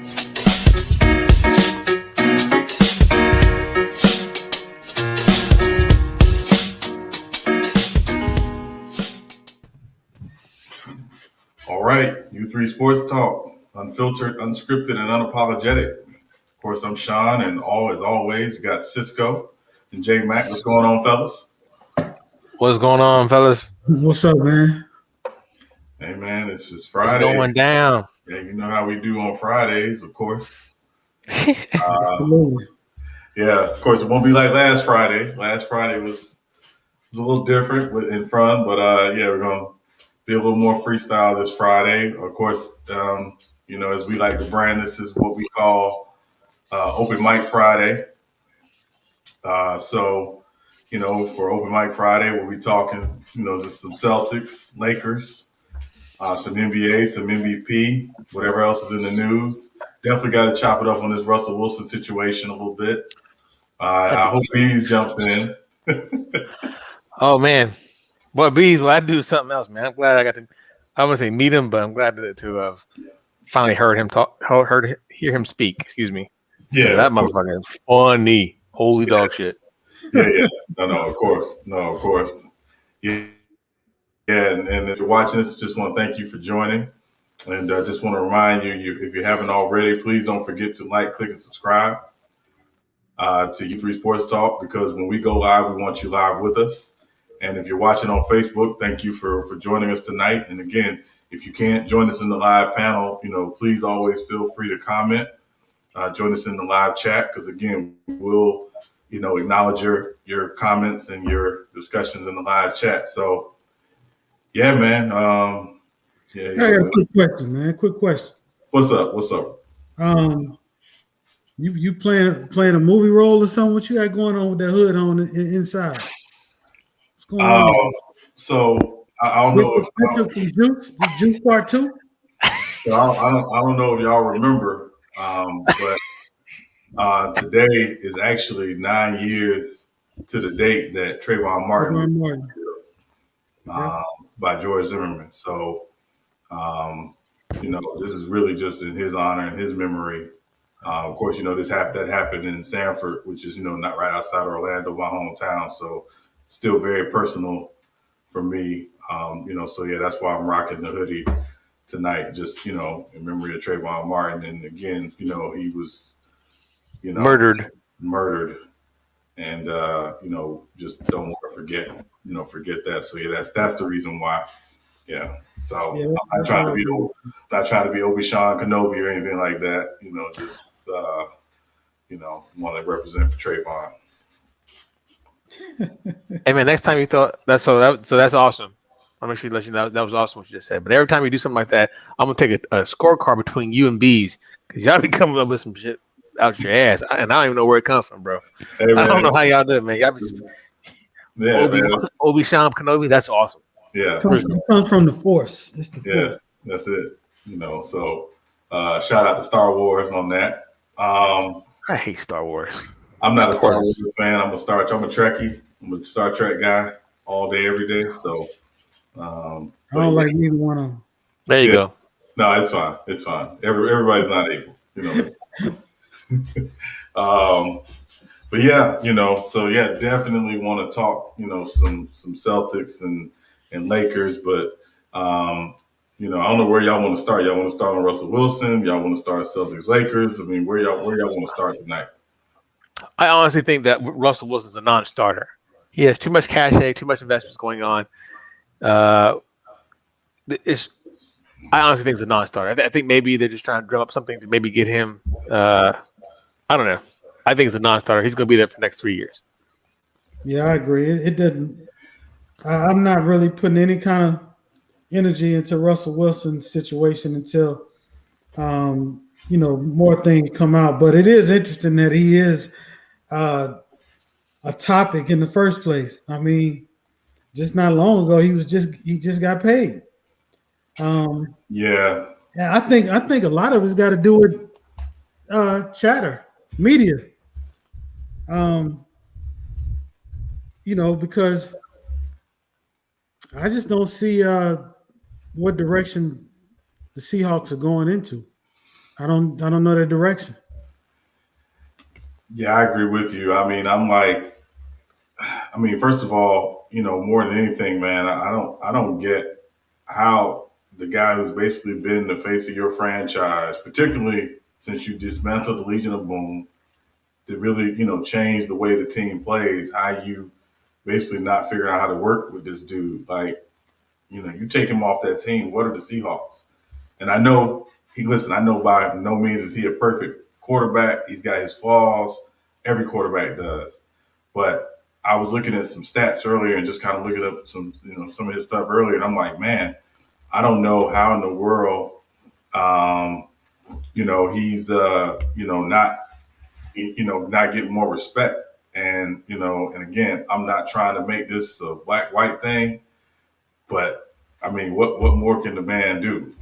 All right, U3 Sports Talk, unfiltered, unscripted, and unapologetic. Of course, I'm Sean, and as always, we got Cisco and J Mac. What's going on, fellas? What's going on, fellas? What's up, man? Hey, man, it's just What's Friday. going down? Yeah, you know how we do on Fridays, of course. Absolutely. Yeah, of course, it won't be like last Friday. Last Friday was a little different in front, but yeah, we're gonna be a little more freestyle this Friday. Of course, as we like to brand, this is what we call Open Mic Friday. For Open Mic Friday, we'll be talking, just some Celtics, Lakers, some NBA, some MVP, whatever else is in the news. Definitely got to chop it up on this Russell Wilson situation a little bit. I hope Bees jumps in. Oh man, boy, Bees, well, I do something else, man. I'm glad I got to. I wouldn't say meet him, but I'm glad to have finally heard him talk, hear him speak. Excuse me. Yeah, that motherfucker is funny. Holy dog shit. Yeah. No, of course. Yeah, and if you're watching this, just want to thank you for joining. And just want to remind you, if you haven't already, please don't forget to like, click, and subscribe to U3 Sports Talk, because when we go live, we want you live with us. And if you're watching on Facebook, thank you for joining us tonight. And again, if you can't join us in the live panel, please always feel free to comment. Join us in the live chat, because again, we'll acknowledge your comments and your discussions in the live chat. So yeah, man. I got a quick question, man. Quick question. What's up? You playing a movie role or something? What you got going on with that hood on inside? What's going on? So I don't know if Juice Part 2. So I don't know if y'all remember, but today is actually 9 years to the date that Trayvon Martin was killed by George Zimmerman. So, this is really just in his honor and his memory. Of course, that happened in Sanford, which is, not right outside Orlando, my hometown. So still very personal for me. So yeah, that's why I'm rocking the hoodie tonight, just, in memory of Trayvon Martin. And again, he was, murdered. And, just don't want to forget that. So yeah, that's the reason why. Yeah. So yeah, I'm not trying to be Obi-Wan Kenobi or anything like that. Just want to represent for Trayvon. Hey man, next time you thought that's that's awesome. I'll make sure to let you know that was awesome what you just said. But every time you do something like that, I'm gonna take a scorecard between you and Bees, because y'all be coming up with some shit out your ass, and I don't even know where it comes from, bro. Hey, I don't know how y'all do it, man. Y'all be Obi-Wan Kenobi. That's awesome. Yeah, it comes from the Force. It's the Force. That's it. So shout out to Star Wars on that. I hate Star Wars. I'm not a Star Wars fan. I'm a Trekkie. I'm a Star Trek guy all day, every day. So I don't like either one of them. There you go. No, it's fine. It's fine. Everybody's not able, But yeah, so yeah, definitely want to talk, some Celtics and Lakers, but I don't know where y'all want to start. Y'all want to start on Russell Wilson? Y'all want to start Celtics Lakers? I mean, where y'all want to start tonight? I honestly think that Russell Wilson's a non-starter. He has too much cachet, too much investments going on. I honestly think it's a non-starter. I think maybe they're just trying to drum up something to maybe get him. I don't know. I think it's a non-starter. He's going to be there for the next 3 years. Yeah, I agree. It doesn't. I'm not really putting any kind of energy into Russell Wilson's situation until, more things come out. But it is interesting that he is a topic in the first place. I mean, just not long ago, he just got paid. Yeah. I think a lot of it's got to do with chatter, media. Because I just don't see what direction the Seahawks are going into. I don't know their direction. Yeah, I agree with you. I mean, first of all, more than anything, man, I don't get how the guy who's basically been the face of your franchise, particularly since you dismantled the Legion of Boom, to really, change the way the team plays, how you basically not figuring out how to work with this dude. Like, you take him off that team. What are the Seahawks? And I know by no means is he a perfect quarterback. He's got his flaws. Every quarterback does. But I was looking at some stats earlier and just kind of looking up some of his stuff earlier. And I'm like, man, I don't know how in the world, um, he's, not getting more respect. And again, I'm not trying to make this a black white thing, but I mean, what more can the man do?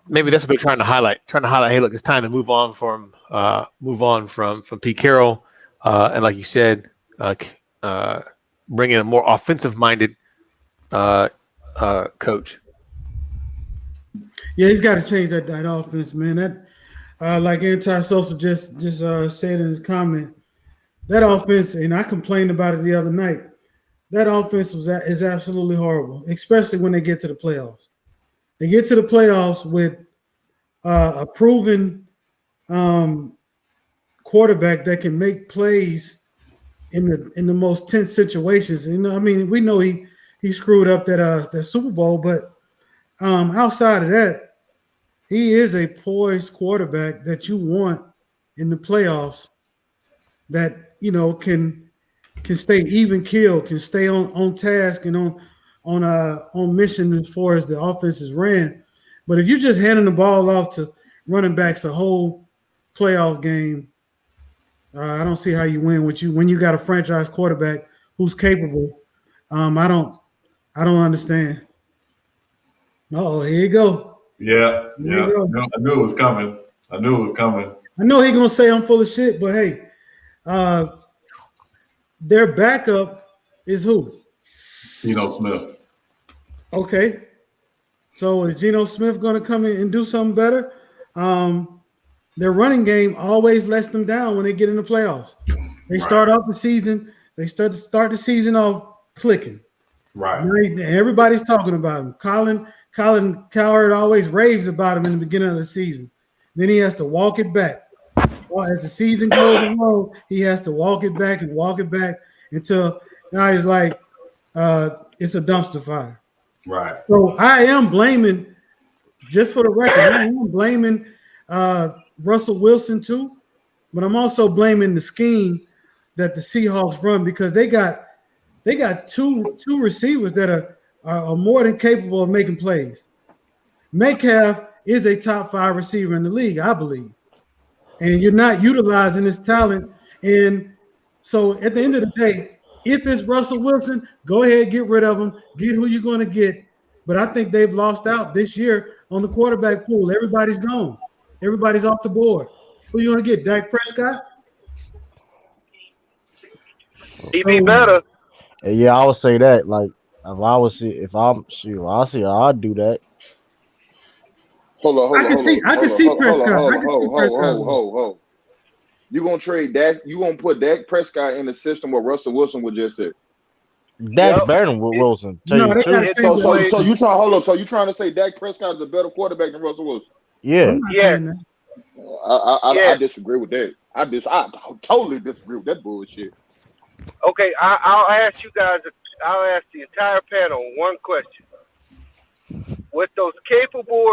Maybe that's what they're trying to highlight. Trying to highlight, hey, look, it's time to move on from Pete Carroll, and like you said, bring in a more offensive-minded coach. Yeah, he's got to change that offense, man. That like antisocial just said in his comment, that offense, and I complained about it the other night. That offense is absolutely horrible, especially when they get to the playoffs. They get to the playoffs with a proven quarterback that can make plays in the most tense situations. I mean, we know he screwed up that Super Bowl, but outside of that, he is a poised quarterback that you want in the playoffs. That can stay even keel, can stay on task and on mission as far as the offense is ran. But if you're just handing the ball off to running backs a whole playoff game, I don't see how you win when you got a franchise quarterback who's capable. I don't understand. Oh, here you go. Yeah, Here you yeah. go. I knew it was coming. I knew it was coming. I know he's gonna say I'm full of shit, but hey, uh, their backup is who? Geno Smith. Okay, so is Geno Smith going to come in and do something better? Um, their running game always lets them down when they get in the playoffs. They Right, start off the season, they start the season off clicking. right, Everybody's talking about him. Colin Cowherd always raves about him in the beginning of the season. Then he has to walk it back. Well, as the season goes along, he has to walk it back and walk it back until now he's like, it's a dumpster fire. right. So I am blaming, just for the record, I am blaming Russell Wilson too, but I'm also blaming the scheme that the Seahawks run because they got two receivers that are more than capable of making plays. Metcalf is a top 5 receiver in the league, I believe, and you're not utilizing his talent. And so at the end of the day, if it's Russell Wilson, go ahead, get rid of him, get who you're going to get. But I think they've lost out this year on the quarterback pool. Everybody's gone. Everybody's off the board. Who you going to get? Dak Prescott? He be So better. Yeah, I would say that. Like, if I'm sure, I see how I'd do that. Hold on, I hold on, can hold see on, I can hold on, see hold on, hold on, Prescott. hold I on, can see hold, hold, Prescott. hold, hold, hold. You gonna trade Dak? You gonna put Dak Prescott in the system where Russell Wilson would just sit? Dak's Yep. better than Wilson. Tell No, you the they got to truth. It's change So, the the so, way. so offense. you trying? Hold on. So you trying to say Dak Prescott is a better quarterback than Russell Wilson? Yeah, I'm not Yes. saying that. I Yes. disagree with that. I totally disagree with that bullshit. Okay. I'll ask you guys. I'll ask the entire panel one question. With those capable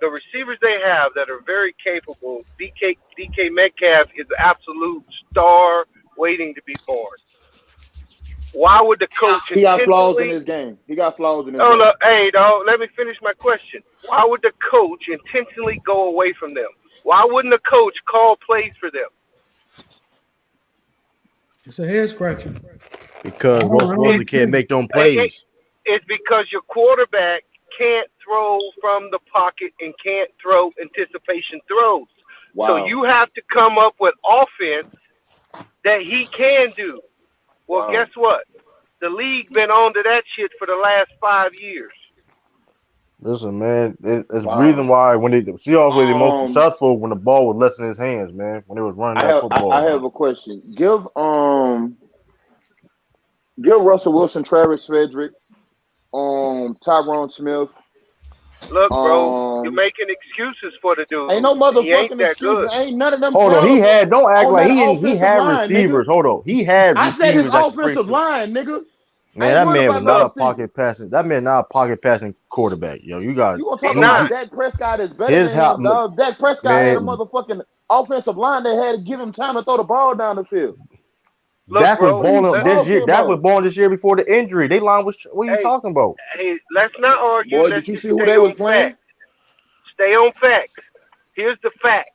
the receivers they have that are very capable, DK Metcalf is an absolute star waiting to be born. Why would the coach He got flaws in intentionally? his game. He got flaws in his Oh, game. look, hey, dog, let me finish my question. Why would the coach intentionally go away from them? Why wouldn't the coach call plays for them? It's a head scratcher. because I Russell don't It, Wilson can't understand. make them it, plays. it's because your quarterback can't throw from the pocket and can't throw anticipation throws. So Wow. you have to come up with offense that he can do. Well, Wow. guess what? The league been on to that shit for the last 5 years. Listen, man, it's the Wow. reason why when the Seahawks were the most Um, successful when the ball was less in his hands, man. When they was running I that have I football. have a question. Give Russell Wilson, Travis Frederick, Tyrone Smith. Look, bro, you're Um, making excuses for the dude. ain't no He ain't motherfucking that excuses. good. Ain't none of them Hold on, he caliber had don't act on like that he offensive had line, nigga. receivers. Hold on, he had I said his receivers that could break offensive through. line, nigga. I Man, ain't that worried man was about no not a Look, receiver. pocket passing. That man not a pocket passing quarterback. Yo, you got You gonna he's talk he, about not. he Dak Prescott is better his than how him, dog. Dak Prescott had a man. motherfucking offensive line that had to give him time to throw the ball down the field. Look, Dak was What bro. are you balling this talking year. Dak was about? balling this year before the injury. They line was. What are you Hey, talking about? hey, let's not argue. Boy, Let's did you just see who stay they was on playing? facts. Stay on facts. Here's the facts.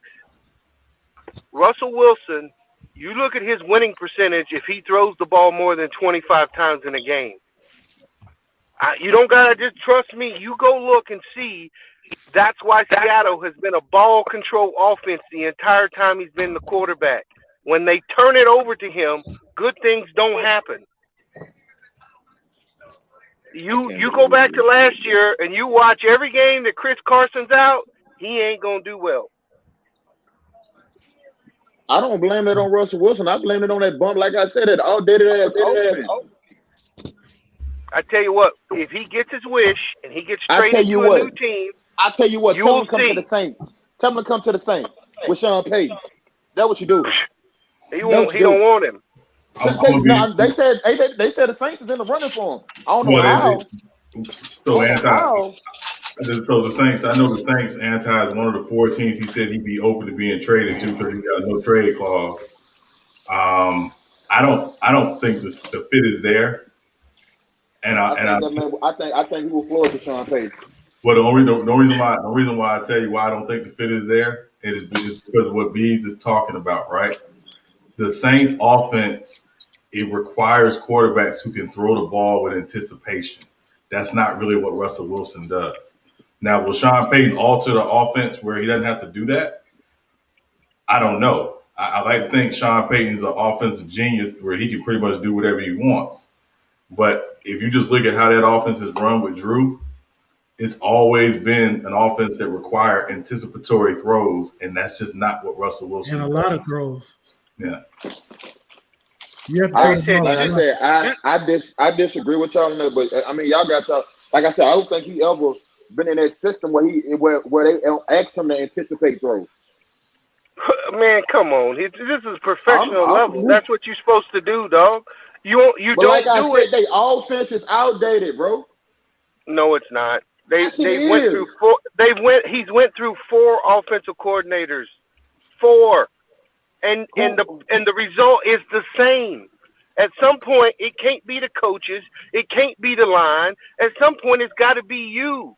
Russell Wilson, you look at his winning percentage if he throws the ball more than 25 times in a game. You don't gotta just trust me. You go look and see. That's why Seattle has been a ball control offense the entire time he's been the quarterback. When they turn it over to him, good things don't happen. I You can't you go believe back to this shit, last bro. year and you watch every game that Chris Carson's out, he ain't gonna do well. I don't blame it on Russell Wilson. I blame it on that bump. Like I said, that outdated ass offense. I tell you what, if he gets his wish and he gets I tell traded you to a what. new team, I tell you what. Tell you'll him to come to the see. Saints. Tell him to come to the Saints with Sean Payton. That's what you do. He That's what won't. you He don't do. want him. I'm gonna be No, they said the Saints is in the running for him. I don't know well. how. I So don't know anti. how. So the Saints. I know the Saints. Anti is one of the four teams. He said he'd be open to being traded to because he got a no trade clause. Um, I don't think the fit is there. And I I and I think that man. I think he will floor to Sean Payton. well the reason why I tell you why I don't think the fit is there is because of what Bees is talking about, right? The Saints offense, it requires quarterbacks who can throw the ball with anticipation. That's not really what Russell Wilson does. Now, will Sean Payton alter the offense where he doesn't have to do that? I don't know. I like to think Sean Payton's an offensive genius where he can pretty much do whatever he wants. But if you just look at how that offense is run with Drew, it's always been an offense that require anticipatory throws, and that's just not what Russell and Wilson a does. lot of throws. Yeah. You have to Like throw I the said, ball Like a I lot. said, I disagree with y'all on that, but I mean y'all got to. Like I said, I don't think he ever been in that system where they ask him to anticipate throws. man, come on. This is I'm, professional level. I'm That's what you're supposed to do, dog. You But like don't I do it. said, they offense is outdated, bro. No, it's not. They Yes, it they went through is. four. He's went through four offensive coordinators. Four. And Who? the result is the same. At some point, it can't be the coaches. It can't be the line. At some point, it's got to be you.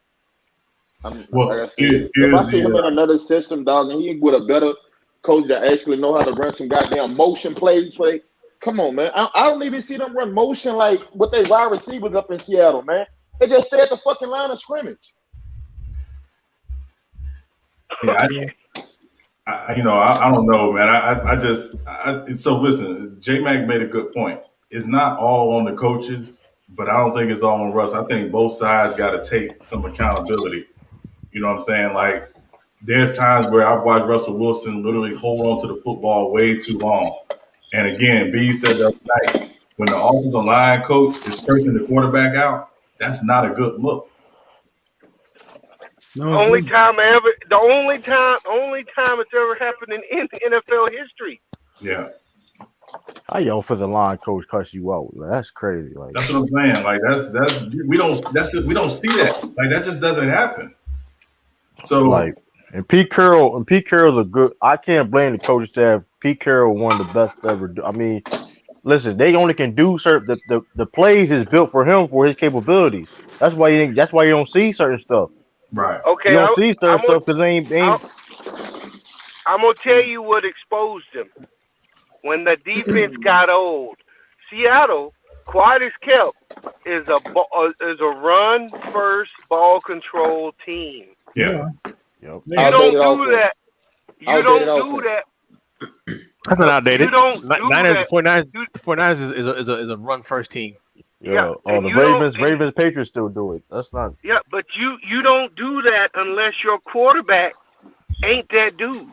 Like I Well, said, if here's I see the him in another system, dog, and he with a better coach that actually know how to run some goddamn motion plays, come on, man. I don't even see them run motion like what they wide receivers up in Seattle, man. They just stay at the fucking line of scrimmage. yeah. I don't know, man. So listen, J Mac made a good point. It's not all on the coaches, but I don't think it's all on Russ. I think both sides got to take some accountability. You know what I'm saying? Like, there's times where I've watched Russell Wilson literally hold on to the football way too long. And again, B said the other night, when the offensive line coach is cursing the quarterback out, that's not a good look. No, it's not. Only time it's ever happened in NFL history. Yeah. How your offensive line coach cuss you out? Like, that's crazy. Like, That's what I'm saying. Like we don't see that. Like that just doesn't happen. So like, and Pete Carroll's a good. I can't blame the coaching staff. Pete Carroll one of the best ever. I mean, listen, they only can do certain. The plays is built for him for his capabilities. That's why you don't see certain stuff. right. You Okay, don't see certain stuff because they I'm ain't. gonna tell you what exposed him when the defense got old. Seattle, quiet as kept, is a run first ball control team. Yeah. Yep. They You have, don't Outdated do offense. that. You Outdated don't do offense. that. That's not You outdated. don't do Niners, that. the 49ers, You, the 49ers is a run first team. Yeah. Oh, and the you don't. Ravens, Patriots still do it. That's not. Yeah, but you don't do that unless your quarterback ain't that dude.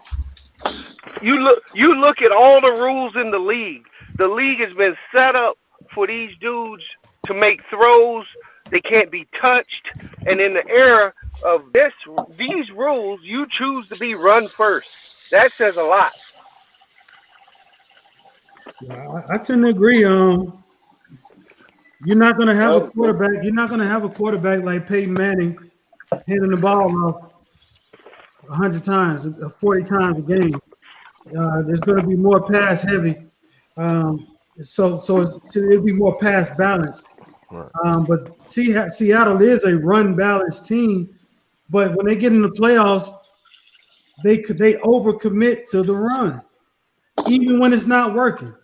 You look at all the rules in the league. The league has been set up for these dudes to make throws. They can't be touched. And in the era of these rules, you choose to be run first. That says a lot. I tend to agree. You're not going to have a Well, quarterback. You're not going to have a quarterback like Peyton Manning handing the ball off 100 times, 40 times a game. There's going to be more pass heavy. So it'll be more pass balanced. Right. But Seattle is a run balanced team. But when they get in the playoffs, they overcommit to the run, even when it's not working.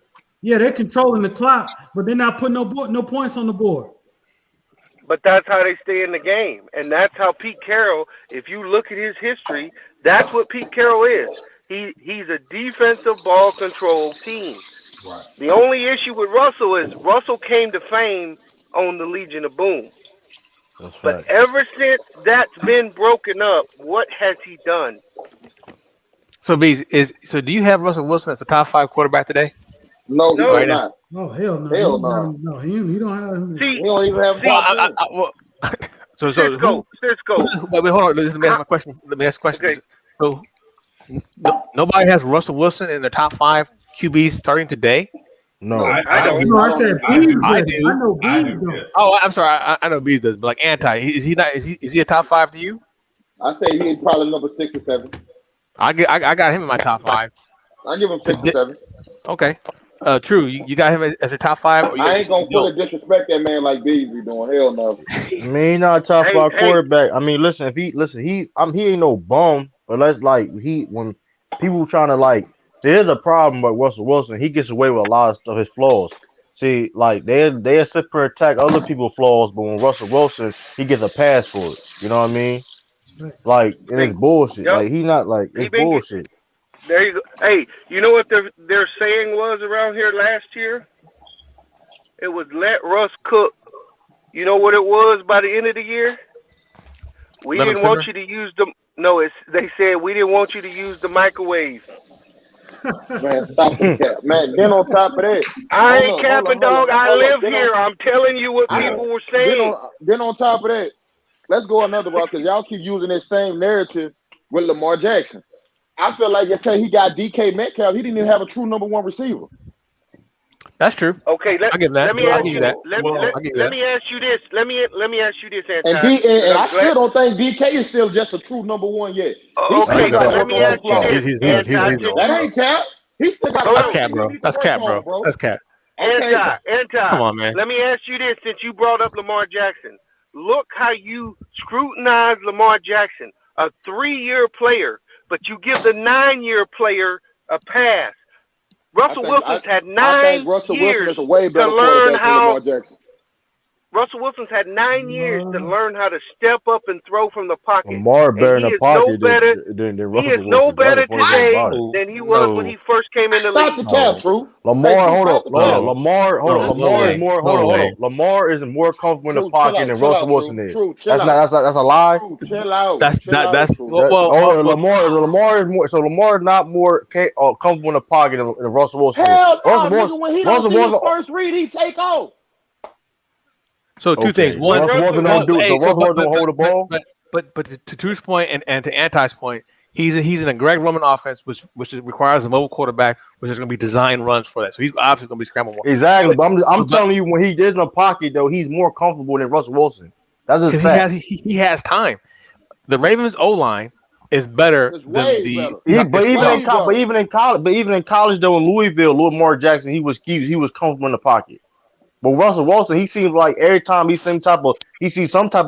Yeah, they're controlling the clock, but they're not putting no points on the board. But that's how they stay in the game. And that's how Pete Carroll, if you look at his history, that's what Pete Carroll is. He's a defensive ball control team. Right. The only issue with Russell is Russell came to fame on the Legion of Boom. That's But fact. ever since that's been broken up, what has he done? So, do you have Russell Wilson as the top 5 quarterback today? no, he No. does Right now. not. Oh hell no! Hell no. No, he don't have him. See, He don't even have See, top 10. Well, so Cisco. wait, hold on. Let me ask my question. Let me ask a question. Okay. So, nobody has Russell Wilson in their top 5 QBs starting today. No. I don't. No, I said I Bees. do. I does. do. I know I Bees do. don't. Yes. Oh, I'm sorry. I know Bees does, but like is he not? Is he a top 5 to you? I say he's probably number 6 or 7. I got him in my top 5. I give him 6 or 7. Okay. True. You got him as your top 5. Or you I ain't gonna don't? fully disrespect that man like Beasley doing. Hell no. I mean, he not a top Hey, 5 hey. quarterback. I mean, listen, he ain't no bum, but let's like when people trying to like there's a problem with Russell Wilson. He gets away with a lot of his flaws. See, like they sit for attack other people's flaws, but when Russell Wilson, he gets a pass for it. You know what I mean? Like, and it's bullshit. Yep. Like he not like He it's been bullshit. There you go. Hey, you know what their saying was around here last year? It was let Russ cook. You know what it was by the end of the year? We Let him didn't want simmer? you to use the. No, they said we didn't want you to use the microwave. Man, stop the cap. Man, then on top of that, I ain't hold capping, on, dog. I hold on. live Then here. I'm telling you what I- people were saying. then on top of that, let's go another route because y'all keep using this same narrative with Lamar Jackson. I feel like until he got DK Metcalf, he didn't even have a true number 1 receiver. That's true. Okay, I'll give him that. let me I'll ask give you you. that. Let give you me that. ask you this. Let me ask you this, And Anton. I still don't think DK is still just a true number 1 yet. He Okay, still got but to let work me on his ask you flaws. this, He's Anton. That ain't cap. He still got Hold That's on. cap, bro. That's cap, bro. That's cap. Okay. Anton, Come on, man. let me ask you this since you brought up Lamar Jackson. Look how you scrutinize Lamar Jackson, a 3-year player, but you give the 9-year player a pass. Russell Wilson's had 9 I think Russell Wilson years is a way better to learn quarterback than Lamar how. Jackson. Russell Wilson's had 9 years to learn how to step up and throw from the pocket. Lamar better in he the is no pocket better. than He Russell is no Wilson. better today No, than he was when no. he first came in the Stop league. the cap, True. Lamar, Hey, True, hold stop on, the cap. Lamar, hold on. No, Lamar no is more. way. Hold No on, hold way. on. Lamar is more comfortable in the True, pocket than Russell Wilson is. True, chill That's out. not. That's a lie. True, chill out. That's Chill not. out, That's True. Lamar is more. So Lamar is not more comfortable in the pocket than Russell Wilson is. Hell no, Russell nigga. Wilson. When he don't Russell see his Wilson. first read, he take off. So two things. Okay, One, Russell Wilson don't do. hey, So Russell Wilson don't hold the but, ball. but to Drew's point and to Anti's point, he's in a Greg Roman offense, which requires a mobile quarterback, which is going to be design runs for that. So he's obviously going to be scrambling more. Exactly, but I'm telling you, when he is in the pocket, though, he's more comfortable than Russell Wilson. That's just fact. He has time. The Ravens O line is better It's than way the. better. But even in college, though, in Louisville, Lamar Jackson, he was comfortable in the pocket. But Russell Wilson, he seems like every time he sees some type of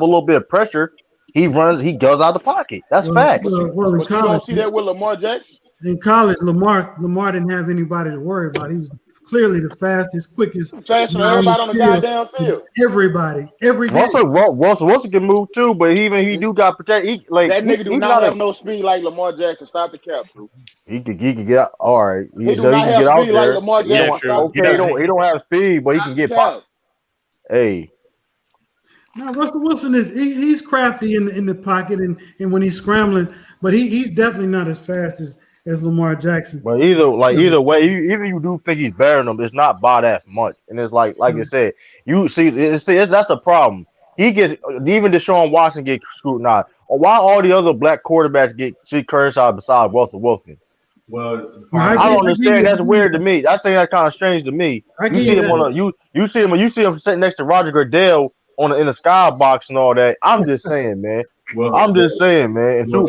little bit of pressure, he goes out the pocket. That's fact. In But you don't college, see that with Lamar Jackson. in college, Lamar didn't have anybody to worry about. He was clearly the fastest, quickest. Faster than everybody on the goddamn field. Everybody, every game. Russell Wilson can move too, but he do got protect. That nigga do not have no speed like Lamar Jackson. Stop the cap, True. He could get out. All right, He do not have get out speed like there. Lamar Jackson. Yeah, true. Stop the Okay, cap. he don't have speed, but he can get pop. Hey, No, Russell Wilson is he's crafty in the pocket and when he's scrambling, but he's definitely not as fast as Lamar Jackson. but either way, either you do think he's better than him, it's not by that much. And it's like I said, you see, that's the problem. He gets even Deshaun Watson get scrutinized. Why all the other black quarterbacks get criticized besides Russell Wilson? Well, I don't understand. That's weird to me. I think that's kind of strange to me. You see him you see him sitting next to Roger Goodell in the skybox and all that. I'm just saying, man. I'm just saying, man. And True.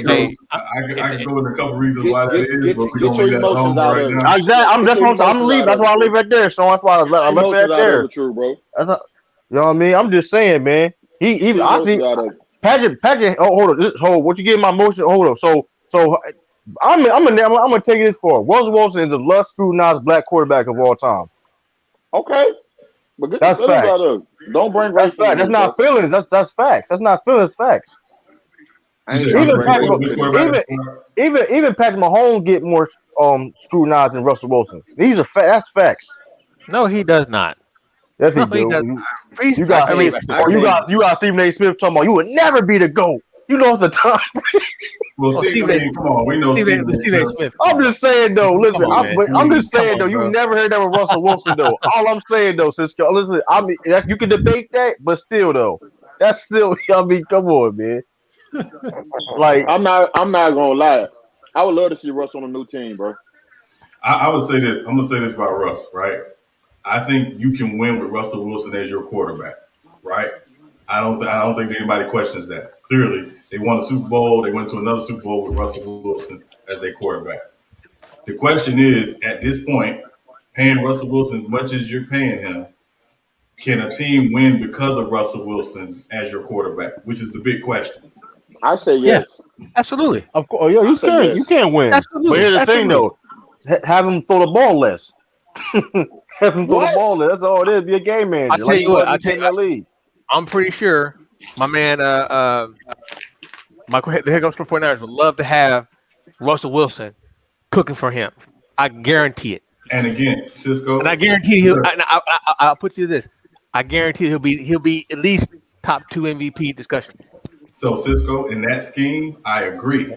I can go into a couple reasons why that is, but we don't leave that alone right now. Exactly. I'm leaving. That's why I leave right there. So that's why I left it right there. True, bro. You know what I mean? I'm just saying, man. I see Patrick. Oh, hold. What you getting my motion? Hold up. So I'm gonna take this for Russell Wilson is the less scrutinized black quarterback of all time. Okay, but that's facts. Don't bring that's facts. That's not feelings. That's facts. That's not feelings. Facts. Even Patrick Mahomes get more scrutinized than Russell Wilson. These are that's facts. No, he does not. Yes, he do. You got Stephen A. Smith talking about you would never be the GOAT. You lost the time. Well, Stephen, come on, we know Stephen A. Smith. I'm just saying though. Listen, I'm just saying though. You never heard that with Russell Wilson though. All I'm saying though, Cisco. Listen, I mean, you can debate that, but still though, that's still. I mean, come on, man. Like I'm not gonna lie. I would love to see Russ on a new team, bro. I would say this. I'm gonna say this about Russ, right? I think you can win with Russell Wilson as your quarterback, right? I don't think anybody questions that. Clearly, they won a Super Bowl. They went to another Super Bowl with Russell Wilson as their quarterback. The question is, at this point, paying Russell Wilson as much as you're paying him, can a team win because of Russell Wilson as your quarterback? Which is the big question. I say yes. Yeah, absolutely. Of course, you can win. Absolutely. But here's the thing, though: have him throw the ball less. Have him throw the ball less. That's all it is. Be a game manager. I'll tell you what. I'm pretty sure my man, the head coach for 49ers would love to have Russell Wilson cooking for him. I guarantee it. And again, Cisco. And I guarantee I'll put you this. I guarantee he'll be at least top 2 MVP discussion. So Cisco, in that scheme, I agree.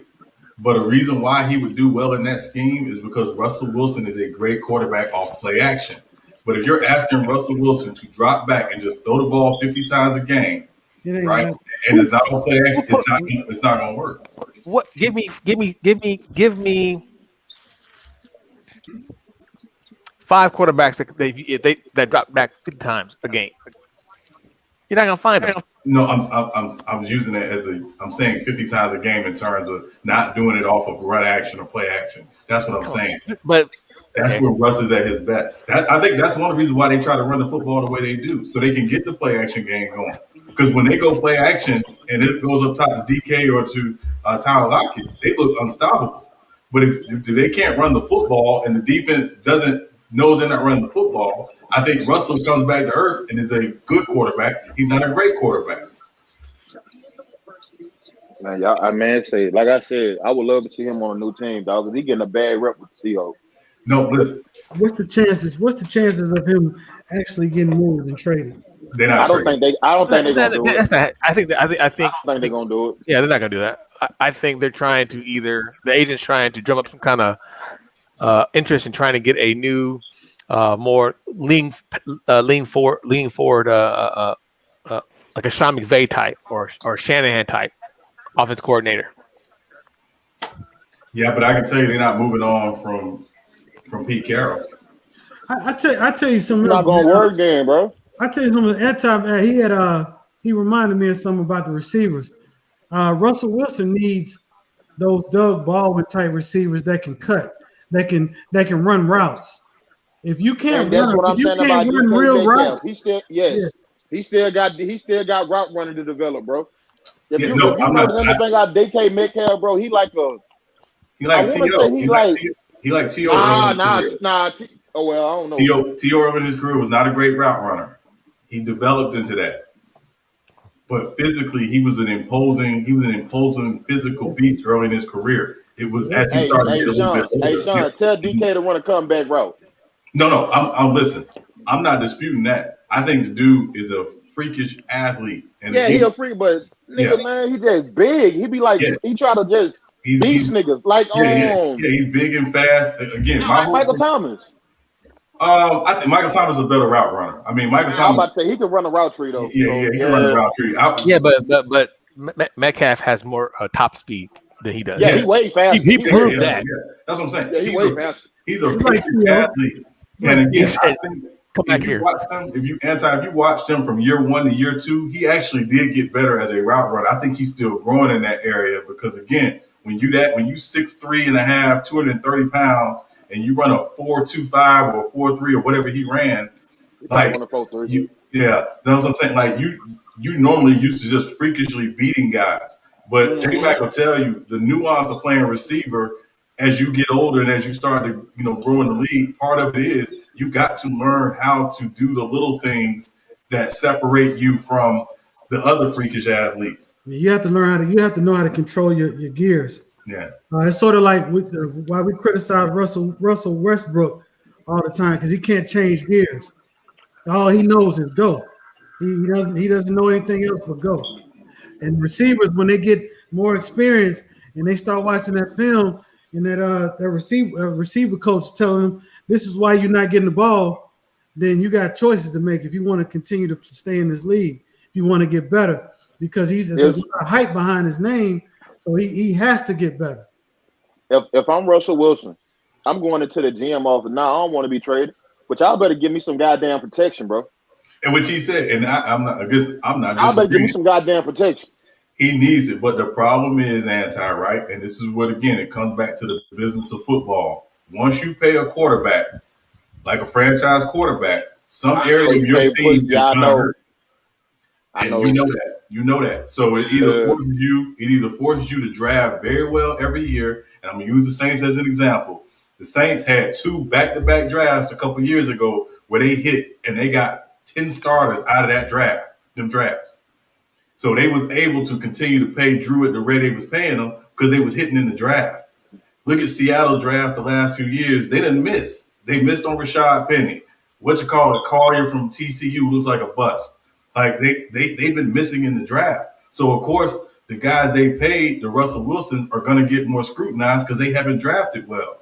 But a reason why he would do well in that scheme is because Russell Wilson is a great quarterback off play action. But if you're asking Russell Wilson to drop back and just throw the ball 50 times a game, right? And it's not on play action, it's not gonna work. What? Give me 5 quarterbacks that drop back 50 times a game. You're not gonna find them. No, I'm using it as I'm saying 50 times a game in terms of not doing it off of run action or play action. That's what I'm saying. But that's where Russ is at his best. I think that's one of the reasons why they try to run the football the way they do, so they can get the play action game going. Because when they go play action and it goes up top to DK or to Tyler Lockett, they look unstoppable. But if they can't run the football and the defense knows they're not running the football, I think Russell comes back to earth and is a good quarterback. He's not a great quarterback. Man, like I said, I would love to see him on a new team, dog. Because he getting a bad rep with the Seahawks. No, listen. What's the chances of him actually getting moved and traded? They're not. I don't think they're gonna do it. I think they're gonna do it. Yeah, they're not gonna do that. I think they're trying to the agent's trying to drum up some kind of interest in trying to get a new, more lean forward, like a Sean McVay type or Shanahan type offense coordinator. Yeah, but I can tell you they're not moving on from Pete Carroll. I tell you something. It's not gonna work then, bro. I tell you something. At time he reminded me of something about the receivers. Russell Wilson needs those Doug Baldwin type receivers that can cut, that can run routes. If you can't run real routes, he still got route running to develop, bro. If you know anything about DK Metcalf, bro, he like T.O. He like T.O. Nah. Oh well, I don't know. T.O. over his career was not a great route runner. He developed into that. But physically, he was an imposing physical beast early in his career. It was as he started to get a little bit older. Hey, Sean, tell DK to run a comeback route. No, I'm listen. I'm not disputing that. I think the dude is a freakish athlete. And Yeah, he again, a freak, but yeah, nigga, man, he just big. He be like, yeah, he try to just beast he's niggas like yeah, he's big and fast. Again, I my like whole Michael thing, Thomas. I think Michael Thomas is a better route runner. I mean, Michael I'm Thomas, about to say he can run a route tree though. yeah, So he can run the yeah, route tree. Yeah, but Metcalf has more top speed than he does. yeah, Yeah, he way He, faster. he He way proved yeah, faster. that. yeah. That's what I'm saying. Yeah, he way faster. He's a He like freakish Theo. athlete. He And like He Theo. again, I said, think "Come if back you here." watch him, if you watched him from year 1 to year 2, he actually did get better as a route runner. I think he's still growing in that area because again, when you 6'3" and a half, 230 pounds, and you run a 4.25 or a 4.3 or whatever he ran, He probably like won the 4-3. yeah, that's what I'm saying. Like you normally used to just freakishly beating guys, but J Mm-hmm. Mac will tell you the nuance of playing receiver as you get older and as you start to grow in the league. Part of it is you got to learn how to do the little things that separate you from the other freakish athletes. You have to learn how to. You have to know how to control your gears. Yeah, It's sort of like why we criticize Russell Westbrook all the time because he can't change gears. All he knows is go. He doesn't know anything else but go. And receivers, when they get more experience and they start watching that film, and that receiver coach telling them this is why you're not getting the ball, then you got choices to make if you want to continue to stay in this league. If you want to get better, because there's a lot of hype behind his name, so he has to get better. If I'm Russell Wilson, I'm going into the GM office. Now I don't want to be traded, but y'all better give me some goddamn protection, bro. and what he said, and I'm not. I guess I'm not Y'all better give me disagreeing. some goddamn protection. He needs it, but the problem is right, and this is what again it comes back to the business of football. Once you pay a quarterback like a franchise quarterback, some I area know of you your can't put. team is Yeah, I gonna know. hurt, I and you know. know that. You know that. So it either forces you to draft very well every year. And I'm gonna use the Saints as an example. The Saints had 2 back-to-back drafts a couple years ago where they hit and they got 10 starters out of them drafts. So they was able to continue to pay Drew at the rate they was paying them because they was hitting in the draft. Look at Seattle draft the last few years. They didn't miss. They missed on Rashad Penny. What you call it, Collier from TCU looks like a bust. Like they've been missing in the draft. So of course the guys they paid, the Russell Wilsons, are going to get more scrutinized because they haven't drafted well.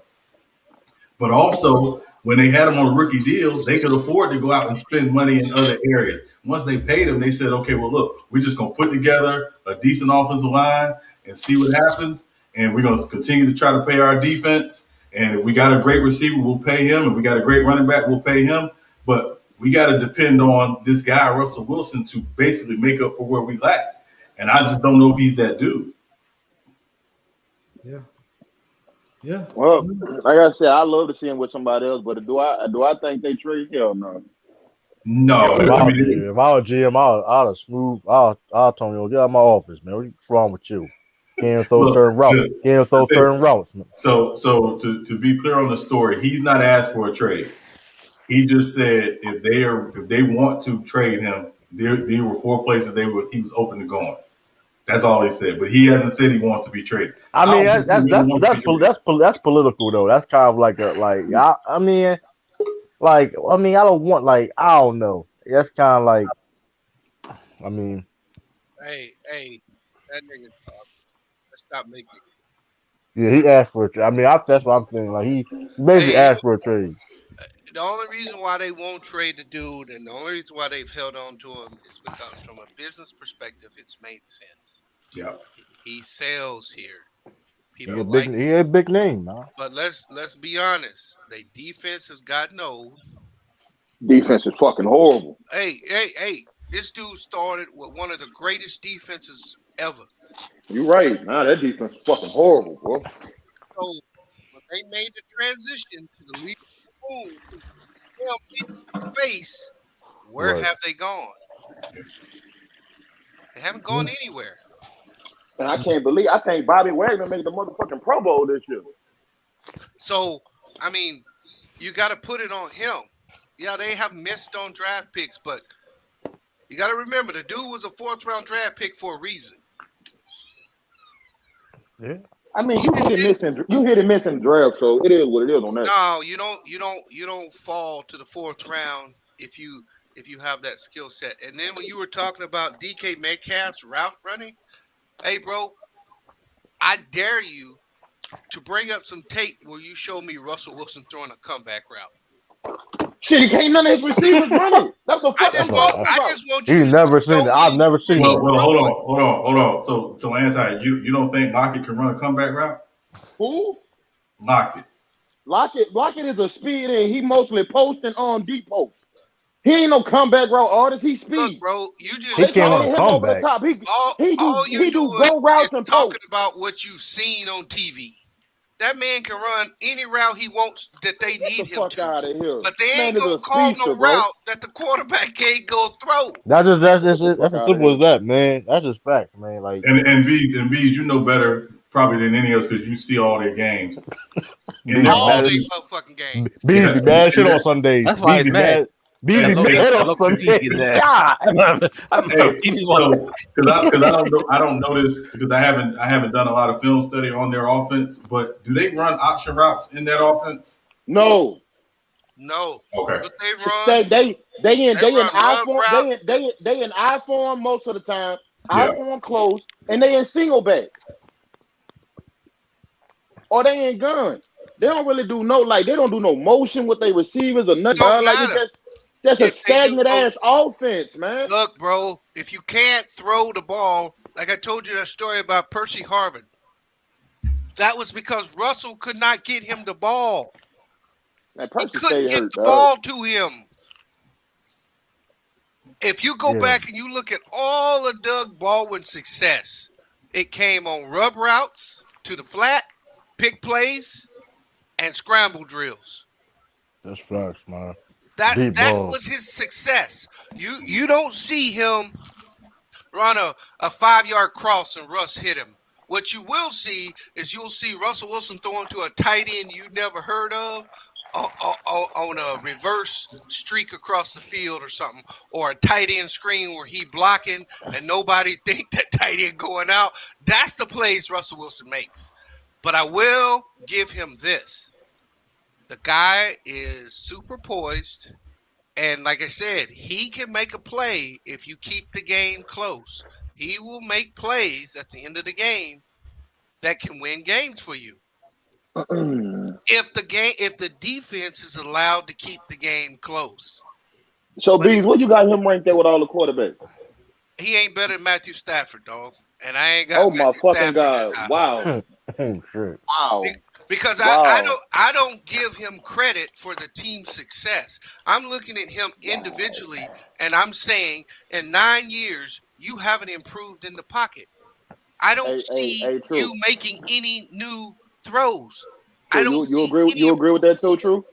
But also, when they had him on a rookie deal, they could afford to go out and spend money in other areas. Once they paid him, they said, okay, well, look, we're just going to put together a decent offensive line and see what happens. And we're going to continue to try to pay our defense. And if we got a great receiver, we'll pay him. And we got a great running back, we'll pay him. But we got to depend on this guy, Russell Wilson, to basically make up for where we lack. And I just don't know if he's that dude. Yeah, yeah. Well, like I said, I love to see him with somebody else, but do I think they trade? Hell no. No, If I I was mean, GM, I'd have smooth. I'll tell you, get out of my office, man. What's wrong with you? Can't throw look, certain routes. Can't throw the thing, certain routes. Man. so to be clear on the story, he's not asked for a trade. He just said if they want to trade him, there were 4 places he was open to going. That's all he said. But he hasn't said he wants to be traded. I I mean, don't think he really wants to be traded. that's political though. That's kind of like I don't want I don't know. That's kind of like I mean, Hey, that nigga, let's stop making it. yeah, he asked for a trade. I mean, that's what I'm saying. Like he basically Hey, asked for a trade. the only reason why they won't trade the dude, and the only reason why they've held on to him, is because from a business perspective, it's made sense. Yeah. He sells here. He People a big like, he a big name, man. but let's be honest. Their defense has gotten old. Defense is fucking horrible. Hey! This dude started with one of the greatest defenses ever. You're right. Nah, that defense is fucking horrible, bro. So when they made the transition to the league of boom, him in face, where Right. have they gone? They haven't gone anywhere. And I can't believe I think Bobby Wagner made the motherfucking Pro Bowl this year. So I mean, you got to put it on him. Yeah, they have missed on draft picks, but you got to remember the dude was a 4th-round draft pick for a reason. Yeah. I mean, you hit and miss in draft, so it is what it is on that. No, you don't fall to the 4th round if you if you have that skill set. And then when you were talking about DK Metcalf's route running, hey, bro, I dare you to bring up some tape where you show me Russell Wilson throwing a comeback route. Shit, he can't none of his receivers run it. That's the I fuck I'm just talking about. want He's you to never show seen it. I've me never seen where he it. Well, throw it. hold on. So anti, you don't think Lockett can run a comeback route? Who? Lockett. Lockett is a speed and he mostly posting on deep post. He ain't no comeback route artist. He speed. Look, bro, you He just can't run They a hit him over the comeback. top. all you He do doing go routes is and talking post. about what you've seen on TV. That man can run any route he wants that they Get the need him fuck to. out of here. But they Man ain't is gonna a call speedster, no bro. route that the quarterback can't go throw. That's fuck as outta simple here. as that, man. That's just fact, man. Like And Bees, you know better probably than any of us because you see all their games. Bees In be their All mad. they offense, motherfucking games. Bees yeah, be mad shit and on Sundays. That's why Bees he's be mad. mad. Bees hey, be mad on Low key Sundays. beat his ass. God. I'm hey, he won. so because I don't know this because I haven't done a lot of film study on their offense, but do they run option routes in that offense? No. No. Okay. What they run, They in run I rub form route. they in I form most of the time. I Yeah. form close and they in single back. Or they in gun. They don't really do they don't do no motion with their receivers or nothing. Don't Like it's matter just a if they do stagnant motion. ass offense, man. Look, bro, if you can't throw the ball, like I told you that story about Percy Harvin, that was because Russell could not get him the ball. Man, He Percy couldn't stay get hurt, the dog. ball to him. If you go Yeah. back and you look at all of Doug Baldwin's success, it came on rub routes to the flat, pick plays, and scramble drills. That's facts, man. That Deep ball. was his success. You don't see him run a 5-yard cross and Russ hit him. What you will see is you'll see Russell Wilson throwing to a tight end you never heard of on a reverse streak across the field or something, or a tight end screen where he blocking and nobody think that tight end going out. That's the plays Russell Wilson makes. But I will give him this. The guy is super poised. And like I said, he can make a play if you keep the game close. He will make plays at the end of the game that can win games for you. If the defense is allowed to keep the game close. So But Bees, what you got him ranked there with all the quarterbacks? he ain't better than Matthew Stafford, dog. And I ain't got Oh my Matthew fucking Stafford. God. Wow. Shit. Wow. Because Wow. I don't give him credit for the team's success. I'm looking at him individually and I'm saying in 9 years you haven't improved in the pocket. I don't see True. you making any new throws. So I don't you see agree any with that too, True?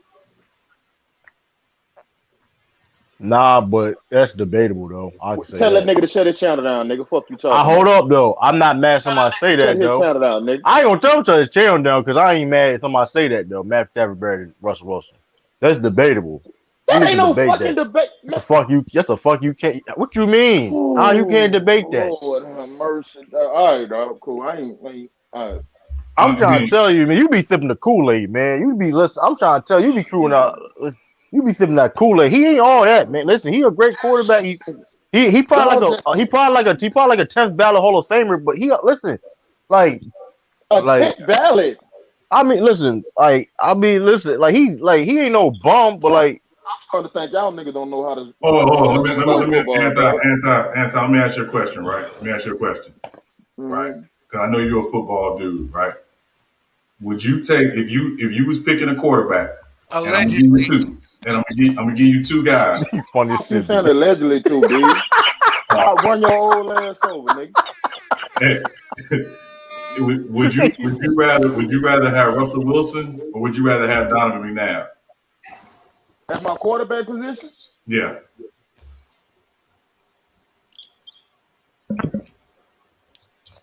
Nah, but that's debatable though. I'd say Tell that that. nigga to shut his channel down, nigga. Fuck you talking I hold about. up though. I'm not mad somebody say Shut that his though. channel down, nigga. I ain't gonna tell him to shut his channel down because I ain't mad if somebody say that though. Matt Stafford better than Russell Wilson. That's debatable. That We ain't can no debate fucking that. debate. That's a fuck you. That's a fuck you can't. What you mean? How you can't debate that? Lord have mercy. All right, dog. Cool. I ain't all right. I'm I trying to mean, tell you, man. You be sipping the Kool-Aid, man. You be listen. I'm trying to tell you, you be crewing out. You be sipping that Kool-Aid. He ain't all that, man. Listen, he a great quarterback. He probably like a 10th ballot Hall of Famer. But he listen, like A 10th ballot. I mean, listen, like he ain't no bum, but like I'm starting to think y'all niggas don't know how to hold on. Let me football, anti. Let me ask you a question, right? Let me ask you a question, right? Mhm. Because I know you're a football dude, right? Would you take if you was picking a quarterback, and I'm gonna give you allegedly. two, and I'm gonna give you two guys. funny You shit. sound allegedly too, B. I'll run your old ass over, nigga. Hey, would you rather have Russell Wilson or would you rather have Donovan McNabb? At my quarterback position? Yeah.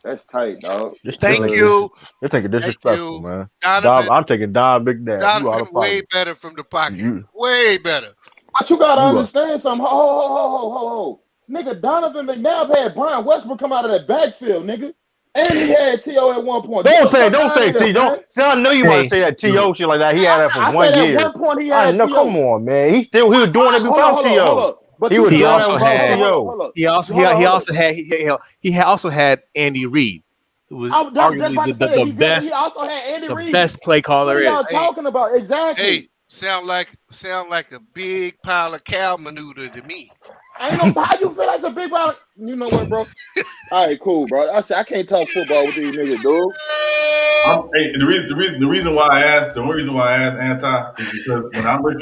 That's tight, dog. Thank you. You're taking disrespectful, you. man. Donovan, I'm taking Don McNabb. You out Donovan of way pocket. better from the pocket. You, Way better. But you gotta You are- understand something. Ho. Nigga, Donovan McNabb had Brian Westbrook come out of that backfield, nigga. And he had T.O. at one point. Don't say T. T. Don't. See, I know you want to say that T.O. shit like that. He had that for I 1 said year. at one point he I had know. T.O. Come on, man. He was doing it Hold without on, T.O. hold on. But He you was He just doing said, that also without had T.O. hold up. he also Hold up, he hold up. also had he also had Andy Reid, who was I was just arguably about to say it. the He did. He best also had Andy the Reid. best play caller What are there y'all is. Hey, talking about? Exactly. hey, sound like a big pile of cow manure to me. Ain't no how you feel that's a big ball. You know what, bro? All right, cool, bro. I said I can't talk football with these niggas, dude. Hey, the reason why I asked the only reason why I asked Anti is because when I look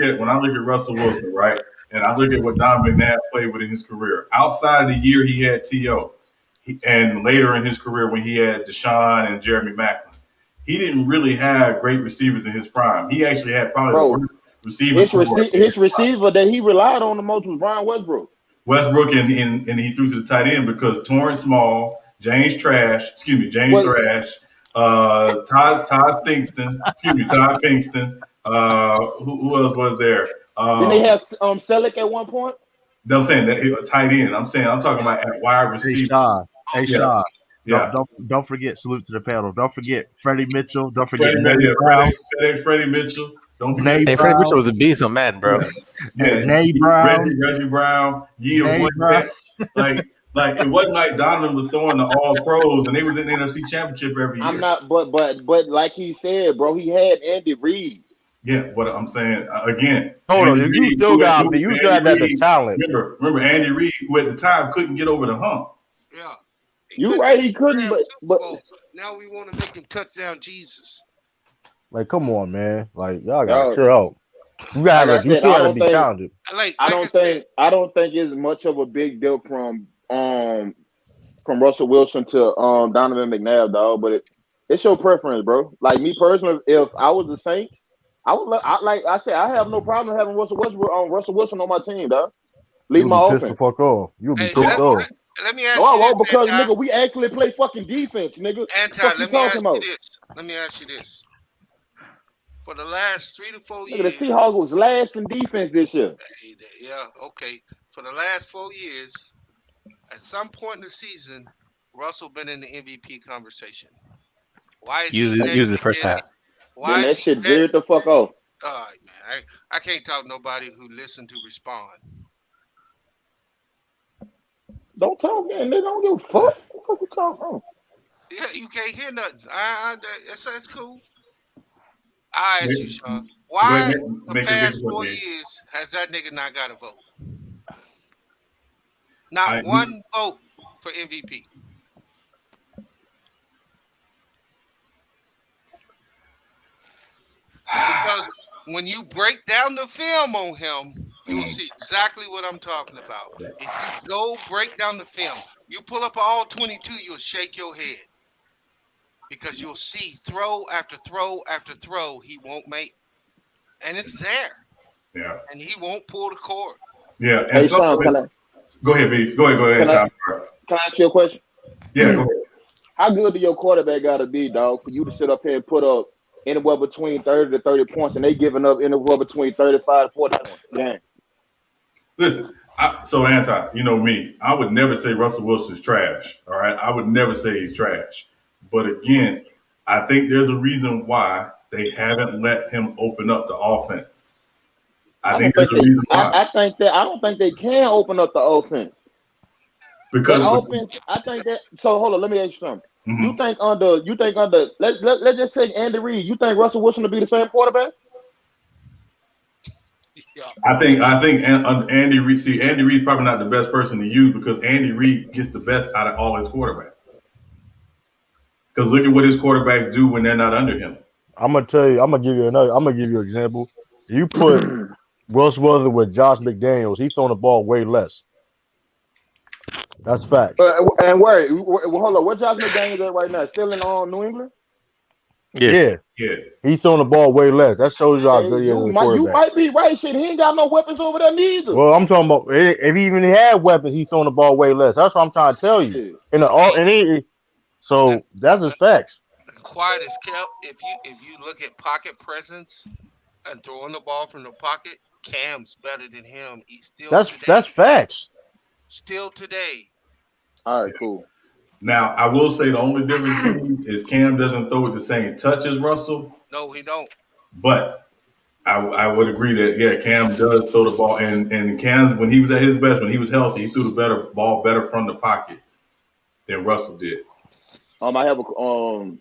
at Russell Wilson, right, and I look at what Don McNabb played with in his career, outside of the year he had T.O. And later in his career when he had Deshaun and Jeremy Maclin, he didn't really have great receivers in his prime. He actually had probably the Bro, worst receiving core in his his prime. receiver that he relied on the most was Brian Westbrook. Westbrook and he threw to the tight end because Torrance Small, James Was Thrash, Todd Stinkston, Todd Pinkston. Who else was there? Didn't they have Selleck at one point? I'm saying that a tight end. I'm talking about at wide Hey receiver. Sean. Hey Yeah, Sean. yeah. Don't forget, salute to the panel. Don't forget Freddie Mitchell. Don't forget Freddie, Nay yeah, Brown. Freddie Mitchell. Don't forget. Nay Hey, Freddie Mitchell Brown. was a beast on Madden, bro. Yeah, Hey, yeah. Nay Brown. Reggie Brown, year Nay one Brown. catch. Like it wasn't like Donovan was throwing the all pros and they was in the NFC Championship every I'm year. not, but like he said, bro, he had Andy Reid. Yeah, but I'm saying again, Hold Andy on, you Reid, still got me. You still Andy had that the Reid. talent. Remember Andy Reid, who at the time couldn't get over the hump. Yeah. He You couldn't right, get he the couldn't, damn but Super Bowl. Now we want to make him touchdown Jesus. Like, come on, man. Like, y'all gotta y'all, chill out. like I You said, still gotta be talented. Like I said, I don't think it's much of a big deal from Russell Wilson to Donovan McNabb, dog. But it's your preference, bro. Like me personally, if I was the Saints, like I said, I have no problem having Russell Wilson on my team, dog. Lead You'll be my pissed the offense. fuck off. You'll be hey, pissed off. let me No, ask I you won't this, because Anti. nigga, we actually play fucking defense, nigga. Anti, Fuck you let me talking ask you about? this. Let me ask you this. For the last 3 to 4 Nigga, the years, Seahawks was last in defense this year. yeah, okay. For the last 4 years, at some point in the season, Russell been in the MVP conversation. Why is he yet Usually the to first get? half. Then Why is that he shit yet? veered the fuck off. All right, man. I can't talk to nobody who listen to respond. Don't talk, man. They don't give a fuck. What the fuck you talking about? Yeah, you can't hear nothing. That's cool. I ask you, Sean. Go ahead, Why the make your past point, 4 Dave. years has that nigga not got a vote? Not I, one vote for MVP. Because when you break down the film on him, you will see exactly what I'm talking about. If you go break down the film, you pull up all 22, you'll shake your head because you'll see throw after throw after throw he won't make, and it's there, yeah, and he won't pull the cord. yeah, and Hey, some Sean, of it. Go ahead, Beats. Go ahead, can I Tom. can I ask you a question? Yeah, go ahead. How good do your quarterback got to be, dog, for you to sit up here and put up anywhere between 30 to 30 points, and they giving up anywhere between 35 to 40 points? Yeah. Listen, so Anti, you know me, I would never say Russell Wilson's trash. All right, I would never say he's trash. But again, I think there's a reason why they haven't let him open up the offense. I I think don't there's think a reason why. I don't think they can open up the offense. That Because offense, I think that. So hold on, let me ask you something. mhm. Let's just say Andy Reid. You think Russell Wilson will be the same quarterback? Yeah. I think Andy Reid. See, Andy Reid's probably not the best person to use because Andy Reid gets the best out of all his quarterbacks. Because look at what his quarterbacks do when they're not under him. I'm gonna tell you. I'm gonna give you an example. You put Russ Wilson with Josh McDaniels. He throwing the ball way less. That's facts. And hold on, where Josh McDaniels at right now? Still in New England? Yeah. Yeah, Yeah, he's throwing the ball way less. That shows you how Okay, good he is as a you quarterback. might be right. Shit, he ain't got no weapons over there neither. Well, I'm talking about if he even had weapons, he's throwing the ball way less. That's what I'm trying to tell you. Shit. The, So that's the, his facts. the quiet is kept. If you look at pocket presence and throwing the ball from the pocket, Cam's better than him. He's That's facts. still today. All right, cool. now, I will say the only difference is Cam doesn't throw with the same touch as Russell, No, he don't. but I would agree that Cam does throw the ball, and Cam, when he was at his best, when he was healthy, he threw the ball better from the pocket than Russell did. I have a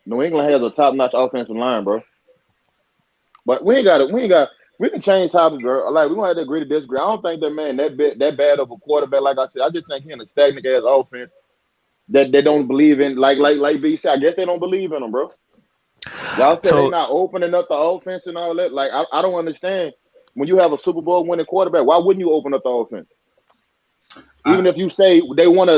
New England has a top notch offensive line, bro. But we ain't got it. We can change topics, bro. Like we gonna have to agree to disagree. I don't think that man that bad of a quarterback. Like I said, I just think he in a stagnant ass offense that they don't believe in. Like B said, I guess they don't believe in him, bro. Y'all said they So not opening up the offense and all that. Like I don't understand. When you have a Super Bowl winning quarterback, why wouldn't you open up the offense? Even if you say they won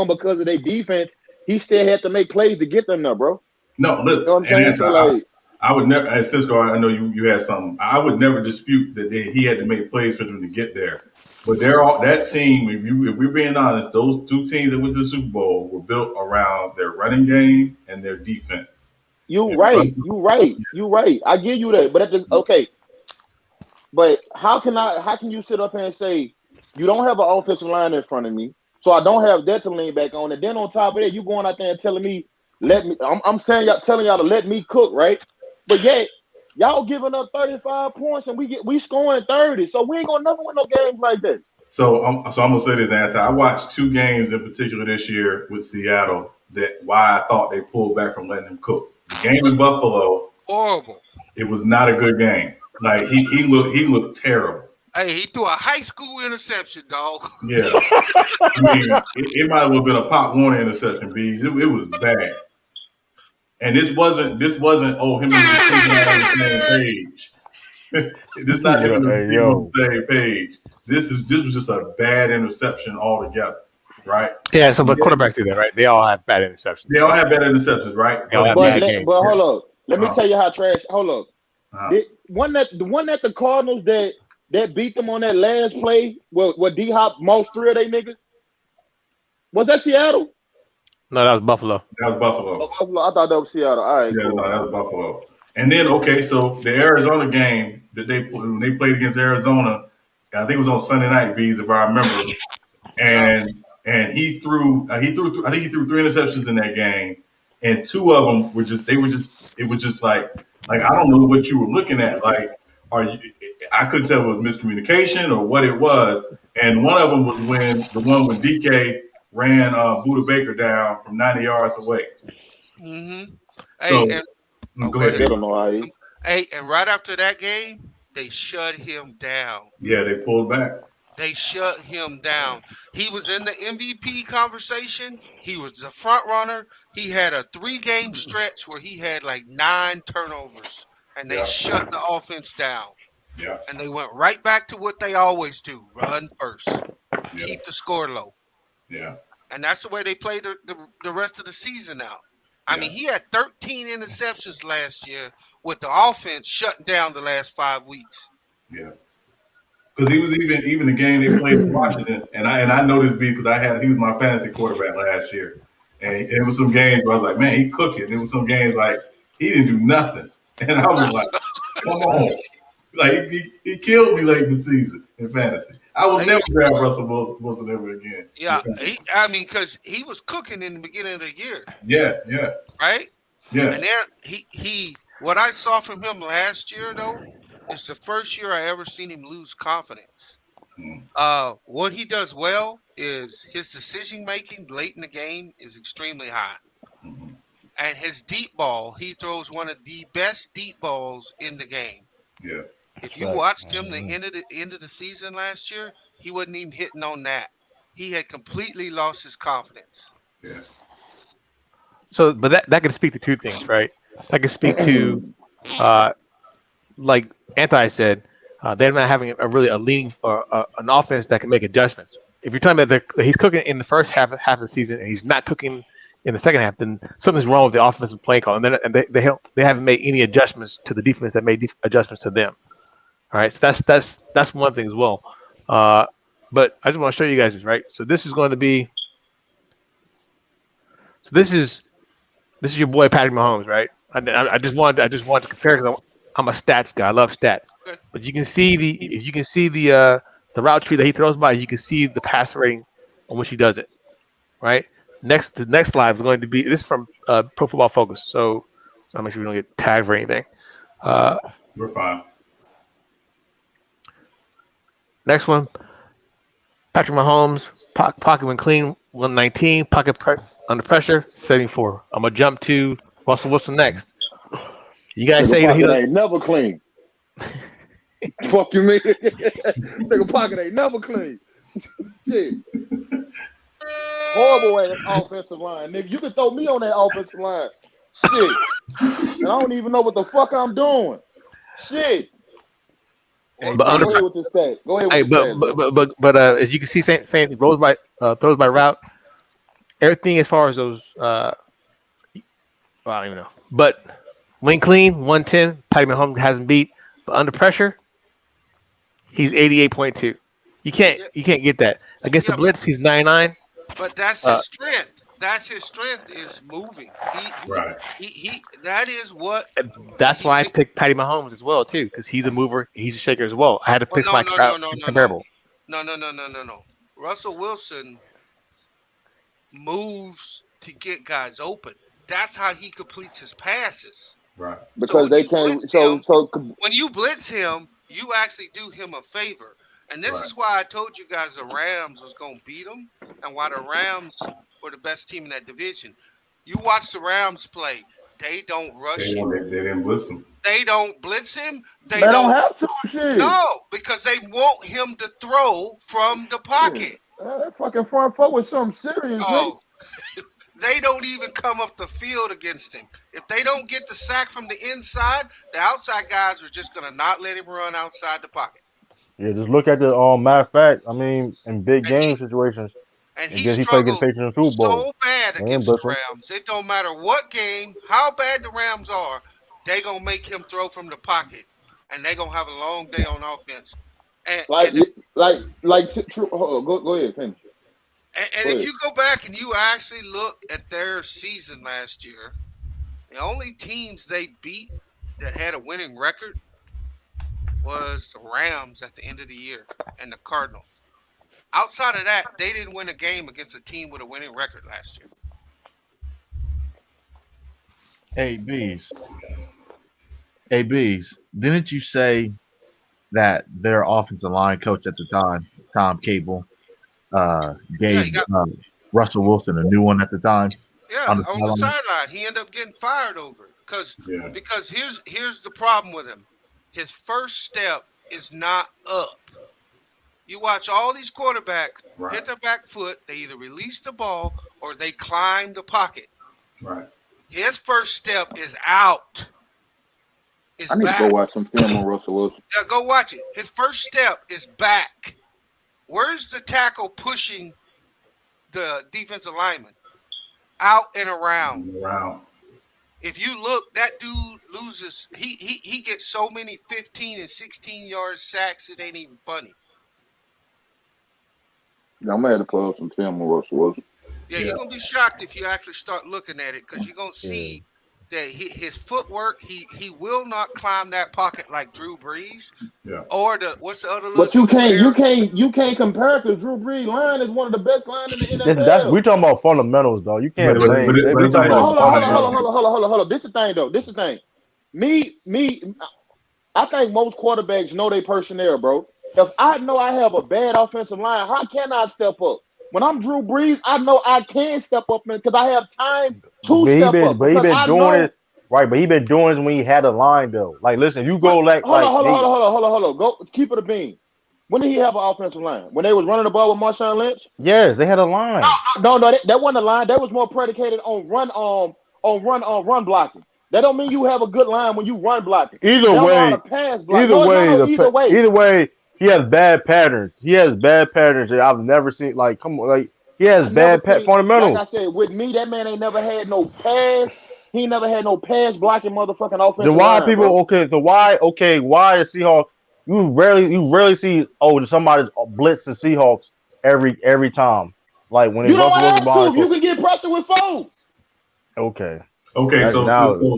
because of their defense, he still had to make plays to get them there, bro. No, You know look, what I'm and saying? So like, I would never, as Cisco, I know you had something. I would never dispute that he had to make plays for them to get there. But they're all that team. If we're being honest, those two teams that went to the Super Bowl were built around their running game and their defense. you And right, Russell, you right, you right. I give you that. But okay, but how can you sit up here and say you don't have an offensive line in front of me, so I don't have that to lean back on, and then on top of that, you going out there and telling me I'm saying telling y'all to let me cook, right? But yet y'all giving up 35 points and we scoring 30, so we ain't gonna never win no games like that. so I'm gonna say this, Anti. I watched two games in particular this year with Seattle. That why I thought they pulled back from letting him cook. The game in Buffalo, Horrible. it was not a good game. Like he looked terrible. Hey, he threw a high school interception, dog. Yeah. I mean, it might have been a Pop Warner interception, Bees. It was bad. And this wasn't him and the receiver not on the same page. This is not him and the Hey receiver on yo, the same page. This was just a bad interception altogether, right? yeah, so but Yeah, quarterbacks do that, right? They all have bad interceptions. they all have bad interceptions, right? They all But have bad games. But Yeah. hold up, let me uh, tell you how trash. Hold up, uh, the one that the Cardinals that beat them on that last play, where D Hop most three of they niggas, was that Seattle? No, that was Buffalo. that was Buffalo. Oh, Buffalo. I thought that was Seattle. All right, Yeah, no, cool. that was Buffalo. And then okay, so the Arizona game that when they played against Arizona, I think it was on Sunday night, Bees, if I remember. Yeah. And he threw I think he threw three interceptions in that game, and two of them were just it was just like I don't know what you were looking at. Like, are you? I couldn't tell if it was miscommunication or what it was. And one of them was when DK ran Buda Baker down from 90 yards away. Mm-hmm. Hey, So and oh, go go ahead, ahead. They B. don't know how he. Hey, and right after that game, they shut him down. Yeah, they pulled back. They shut him down. He was in the MVP conversation. He was the front runner. He had a 3-game stretch where he had like 9 turnovers, and they Yeah, shut the offense down. yeah, And they went right back to what they always do: run first, yeah, keep the score low. yeah, And that's the way they played the rest of the season out. I yeah, mean, he had 13 interceptions last year with the offense shutting down the last 5 weeks. yeah. Because he was even the game they played in Washington, and I know this because he was my fantasy quarterback last year, and it was some games where I was like, man, he cooking. It was some games like he didn't do nothing, and I was like, come on, like he killed me late in the season in fantasy. I will They, never grab Russell Wilson ever again. yeah, I mean, because he was cooking in the beginning of the year, Yeah, yeah, right? yeah. And there, what I saw from him last year, though, is the first year I ever seen him lose confidence. Mm-hmm. What he does well is his decision making late in the game is extremely high. Mm-hmm. And his deep ball, he throws one of the best deep balls in the game. Yeah, If you watched him the end of the season last year, he wasn't even hitting on that. He had completely lost his confidence. yeah, So, but that can speak to two things, right? That can speak to, like Anti said, they're not having a really a lean or an offense that can make adjustments. If you're talking about he's cooking in the first half of the season and he's not cooking in the second half, then something's wrong with the offensive play call, and they haven't made any adjustments to the defense that made adjustments to them. All right, so that's one thing as well. But I just want to show you guys this, right? So this is going to be. So this is your boy Patrick Mahomes, right? I just wanted to compare because I'm a stats guy. I love stats. Okay. But you can see the route tree that he throws by. You can see the pass rating on which he does it, right? The next slide is going to be this is from Pro Football Focus. So I'll make sure we don't get tagged for anything. we're fine. Next one, Patrick Mahomes, pocket when clean, 119, under pressure, 74. I'm gonna jump to Russell Wilson next. You guys Nigga say that he pocket does. ain't never clean. Fuck you mean? Nigga pocket ain't never clean. Shit. Horrible ass offensive line, nigga. You can throw me on that offensive line. Shit. And I don't even know what the fuck I'm doing. Shit. But Go under, ahead with the stat. Go ahead hey, with the stats, bro. as you can see, same throws by route, everything as far as those. Well, I don't even know. But when clean, 110. Patty Mahomes hasn't beat. But under pressure, he's 88.2. You can't get that against the Yeah, but blitz. He's 99. that's his strength. That's his strength is moving. Right. He that is what That's he why I did. picked Patty Mahomes as well too, because he's a mover, he's a shaker as well. I had to Well, pick somebody comparable. no. Russell Wilson moves to get guys open. That's how he completes his passes. Right. So Because they can't. So when you blitz him, you actually do him a favor. And this Right. is why I told you guys the Rams was going to beat them and why the Rams were the best team in that division. You watch the Rams play. They don't rush him. They didn't blitz him. They don't blitz him. they don't have to. Shit. No, because they want him to throw from the pocket. That fucking front foot was something serious, nigga. Oh, they don't even come up the field against him. If they don't get the sack from the inside, the outside guys are just going to not let him run outside the pocket. Yeah, just look at the matter of fact. I mean, in big game situations, And he he played against struggled Patriots in the Super Bowl. so bad against the Rams. It don't matter what game, how bad the Rams are, they going to make him throw from the pocket. And they going to have a long day on offense. And, Go ahead, finish. And if you go back and you actually look at their season last year, the only teams they beat that had a winning record was the Rams at the end of the year and the Cardinals. Outside of that, they didn't win a game against a team with a winning record last year. Hey, Bees. Didn't you say that their offensive line coach at the time, Tom Cable, gave Russell Wilson a new one at the time? Yeah, on the sideline. He ended up getting fired over it. Because here's the problem with him. His first step is not up. You watch all these quarterbacks hit their back foot, they either release the ball or they climb the pocket. Right. His first step is out. I need to go watch some film on Russell Wilson. Yeah, go watch it. His first step is back. Where's the tackle pushing the defensive lineman? Out and around. If you look, that dude loses. He gets so many 15 and 16-yard sacks, it ain't even funny. Yeah, I'm gonna have to pull up some film on Russell Wilson. Yeah, you're gonna be shocked if you actually start looking at it because you're gonna see that his footwork. He will not climb that pocket like Drew Brees. Yeah. Or what's the other? But you can't compare because Drew Brees' line is one of the best lines in the NFL. We talking about fundamentals, though. You can't blame. Hold on. This is the thing, though. This is the thing. I think most quarterbacks know their personnel, bro. If I know I have a bad offensive line, how can I step up? When I'm Drew Brees, I know I can step up because I have time to step up. But he been doing it right. But he been doing it when he had a line, though. Like, listen, you go Hold on. Go keep it a bean. When did he have an offensive line? When they was running the ball with Marshawn Lynch? Yes, they had a line. No, that wasn't a line. That was more predicated on run blocking. That don't mean you have a good line when you run blocking. Either way, he has bad patterns. That I've never seen. Like, come on, like he has bad fundamentals. Like I said, with me, that man ain't never had no pass. He never had no pass blocking motherfucking offensive Then why line, people? Bro. Why the Seahawks? You rarely see somebody's blitz the Seahawks every time. Like when you don't have to. You can get pressure with foes. Okay. So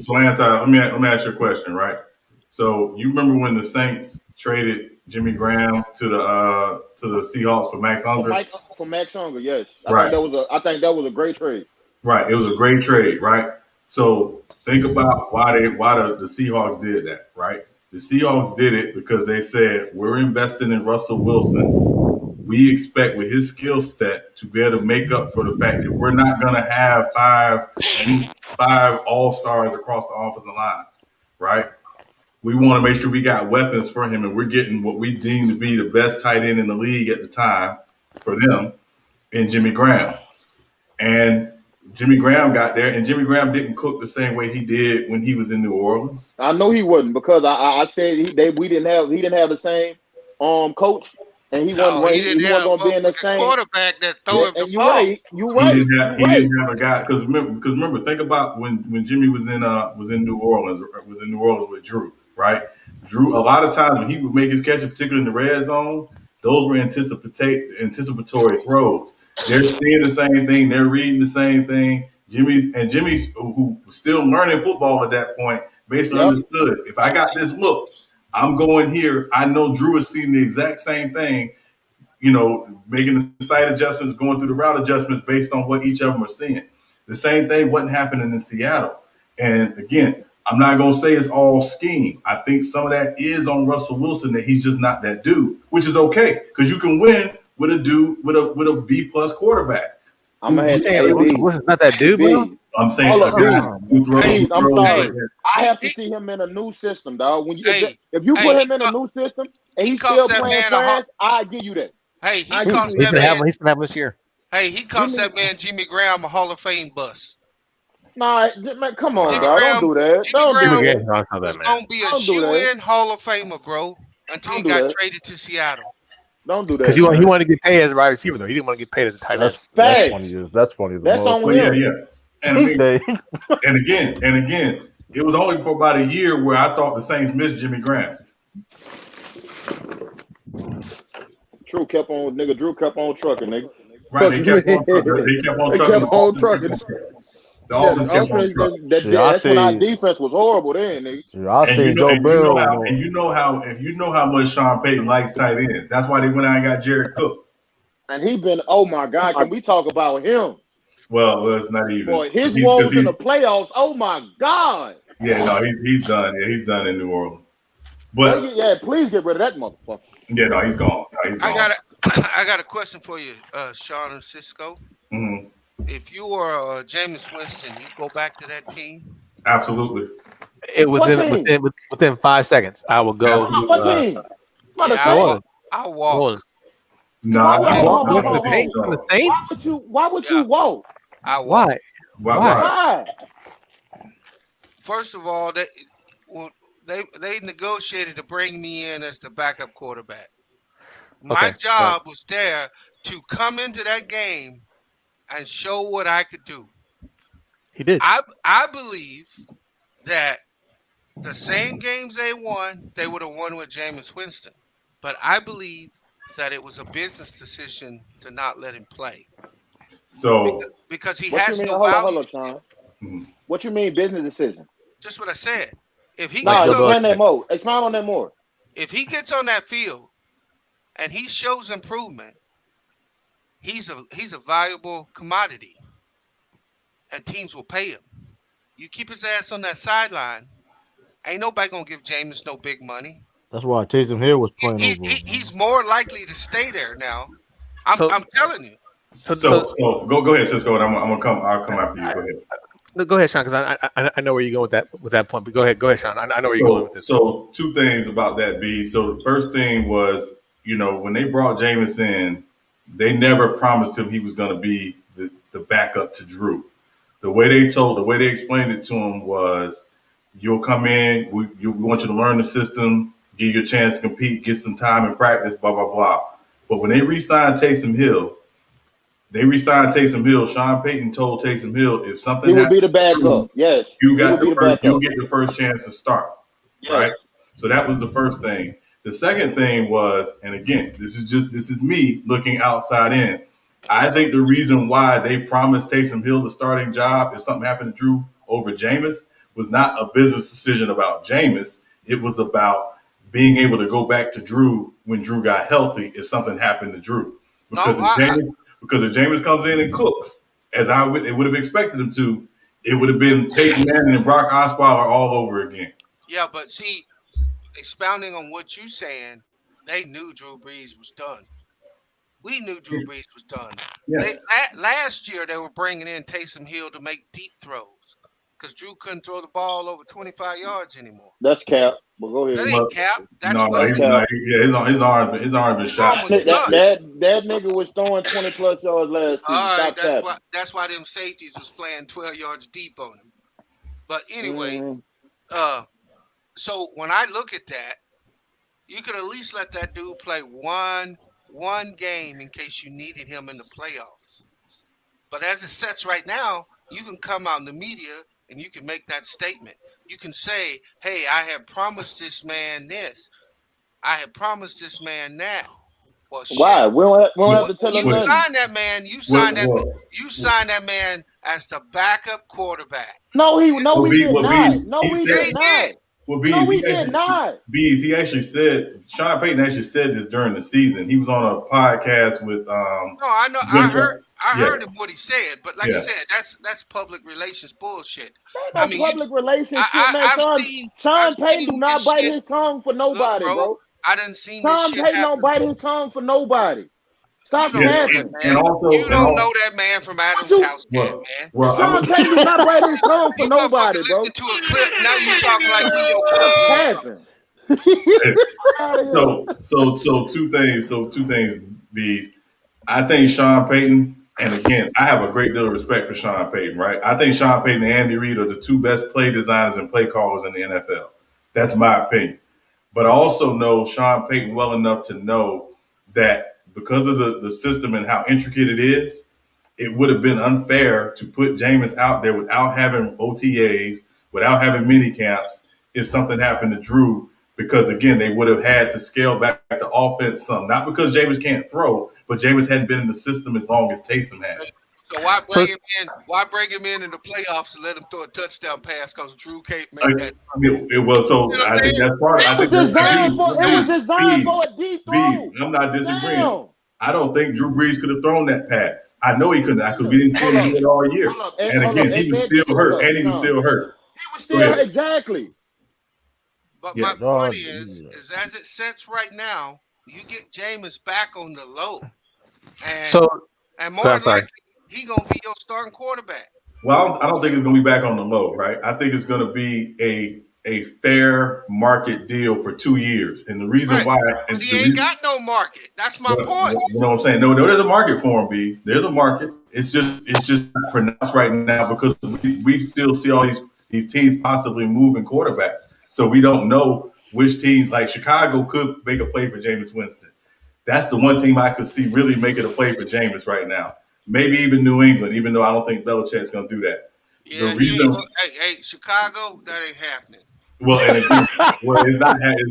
Lance, let me ask you a question, right? So you remember when the Saints traded Jimmy Graham to the Seahawks for Max Unger? For Max Unger, yes. I think that was a great trade. Right, it was a great trade, right? So think about why the Seahawks did that, right? The Seahawks did it because they said, we're investing in Russell Wilson. We expect with his skill set to be able to make up for the fact that we're not going to have five all-stars across the offensive line, right? We want to make sure we got weapons for him, and we're getting what we deem to be the best tight end in the league at the time for them in Jimmy Graham. And Jimmy Graham got there, and Jimmy Graham didn't cook the same way he did when he was in New Orleans. I know he wouldn't because I said he didn't have the same coach, and he wasn't going to be in the same quarterback that throw him the you're ball. right. You're right. He didn't have a guy because remember, think about when Jimmy was in New Orleans with Drew, right? Drew, a lot of times when he would make his catch, particularly in the red zone, those were anticipatory throws. They're seeing the same thing. They're reading the same thing. Jimmy's, who was still learning football at that point, basically understood, if I got this look, I'm going here. I know Drew is seeing the exact same thing, making the sight adjustments, going through the route adjustments based on what each of them are seeing. The same thing wasn't happening in Seattle. And again, I'm not going to say it's all scheme. I think some of that is on Russell Wilson, that he's just not that dude, which is okay because you can win with a dude with a B+ quarterback. I'm gonna say Wilson's not that dude, bro. I'm saying a guy who throws. I'm sorry. I have to see him in a new system, dog. If you put him in a new system and he's still playing trash, I give you that. Hey, he's gonna have him this year. Hey, he calls that man Jimmy Graham a Hall of Fame bust. Nah, man, come on, dog. Don't do that. Don't do that. He's gonna be a shoe-in Hall of Famer, bro, until he got traded to Seattle. Don't do that. Because he wanted to get paid as a wide receiver, though. He didn't want to get paid as a tight end. That's funny. That's funny. That's on him. Yeah. And again, it was only for about a year where I thought the Saints missed Jimmy Graham. Drew kept on trucking, nigga. Right, they kept on trucking. The offense kept on trucking. That's when our defense was horrible then, nigga. And you know how much Sean Payton likes tight ends. That's why they went out and got Jared Cook. And he been, oh my God, can we talk about him? Well, it's not even. Boy, his woes in the playoffs, oh my God. Yeah, no, he's done. Yeah, he's done in New Orleans. But please get rid of that motherfucker. Yeah, no, he's gone. No, he's gone. I got a question for you, Sean and Cisco. Mm-hmm. If you were Jameis Winston, you go back to that team? Absolutely. It within 5 seconds. I will go. What team? I'll walk. No, the Saints. Why would you walk? I walk. Why? First of all, they negotiated to bring me in as the backup quarterback. My job was there to come into that game and show what I could do. He did. I believe that the same games they won, they would have won with Jameis Winston. But I believe that it was a business decision to not let him play. So because he has no value. Hold on, Sean. Mm-hmm. What you mean business decision? Just what I said. If he explain that more. Expound on that more. If he gets on that field and he shows improvement, he's a valuable commodity, and teams will pay him. You keep his ass on that sideline, ain't nobody gonna give Jameis no big money. That's why Taysom Hill was playing. He's more likely to stay there now. I'm telling you. So go ahead, Cisco, and I'll come after you. Go ahead. No, go ahead, Sean, because I know where you're going with that point. But go ahead, Sean. I know where you're going with this. So two things about that, B. So the first thing was, when they brought Jameis in, they never promised him he was going to be the backup to Drew. The way they explained it to him was, you'll come in, we want you to learn the system, give you a chance to compete, get some time in practice, blah, blah, blah. But when they re-signed Taysom Hill, Sean Payton told Taysom Hill, if something he would be the backup. Yes. You'll get the first chance to start. Yes. Right? So that was the first thing. The second thing was, and again, this is me looking outside in. I think the reason why they promised Taysom Hill the starting job if something happened to Drew over Jameis was not a business decision about Jameis. It was about being able to go back to Drew when Drew got healthy if something happened to Drew. Because if Jameis comes in and cooks, as it would have expected him to, it would have been Peyton Manning and Brock Osweiler all over again. Yeah, but see, expounding on what you saying, they knew Drew Brees was done. We knew Drew Brees was done. Yeah. Last year they were bringing in Taysom Hill to make deep throws because Drew couldn't throw the ball over 25 yards anymore. That's cap. But go That ahead. Well, ain't cap. That's no, what no, That's it he, is. no, cap. yeah, his arm been Arm shot. was That done. that nigga was throwing 20 plus yards last season. All right, Stop capping. that's why them safeties was playing 12 yards deep on him. But anyway, Mm, uh, so when I look at that, you could at least let that dude play one game in case you needed him in the playoffs. But as it sets right now, you can come out in the media and you can make that statement. You can say, "Hey, I have promised this man this. I have promised this man that." Well, shit. why? We don't have When to tell him you What, nothing. sign that man, what, what, you sign that man as the backup quarterback. No, he did what not. Bees, No, he he Yeah, said, did he not. did. what No, Bees, he did not. He actually said, Sean Payton actually said this during the season. He was on a podcast with, No, I know. Jim Tra- I yeah, heard him what he said, but like I yeah. said, that's public relations bullshit. Ain't I no mean, public relationship, man. I've Sean Payton do seen this not bite shit. his tongue for Look, nobody, bro, bro. I done seen this Sean shit Payton don't happen. bite his tongue for nobody. You Stop Yeah, don't know capping. that and man. also, You don't know that man from What Adam's you? house, yet, well, man. I Sean would, Payton do not bite his tongue for You motherfucker nobody, bro. listen to a clip. Now you talking like we your Stop cousin. capping. Out of here. so two things, Bees. I think Sean Payton, and again, I have a great deal of respect for Sean Payton, right? I think Sean Payton and Andy Reid are the two best play designers and play callers in the NFL. That's my opinion. But I also know Sean Payton well enough to know that because of the system and how intricate it is, it would have been unfair to put Jameis out there without having OTAs, without having mini camps, if something happened to Drew. Because again, they would have had to scale back the offense some. Not because Jameis can't throw, but Jameis hadn't been in the system as long as Taysom had. So why So bring him in? Why bring him in the playoffs and let him throw a touchdown pass? Because Drew can't I, make that. it was You so. know what I I'm think saying? that's part. I think that's Designed bees, for a deep bees. throw. I'm not disagreeing. Damn. I don't think Drew Brees could have thrown that pass. I know he couldn't because we didn't see Hold him do up. it all year. Hold up. And Hold up. again, he was Ed, still hold hurt, up. and he was No. still hurt. He was Go still ahead. exactly. But Yeah. my point Dog, is as it sets right now, you get Jameis back on the low, and so more I'm than sorry. likely he gonna be your starting quarterback. Well, I don't think it's going to be back on the low, right? I think it's going to be a fair market deal for 2 years, and the reason Right. why, But and he ain't got no market. That's my point. you know what I'm saying? No, there's a market for him, bees. There's a market. It's just not pronounced right now because we still see all these teams possibly moving quarterbacks, so we don't know which teams. Like Chicago could make a play for Jameis Winston. That's the one team I could see really making a play for Jameis right now. Maybe even New England, even though I don't think Belichick's going to do that. The Yeah, he ain't. reason, Hey, Chicago, that ain't happening. well, and again, well, it's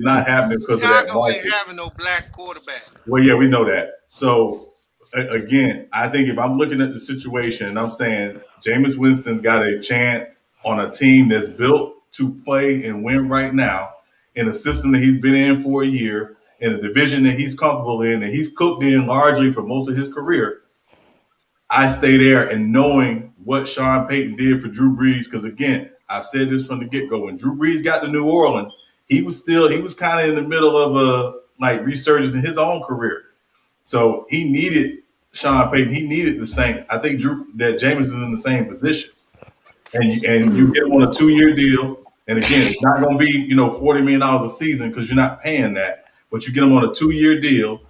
not happening because of that Chicago ain't market. having no black quarterback. Well, yeah, we know that. So again, I think if I'm looking at the situation and I'm saying Jameis Winston's got a chance on a team that's built to play and win right now in a system that he's been in for a year, in a division that he's comfortable in, and he's cooked in largely for most of his career, I stay there and knowing what Sean Payton did for Drew Brees, because again, I've said this from the get go. When Drew Brees got to New Orleans, he was kind of in the middle of a like resurgence in his own career. So he needed Sean Payton. He needed the Saints. I think that Jameis is in the same position, and you get him on a 2 year deal. And again, it's not going to be $40 million a season because you're not paying that. But you get him on a 2 year deal.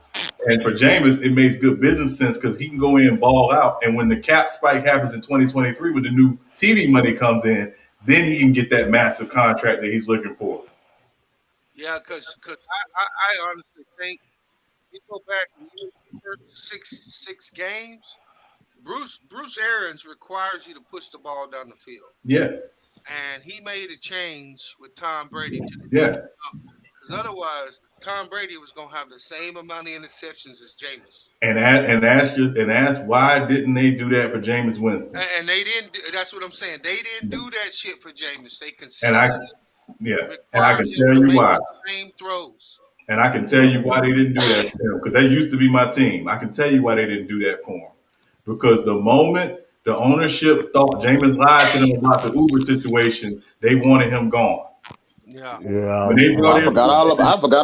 And for Jameis, it makes good business sense because he can go in and ball out. And when the cap spike happens in 2023, when the new TV money comes in, then he can get that massive contract that he's looking for. Yeah, because I honestly think you go back and you first six games. Bruce Arians requires you to push the ball down the field, Yeah, and he made a change with Tom Brady to the yeah. defense because otherwise Tom Brady was gonna have the same amount of interceptions as Jameis. And ask why didn't they do that for Jameis Winston? And they didn't. That's what I'm saying. They didn't do that shit for Jameis. They And I consistently and I required can him tell to you make why. the same throws. And I can tell you why they didn't do that for him. Because that used to be my team. I can tell you why they didn't do that for him. Because the moment the ownership thought Jameis lied to them about the Uber situation, they wanted him gone. Yeah. Yeah, When they brought I in, forgot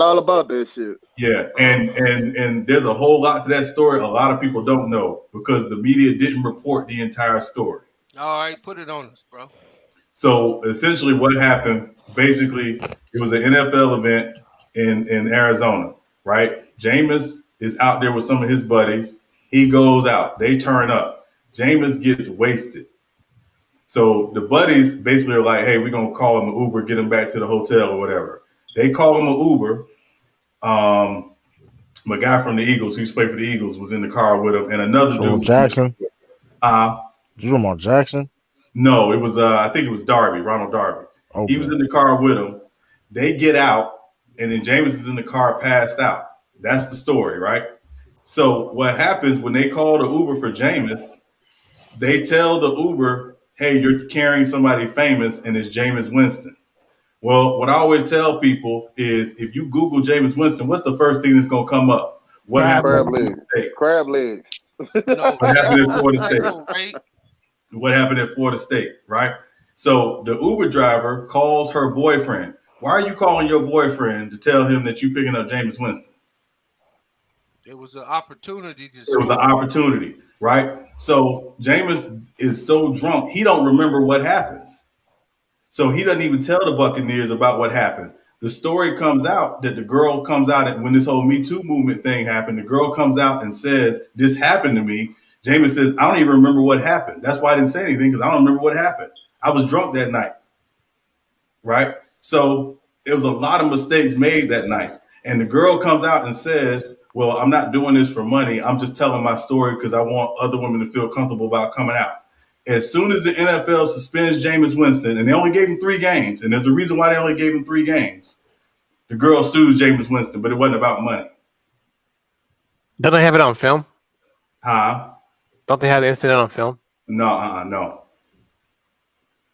all about that shit. yeah, and there's a whole lot to that story. A lot of people don't know because the media didn't report the entire story. All right, put it on us, bro. So essentially, what happened? Basically, it was an NFL event in Arizona, right? Jameis is out there with some of his buddies. He goes out. They turn up. Jameis gets wasted. So the buddies basically are like, "Hey, we're gonna call him an Uber, get him back to the hotel or whatever." They call him an Uber. Um, my guy from the Eagles, who used to play for the Eagles, was in the car with him, and another so dude was in the Jackson. uh You talking about Jackson? no, it was I think it was Darby, Ronald Darby. He was Okay. in the car with him. They get out, and then James is in the car passed out. That's the story, right? So what happens when they call the Uber for Jameis, they tell the Uber, hey, you're carrying somebody famous, and it's Jameis Winston. Well, what I always tell people is if you Google Jameis Winston, what's the first thing that's gonna come up? What Crab happened Crab at leg. Florida legs. State? Crab legs. No, What happened at Florida State? sexual rape. What happened at Florida State, right? So the Uber driver calls her boyfriend. Why are you calling your boyfriend to tell him that you picking up Jameis Winston? It was an opportunity to It was an smoke. opportunity, right? So Jameis is so drunk he don't remember what happens. So he doesn't even tell the Buccaneers about what happened. The story comes out that the girl comes out and when this whole Me Too movement thing happened, the girl comes out and says, "This happened to me." Jameis says, "I don't even remember what happened. That's why I didn't say anything because I don't remember what happened. I was drunk that night." Right? So it was a lot of mistakes made that night. And the girl comes out and says, "Well, I'm not doing this for money. I'm just telling my story because I want other women to feel comfortable about coming out." As soon as the NFL suspends Jameis Winston, and they only gave him 3 games, and there's a reason why they only gave him 3 games, the girl sues Jameis Winston, but it wasn't about money. Don't they have it on film? Huh? Don't they have the incident on film? No, no. I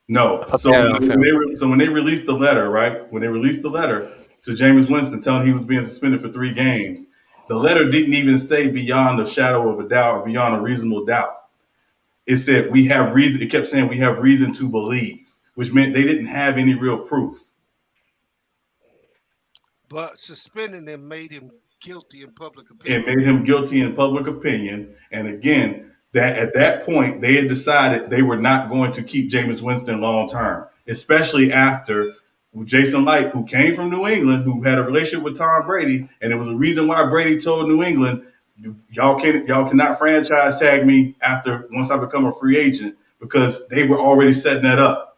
No. thought So they had it on film. when they released the letter, right? When they released the letter to Jameis Winston telling he was being suspended for 3 games, the letter didn't even say beyond a shadow of a doubt or beyond a reasonable doubt. It said we have reason. It kept saying we have reason to believe, which meant they didn't have any real proof. But suspending him made him guilty in public It opinion. made him guilty in public opinion. And again, that at that point they had decided they were not going to keep Jameis Winston long term, especially after Jason Light, who came from New England, who had a relationship with Tom Brady, and it was a reason why Brady told New England, y'all cannot franchise tag me after once I become a free agent because they were already setting that up.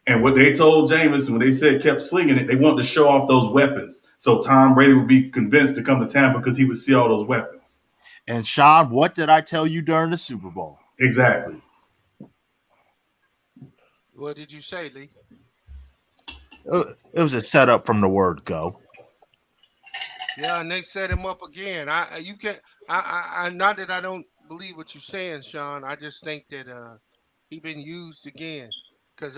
And what they told Jameis when they said kept slinging it, they wanted to show off those weapons. So Tom Brady would be convinced to come to Tampa because he would see all those weapons. And Sean, what did I tell you during the Super Bowl? Exactly. What did you say, Lee? It was a setup from the word go. Yeah, and they set him up again. You can't. I not that I don't believe what you're saying, Sean. I just think that he been used again. Cause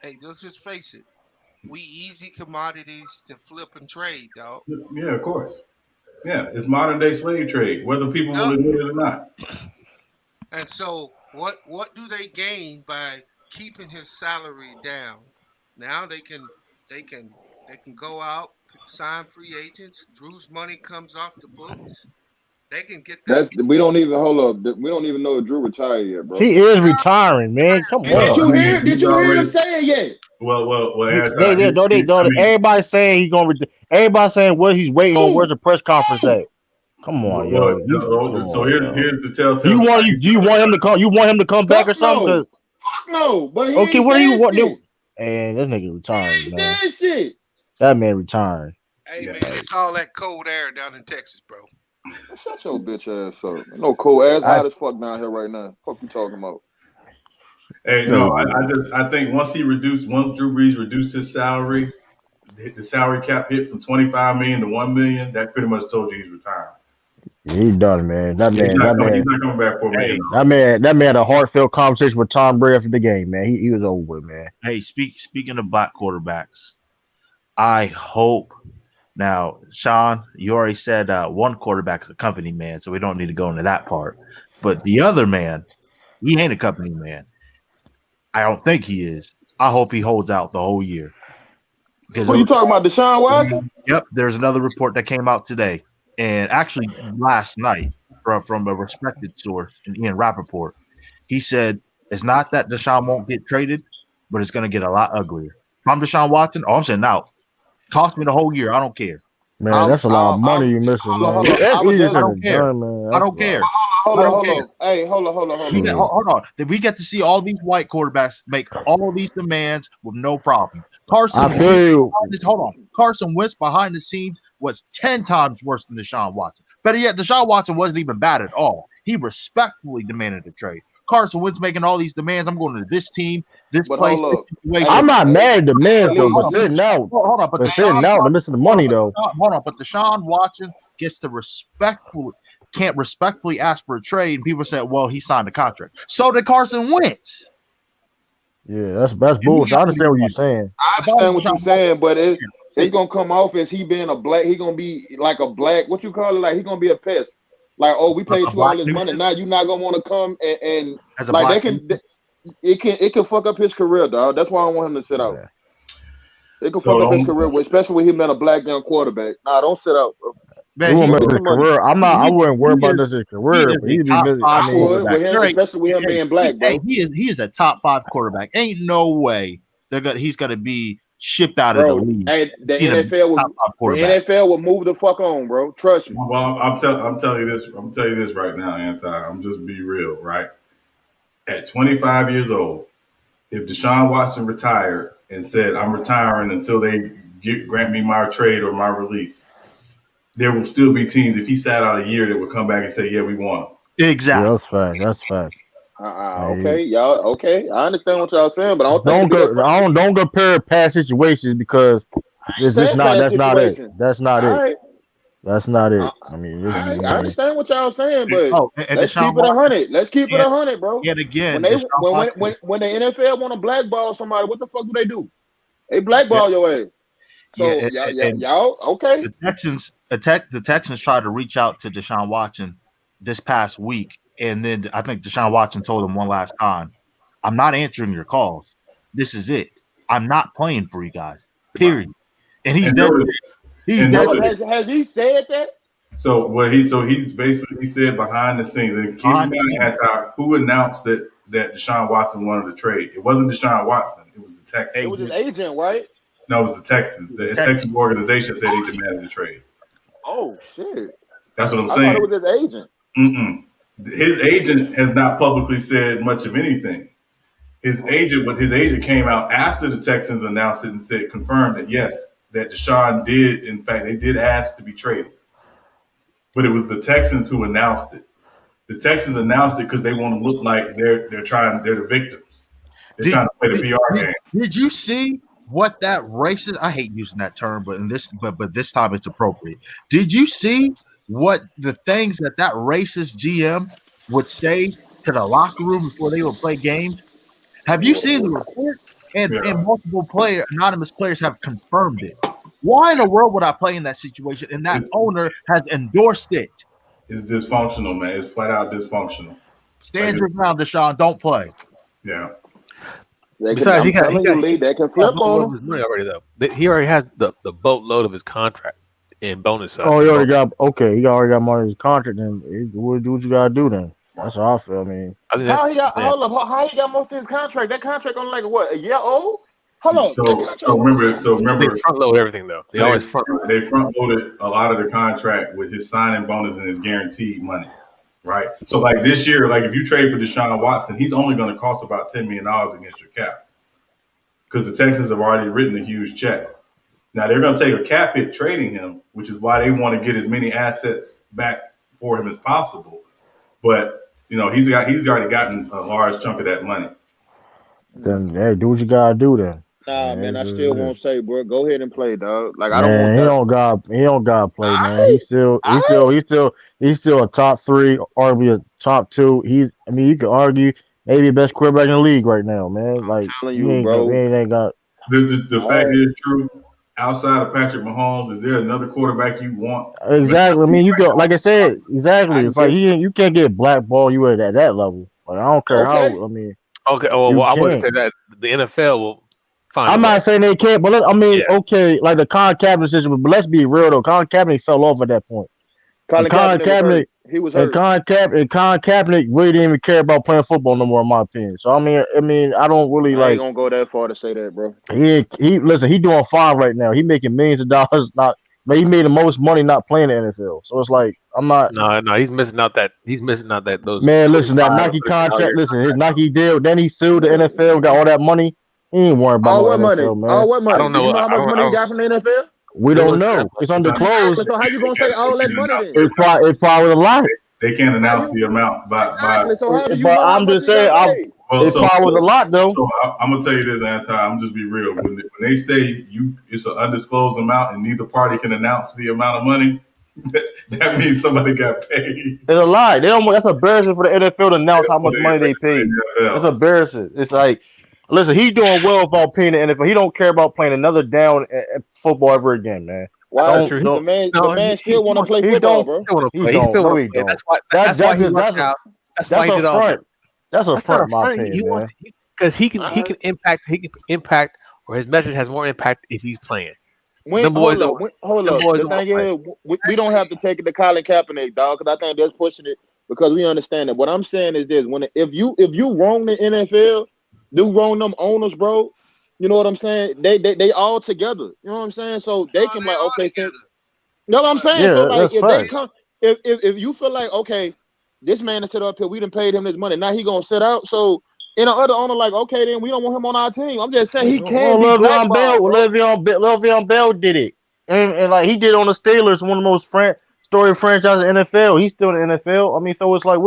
hey, let's just face it. We easy commodities to flip and trade, dog. Yeah, of course. Yeah, it's modern day slave trade, whether people will Yup. admit it or not. And so, what do they gain by keeping his salary down? Now they can go out, sign free agents. Drew's money comes off the books. They can get that. We don't even hold up. We don't even know if Drew retired yet, bro. He is retiring, man. Come He's Did on, you I man. hear? mean, Did he's you hear him already say it yet? Anton, I mean, everybody's saying he's gonna. Everybody's saying what he's waiting on. Where's Who? the press conference Who? at? Come on, yo. Come so on, yo. here's the Do telltale you want sign. do you want him to come? You want him to come back or Fuck something? no. Fuck no. But he Okay, ain't what do you saying want? shit. And this nigga He retiring, ain't man. saying shit. That man retiring. Hey Yeah. man, it's all that cold air down in Texas, bro. Shut your bitch ass up. Ain't no cold ass I hot as fuck down here right now. Fuck you talking about? Hey, tell no, you, I think once Drew Brees reduced his salary, the salary cap hit from 25 million to 1 million. That pretty much told you he's retiring. he done, man. That He's man, not that coming. He's man, not coming back for $1 million. that man had a heartfelt conversation with Tom Brady after the game, man. He was over with, man. Hey, speaking of black quarterbacks, I hope now, Sean, you already said one quarterback's a company man, so we don't need to go into that part. But the other man, he ain't a company man. I don't think he is. I hope he holds out the whole year. Because Who you talking about, Deshaun Watson? Yep, there's another report that came out today, and actually last night from a respected source, Ian Rappaport. He said it's not that Deshaun won't get traded, but it's going to get a lot uglier. If I'm Deshaun Watson, I'm saying now, cost me the whole year. I don't care. Man, that's a lot of money you missing, man. hold on. That's I was easier just- said I than don't care. done, man. I don't care. Hold I don't on. care. Hey, hold on. Hold on. We get to see all these white quarterbacks make all these demands with no problem. Carson, I feel you. hold on. Carson Wentz behind the scenes was 10 times worse than Deshaun Watson. Better yet, Deshaun Watson wasn't even bad at all. He respectfully demanded a trade. Carson Wentz making all these demands. I'm going to this team, this But place, hold up. this situation. I'm not mad at the man though, but Hold sitting out. Hold on, but But sitting out, they're missing the money though. Hold on, but Deshaun Watson gets to can't respectfully ask for a trade, and people say, "Well, he signed a contract." So did Carson Wentz. Yeah, that's bullshit. I understand what you're saying. I understand what you're saying, but it's gonna come off as he being a black. He gonna be like a black. What you call it? Like he gonna be a pest. Like, oh, we paid you all this money. Now you're not gonna want to come and As a like black they can. It can fuck up his career, dog. That's why I want him to sit out. Yeah. It can So fuck up his don't- career, especially when he been a black young quarterback. Nah, don't sit out, bro. Man, He won't he- miss his career. I wouldn't worry about is- this his career, he but is he'd a be top missing. five I mean, Would, with him, Drake, especially with him being black, bro. Hey, he is a top 5 quarterback. Ain't no way he's gonna be shipped out Bro, of the league. hey, the He's a NFL top 5 will quarterback. will move the fuck on, bro. Trust me. Well, I'm telling you this. I'm telling you this right now, Anti. I'm just be real, right? At 25 years old, if Deshaun Watson retired and said, "I'm retiring until they grant me my trade or my release," there will still be teams. If he sat out a year, that would come back and say, "Yeah, we want him." Exactly. yeah, that's fact. That's fact. Okay, y'all. Okay, I understand what y'all saying, but I don't think Don't compare past situations because it's just not. That's not it. That's not All it. right, That's not it. I mean, all right, I understand what y'all saying, but And let's Deshaun keep it Watson, 100. Let's keep it 100, bro. yet again, When Deshaun Watson- when the NFL want to blackball somebody, what the fuck do? They blackball your ass. So y'all okay? The Texans tried to reach out to Deshaun Watson this past week, and then I think Deshaun Watson told him one last time, "I'm not answering your calls. This is it. I'm not playing for you guys. Period." And he's dead. He's and dead. Has he said that? So he's basically said behind the scenes, and keep in mind, Anti, who announced that Deshaun Watson wanted to trade? It wasn't Deshaun Watson. It was the Texans. It was his agent, right? No, it was the Texans. The Texans organization said he demanded a trade. Oh shit! That's what I'm I saying. thought it was his agent. His agent has not publicly said much of anything. His agent came out after the Texans announced it and said, confirmed that yes, that Deshaun did, in fact, they did ask to be traded. But it was the Texans who announced it. The Texans announced it because they want to look like they're the victims. They're trying to play the PR game. Did you see what that racist? I hate using that term, but this time it's appropriate. Did you see what the things that racist GM would say to the locker room before they would play games? Have you seen the report? And multiple anonymous players have confirmed it. Why in the world would I play in that situation? And that owner has endorsed it. It's dysfunctional, man. It's flat out dysfunctional. Stand your ground, Deshaun. Don't play. Yeah. Besides, he can flip on him. His money already though. He already has the boatload of his contract and bonus. Oh, he already got He already got money in his contract. Then what you gotta do then? That's how I feel. I mean, how he got most of his contract? That contract only like what, a year old? Hold on. So remember, they front load everything though. They always front loaded a lot of the contract with his signing bonus and his guaranteed money, right? So like this year, like if you trade for Deshaun Watson, he's only going to cost about $10 million against your cap because the Texans have already written a huge check. Now they're going to take a cap hit trading him, which is why they want to get as many assets back for him as possible. But he's already gotten a large chunk of that money. Then hey, do what you gotta do then. Nah, man, I still won't say, bro. Go ahead and play, dog. Like man, I don't want that. He don't gotta play, man. He's still a top 3, arguably a top 2. You could argue maybe the best quarterback in the league right now, man. Like I'm telling you, bro. He ain't got the fact is true. Outside of Patrick Mahomes, is there another quarterback you want? Exactly. I mean, you go like I said. Exactly. It's like you can't get blackball. You at that level. Like I don't care how. I mean. Okay. Well, I wouldn't say that the NFL will find I'm a way. not saying they can't, but I mean, Yeah. okay, like the Colin Kaepernick situation. But let's be real though, Colin Kaepernick fell off at that point. And Colin Kaepernick was hurt. He was hurt. Colin Kaepernick really didn't even care about playing football no more, in my opinion. So I mean, I don't really I ain't like. gonna go that far to say that, bro. He listen. He doing fine right now. He making millions of dollars. But he made the most money not playing the NFL. So it's like I'm not. No, he's missing out that. He's missing out that those. Man, listen, that 25 or Nike 30 million contract. dollars. Listen, his Nike deal. Then he sued the NFL and got all that money. He ain't worried about All no what money? NFL, man. All what money? I don't Do know. you know how much money he got from the NFL? We It don't was- know. It's undisclosed. Exactly. So how you gonna say all that money then? It's probably a lot. They can't announce the amount by. Exactly. So how do you But know how I'm much just he saying, got paid? Well, it probably was a lot though. So I'm gonna tell you this, Anti. I'm just be real. When they say it's an undisclosed amount and neither party can announce the amount of money, that means somebody got paid. It's a lie. That's embarrassing for the NFL to announce how much money they paid. NFL. It's embarrassing. It's like, listen, he's doing well about playing the NFL. He don't care about playing another down at football ever again, man. Why? Don't- The man he still want to play he football, don't- bro. He don't. No, he don't. That's why he lucked out. That's why he did all that. That's a That's not front, a in my front. opinion, He man. wants because he can impact or his message has more impact if he's playing. Them boys Hold them up. boys The don't thing play. is, we don't have to take it to Colin Kaepernick, dog, because I think that's pushing it. Because we understand it. What I'm saying is this: if you wrong the NFL, do wrong them owners, bro. You know what I'm saying? They all together. You know what I'm saying? So they can they like, all okay, together. you know what I'm saying? Yeah, So like, that's if they facts. come, if you feel like, okay, this man is set up here, we done paid him this money, now he gonna sit out. So other owner like, okay, then we don't want him on our team. I'm just saying he can be Le'Veon Bell. blackballed, bro. Le'Veon Bell did it, and like he did on the Steelers, one of the most storied franchises in the NFL. He's still in the NFL. I mean, so it's like,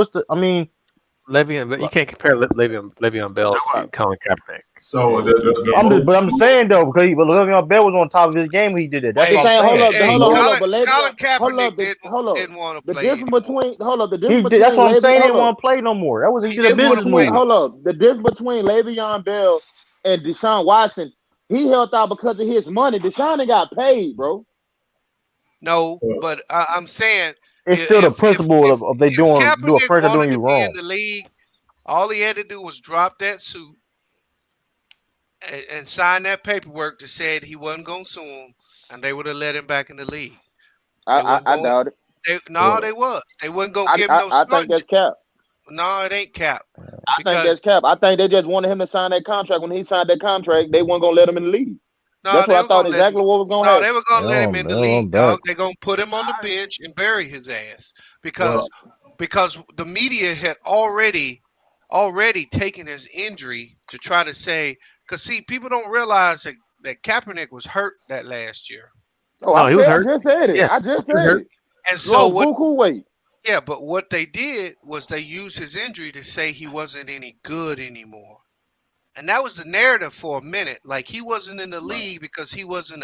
Le'Veon, you can't compare Le'Veon Bell to Colin Kaepernick. So I'm just saying though, because Le'Veon Bell was on top of his game when he did it. That's Hey, what I'm Hold saying. up, hold up. But Colin hold up, Kaepernick didn't want to the play difference anymore. between the He difference did. between That's what I'm saying. He didn't hold want up. to play no more. That was he He did a didn't wanna business play. move. Hold up. The difference between Le'Veon Bell and Deshaun Watson, he held out because of his money. Deshaun ain't got paid, bro. No, but I'm saying It's still the principle of they if do a Kaepernick person wanted doing you to be in wrong. the league, all he had to do was drop that suit and sign that paperwork that said he wasn't gonna sue him, and they would have let him back in the league. I doubt it. They was. They wasn't gonna give him no I think that's sponge. cap. No, it ain't cap. I think that's cap. I think they just wanted him to sign that contract. When he signed that contract, they weren't gonna let him in the league. No, That's they what I were thought gonna let him. exactly what was gonna No, happen. they were gonna let him in the league, dog. They're gonna put him on the bench and bury his ass because the media had already taken his injury to try to say, because see, people don't realize that Kaepernick was hurt that last year. Oh, No, he was I hurt. just said it. Yeah, I just he was said hurt. it. And so Lost buku weight. yeah, but what they did was they used his injury to say he wasn't any good anymore. And that was the narrative for a minute. Like he wasn't in the league because he wasn't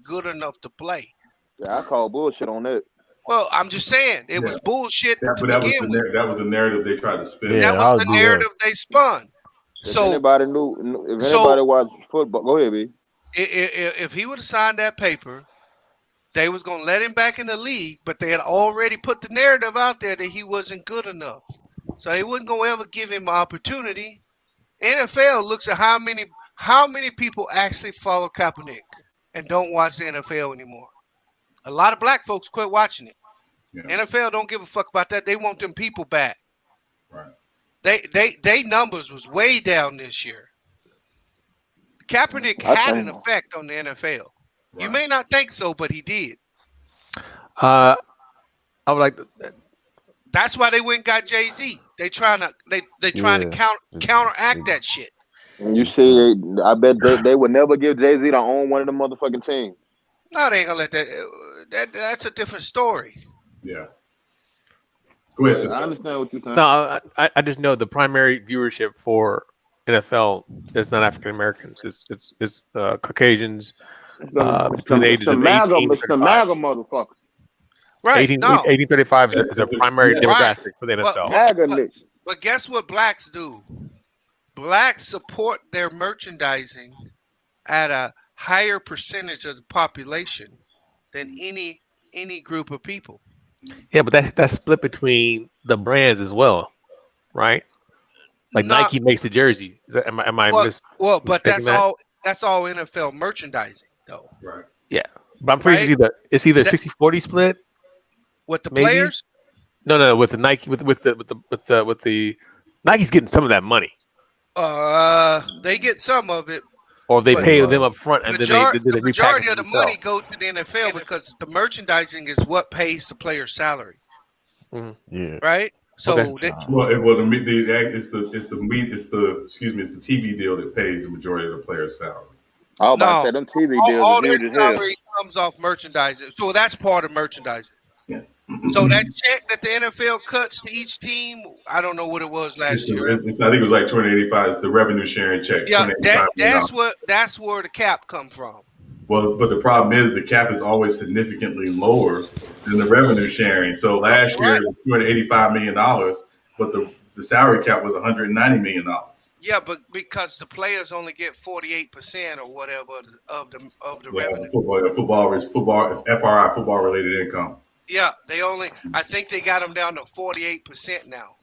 good enough to play. Yeah, I call bullshit on that. Well, I'm just saying it was bullshit to begin with. that was the narrative they tried to spin. Yeah, That was I'll the do that. narrative they spun. If So anybody watched football, go ahead, B. if he would have signed that paper, they was gonna let him back in the league, but they had already put the narrative out there that he wasn't good enough. So they wasn't gonna ever give him an opportunity. NFL looks at how many people actually follow Kaepernick and don't watch the NFL anymore. A lot of black folks quit watching it. Yeah. NFL don't give a fuck about that. They want them people back. Right. They numbers was way down this year. Kaepernick had an effect on the NFL. Right. You may not think so, but he did. I would like to, that's why they went and got Jay-Z. They trying to counteract that shit. You see, I bet they would never give Jay-Z to own one of the motherfucking teams. No, they ain't gonna let that. That's a different story. Yeah. Go ahead, sister. I understand what you're saying. No, I just know the primary viewership for NFL is not African Americans. It's Caucasians between the ages of 18 It's the MAGA motherfuckers. Right. 1835 is a primary demographic for the NFL. But guess what blacks do? Blacks support their merchandising at a higher percentage of the population than any group of people. Yeah, but that's split between the brands as well, right? Like Nike makes the jersey. Am I but that's all. That's all NFL merchandising, though, Right. Yeah, but I'm pretty right? sure it's either That 60-40 split, with the maybe. players, No, with the Nike, with the Nike's getting some of that money, they get some of it, or they but pay them Right. up front and then they the repackage majority and of the money resell. goes to the NFL because the merchandising is what pays the player's salary, Mhm. Yeah. right? Okay. So they, Well, it's the TV deal that pays the majority of the players' salary. I was about to no, say them TV deals is all their huge as hell. salary comes off merchandising. So that's part of merchandising. Yeah. So that check that the NFL cuts to each team, I don't know what it was last year. I think it was like 285. It's the revenue sharing check, Yeah, $285 million. that's where the cap come from. Well, but the problem is the cap is always significantly lower than the revenue sharing. So last year Right. it was $285 million, but the salary cap was $190 million. Yeah, but because the players only get 48% or whatever of the revenue. FRI, football related income. Yeah, I think they got them down to 48% now.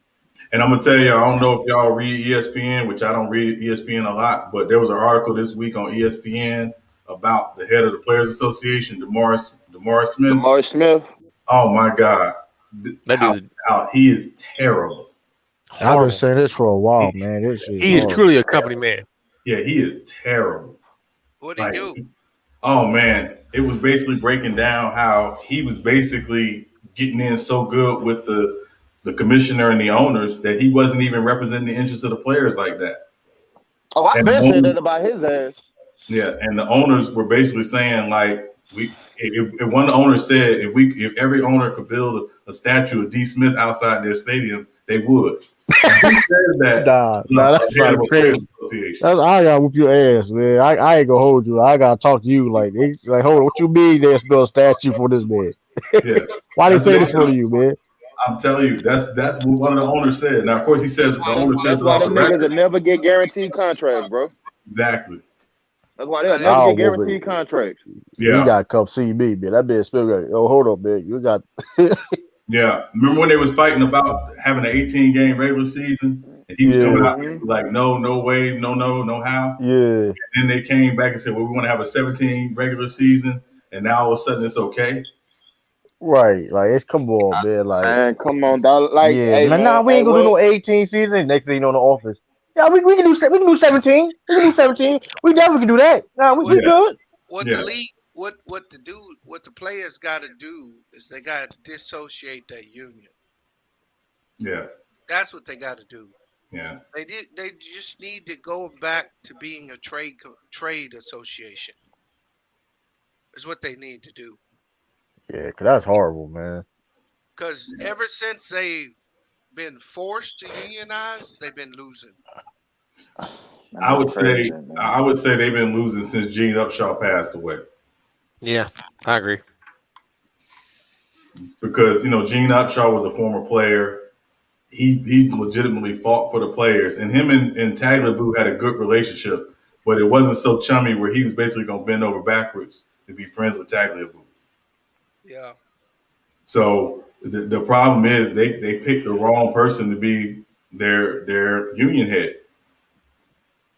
And I'm gonna tell you, I don't know if y'all read ESPN, which I don't read ESPN a lot, but there was an article this week on ESPN about the head of the Players Association, Demar Smith. Demar Smith. Oh my God, That how, dude, how he is terrible. I've been horrible. saying this for a while, man. This is He is horrible. truly a company man. Yeah, he is terrible. What do you Like, do? oh man, it was basically breaking down how he was basically getting in so good with the commissioner and the owners that he wasn't even representing the interests of the players like that. Oh, I And the been said owners, that about his ass. yeah, and the owners were basically saying like if one owner said if every owner could build a statue of D. Smith outside their stadium, they would. Now, who says that? Nah, A that's head of not a players crazy. association. I gotta whoop your ass, man. I ain't gonna hold you. I gotta talk to you like hold on, what you mean they build a statue for this man? Yeah, Why they that's what say they this for said. you, man? I'm telling you, that's what one of the owners said. Now, of course, he says the owner says That's it why off them the niggas will record. never get guaranteed contracts, bro. Exactly. That's why they'll I never I get don't want guaranteed contracts. He Yeah. gotta come see me, man. That man still got hold up, man. You got Yeah. Remember when they was fighting about having an 18 game regular season, and he was coming yeah, out like, no way, no how. yeah. And then they came back and said, well, we want to have a 17 regular season, and now all of a sudden it's okay. Right. Like it's come on, man. Like, Man, come on, dog. Like, yeah, hey, man, nah, man, we hey, ain't gonna do what? no 18 season. Next thing you know in the office. Yeah, we can do 17. We can do 17. We definitely can do that. Nah, what we Yeah. good. what the Yeah. league what the players got to do is they got to dissociate that union. Yeah. That's what they got to do. Yeah. They just need to go back to being a trade association. Is what they need to do. Yeah, cause that's horrible, man. Because ever since they've been forced to unionize, they've been losing. Man, I that's would crazy, say man. I would say they've been losing since Gene Upshaw passed away. Yeah, I agree. Because, Gene Upshaw was a former player. He legitimately fought for the players, and him and Tagliabue had a good relationship, but it wasn't so chummy where he was basically going to bend over backwards to be friends with Tagliabue. Yeah. So the problem is they picked the wrong person to be their union head.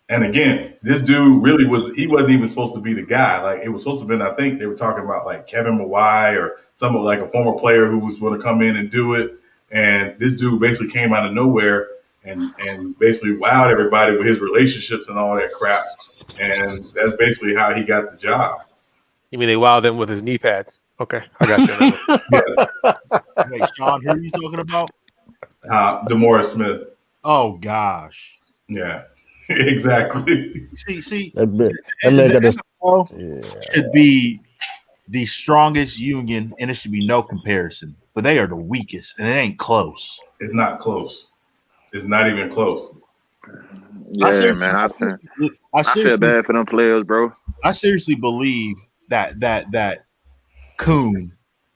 And again, this dude really he wasn't even supposed to be the guy. Like it was supposed to have been, I think they were talking about like Kevin Mawai or someone like a former player who was going to come in and do it. And this dude basically came out of nowhere and basically wowed everybody with his relationships and all that crap. And that's basically how he got the job. You mean they wowed him with his knee pads? Okay, I got you. Yeah. Wait, Sean, who are you talking about? DeMaurice Smith. Oh gosh. Yeah, exactly. See, That man the got this. NFL Yeah. should be the strongest union, and it should be no comparison. But they are the weakest, and it ain't close. It's not close. It's not even close. Yeah, man. I feel bad for them players, bro. I seriously believe that Coon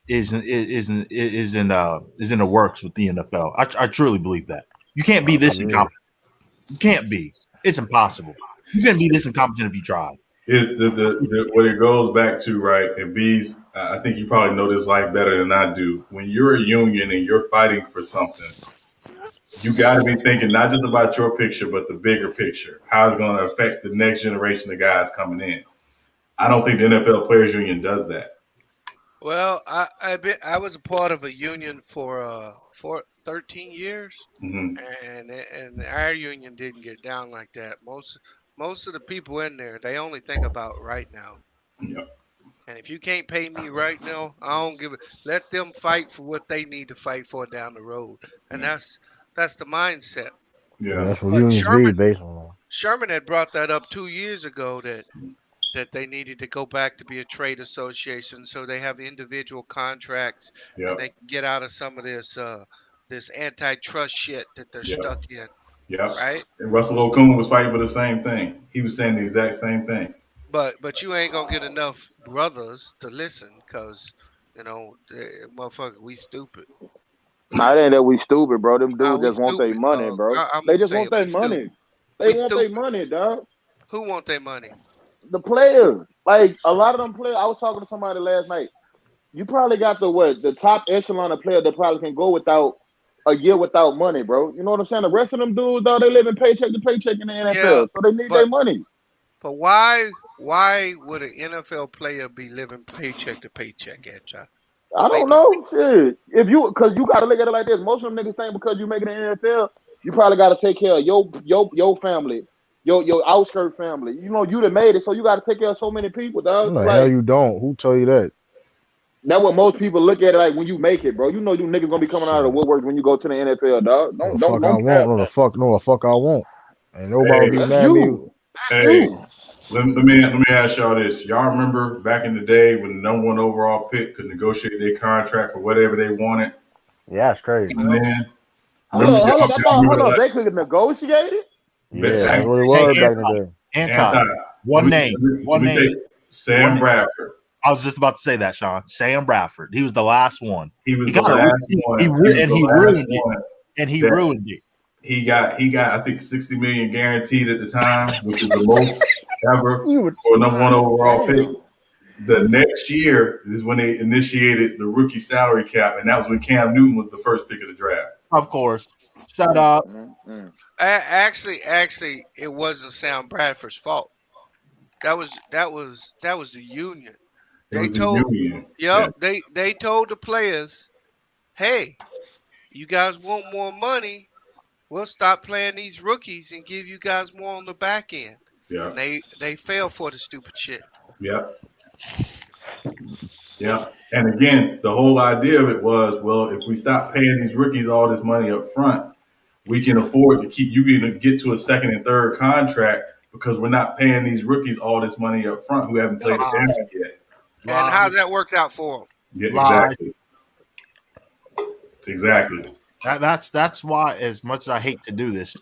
is in the works with the NFL. I truly believe that. You can't be this incompetent. You can't be. It's impossible. You can't be this incompetent if you try. Is the what it goes back to, right? And B's, I think you probably know this life better than I do. When you're a union and you're fighting for something, you got to be thinking not just about your picture, but the bigger picture. How it's going to affect the next generation of guys coming in. I don't think the NFL Players Union does that. Well, I was a part of a union for 13 years, Hmm. and our union didn't get down like that. Most of the people in there, they only think about right now. Yeah, And if you can't pay me right now, I don't give it. Let them fight for what they need to fight for down the road, and yeah, that's the mindset. Yeah, yeah, that's what But unions be based on. Sherman had brought that up 2 years ago that they needed to go back to be a trade association so they have individual contracts yeah, and they can get out of some of this antitrust shit that they're yeah, stuck in, yeah. right? And Russell Okung was fighting for the same thing. He was saying the exact same thing. But you ain't gonna get enough brothers to listen because motherfucker, we stupid. Nah, it ain't that we stupid, bro. Them Nah, dudes we just want their stupid, money, dog. bro. I'm They gonna just say want it. We their stupid. money. They We want their stupid. money, dog. Who want their money? The players, like a lot of them players. I was talking to somebody last night. You probably got the top echelon of player that probably can go without a year without money, bro. You know what I'm saying? The rest of them dudes, though, they living paycheck to paycheck in the Yeah, NFL, so they need their but money. but why would an NFL player be living paycheck to paycheck, Ancha? I Don't make don't no know. Shit. If you, because you got to look at it like this. Most of them niggas think because you making the NFL, you probably got to take care of your family, your outskirt family. You know, you done made it, so you got to take care of so many people, dog. No, hell Like you don't. Who tell you that? that's what most people look at it like when you make it, bro. You know, you niggas gonna be coming out of the Shit. woodwork when you go to the NFL, dog. No, the Don't fuck I don't won't. cap No, the that. fuck. No, the fuck I won't. And nobody will Hey, be That's mad at me. you. That's hey, you. let me ask y'all this. Y'all remember back in the day when the number one overall pick could negotiate their contract for whatever they wanted Yeah, it's crazy. coming in? Hold Remember up, hold up. I y'all thought, hold remember up. that? They could negotiate it. Yeah, Back, that's what it Hey, was back in the day. Anti. anti. One name. Let One me take name. One Sam name. Bradford. I was just about to say that, Sean. Sam Bradford. He was the last one. He was He the got a last one. He was and the he last ruined it. one And he that ruined it. he got I think 60 million guaranteed at the time, which was the most ever You would, for a number one God overall pick. damn. The next year is when they initiated the rookie salary cap, and that was when Cam Newton was the first pick of the draft. Of course. Shut up. Actually, it wasn't Sam Bradford's fault. That was the union. It They was the told, union. Yeah, yep, they told the players, hey, you guys want more money? We'll stop playing these rookies and give you guys more on the back end. yeah, And they fell for the stupid shit. yeah, yeah. And again, the whole idea of it was, well, if we stop paying these rookies all this money up front, we can afford to keep you can get to a second and third contract because we're not paying these rookies all this money up front who haven't played a Lies. down yet. And Lies. how's that worked out for them? Yeah, Lies. exactly, exactly. That's why, as much as I hate to do this,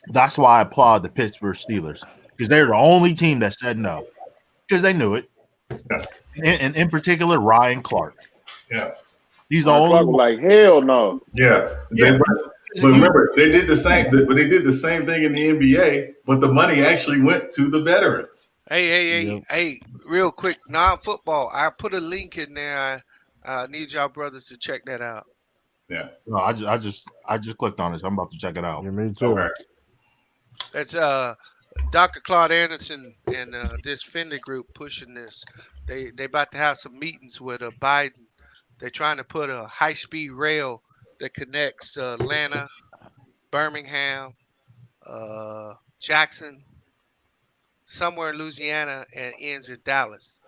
that's why I applaud the Pittsburgh Steelers. Because they're the only team that said no. Because they knew it. Yeah, And in particular, Ryan Clark. yeah, He's the My only clock was one. like, hell no. yeah. Yeah. But remember, they did the same. But they did the same thing in the NBA. But the money actually went to the veterans. Hey, real quick, non-football. I put a link in there. I need y'all brothers to check that out. Yeah. No, I just clicked on it. So I'm about to check it out. yeah, me too. Okay. That's Dr. Claude Anderson and this Fender group pushing this. They about to have some meetings with Biden. They're trying to put a high-speed rail that connects Atlanta, Birmingham, Jackson, somewhere in Louisiana, and ends in Dallas.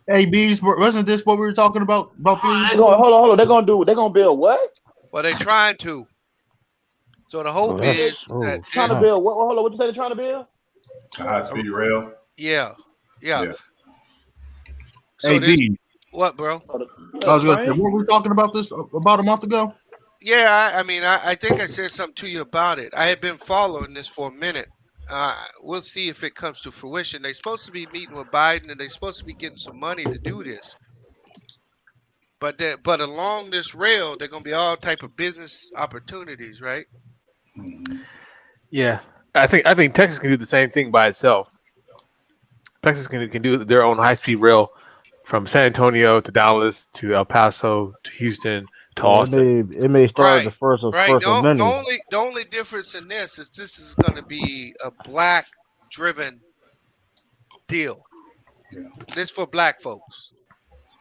Hey, Bees, wasn't this what we were talking about 3 weeks They ago? going, hold on. They're gonna build what? Well, they're trying to. So the hope that's is that Trying to this, build what? Hold on. What you say? They're trying to build? A high speed rail. yeah. Yeah. So Hey, this, Bees, what, bro? Oh, I was going to say, train? what were we talking about this about a month ago? Yeah, I mean, I think I said something to you about it. I had been following this for a minute. We'll see if it comes to fruition. They're supposed to be meeting with Biden, and they're supposed to be getting some money to do this. But along this rail, there gonna be all type of business opportunities, right? Mhm. Yeah, I think Texas can do the same thing by itself. Texas can do their own high speed rail from San Antonio to Dallas to El Paso to Houston to Yeah, Austin. it may start Right, the first right. of many. The only difference in this is going to be a black driven deal. This for black folks.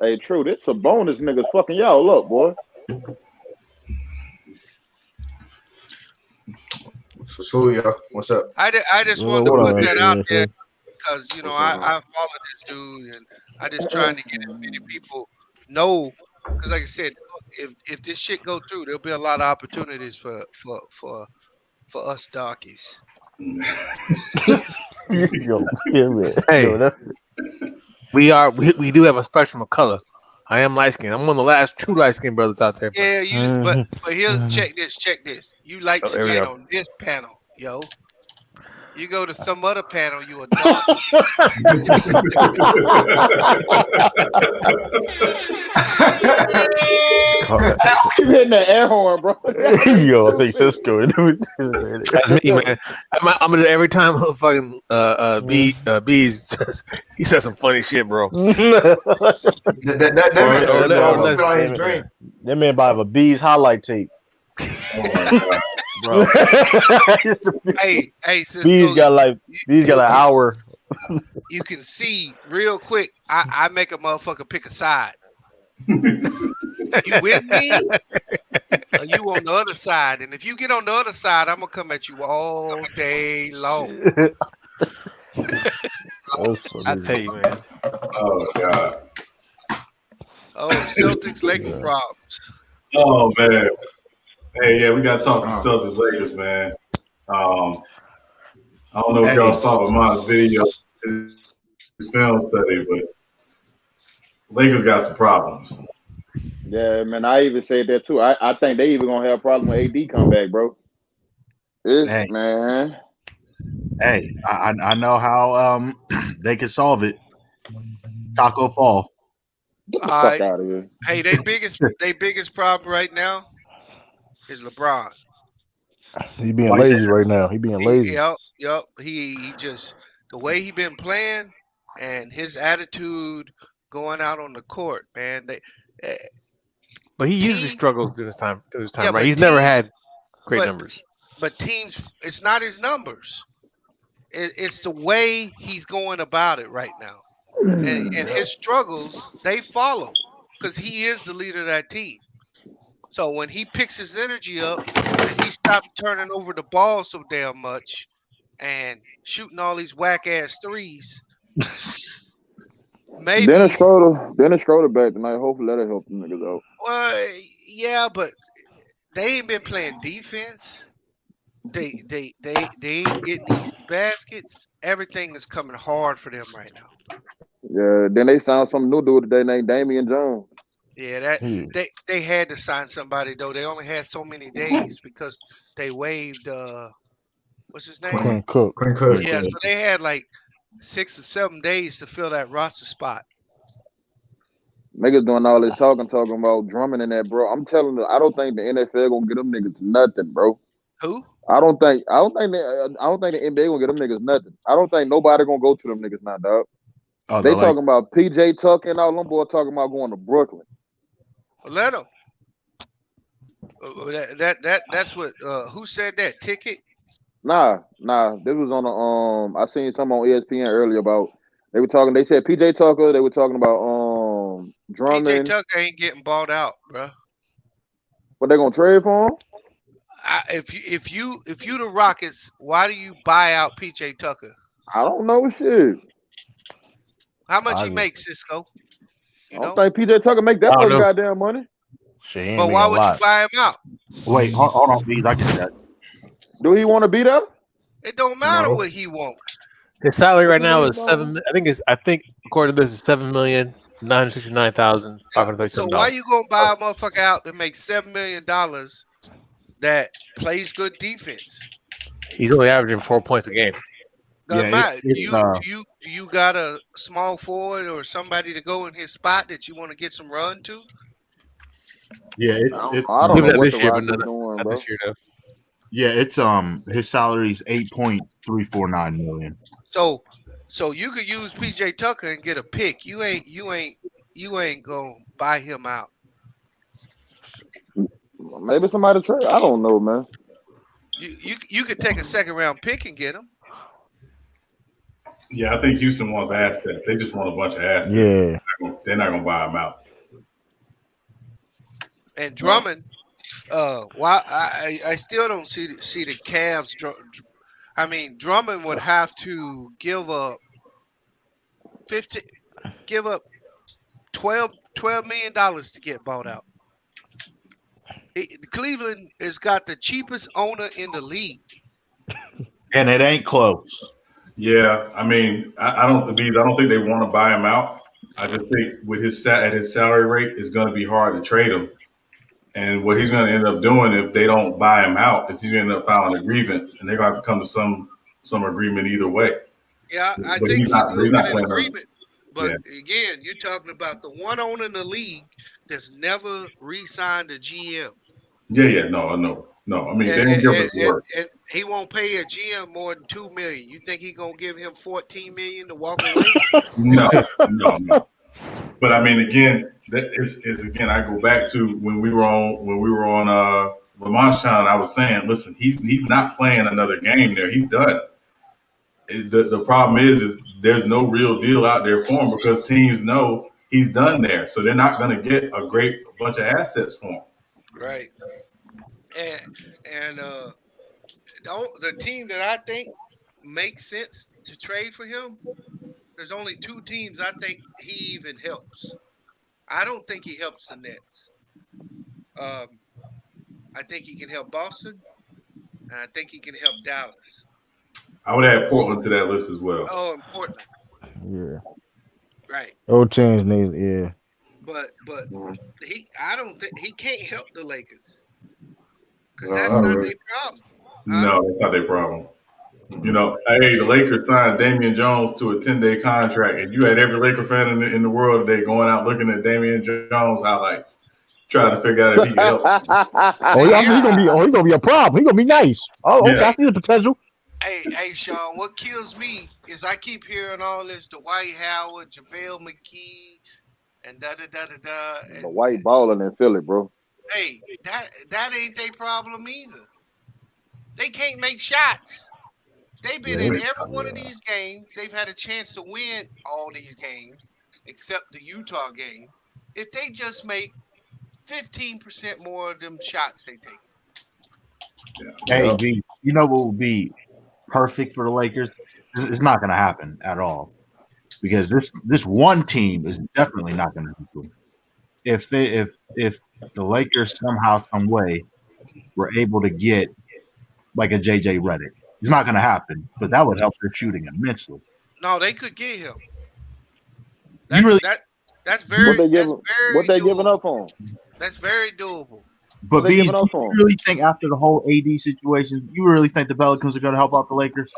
Hey, true. This a bonus niggas fucking y'all up, boy. So yeah, what's up? I just Well, wanted to what put up, that out there AJ? because you know What's up, man? I follow this dude and I just trying to get as many people know because like I said, if this shit go through, there'll be a lot of opportunities for us darkies. Yo, yeah, man. Hey, Yo, that's we do have a spectrum of color. I am light skinned. I'm one of the last true light skinned brothers out there. But Yeah, but here check this. You light oh, there we skin go. on this panel, yo. You go to some other panel, you a darky. Keep hitting that air horn, bro. Yo, I think Cisco. That's me, man. I'm gonna every time fucking bees says, he says some funny shit, bro. That man Or spit on let's- his drink. That man buy a bees highlight tape. bro. Hey, Bees Cisco, got an hour. you can see real quick. I make a motherfucker pick a side. You with me? Or you on the other side? And if you get on the other side, I'm gonna come at you all day long. I tell you, man. Oh God. Oh, Celtics Lakers problems. Oh man. Hey, yeah, we gotta talk some Celtics Lakers, man. I don't know if y'all saw Lamont's video, his film study, but Lakers got some problems. Yeah, man. I even said that too. I think they even gonna have a problem when AD come back, bro. Hey. Man. Hey, I know how they can solve it. Taco Fall. Get the fuck out of here. Hey, they biggest problem right now is LeBron. He being lazy right now. He being lazy. Yep. He just the way he been playing and his attitude going out on the court, man. But he usually struggles through this time, Yeah, right? He's never had great numbers. But teams, it's not his numbers. It's the way he's going about it right now. And his struggles, they follow because he is the leader of that team. So when he picks his energy up and he stops turning over the ball so damn much and shooting all these whack ass threes, maybe. Dennis Schroeder back tonight. Hopefully that'll help them niggas out. Well, yeah, but they ain't been playing defense. They ain't getting these baskets. Everything is coming hard for them right now. Yeah, then they signed some new dude today named Damian Jones. Yeah, they had to sign somebody though. They only had so many days because they waived what's his name? Quinn Cook. Yeah, so they had like 6 or 7 days to fill that roster spot. Niggas doing all this talking about Drummond and that, bro. I'm telling you, I don't think the NFL gonna get them niggas nothing, bro. Who? I don't think the NBA gonna get them niggas nothing. I don't think nobody gonna go to them niggas now, dog. Oh, they talking about PJ Tucker and all them boys talking about going to Brooklyn. Well, let them. That's what. Who said that? Ticket? Nah. This was on the I seen some on ESPN earlier about. They were talking. They said PJ Tucker. They were talking about Drummond. PJ Tucker ain't getting bought out, bro. What they gonna trade for him? If you the Rockets, why do you buy out PJ Tucker? I don't know shit. How much he makes, Cisco? I don't think PJ Tucker make that much goddamn money. But why would you buy him out? Wait, hold on, please. I get that. Do he want to be there? It don't matter what he wants. His salary right now is $7. I think according to this is $7,969,537. So why you gonna buy a motherfucker out that makes $7 million that plays good defense? He's only averaging 4 points a game. Doesn't matter. Do you got a small forward or somebody to go in his spot that you want to get some run to? Yeah, I don't know what the Rockets doing, bro. This year, though. Yeah, it's his salary is $8.349 million. So you could use PJ Tucker and get a pick. You ain't gonna buy him out. Maybe somebody trade. I don't know, man. You could take a second round pick and get him. Yeah, I think Houston wants assets. They just want a bunch of assets. Yeah. They're not gonna buy him out. And Drummond, why I still don't see the Cavs. I mean, Drummond would have to give up 15, give up 12 million dollars to get bought out. Cleveland has got the cheapest owner in the league, and it ain't close. Yeah, I mean, I don't think they want to buy him out. I just think with his salary rate, it's going to be hard to trade him. And what he's going to end up doing if they don't buy him out is he's going to end up filing a grievance, and they're going to have to come to some agreement either way. Yeah, I But think he's he not- will he's get not an playing agreement. But Yeah. again, you're talking about the one owner in the league that's never re-signed a GM. Yeah, no. I mean, they don't give us the work. And he won't pay a GM more than $2 million. You think he gonna give him $14 million to walk away? No. But I mean, again, that is again. I go back to when we were on Lamont's channel. I was saying, listen, he's not playing another game there. He's done. The problem is there's no real deal out there for him because teams know he's done there, so they're not going to get a great bunch of assets for him. Right. And the team that I think makes sense to trade for him, there's only two teams I think he even helps. I don't think he helps the Nets. I think he can help Boston, and I think he can help Dallas. I would add Portland to that list as well. Oh, and Portland. Yeah. Right. Those teams need, yeah. But I don't think he can't help the Lakers because No, that's not not really. their problem. No, that's not their problem. You know, hey, the Lakers signed Damian Jones to a 10-day contract, and you had every Laker fan in the world today going out looking at Damian Jones highlights, trying to figure out if he can help. He's gonna be a problem. He's gonna be nice. Oh, okay, Yeah. I see the potential. Hey, Sean, what kills me is I keep hearing all this, Dwight Howard, JaVale McGee, and da-da-da-da-da. The white balling in Philly, bro. Hey, that ain't their problem either. They can't make shots. They've been in every one of these games. They've had a chance to win all these games, except the Utah game. If they just make 15% more of them shots they take. Hey, B, you know what would be perfect for the Lakers? It's not going to happen at all because this one team is definitely not going to happen. If the Lakers somehow, some way, were able to get like a JJ Redick, it's not going to happen, but that would help their shooting immensely. No, they could get him. That's What very they doable. giving up on? That's very doable. But What they B, giving up you on? really think after the whole AD situation, you really think the Pelicans are going to help out the Lakers?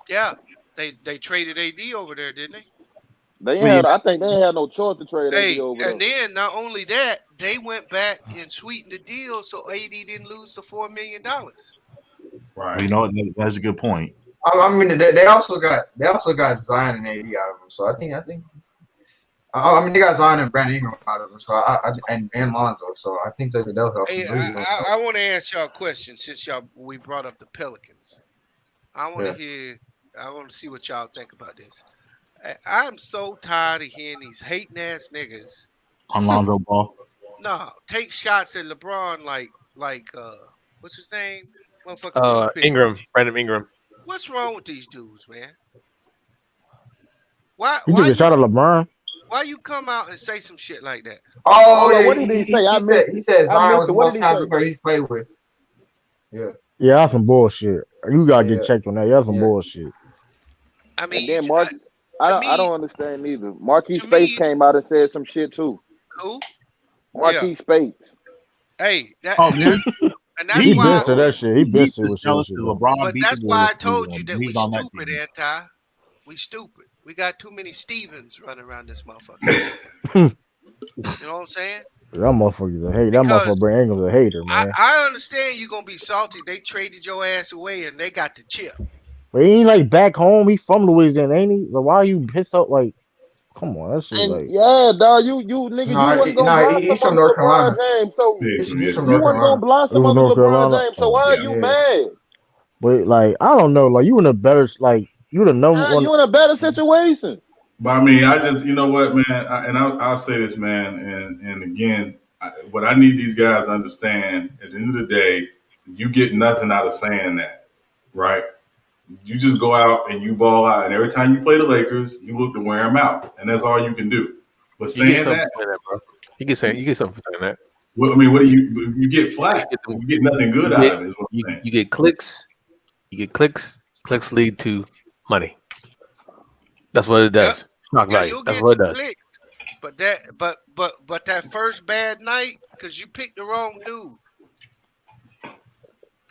Yeah, they traded AD over there, didn't they? I think they had no choice to trade AD over And there. then not only that, they went back and sweetened the deal so AD didn't lose the $4 million. Right. You know what? That's a good point. I mean, they also got Zion and AD out of them. So I think. I mean, they got Zion and Brandon Ingram out of them. So and Lonzo. So I think that they'll help. Hey, I want to ask y'all a question since we brought up the Pelicans. I want to see what y'all think about this. I'm so tired of hearing these hating ass niggas On Lonzo Ball. no take shots at LeBron like what's his name? Motherfucker Ingram, Brandon Ingram. What's wrong with these dudes, man? Why You took a shot at LeBron. why you come out and say some shit like that? Oh, yeah. What did he say? He said Zion was the What most did he talented say? player he's played with. Yeah, that's some bullshit. You gotta get checked on that. That's some Yeah. bullshit. I mean, And then I don't understand neither. Marquis Space came out and said some shit too. who? Marquis Space. Hey, and that's He why. been to that shit. He been He's to just with jealous shit. because LeBron But beat that's the why I Warriors, told you that we he's on that stupid, team. Anti. We stupid. We got too many Stevens running around this motherfucker. You know what I'm saying? That motherfucker's a hater. That Because motherfucker Brandon Ingram's a hater, man. I understand you're gonna be salty. They traded your ass away and they got the chip. But he ain't like back home. He from Louisiana, ain't he? So why you pissed up like? Come on, that shit And like yeah, dog, you nigga, you wasn't gonna blossom He's from under North LeBron Carolina. James, so He's from you North wasn't gonna Carolina. it blossom was under North LeBron Carolina. James. So Oh. why are Yeah. you Yeah. mad? But like, I don't know. Like, you in a better like you the number Yeah, one. you in a better situation. But I mean, I just, you know what, man, I'll say this, man, and again, what I need these guys to understand at the end of the day, you get nothing out of saying that, right? You just go out and you ball out, and every time you play the Lakers, you look to wear them out, and that's all you can do. But You get saying something that, for saying that, bro. You get something for saying that. well, I mean, what do you get flat? You get, them- You get nothing good you out get of it, is what you, I'm saying. you get clicks. You get clicks. Clicks lead to money. That's what it Yeah. does. Shock Yeah, value. you'll That's get what some it does. clicks. But that first bad night, because you picked the wrong dude.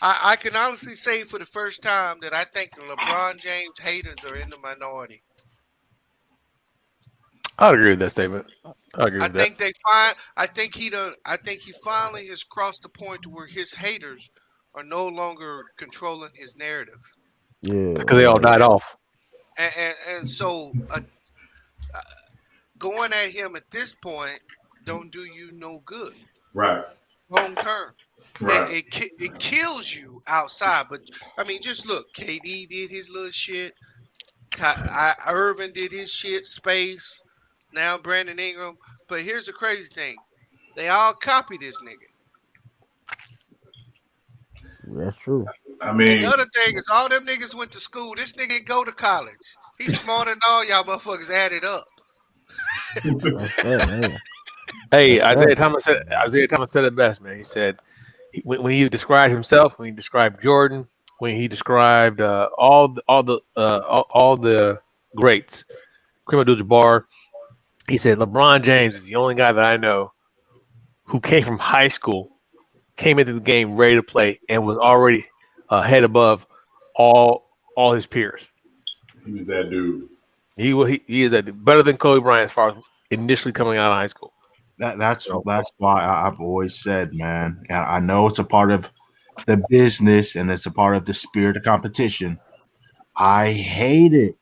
I can honestly say for the first time that I think the LeBron James haters are in the minority. I would agree with that statement. I agree I with that. think I think he finally has crossed the point to where his haters are no longer controlling his narrative. Yeah, Because they all like died off. And so going at him at this point don't do you no good Right, long term. right. It kills you outside. But I mean, just look. KD did his little shit. Irvin did his shit. Space. Now Brandon Ingram. But here's the crazy thing: they all copy this nigga. that's true. I And the mean, other thing is, all them niggas went to school. This nigga didn't go to college. He's smarter than all y'all motherfuckers added up. That's that. Yeah. Hey, That's Isaiah that. Thomas said it best, man. He said when he described himself, when he described Jordan, when he described all the greats, Kareem Abdul-Jabbar, he said LeBron James is the only guy that I know who came from high school, came into the game ready to play, and was already head above all his peers. he was that dude. He is better than Kobe Bryant as far as initially coming out of high school. That's why I've always said, man. I know it's a part of the business and it's a part of the spirit of competition. I hate it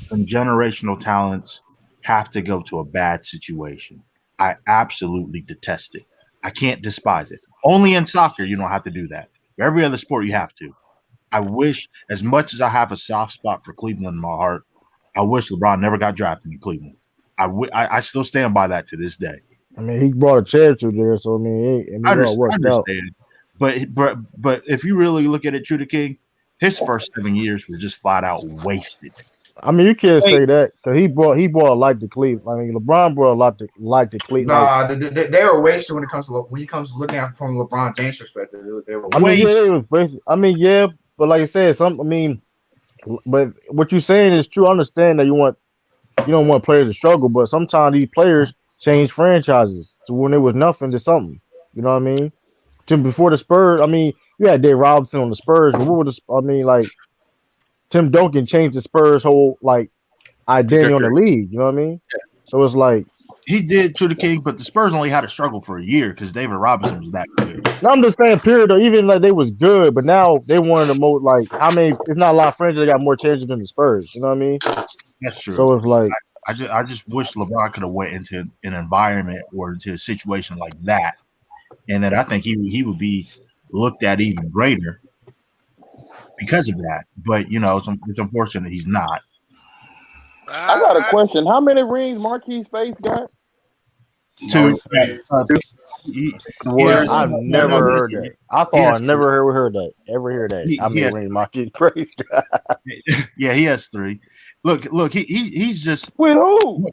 when generational talents have to go to a bad situation. I absolutely detest it. I can't despise it. Only in soccer you don't have to do that. For every other sport you have to. I wish, as much as I have a soft spot for Cleveland in my heart, I wish LeBron never got drafted in Cleveland. I still stand by that to this day. I mean, he brought a championship there, so I mean, it I all worked out. understand. But if you really look at it, True to King, his first 7 years were just flat out wasted. I mean, you can't Hey, say that because he brought a lot to Cleveland. I mean, LeBron brought a lot to Cleveland. Nah, they were wasted when it comes to looking at it from LeBron James' perspective. They were I mean, yeah, wasted. it was basically. I mean, yeah, but like I said, but what you're saying is true. I understand that you don't want players to struggle, but sometimes these players change franchises to when it was nothing to something. You know what I mean? To before the Spurs, I mean, you had Dave Robinson on the Spurs, but what was I mean, like Tim Duncan changed the Spurs' whole like identity on the league. You know what I mean? So it's like He did True to King, but the Spurs only had to struggle for a year because David Robinson was that good. now I'm just saying, period. Or even like they was good, but now they one of the most like how many? It's not a lot of franchises that got more changes than the Spurs. You know what I mean? That's true. So it's like I just wish LeBron could have went into an environment or into a situation like that, and that I think he would be looked at even greater because of that. But it's unfortunate he's not. I got a question. How many rings Marquise Space got? Two. Space. I've never heard that. I thought I never heard that. Ever hear that? I mean, ring Marquis Grace. Yeah, he has 3. Look, he's just With who?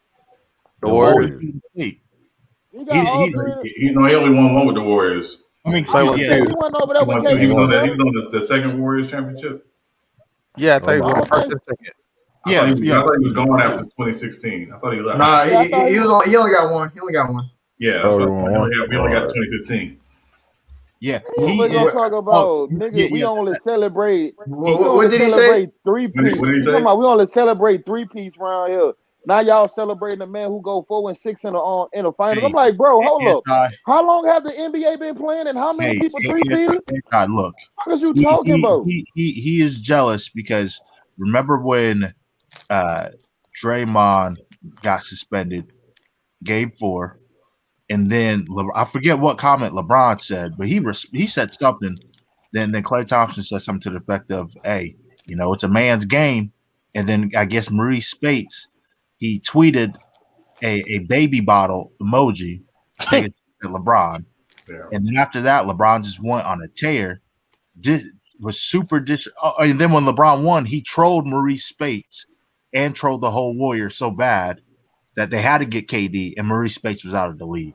The Warriors. He got all three. He only won one with the Warriors. I mean, He went over there with He was on KD. the second Warriors championship. Yeah, I thought he won first and second. I thought he was going after 2016. I thought he left. Nah, he only got one. He only got one. Yeah, that's what we only got 2015. Yeah, We're gonna talk about nigga. We only celebrate. What did he say? 3-piece. What did he say? We only celebrate 3-piece around here. Now y'all celebrating a man who go 4 and 6 in the finals. I'm like, bro, hold up. How long have the NBA been playing, and how many people 3-peated? Look, what are you talking about? He is jealous because remember when Draymond got suspended, Game 4, and then I forget what comment LeBron said, but he said something. Then Klay Thompson said something to the effect of, "Hey, it's a man's game." And then I guess Maurice Spates, he tweeted a baby bottle emoji, taking to LeBron. Yeah. And then after that, LeBron just went on a tear. Just was super and then when LeBron won, he trolled Maurice Spates and trolled the whole Warriors so bad that they had to get KD, and Maurice Spates was out of the league.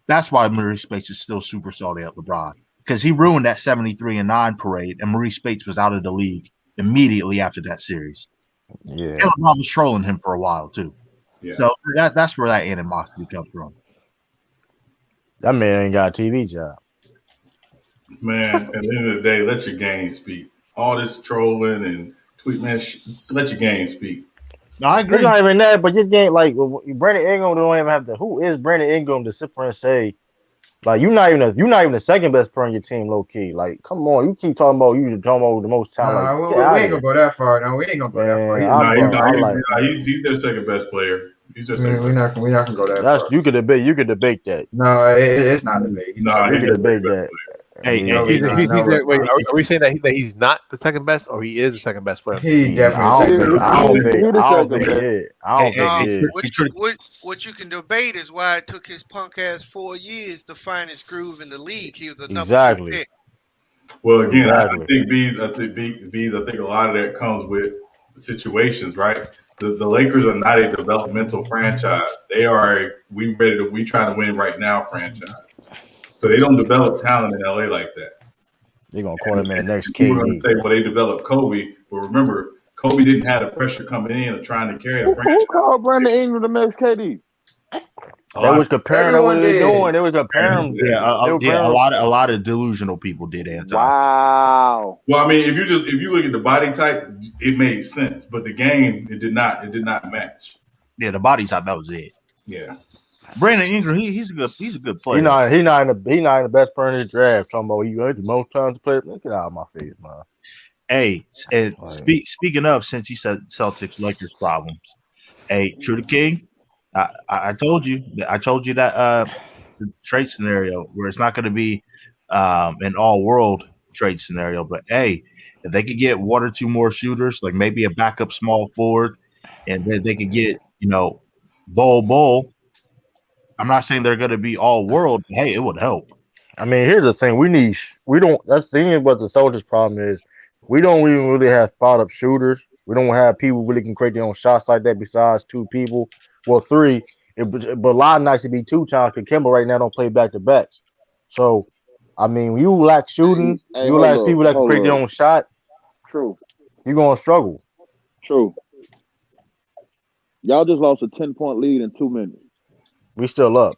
That's why Maurice Spates is still super salty at LeBron, because he ruined that 73-9 parade, and Maurice Spates was out of the league immediately after that series. Yeah. And LeBron was trolling him for a while too. Yeah. So that's where that animosity comes from. That man ain't got a TV job. Man, at the end of the day, let your game speak. All this trolling and tweet, man, let your game speak. No, I agree. It's not even that, but your game, like Brandon Ingram, don't even have to. Who is Brandon Ingram to sit there and say, like, you're not even the second best player on your team, low key. Like, come on, you keep talking about the most talent. We ain't gonna go that far. No, we ain't gonna go that far. He's their second best player. He's their second. We're not gonna go that far. You could debate that. No, it's not a debate. No, you could debate that. Hey, are we saying that he's not the second best, or he is the second best player? He definitely. I don't think What you can debate is why it took his punk ass 4 years to find his groove in the league. He was a number 2 pick. Well, again, I think a lot of that comes with situations, right? The Lakers are not a developmental franchise. They are we trying to win right now franchise. So they don't develop talent in LA like that. They're gonna call him in the next KD. We're gonna say, well, they developed Kobe, but remember, Kobe didn't have the pressure coming in and trying to carry the franchise. Who called Brandon Ingram the next KD? They was comparing what they doing. They was comparing. A lot of delusional people did, Anton. Wow. Well, I mean, if you look at the body type, it made sense, but the game it did not match. Yeah, the body type, that was it. Yeah. Brandon Ingram, he's a good player. He not in the best player in the draft. Talking about you had the most time to play. Get out of my face, man. Hey, and speaking of, since you said Celtics Lakers problems, hey, True the King, I told you that the trade scenario where it's not going to be an all world trade scenario, but hey, if they could get one or two more shooters, like maybe a backup small forward, and then they could get Bol. I'm not saying they're going to be all world. But hey, it would help. I mean, here's the thing: that's the thing about the Celtics problem is we don't even really have spot up shooters. We don't have people who really can create their own shots like that. Besides 2 people, well, 3. But a lot of nights to be 2 times. Because Kemba right now don't play back to backs. So, I mean, when you lack shooting, you lack people that can create their own shot. True. You're gonna struggle. True. Y'all just lost a 10-point lead in 2 minutes. We still up.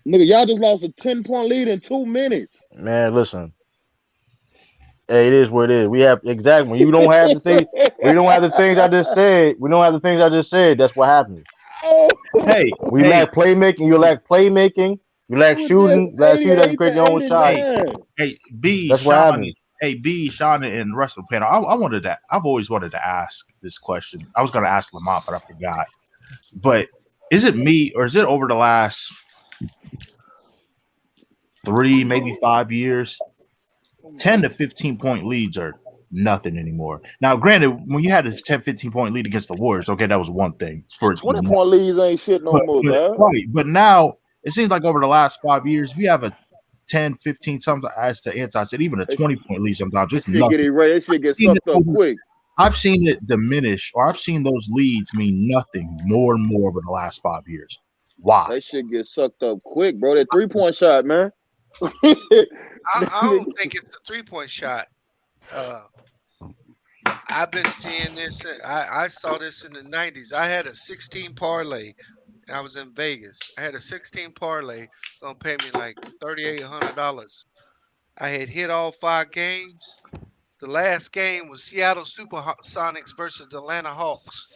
Nigga, y'all just lost a 10-point lead in 2 minutes. Man, listen. Hey, it is what it is. We have when you don't have the things. We don't have the things I just said. We don't have the things I just said. That's what happens. Hey, we lack playmaking. You lack playmaking. You lack shooting. You lack people that can create their own shot. Hey, B. That's what happens. Hey, B, Sean, and the rest of the panel. I've always wanted to ask this question. I was going to ask Lamont, but I forgot. But is it me, or is it over the last 3, maybe 5 years? 10 to 15 point leads are nothing anymore. Now, granted, when you had a 10, 15 point lead against the Warriors, okay, that was one thing. For 20 point leads ain't shit no more, man. Right, but now it seems like over the last 5 years, if you have a 10, 15, sometimes as to Anton said, even a 20 point lead sometimes, it's nothing. That shit get sucked up quick. I've seen it diminish, or I've seen those leads mean nothing more and more over the last 5 years. Why? That shit get sucked up quick, bro. That 3-point shot, man. I don't think it's a 3-point shot. I've been seeing this. I saw this in the 90s. I had a 16 parlay. I was in Vegas. I had a 16 parlay. Gonna pay me like $3,800. I had hit all 5 games. The last game was Seattle Supersonics versus the Atlanta Hawks,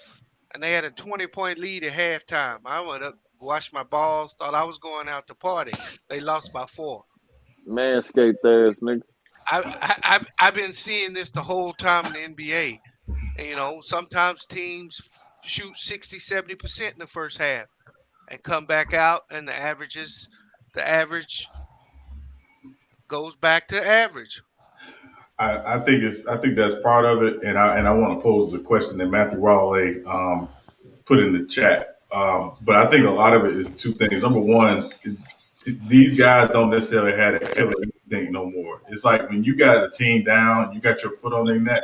and they had a 20-point lead at halftime. I went up, washed my balls, thought I was going out to party. They lost by 4. Manscaped ass nigga. I've been seeing this the whole time in the NBA. And, sometimes teams shoot 60, 70% in the first half and come back out, and the average goes back to average. I think that's part of it, and I want to pose the question that Matthew Raleigh put in the chat. But I think a lot of it is two things. Number one, these guys don't necessarily have that killer instinct no more. It's like when you got a team down, you got your foot on their neck.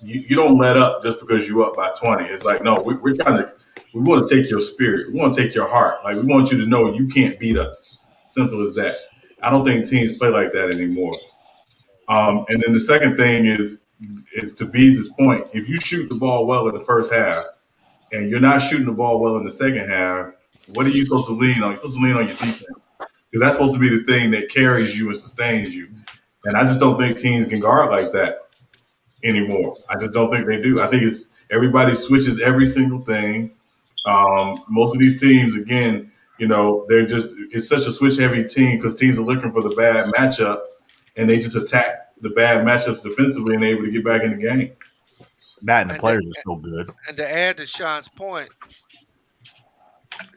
You don't let up just because you're up by 20. It's like, no, we're trying to, we want to take your spirit. We want to take your heart. Like, we want you to know you can't beat us. Simple as that. I don't think teams play like that anymore. And then the second thing is to Bees' point. If you shoot the ball well in the first half and you're not shooting the ball well in the second half, what are you supposed to lean on? You're supposed to lean on your defense because that's supposed to be the thing that carries you and sustains you. And I just don't think teams can guard like that anymore. I just don't think they do. I think it's everybody switches every single thing. Most of these teams, again, it's such a switch heavy team because teams are looking for the bad matchup and they just attack the bad matchups defensively and they're able to get back in the game. That and the players are so good. And to add to Sean's point,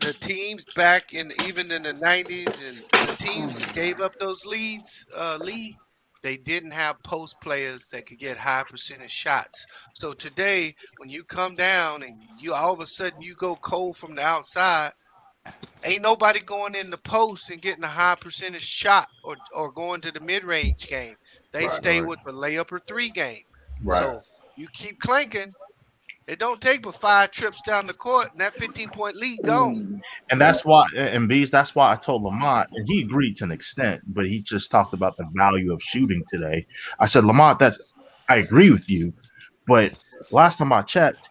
the teams back even in the 90s and the teams that gave up those leads, Lee, they didn't have post players that could get high percentage shots. So today, when you come down and you all of a sudden you go cold from the outside, ain't nobody going in the post and getting a high percentage shot or going to the mid-range game. They stay with the layup or three game. Right. So you keep clanking. It don't take but 5 trips down the court, and that 15-point lead gone. And that's why, and Bees, that's why I told Lamont, and he agreed to an extent, but he just talked about the value of shooting today. I said, Lamont, I agree with you, but last time I checked,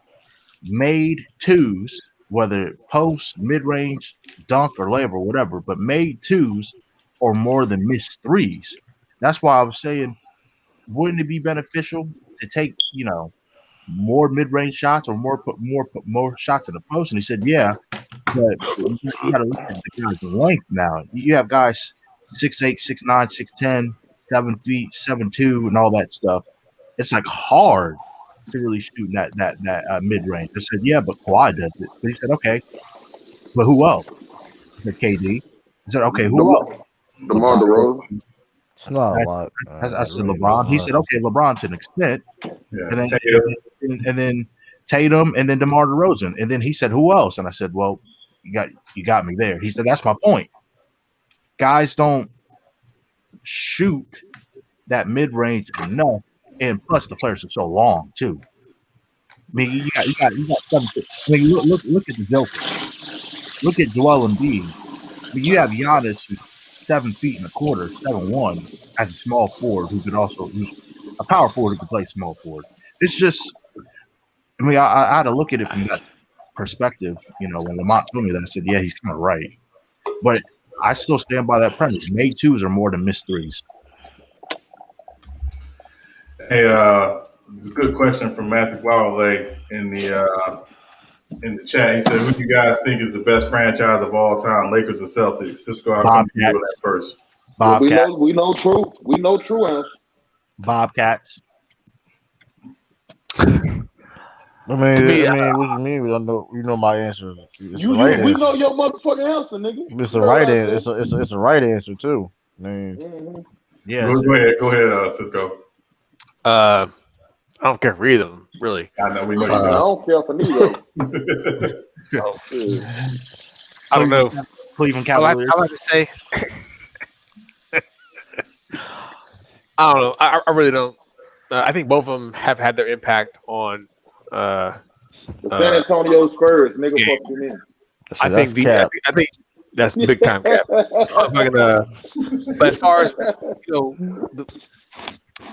made twos, whether post, mid-range, dunk, or layup or whatever, but made twos or more than missed threes. That's why I was saying, wouldn't it be beneficial to take, more mid-range shots or more shots in the post? And he said, yeah, but you got to look at the guys' length now. You have guys 6'8", 6'9", 6'10", 7 feet, 7'2", and all that stuff. It's like hard to really shoot that mid-range. I said, yeah, but Kawhi does it. So he said, okay, but who else? I said, KD. I said, okay, who else? DeMar DeRozan. It's not a lot. I said LeBron. He said, okay, LeBron to an extent. Yeah. And then Tatum, and then DeMar DeRozan. And then he said, who else? And I said, well, you got me there. He said, that's my point. Guys don't shoot that mid-range enough, and plus the players are so long too. I mean, you got 7 feet. I mean, look at the Joker. Look at Joel Embiid. I mean, you have Giannis who's 7 feet and a quarter, 7'1", as a small forward who's a power forward who can play small forward. It's just, I mean, I had to look at it from that perspective. When Lamont told me that, I said, yeah, he's kind of right. But I still stand by that premise. Made twos are more than missed threes. Hey, it's a good question from Matthew Wildley in the chat. He said, "Who do you guys think is the best franchise of all time, Lakers or Celtics?" Cisco, I'll come to you with that first. Bobcats. We know true. We know true answer. Bobcats. I mean, what you mean? We don't know. You know my answer. We know your motherfucking answer, nigga. It's the right answer. It's a right answer too. I mean, Yeah. Go ahead, Cisco. I don't care for either of them, really. I know we know you I don't care for neither. I don't know. Cleveland I like Cavaliers. to say. I don't know. I really don't. I think both of them have had their impact on. San Antonio Spurs, nigga, yeah. fuck you mean. I think that's big time cap. But as far as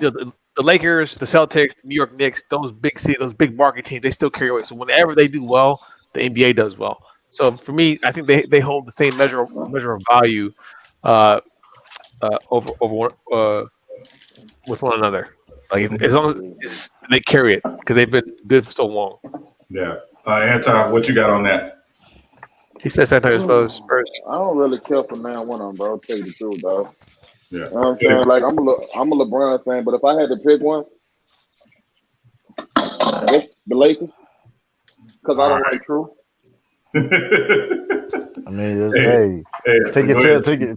the Lakers, the Celtics, the New York Knicks, those big market teams, they still carry away. So whenever they do well, the NBA does well. So for me, I think they hold the same measure of value over with one another. Like as long as they carry it because they've been good for so long. Yeah, Anton, what you got on that? He said San Antonio Spurs. I don't really care for man one of them, bro. Tell you the truth, dog. Yeah, you know what I'm saying? Like I'm a LeBron fan, but if I had to pick one, it's the Lakers. because I don't like True. I mean, hey, take go ahead. your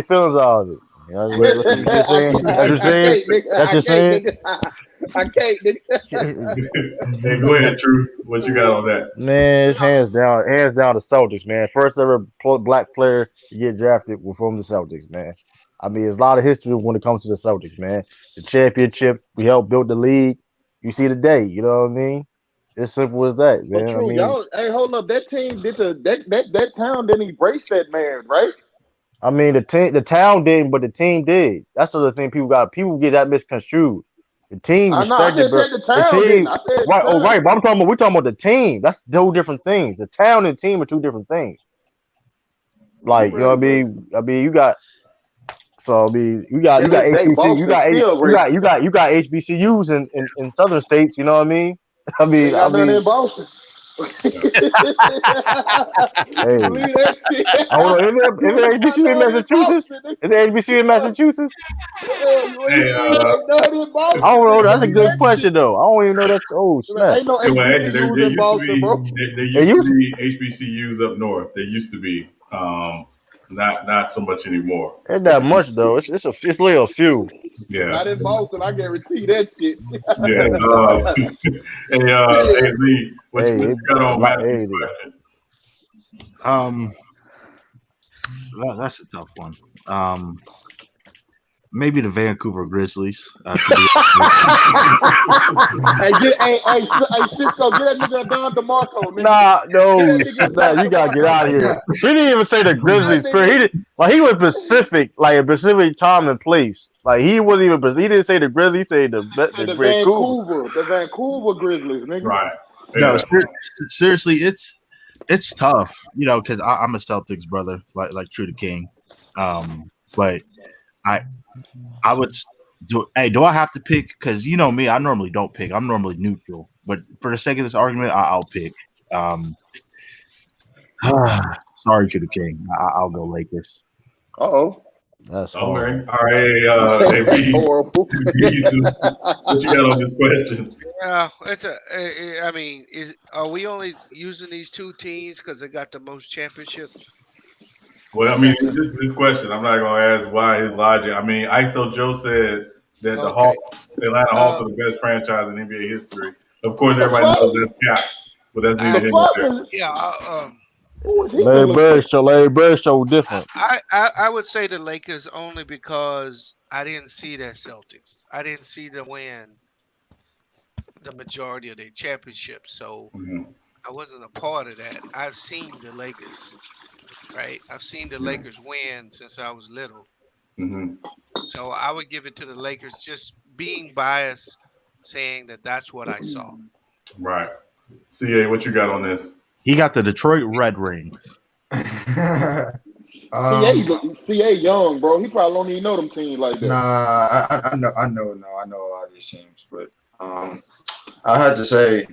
feelings out of it. You know, I what you're saying? That's what you're saying. can't, nigga. That's I you're can't, saying. nigga. I can't, nigga. Hey, go ahead, True. What you got on that? Man, it's hands down the Celtics, man. First ever black player to get drafted from the Celtics, man. I mean, there's a lot of history when it comes to the Celtics, man. The championship, we helped build the league. You see today, you know what I mean? It's simple as that, But man. I True, mean, y'all. Hey, hold up. That team did that town didn't embrace that man, right? the town didn't, but the team did. That's the other thing people get that misconstrued. The team I know. I respected, just bro. said the The town didn't. team, I said the right? Oh, town. right. But we're talking about the team. That's two different things. The town and team are two different things. You Like, you know right, what I bro. mean? You got you got They HBC, Boston still racist. you got HBCUs in southern states. You know what I mean? You ain't I got nothing mean, in Boston. you hey, believe that shit? I don't know. You Is there ain't got HBCU in nothing in Massachusetts? Boston. Is there HBCU in Massachusetts? Hey, Ain't nothing in I Boston. don't know. Nigga. That's a Believe good that shit. question though. I don't even know that's. Oh snap! Ain't no well, actually, HBCUs in Boston, bro. there Hey, used to you be HBCUs up north. There used to be, not so much anymore. ain't that much though. It's really a few. Yeah, Not in Boston. I guarantee that shit. yeah. Hey, Hey, Lee, what hey, you got on hey, Matthew's question? Um, that's a tough one. Maybe the Vancouver Grizzlies. Hey, Cisco, get that nigga Don DeMarco, nigga. nah, Get no, that nigga nah, Don you gotta get DeMarco. out of here. He didn't even say the That Grizzlies. nigga. He did, like he was specific, like a specific time and place. Like he wasn't even. He didn't say the Grizzlies. He said I said the Vancouver. The Vancouver Grizzlies, nigga. Right. No, Yeah. seriously, it's tough, because I'm a Celtics brother, like True the King. But I would do. Hey, do I have to pick? Because you know me, I normally don't pick. I'm normally neutral. But for the sake of this argument, I'll pick. Sorry, True the King. I'll go Lakers. Uh-oh. That's Okay. horrible. All right. Hey, That's Bees. horrible. Bees, what you got on this question? Yeah, I mean, are we only using these two teams because they got the most championships? Well, I mean, this question, I'm not going to ask why his logic. I mean, ISO Joe said that Okay. the Atlanta Hawks Uh, are the best franchise in NBA history. Of course, The everybody knows fuck? that's cap, but that's neither I, here nor The there. fuck? yeah. Who was he been looking at? Larry Bird show different. I would say the Lakers only because I didn't see that Celtics. I didn't see them win the majority of their championships, so Mhm. I wasn't a part of that. I've seen the Lakers, right? I've seen the Yeah. Lakers win since I was little, Hmm. so I would give it to the Lakers. Just being biased, saying that that's what I saw. Right. CA, what you got on this? He got the Detroit Red Wings. CA young, bro. He probably don't even know them teams like that. Nah, I know all these teams, but I had to say,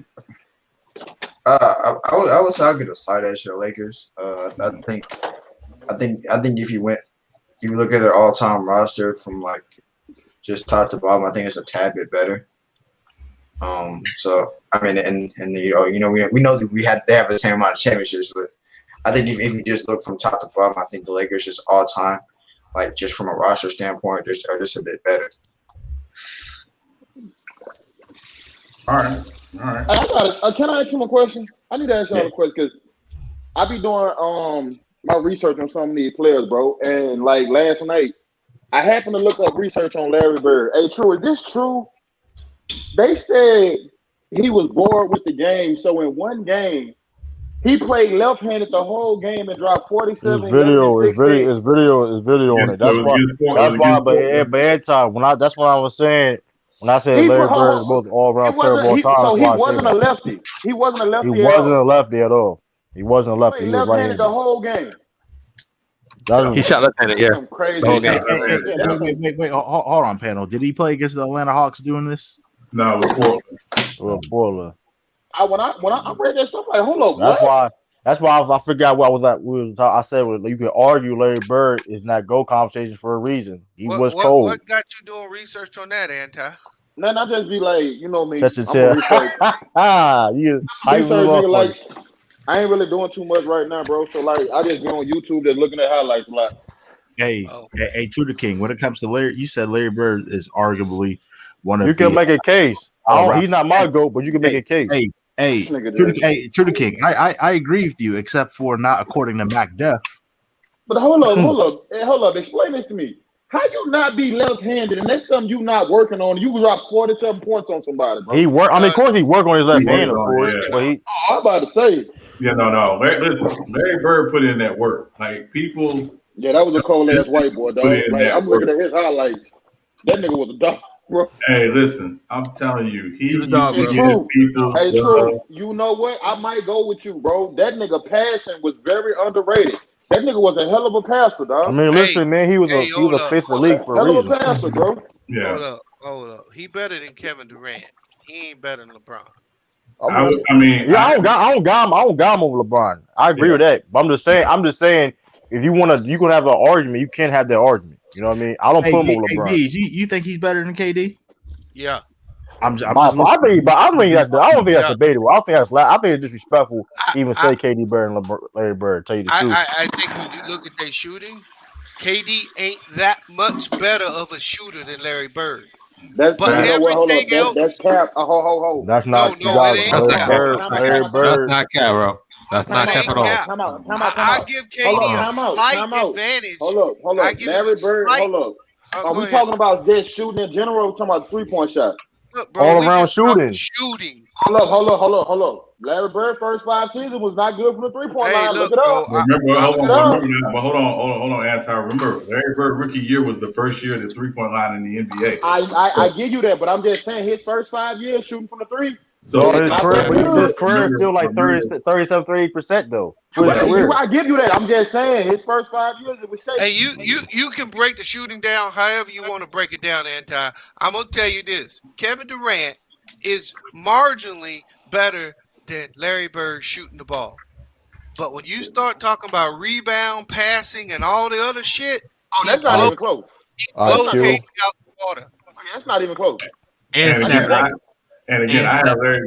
I would say I'll get a side edge to the Lakers. I think if you look at their all time roster from like just top to bottom, I think it's a tad bit better. So I mean, and we know that they have the same amount of championships, but I think if you just look from top to bottom, I think the Lakers just all time, like just from a roster standpoint, are just a bit better. All right. All right. Can I ask him a question? I need to ask y'all Yeah. a question because I be doing my research on some of these players, bro. And like last night, I happened to look up research on Larry Bird. Hey, True, is this true? They said he was bored with the game, so in one game, he played left-handed the whole game and dropped 47, 11, and 16. It's video on Yes, it. it was against Portland. It was That's why. against Portland. But every time that's what I was saying when I said He Larry Bird is both all He around player of wasn't all he time. so That's he why I say wasn't a that. lefty. He wasn't a He lefty at wasn't a all. lefty at all. He wasn't a He lefty. played He was left-handed the right-handed. whole game. That's He shot left-handed, yeah. Some crazy The whole He game. shot shit. left-handed. Yeah, Yeah. that's some, Wait. Hold on, panel. Did he play against the Atlanta Hawks doing this? No, it was Portland. well, spoiler. when I read that stuff, like, hold up, That's what? why. That's why I forgot what I was at. I said you could argue Larry Bird is not go conversation for a reason. He was What cold. got you doing research on that, Anti? Then I just be like, you know me, Touch your I'm a chair. research, You hype research little nigga. Like motherfucker. I ain't really doing too much right now, bro. So like I just be on YouTube just looking at highlights a lot. Hey, Oh, hey, Tudor King. When it comes to Larry, you said Larry Bird is arguably one You of can the make a case. rap. He's not my goat, but you can make Hey, a case. hey, This hey, nigga Tudor, just. hey, Tudor King. I agree with you, except for not according to Mac Def. But hold up. Explain this to me. How you not be left-handed and that's something you not working on? You dropped 47 points on somebody, bro. He work. I mean, of because course, he work on his He left worked hand, of on it. course, Yeah. working but on. he. I'm about to say, Yeah, no. Listen, Larry Bird put in that work. Like people yeah, that was a cold this ass white boy, dude put dog. in Like that I'm looking work. at his highlights. That nigga was a dog, bro. Hey, listen, I'm telling you, He he was a used dog, to Hey, bro. give true. people Hey, true. the You know what? I might go with you, bro. That nigga passing was very underrated. That nigga was a hell of a passer, I dog. mean, Hey, listen, man, he was hey, a fifth in the league for a Hell of a reason. passer, bro. yeah. hold up. He better than Kevin Durant. He ain't better than LeBron. I mean, I mean, yeah, I don't got him over LeBron. I agree yeah. with that, but I'm just saying, if you gonna have an argument, you can't have that argument. You know what I mean? I don't Hey, put him over Hey, LeBron. Bees, you think he's better than KD? Yeah, I'm just looking. I don't think that's yeah. debatable. I think it's disrespectful I, to even I, say KD better than Larry Bird. Tell you the truth. I think when you look at their shooting, KD ain't that much better of a shooter than Larry Bird. That's But you Fact. know what? Hold up. everything That's else, cap. Ho. That's no, not you no, it got ain't That's Larry not cap, cap. bro. Bird. Larry That's Bird. not cap, bro. That's It not cap ain't at all. cap. I Out. give KD a slight Time out. advantage. Hold I up. give him a Larry Bird, slight. hold up. Oh, Are go we ahead. talking about just shooting in general? Or we talking about 3-point shot? Look, bro, All we around just talking shooting. shooting. Hold up. Larry Bird first 5 seasons was not good from the 3-point Hey, line. Look look, it bro. up. Remember, I hold Look it on, but up. remember that. But hold on, Anti. Remember, Larry Bird rookie year was the first year of the 3-point line in the NBA. I So, give you that, but I'm just saying his first 5 years shooting from the three No, so is his not career, that but his good. career is still like remember, 37, 38% though for his yeah, career. I give you that. I'm just saying his first 5 years it was Hey, shaky. you can break the shooting down however you want to break it down, Anti. I'm gonna tell you this: Kevin Durant is marginally better than Larry Bird shooting the ball. But when you start talking about rebound, passing, and all the other shit, Oh, he that's not blow even close. he That's blow not even KD IQ. close. out the water. That's not even close. And and I again, give you that. snapback. again, And snapback.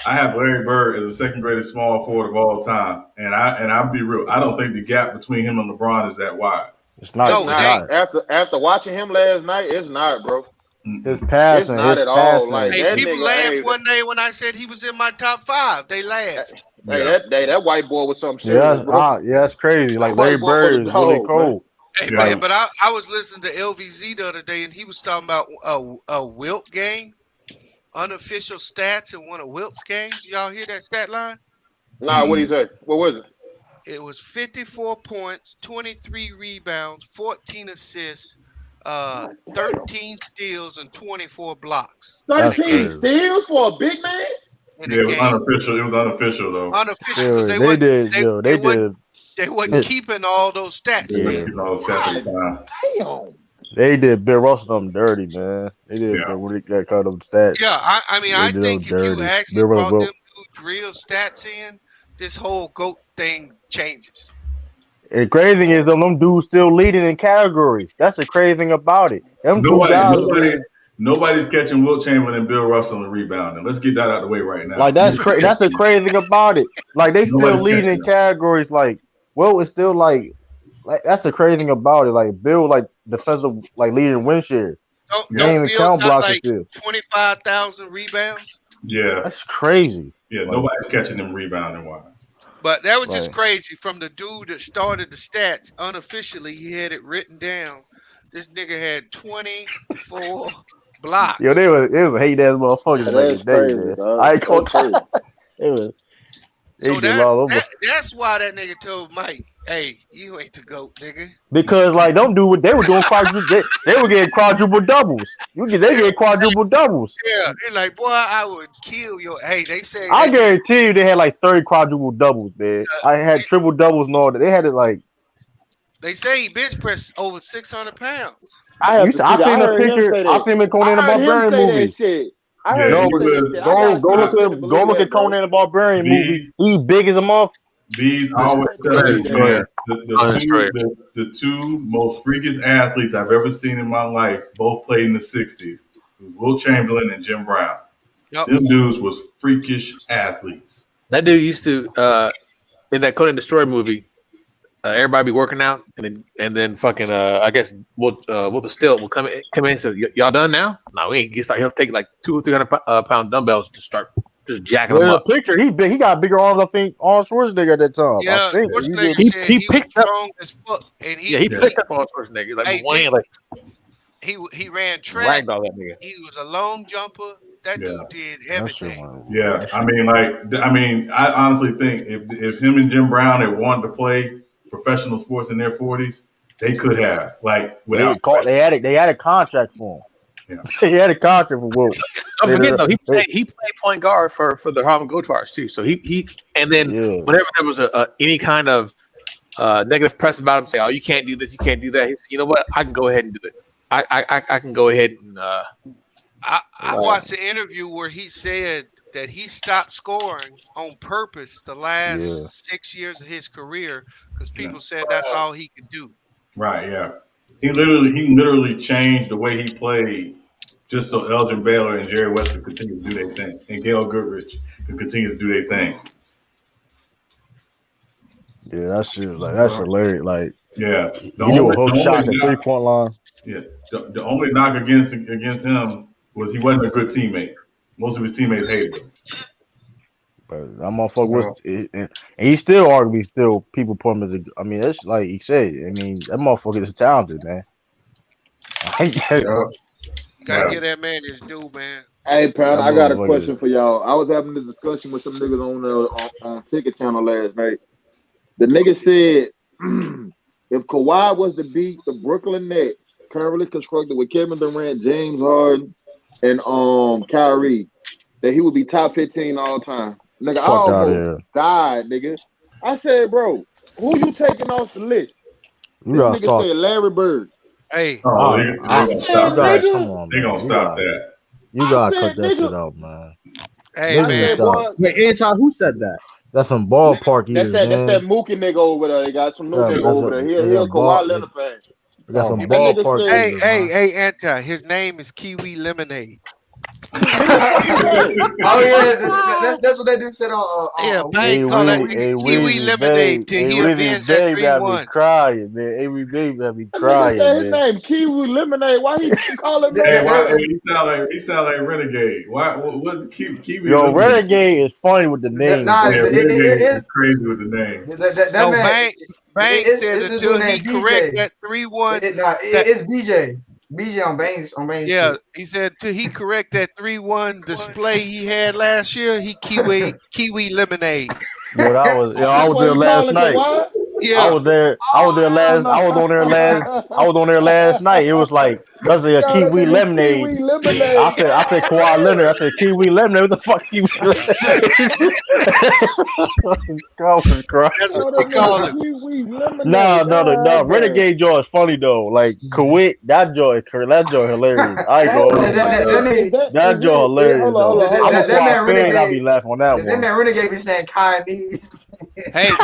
I have Larry Bird as the second greatest small forward of all time, and I'll be real. I don't think the gap between him and LeBron is that wide. It's not. It's No, it It's not. ain't. not. After watching him last night, it's not, bro. Mm-mm. It's not His at all. passing Like Hey, that is people nigga, laughed one day when I said he was in my top five. They laughed. Yeah, that white boy was something serious, bro. that's crazy. Like That Larry white boy was Bird a is really dog, man. cold. Hey yeah. man, but I was listening to LVZ the other day, and he was talking about a Wilt game, unofficial stats in one of Wilt's games. Y'all hear that stat line? Nah, what he Mm-mm. say? What was it? It was 54 points, 23 rebounds, 14 assists, God damn. 13 steals, and 24 blocks in a That's 13 game. crazy. steals for a big man? In a Yeah, it was game, unofficial. It was unofficial though. unofficial, because Yo, they did. Yo, they they wasn't did. they wasn't keeping all those stats They wouldn't still. Yeah, keep all those stats at the God time. damn. they did Bill Russell them dirty, man. They did Yeah, Bill when they cut them stats. Yeah, I mean, They I did them think if you dirty. actually Bill Russell. brought them dudes real stats in, this whole GOAT thing changes. And the crazy thing is, them dudes still leading in categories. That's the crazy thing about it. Them two nobody, guys are nobody, leading. nobody's catching Wilt Chamberlain and Bill Russell and rebounding. Let's get that out of the way right Like now. that's crazy. That's the crazy thing about it. Like they still Nobody's leading catching in them. categories. Like it's still like that's the crazy thing about it. Like Bill, like defensive, like leading win share. They Yeah, ain't Don't even Bill count got blocks and like still. 25,000 rebounds? yeah, That's crazy. yeah. Like Nobody's catching them rebounding wise. But that was just like crazy from the dude that started the stats. Unofficially, he had it written down. This nigga had 24 yo, blocks. it was a hate ass motherfuckers back in That's the day, crazy, man. dog. I ain't That's gonna crazy. it was they So did all over that's why that nigga told Mike, "Hey, you ain't the goat, nigga." because like don't do what they were doing quadruple. They were getting quadruple doubles. They get quadruple doubles. Yeah, he like, boy, I would kill your. Hey, they say I that nigga. guarantee you they had like 30 quadruple doubles, man. I had triple doubles and all that. They had it like They say he bench press over 600 pounds. I have to see I that. seen a picture. I seen him in Conan the I heard him Barbarian say that movie. shit. I Yeah, heard he No, him say that was. shit. I gotta see that shit to go believe look that, at bro. Conan the Barbarian movie. Bees, He big as a month. Bees I always had to tell believe me, that. Destroyer. man, Destroyer. the two most freakiest athletes I've ever seen in my life both played in the '60s. It was Will Chamberlain and Jim Brown. Yep. Them dudes was freakish athletes. That dude used to in that Conan Destroyer movie. Everybody be working out, and then fucking I guess Will the Stilt will come in and say, "Y'all done now?" No, we ain't. He'll take like 200 or 300 pound dumbbells to start just jacking them There's a up. picture. He big. He got bigger arms. I think Arnold Schwarzenegger at that time. Yeah, I think Schwarzenegger He said he was picked up. strong as fuck, and He picked up on Schwarzenegger like Hey, one hand, like he ran track. ragdoll that nigga. He was a long jumper. That Yeah. dude did that shit everything. went- Yeah, that I mean, I honestly think if him and Jim Brown had wanted to play professional sports in their 40s, they could have, like, without They had a contract for him. Yeah. They had a contract for Will. Don't forget though, he played point guard for the Harlem Globetrotters too. So he and then whenever there was any kind of negative press about him, say, "Oh, you can't do this, you can't do that." He said, "You know what? I can go ahead and do it. I can go ahead and." I watched the interview where he said that he stopped scoring on purpose the last 6 years of his career because people said that's all he could do. Right, yeah. He literally changed the way he played just so Elgin Baylor and Jerry West could continue to do their thing, and Gail Goodrich could continue to do their thing. Yeah, that's hilarious. Like, yeah, you do a hook shot at the 3-point line. Yeah, the only knock against him was he wasn't a good teammate. Most of his teammates hated him. But that motherfucker was, and he still arguably people put him as a. I mean, that's like he said. I mean, that motherfucker is talented, man. Gotta give that man his due, man. Hey, Pat, I got a question for y'all. I was having this discussion with some niggas on Ticket Channel last night. The nigga said if Kawhi was to beat the Brooklyn Nets, currently constructed with Kevin Durant, James Harden, and Kyrie, that he would be top 15 all time. Nigga, I almost died, nigga. I said, bro, who you taking off the list? You gotta this nigga said Larry Bird. Hey, they gonna stop that. They gonna stop that. You gotta cut that shit out, man. Hey, man. Wait, Anton, who said that? That's some ballpark years, That's that Mookie nigga over there. They got some new nigga over there. He'll Kawhi Leonard fan. Got some ballpark. Hey, Anton. His name is Kiwi Lemonade. Oh yeah, that's what they do said on. Bang call that Kiwi Lemonade till he avenged that 3-1. Crying, man. Avery Babe had me crying. His name Kiwi Lemonade. Why he calling that? He sound like Renegade. Why? What's Kiwi? Yo, Renegade is funny with the name. Renegade is crazy with the name. Bang said until he correct that 3-1. It's BJ. BJ on Baines. Yeah, he said till he correct that 3-1 display he had last year, he Kiwi Lemonade. But I was there last night. Yeah, I was on there last night. It was like that's a Kiwi lemonade. I said Kawhi Leonard. I said Kiwi lemonade. What the fuck Kiwi lemonade? That's what they call it. No. Renegade Joy is funny though. Like Kawhi, that joy hilarious. I go. That joy hilarious. I'm a fan. I'll be laughing on that one. That man Renegade be saying Chinese. Hey. Is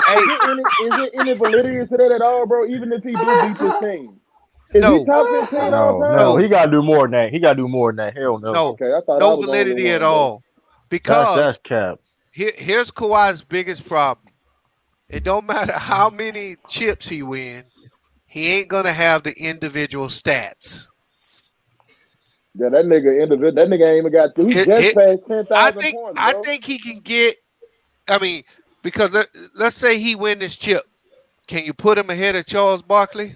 it any validity to that at all, bro? Even if he do beat his team, is he top 15 all time? No, he gotta do more than that. Hell no. Okay, I thought no validity at all. Because that's cap. Here's Kawhi's biggest problem. It don't matter how many chips he win, he ain't gonna have the individual stats. Yeah, that nigga ain't even got. He just passed 10,000 points. I think he can get. I mean, because let's say he win this chip, can you put him ahead of Charles Barkley?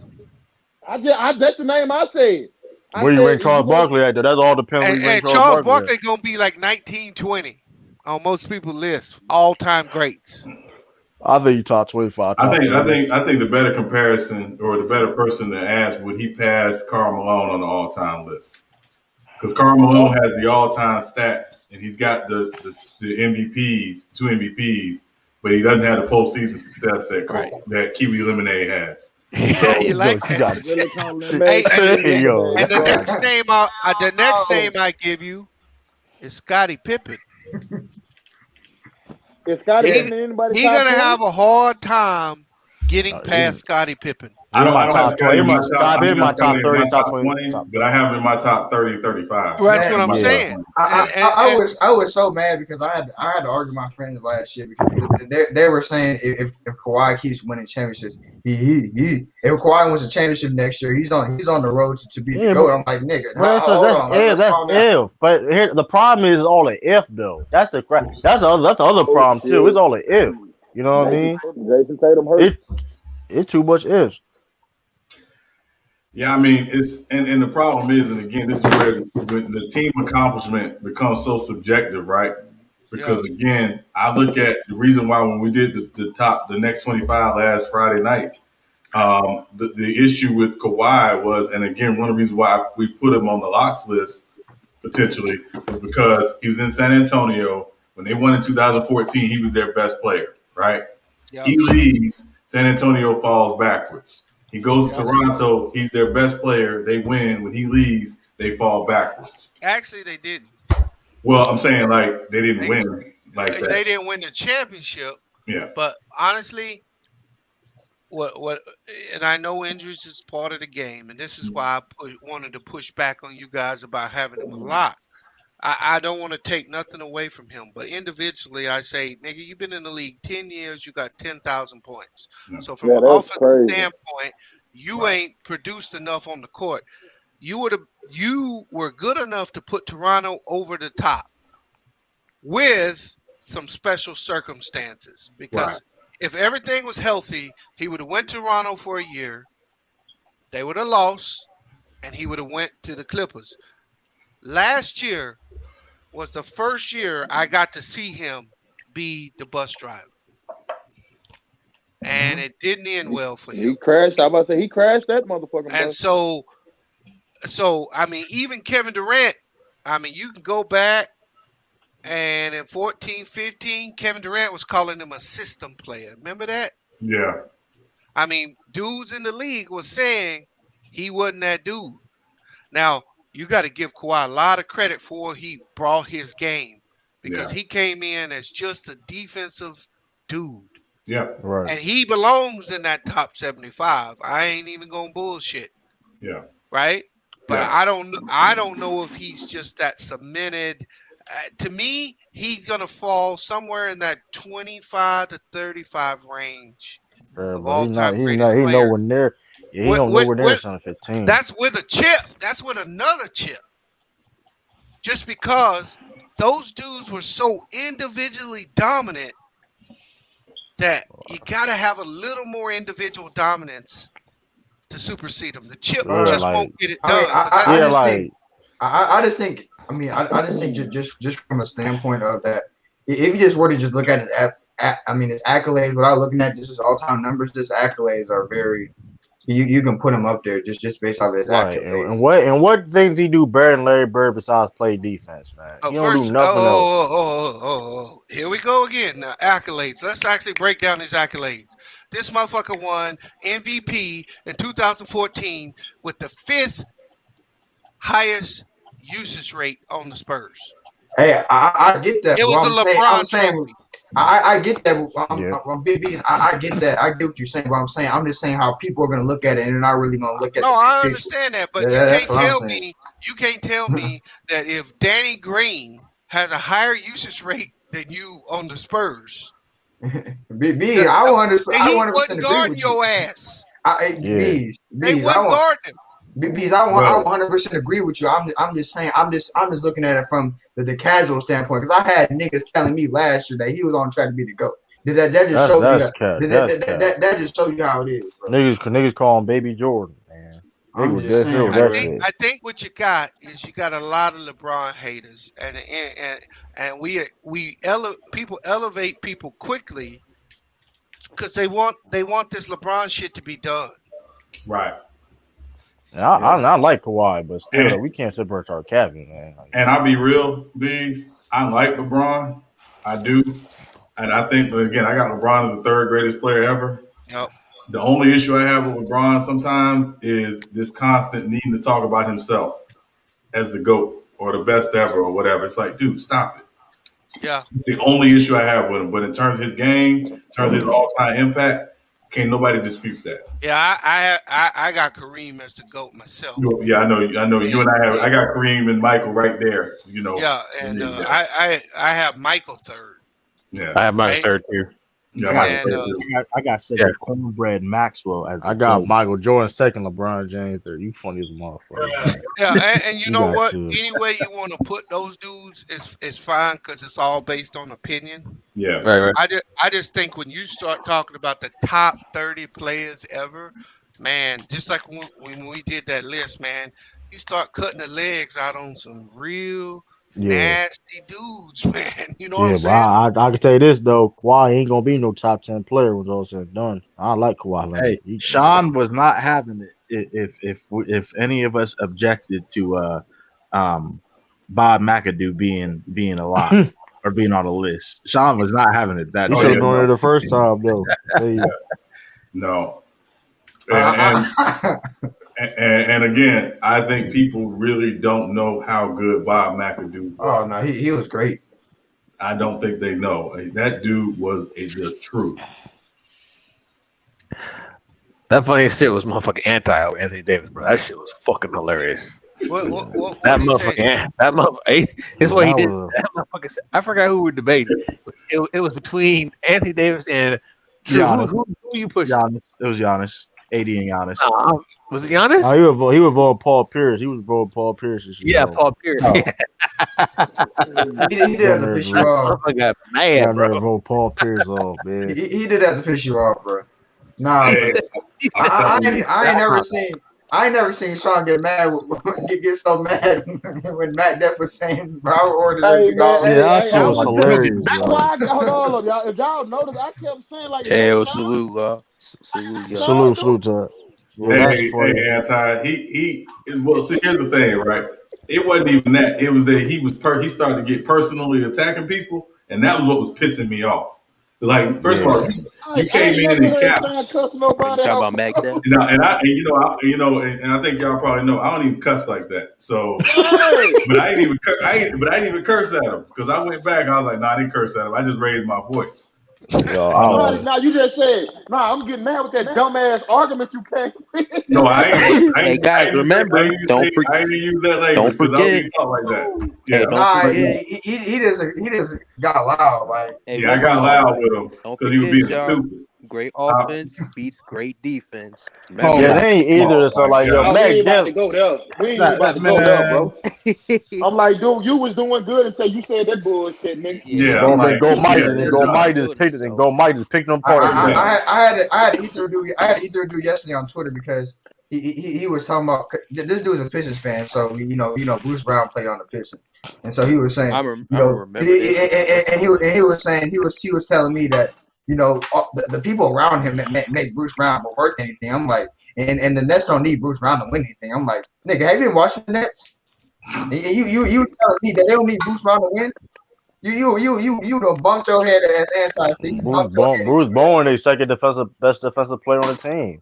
That's the name I said. Where you rank Charles Barkley at? That's all depends. And Charles Barkley gonna be like 1920 on most people's list, all time greats. I think you top 25. I think the better comparison or the better person to ask, would he pass Karl Malone on the all-time list? Because Karl Malone has the all-time stats and he's got the MVPs, 2 MVPs, but he doesn't have the postseason success that Kiwi Lemonade has. So, you like that? And the next name I give you is Scottie Pippen. Is Scottie Pippen anybody? He's gonna have a hard time getting past Scottie Pippen. I don't have top Scotty 20. in my top. I Scotty don't in have my Scotty top in 30, my top top 20. 20, but I have him in my top 30, 35. Well, that's Man, what I'm Yeah. saying. I was I had to argue with my friends last year because they were saying if Kawhi keeps winning championships, if Kawhi wins a championship next year, he's on the road to be the Yeah, GOAT. I'm like, nigga, but hold on, let's that's calm down. if. But here the problem is all an if though. That's the that's the other problem too. It's all an if. You know what I mean? Jason Tatum hurt. It's too much ifs. Yeah, I mean it's and the problem is, and again, this is where when the team accomplishment becomes so subjective, right? Yeah. Because again, I look at the reason why when we did the next 25 last Friday night, the issue with Kawhi was, and again, one of the reasons why we put him on the locks list potentially was because he was in San Antonio when they won in 2014. He was their best player, right? Yeah. He leaves, San Antonio falls backwards. He goes to Toronto, he's their best player. They win. When he leaves, they fall backwards. Actually, they didn't. Well, I'm saying like they didn't win like that. They didn't win the championship. Yeah. But honestly, what and I know injuries is part of the game, and this is why I wanted to push back on you guys about having him a lot. I don't want to take nothing away from him, but individually, I say, nigga, you've been in the league 10 years, you got 10,000 points. Yeah. So from Yeah, an that's offensive crazy. standpoint, you ain't produced enough on the court. You were good enough to put Toronto over the top with some special circumstances, because if everything was healthy, he would have went to Toronto for a year. They would have lost, and he would have went to the Clippers. Last year was the first year I got to see him be the bus driver, and it didn't end well for He him. crashed. I about to say he crashed that motherfucking And bus. so I mean, even Kevin Durant, I mean, you can go back, and in 14, 15, Kevin Durant was calling him a system player. Remember that? Yeah. I mean, dudes in the league was saying he wasn't that dude. Now, you got to give Kawhi a lot of credit for he brought his game, because he came in as just a defensive dude. Yeah. Right. And he belongs in that top 75. I ain't even going to bullshit. Yeah. Right? But Yeah. I don't know if he's just that cemented. To me, he's going to fall somewhere in that 25 to 35 range Yeah, of but all-time he greatest player. nowhere near. Yeah, he don't nowhere near 715. That's with a chip. That's with another chip. Just because those dudes were so individually dominant that you got to have a little more individual dominance to supersede them. The chip just won't get it done. I just think. I mean, I just think just from a standpoint of that, if you just were to just look at his his accolades without looking at just his all-time numbers, his accolades are very. You can put him up there just based off his accolades. And what things he do better than Larry Bird besides play defense, man? He don't do nothing else. Here we go again. Now, accolades. Let's actually break down his accolades. This motherfucker won MVP in 2014 with the 5th highest usage rate on the Spurs. Hey, I get that. It was a LeBron trophy. I get that. I get that. I get what you're saying. But I'm saying, I'm just saying how people are going to look at it, and they're not really going to look at it. No, I understand that, but you can't tell me that if Danny Green has a higher usage rate than you on the Spurs. I wouldn't guard your ass. They wouldn't guard him. Because I 100% agree with you. I'm just saying, I'm just looking at it from the casual standpoint, because I had niggas telling me last year that he was on track to be the GOAT. That just shows you that just shows you how it is, bro. Niggas call him Baby Jordan, man. I think what you got is you got a lot of LeBron haters, and people elevate people quickly because they want this LeBron shit to be done. Right. And I like Kawhi, but still, we can't separate our cabin, man. And I'll be real, B's. I like LeBron. I do. And I think, again, I got LeBron as the 3rd greatest player ever. Yep. The only issue I have with LeBron sometimes is this constant needing to talk about himself as the GOAT or the best ever or whatever. It's like, dude, stop it. Yeah. The only issue I have with him. But in terms of his game, in terms of his all-time impact, Can't nobody dispute that. Yeah, I got Kareem as the GOAT myself. Yeah, I know. You and I have. I got Kareem and Michael right there. Yeah, and I have Michael third. Yeah, I have my Right? third tier. yeah. I got second Cornbread Maxwell as the I got GOAT. Michael Jordan second, LeBron James third. You funny as a motherfucker. Yeah, and you You know got what? to. Any way you want to put those dudes is fine because it's all based on opinion. Yeah. Right. I just think when you start talking about the top 30 players ever, man, just like when we did that list, man, you start cutting the legs out on some real Yeah. nasty dudes, man. You know what Yeah, I'm but saying? I can tell you this though, Kawhi ain't gonna be no top 10 player when it's all said and done. I like Kawhi Leonard. Hey, Sean was not having it if any of us objected to Bob McAdoo being a lot or being on the list. Sean was not having it that He day. should have known it the first time though. Hey, No. And again, I think people really don't know how good Bob McAdoo was. Oh no, he was great. I don't think they know. That dude was the truth. That funniest shit was motherfucking anti Anthony Davis, bro. That shit was fucking hilarious. What That did he say? motherfucker. That's what he did. was That motherfucker. I forgot who we were debating. It was between Anthony Davis and Giannis. who you pushing? Giannis. It was Giannis. AD and Giannis. Was it Giannis? he was voting Paul Pierce. He was voting Paul Pierce. Yeah, Paul Pierce. Oh. He did have to piss you off. I got mad, bro. Vote Paul Pierce off, man. He did have to piss you off, bro. Nah, Hey, but I ain't never seen Sean get mad, get so mad when Matt Def was saying Broward orders. Hey, man, Yeah, that shit was I hilarious. That's bro. why hold on, of y'all. If y'all notice, I kept saying like, Hell, Sean, salute, salute, y'all. Salute to it. Yeah, that's funny. hey, Anti. Well, see, here's the thing, right? It wasn't even that. It was that he started to get personally attacking people, and that was what was pissing me off. Like, first of all, you came in and capped. cuss You nobody talking out. about Mac Def? And I think y'all probably know I don't even cuss like that. So, Hey, but I didn't even curse at him because I went back. I was like, nah, I didn't curse at him. I just raised my voice. now you just said, nah, I'm getting mad with that dumbass argument you came with. No, Hey, guys, remember, don't I didn't use that language don't because I don't forget. even talk like that. Hey, Yeah, don't Nah, forget. he just got loud. Like, Hey, I got loud with him don't because he was forget, being y'all. stupid. Great offense beats great defense. Remember Yeah, that. they ain't either. So like, yo, Oh, we ain't about Mac to Def. go there. We ain't even about to go there, bro. I'm like, dude, you was doing good until you said that bullshit, nigga. Yeah, Go I'm like, Mike, yeah, and then go Mike just picked them apart. I had Ether do yesterday on Twitter because he was talking about this dude's a Pistons fan, so you know Bruce Brown played on the Pistons, and so he was saying, remember this. and he was saying he was telling me that the people around him that make Bruce Brown worth anything. I'm like, and the Nets don't need Bruce Brown to win anything. I'm like, nigga, have you been watching the Nets? You telling me that they don't need Bruce Brown to win? You done bumped your head as anti-Steve. Bruce Bowen, they best defensive player on the team.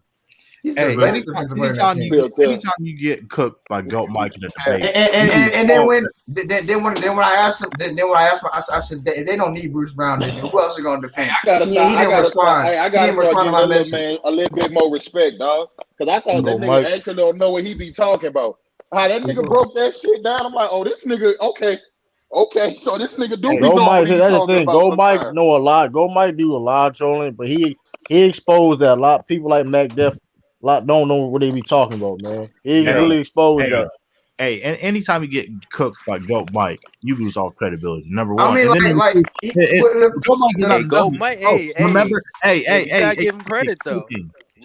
He's Hey, the best defensive player on the team. anytime you get cooked by Goat Mike in a debate, And then when I asked him, I said they don't need Bruce Brown. Then who else are going to defend? I gotta He didn't respond. I He gotta didn't respond to my give message. a little bit more respect, dog. Because I thought that nigga actually don't know what he be talking about. How that nigga broke that shit down. I'm like, oh, this nigga, okay. So this nigga do be knowing what he talking about. Go Mike know a lot. Go Mike do a lot of trolling, but he exposed that a lot of people like Mac Def don't know what they be talking about, man. He really exposed that. Hey, and anytime you get cooked by Goat Mike, you lose all credibility. Number one. I mean, Goat Mike. Remember, hey, you gotta give him credit though.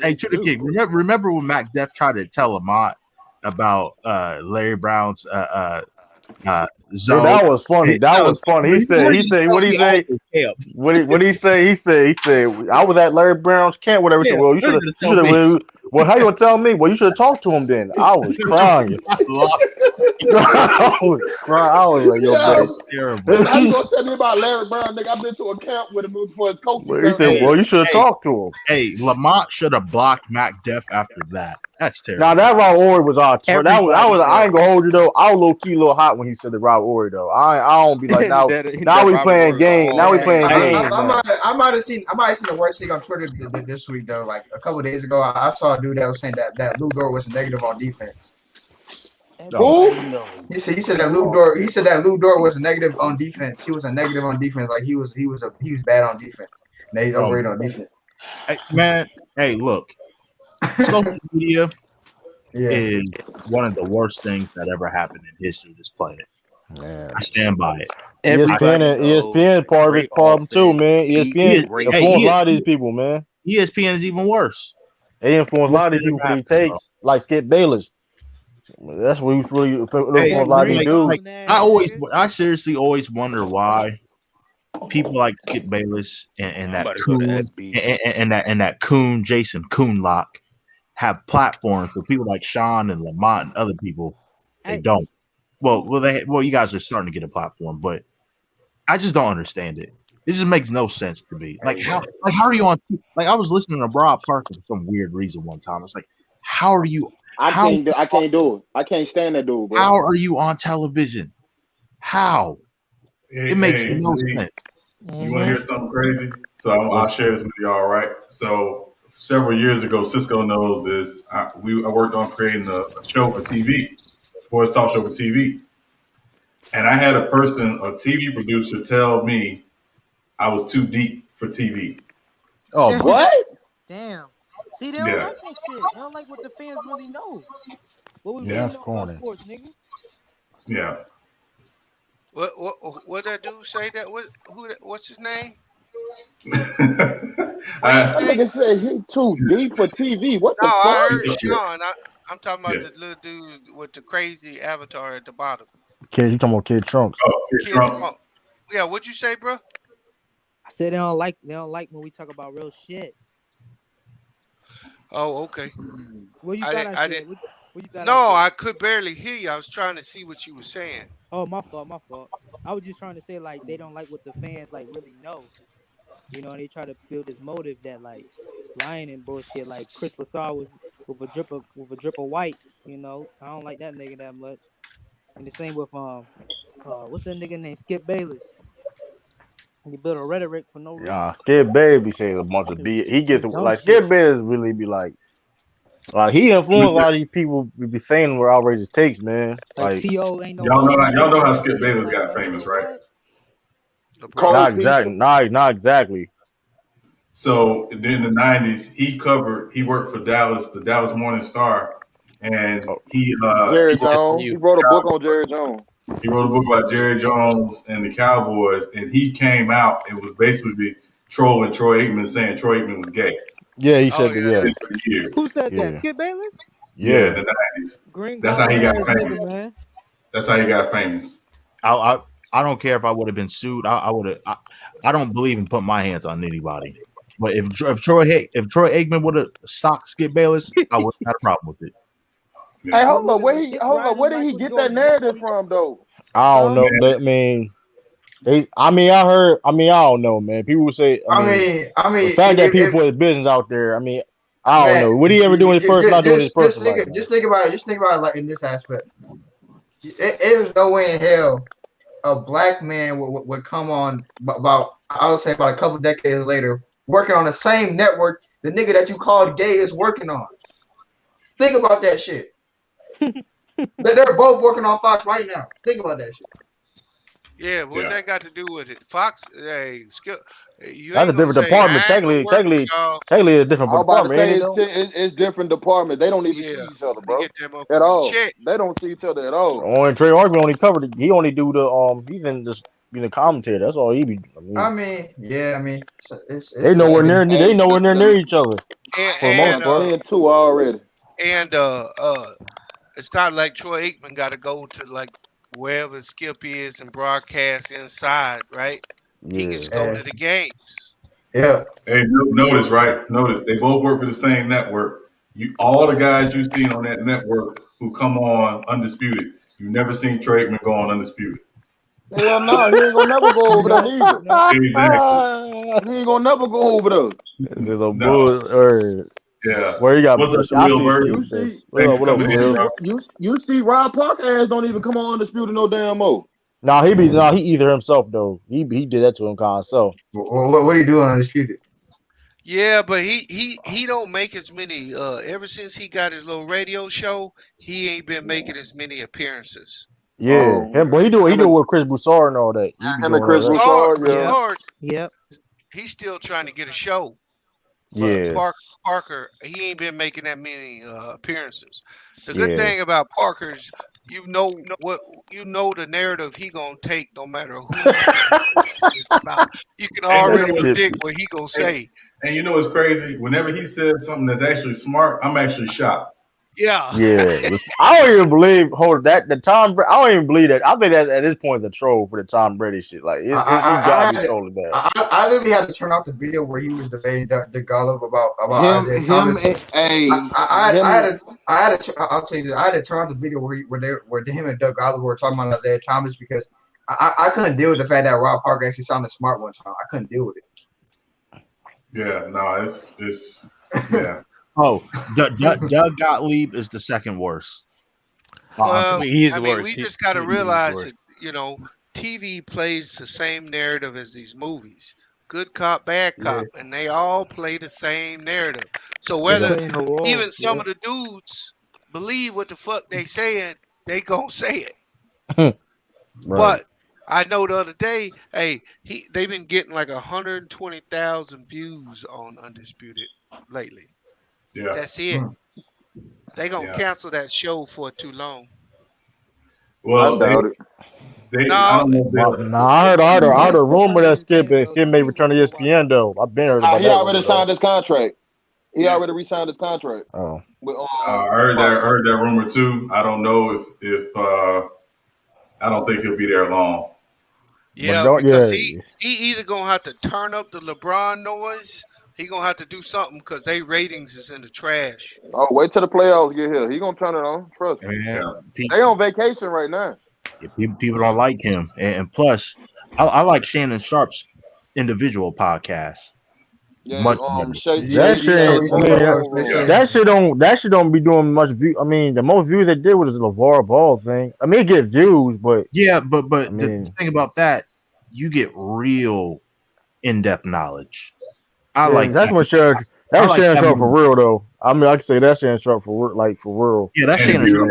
Hey, to the king. Remember when Mac Def tried to tell Amat about Larry Brown's zone? That was funny. That was funny. He said, what he say? What he say? He said, I was at Larry Brown's camp, whatever. He said, well, you should Well, how you gonna tell me? Well, you should have talked to him then. I was crying. I lost. I was crying. I was like, yo, Yeah. That's bro. terrible. How you gonna tell me about Larry Brown, nigga? I've been to a camp with him before his coaching Well, he camp. said, Hey, well, you should have hey, talked to him. hey, Lamont should have blocked Mac Def after that. That's terrible. Now that Rob Ory was on. Everybody I ain't gonna hold does. you though. I was low key, a little hot when he said the Rob Ory though. I don't be like now. that Now we Robert playing Ory's a game. Now hard we ass playing I, nigga. games I, I now. might I might have seen the worst thing on Twitter this week though. Like a couple of days ago, I saw a dude that was saying that Lou Dort was a negative on defense. Everybody knows. He said that Lou Dort. He said that Lou Dort was a negative on defense. He was a negative on defense. Like he was bad on defense. Now he's overrated on defense. Hey, man, hey, look, social media Yeah. is one of the worst things that ever happened in history of this planet. Man. I stand by it. Everybody knows. ESPN part of Great his problem too, offense man. beats ESPN great influence a lot of defense. these people, man. ESPN is even worse. They influence a lot of these people for these takes, like Skip Bayless. That's what he's really influence Hey, a lot of these like, dudes. I seriously always wonder why people like Skip Bayless and I'm that about to go to Coon SB. and that Coon Jason Coonlock have platforms for people like Sean and Lamont and other people. They don't. Well, you guys are starting to get a platform, but I just don't understand it. It just makes no sense to me. Like how are you on? Like I was listening to Rob Parker for some weird reason one time. It's like, how are you? I can't do it. I can't stand that dude, bro. How are you on television? How? It makes no sense. You want to hear something crazy? So I'll share this with y'all, right? So several years ago, Cisco knows this. I worked on creating a show for TV, sports talk show for TV, and I had a TV producer, tell me I was too deep for TV. Oh, What? Damn. See, they don't Yeah. like that shit. They don't like what the fans really know. What we really that's know about corny. sports, nigga. Yeah. What that dude say? What's his name? That I, nigga said he too deep for TV. What the No, I fuck? heard Sean. I'm talking about Yeah. the little dude with the crazy avatar at the bottom. Kid, you talking about Kid Trunks? Kid Kid Trunks. Trump. Yeah, what'd you say, bro? I said they don't like when we talk about real shit. Oh, okay. What you I thought didn't- I I said? didn't- What you thought No, I I said? could barely hear you. I was trying to see what you were saying. Oh, my fault. I was just trying to say like they don't like what the fans like really know. You know, they try to build this motive that like lying and bullshit. Like Chris Broussard was with a drip of white. You know, I don't like that nigga that much. And the same with what's that nigga named Skip Bayless? He built a rhetoric for no reason. Yeah, Skip Bayless be saying a bunch of B. He gets Some dumb like shit. Skip Bayless really be like he influenced a lot of these people be saying were outrageous takes, man. Like T.O. ain't no y'all know how Skip Bayless got famous, right? Cold not people. exactly, not exactly. So in the '90s, he worked for the Dallas Morning Star, and Jerry Jones. He wrote a book on Jerry Jones. He wrote a book about Jerry Jones and the Cowboys, and he came out and was basically trolling Troy Aikman, saying Troy Aikman was gay. Yeah, he said that. Yeah. Who said Yeah. that? Skip Bayless? Yeah, in the '90s. Green That's how he got ass famous. nigga, man. That's how he got famous. I don't care if I would have been sued. I would have. I don't believe in putting my hands on anybody. But if Troy Aikman would have socked Skip Bayless, I would have had a problem with it. Hey, hold on. Where did he get that narrative from, though? I don't know. I mean, I don't know, man. People would say. I mean, the fact that people put his business out there. I mean, I don't know. Would he ever do his personal? Not doing his personal life. Just think about it like in this aspect. There's no way in hell a black man would come on about I would say about a couple decades later working on the same network the nigga that you called gay is working on. Think about that shit. They're both working on Fox right now. Think about that shit. Yeah, what's that got to do with it? Fox, Skip. That's a different department. Technically, a different I was about to department. say it's different department. They don't even see each other, bro. At all. They don't see each other at all. Only Trey Argument only covered. He only do the he's in just being a commentator. That's all he be. They nowhere near each other. For the most part. Two already. And it's not like Troy Aikman got to go to like wherever Skip is and broadcast inside, right? Yeah. He can just go to the games. Yeah. Hey, notice, right? Notice they both work for the same network, All the guys you've seen on that network who come on Undisputed, you've never seen Trademan go on Undisputed. Hell no, he ain't gonna never go over there neither. Exactly. He ain't gonna never go over there. This is a No. bull. Or Yeah. where you got? What's up, I Khalil see Bird? You this. see, What Thanks up? for What up, coming in, Khalil? bro. you see, Rob Parker ass don't even come on Undisputed no damn more. Nah, he either himself though. He did that to him kind of self. What are you doing on Undisputed? Yeah, but he don't make as many. Ever since he got his little radio show, he ain't been making as many appearances. Yeah, him. But he do it with Chris Broussard and all that. He be Him and doing all Chris that. Broussard, yeah. Broussard, Yep. he's still trying to get a show. But Yeah, Parker, he ain't been making that many appearances. The good yeah. thing about Parker is you know the narrative he gonna take no matter who it's about. You can And you know already what? predict what he gonna say. And you know what's crazy? Whenever he says something that's actually smart, I'm actually shocked. Yeah. Yeah, I don't even believe. The Tom. I don't even believe that. I think that at this point the troll for the Tom Brady shit. Like he got me trolling that. I literally had to turn off the video where he was debating the Golub about Isaiah Him, Thomas. I'll tell you this. I had to turn off the video where him and Doug Golub were talking about Isaiah Thomas because I couldn't deal with the fact that Rob Parker actually sounded smart one time. I couldn't deal with it. Yeah, no, it's yeah. Oh, Doug Gottlieb is the second worst. Well, he is the I mean, worst. we just got to He is the realize worst. that TV plays the same narrative as these movies. Good cop, bad cop, and they all play the same narrative. So whether Playing a role. even some of the dudes believe what the fuck they saying, they gonna say it. Right. But I know the other day, they've been getting like 120,000 views on Undisputed lately. Yeah. That's it. They gonna cancel that show for too long. Well, I doubt it. I don't know if I heard a rumor that Skip may return to ESPN though. I've been heard about He that. already signed his contract. He already re-signed his contract. Oh, I heard that rumor too. I don't know if I don't think he'll be there long. Yeah, because he either gonna have to turn up the LeBron noise. He gonna have to do something because they ratings is in the trash. Oh, wait till the playoffs get here. He gonna turn it on. Trust me. They on vacation right now. People don't like him, and plus, I like Shannon Sharp's individual podcast. Yeah, much that shit don't be doing much view. I mean, the most views they did was the LeVar Ball thing. I mean, it get views, but the thing about that, you get real in-depth knowledge. I like that's what Sharon. That's Shannon Sharp for real though. I mean, I can say that's Shannon Sharp for real. Yeah, that's Shannon Sharp.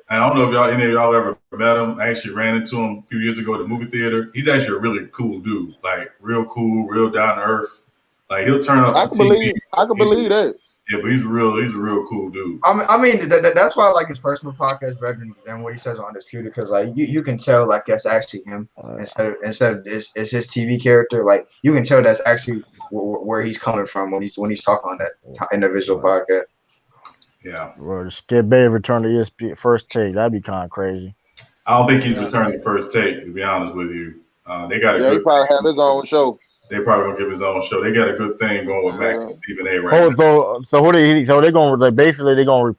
I don't know if any of y'all ever met him. I actually ran into him a few years ago at the movie theater. He's actually a really cool dude. Like real cool, real down to earth. Like he'll turn up. I can believe that. Yeah, but he's a real cool dude. I mean, that's why I like his personal podcast better than what he says on Undisputed, because like you can tell like that's actually him instead of it's his TV character. Like you can tell that's actually where he's coming from when he's talking on that individual podcast. Yeah. Bro, Skip Bayless return to ESPN first take. That'd be kind of crazy. I don't think he's returning the first take. To be honest with you, they got a good. He probably have his own show. They probably gonna give his own show. They got a good thing going with Max and Stephen A. right now. So they're gonna basically they're gonna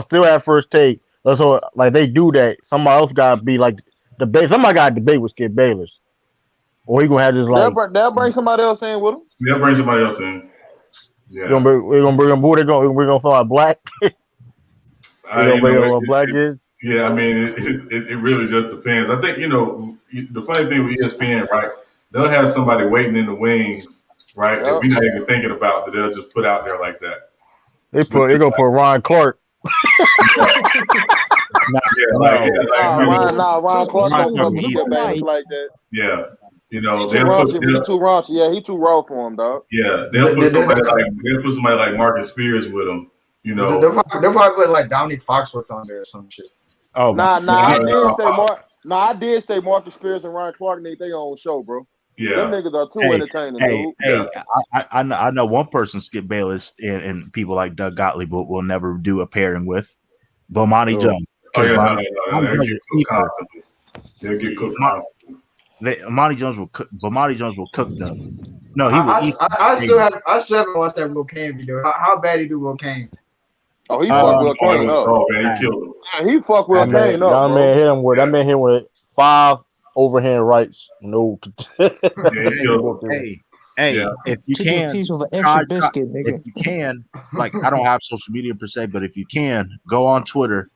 still have first take. So like they do that. Somebody else gotta be like debate. Somebody gotta debate with Skip Bayless, or he gonna have this like they'll bring somebody else in with him. They'll bring somebody else in. Yeah, we're gonna bring them. We're gonna throw out black. Black is. Yeah, I mean it really just depends. I think the funny thing with ESPN, right? They'll have somebody waiting in the wings, right? That we're not even thinking about that they'll just put out there like that. They're gonna put Ryan Clark. Ryan Clark don't like that. Yeah. He too raunchy. Yeah, he too raw for him, dog. Yeah, they'll put somebody like Marcus Spears with him. They'll probably put like Dominic Foxworth on there or some shit. Oh, I did say Marcus Spears and Ryan Clark need their own show, bro. Yeah, them niggas are too entertaining, dude. I know one person Skip Bayless and people like Doug Gottlieb will never do a pairing with. Bomani Jones. They'll get cooked constantly. Bomani Jones will cook. Bomani Jones will cook them. No, he will. I still haven't watched that Will Kane video. How bad he do Will Kane? Oh, he Uh, fucked Will Oh, it Kane was up. oh man, he killed him. Man, he fucked Will Kane up, That bro. man hit him with Yeah, that man hit him with 5 overhand rights. No, yeah, he killed him. Yeah, if you Chicken can, piece with an extra biscuit, if nigga. you can, like I don't have social media per se, but if you can, go on Twitter,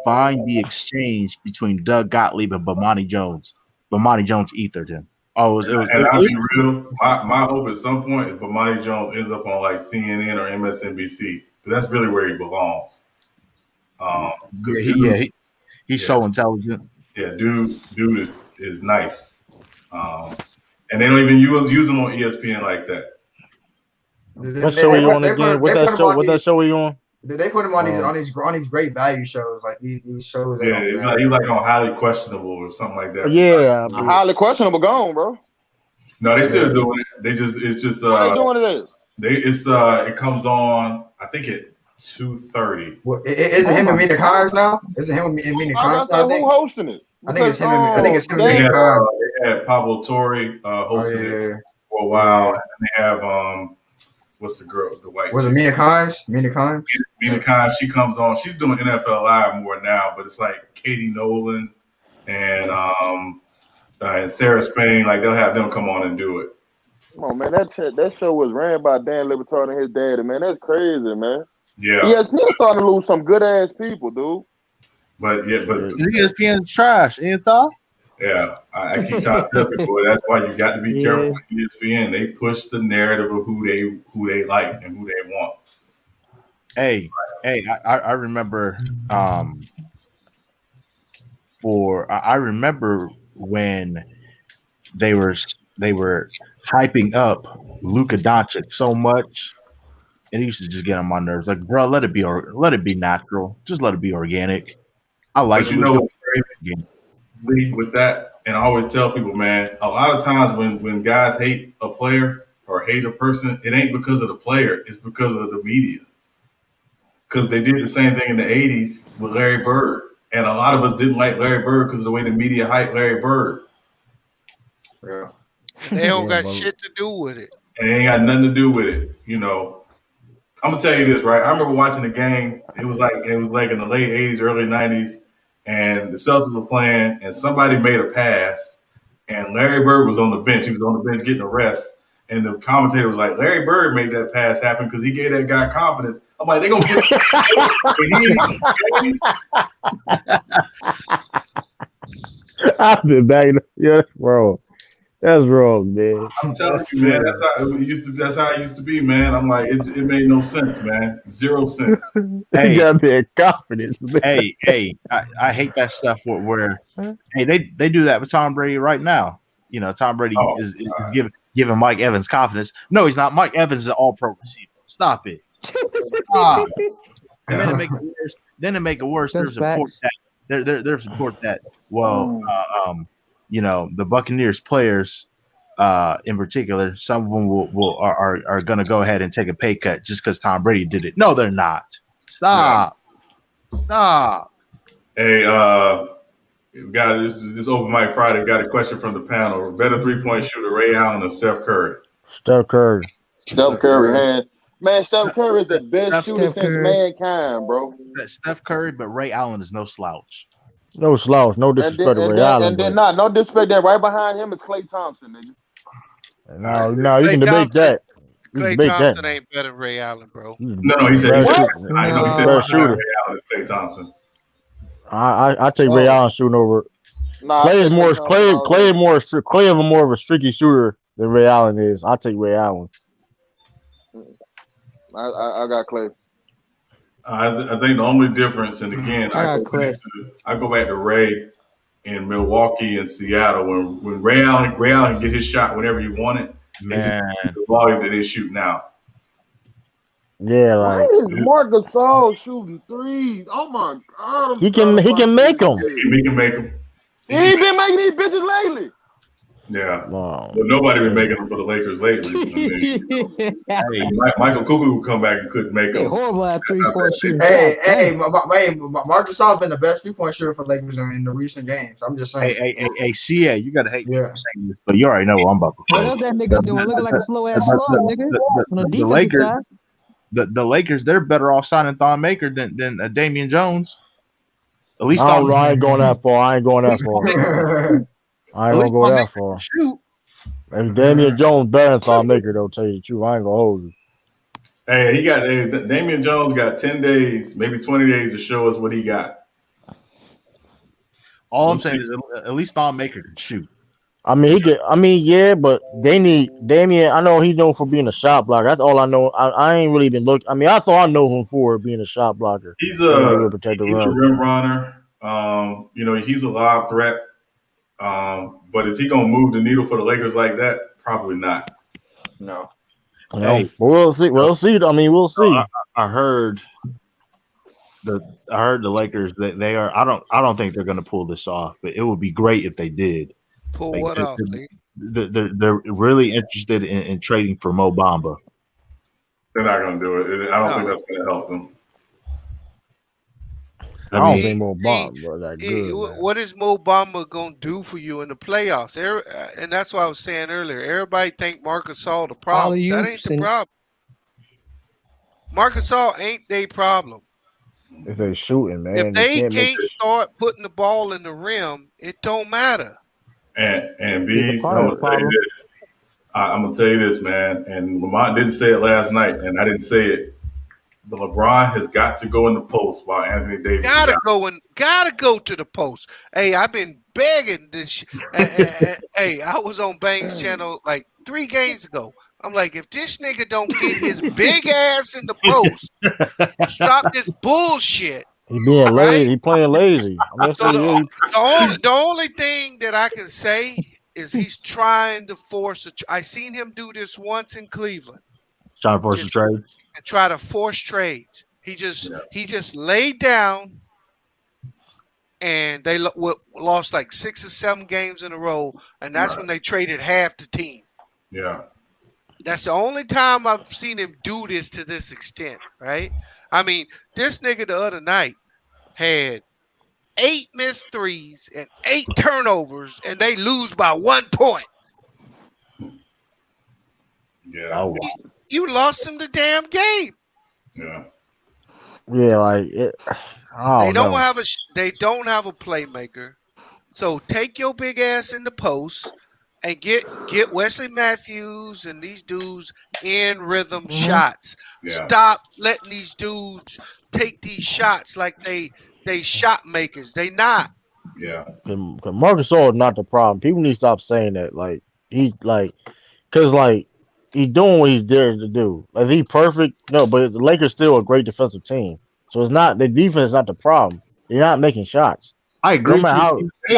find the exchange between Doug Gottlieb and Bomani Jones. Bomani Jones ethered him. Oh, and I'll be real. My hope at some point is Bomani Jones ends up on like CNN or MSNBC because that's really where he belongs. Because he's so intelligent. Yeah, dude is nice. And they don't even use him on ESPN like that. What show are you on again? What that show are you on? They put him on these great value shows, like these shows. Yeah, he's like on highly questionable or something like that. Yeah, highly questionable gone, bro. No, they still doing it. It's just what they doing it comes on. I think at 2:30. Is it him and Mina Kimes now? Is it him and Mina Kimes now? Who hosting it? I think it's him. I think it's him and Mina Kimes. They had Pablo Torre hosting it for a while, and they have what's the girl, the white? Was it Mina Kimes? Mina Kimes. Mina Kimes. She comes on. She's doing NFL Live more now, but it's like Katie Nolan and Sarah Spain. Like they'll have them come on and do it. Come on, man. That show was ran by Dan Libertard and his daddy, man. That's crazy, man. Yeah. ESPN starting to lose some good ass people, dude. But ESPN's trash, ain't it? Yeah, I keep trying to tell people that's why you got to be careful with ESPN. They push the narrative of who they like and who they want. I remember I remember when they were hyping up Luka Doncic so much, and it used to just get on my nerves. Like, bro, let it be natural. Just let it be organic. I like. But you know what's crazy with that, and I always tell people, man, a lot of times when guys hate a player or hate a person, it ain't because of the player. It's because of the media. Because they did the same thing in the 80s with Larry Bird. And a lot of us didn't like Larry Bird because of the way the media hyped Larry Bird. Yeah. They don't got shit to do with it. And it ain't got nothing to do with it. You know, I'm going to tell you this, right? I remember watching the game. It was like in the late 80s, early 90s. And the Celtics were playing, and somebody made a pass, and Larry Bird was on the bench. He was on the bench getting a rest, and the commentator was like, "Larry Bird made that pass happen because he gave that guy confidence." I'm like, "They gonna get it." I've been back. Yeah, that's wrong. That's wrong, man. I'm telling you, man. That's how it used to be, man. I'm like, it made no sense, man. 0 sense. Hey, you got their confidence. Man. I hate that stuff where they do that with Tom Brady right now. You know, Tom Brady is giving Mike Evans confidence. No, he's not. Mike Evans is an all-pro receiver. Stop it. Stop. And then to make it worse, there's reports that you know, the Buccaneers players, in particular, some of them are going to go ahead and take a pay cut just because Tom Brady did it. No, they're not. Stop. Hey, we got this open mic Friday. We got a question from the panel. Better 3-point shooter, Ray Allen or Steph Curry? Steph Curry, man. Steph Curry is the best shooter since mankind, bro. Steph Curry, but Ray Allen is no slouch. No slouch. No disrespect to Ray Allen. And then no disrespect. That right behind him is Klay Thompson, nigga. No, you can debate that. Klay Thompson ain't better than Ray Allen, bro. No, he said Ray Allen is Klay Thompson. I take Ray Allen shooting over. Klay is more of a streaky shooter than Ray Allen is. I take Ray Allen. I got Klay. I think the only difference, and again, I go back to Ray in Milwaukee and Seattle when Ray Allen get his shot whenever he wanted. It's the volume that they shoot now. Yeah, like why is Marc Gasol shooting threes? Oh my God! He can make them. He can make them. He ain't been making these bitches lately. Yeah, but nobody been making them for the Lakers lately. I mean, Michael Cuckoo would come back and couldn't make them. Horrible at 3-point shooting. Hey, Marc Gasol been the best 3-point shooter for Lakers in the recent games. I'm just saying. Hey, CA, you gotta hate me for saying this, but you already know what I'm about to say. What else that nigga doing? Looking like a slow ass slug, nigga. On the defensive side. the Lakers, they're better off signing Thon Maker than Damian Jones. At least I Thon, don't know. I ain't going that far. I ain't going that far. I at ain't gonna least go Thon that Maker far. can shoot. And Damian Jones better than Thon Maker, though. Tell you the truth, I ain't gonna hold you. Hey, Damian Jones got 10 days, maybe 20 days to show us what he got. All We'll I'm saying see. is at least Thon Maker can shoot. I mean, he could. I mean, yeah, but they need Damian. I know he's known for being a shot blocker. That's all I know. I ain't really been looking. I mean, I thought I know him for being a shot blocker He's and a be able to protect the he's a rim. rim runner. He's a lob threat. But is he gonna move the needle for the Lakers like that? Probably not. No. You Hey, know, but we'll see. We'll see. I mean, we'll see. I heard the Lakers that they are. I don't think they're going to pull this off, but it would be great if they did. Pull Like, what off, Lee? they're really interested in trading for Mo Bamba. They're not gonna do it. I don't think No. that's gonna help them. I don't mean, think Mo Bamba that good, man. What is Mo Bamba gonna do for you in the playoffs? And that's what I was saying earlier. Everybody think Marcus Gasol the problem. That ain't Alley-oops the and problem. Marcus Gasol ain't their problem. If they shooting, If man, they they can't make. can't start putting the ball in the rim, it don't matter. And yeah, Bees, part I'm of gonna the tell you problem. this. I'm gonna tell you this, man. And Lamont didn't say it last night, and I didn't say it. But LeBron has got to go in the post while Anthony Davis is out. Gotta go to the post. Hey, I've been begging this. Hey, I was on Banks channel like 3 games ago. I'm like, if this nigga don't get his big ass in the post and stop this bullshit, He being right? lazy. He playing lazy. I mean, that's So what he is. the only thing that I can say is he's trying to force I seen him do this once in Cleveland. Trying to force a Just trade. and try to force trades. He just laid down, and they lost like 6 or 7 games in a row, and that's when they traded half the team. Yeah. That's the only time I've seen him do this to this extent, right? I mean, this nigga the other night had 8 missed threes and 8 turnovers, and they lose by 1 point. Yeah. Oh, You lost him the damn game. Yeah. Yeah, like it. I They don't know. they don't have a playmaker. So take your big ass in the post and get Wesley Matthews and these dudes in rhythm shots. Yeah. Stop letting these dudes take these shots like they shot makers. They not. Yeah. Cause Marcus Gasol is not the problem. People need to stop saying that. Like cause he's doing what he's there to do. Like he perfect. No, but the Lakers still a great defensive team. So it's not the defense is not the problem. They're not making shots. I agree No with matter how. you. We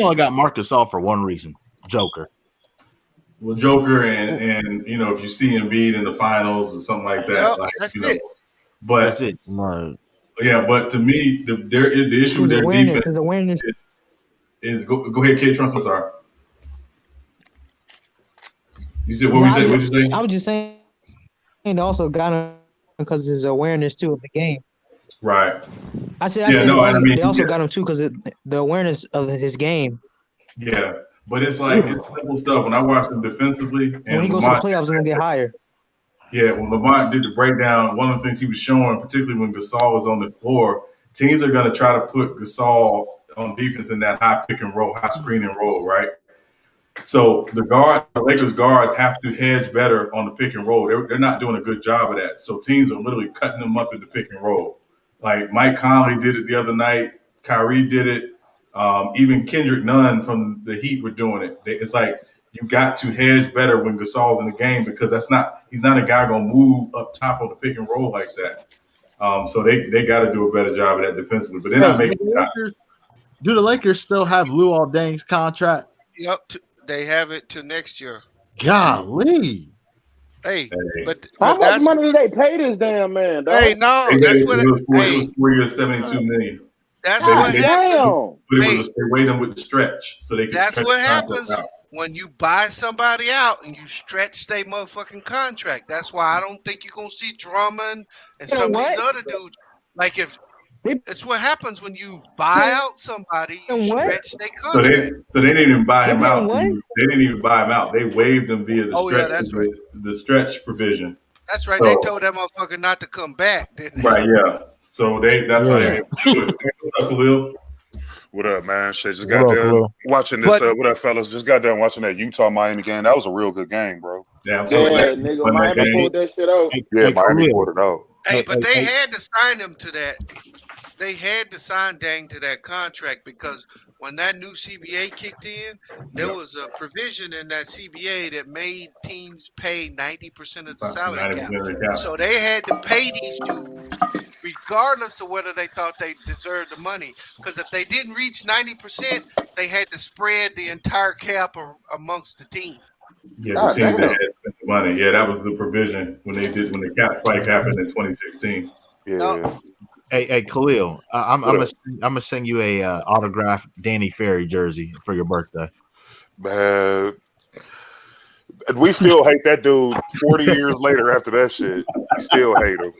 only got Marcus off for one reason. Joker. Well, Joker and if you see Embiid in the finals or something like that, Yep, that's it. But That's it. Right. yeah, but to me, the issue with His their awareness, defense his awareness. is go ahead, Kid Trunks. I'm sorry. You said what No, we said? What you say? I was just saying they also got him because his awareness too of the game. Right. I said they also got him too because the awareness of his game. Yeah, but it's simple stuff. When I watch them defensively, and when he goes to the playoffs, he's gonna get higher. Yeah, when Lamont did the breakdown, one of the things he was showing, particularly when Gasol was on the floor, teams are going to try to put Gasol on defense in that high pick and roll, high screen and roll, right? So the Lakers guards have to hedge better on the pick and roll. They're not doing a good job of that. So teams are literally cutting them up in the pick and roll. Like Mike Conley did it the other night. Kyrie did it. Even Kendrick Nunn from the Heat were doing it. It's like you got to hedge better when Gasol's in the game because he's not a guy going to move up top on the pick and roll like that. So they got to do a better job of that defensively. But they're not making shots. Do the Lakers still have Lou Alding's contract? Yep, they have it to next year. Golly. Hey, but how much money do they pay this damn man? Dog? Hey, no, it was 4 years, $72 million. That's what happens. But it was they weighed them with the stretch, so they could. That's stretch what the contract happens out. when you buy somebody out and you stretch their motherfucking contract. That's why I don't think you're gonna see Drummond and some of these other dudes. Like it's what happens when you buy out somebody, you stretch their contract. So they didn't even buy him out. They didn't even buy him out. They waived him via the stretch. Yeah, that's right. The stretch provision. That's right. They So told that motherfucker not to come back, didn't they? right, yeah. So that's how Yeah. they able to do it. Hey, what's up, Khalil? What up, man? Shit, just What got up, done Khalil? watching this. But What up, fellas? Just got done watching that Utah Miami game. That was a real good game, bro. Yeah, I'm so glad Yeah, you nigga, won that Miami game. pulled that shit out. Yeah, Miami Khalil. pulled it out. Hey, but they Hey. had to sign him to that. They had to sign Dang to that contract because when that new CBA kicked in, there was a provision in that CBA that made teams pay 90% of the About salary 90% cap. of the cap. So they had to pay these dudes regardless of whether they thought they deserved the money. Because if they didn't reach 90%, they had to spread the entire cap amongst the team. Yeah, the God teams that damn. had spent the money. Yeah, that was the provision when the cap spike happened in 2016. No, Yeah. Hey, Khalil, I'm What I'm up, gonna send you a autographed Danny Ferry jersey for your birthday. man? And we still hate that dude 40 years later after that shit. We still hate him.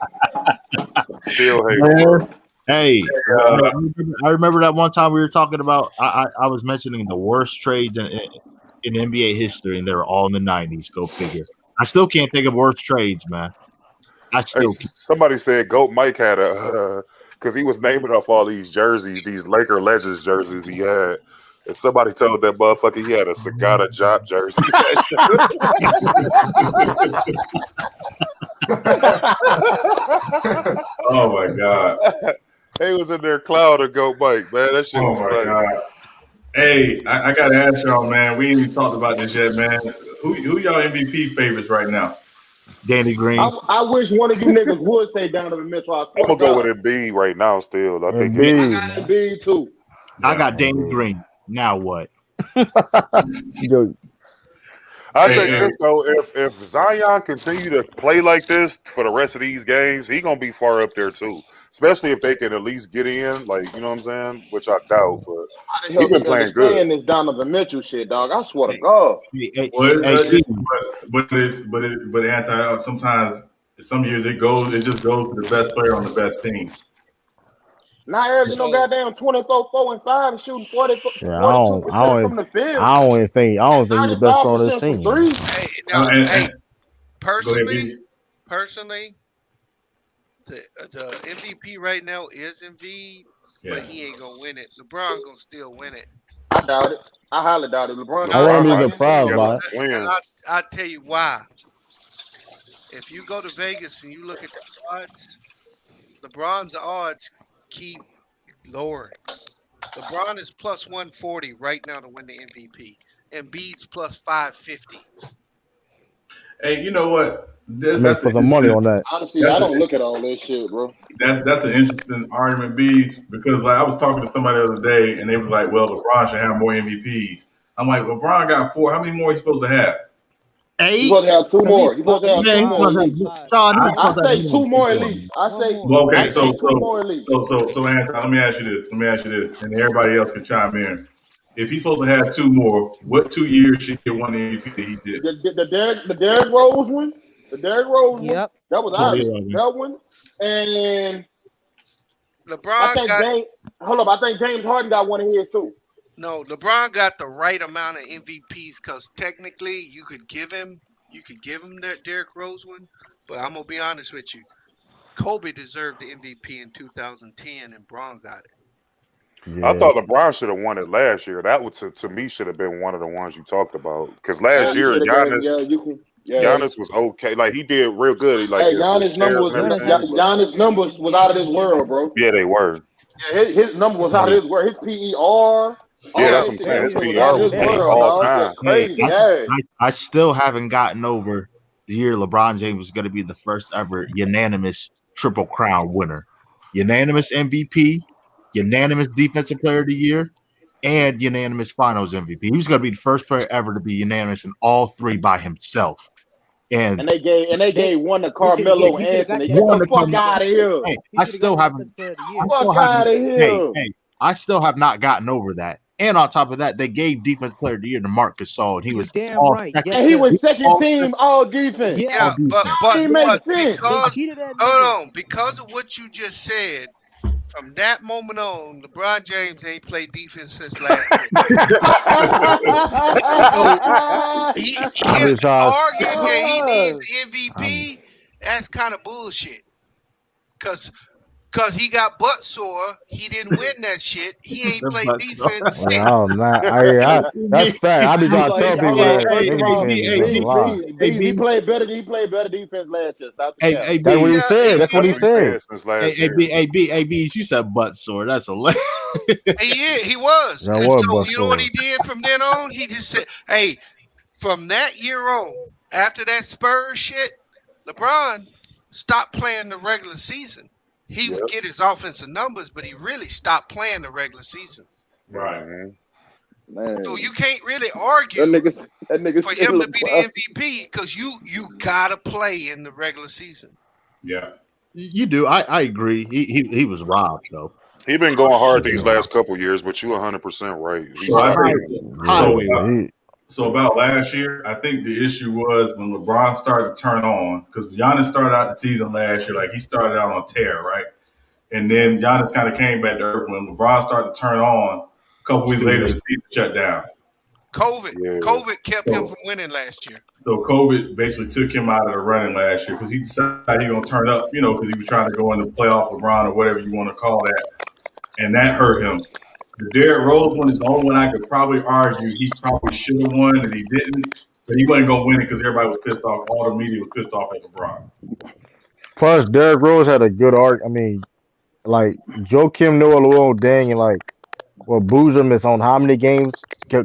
Still hate him, bro. Hey, Uh, I remember that one time we were talking about. I was mentioning the worst trades in NBA history, and they were all in the '90s. Go figure. I still can't think of worse trades, man. I Hey, still can't. somebody said Goat Mike had a because he was naming off all these jerseys, these Laker Legends jerseys he had. And somebody told that motherfucker he had a Sagata Job jersey. oh my God. He was in there clouding Goat Mike, man. That shit Oh was my funny. God. Hey, I gotta ask y'all, man. We ain't even talked about this yet, man. Who y'all MVP favorites right now? Danny Green. I wish one of you niggas would say Donovan Mitchell. I I'm swear gonna to go God. with Embiid right now. Still, I think And he. I big, got man. Embiid too. I Yeah. got Danny Green. Now what? Yo, I Hey, say hey, this though: if Zion continue to play like this for the rest of these games, he gonna be far up there too. Especially if they can at least get in, like you know what I'm saying, which I doubt. But How the he hell been they playing good. understand this Donovan Mitchell shit, dog? I swear to God. well, Hey, but anti. Sometimes some years it just goes to the best player on the best team. Not averaging no so goddamn 24, 4, and 5 and shooting 40, yeah, 42% from the field. I don't think he's the best player on this 95% from team, man. three. hey, now, And go ahead, personally, B. the MVP right now is Embiid, Yeah. but he ain't gonna win it. LeBron gonna still win it. I doubt it. I highly doubt it. LeBron I got wouldn't LeBron be more might, rings than surprised yeah, him. by let's it. win. I'll tell you why. If you go to Vegas and you look at the odds, LeBron's odds keep lowering. LeBron is plus 140 right now to win the MVP. Embiid's plus 550. Hey, you know what? I may That's an put some money interesting. on that. Honestly, I That's a, don't look at all this shit, bro. that's an interesting argument, Bees, because like I was talking to somebody the other day, and they was like, "Well, LeBron should have more MVPs." I'm like, "LeBron got 4. How many more he supposed to have?" You 8. supposed to have two at more. least You supposed to have Yeah, two he more at supposed to least. have, Sean, he was I supposed to have say minimum two 2 more at more. least. one more. Well, I okay, say two more at least. so, Anton, let me ask you this. And everybody else can chime in. If he's supposed to have 2 more, what 2 years should he have won the MVP that he did? The Derrick Rose one, the Derrick Rose one, Yep. that was obvious. 2011. That one, and I LeBron think got James. Hold up, I think James Harden got one of his too. no. LeBron got the right amount of MVPs because technically you could give him that Derrick Rose one. But I'm gonna be honest with you. Kobe deserved the MVP in 2010, and Braun got it. I Yeah. thought LeBron should have won it last year. That would to me should have been one of the ones you talked about. Because Yeah, last you year should have gave him. Yeah, you can. Yeah. Giannis was okay. Like he did real good. He, like Hey, his Giannis number shares was and Giannis everything. But Giannis numbers was out of this world, bro. yeah, they were. Yeah, his number was out of this world. His PER, all Yeah, that's that what I'm shit, saying. that His shit very, was out PR of was this Hey, peak world, all dog. Yeah, time. crazy. I, Yeah. I still haven't gotten over the year LeBron James was going to be the first ever unanimous Triple Crown winner. Unanimous MVP, unanimous Defensive Player of the Year, and unanimous Finals MVP. He was going to be the first player ever to be unanimous in all 3 by himself. And And they gave one to Carmelo He should have got Anthony. that Get one the to though. fuck Carmelo. out of here. Hey, He I should have still got that haven't. Defensive Player of the I Year. still Fuck out haven't. of Hey, here. I still have not gotten over that. And on top of that, they gave Defense Player of the Year to Marc Gasol, and he You was damn all right. second. Yes, And he sir. was second All team second, all defense. Yeah, all Yes. but defense. That but ain't Yes. make but sense. They because cheated that nigga. hold on, because of what you just said, from that moment on, LeBron James ain't played defense since last year. So he I mean, Sean, arguing that he needs MVP, that's kind of bullshit. Cause he got butt sore. He didn't win that shit. He ain't played But defense Yeah, since. I'm not. That's AB, fact. I be trying to Hold on, tell people hold on. that First of niggas all, can't AB, be Bees, lying. He played better defense last year. Stop the AB, cap. That's what AB, he Yeah, he said. That's what he That's did. what he said. said since last year. AB, you said butt sore. That's hilarious. He was. That And was so you know what Buster. he did from then on? He just said, hey, from that year on, after that Spurs shit, LeBron stopped playing the regular season. He Yep. would get his offensive numbers, but he really stopped playing the regular seasons. Right. Mm-hmm. Man, So you can't really that argue nigga for said him to be LeBron. the MVP because you gotta play in the regular season. Yeah. You do. I agree. He was robbed though. He been going hard Yeah. these last couple years, but you 100% right. He's So I not think doing so. Highway. So about last year, I think the issue was when LeBron started to turn on because Giannis started out the season last year like he started out on tear, right? And then Giannis kind of came back to earth when LeBron started to turn on. A couple weeks later, the season shut down. Yeah. COVID kept him So, from winning last year. so COVID basically took him out of the running last year because he decided he was going to turn up, because he was trying to go into playoff LeBron or whatever you want to call that, and that hurt him. The Derrick Rose one is the only one I could probably argue he probably should have won and he didn't, but he wasn't going to win it because everybody was pissed off. All the media was pissed off at LeBron. Plus, Derrick Rose had a good arc. I mean, like Joakim Noah, Luol Deng, and like Boozer missed on how many games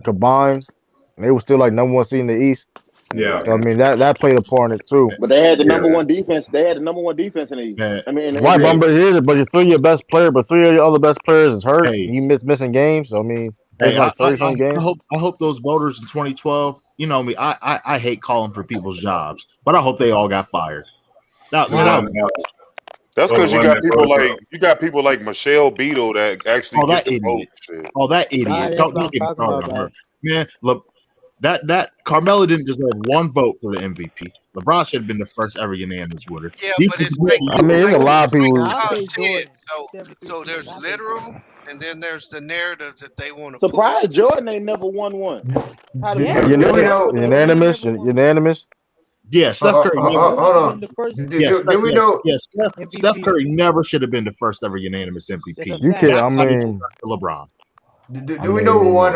combined, and they were still like number one seed in the East. Yeah. So I mean that played a part in it too. But they had the number Yeah. one defense. They had the number one defense in the East. Man. I mean, in the Right, NBA. but you're three of your best player, but three of your other best players is hurt. Hey, And you missing games. So I mean, hey, it's like 30 some games. I hope those voters in 2012. You know me. I hate calling for people's jobs, but I hope they all got fired. Now, The now, one, That's the because one that you got people like Michelle Beadle that actually oh, get that the vote. idiot. Shit. Oh, that idiot. That's Don't what I'm get me talking started about, on her. man. Man, look, that Carmelo didn't deserve one vote for the MVP. LeBron should have been the first ever unanimous winner. Yeah, He but it's could- like I mean, there's a lot of people. Nah, I'll say Ted. Jordan. So 73%. there's I'll say literal, Jordan. and then there's the narrative that they want to push. Surprised Jordan ain't never won one. How the Do fuck we you say know? that? Unanimous, Never won. unanimous. Yeah, Steph Curry never. Hold Been on. the first Do we know? Yes, Steph MVP. Curry never should have been the first ever unanimous MVP. That's a You fact. can. I That's how he mean, got to LeBron. Do we know who won?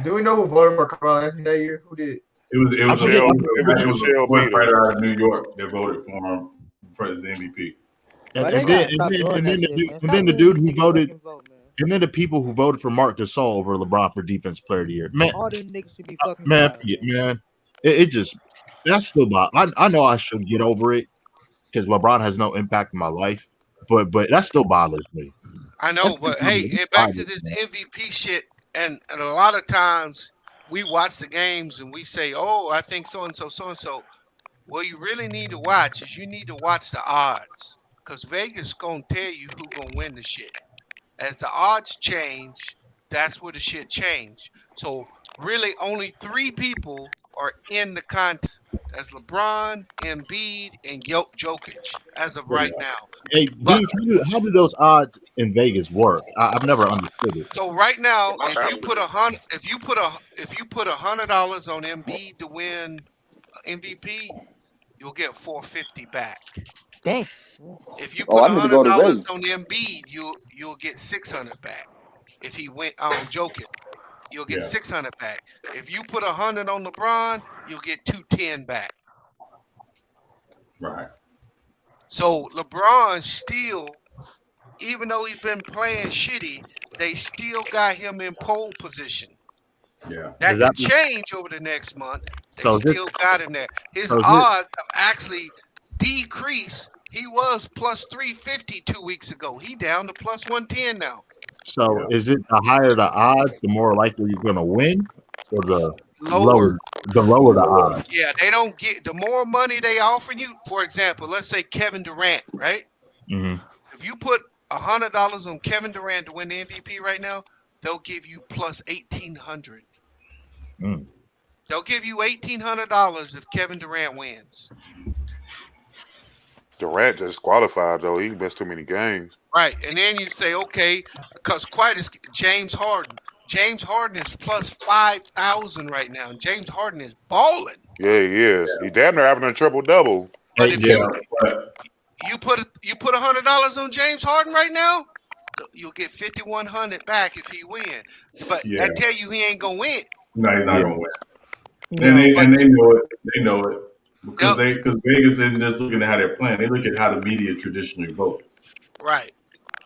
Do we know who voted for Carmelo Anthony that year? Who did? It was Michelle a point Beadle. writer out of New York that voted for him for his MVP. But they gotta stop doing that shit, man. Stop the letting dude these who niggas voted, fucking vote, man. and then the people who voted for Marc Gasol over LeBron for Defensive Player of the Year. Man, All them niggas should be fucking man, fired. man, it just that's still I know I should get over it because LeBron has no impact in my life, but that still bothers me. I know, but hey, and back to this MVP shit, and a lot of times we watch the games and we say, "Oh, I think so and so, so and so." What you really need to watch is you need to watch the odds, because Vegas gonna tell you who gonna win the shit. As the odds change, that's where the shit change. So really, only 3 people are in the contest. That's LeBron, Embiid, and Jokic as of right now. Hey, But how do those odds in Vegas work? I've never understood it. so right now, if you put $100 on Embiid to win MVP, you'll get 450 back. Dang. If you Oh, put I need to go to $100 Vegas. on Embiid, you'll get 600 back. If he went on Jokic, you'll get 600 back. If you put 100 on LeBron, you'll get 210 back. Right. So LeBron still, even though he's been playing shitty, they still got him in pole position. Yeah. That could change over the next month. They So still got him there. His so this- odds have actually decreased. He was plus 350 2 weeks ago. He down to plus 110 now. So is it the higher the odds, the more likely you're going to win, or the Lower. the lower the odds? Yeah, they don't get the more money they offer you. For example, let's say Kevin Durant, right? Mm-hmm. If you put $100 on Kevin Durant to win the MVP right now, they'll give you plus 1,800. Mm. They'll give you $1,800 if Kevin Durant wins. Durant just qualified though. He missed too many games. Right, and then you say, okay, because quite as James Harden. James Harden is plus 5,000 right now. And James Harden is balling. Yeah, he is. He damn near having a triple double. But if Yeah, but you put $100 on James Harden right now, you'll get 5,100 back if he win. But yeah, that tell you he ain't gonna win. no, he's not Yeah. gonna win. And No. they know it. They know it Yep, because Vegas isn't just looking at how they're playing. They look at how the media traditionally votes. right.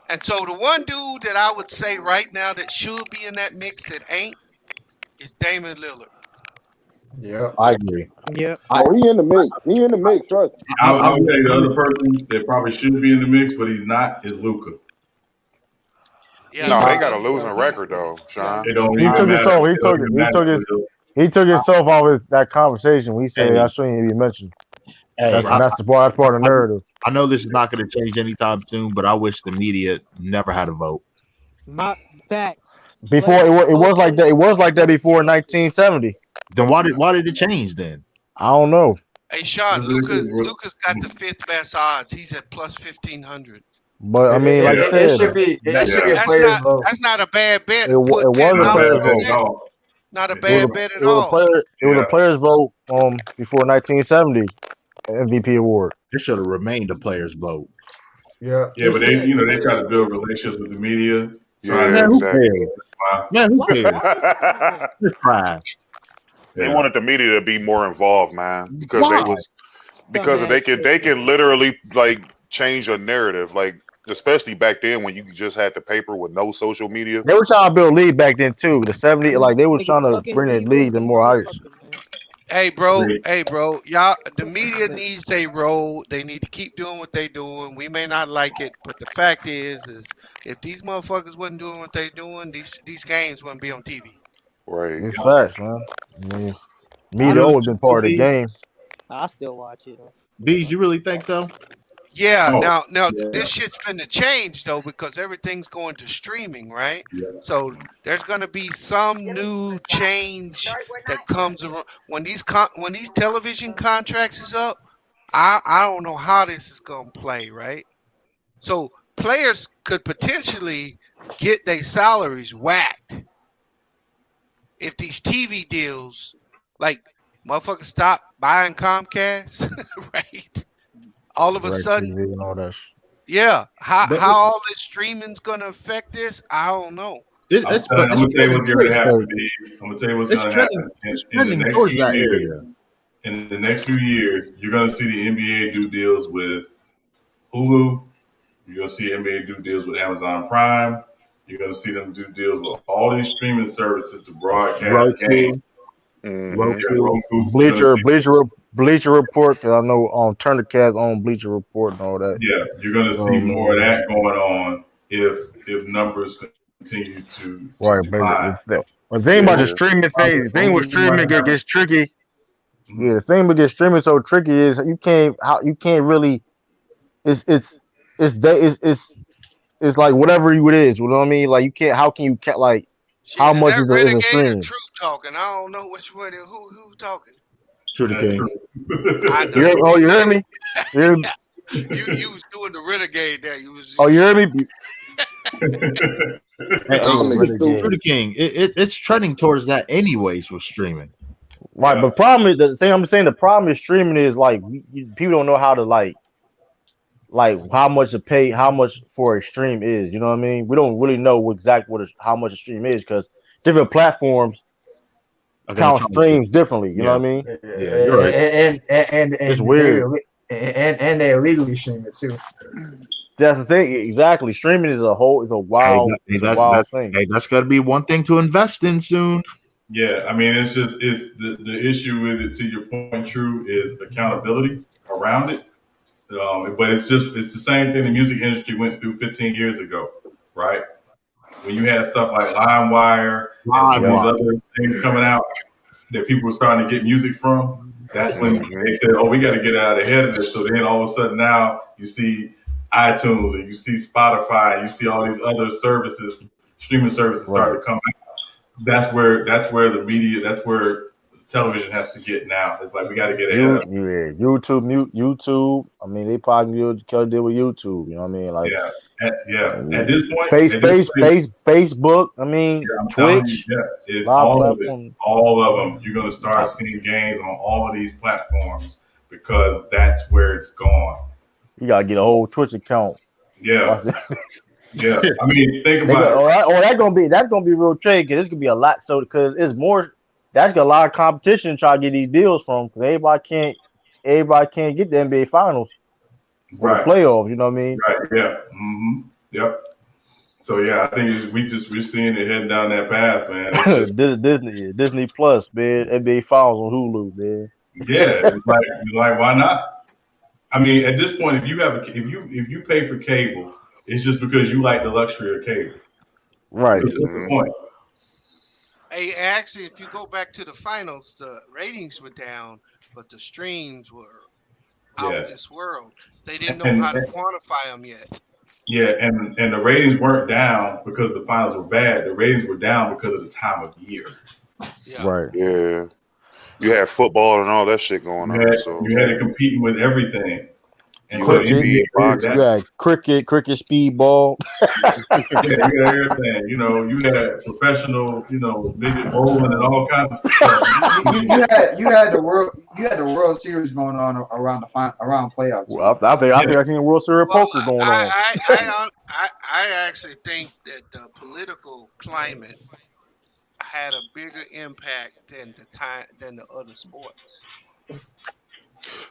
And so the one dude that I would say right now that should be in that mix that ain't is Damian Lillard. Yeah. I agree. Yep. Oh, he in the mix. He in the mix. Trust me. I I'm would with say the you. other person that probably should be in the mix, but he's not, is Luca. Yeah, No, they Luca. got a losing record though, Sean. It don't He even took matter. himself. It don't even matter. He took himself out of that conversation. He said, "I Hey, shouldn't even be mentioned." hey, That's the part. That's part of the narrative. I know this is not going to change anytime soon, but I wish the media never had a vote. My facts. Before it was like that. It was like that before 1970. Then why did it change then? I don't know. Hey Sean, Luca's got the fifth best odds. He's at plus 1,500. But I mean, like I It said, should be. It should be a That's player's not vote. that's not a bad bet. it Put was a Not $10 player's bad on vote. at that. all. Not a It was bad a bet at it was a all. player. It was Yeah. a player's vote before 1970 MVP award. It should have remained a player's vote. Yeah. Yeah, but they try to build relationships with the media. Trying Yeah, Man, who exactly. cares? Wow. Man, who Why? cares? Why? Just try. They Yeah. wanted the media to be more involved, man, because Why? they can literally like change a narrative, like especially back then when you just had the paper with no social media. They were trying to build a league back then too. The 70, like they was Nigga, trying to fucking bring the league league to over more heights. motherfucker, man. Hey bro, Great. y'all. The media needs their role. They need to keep doing what they doing. We may not like it, but the fact is if these motherfuckers wasn't doing what they doing, these games wouldn't be on TV. Right. It's facts, man. I mean, You media really always been think so, part of the Bees? game. I still watch it. Bees, you really think so? Yeah, Oh, now Yeah. this shit's finna change though because everything's going to streaming, right? yeah. So there's gonna be some new change that comes around when these television contracts is up. I don't know how this is gonna play, right? So players could potentially get their salaries whacked if these TV deals, like motherfuckers stop buying Comcast, right? All of a Direct sudden, TV and all that. yeah. But How all this streaming's gonna affect this? I don't know. I'm it's gonna tell you what's going to trending. happen, Bees. I'm gonna tell you what's It's going to trending. happen It's in the trending next towards few that years. area. In the next few years, you're going to see the NBA do deals with Hulu. You're going to see NBA do deals with Amazon Prime. You're going to see them do deals with all these streaming services to broadcast Roku, games. Mm-hmm. Yeah, Roku. Roku. You're going to see, Bleacher Report. Cause I know on Turner Cast on Bleacher Report and all that. yeah, you're going to see more of that going on if numbers continue to Right, decline. but the thing about the Yeah. streaming thing, the thing with streaming gets tricky. Mhm. Yeah, the thing with streaming so tricky is you can't really it's it's like whatever it is. You know what I mean? Like you can't. How can you like Shit, how is much that is a Renegade or stream? Truth talking? I don't know which one. Who talking? True the That's King. true. I You know. hear, oh, you hear me? You hear me? You was doing the Renegade there. You Oh, you hear said, me? Hey, That was Y'all niggas renegade. True the King. It's trending towards that anyways with streaming. Right, Yeah. but problem is the thing I'm saying. The problem is streaming is like people don't know how to like how much to pay, how much for a stream is. You know what I mean? We don't really know exactly how much a stream is because different platforms I'm gonna count charge you. streams differently. You know Yeah, what I mean? yeah, you're right. It's weird. And they illegally stream it too. That's the thing. Exactly. Streaming is a wild thing. Hey, that's got to be one thing to invest in soon. Yeah, I mean, it's the issue with it. To your point, True, is accountability around it. But it's the same thing the music industry went through 15 years ago, right? When you had stuff like LimeWire and some of these other things coming out that people were starting to get music from. That's when they said, "Oh, we got to get out ahead of this." So then all of a sudden now you see iTunes and you see Spotify, and you see all these other services, streaming services start to come out. That's where the media, that's where television has to get now. It's like we got to get ahead of it. Yeah, YouTube. I mean, they probably can deal with YouTube. You know what I mean? Like, At this point, Facebook. I mean, I'm telling you, Twitch. it's live all of it. platforms. All of them. You're going to start seeing games on all of these platforms because that's where it's gone. You gotta get a whole Twitch account. Yeah, yeah. I mean, think They about go, it. that's gonna be real trade because it's gonna be a lot. So because it's more, that's got a lot of competition to try to get these deals from because everybody can't get the NBA Finals or the Right, playoffs. You know what I mean? right. Yeah. Yep. So yeah, I think we're seeing it heading down that path, man. It's just Disney Plus, man. NBA Finals on Hulu, man. yeah, it's like why not? I mean, at this point, if you pay for cable, it's just because you like the luxury of cable. Right. Because what's the point? Hey, actually, if you go back to the finals, the ratings were down, but the streams were out Yeah, this world. They didn't know and how to quantify them yet. yeah, and the ratings weren't down because the finals were bad. The ratings were down because of the time of year. Yeah. Right. Yeah. You had football and all that shit going on. So You had it competing with everything, and so the Cricket. NBA UFC, created You boxing. that. had cricket, speedball. Yeah, you had everything. You had professional, midget bowling and all kinds of stuff. You had the World Series going on around playoff Well, time. I think Yeah, I seen World Series of Well, poker going on. I actually think that the political climate had a bigger impact than the other sports.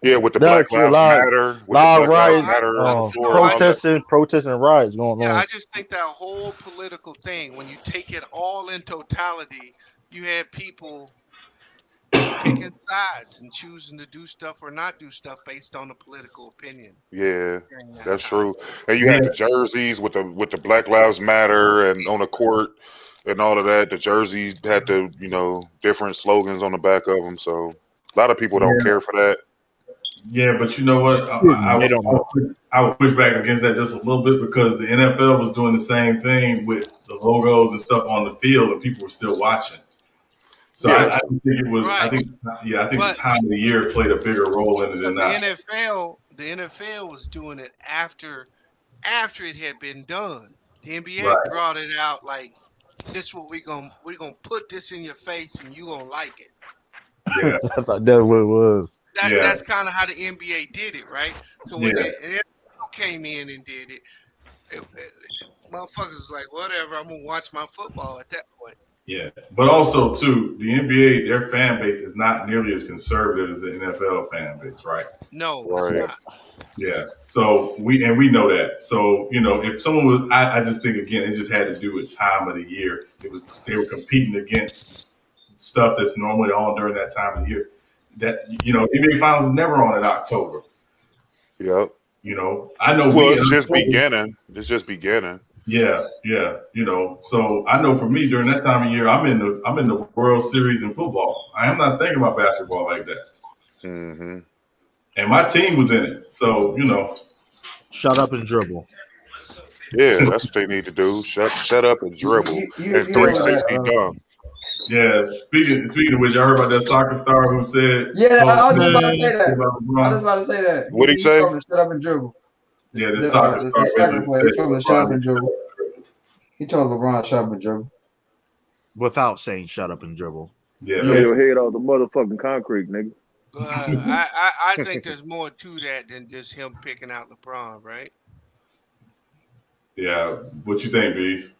Yeah, with the That's Black true. A Lives lot, Matter, with the lot of Black Lives riots, Matter on the floor and all that. protesting riots going Yeah, on. I just think that whole political thing, when you take it all in totality, you had people picking sides and choosing to do stuff or not do stuff based on the political opinion Yeah, during that that's time. true. And you yeah, had the jerseys with the Black Lives Matter and on the court and all of that. The jerseys had different slogans on the back of them. So a lot of people don't yeah, care for that. yeah. But you know what? They don't know. I would push back against that just a little bit because the NFL was doing the same thing with the logos and stuff on the field, and people were still watching. So Yeah, I think it was. I Right. think I think the But time of the year played a bigger role in it than but not. the NFL was doing it after it had been done. The NBA Right. brought it out like this what we're gonna put this in your face and you gonna like it. Yeah. that's what it was. Yeah. That's kind of how the NBA did it, right? So when Yeah. the NFL came in and did it, motherfuckers was like, whatever, I'm gonna watch my football at that point. Yeah, but also too, the NBA, their fan base is not nearly as conservative as the NFL fan base, right? No, it's right. not. Yeah. So we know that. So if someone was, I just think again, it just had to do with time of the year. They were competing against stuff that's normally on during that time of the year. That NBA Finals is never on in October. Yep. I know Well, me in it's just October. beginning. It's just beginning. Yeah, yeah. So I know for me during that time of year, I'm in the World Series in football. I am not thinking about basketball like that. Hmm. And my team was in it. So, Shut up and dribble. Yeah, that's what they need to do. Shut up and dribble and You remember 360 that? dunk. yeah, speaking of which, I heard about that soccer star who said Yeah, told I was just about to man say that. about I was LeBron. about to say that. What'd he He say? told him to shut up and dribble. Yeah, the soccer The star soccer basically player, said he told him to shut up LeBron and to shut dribble. up and dribble. He told LeBron to shut up and dribble. Without saying shut up and dribble. Yeah, Blow your head off the motherfucking concrete, nigga. I think there's more to that than just him picking out LeBron, right? yeah. What you think, Bees?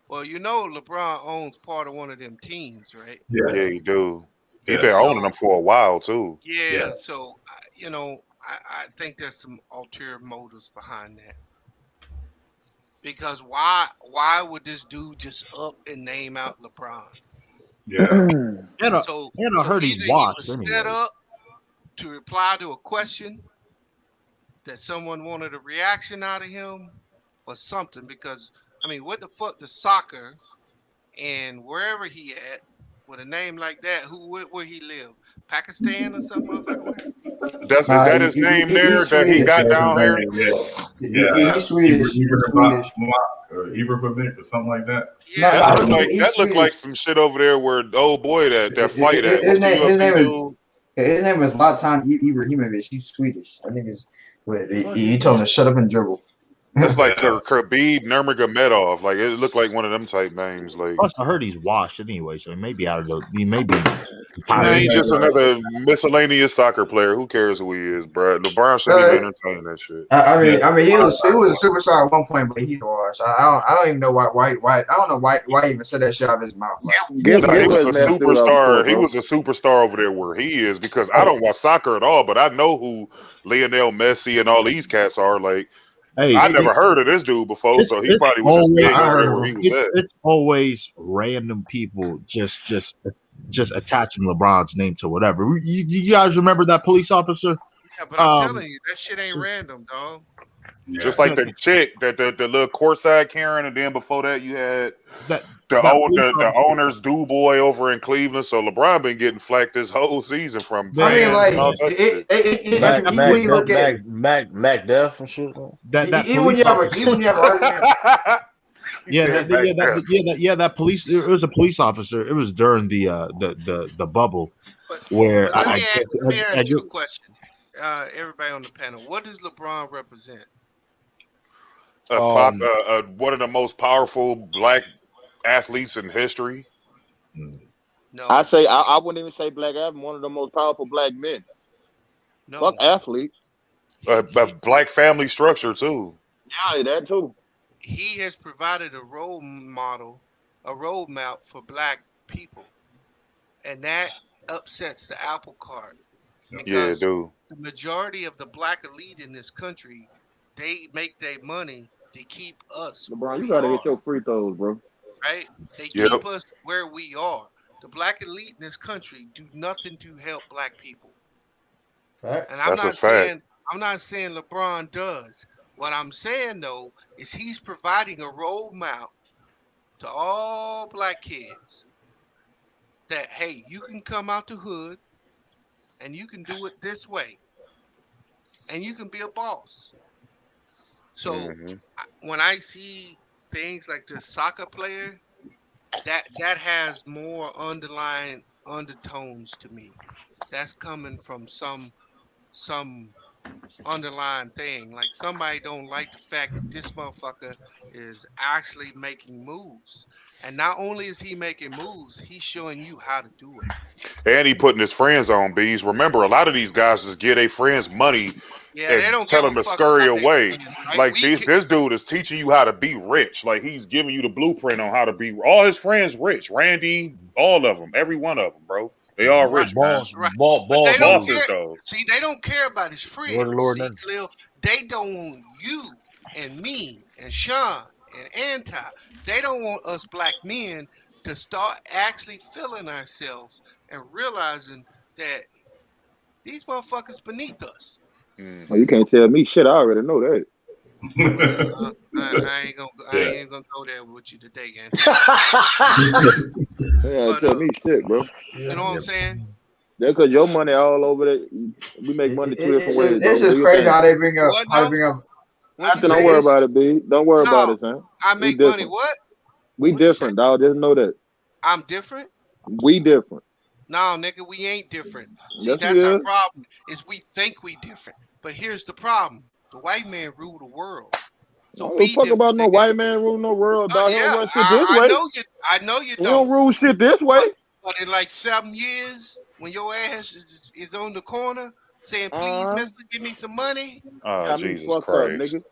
Well, LeBron owns part of one of them teams, right? Yeah, Yes. he do. He been Yes. owning them for a while too. Yeah, Yes. so I think there's some ulterior motives behind that. Because why would this dude just up and name out LeBron? Yeah. And I So heard either he's he washed was anyway. set up to reply to a question that someone wanted a reaction out of him or something. Because what the fuck does soccer and wherever he at with a name like that, where he live? Pakistan or something, motherfucker? Is that his name there He's that he Swedish. got down here? Yeah. He's Swedish. He's Swedish. Or Ibrahimovic or something like that. No, That no, look like he's that look like Swedish. some shit over there where the old boy that fight at. What's His the name, UFC dude? his name is Zlatan Ibrahimovic. He's Swedish. I think it's. He told him to shut up and dribble. That's like Yeah. Khabib Nurmagomedov. Like it looked like one of them type names. Like Plus, I heard he's washed anyway, so he may be out of the. He may be nah, tired. he's just another miscellaneous soccer player. Who cares who he is, bro? LeBron shouldn't Uh, even entertain that shit. I mean, he was a superstar at one point, but he's washed. I don't even know why. I don't know why he even said that shit out of his mouth. Like, Get No, he was a messed through off the superstar. court, He bro. was a superstar over there where he is because I don't watch soccer at all, but I know who Lionel Messi and all these cats are. Like Hey, I never heard of this dude before, so he it's probably was just always big I over heard there of where him. he was at. it's always random people just attaching LeBron's name to whatever. You guys remember that police officer? Yeah, but I'm telling you, that shit ain't random, dog. Just like the chick that the little courtside Karen, and then before that you had that the owner's do boy over in Cleveland. So LeBron been getting flacked this whole season from I mean, fans like and all types of shit. even when you look at Mac Death and shit. that even when you have an argument. That police. It was a police officer. It was during the bubble where But let me ask you a question. Everybody on the panel, what does LeBron represent? One of the most powerful black athletes in history. No, I wouldn't even say black athlete. One of the most powerful black men. no. Fuck athlete. A black family structure too. Yeah, that too. He has provided a role model, a roadmap for black people, and that upsets the apple cart because dude. the majority of the black elite in this country, they make their money to keep us where LeBron, you we gotta are, hit your free throws, bro. right? They Yep. keep us where we are. The black elite in this country do nothing to help black people. And That's a fact. I'm not saying LeBron does. What I'm saying though is he's providing a roadmap to all black kids that hey, you can come out the hood and you can do it this way, and you can be a boss. So when I see things like this soccer player, that has more underlying undertones to me. That's coming from some underlying thing. Like somebody don't like the fact that this motherfucker is actually making moves. And not only is he making moves, he's showing you how to do it. And he putting his friends on bees. Remember, a lot of these guys just give their friends money Yeah, they and don't tell give them a to fuck scurry about their away. friends, right? Like this dude is teaching you how to be rich. Like he's giving you the blueprint on how to be. All his friends rich. Randy, all of them, every one of them, bro. They all rich, man. Right. But they don't Bosses, care. though. See, they don't care about his friends. Lord, See, Khalil, they don't want you and me and Sean and Anti. They don't want us black men to start actually feeling ourselves and realizing that these motherfuckers beneath us. Oh, you can't tell me shit. I already know that. I ain't gonna go there with you today, Anti. Yeah, tell me shit, bro. You know what I'm saying? That's because your money all over there. We make money two different ways. It's just crazy how they bring up Don't worry about it, B. Don't worry about it, son. I make money. What? We different, dog. Just know that. I'm different. We different. No, nigga, we ain't different. See, Yes, that's we our is. problem. Is we think we different, but here's the problem: the white man rule the world. So Don't be fuck different. about no white man rule no world, dog. He Yeah, don't run shit this way. I know you He don't. don't rule shit this way. But in like 7 years, when your ass is on the corner saying, "Please, mister, give me some money," Oh, Jesus fucked up, nigga.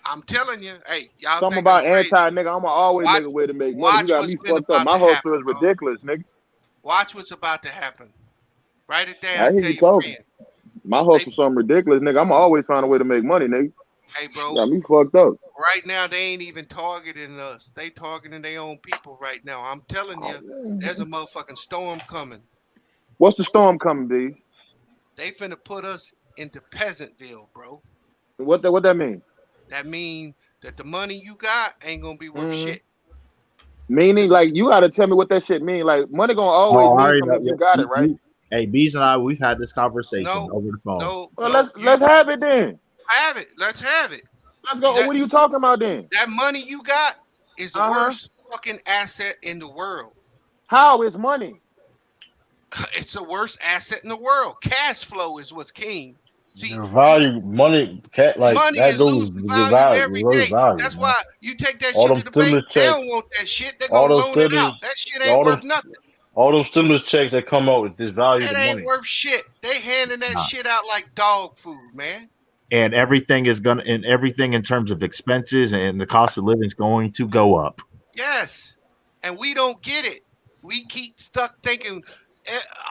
I'm telling you, hey, y'all Something think about I'm crazy. anti nigga. I'ma always make a way to make money. You Watch got what's me been fucked up. about My to happen, hustle is ridiculous, nigga. Watch what's about to happen. Write it I down. hear Tell you your talking. friend. My hustle something ridiculous, nigga. I'ma always find a way to make money, nigga. Hey, bro. Got me fucked up. Right now, they ain't even targeting us. They targeting their own people right now. I'm telling you, there's a motherfucking storm coming. What's the storm coming, B? They finna put us into Peasantville, bro. What that mean? That mean that the money you got ain't gonna be worth shit. Meaning, like, you gotta tell me what that shit mean. Like, money gonna always mean something if you got it, right? Hey, Bees and I, we've had this conversation over the phone. Well, let's have it then. Have it. Let's have it. Let's go. What are you talking about then? That money you got is the worst fucking asset in the world. How is money? It's the worst asset in the world. Cash flow is what's king. See, The you value, money, cat like money that is goes losing the value value, every lose day. value, That's man. why you take that All shit them to the bank. stimulus They checks, don't want that shit. They're all gonna those loan it out. stimulus, That shit ain't all worth them, nothing. all those stimulus checks that come out with this value That the ain't money. worth shit. They handing that Nah. shit out like dog food, man. And everything is gonna and everything in terms of expenses and the cost of living is going to go up. Yes, and we don't get it. We keep stuck thinking.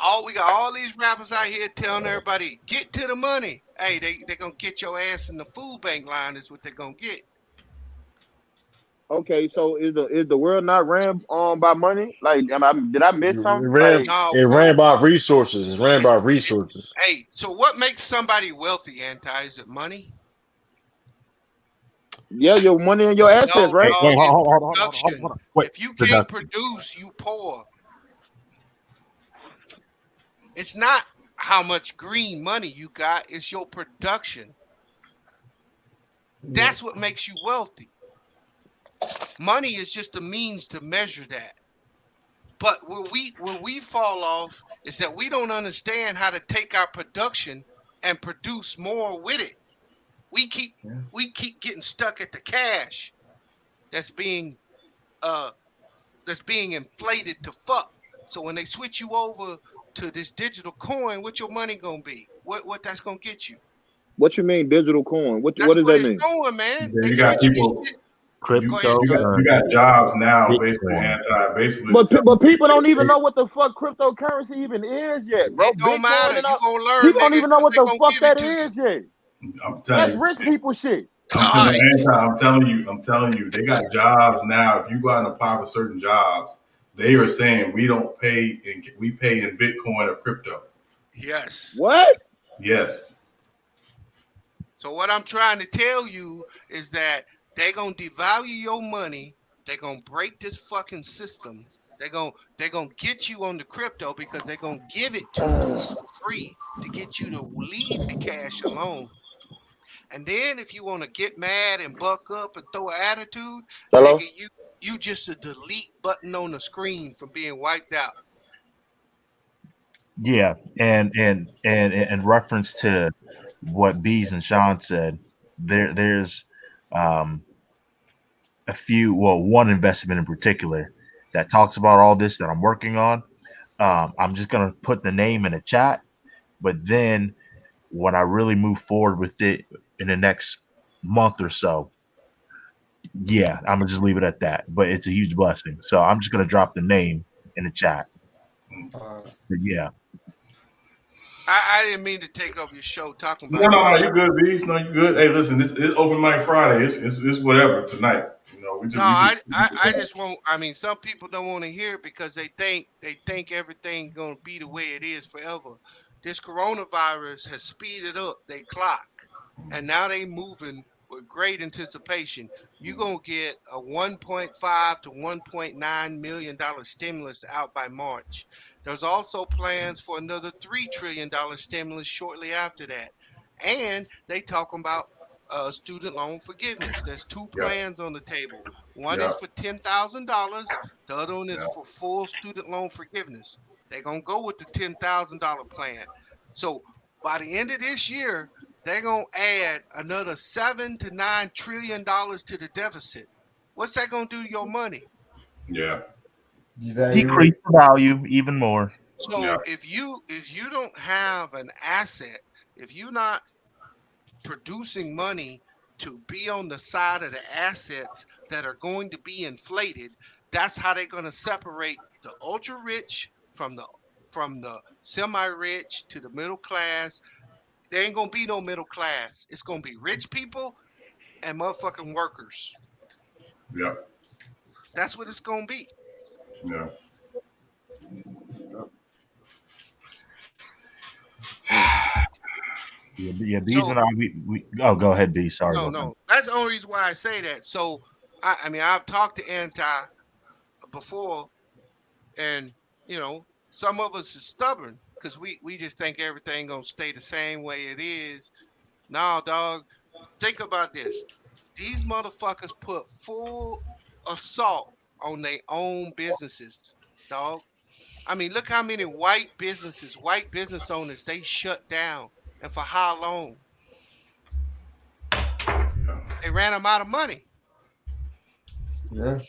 All we got all these rappers out here telling everybody get to the money. Hey, they gonna get your ass in the food bank line. Is what they gonna get. Okay, so is the world not ran by money? Like, did I miss something? Like, No, It bro. ran by resources. It's ran by It's resources. hey. So what makes somebody wealthy? Anti? Is it money? yeah, your money and your assets, No, Hey, right? wait, dog. It's production. on. Wait, If you can't production. produce, you poor. It's not how much green money you got. It's your production. Yeah. That's what makes you wealthy. Money is just a means to measure that. But where we fall off is that we don't understand how to take our production and produce more with it. We keep Yeah. we keep getting stuck at the cash that's being uh that's being inflated to fuck. So when they switch you over to this digital coin, what your money gonna be? What that's gonna get you? What you mean digital coin? What That's does what that it's mean? going, man. They You got switching this people. shit. You Go ahead, you got Trey. you Cryptocurrency, got jobs now, basically Bitcoin. anti, basically But telling but people don't even you, know what the fuck cryptocurrency even is yet, bro. It don't Bitcoin matter. and You all. gonna learn, People don't nigga, even know because what they the gonna fuck give it that to you. is yet. I'm telling That's you, rich people shit. I'm All telling right. anti, I'm telling you, they got jobs now. If you go out and apply for certain jobs, they are saying we don't pay we pay in Bitcoin or crypto. Yes. What? Yes. So what I'm trying to tell you is that they gonna devalue your money. They gonna break this fucking system. They gonna get you on the crypto because they gonna give it to you for free to get you to leave the cash alone. And then if you want to get mad and buck up and throw an attitude, Hello? nigga, you just a delete button on the screen from being wiped out. Yeah, and in reference to what Bees and Sean said, there's um one investment in particular that talks about all this that I'm working on. I'm just gonna put the name in a chat, but then when I really move forward with it in the next month or so, yeah, I'm gonna just leave it at that. But it's a huge blessing, so I'm just gonna drop the name in the chat. But yeah, I didn't mean to take over your show talking No, about no, that no, shit. you good, Beast. No, you good. Hey, listen, this is open mic Friday. It's whatever tonight. You know, No, I we just won't. I mean, some people don't want to hear it because they think everything gonna be the way it is forever. This coronavirus has speeded up their clock, and now they moving with great anticipation. You gonna get a 1.5 to 1.9 million dollar stimulus out by March. There's also plans for another $3 trillion stimulus shortly after that, and they talking about student loan forgiveness. There's two yeah, plans on the table. One yeah, is for $10,000. The other one is yeah, for full student loan forgiveness. They're gonna go with the $10,000 plan. So by the end of this year, they're gonna add another $7 to $9 trillion to the deficit. What's that gonna do to your money? yeah, Devalue decrease it. the value even more. yeah, So if you don't have an asset, if you're not producing money to be on the side of the assets that are going to be inflated, that's how they're going to separate the ultra rich from the semi rich to the middle class. There ain't going to be no middle class. It's going to be rich people and motherfucking workers. yeah, That's what it's going to be. yeah. Yeah, yeah, Bees So and I, we oh, go ahead, B. Sorry no, about that. no, that's the only reason why I say that. So I mean, I've talked to Anti before, and some of us is stubborn because we just think everything gonna stay the same way it is. Nah, dog, think about this. These motherfuckers put full assault on their own businesses, dog. I mean, look how many white business owners they shut down. and for how long? Yeah. They ran them out of money. Yeah.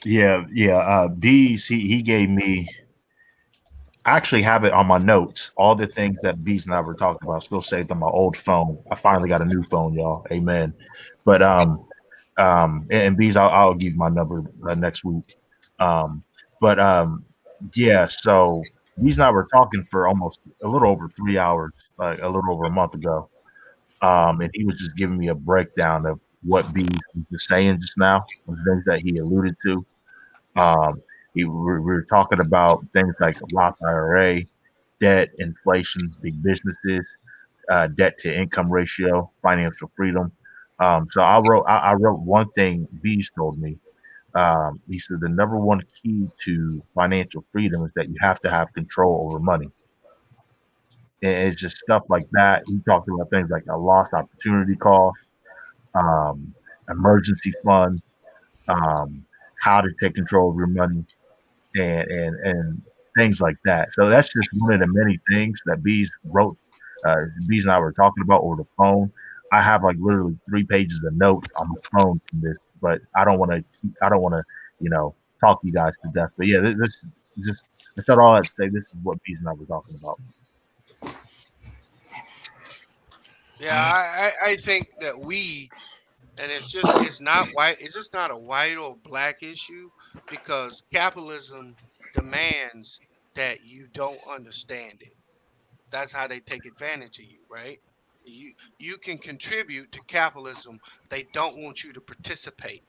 Yeah. Bees, he gave me. I actually have it on my notes. All the things that Bees and I were talking about, still saved on my old phone. I finally got a new phone, y'all. Amen. But and Bees, I'll give you my number next week. Um, but yeah. So Bees and I were talking for almost a little over 3 hours, like a little over a month ago. And he was just giving me a breakdown of what Bees was just saying just now, the things that he alluded to. Um, we were talking about things like Roth IRA, debt, inflation, big businesses, debt to income ratio, financial freedom. So I wrote one thing Bees told me. He said the number one key to financial freedom is that you have to have control over money. And it's just stuff like that. He talked about things like a lost opportunity cost, um, emergency fund, um, how to take control of your money, and things like that. So that's just one of the many things that Bees wrote. Bees and I were talking about over the phone. I have like literally 3 pages of notes on my phone from this, but I don't want to. I don't want to, talk you guys to death. But yeah, this just I said all that to say this is what Bees and I were talking about. Yeah, I think that and it's not white, it's just not a white or black issue because capitalism demands that you don't understand it. That's how they take advantage of you, right? You can contribute to capitalism. They don't want you to participate,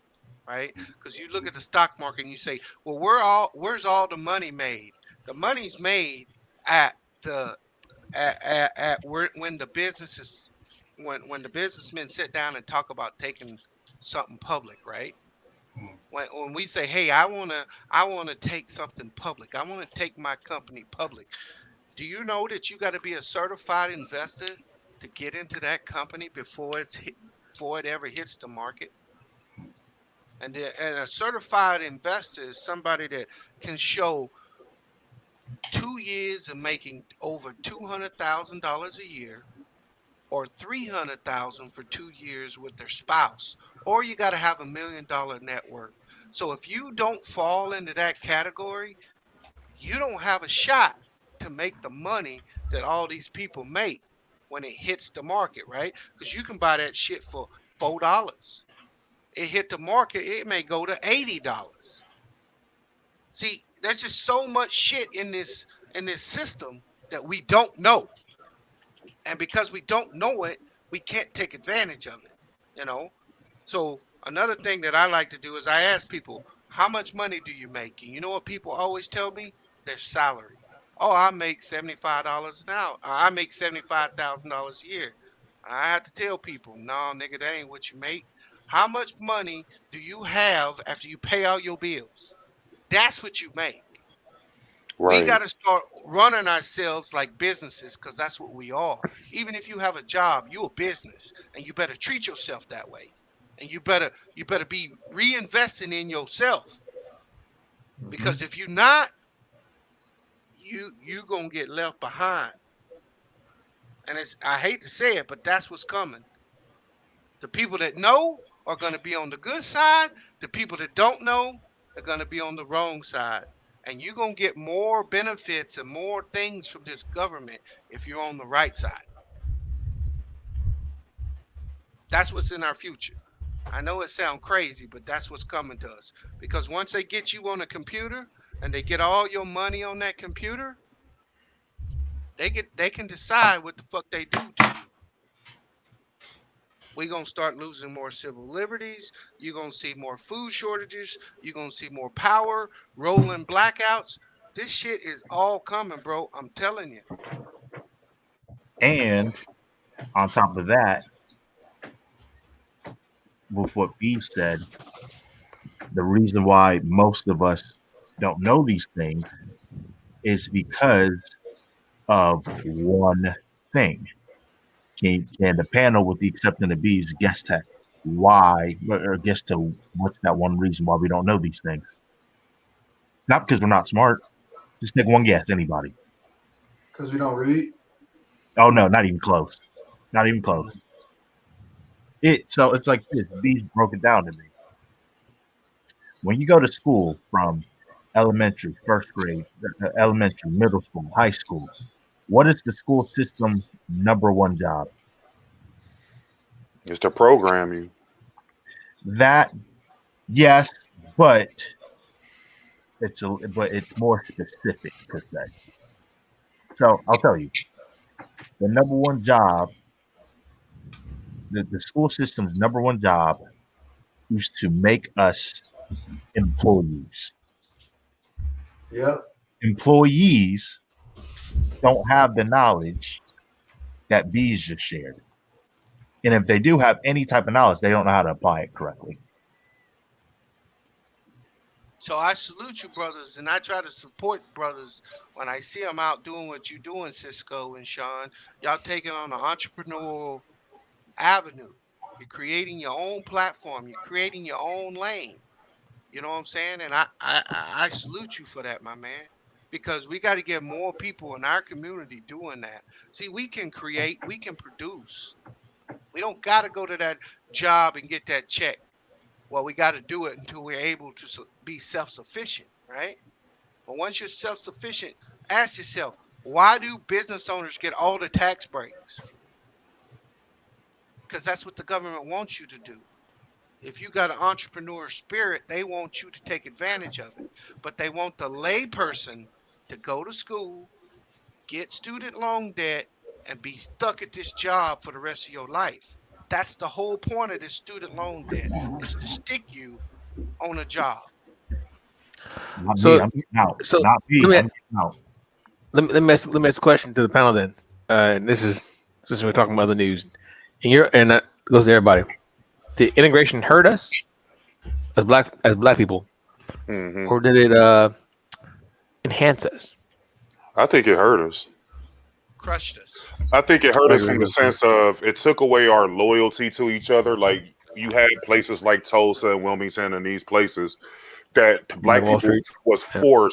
right? Because you look at the stock market and you say, "Well, where's all the money made?" The money's made at the at where when the businesses when the businessmen sit down and talk about taking something public, right? When we say, "Hey, I want to take something public. I want to take my company public." Do you know that you got to be a certified investor to get into that company before it ever hits the market? And a certified investor is somebody that can show 2 years of making over $200,000 a year, or 300,000 for 2 years with their spouse, or you got to have $1 million net worth. So if you don't fall into that category, you don't have a shot to make the money that all these people make when it hits the market, right? Because you can buy that shit for $4. It hit the market, it may go to $80. See, there's just so much shit in this system that we don't know. And because we don't know it, we can't take advantage of it, you know? So another thing that I like to do is I ask people, how much money do you make? And you know what people always tell me? Their salary. Oh, I make $75 an hour. I make $75,000 a year. I have to tell people, no, nigga, that ain't what you make. How much money do you have after you pay all your bills? That's what you make. We Right. got to start running ourselves like businesses because that's what we are. Even if you have a job, you're a business, and you better treat yourself that way. And you better be reinvesting in yourself Mm-hmm. because if you're not, you gonna get left behind. And I hate to say it, but that's what's coming. The people that know are gonna be on the good side. The people that don't know are gonna be on the wrong side. And you're gonna get more benefits and more things from this government if you're on the right side. That's what's in our future. I know it sounds crazy, but that's what's coming to us. Because once they get you on a computer and they get all your money on that computer, they can decide what the fuck they do to you. We're gonna start losing more civil liberties. You're gonna see more food shortages. You're gonna see more power, rolling blackouts. This shit is all coming, bro. I'm telling you. And on top of that, with what Beef said, the reason why most of us don't know these things is because of one thing. Can the panel, with the exception of B's, guess to why, or guess to what's that one reason why we don't know these things? It's not because we're not smart. Just take one guess, anybody. Because we don't read. Oh no, not even close. Not even close. So it's like this. These broke it down to me. When you go to school from elementary, first grade, elementary, middle school, high school, what is the school system's number one job? It's to program you. That yes, but it's more specific per se. So I'll tell you, the number one job, the school system's number one job is to make us employees. Yep. Employees don't have the knowledge that bees just shared. And if they do have any type of knowledge, they don't know how to apply it correctly. So I salute you, brothers, and I try to support brothers when I see them out doing what you're doing, Cisco and Sean. Y'all taking on an entrepreneurial avenue. You're creating your own platform. You're creating your own lane. You know what I'm saying? And I salute you for that, my man, because we got to get more people in our community doing that. See, we can create, we can produce. We don't got to go to that job and get that check. Well, we got to do it until we're able to be self-sufficient, right? But once you're self-sufficient, ask yourself, why do business owners get all the tax breaks? Because that's what the government wants you to do. If you got an entrepreneur spirit, they want you to take advantage of it. But they want the layperson to go to school, get student loan debt, and be stuck at this job for the rest of your life. That's the whole point of this student loan debt, is to stick you on a job. Not me. So, I'm getting out. so Not me. let me I'm getting out. let me ask a question to the panel then. And this is since we're talking about the news, and that goes to everybody. Did integration hurt us as black people, or did it enhance us? I think it hurt us. Crushed us. I think it hurt I us agree from the with you. sense of it took away our loyalty to each other. Like you had places like Tulsa and Wilmington and these places that Like Wall Street. Yeah.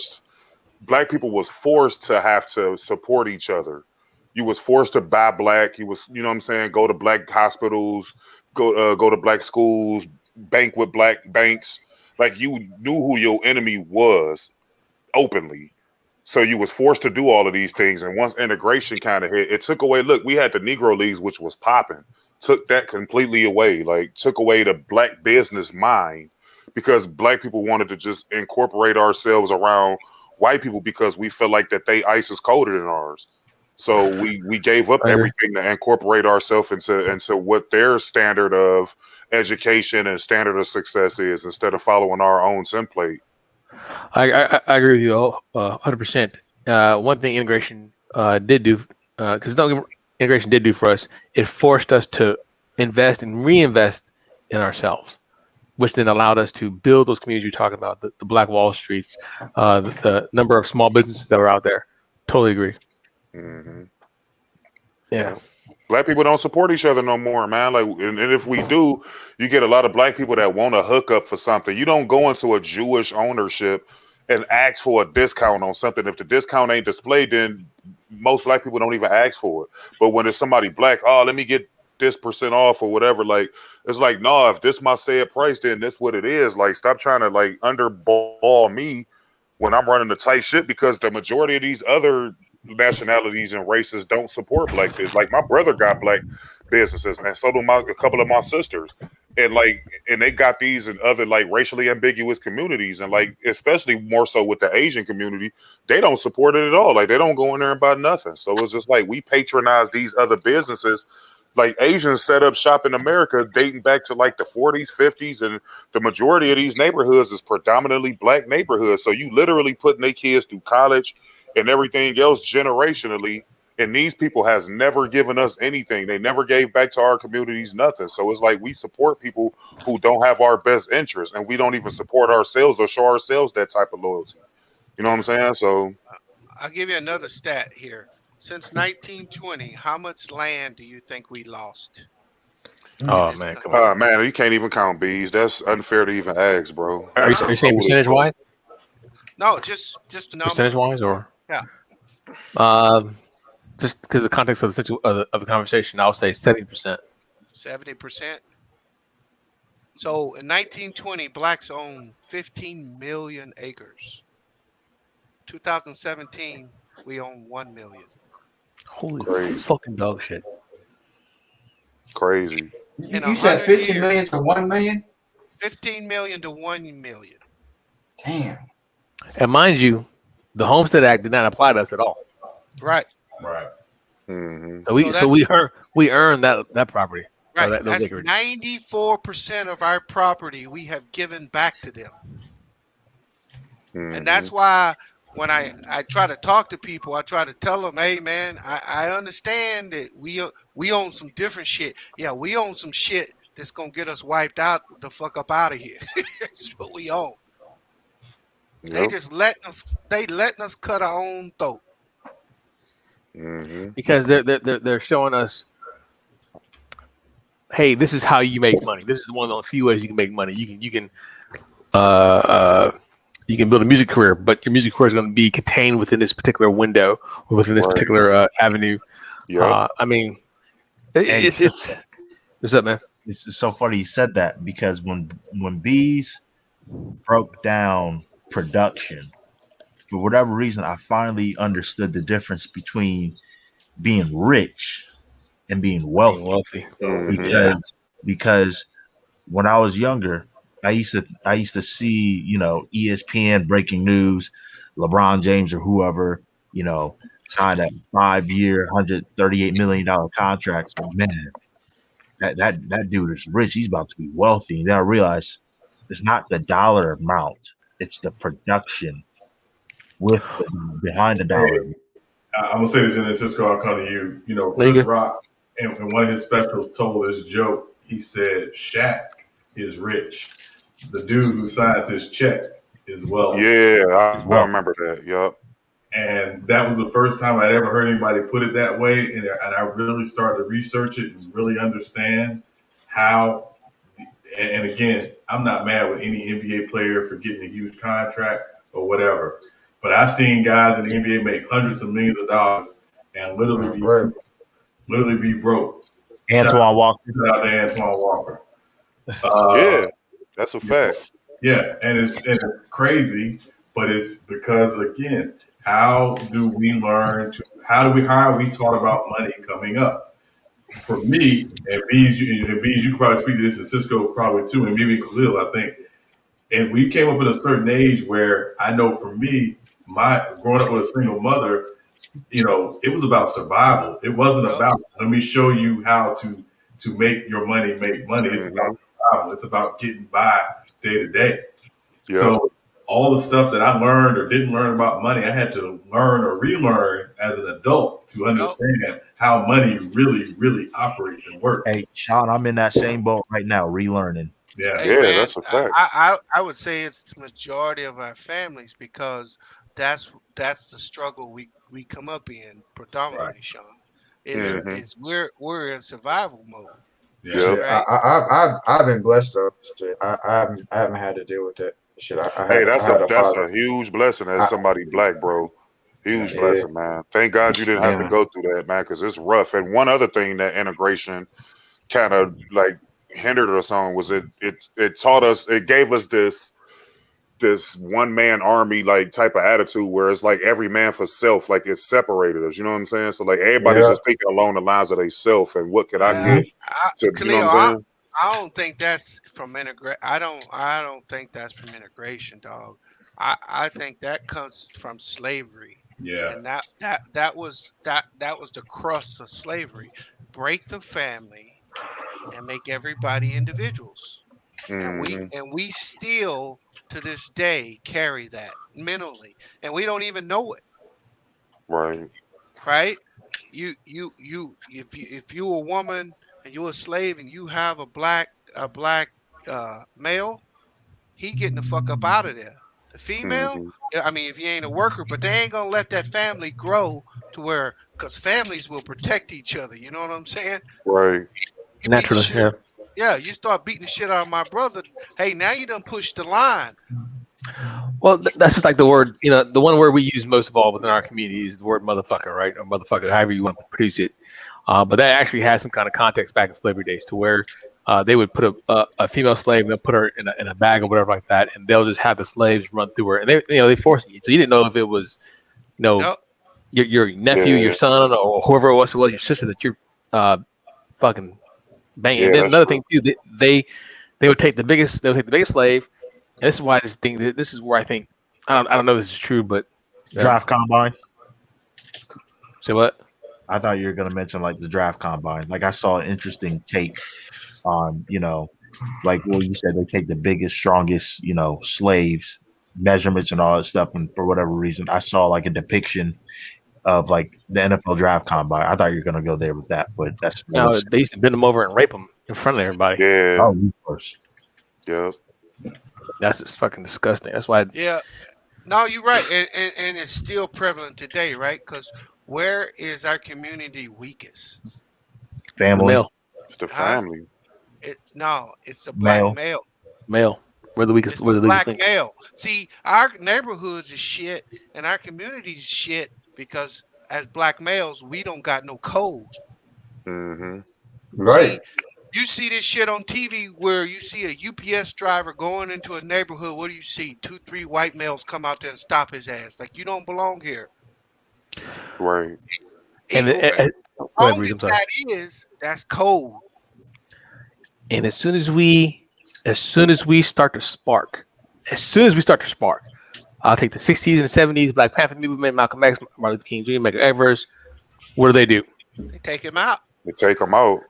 Black people was forced to have to support each other. You was forced to buy black. You was, you know what I'm saying, go to black hospitals, go to black schools, bank with black banks. Like you knew who your enemy was openly. So you was forced to do all of these things. And once integration kind of hit, it took away, look, we had the Negro Leagues, which was popping, took that completely away, like took away the black business mind because black people wanted to just incorporate ourselves around white people because we felt like that they ISIS coded in ours. So we gave up I agree. everything to incorporate ourselves into what their standard of education and standard of success is instead of following our own template. I agree with you all 100%. One thing integration did do, because integration did do for us, it forced us to invest and reinvest in ourselves, which then allowed us to build those communities you're talking about, the Black Wall Streets, the number of small businesses that are out there. Totally agree. Mm-hmm. Yeah. Black people don't support each other no more, man. Like, and if we do, you get a lot of black people that want to hook up for something. You don't go into a Jewish ownership and ask for a discount on something. If the discount ain't displayed, then most black people don't even ask for it. But when it's somebody black, oh, let me get this % off or whatever. Like, it's like, no, if this my said price, then that's what it is. Like, stop trying to like underball me when I'm running the tight shit because the majority of these other nationalities and races don't support black business. Like my brother got black businesses, and so do a couple of my sisters, and they got these in other like racially ambiguous communities, and like especially more so with the Asian community, they don't support it at all. Like they don't go in there and buy nothing. So it's just like we patronize these other businesses. Like Asians set up shop in America dating back to like the 40s, 50s, and the majority of these neighborhoods is predominantly black neighborhoods. So you literally putting their kids through college and everything else generationally. And these people has never given us anything. They never gave back to our communities nothing. So it's like we support people who don't have our best interest, and we don't even support ourselves or show ourselves that type of loyalty. You know what I'm saying? So I'll give you another stat here. Since 1920, how much land do you think we lost? Oh man, come on. man, you can't even count bees. That's unfair to even ask, bro. Are That's you saying percentage wise? No, just a number. Percentage wise, or Yeah. Just because the context of the conversation, I'll say 70%. 70%. So in 1920, blacks owned 15 million acres. 2017, we own 1 million. Holy Crazy. fucking dog shit. Crazy. In You said 100 15 years, million to 1 million? 15 million to 1 million. Damn. And mind you, the Homestead Act did not apply to us at all. Right. Right. Mm-hmm. So we earned that property. Right. Those That's acreage. 94% of our property we have given back to them. Mm-hmm. And that's why when I try to talk to people, I try to tell them, hey, man, I understand that we own some different shit. Yeah, we own some shit that's going to get us wiped out the fuck up out of here. That's what we own. They Yep. just letting us cut our own throat. Mm-hmm. Because they're showing us, hey, this is how you make money. This is one of the few ways you can make money. You can build a music career, but your music career is going to be contained within this particular window or within this Right. particular avenue. Yep. I mean, it's what's up, man? It's so funny you said that because when Bees broke down production, for whatever reason, I finally understood the difference between being rich and being wealthy. Mhm. Because when I was younger, I used to see, ESPN breaking news, LeBron James or whoever, signed a 5-year, $138 million contract. So, man, that dude is rich. He's about to be wealthy. And then I realized it's not the dollar amount, it's the production behind the dollar. I'm gonna say this, and then Cisco, I'll come to you. You know, There you Chris go. Rock in one of his specials told this joke. He said, "Shaq is rich. The dude who signs his check is wealthy." Yeah, I remember that. Yep. And that was the first time I'd ever heard anybody put it that way. And I really started to research it and really understand how. And again, I'm not mad with any NBA player for getting a huge contract or whatever. But I've seen guys in the NBA make hundreds of millions of dollars and Right. literally be broke. Antoine Walker. Shout out to Antoine Walker. Yeah, that's a fact. Yeah, and it's crazy, but it's because again, how do we learn to? How are we taught about money coming up? For me, and Bees, you can probably speak to this, and Cisco probably too, and maybe Khalil, I think. And we came up at a certain age where I know for me, my growing up with a single mother, it was about survival. It wasn't about let me show you how to make your money make money. It's about survival. It's about getting by day to day. Yep. So all the stuff that I learned or didn't learn about money, I had to learn or relearn as an adult to understand how money really, really operates and works. Hey, Sean, I'm in that same boat right now, relearning. Yeah, Hey, man, that's a fact. I would say it's the majority of our families because that's the struggle we come up in predominantly, Sean. Is we're in survival mode. Yeah. Shit, Right? I've been blessed though. Shit, I haven't had to deal with that shit. Hey, that's I had a huge blessing as somebody black, bro. Huge blessing, man. Thank God you didn't have to go through that, man, because it's rough. And one other thing that integration kind of like hindered us on was it taught us, it gave us this one man army like type of attitude where it's like every man for self, like it separated us. You know what I'm saying? So like everybody's just thinking along the lines of themselves and what could I get? To, Khalil, you know what I'm saying? I don't think that's from integration. I don't think that's from integration, dog. I think that comes from slavery. Yeah. And that was the crust of slavery. Break the family and make everybody individuals. And we still to this day carry that mentally. And we don't even know it. Right. Right? If you a woman and you're a slave and you have a black male, he getting the fuck up out of there. The female, I mean, if you ain't a worker, but they ain't gonna let that family grow to where, because families will protect each other. You know what I'm saying? Right. Naturally, yeah. Yeah, you start beating the shit out of my brother. Hey, now you done pushed the line. Well, that's just like the word, the one word we use most of all within our community is the word motherfucker, right? Or motherfucker, however you want to produce it. But that actually has some kind of context back in slavery days to where they would put a female slave and they'll put her in a bag or whatever like that, and they'll just have the slaves run through her, and they force you. So you didn't know if it was, you know, Yep. your nephew, your Yeah, son, or whoever it was your sister that you're fucking banging. And yeah, then that's another thing true. too, they would take the biggest slave. And this is why this is where I think I don't know if this is true, but Draft combine. say what? I thought you were going to mention like the draft combine. Like I saw an interesting take on, like what you said, they take the biggest, strongest, slaves, measurements and all that stuff. And for whatever reason, I saw like a depiction of like the NFL draft combine. I thought you were going to go there with that, but that's another. They used to bend them over and rape them in front of everybody. Yeah, Oh, of course. yeah. That's just fucking disgusting. That's why. Yeah. No, you're right, and it's still prevalent today, right? Because where is our community weakest? The Family, male, It's the Huh? family. No, it's the black male. male. we're the weakest. It's We're the the weakest black link. male. See, our neighborhoods is shit, and our communities is shit because as black males, we don't got no code. Hmm. See, Right. you see this shit on TV where you see a UPS driver going into a neighborhood. What do you see? 2, 3 white males come out there and stop his ass. Like, you don't belong here. Right. And It, go ahead, wrong Breeze. as I'm sorry. that is, that's code. And as soon as we start to spark, I'll take the '60s and '70s Black Panther movement, Malcolm X, Martin Luther King Jr., Medgar Evers. What do? They take him out. They take them out.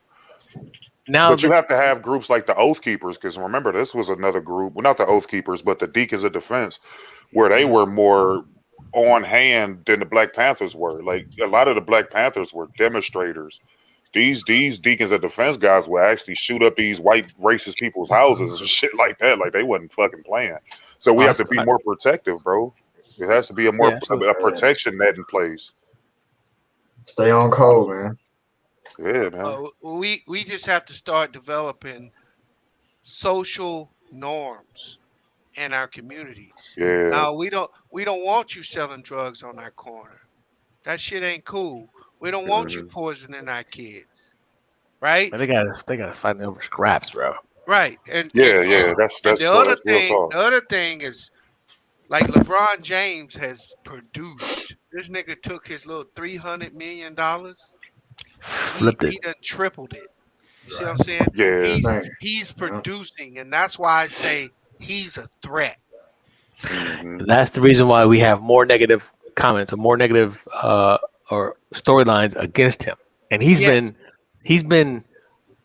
Now But you that have to have groups like the Oath Keepers, because remember, this was another group, well, not the Oath Keepers, but the Deacons of Defense, where they were more on hand than the Black Panthers were. Like a lot of the Black Panthers were demonstrators. These Deacons of Defense guys would actually shoot up these white racist people's houses and shit like that. Like they wasn't fucking playing. So we have to be more protective, bro. It has to be yeah, a absolutely. protection net in place. Stay on code, man. Yeah, man. We just have to start developing social norms in our communities. Yeah. Now we don't want you selling drugs on our corner. That shit ain't cool. We don't want you Mhm. poisoning our kids, right? Man, they got us fighting over scraps, bro. Right. Yeah, yeah. And That's so that's real talk. the other thing is like LeBron James has produced. This nigga took his little $300 million. Flipped it. He done tripled it. You see what I'm saying? Yeah. Thank He's producing, and that's why I say he's a threat. Hmm. And that's the reason why we have more negative comments or more negative or storylines against him. And Yes. he's been.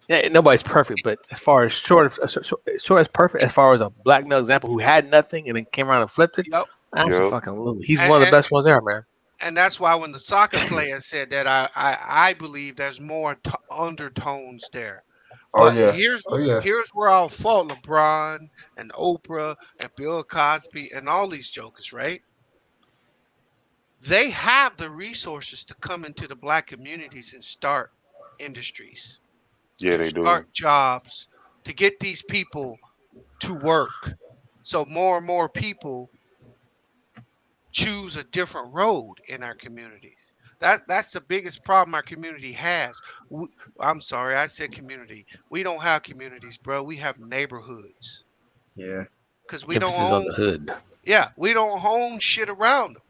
Yeah, nobody's perfect, but as far as short as perfect, as far as a black male example who had nothing and then came around and flipped it, Yep. absolutely. He's And, one of the and best ones there, man. and that's why when the soccer player said that, I believe there's more undertones there. Oh But yeah. Oh yeah. here's where I'll fault LeBron and Oprah and Bill Cosby and all these jokers, right? They have the resources to come into the black communities and start industries, Yeah, to they do. start jobs, to get these people to work. So more and more people choose a different road in our communities. That's the biggest problem our community has. We, I'm sorry, I said community. We don't have communities, bro. We have neighborhoods Yeah. because we don't Emphasis on the own. hood. Yeah, we don't own shit around them.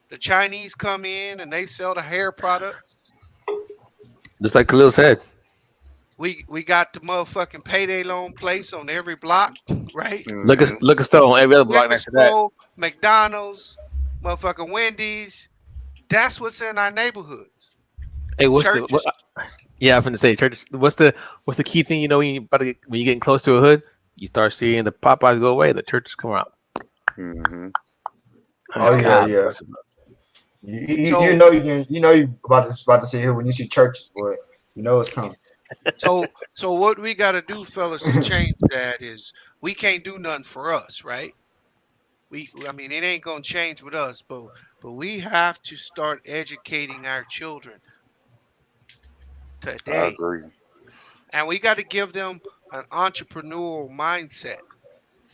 The Chinese come in and they sell the hair products. Just like Khalil said. We got the motherfucking payday loan place on every block, right? Hmm. Liquor store on every other block Liquor next to that. store, McDonald's, motherfucking Wendy's. That's what's in our neighborhoods. Hey, Churches. yeah, I'm finna say church. What's the key thing you know when you're getting close to a hood? You start seeing the Popeyes go away, the churches come out. Hmm. Oh yeah, God yeah. bless 'em. You So know you know you about to see it when you see churches, boy. You know it's coming. so what we got to do, fellas, to change that is we can't do nothing for us, right? I mean, it ain't gonna change with us, but we have to start educating our children I today, agree. and we got to give them an entrepreneurial mindset.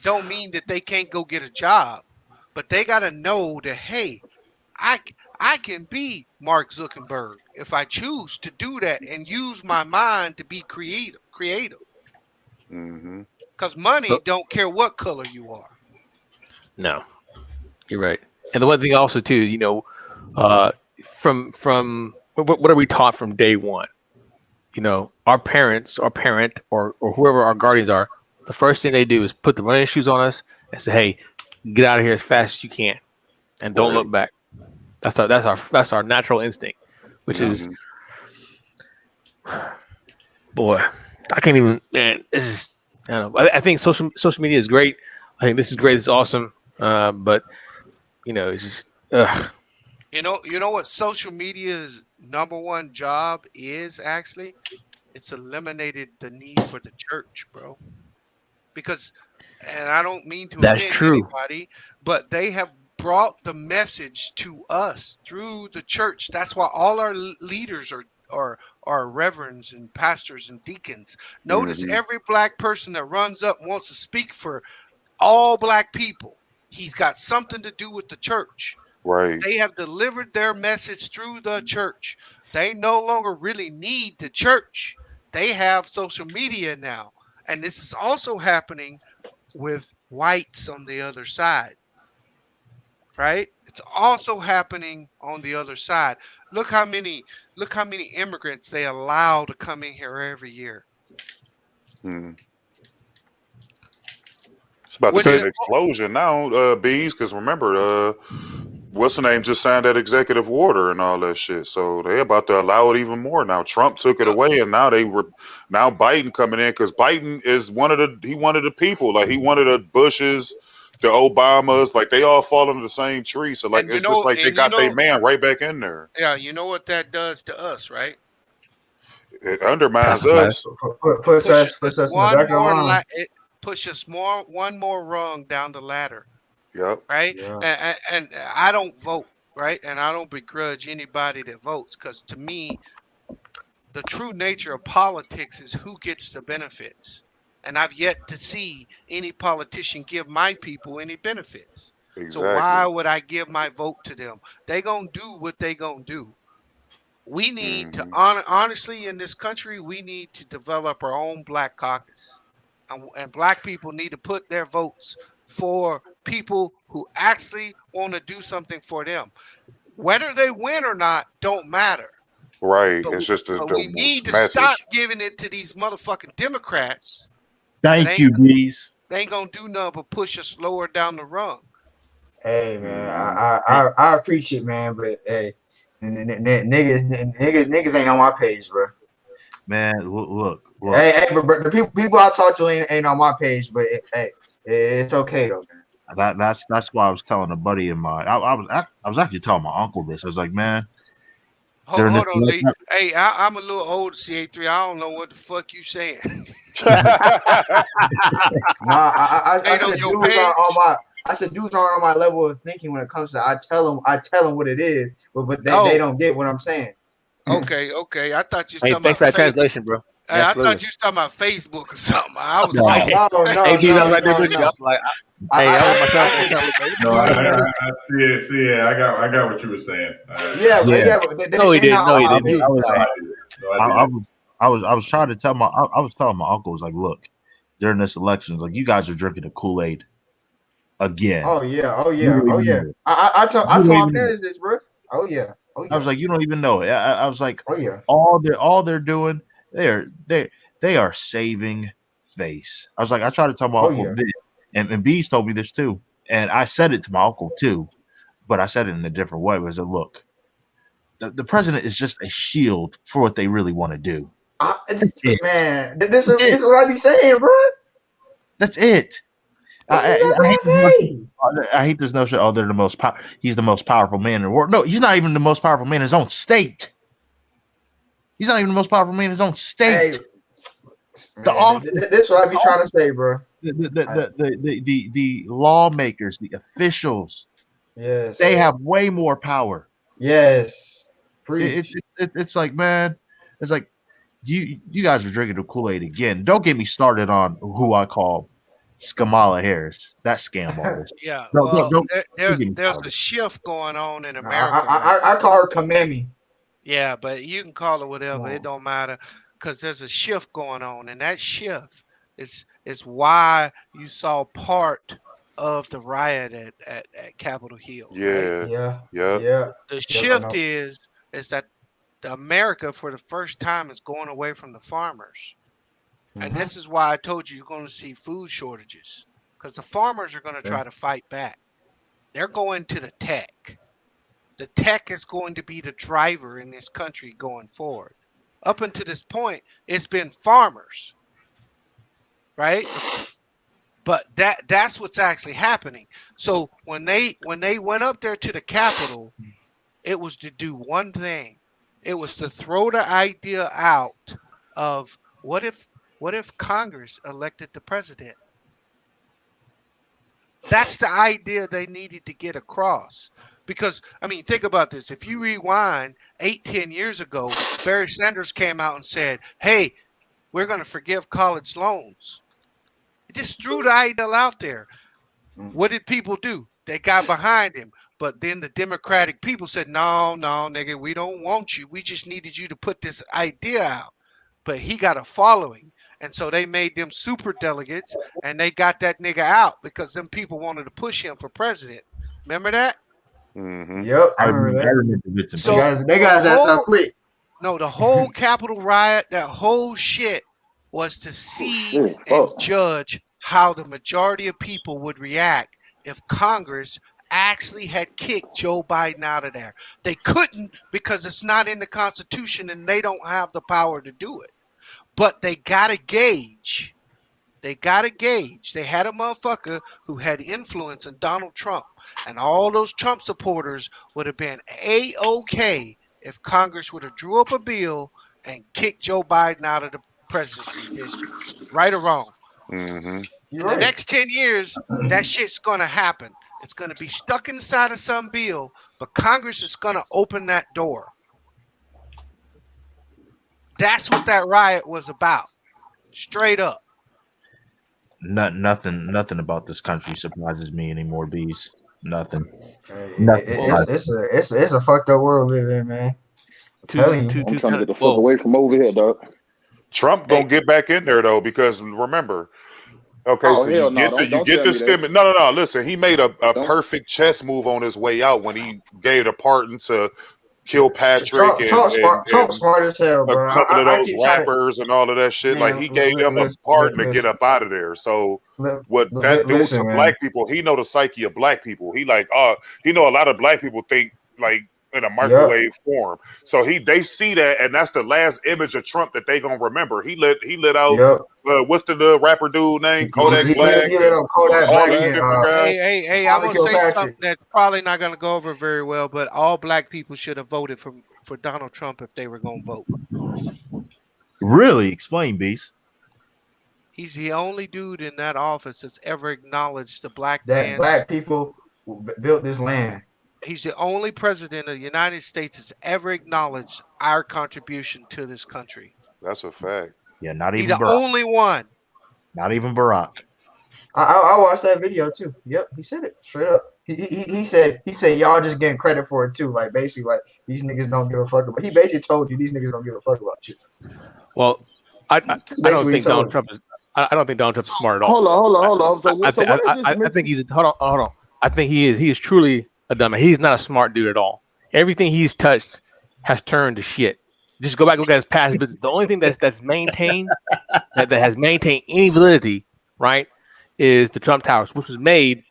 don't mean that they can't go get a job, but they got to know that, hey, I, I can be Mark Zuckerberg if I choose to do that and use my mind to be creative. Mm-hmm. Because money So, don't care what color you are. no, you're right. And the one thing also too, uh, from what are we taught from day one? Our parents, our parent, or whoever our guardians are, the first thing they do is put the running shoes on us and say, "Hey, get out of here as fast as you can, and don't Right. look back." That's our natural instinct, which is, Mm-hmm. boy, I can't even. Man, this is. I don't know. I think social media is great. I think this is great. It's awesome. But it's just. You know what social media's number one job is actually? It's eliminated the need for the church, bro. Because, and I don't mean to That's offend true. anybody, but they have brought the message to us through the church. That's why all our leaders are reverends and pastors and deacons. Notice Mm-hmm. every black person that runs up and wants to speak for all black people. He's got something to do with the church. Right. They have delivered their message through the church. They no longer really need the church. They have social media now. And this is also happening with whites on the other side, right? It's also happening on the other side. Look how many immigrants they allow to come in here every year. Mm. It's about to Which be is an explosion now, bees. Because remember, what's the name just signed that executive order and all that shit. So they about to allow it even more now. Trump took it away, and now now Biden coming in because Biden is one of the people. Like he one of the Bushes, the Obamas, like they all fall under the same tree. So like and it's just like they got their man right back in there. yeah, you know what that does to us, right? It undermines Pacifies. us. Puts us in the back of the line. It push us one more rung down the ladder, Yep. right? Yeah. And I don't vote, right? And I don't begrudge anybody that votes because to me, the true nature of politics is who gets the benefits. And I've yet to see any politician give my people any benefits. So Exactly. why would I give my vote to them? They gonna do what they gonna do. We need to Hmm. honestly in this country, we need to develop our own black caucus. And black people need to put their votes for people who actually want to do something for them. Whether they win or not don't matter. Right. But It's just but we need to stop message. giving it to these motherfucking Democrats that Thank you, bees. ain't gonna do nothing but push us lower down the rung. Hey man, Hmm. I appreciate man, but hey, niggas ain't on my page, bro. Man, look. Hey, but the people I talk to ain't on my page, but hey, it's okay though, man. That's why I was telling a buddy of mine. I was actually telling my uncle this. I was like, man, during this Hold on, Lee. election, Hey, I'm a little old, CA3. I don't know what the fuck you saying. Nah, I Ain't on said your dudes page. aren't on my. I said dudes aren't on my level of thinking when it comes to. I tell them what it is, but they don't get what I'm saying. Okay. I thought you was Hey, talking thanks about for that translation, bro. Hey, I Absolutely. thought you was talking about Facebook or something. I was no, like, Hey, No, hey, B, I was right there no, with you. I no. was like, I, hey, I was I, myself I there said trying to look like, No, dude, right there. I see it. See it. I got what you were saying. yeah, yeah. but No, he they didn't. not No, on he my didn't. He page was No, lying. I did. No, I I did. was trying to tell I was telling my uncles like, look, during this election, like you guys are drinking the Kool-Aid again. Oh yeah, oh You yeah, don't oh even yeah. know it. I You don't told my even know it. parents this, bro. Oh yeah, oh I was yeah, like, you don't even know it. I was like, oh yeah, all they're doing, they are saving face. I was like, I tried to tell my oh uncle yeah. this, and Bees told me this too, and I said it to my uncle too, but I said it in a different way. Was that look, the president is just a shield for what they really want to do. That's it. Man, That's it. this is what I be saying, bro. That's it. That's I, exactly I hate what this I notion. say. I hate this notion. Oh, they're the most. He's the most powerful man in the world. No, he's not even the most powerful man in his own state. He's not even the most powerful man in his own Hey, state. The man, office, this is what I be trying to say, bro. the lawmakers, the officials, they Yes, have way more power. yes. It, Preach. it, it's like, man, it's like you guys are drinking the Kool-Aid again. Don't get me started on who I call Kamala Harris. That scam artist. Yeah, No, well, don't there's get me there's a started. shift going on in I, America right I now. call her Kamemi. Yeah, but you can call it whatever. It Come don't matter because there's a shift going on, and that shift is why you saw part of the riot at Capitol Hill, right? Yeah. Yeah, Yep. yeah, The yep. I shift know. is that America for the first time is going away from the farmers. And Mm-hmm. this is why I told you you're going to see food shortages because the farmers are going to Yeah. try to fight back. They're going to the tech. The tech is going to be the driver in this country going forward. Up until this point, it's been farmers, right? But that's what's actually happening. So when they went up there to the Capitol, it was to do one thing. It was to throw the idea out of what if Congress elected the president? That's the idea they needed to get across. Because, I mean, think about this. If you rewind 8, 10 years ago, Barry Sanders came out and said, hey, we're going to forgive college loans. It just threw the idea out there. What did people do? They got behind him. But then the Democratic people said, no, nigga, we don't want you. We just needed you to put this idea out. But he got a following. And so they made them super delegates and they got that nigga out because them people wanted to push him for president. Remember that? Mm-hmm. Yep, I I remember that. remember bits and So pieces. They got his ass out quick. No, the whole Capitol riot, that whole shit was to see Shit, and fuck. judge how the majority of people would react if Congress actually had kicked Joe Biden out of there. They couldn't because it's not in the Constitution and they don't have the power to do it. But they got to gauge. They got to gauge. They had a motherfucker who had influence in Donald Trump, and all those Trump supporters would have been A-OK if Congress would have drew up a bill and kicked Joe Biden out of the presidency this year. Right or wrong? Mm-hmm. You're In the right. next 10 years, that shit's going to happen. It's going to be stuck inside of some bill, but Congress is going to open that door. That's what that riot was about. Straight up. Nothing about this country surprises me anymore, bees. Nothing. Well, It's a fucked up world we live in, man. I'm telling you. I'm trying to get the fuck away from over here, dog. Trump gonna get back in there though, because remember, okay, Oh, so hell you no. get the Don't tell me that. stimulus. No. Listen, he made a Don't. perfect chess move on his way out when he gave the pardon to Kilpatrick Trump and smart as hell, a bro. couple of I those keep trying to, rappers and all of that shit. Like man. he gave them a pardon to get up out of there. So what that do Listen, to man. black people? He know the psyche of black people. He like, he know a lot of black people think like in a microwave form. So they see that, and that's the last image of Trump that they gonna remember. He let out. Yep. What's the rapper dude name? Kodak He Black. let up Kodak all Black these and different guys. Hey, I'm Bobby going to say Kilpatrick. something that's probably not going to go over very well, but all black people should have voted for Donald Trump if they were going to vote. Really? Explain, bees. He's the only dude in that office that's ever acknowledged the black That man's. black people built this land. He's the only president of the United States that's ever acknowledged our contribution to this country. That's a fact. Yeah, not He's even the Barack. only one. Not even Barack. I watched that video too. Yep, he said it straight up. He said y'all just getting credit for it too. Like basically like these niggas don't give a fuck about. He basically told you these niggas don't give a fuck about you. Well, I don't what he think Donald told Trump is. I don't think Donald Trump's smart at all. Hold on. So, I so what is I this? think he's hold on. I think he is truly a dumbass. He's not a smart dude at all. Everything he's touched has turned to shit. Just go back and look at his past business. The only thing that's maintained that has maintained any validity, right, is the Trump Towers, which was made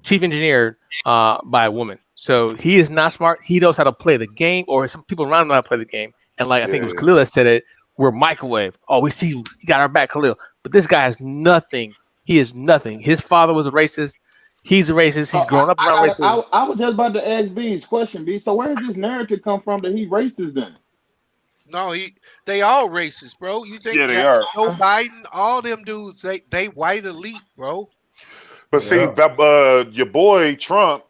chief engineered by a woman. So he is not smart. He knows how to play the game, or some people around him know how to play the game. And like I think it was Khalil that said it, we're microwave. Oh, we see he got our back, Khalil. But this guy has nothing. He is nothing. His father was a racist. He's a racist. He's grown up around racism. I was just about to ask B's question, B. So where does this narrative come from that he's racist then? No, they all racist, bro. You think they are. Joe Biden, all them dudes, they white elite, bro. But see, your boy Trump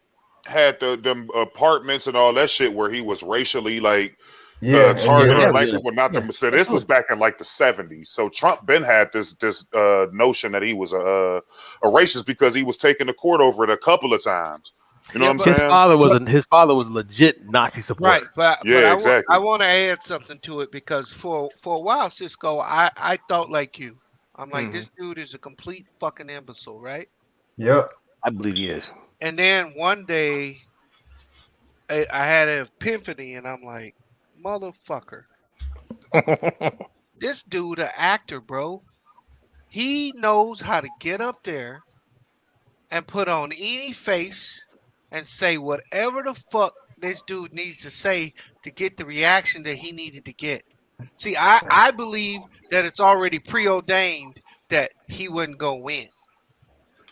had them apartments and all that shit where he was racially like Yeah, and you targeting Yeah, remember, black yeah, people not yeah, to say this was absolutely. back in like the 70s. So Trump Ben had this notion that he was a racist because he was taken to court over it a couple of times. You know Yeah, what I'm but saying? His father was a legit Nazi right, supporter. but Yeah, I exactly. want to add something to it because for a while, Cisco, I thought like you. I'm like, Hmm. this dude is a complete fucking imbecile, right? yep. I believe he is. And then one day I had an epiphany, and I'm like, motherfucker, this dude a actor, bro. He knows how to get up there and put on any face and say whatever the fuck this dude needs to say to get the reaction that he needed to get. See, I believe that it's already preordained that he wouldn't go win.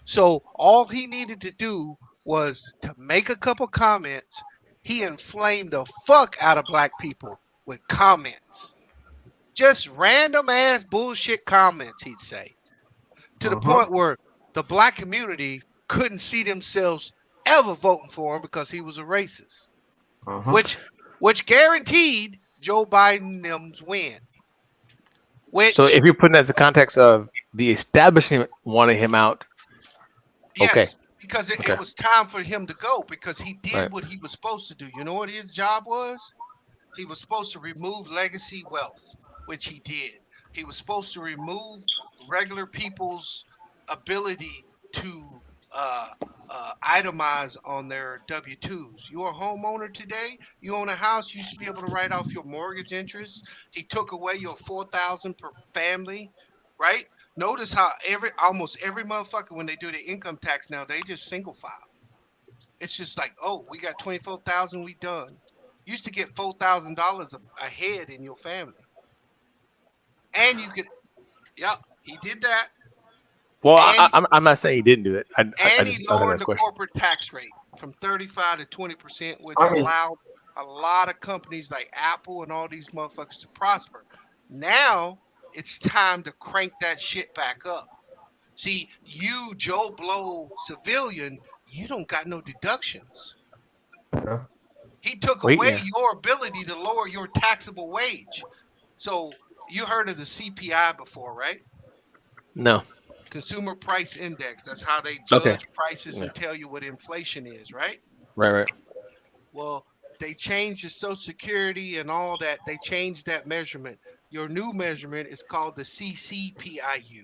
So all he needed to do was to make a couple comments. He inflamed the fuck out of black people with comments. Just random ass bullshit comments, he'd say, to the Uh huh. point where the black community couldn't see themselves ever voting for him because he was a racist, Uh huh. which guaranteed Joe Biden them's win. So Which if you're putting that in the context of the establishment wanting him out, okay, yes, because it okay, was time for him to go because he right. did what he was supposed to do. You know what his job was? He was supposed to remove legacy wealth, which he did. He was supposed to remove regular people's ability to itemize on their W-2s. You're a homeowner today. You own a house. You should be able to write off your mortgage interest. He took away your 4,000 per family, right? Notice how almost every motherfucker when they do the income tax now they just single file. It's just like, oh, we got 24,000, we done. Used to get $4,000 a head in your family, and you could, yep, he did that, Well, and I'm not saying he didn't do it. he I think lowered that's a the question. corporate tax rate from 35 to 20%, which I mean, allowed a lot of companies like Apple and all these motherfuckers to prosper. Now it's time to crank that shit back up. See, you Joe Blow civilian, you don't got no deductions. yeah. He took Wait, away yeah, your ability to lower your taxable wage. So you heard of the CPI before, right? no, Consumer Price Index. That's how they okay, judge prices yeah, and tell you what inflation is, right? right, right. Well, they changed the Social Security and all that. They changed that measurement. Your new measurement is called the CCPIU.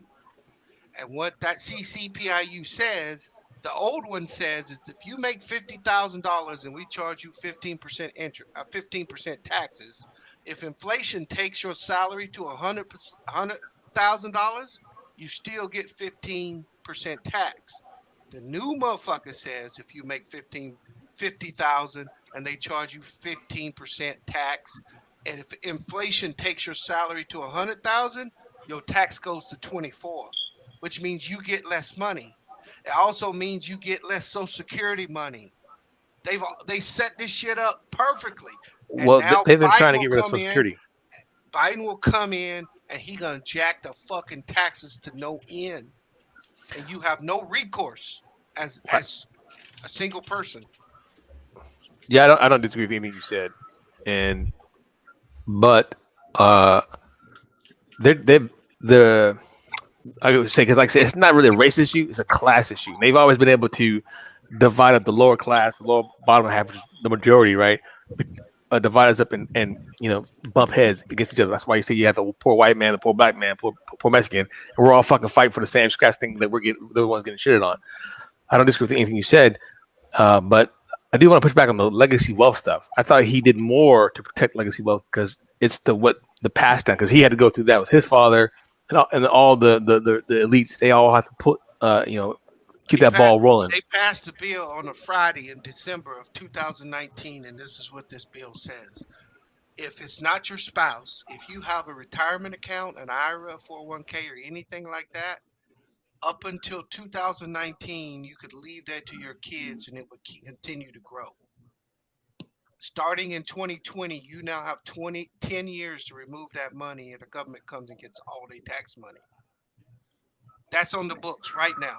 And what that CCPIU says, the old one says is if you make $50,000 and we charge you 15% interest, 15% taxes, if inflation takes your salary to $100,000, you still get 15% tax. The new motherfucker says if you make 50,000 and they charge you 15% tax, and if inflation takes your salary to 100,000, your tax goes to 24, which means you get less money. It also means you get less Social Security money. They set this shit up perfectly, and Well, now they've been Biden trying to will get rid of come Social in. Security. Biden will come in, and he gonna jack the fucking taxes to no end, and you have no recourse as a single person. Yeah, I don't disagree with anything you said, and but uh, they the I would say because like I said, it's not really a race issue; it's a class issue. They've always been able to divide up the lower class, the lower bottom half, which is the majority, right? Divide us up and bump heads against each other. That's why you see you have the poor white man, the poor black man, poor Mexican, and we're all fucking fighting for the same scratch thing that we're the ones getting shitted on. I don't disagree with anything you said, but I do want to push back on the legacy wealth stuff. I thought he did more to protect legacy wealth because it's the past down because he had to go through that with his father and all the elites. They all have to put keep He that passed. ball rolling. They passed the bill on a Friday in December of 2019, and this is what this bill says. If it's not your spouse, if you have a retirement account, an IRA, 401k, or anything like that, up until 2019, you could leave that to your kids and it would continue to grow. Starting in 2020, you now have 10 years to remove that money and the government comes and gets all their tax money. That's on the books right now.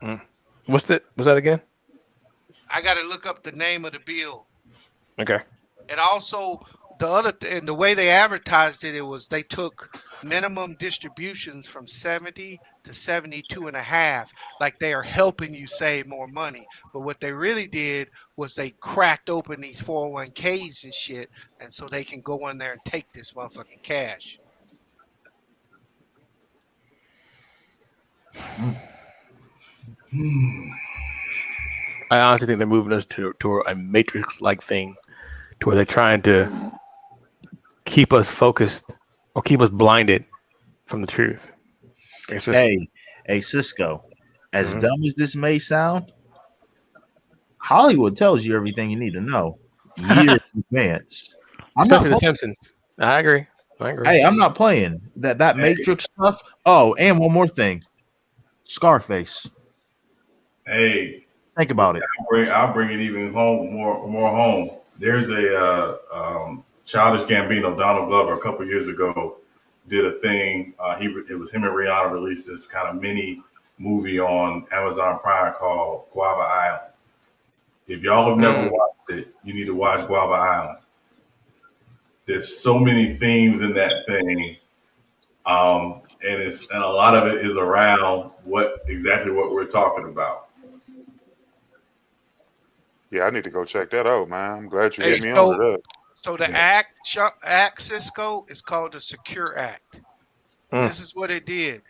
Mm. What's that again? I got to look up the name of the bill. Okay. It also And the way they advertised it, it was they took minimum distributions from 70 to 72 and a half, like they are helping you save more money. But what they really did was they cracked open these 401ks and shit, and so they can go in there and take this motherfucking cash. I honestly think they're moving us to a Matrix-like thing, to where they're trying to keep us focused or keep us blinded from the truth. It's just, Hey, Cisco. As Mhm. dumb as this may sound, Hollywood tells you everything you need to know years in advance. I'm not especially The playing. Simpsons. I agree. Hey, I'm not playing that Matrix stuff. Oh, and one more thing, Scarface. Hey, Think about it. I'll bring it even more home. There's a Childish Gambino, Donald Glover, a couple years ago, did a thing. It was him and Rihanna released this kind of mini movie on Amazon Prime called Guava Island. If y'all have never watched it, you need to watch Guava Island. There's so many themes in that thing, and a lot of it is around exactly what we're talking about. Yeah, I need to go check that out, man. I'm glad you Hey, hit me on to that. so the Yeah. act Cisco is called the Secure Act. This is what it did.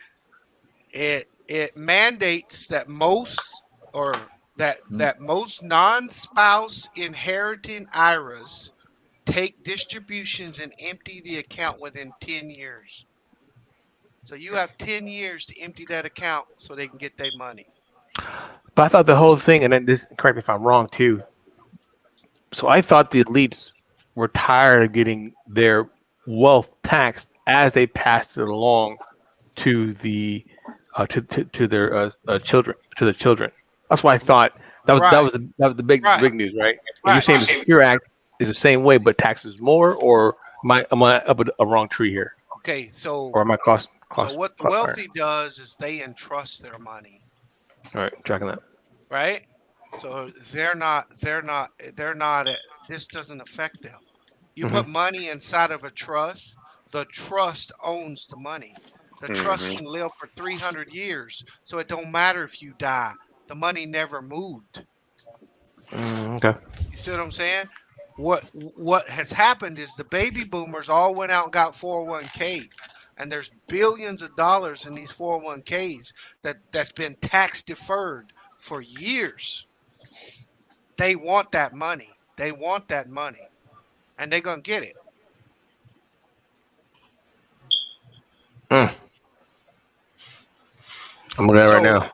It mandates that most non-spouse inheriting IRAs take distributions and empty the account within 10 years. So you have 10 years to empty that account so they can get their money. But I thought the whole thing, and then this, correct me if I'm wrong too. So I thought the elites were tired of getting their wealth taxed as they passed it along to to their children, to the children. That's why I thought Right. that was the big Right. big news, right? And you're Right. saying the Secure Act is the same way, but taxes more, or am I up a wrong tree here, Okay, or am I so what the crossfire? wealthy does is they entrust their money, All right, tracking that. right? So this doesn't affect them. You put money inside of a trust, the trust owns the money. The trust Mm-hmm. can live for 300 years, so it don't matter if you die. The money never moved. Okay. You see what I'm saying? What has happened is the baby boomers all went out and got 401ks, and there's billions of dollars in these 401ks that's been tax deferred for years. They want that money. They want that money, and they're gonna get it. I'm looking at it right So now.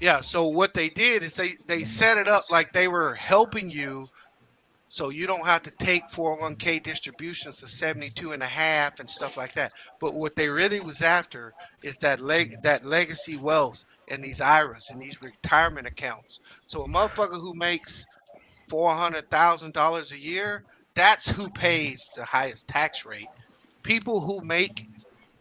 yeah, so what they did is they set it up like they were helping you, so you don't have to take 401k distributions of 72 and a half and stuff like that. But what they really was after is that legacy wealth in these IRAs and these retirement accounts. So a motherfucker who makes $400,000 a year, that's who pays the highest tax rate. People who make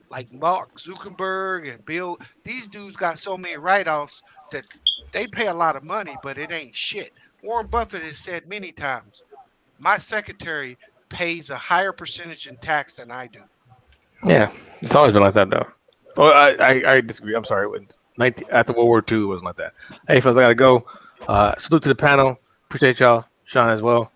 like Mark Zuckerberg and Bill, these dudes got so many write-offs that they pay a lot of money, but it ain't shit. Warren Buffett has said many times, my secretary pays a higher percentage in tax than I do. Yeah, it's always been like that though. Oh, I disagree. I'm sorry. After World War II, it wasn't like that. Hey, fellas, I gotta go. Salute to the panel. Appreciate y'all, Sean as well.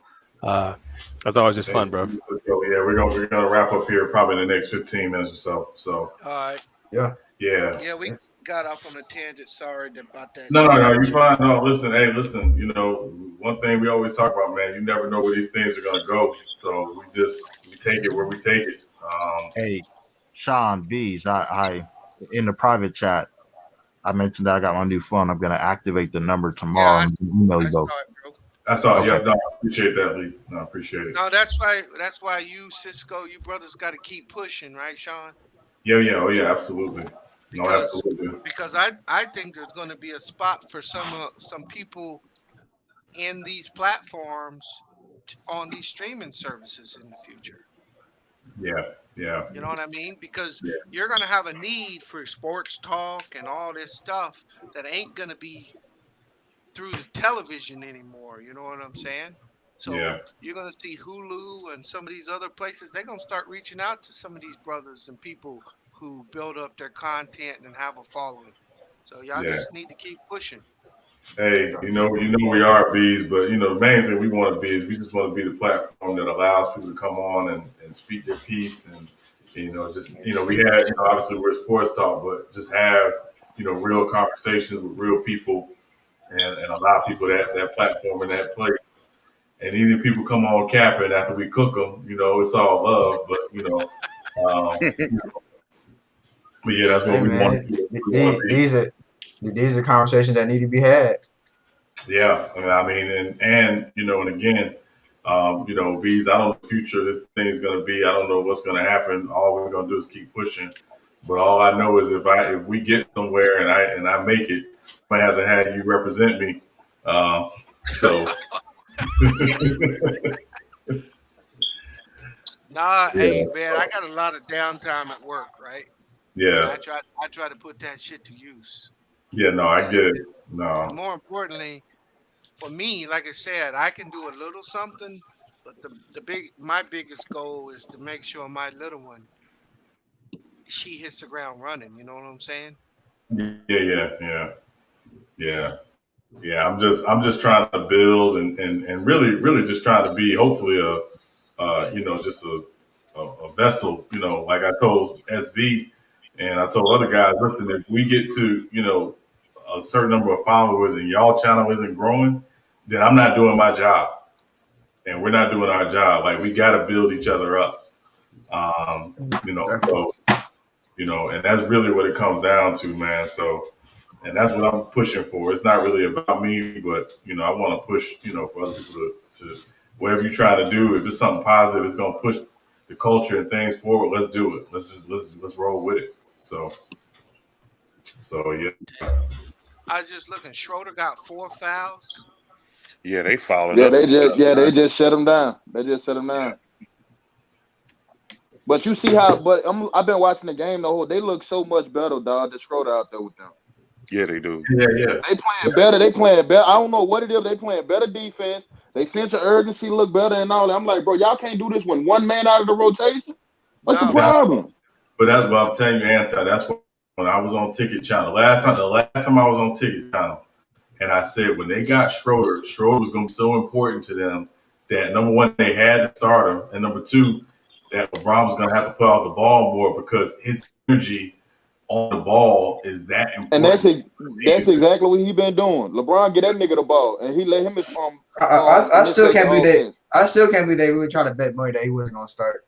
That's always just fun, bro. Let's go. Yeah, we're gonna wrap up here probably in the next 15 minutes or so. So All right. Yeah. Yeah, we got off on a tangent. Sorry about that. no, you're fine. No, listen. You know, one thing we always talk about, man. You never know where these things are gonna go. So we take it where we take it. Hey, Sean V's. I in the private chat, I mentioned that I got my new phone. I'm gonna activate the number tomorrow. Yeah, I'm gonna email I you saw both. it, bro. That's all. Okay. Yep. No, I appreciate that, Lee. No, I appreciate it. No, that's why you, Cisco, you brothers got to keep pushing, right, Sean? Yeah. Oh, yeah. Absolutely. No, Because absolutely. I think there's going to be a spot for some people in these platforms on these streaming services in the future. Yeah. You know what I mean? Because Yeah. you're going to have a need for sports talk and all this stuff that ain't going to be through the television anymore. You know what I'm saying? So you're gonna see Hulu and some of these other places. They're gonna start reaching out to some of these brothers and people who build up their content and have a following. So y'all Yeah. just need to keep pushing. Hey, we are bees, but the main thing we want to be is we just want to be the platform that allows people to come on and speak their piece, and just we had obviously we're sports talk, but just have real conversations with real people, and allow people that platform and that place. And even if people come on capping after we cook them, it's all love, but um, but yeah, that's what Hey we want man, to do. We want to be. these are conversations that need to be had. Yeah, I mean, and again, bees. I don't know the future this thing's going to be. I don't know what's going to happen. All we're going to do is keep pushing. But all I know is if we get somewhere and I make it, I might have to have you represent me. So Nah, yeah, hey man, I got a lot of downtime at work, right? And yeah, I try to put that shit to use. yeah. No, I And get it. and No, more importantly, for me, like I said, I can do a little something, but my biggest goal is to make sure my little one, she hits the ground running. You know what I'm saying? yeah. Yeah, I'm just trying to build and really just trying to be hopefully just a vessel, like I told SB and I told other guys, listen, if we get to, a certain number of followers and y'all channel isn't growing, then I'm not doing my job and we're not doing our job. Like we got to build each other up. So, and that's really what it comes down to, man. So, and that's what I'm pushing for. It's not really about me, but I want to push, for other people to whatever you're trying to do. If it's something positive, it's going to push the culture and things forward. Let's do it. Let's roll with it. So yeah, I was just looking. Schroeder got 4 fouls. Yeah, they following Yeah, up they some just stuff, yeah they man. just shut him down. They just shut him down. But you see how? But I've been watching the game the whole. They look so much better, dog. Just Schroeder out there with them. Yeah, they do. yeah. They playing better. They playing better. I don't know what it is. They playing better defense. They sense of urgency, look better, and all that. I'm like, bro, y'all can't do this when one man out of the rotation. What's the No, Now, problem? but that's what I'm telling you, Anti. That's what when I was on Ticket Channel the last time I was on Ticket Channel, and I said when they got Schroeder was going to be so important to them that number one they had to start him, and number two that LeBron was going to have to put out the ball more because his energy on the ball is that And important to the that's team. exactly what he been doing. LeBron get that nigga the ball, and he let him I still initiate the can't believe they. offense. I still can't believe they really try to bet money that he wasn't gonna start.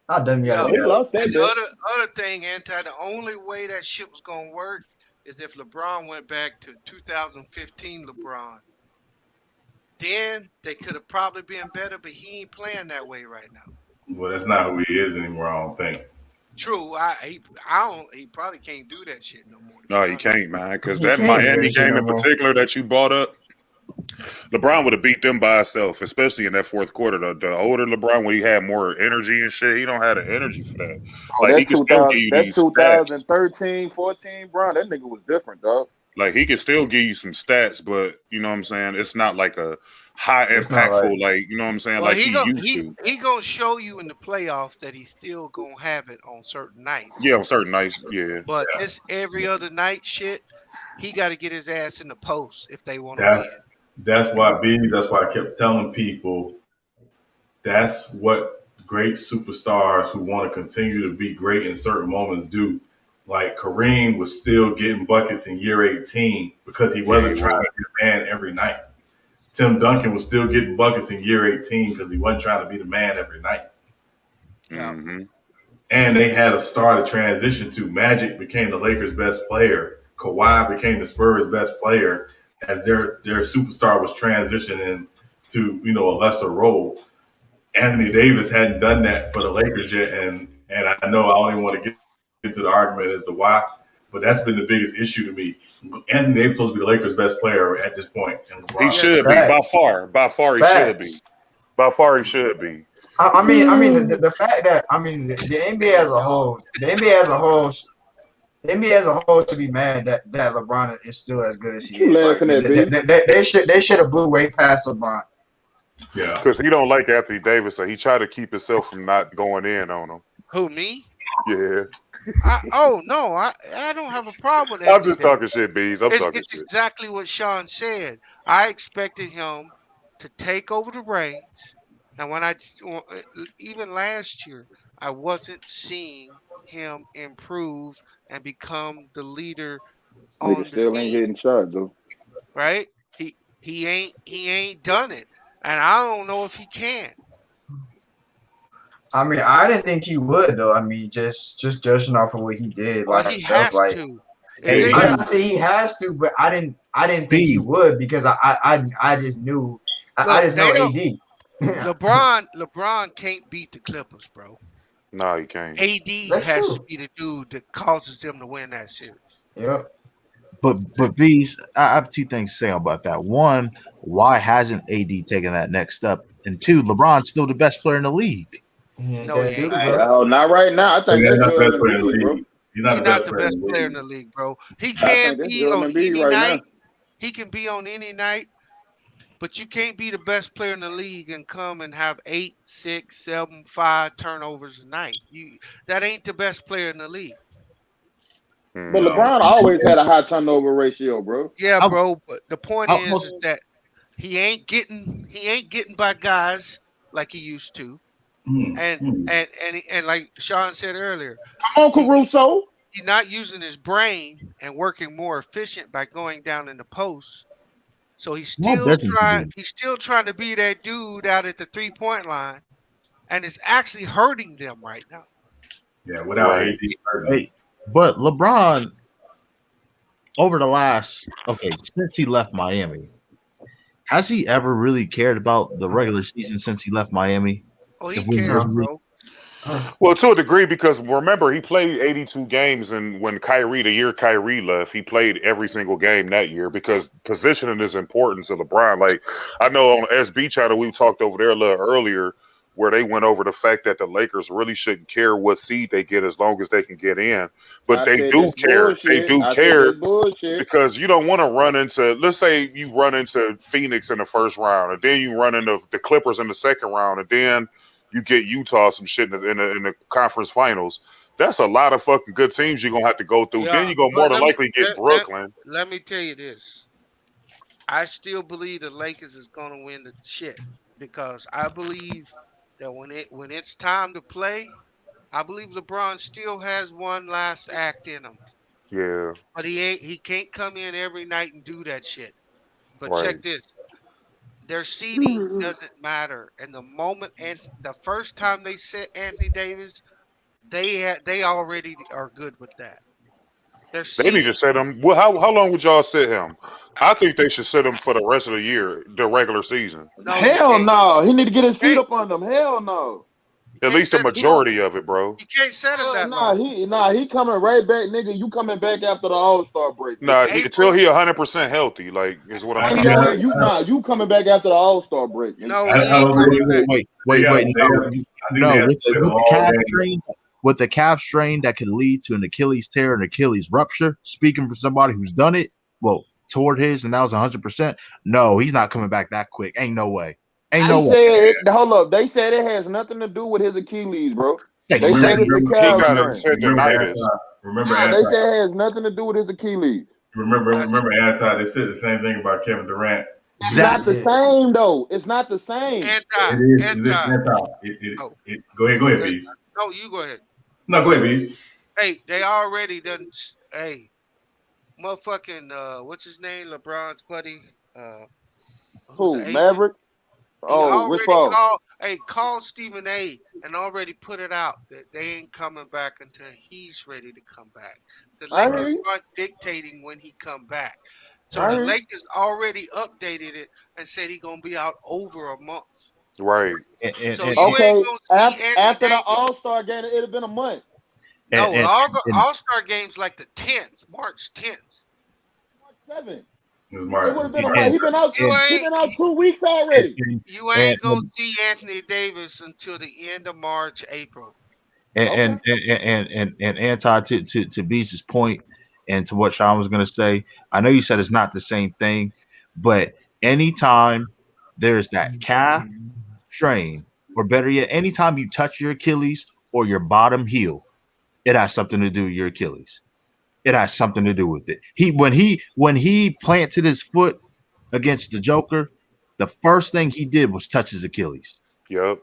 How dumb you gotta yo, They be? lost that and the bet. other thing, the only way that shit was gonna work is if LeBron went back to 2015 LeBron. Then they could have probably been better, but he ain't playing that way right now. Well, that's not who he is anymore. I don't think. True, he probably can't do that shit no more. To No, be you honest, can't, man. Because He that can't do Miami that shit game no in more. particular that you brought up, LeBron would have beat them by himself, especially in that fourth quarter. The older LeBron, when he had more energy and shit, he don't have the energy for that. Oh, Like he could still give you that these stats. 2013, 14, Brown, that nigga was different, dog. Like he could still give you some stats, but you know what I'm saying? It's not like a high It's not like impactful, like you know what I'm saying, well, like he used to. he gonna show you in the playoffs that he's still gonna have it on certain nights. Yeah, on certain nights, yeah. But this every other night shit, he got to get his ass in the post if they want to win. That's why Bees. That's why I kept telling people that's what great superstars who want to continue to be great in certain moments do. Like Kareem was still getting buckets in year 18 because he Yeah, he wasn't trying was. to be the man every night. Tim Duncan was still getting buckets in year 18 because he wasn't trying to be the man every night. Yeah. Mm-hmm. And they had a star to transition to. Magic became the Lakers' best player. Kawhi became the Spurs' best player as their superstar was transitioning to a lesser role. Anthony Davis hadn't done that for the Lakers yet, and I know I don't even want to get into the argument as to why, but that's been the biggest issue to me. Anthony Davis is supposed to be the Lakers' best player at this point, and He LeBron. should Yes. be by facts. far. By far, he should be. Facts. By far, he should be. I mean, the fact that the NBA as a whole, the NBA as a whole should be mad that LeBron is still as good as he You is. Like laughing at B? they should have blew way past LeBron. Yeah. Because he don't like Anthony Davis, so he tried to keep himself from not going in on him. Who, me? Yeah. No, I don't have a problem with I'm Anthony just Davis. talking shit, Bees. I'm talking It's shit. exactly what Sean said. I expected him to take over the reins, and even last year, I wasn't seeing him improve and become the leader Nigga on the still ain't team. hitting shots though. Right? He ain't done it, and I don't know if he can. I mean, I didn't think he would though. I mean, just judging off of what he did, Well, like he stuff has like to. If Hey, they I have, not say he has to, but I didn't think he B. would because I just knew I look, just they know don't. AD. LeBron can't beat the Clippers, bro. Nah, he can't. AD That's has to true. be the dude that causes them to win that series. Yep. But Bees, I have two things to say about that. One, why hasn't AD taken that next step? And two, LeBron's still the best player in the league. He ain't No, he that ain't. dude, bro. Oh, not right now. I think He's that's not the Joel best player in the Embiid, bro. league. He's not He's the not best the player in best the player in league. the league, bro. He I can think that's be Joel on Embiid any right night. now. He can be on any night, but you can't be the best player in the league and come and have 8, 6, 7, 5 turnovers a night. That ain't the best player in the league. But No. LeBron always had a high turnover ratio, bro. Yeah, I, bro. But the point I, is that he ain't getting by guys like he used to. And and like Sean said earlier, Come on, he's Caruso. he's not using his brain and working more efficient by going down in the post. So why doesn't he do it? he's still trying to be that dude out at the 3-point line, and it's actually hurting them right now. Yeah, without Right. AD hurting. Hey, but LeBron over the last since he left Miami, has he ever really cared about the regular season since he left Miami? Oh, he If we cares, just No. bro. Well, to a degree, because remember, he played 82 games, and when the year Kyrie left, he played every single game that year because positioning is important to LeBron. Like, I know on SB channel, we talked over there a little earlier where they went over the fact that the Lakers really shouldn't care what seed they get as long as they can get in. But I they said do that's care. They bullshit. do I said care that's bullshit. because you don't want to run into, let's say you run into Phoenix in the first round, and then you run into the Clippers in the second round, and then you get Utah some shit in the conference finals. That's a lot of fucking good teams you're gonna have to go through. Then Yeah, you're gonna more but than likely get Brooklyn. let me tell you this. I still believe the Lakers is gonna win the shit because I believe that when it's time to play, I believe LeBron still has one last act in him. Yeah, But he can't come in every night and do that shit. But right. check this. Their seeding doesn't matter. And the first time they set Anthony Davis, they already are good with that. Their They need to seeding, set him. Well, how long would y'all sit him? I think they should sit him for the rest of the year, the regular season. no, you Hell can't. no. He need to get his feet Can't up on them. Hell no. At can't least the set him long. majority of it, bro. You can't set him that Nah, long. he coming right back, nigga. You coming back after the All-Star break, Nah, nigga. until April? he 100% healthy, like is what I'm Ain't trying to no Yeah, way say. you coming back after the All-Star break, nigga. No, I, he I ain't don't think coming they, back. they got. No, I think they have to play the with the whole calf game. strain, with the calf strain that could lead to an Achilles tear and Achilles rupture. Speaking for somebody who's done it, well, toward his, and that was 100%. No, he's not coming back that quick. Ain't no way. Ain't They no way. said hold up. They said it has nothing to do with his Achilles, bro. They They say said it's a He calf got a strain. tendonitis. Remember Yeah, they anti. said it has nothing to do with his Achilles. That's Remember anti. They said the same thing about Kevin Durant. It's not the exactly. same though. It's not the same. anti It is anti. anti. Oh, Go ahead, Beast. no, you go ahead. No, go ahead, Beast. Hey, they already done. Hey, motherfucking what's his name? LeBron's buddy. Who's the Who? agent? Maverick? He Oh, Rich already Paul. called Stephen A. and already put it out that they ain't coming back until he's ready to come back. The I hear Lakers you. aren't dictating when he come back. So I the hear you. Lakers already updated it and said he gonna be out over a month. Right. So And, you ain't Okay. gonna see Anthony After the Davis. All-Star game, it'd have been a month. No, and, All Star games like the 10th, March 10th. March 7th. It was It would have Martin. been a month. and, He been out. You He ain't been out 2 weeks already. you and, ain't gonna see Anthony Davis until the end of March, April. and Okay. and anti to Beast's point and to what Sean was going to say. I know you said it's not the same thing, but anytime There's that calf strain, or better yet, anytime you touch your Achilles or your bottom heel, it has something to do with your Achilles. It has something to do with it. When he planted his foot against the Joker, the first thing he did was touch his Achilles. Yep.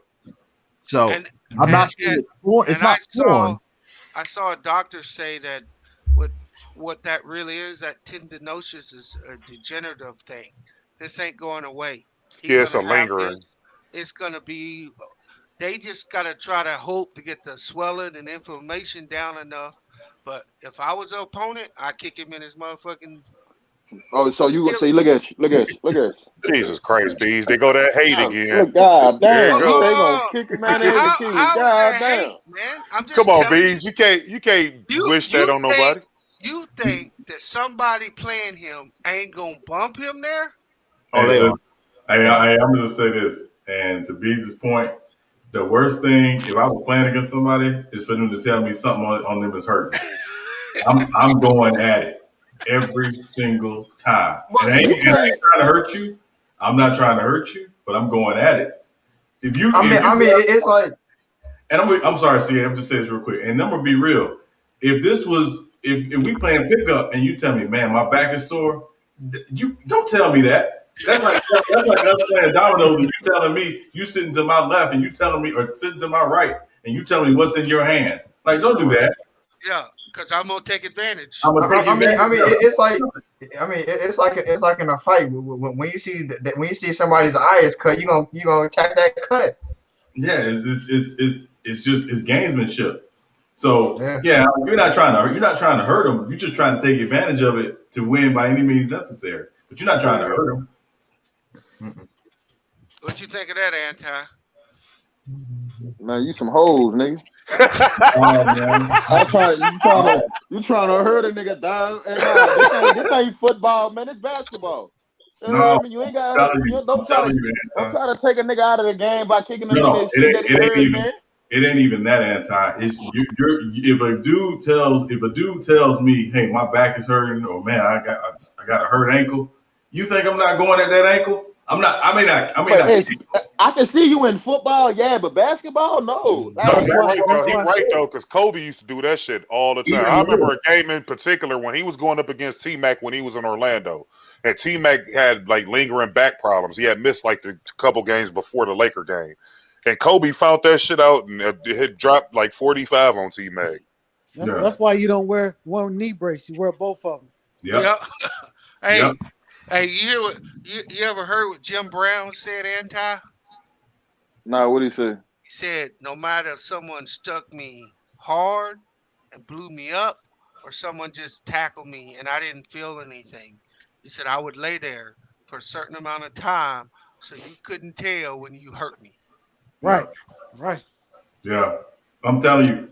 So And I'm not and saying and, it's torn. It's and not torn. I saw a doctor say that what what that really is, that tendinosis is a degenerative thing. This ain't going away. He's Yeah, it's gonna a have lingering. this. It's gonna be. They just gotta try to hope to get the swelling and inflammation down enough. But if I was an opponent, I'd kick him in his motherfucking Oh, so you Achilles. see? Look at you. Jesus Christ, bees. They go that hate Damn, again. look, god There damn. you He go. say he gonna kick a man in his Achilles. How is God that damn. hate, man? I'm Come just on, telling you. bees. You can't You wish that you on think nobody. you think that somebody playing him ain't gonna bump him there? Oh, Hey, they are. listen, I'm going to say this, and to Beezus' point, the worst thing if I was playing against somebody is for them to tell me something on them is hurting. I'm going at it every single time, and But you I can't. ain't trying to hurt you. I'm not trying to hurt you, but I'm going at it. If you I mean, if you it's like And I'm sorry, CA, I'm just saying this real quick. And I'm gonna be real. If this was if we playing pickup and you tell me, man, my back is sore, you don't tell me that. That's like us playing dominoes and you telling me you sitting to my left and you telling me or sitting to my right and you telling me what's in your hand. Like, don't do that. Yeah, because I'm gonna take advantage. I'm gonna take advantage it's like it's like in a fight when you see that when you see somebody's eye is cut, you gonna attack that cut. Yeah, it's just it's gamesmanship. So Yeah. yeah, you're not trying to hurt them. You're just trying to take advantage of it to win by any means necessary. But you're not trying to hurt them. What you think of that, Anti? Man, you some hoes, nigga. Oh man. You trying to hurt a nigga down? And nah, this ain't football, man. It's basketball. No, I mean, you ain't got I'm to. telling you, I'm telling you, Don't Anton. try to take a nigga out of the game by kicking him in No, his shit that he hurt, man. it ain't even that anti. It's if a dude tells me, hey, my back is hurting, or man, I got a hurt ankle. You think I'm not going at that ankle? I'm not. But I can see you in football, yeah, but basketball, no. No, Like, he right though. That's He why. right though, because Kobe used to do that shit all the time. Even I remember more. a game in particular when he was going up against T Mac when he was in Orlando, and T Mac had like lingering back problems. He had missed like the couple games before the Laker game, and Kobe found that shit out and it had dropped like 45 on T Mac. Yeah. That's why you don't wear one knee brace. You wear both of them. Yep. Yeah. Hey, Yep. hey, you hear what you ever heard what Jim Brown said, Anti? nah, what he say? He said, no matter if someone stuck me hard and blew me up, or someone just tackled me and I didn't feel anything, he said I would lay there for a certain amount of time so you couldn't tell when you hurt me. Right. Right. Yeah. I'm telling you,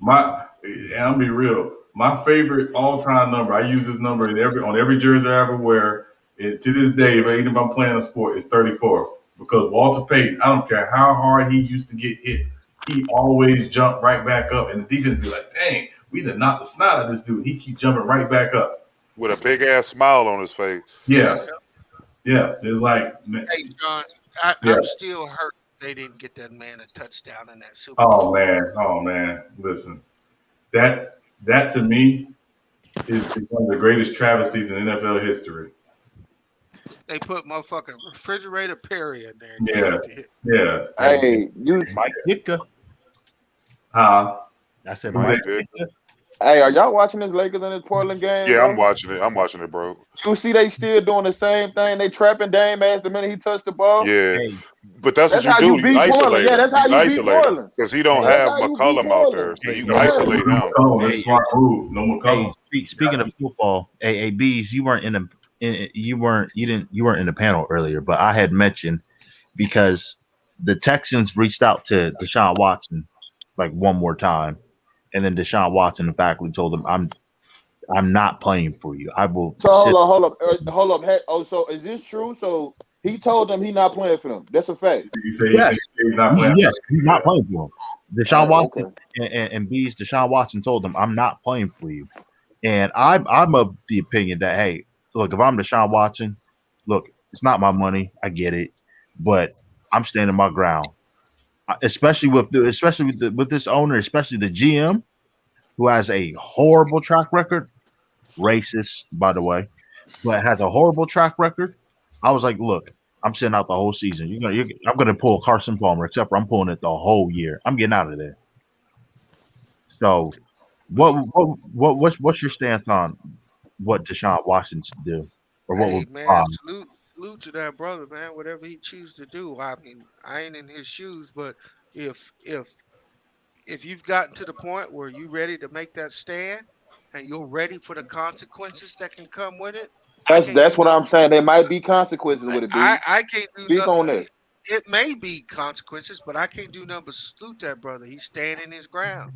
and I'm be real. My favorite all time number. I use this number on every jersey I ever wear. To this day, if I'm playing a sport, it's 34. Because Walter Payton, I don't care how hard he used to get hit, he always jumped right back up, and the defense be like, "Dang, we done knocked the snot out of this dude." He keep jumping right back up With a big ass smile on his face. Yeah, yeah. It's like, Hey, John, yeah. I'm still hurt they didn't get that man a touchdown in that Super Bowl. Oh man. Listen, that to me is one of the greatest travesties in NFL history. They put motherfucking refrigerator Perry in there. Yeah, yeah. Hey, you. Mike Ditka. Huh? I said Who's Mike that? Ditka. Hey, are y'all watching this Lakers and this Portland game? Yeah, I'm bro? watching it, bro. You see, they still doing the same thing. They trapping Dame ass the minute he touched the ball. Yeah. Hey, But that's That's what how you you do. You beat Portland. isolate Yeah, him. that's how You you beat isolate him Portland. because he don't hey, That's have how you beat McCollum out there, Portland. so you hey, isolate him. McCollum, that's hey, smart move. No hey, McCollum. speaking of football, B's, you weren't you weren't in the panel earlier, but I had mentioned because the Texans reached out to Deshaun Watson like one more time, and then Deshaun Watson, in fact, we told him, I'm not playing for you. I will So sit. hold up. Hey, oh, so is this true? So he told them he not playing for them. That's a fact. You say Yes, he's not playing. yes, he's not playing for him. Deshaun Oh, Watson okay. and B's Deshaun Watson told him, I'm not playing for you. And I'm of the opinion that, hey, look, if I'm Deshaun Watson, look, it's not my money. I get it. but I'm standing my ground, especially with this owner, especially the GM who has a horrible track record, racist by the way, but has a horrible track record. I was like, look, I'm sitting out the whole season. I'm gonna pull Carson Palmer, except for I'm pulling it the whole year. I'm getting out of there. So, what's your stance on what Deshaun Watson's do, or what Hey would man, salute to that brother, man. Whatever he chooses to do. I mean, I ain't in his shoes, but if if if you've gotten to the point where you ready to make that stand and you're ready for the consequences that can come with it, I can't That's do what nothing. I'm saying. There might be consequences with it, B. I can't do Speak nothing. on that. It may be consequences, but I can't do nothing but salute that brother. He's standing his ground,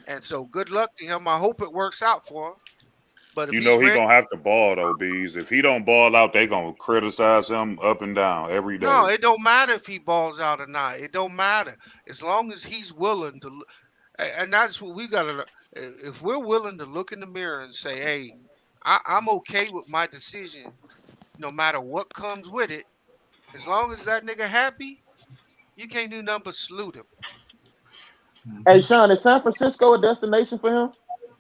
and so good luck to him. I hope it works out for him. But if You he's know he ready, gonna have to ball though, Bees. If he don't ball out, they gonna criticize him up and down every no, day. it don't matter if he balls out or not. It don't matter as long as he's willing to. And that's what we gotta. If we're willing to look in the mirror and say, "Hey, I'm okay with my decision, no matter what comes with it," as long as that nigga happy, you can't do nothing but salute him. Hey, Sean, is San Francisco a destination for him?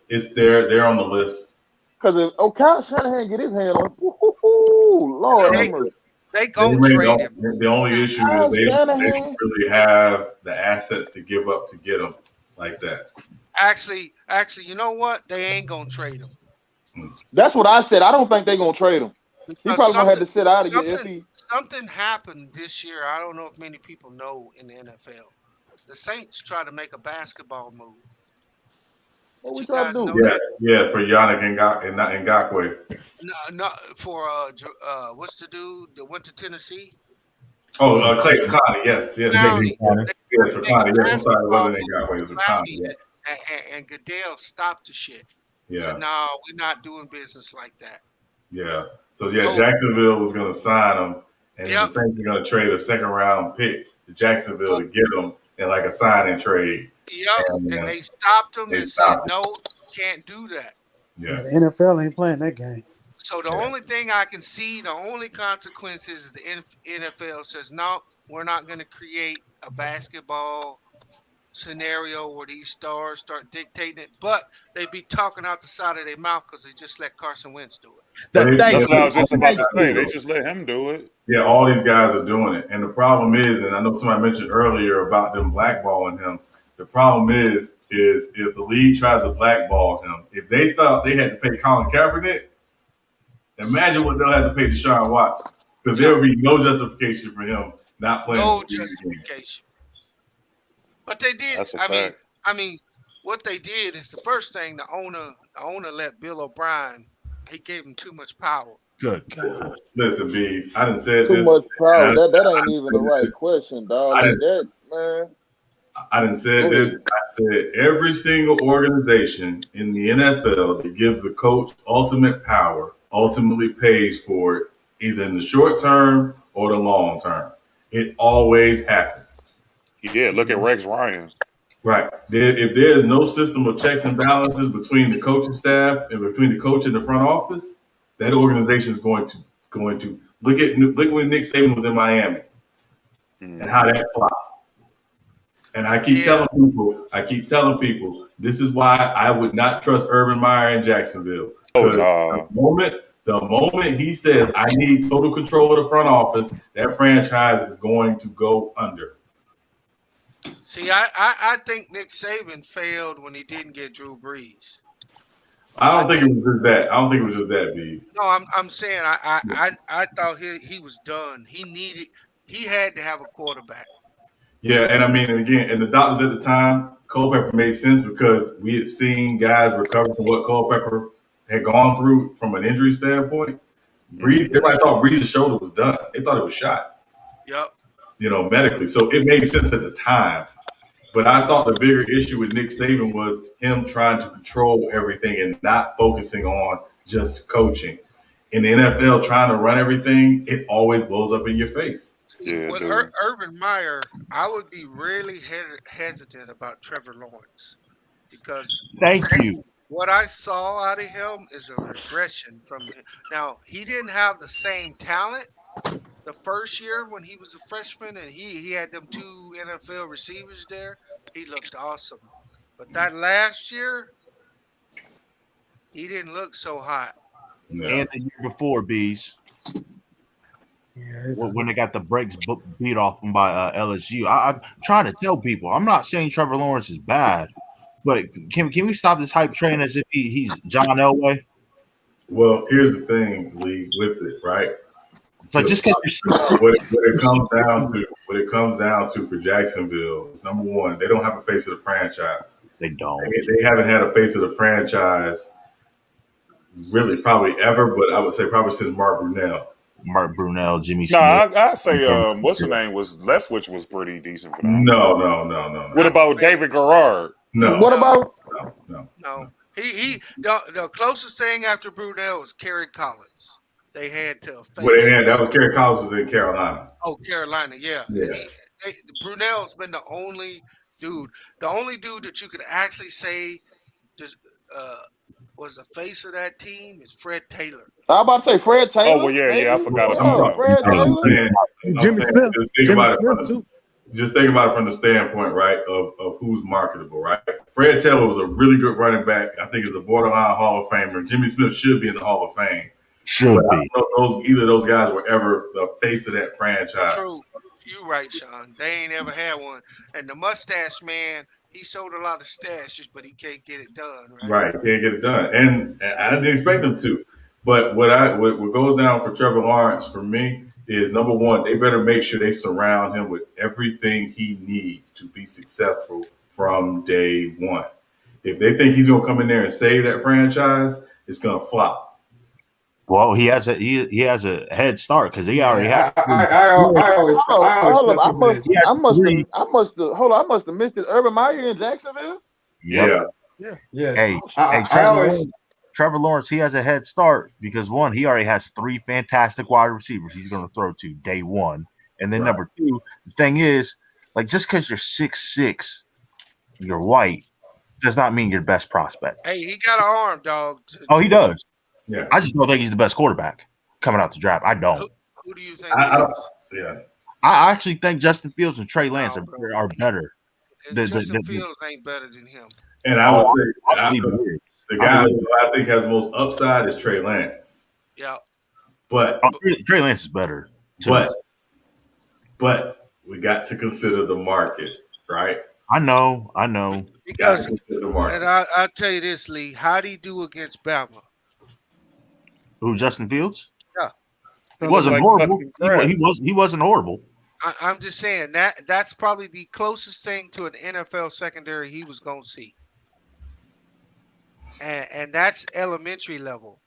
It's there. They're on the list. Because if Kyle Shanahan get his hand on, Lord have They mercy. they They gonna really trade him. don't. The only issue is Kyle they don't Shanahan. really have the assets to give up to get them like that. Actually, you know what? They ain't gonna trade him That's what I said. I don't think they're gonna trade him. He because probably gonna have to sit out again if something he. something happened this year. I don't know if many people know in the NFL. The Saints try to make a basketball move. What Did we you try to guys do? know that? Yes, for Yannick and Ngakwe. No, no, for what's the dude that went to Tennessee? Oh, Clayton Conley. Yes, yes, they Clowney. They yes for make a Conley. Yes, I'm sorry, it basketball wasn't move Ngakwe. It for was for Conley. Clowney, Yeah, and Goodell stopped the shit. Said, yeah, "No, we're not doing business like that." yeah. So yeah, So, Jacksonville was going to sign him, and then the yep, Saints were going to trade a second round pick to Jacksonville for, to get him in like a sign and trade, yep, and and they stopped him they and said, stopped it. "No, can't do that." Yeah, Yeah, the NFL ain't playing that game. So the yeah. only thing I can see, the only consequences is the NFL says, "No, we're not going to create a basketball scenario where these stars start dictating it," but they be talking out the side of their mouth because they just let Carson Wentz do it. Well, Thank That's what I was you. just about Thank to say. They you. just let him do it. yeah, all these guys are doing it, and the problem is, and I know somebody mentioned earlier about them blackballing him. The problem is if the league tries to blackball him, if they thought they had to pay Colin Kaepernick, imagine what they'll have to pay Deshaun Watson, because there Yeah, will be no justification for him not playing no for the league again. justification. But they did. That's a I mean, fact. I mean, what they did is the first thing the owner let Bill O'Brien. He gave him too much power. Good Listen, God. listen, Bees. I didn't say Too this, much power. and That I ain't didn't even the say right this. question, dog. I Like didn't. that, man. I didn't say Go this. ahead. I said every single organization in the NFL that gives the coach ultimate power ultimately pays for it, either in the short term or the long term. It always happens. Yeah, look at Rex Ryan. Right. If there is no system of checks and balances between the coaching staff and between the coach and the front office, that organization is going to look when Nick Saban was in Miami and how Hmm. that flopped. And Yeah. I keep telling people, this is why I would not trust Urban Meyer in Jacksonville. Oh Because nah. the moment he says I need total control of the front office, that franchise is going to go under. See, I think Nick Saban failed when he didn't get Drew Brees. I I don't think it think was just that. I don't think it was just that, Bees. no, I'm saying I thought he was done. He had to have a quarterback. Yeah, and I mean, and again, and the doctors at the time, Culpepper made sense because we had seen guys recover from what Culpepper had gone through from an injury standpoint. Breeze, Hmm. everybody thought Breeze's shoulder was done. They thought it was shot, Yep. medically. So it made sense at the time. But I thought the bigger issue with Nick Saban was him trying to control everything and not focusing on just coaching. In the NFL, trying to run everything, it always blows up in your face. See, Yeah, with dude. Urban Meyer, I would be really hesitant about Trevor Lawrence because Thank you. what I saw out of him is a regression from him. Now he didn't have the same talent, the first year when he was a freshman and he had them 2 NFL receivers there, he looked awesome. But that last year, he didn't look so hot. Yeah. And the year before, Bees, Yeah, when they got the brakes beat off them by LSU. I'm trying to tell people. I'm not saying Trevor Lawrence is bad, but can we stop this hype train as if he's John Elway? Well, here's the thing, Lee, with it, right? So just because what it comes down to for Jacksonville is number one, they don't have a face of the franchise. They don't. They haven't had a face of the franchise really probably ever, but I would say probably since Mark Brunell. Jimmy No, Smith. I say what's the name was Leftwich was pretty decent for them. No. What about David Garrard? No. What about No. He the closest thing after Brunell was Kerry Collins. They had to face. That was Kerry Collins was in Carolina. Oh, Carolina, yeah. Yeah. Brunell's been the only dude that you could actually say just was the face of that team is Fred Taylor. I about to say Fred Taylor. Oh well, yeah, I forgot Yeah, about Fred Taylor. Jimmy Smith. Just think about it from the standpoint, right, of who's marketable, right? Fred Taylor was a really good running back. I think he's a borderline Hall of Famer. Jimmy Smith should be in the Hall of Fame. Should but be. I don't know either of those guys were ever the face of that franchise. True. You're right, Sean. They ain't ever had one. And the mustache man, he sold a lot of stashes, but he can't get it done, right? Right, can't get it done. And I didn't expect him to. But what goes down for Trevor Lawrence for me is number one, they better make sure they surround him with everything he needs to be successful from day one. If they think he's going to come in there and save that franchise, it's going to flop. Well, he has a head start because he already had. I must have missed it. Urban Meyer in Jacksonville. Yeah. Hey, Trevor Lawrence, he has a head start because one, he already has 3 fantastic wide receivers he's going to throw to day one, and then number 2, the thing is, like just because you're 6'6", you're white, does not mean you're the best prospect. Hey, he got an arm, dog. Oh, he does. Yeah. I just don't think he's the best quarterback coming out the draft. I don't. Who do you think? I actually think Justin Fields and Trey Lance are better. Justin Fields ain't better than him. And I would say the guy who I think has the most upside is Trey Lance. Yeah. But Trey Lance is better. But we got to consider the market, right? I know. Because, and I'll tell you this, Lee. How'd he do against Bama? Who, Justin Fields? Yeah. He wasn't horrible. He wasn't horrible. I'm just saying that's probably the closest thing to an NFL secondary he was going to see. And that's elementary level.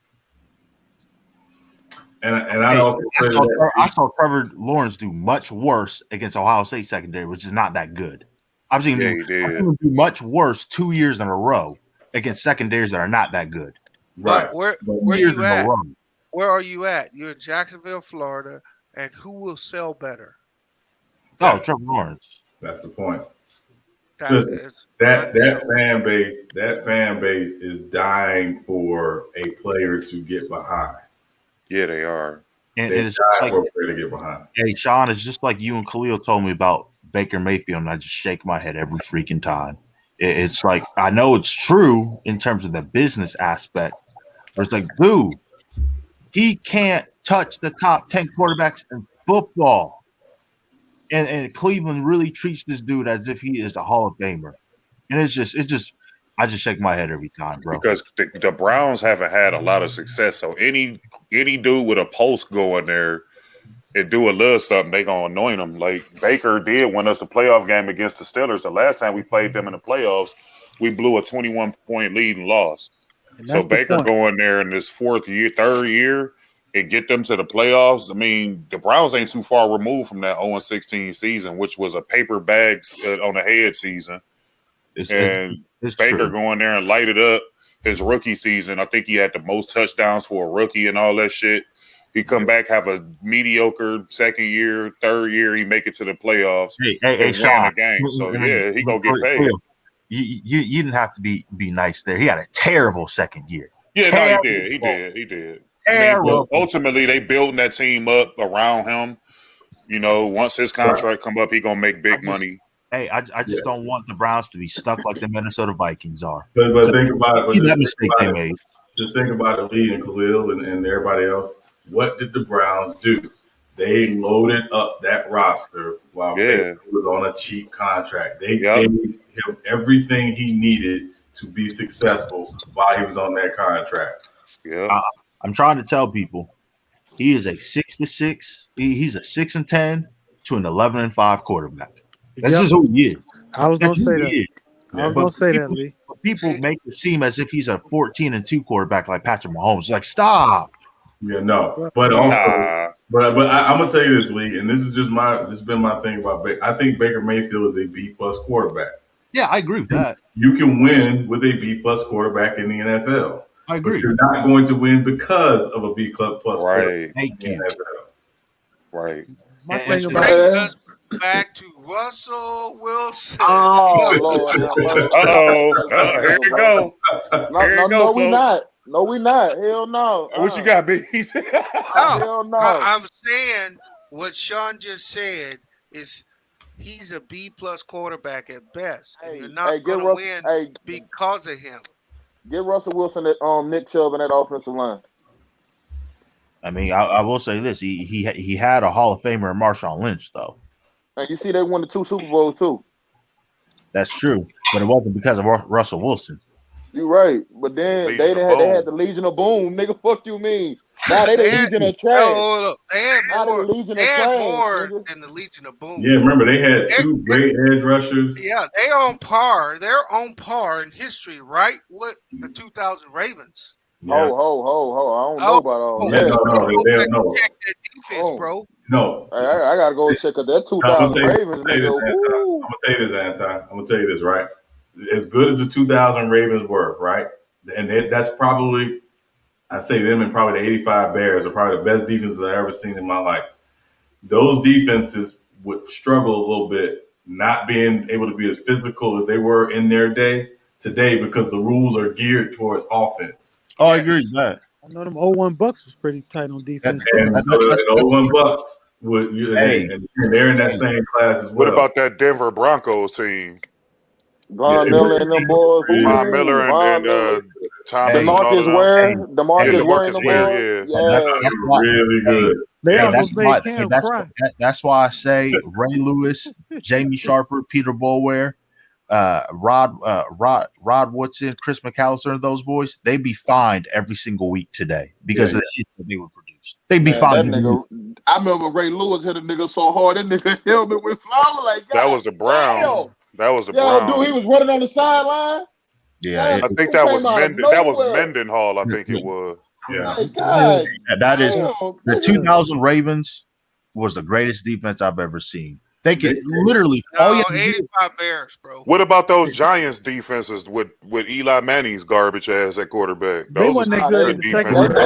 And I saw Trevor Lawrence do much worse against Ohio State secondary, which is not that good. I've seen him do much worse 2 years in a row against secondaries that are not that good. Right. But where are you at? Where are you at? You're in Jacksonville, Florida, and who will sell better? Trevor Lawrence. That's the point. That fan base is dying for a player to get behind. Yeah, they are. And it's dying for a player to get behind. Hey, Sean, it's just like you and Khalil told me about Baker Mayfield, and I just shake my head every freaking time. It's like, I know it's true in terms of the business aspect, but it's like, dude, he can't touch the top 10 quarterbacks in football. And Cleveland really treats this dude as if he is a Hall of Famer. And I just shake my head every time, bro. Because the Browns haven't had a lot of success. So any dude with a post going there and do a little something, they gonna anoint him. Like Baker did win us a playoff game against the Steelers. The last time we played them in the playoffs, we blew a 21-point lead and lost. So Baker going there in this third year, and get them to the playoffs. I mean, the Browns ain't too far removed from that 0-16 season, which was a paper bags on the head season. It's Baker true. Going there and light it up his rookie season. I think he had the most touchdowns for a rookie and all that shit. He come back, have a mediocre second year, third year, he make it to the playoffs. Hey, Sean, the game. So yeah, he gonna get paid. You didn't have to be nice there. He had a terrible second year. Yeah, no, he did. I mean, but Terrible. ultimately they building that team up around him. You know, once his contract come up, he gonna make big money. Hey, I just don't want the Browns to be stuck like the Minnesota Vikings are. But think about it. But See just that think mistake about they it. made. Just think about the league and Khalil and everybody else. What did the Browns do? They loaded up that roster while Baker Yeah. was on a cheap contract. They Yep. gave him everything he needed to be successful while he was on that contract. Yeah. I'm trying to tell people he is a 6-6. He's a 6-10 to an 11-5 quarterback. That's just who he is. I was gonna That's who say he that. is. I was But gonna say that, Lee. people make it seem as if he's a 14-2 quarterback like Patrick Mahomes. Like, stop. Yeah, no. But also, I'm gonna tell you this, Lee, and this has been my thing about Baker. I think Baker Mayfield is a B plus quarterback. Yeah, I agree with that. You can win with a B plus quarterback in the NFL. I agree. But you're not going to win because of a B plus quarterback Thank in the NFL. Right. My And- thing and- about Brings us back to Russell Wilson. Oh Lord, have mercy. Here you go. No, we not. No, we not. Hell no. What you got, Bees? Hell no. I'm saying what Sean just said is he's a B plus quarterback at best, and you're not get going to Russell- win hey, because of him. Get Russell Wilson at Nick Chubb in that offensive line. I mean, I will say this: he had a Hall of Famer in Marshawn Lynch, though. And you see, they won the 2 Super Bowls too. That's true, but it wasn't because of Russell Wilson. You're right, but then they had the Legion of Boom, nigga. Fuck you mean? Now they the Legion of Trash. They had Now more. they the Legion They of had Trash, more nigga. than the Legion of Boom. Yeah, remember they had 2 great edge rushers. Yeah, they on par. They're on par in history, right? With the 2000 Ravens. Yeah. Ho. I don't know about all Yeah, that. no, no. Check that defense, bro. No. I gotta go check out that 2000 Ravens, nigga. I'm gonna tell you this, Anton. I'm gonna tell you this, right? As good as the 2000 Ravens were, right? And that's probably, I'd say them and probably the 85 Bears are probably the best defenses I've ever seen in my life. Those defenses would struggle a little bit not being able to be as physical as they were in their day today because the rules are geared towards offense. Oh, I agree with that. I know them 01 Bucks was pretty tight on defense. And so the 01 Bucks would, and they're in that same class as well. What about that Denver Broncos team? Von Miller and them boys. Von Miller and Thomas and all DeMarcus of them. Ware. DeMarcus Ware and them Ware, boys. Yeah. That's why, really good. They Hey, almost made Cam cry. That's why I say Ray Lewis, Jamie Sharper, Peter Boulware, Rod Woodson, Chris McAllister, and those boys, they be fined every single week today because of the hits that they would produce. They be fined. That nigga, I remember Ray Lewis hit a nigga so hard that nigga helmet went flying like that was the Browns. That was the Browns. Dude, he was running on the sideline. Yeah, I think that was Mendenhall. I think it was. Yeah, that is the 2000 Ravens was the greatest defense I've ever seen. They could literally all you 85 Bears, bro. What about those Giants defenses with Eli Manning's garbage ass at quarterback? They Those wasn't that was good in good the defenses. second.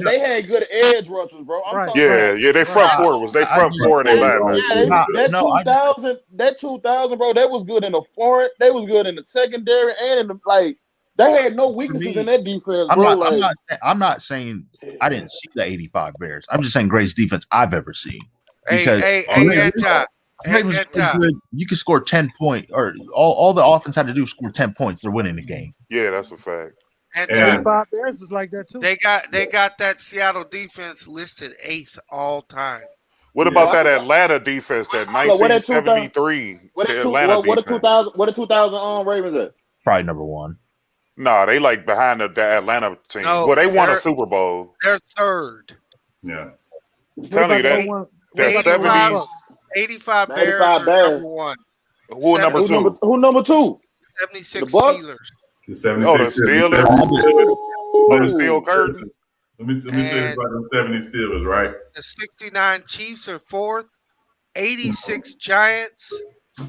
They had good edge rushers, bro. They front four was they front four and they linebacker. That 2000, bro, they was good in the front. They was good in the secondary and in the they had no weaknesses in that defense, bro. I'm not saying I didn't see the 85 Bears. I'm just saying greatest defense I've ever seen. Because you can score 10 points, or all the offense had to do was score 10 points. They're winning the game. Yeah, that's a fact. And 85 Bears is like that too. They got that Seattle defense listed 8th all time. What about that Atlanta defense? That 1973 Atlanta defense. What the 2000 Ravens at? Probably number 1. Nah, they like behind the Atlanta team. Well, they won a Super Bowl. They're 3rd. Yeah. I'm telling you that. They're 70s. 85 Bears are number 1. Who number 2? Who number 2? 76 Steelers. The 76 Steelers. The Steel Curtain. Let me say about the 70 Steelers, right? The 69 Chiefs are 4th. 86 Giants.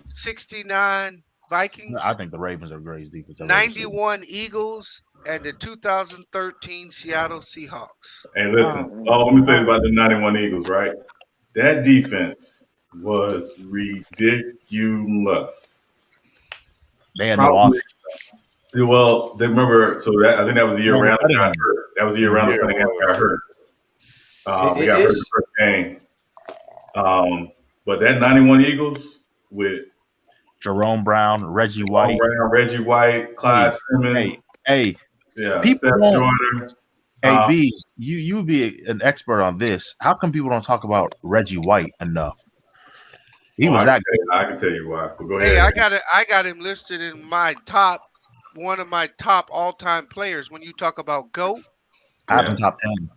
69 Vikings. I think the Ravens are great defense. 91 Eagles. And the 2013 Seattle Seahawks. Hey, listen. Let me say this about the 91 Eagles, right? That defense was ridiculous. They had no offense. Well, they remember. So I think that was the year Randall got hurt. That was the year Randall Yeah, it Cunningham got was. hurt. He got hurt in the It's first game. But that 91 Eagles with Jerome Brown, Reggie Jerome White. Brown, Reggie White, Hey, Clyde hey, Simmons, hey. yeah, People Seth don't. Joyner. Hey, Bees, you would be an expert on this. How come people don't talk about Reggie White enough? He was that good. I can tell you why. But go Hey, ahead. I got him listed in my top, one of my top all-time players. When you talk about GOAT, I have Yeah. him top 10 for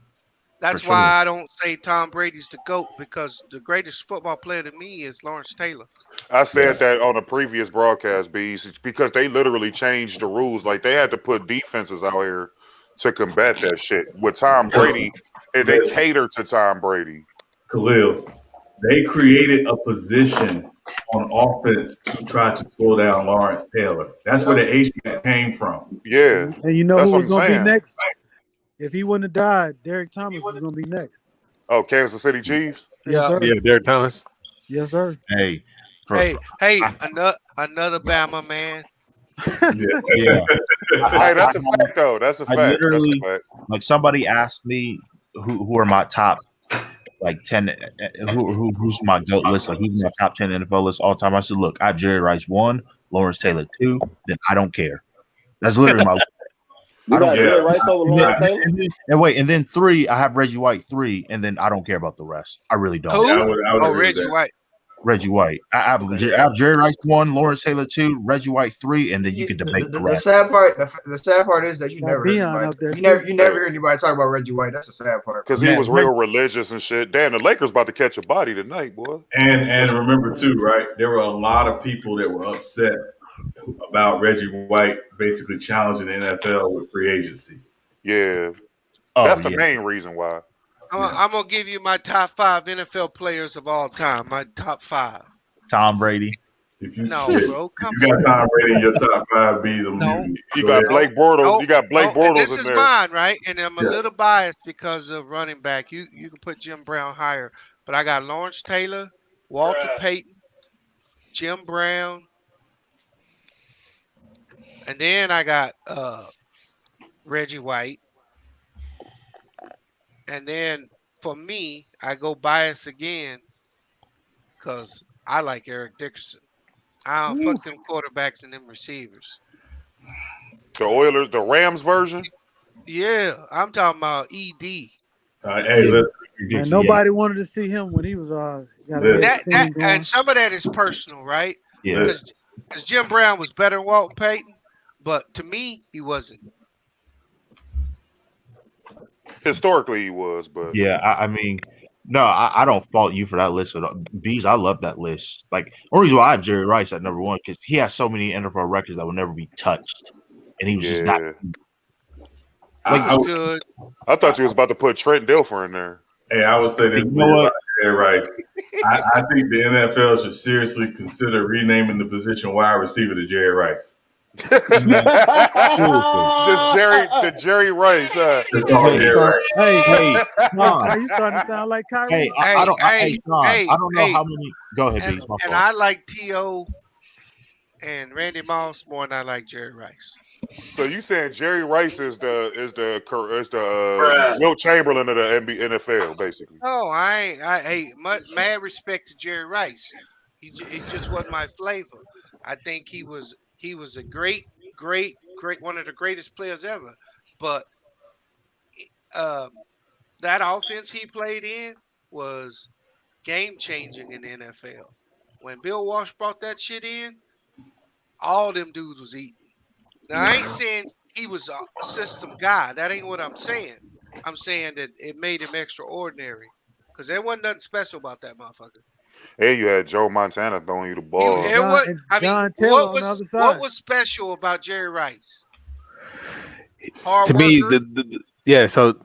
that's sure. why I don't say Tom Brady's the GOAT, because the greatest football player to me is Lawrence Taylor. I said that on a previous broadcast, Bees, it's because they literally changed the rules. Like they had to put defenses out here to combat that shit with Tom Brady, and they Listen, cater to Tom Brady. Khalil, they created a position on offense to try to slow down Lawrence Taylor. That's where the H came from. Yeah, And you know who that's what was I'm going to be saying. next? If he wouldn't have died, Derek Thomas was going to be next. Oh, Kansas City Chiefs. Yes, sir. Yeah, Derek Thomas. Yes, sir. Hey, Hey, another Bama man. yeah. Hey, that's a fact, though. That's a I fact. That's literally, a fact. like, somebody asked me who are my top, like, 10, who's my GOAT list, like, who's my top 10 NFL list all time. I said, look, I have Jerry Rice 1, Lawrence Taylor 2, then I don't care. That's literally my list. You got Jerry Rice over Lawrence Taylor? And wait, and then 3, I have Reggie White 3, and then I don't care about the rest. I really don't. Who? I would Oh, agree with Reggie that. White. Reggie White. I have Jerry Rice 1, Lawrence Taylor 2, Reggie White 3, and then you can debate the The rest. sad part, the sad part is that you Got never heard Deion anybody. up there, You never hear anybody talk about Reggie White. That's the sad part. Because he was real religious and shit. Damn, the Lakers about to catch a body tonight, boy. And remember too, right? There were a lot of people that were upset about Reggie White basically challenging the NFL with free agency. Yeah, Oh, that's the yeah. main reason why. I'm gonna give you my top 5 NFL players of all time. My top 5. Tom Brady. If you, No, if bro, come you got on. Tom Brady in your top 5 B's, I'm No. muting You Go got ahead. Blake Bortles. No, You got Blake no, and Bortles this in is there. mine, right? And I'm a Yeah. little biased because of running back. You can put Jim Brown higher, but I got Lawrence Taylor, Walter Payton, Jim Brown, and then I got Reggie White, and then for me, I go bias again because I like Eric Dickerson. I don't fuck them quarterbacks and them receivers. The Oilers, the Rams version. Yeah, I'm talking about ED. Hey, listen. And nobody wanted to see him when he was got a head That team going. and some of that is personal, right? Yeah. Because Jim Brown was better than Walton Payton, but to me, he wasn't. Historically, he was, but Yeah, I mean, no, I don't fault you for that list. At all. Bees, I love that list. Like, the reason why I have Jerry Rice at number 1 because he has so many NFL records that will never be touched, and he was just not. He was good. I thought you was about to put Trent Dilfer in there. Hey, I would say this You know what? about Jerry Rice. I think the NFL should seriously consider renaming the position wide receiver to Jerry Rice. Just Jerry Rice. Just call it Jerry Rice. Hey, Sean. you starting to sound like Kyrie. Hey, I don't. Sean, I don't know how many. Go ahead, Bees. My And fault. I like T.O. and Randy Moss more than I like Jerry Rice. So you saying Jerry Rice is the Wilt Chamberlain of the NFL, basically? No, hey, mad respect to Jerry Rice. He just wasn't my flavor. I think he was a great, one of the greatest players ever. But that offense he played in was game changing in the NFL. When Bill Walsh brought that shit in, all them dudes was eating. Now I ain't saying he was a system guy. That ain't what I'm saying. I'm saying that it made him extraordinary because there wasn't nothing special about that motherfucker. And you had Joe Montana throwing you the ball. John Taylor on the other side. What was special about Jerry Rice? Hard To me, worker? So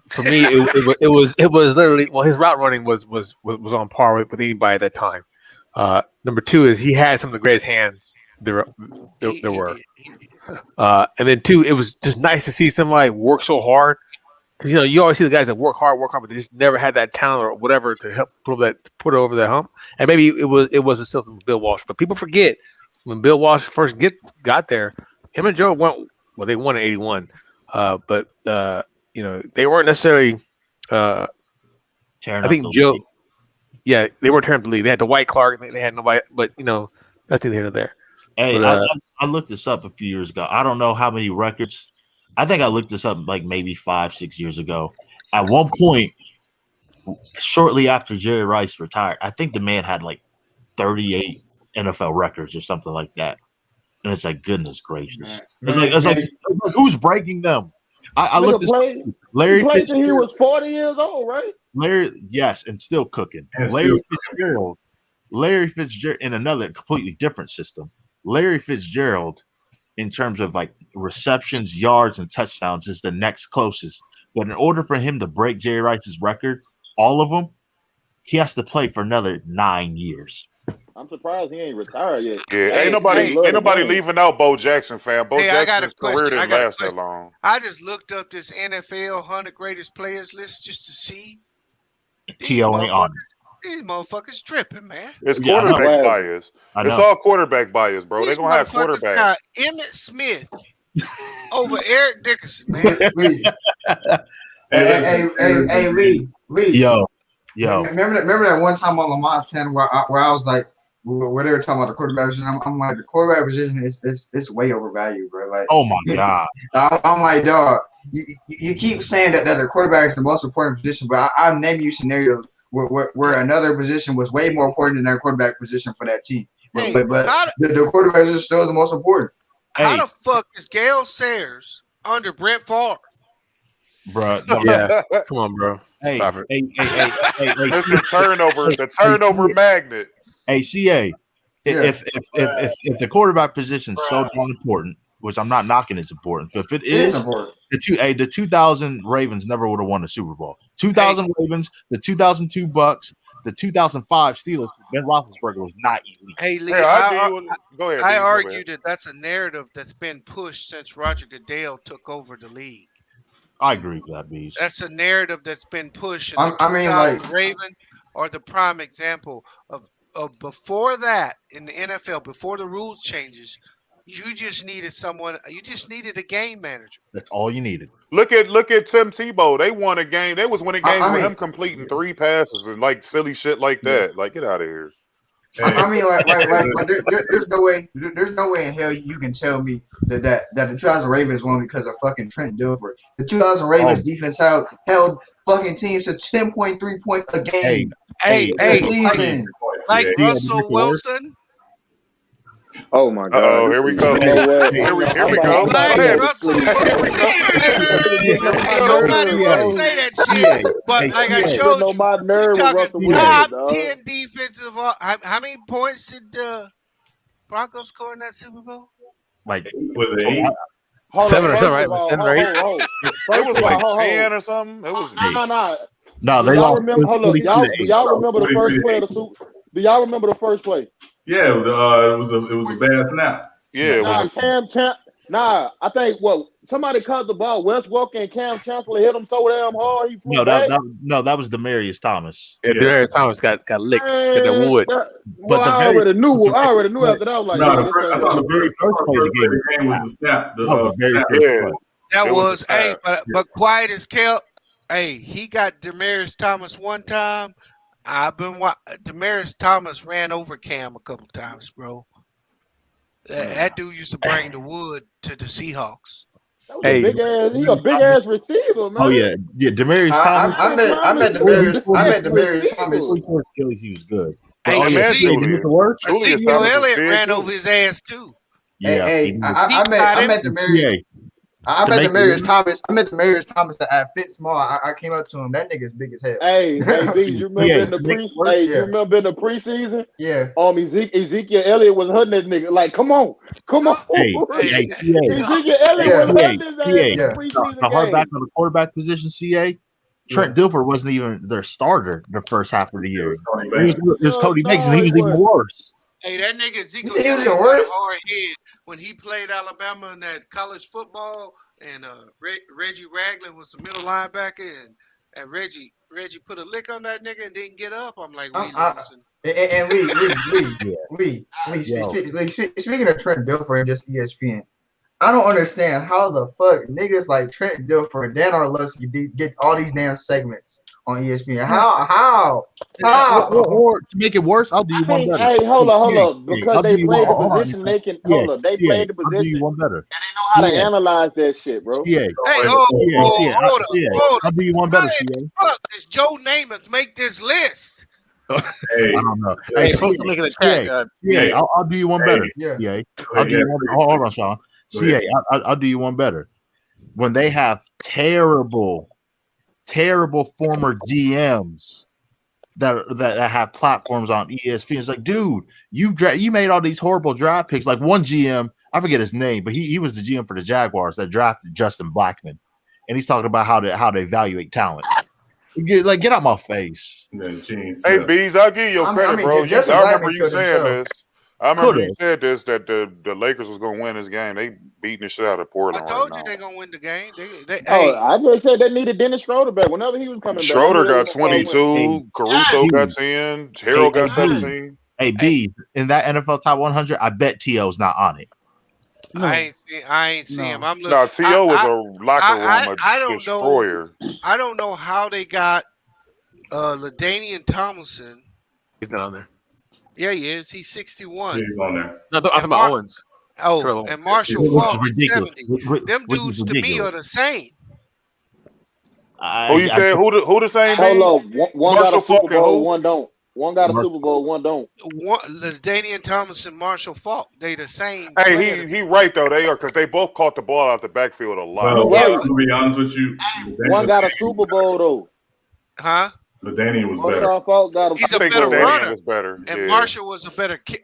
for me, it was literally his route running was on par with anybody at that time. Number 2 is he had some of the greatest hands there were. And then 2, it was just nice to see somebody work so hard. Because you always see the guys that work hard, but they just never had that talent or whatever to help put over that hump. And maybe it was a system with Bill Walsh, but people forget when Bill Walsh first got there, him and Joe went. Well, they won in '81, but they weren't necessarily. Tearing I up think the Joe. league. Yeah, they weren't tearing up the league. They had the White Clark. They had nobody, but that's neither here nor there. Hey, But I looked this up a few years ago. I don't know how many records. I think I looked this up like maybe 5-6 years ago. At one point, shortly after Jerry Rice retired, I think the man had like 38 NFL records or something like that. And it's like, goodness gracious. It's like who's breaking them? I looked this He Larry played till he Fitzgerald. was 40 years old, right? Yes, and still cooking. And still Larry Fitzgerald in another completely different system. Larry Fitzgerald, in terms of like receptions, yards, and touchdowns, is the next closest. But in order for him to break Jerry Rice's record, all of them, he has to play for another 9 years. I'm surprised he ain't retired yet. Yeah, ain't nobody leaving out Bo Jackson, fam. Bo I got a Jackson's career question. didn't last that long. I just looked up this NFL 100 greatest players list just to see. T.O. ain't on. These motherfuckers tripping, man. It's quarterback bias. It's all quarterback bias, bro. They're going to have quarterbacks. Got Emmitt Smith over Eric Dickerson, man. Hey, Lee. Yo. Remember that one time on Lamont's channel where I was like, where they were talking about the quarterback position. I'm like, the quarterback position is way overvalued, bro. Like, oh my god. I'm like, dog. You keep saying that the quarterback is the most important position, but I'll name you scenarios where another position was way more important than that quarterback position for that team. But the quarterback is still the most important. How the fuck is Gale Sayers under Brett Favre? Bro, yeah, come on, bro. Hey, the turnover magnet. Hey, CA, if the quarterback position is so damn important, which I'm not knocking, it's important. But if it is important. The 2000 Ravens never would have won the Super Bowl. 2000 Ravens, the 2002 Bucks, the 2005 Steelers. Ben Roethlisberger was not elite. Hey, Lee, go ahead. I argue that's a narrative that's been pushed since Roger Goodell took over the league. I agree with that, Beast. That's a narrative that's been pushed. And the Raven are the prime example of before that in the NFL, before the rules changes, you just needed a game manager. That's all you needed. Look at Tim Tebow. They won a game. They was winning games with him completing 3 passes and like silly shit like that. Like, get out of here. I mean, there's no way in hell you can tell me that the 2000 Ravens won because of fucking Trent Dilfer. The 2000 Ravens defense held fucking teams to 10.3 points a game. Hey, like Russell Wilson. Oh my God! Oh, here we go. Here we go. Like Russell Wilson. Nobody want to say that shit, but like I showed you, we're talking top 10 defensive. How many points did the Broncos score in that Super Bowl? Like, was it 8? 7 or something, right? 7 or 8. It was like 10 or something. It was No, they y'all lost. remember? Hold up, y'all remember the first play of the Super? Do y'all remember the first play? Yeah, it was a bad snap. Yeah, I think somebody caught the ball. Wes Welker and Cam Chancellor hit him so damn hard he flew back. That was Demarius Thomas. Yeah, Demarius Thomas got licked in the wood. I already knew after that. I was like, I thought the very first play of the game was the snap. That was but quiet as kept. Hey, he got Demarius Thomas one time. Demarius Thomas ran over Cam a couple times, bro. That dude used to bring the wood to the Seahawks. He a big ass receiver, man. Oh yeah. Demarius Thomas. I met Demarius Thomas. He was good. Hey, Ezekiel Elliott ran over his ass too. Yeah. I met Demarius. I met Demarius Thomas. I met Demarius Thomas at Fit Small. I came up to him. That nigga's big as hell. Hey, B, you remember in the preseason? Yeah. Ezekiel Elliott was hurting that nigga. Like, come on. Hey, Ezekiel Elliott was hurting his ass in the preseason Now, hard game. back on the quarterback position, CA. Trent Dilfer wasn't even their starter the first half of the year. It was Tony Banks, and he was even worse. Hey, that nigga Ezekiel Elliott got a hard head when he played Alabama in that college football, and Reggie Ragland was the middle linebacker, and Reggie put a lick on that nigga and didn't get up. I'm like, listen. And Lee, speaking of Trent Dilfer and just ESPN, I don't understand how the fuck niggas like Trent Dilfer and Dan Orlovsky get all these damn segments on ESPN. How? Or to make it worse, I'll do you I one mean, better. hey, hold up, because I'll do they you one. played the Hold on, position. They can CA, hold up. They CA, played the I'll do you position, one better. and they know how to CA, analyze that shit, bro. CA, Hey, CA, hold up, CA, hold I'll up. do you one How better, CA. the fuck does Joe Namath make this list? I Hey, don't know. Hey, Hey, post the link in the CA, chat. CA, I'll do you one better. Yeah. CA, Go I'll ahead, do you yeah, one. please. Hold on, Sean. Go CA, ahead. I'll do you one better. When they have terrible former GMs that have platforms on ESPN, it's like, dude, you made all these horrible draft picks. Like one GM, I forget his name, but he was the GM for the Jaguars that drafted Justin Blackman, and he's talking about how to evaluate talent. Get out my face. Hey, Bees, I'll give you your credit, bro. Justin I remember Blackman you killed saying himself. this. I remember Coulda. you said this that the Lakers was gonna win this game. They beating the shit out of Portland I told right you now. they gonna win the game. They Oh, hey, I just said they needed Dennis Schroeder back. Whenever he was coming back, I knew Schroeder they were got gonna start winning. 22. Caruso got B. 10. Harold got 17. Hey, B, in that NFL Top 100, I bet T.O.'s not on it. I ain't see him. I'm No, looking. T.O. was a locker room I don't know. destroyer. I don't know how they got LaDainian Tomlinson. He's not on there. Yeah, he is. He's 61. He's on there. No, I'm talking about Owens. Oh, and Marshall Which Falk is is ridiculous. 70. Them Which is dudes to me ridiculous. are the same. Who you said? Who the same? Hold up, one got Marshall a Super Falk and Bowl, who? one don't. One got a Super Bowl, one don't. LaDainian Tomlinson, Marshall Falk, they the same Hey, player. he right though. They are because they both caught the ball out the backfield a lot. Well, Right. I'm gonna be honest with you. One got a Super Bowl though. Huh? LaDainian was better. Marshall Falk got a He's Super a I think better Bowl. LaDainian runner, was better. and Yeah. Marshall was a better Catch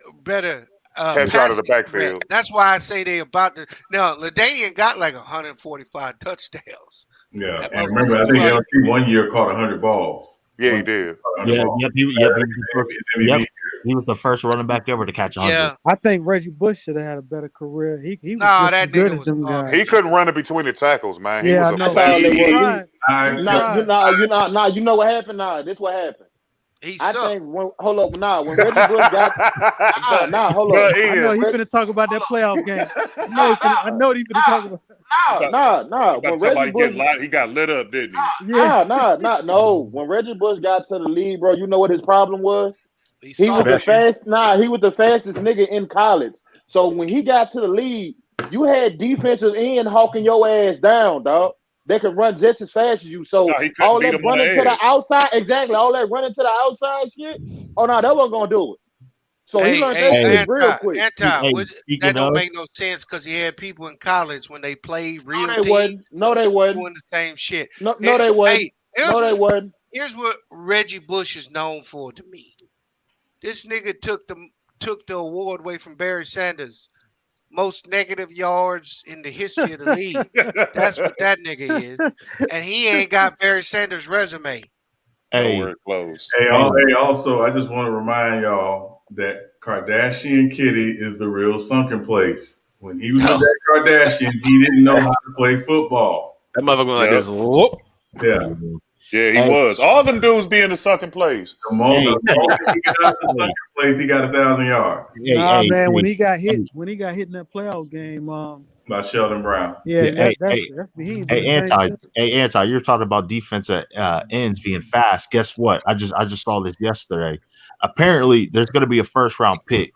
out of the passing threat. backfield. That's why I say they about to. Now LaDainian got like 145 touchdowns. Yeah, That and motherfucker remember, I threw think out. LT 1 year caught 100 balls. Yeah, he did. Yeah, yep, he was the first. Yep, he was the first running back ever to catch 100. Yeah. I think Reggie Bush should have had a better career. He was Nah, just as that good nigga as was them guys. He couldn't run it between the tackles, man. He Yeah, was I a know. That's all flat. it was. tried. You know what happened? This what happened. He I sucked. think hold up, when Reggie Bush got hold up. I know he finna talk about that playoff game. I know he finna talk about. When Reggie Bush he got lit up, didn't he? Yeah. No. When Reggie Bush got to the league, bro, you know what his problem was? He was the he was the fastest nigga in college. So when he got to the league, you had defensive end hawking your ass down, dog. They could run just as fast as you. So No, he couldn't all beat that him on the running to the edge. outside, exactly. All that running to the outside shit. Oh no, that wasn't gonna do it. So he learned that shit real quick. That don't make no sense because he had people in college when they played real No, they wasn't. teams No, they wasn't. doing the same shit. No, they wasn't. No, they wasn't. Here's what Reggie Bush is known for to me. This nigga took the award away from Barry Sanders. Most negative yards in the history of the league. That's what that nigga is. And he ain't got Barry Sanders' resume. Nowhere close. Hey, also, I just want to remind y'all that Kardashian Kitty is the real sunken place. When he was with that Kardashian, he didn't know how to play football. That motherfucker going like this. Whoop. Yeah. Yeah, he was. All them dudes be in the sunken place. The moment he got out the sunken place, he got 1,000 yards. Man, when he got hit in that playoff game, by Sheldon Brown. Yeah, that's he ain't doing the same shit. Anti, you're talking about defensive ends being fast. Guess what? I just saw this yesterday. Apparently, there's going to be a first round pick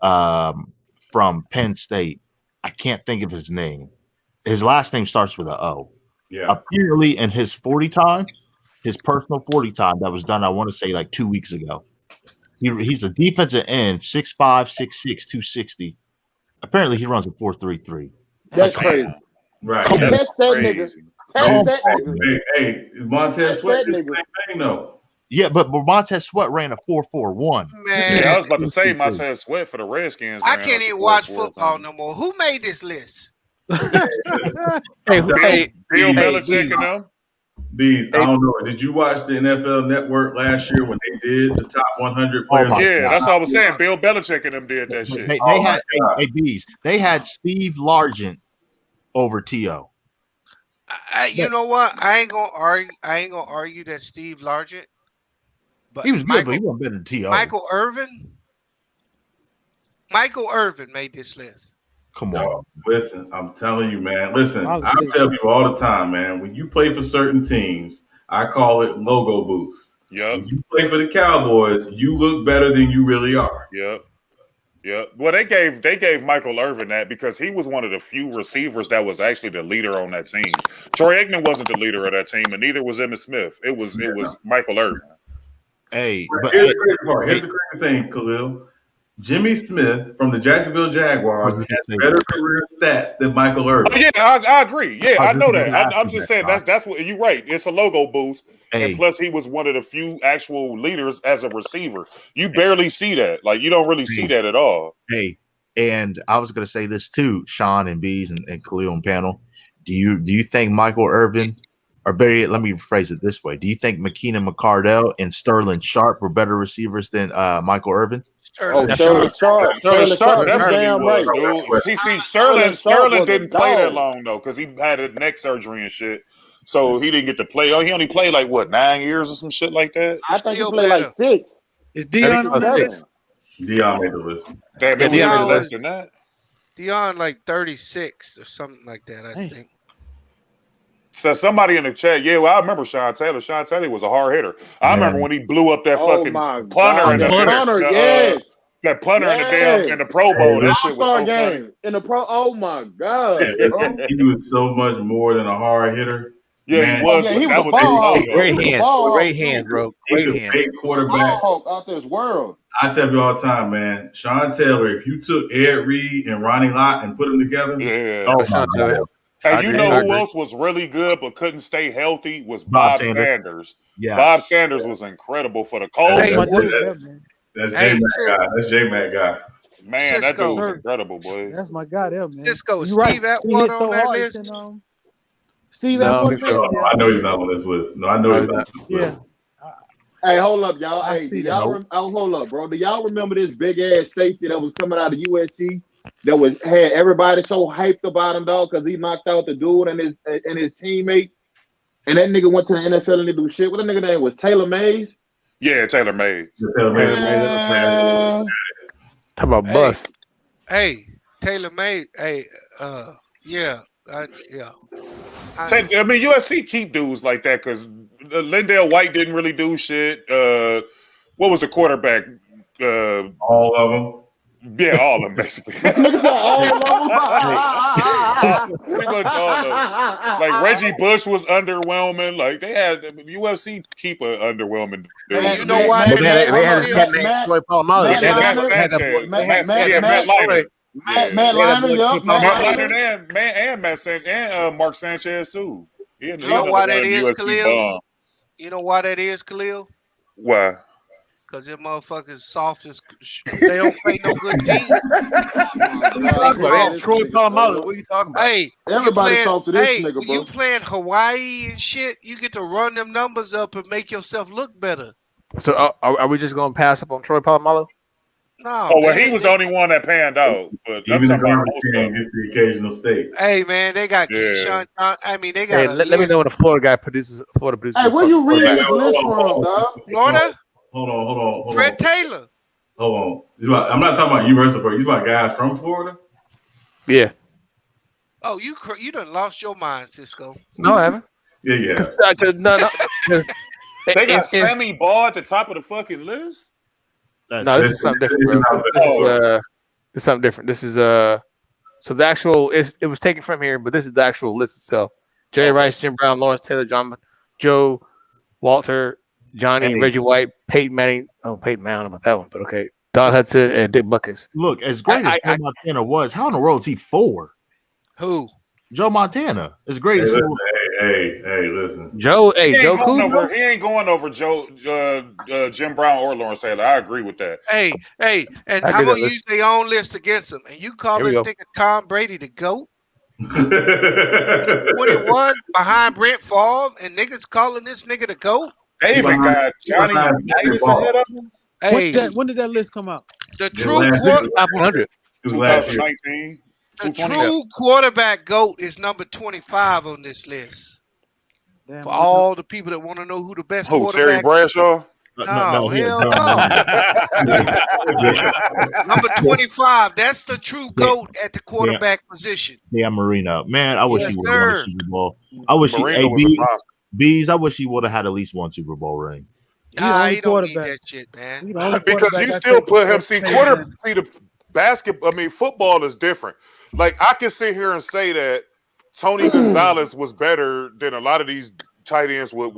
from Penn State. I can't think of his name. His last name starts with an O. Yeah. Apparently, in his 40 time, his personal 40 time that was done, I want to say like 2 weeks ago. He's a defensive end, 6'5", 6'6", 260. Apparently, he runs a 4.33. That's crazy. Right. Test that nigga. Test that nigga. Hey, Montez Sweat did the same thing though. Yeah, but Montez Sweat ran a 4.41. Man, Yeah, I was about to say Montez Sweat for the Redskins. I can't even watch football no more. Who made this list? Hey, Bill Belichick and them. Bees, I don't know. Did you watch the NFL Network last year when they did the top 100 players? Yeah, that's all I was saying. Bill Belichick and them did that shit. They had Steve Largent over T.O. You know what? I ain't gonna argue that Steve Largent. But he was good, but he wasn't better than T.O. Michael Irvin made this list. Come Dog, on. listen, I'm telling you, man. Listen, Wow, I tell people all the time, man. When you play for certain teams, I call it logo boost. Yep. When you play for the Cowboys, you look better than you really are. Yep. Yep. Well, they gave Michael Irvin that because he was one of the few receivers that was actually the leader on that team. Troy Aikman wasn't the leader of that team, and neither was Emmitt Smith. It was Michael Irvin. Hey, but Here's hey, the crazy part. hey, Here's the crazy thing, Khalil. Jimmy Smith from the Jacksonville I was Jaguars just has gonna say better that. career stats than Michael Oh Irvin. yeah, I agree. Yeah, I I was just know gonna that. ask I'm you just that, saying Sean. that's what you're right. It's a logo boost, and Hey, plus he was one of the few actual leaders as a receiver. You barely see that. Like you don't really see hey, that at all. hey, and I was gonna say this too, Sean and Bees and Khalil and panel. Do you think Michael Irvin, or better yet, let me rephrase it this way: do you think McKeenan McCardell and Sterling Sharp were better receivers than Michael Irvin? Oh, Sterling That's Sterling Sharp. Sharp. Sterling Sterling Sharp Sharp, you definitely damn was, right. No dude. question. See, Sterling Sharp Sterling was a didn't play that dog. long though, because he had a neck surgery and shit. So he didn't get to play. Oh, he only played like what 9 years or some shit like that. I think he Still played like better. 6, Is I think Dion it on was that 6. list? 7. Dion made the list. Damn, Yeah, it was Dion made even the Dion less list. was than that. Dion like 36 or something like that, I Hey, think. So somebody in the chat, yeah, well, I remember Sean Taylor. Sean Taylor was a hard hitter. I remember Man, when he blew up that Oh fucking my punter God, in yeah. the punter, yes, that punter in the damn yes. in the Pro Hey, Bowl. The That listen, shit was All-Star so funny. game in the pro. Oh my hey, God, listen, bro. he was so much more than a hard hitter. Yeah, he Man, Oh was, yeah, but he was a that was his ball Hey, hawk. logo. He great was a hands, ball hawk great too. hands, bro. he Great could hands. bait Ball quarterbacks. hawk out this world. I tell you all the time, man. Sean Taylor, if you took Ed Reed and Ronnie Lott and put them together, Yeah. Oh Oh, my Sean Taylor. God. And I you agree. know I who agree. else was really good but couldn't stay healthy was Bob Bob Sanders. Sanders. Bob Yes. Sanders was incredible for the that's that's Hey, my Colts. dude, that, that man. that's J hey, Mac guy. That's J Mac guy. Man, that Yes, dude Cisco. was sir. incredible, boy. That's my guy there, man. Cisco, is You right. Steve He hit Atwater on so that hard. He list? can Steve No, I don't Atwater, think maybe. so. Yeah, I know he's not on this list. No, I know No, he's he's not not. on this yeah. list. Hey, hold up, y'all. I Hey, do see that. y'all? Nope. Hold up, bro. Do y'all remember this big ass safety that was coming out of USC that was had everybody so hyped about him, dog, because he knocked out the dude and his teammate, and that nigga went to the NFL and didn't do shit. What the nigga name was? Taylor Mays. Yeah, Taylor made. The Taylor Mays Taylor was made Man, Talk about Hey, bust. hey, Taylor made. Hey, yeah, yeah. I mean, USC keep dudes like that because Lindell White didn't really do shit. What was the quarterback? all of them. Yeah, all of them basically. nigga said all Pretty much all of them. Like of Reggie Bush was underwhelming. Like they had UFC keep a underwhelming Hey, dude. you know why Well, that is, they Hold had up, this cat Khalil? named Troy Polamalu. Matt They Yeah, had Matt that, Liner, they had that boy. Sanchez. They had, Matt, they had yeah, that boy Matt Troy. Liner. Yeah. Matt They had that Liner, boy Troy yup, Matt Matt Polamalu. Liner Liner. and Matt San and Mark Sanchez too. He You know another why one that of them is, USC Khalil? bum. You know why that is, Khalil? Why? Because them motherfuckers soft as they don't play no good team. Oh my What are you God, talking I about? can't They stand had Soft. this Troy nigga, Polamalu. bro. What are you talking about? Hey, when you Everybody playing, talk to this nigga, when bro. you playing Hawaii and shit, you get to run them numbers up and make yourself look better. So are we just going to pass up on Troy Polamalu? No, Oh well, he man. was the only one that panned out. But I'm Even the talking about garbage most of can them. gets the occasional steak. Hey, man, they got Yeah. Keyshawn. I mean, they Hey, got a let me know list. when a Florida guy produces. Florida produces Hey, a where fucking you Hey, reading quarterback. this wait, list hold on, from, hold dog? on, Florida, hold Fred on. Taylor. Hold on. I'm not talking about University of Florida. These about guys from Florida. Yeah. Oh, you done lost your mind, Cisco. No, I haven't. Yeah, yeah. No. 'Cause They got if Sammy Ball at the top of the fucking list. no, this is something different, bro. This is something different. This is so the actual it was taken from here, but this is the actual list itself. Jerry Okay. Rice, Jim Brown, Lawrence Taylor, Joe, Walter, Johnny, Hey, Reggie White, Peyton Manning. Oh, Peyton Manning, about that one, but okay. Don Hudson and Dick Buckus. look, as great as Joe Montana was, how in the world is he 4? Who? Joe Montana. As great Hey, as he listen, was. hey, listen. Joe, He Joe ain't going Kuzma. over. He ain't going over Jim Brown or Lawrence Taylor. I agree with that. Hey, and I I'm agree gonna that use list. their own list against them. And you call Here we this go. nigga Tom Brady the GOAT? 21 behind Brent Favre, and niggas calling this nigga the GOAT? They even got Johnny behind Unitas Ball. ahead of him. Hey, When did that list come out? the It was true last quar- year. Top 100. It was last year. 2019. the 220. true quarterback GOAT is number 25 on this list. Damn, For all the people that want to know who the best Who? Terry quarterback, Bradshaw? No, here, hell no. Number 25. That's the true GOAT at the Yeah, quarterback position. yeah, Marino. Man, I wish Yes, he would have won a sir. Super Bowl. I wish he, Marino hey, was a monster. Bees, I wish he would have had at least one Super Bowl ring. He the Nah, only he don't need quarterback. that shit, man. He the only Because quarterback you I still take put him. first See, page in. the basketball. I mean, football is different. Like I can sit here and say that Tony Gonzalez was better than a lot of these tight ends with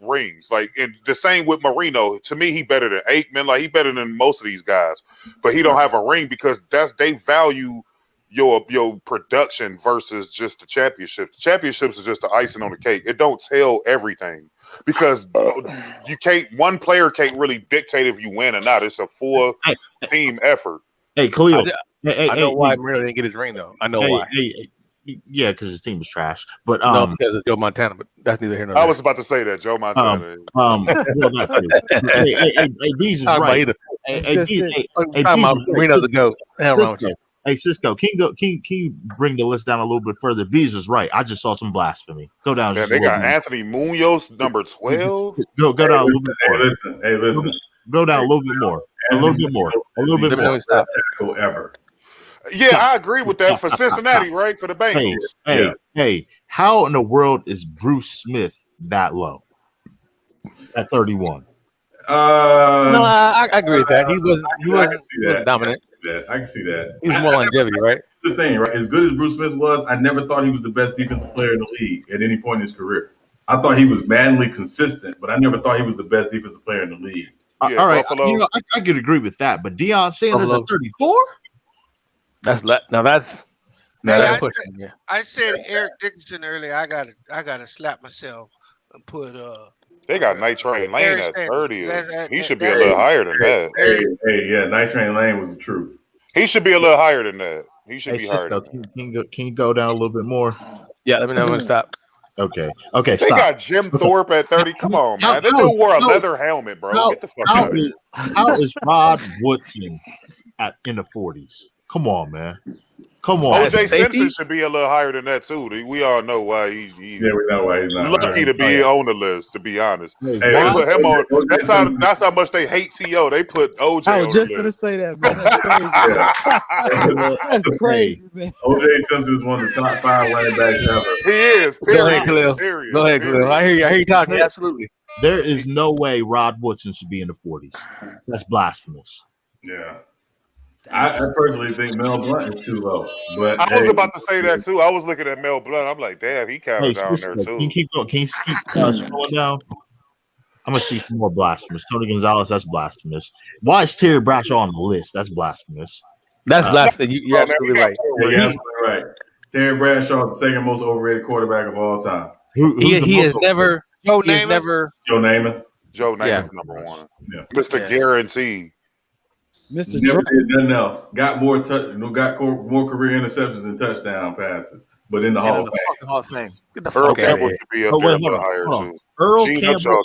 rings. Like, and the same with Marino. To me, he better than Aikman. Like he better than most of these guys. But he don't have a ring because they value your production versus just the championships. The championships is just the icing on the cake. It don't tell everything because you can't. One player can't really dictate if you win or not. It's a full team effort. Hey, Khalil. I know why Marino didn't get his ring though. I know why. Yeah, because his team was trash. But no, because of Joe Montana. But that's neither here nor there. I was about to say that Joe Montana. Well, not true. Hey, Bees is right. Marino's a goat. Hey, Cisco, can you bring the list down a little bit further? Bees is right. I just saw some blasphemy. Go down. Yeah, they got Anthony Munoz, number 12. Go down a little bit more. Hey, listen. Go down a little bit more. A little bit more. Tackle ever. Yeah, I agree with that for Cincinnati, right? For the Bengals. Hey, how in the world is Bruce Smith that low at 31? No, I agree with that. He wasn't dominant. I can see that. He's more longevity, right? The thing, right? As good as Bruce Smith was, I never thought he was the best defensive player in the league at any point in his career. I thought he was madly consistent, but I never thought he was the best defensive player in the league. All right, I could agree with that, but Deion Sanders at 34? I said Eric Dickinson earlier. I gotta slap myself and put They got Night Train Lane at 30. He should be a little higher than that. Night Train Lane was the truth. He should be a little higher than that. He should be higher than that. Can you go down a little bit more? Yeah, let me know when to stop. Okay, they stop. got Jim Thorpe at 30. Come on, man. That dude wore a leather helmet, bro. Get the fuck out of here. How is Rod Woodson in the 40s? Come on, man. Come on. OJ Simpson should be a little higher than that too. We all know why he's we know why he's not lucky to be on the list, to be honest. Hey, they put him on. That's how much they hate T.O. They put OJ I on was just the gonna list. say that, man. That's crazy, man. OJ Simpson is one of the top 5 running backs ever. He is. Go ahead, Khalil. Go ahead, Khalil. I hear you talking. Absolutely. There is no way Rod Woodson should be in the 40s. That's blasphemous. Yeah. I personally think Mel Blount is too low. But I was about to say that too. I was looking at Mel Blount. I'm like, damn, he kind of down there too. Can you keep going? Can you keep scrolling down? I'm gonna see some more blasphemous. Tony Gonzalez, that's blasphemous. Why is Terry Bradshaw on the list? That's blasphemous. That's blasphemous. You're absolutely right. You're absolutely right. Terry Bradshaw is the second most overrated quarterback of all time. He has never. Joe Namath. Joe Namath. Joe Namath, number 1. Yeah. Mr. Guarantee. Mr. Never did nothing else. Got more career interceptions and touchdown passes, but in the Hall of Fame. Get the Earl fuck out Campbell of here. should be up there a little higher too. Earl Campbell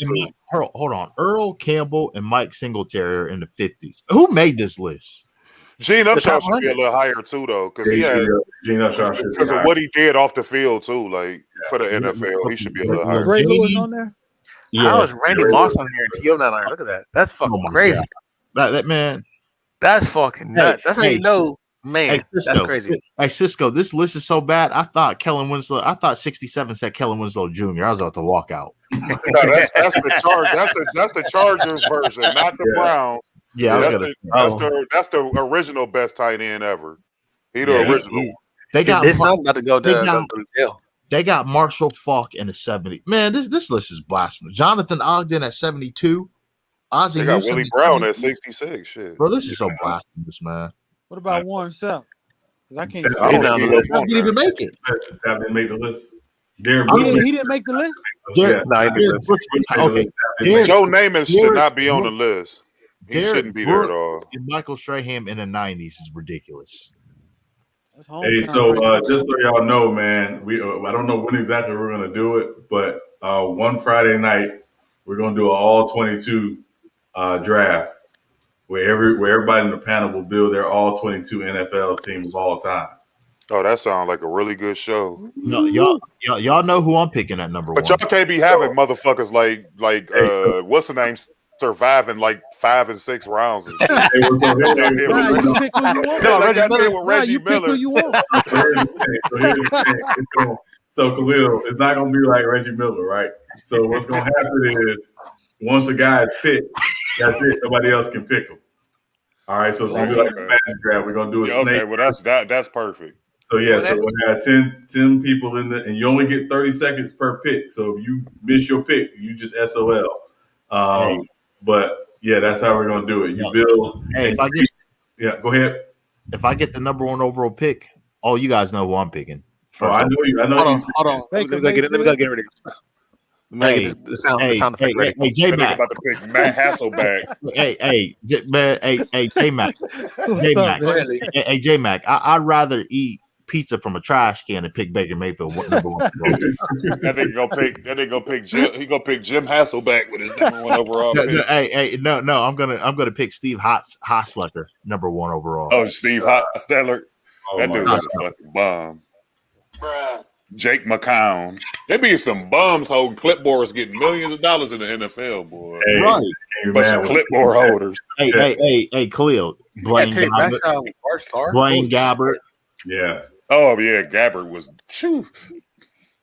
hold on. Earl Campbell and Mike Singletary are in the 50s. Who made this list? Gene Upshaw should be a little higher too, though, because because of what he did off the field too. Like for the NFL, he should be a little higher. Ray Lewis on there. Yeah. How is Randy Moss on here and T.O. not on here? Look at that. That's fucking crazy. That man. That's fucking nuts. That's how you know, man. That's crazy. Hey, Cisco, this list is so bad. I thought 67 said Kellen Winslow Jr. I was about to walk out. No, that's the Charge. That's the Chargers version, not the Browns. Yeah, that's the original best tight end ever. He the original. They got this about to go to jail. They got Marshall Faulk in the 70. Man, this list is blasphemous. Jonathan Ogden at 72. Ozzie they got Newsome Willie Brown at 66. Shit, bro, this is so blasphemous, man. What about Warren Sapp? I can't. He didn't even make it. Sapp didn't make the list. He didn't make the list. He didn't. Okay. Joe Namath should not be on the list. He shouldn't be there at all. And Michael Strahan in the 90s is ridiculous. Hey, so just so y'all know, man, I don't know when exactly we're gonna do it, but one Friday night we're gonna do an all 22 draft where everybody in the panel will build their all 22 NFL team of all time. Oh, that sounds like a really good show. No, y'all know who I'm picking at number 1. But y'all can't be having motherfuckers like what's the name? surviving like 5 and 6 rounds and shit. Nah, you pick who you want. No, Reggie Miller. Nah, you pick who you want. Here's the thing. So Khalil, it's not going to be like Reggie Miller, right? So what's going to happen is once a guy is picked, that's it. Nobody else can pick him. All right, so it's going to be like a magic draft. We're going to do a snake. Okay, well that's perfect. So so we'll have 10 people in and you only get 30 seconds per pick. So if you miss your pick, you just SOL. But yeah, that's how we're gonna do it. You build. Hey, go ahead. If I get the number 1 overall pick, you guys know who I'm picking. I know you. Hold on. Let me go get ready. Hey, J-Mac. About to pick Matt Hasselback. Hey, J-Mac. Hey, J-Mac. I'd rather eat pizza from a trash can and pick Baker Mayfield number 1 overall. That nigga gonna pick Jim. He gonna pick Jim Hasselback with his number 1 overall pick. No. I'm gonna pick Steve Hostetler number 1 overall. Oh, Steve Hostetler. That dude was a fucking bum. Bruh. Jake McCown. There be some bums holding clipboards getting millions of dollars in the NFL, boy. Hey, right. Bunch of clipboard holders. Hey, Khalil. Blaine Gabbert. Yeah. Oh, yeah. Gabbert was. Phew.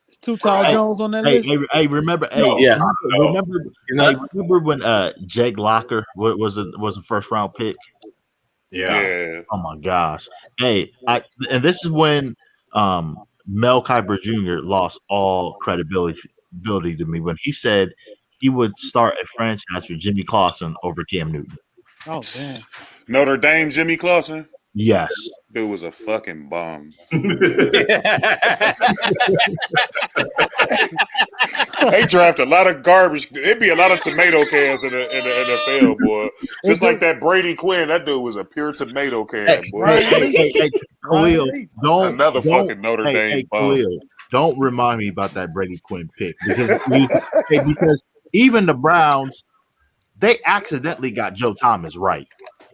Is Too Tall Jones on that list? Remember? Remember when Jake Locker was a first round pick? Yeah. Oh my gosh. Hey, and this is when Mel Kiper Jr. lost all credibility to me when he said he would start a franchise for Jimmy Clausen over Cam Newton. Oh damn. Notre Dame Jimmy Clausen? Yes. Dude was a fucking bum. They draft a lot of garbage. It'd be a lot of tomato cans in the NFL, boy. Just like that Brady Quinn, that dude was a pure tomato can, boy. Hey, Khalil, another fucking Notre Dame bum. Khalil, don't remind me about that Brady Quinn pick because even the Browns, they accidentally got Joe Thomas right.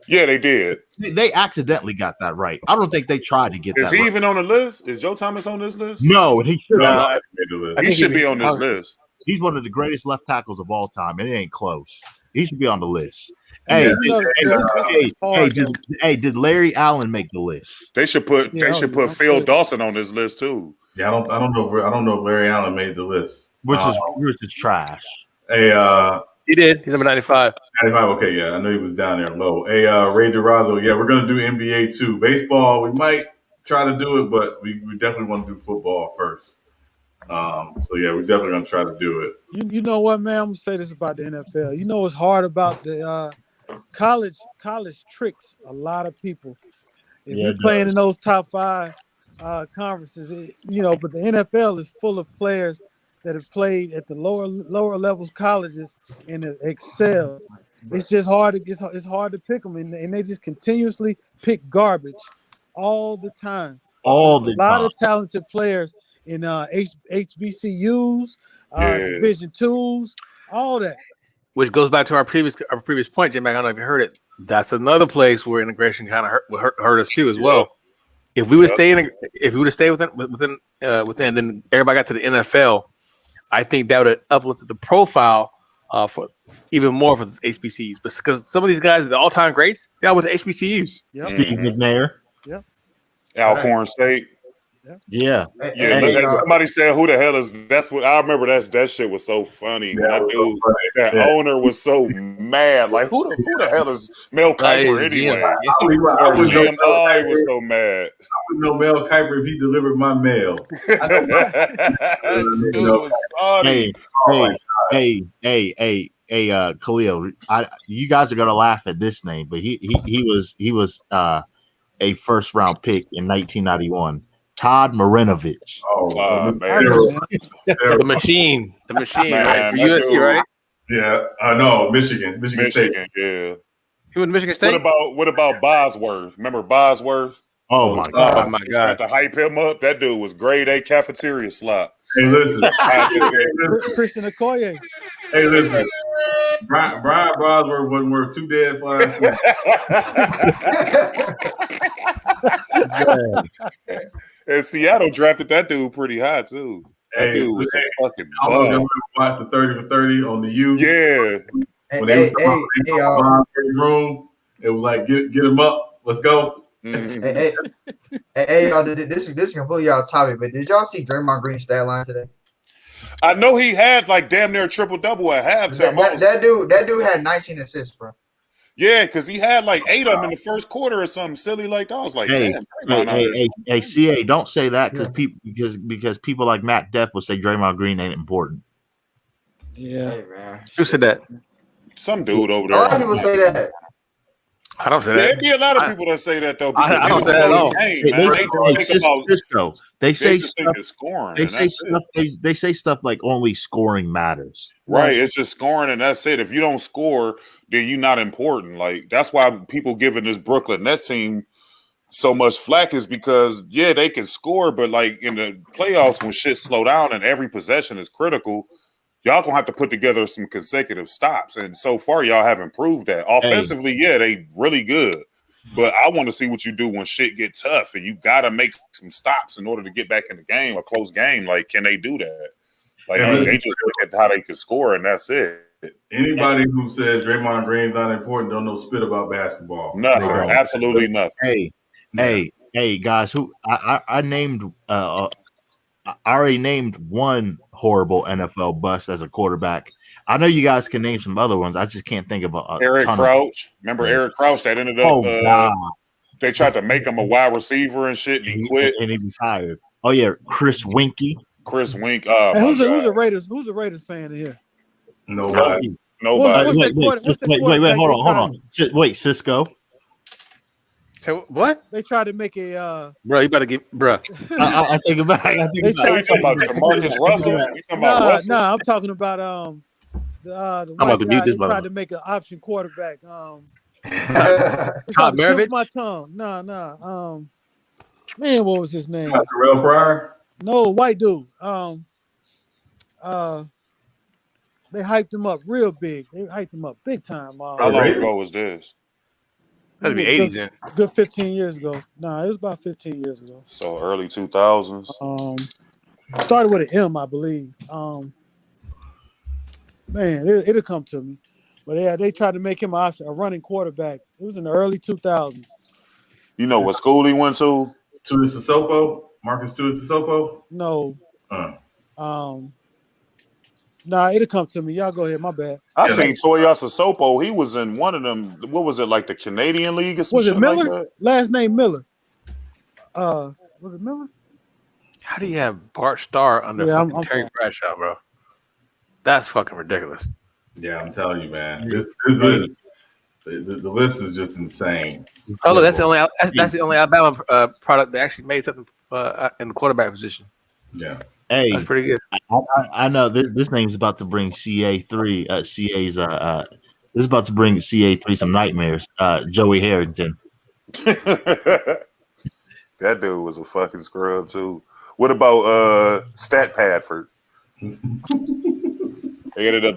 Yeah, they did. They accidentally got that right. I don't think they tried to get that. Is he right. even on the list? Is Joe Thomas on this list? No, he should. He should be on this list. He's one of the greatest left tackles of all time, and it ain't close. He should be on the list. Did Larry Allen make the list? They should put Phil Dawson on this list too. Yeah, I don't know if Larry Allen made the list, which is trash. He did. He's number 95. 95. Okay, yeah, I know he was down there low. Hey, Ray DeRozzo. Yeah, we're gonna do NBA too. Baseball, we might try to do it, but we definitely want to do football first. So yeah, we're definitely gonna try to do it. You know what, man? I'm gonna say this about the NFL. You know what's hard about the college tricks a lot of people. If you're playing in those top 5 conferences, but the NFL is full of players that have played at the lower levels colleges and have excelled. It's just hard it's hard to pick them, and they just continuously pick garbage all the time. A lot of talented players in HBCUs, Division IIs, all that. Which goes back to our previous point, Jim. I don't know if you heard it. That's another place where integration kind of hurt us too as well. If we would stay within, then everybody got to the NFL. I think that would have uplifted the profile for even more for the HBCUs. But because some of these guys, the all-time greats, they all went to HBCUs. Yep. Steve McNair. Yep. Alcorn State. Yeah. Somebody said, "Who the hell is?" That's what I remember. That shit was so funny. That owner was so mad. Like, who the hell is Mel Kiper anyway? Jim I was so mad. I would know Mel Kiper if he delivered my mail. Hey, Khalil. You guys are gonna laugh at this name, but he was a first round pick in 1991. Todd Marinovich. The machine, man, right? For USC, right? Yeah, no, Michigan State. Yeah, he went to Michigan State. What about Bosworth? Remember Bosworth? Oh my god! Oh my god! To hype him up, that dude was grade A cafeteria slop. Hey, listen, Christian Okoye. Hey, listen, Brian Bosworth wasn't worth 2 dead flies. And Seattle drafted that dude pretty high too. That dude was a fucking bum. Watched the 30 for 30 on the U. Yeah. Hey, when they was hey, talking hey, about y'all. Bond for the room, it was like get him up, let's go. Hey, hey, y'all. This is completely off topic, but did y'all see Draymond Green's stat line today? I know he had like damn near triple double at halftime. That dude had 19 assists, bro. Yeah, because he had like 8 of them in the first quarter or something silly like that. I was like, Hey, damn, Draymond out here. CA, don't say that because people like Matt Depp will say Draymond Green ain't important. Yeah. Hey, man. Who said that? Some dude over A lot of there. people say that. I don't say Yeah, that. it'd be a lot of people that say that though because I they don't don't say that at know all. the game, man. They just think about Cisco. They say just stuff. think it's scoring, They and say that's stuff. They say stuff like only scoring matters. right. It's just scoring, and that's it. If you don't score, then you're not important. Like that's why people giving this Brooklyn Nets team so much flack is because yeah, they can score, but like in the playoffs when shit slow down and every possession is critical, y'all gonna have to put together some consecutive stops. And so far, y'all haven't proved that. Offensively, yeah, they really good. But I want to see what you do when shit get tough and you gotta make some stops in order to get back in the game, a close game. Like, can they do that? Like they just look at how they can score and that's it. Anybody who says Draymond Green's not important don't know spit about basketball. Nothing. Absolutely nothing. Hey, guys, who I named I already named one horrible NFL bust as a quarterback. I know you guys can name some other ones. I just can't think of a Eric ton Crouch. of Remember Eric Crouch that ended up God. They tried to make him a wide receiver and shit, and he quit. And he retired. Oh yeah, Chris Winkie. Chris Wink. Oh Hey, my who's God. a Raiders fan in here? Nobody. What's Wait, hold on. Wait, Cisco. So what? They tried to make a Bro, you better get bro. I take it back. You talking about Demarcus Russell? You talking about Russell? Nah, I'm talking about the I'm white about to mute guy. this They tried motherfucker. to make an option quarterback. It's on Todd the tip Maravich? of my tongue. Nah. Man, what was his name? Terrell Pryor? No, white dude. They hyped him up real big. They hyped him up big time. How long ago was this? That'd be 80s then. Good 15 years ago. Nah, it was about 15 years ago. So early 2000s. Started with an M, I believe. Man, it'll come to me. But yeah, they tried to make him a running quarterback. It was in the early 2000s. You know what school he went to? Tuiasosopo? Marcus Tuiasosopo? No. Nah, it'll come to me. Y'all go ahead. My bad. I seen Toyasa Sopo. He was in one of them. What was it, like the Canadian League or some Was shit it Miller? like that? Last name Miller. Was it Miller? How do you have Bart Starr under fucking Terry Bradshaw, bro? That's fucking ridiculous. Yeah, I'm telling you, man. This list, the list is just insane. Oh, look, that's the only Alabama product that actually made something in the quarterback position. Yeah. Hey, that's pretty good. I know this name's about to bring CA3. CA's this is about to bring CA3 some nightmares. Joey Harrington. That dude was a fucking scrub too. What about Stat Padford? They ended up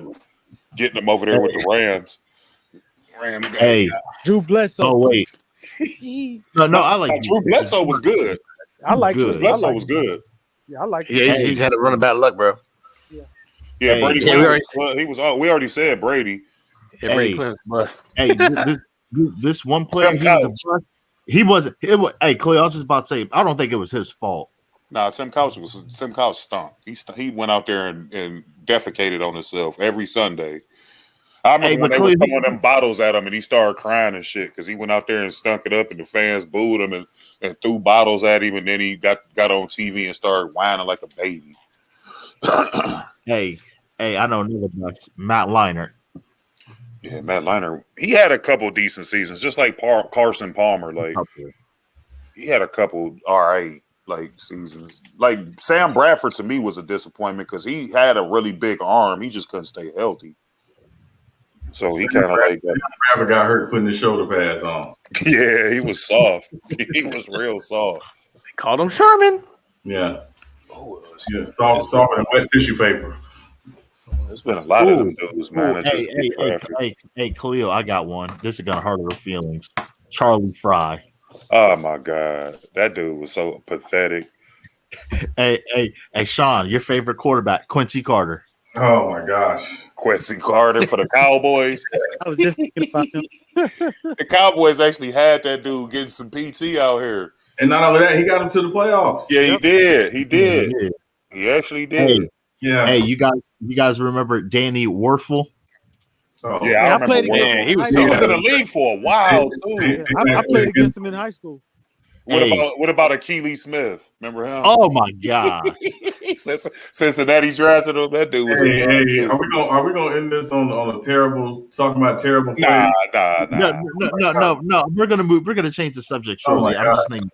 getting him over there with the Rams. Hey, Drew Bledsoe. Oh wait, no, I like Drew Bledsoe was good. I like Drew Bledsoe was good. Yeah, I like. Yeah, he's had a run of bad luck, bro. Yeah, Brady. Yeah, we already said Brady. Yeah, Brady Quinn was bust. Hey, this one player, he wasn't. Hey, Clay, I was just about to say, I don't think it was his fault. Nah, Tim Couch stunk. He went out there and defecated on himself every Sunday. I remember when they were throwing them bottles at him and he started crying and shit because he went out there and stunk it up and the fans booed him and threw bottles at him and then he got on TV and started whining like a baby. Hey, I know another bust, Matt Leinart. Yeah, Matt Leinart. He had a couple decent seasons, just like Carson Palmer. Like he had a couple all right seasons. Like Sam Bradford to me was a disappointment because he had a really big arm. He just couldn't stay healthy. So he kind of like Bradford got hurt putting his shoulder pads on. Yeah, he was soft. He was real soft. They called him Sherman. Yeah. Soft and wet tissue paper. There's been a lot of them dudes, man. Hey, Khalil, I got one. This is gonna hurt her feelings. Charlie Fry. Oh my God, that dude was so pathetic. Hey, Sean, your favorite quarterback, Quincy Carter. Oh my gosh. Quincy Carter for the Cowboys. I was just thinking about him. The Cowboys actually had that dude getting some PT out here. And not only that, he got him to the playoffs. Yeah, he did. He did. Yeah. He actually did. Yeah. Hey, you guys remember Danny Werfel? Oh. Yeah, I remember. played against him. He was in the league for a while too. I played against him in high school. What about Akili Smith? Remember him? Oh my God! Cincinnati drafted him. That dude was. Hey, are we gonna end this on a terrible talking about terrible plays? Nah. No. We're gonna change the subject shortly. I'm just naming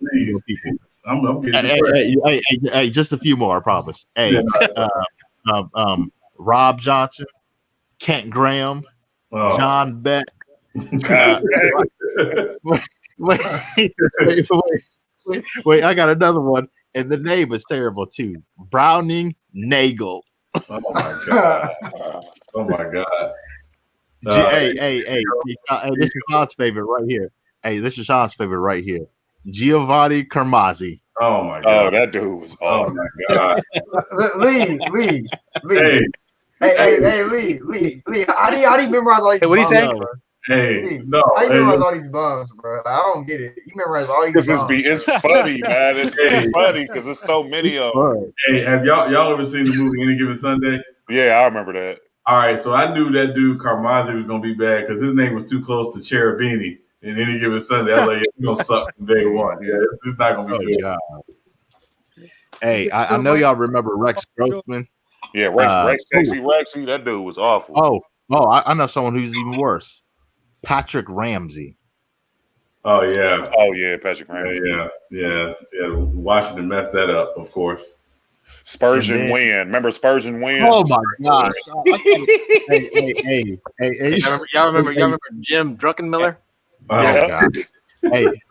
people. I'm getting hey, just a few more. I promise. Hey, Rob Johnson, Kent Graham, John Beck. Wait, I got another one, and the name is terrible too. Browning Nagel. Oh my god! Oh my god! Hey, this is Sean's favorite right here. Hey, this is Sean's favorite right here. Giovanni Carmazzi. Oh my god! Oh, that dude was awful. Oh my god! Lee. Hey, Lee. How do you memorize all these? What do you say? Hey, no. How you memorize all these bums, bro? Like, I don't get it. You memorize all these bums. It's funny, man. It's funny because there's so many of them. Hey, have y'all ever seen the movie Any Given Sunday? Yeah, I remember that. All right, so I knew that dude Carmazzi was gonna be bad because his name was too close to Cherubini. In Any Given Sunday, I was like, he's gonna suck from day one. Yeah, it's not gonna be good. God. Hey, I know y'all remember Rex Grossman. Yeah, Rex, that dude was awful. I know someone who's even worse. Patrick Ramsey. Oh yeah. Patrick Ramsey. Yeah. Washington messed that up, of course. Spurgeon Wynn. Remember Spurgeon Wynn? Oh my gosh. Hey. Y'all remember Jim Druckenmiller? Oh God.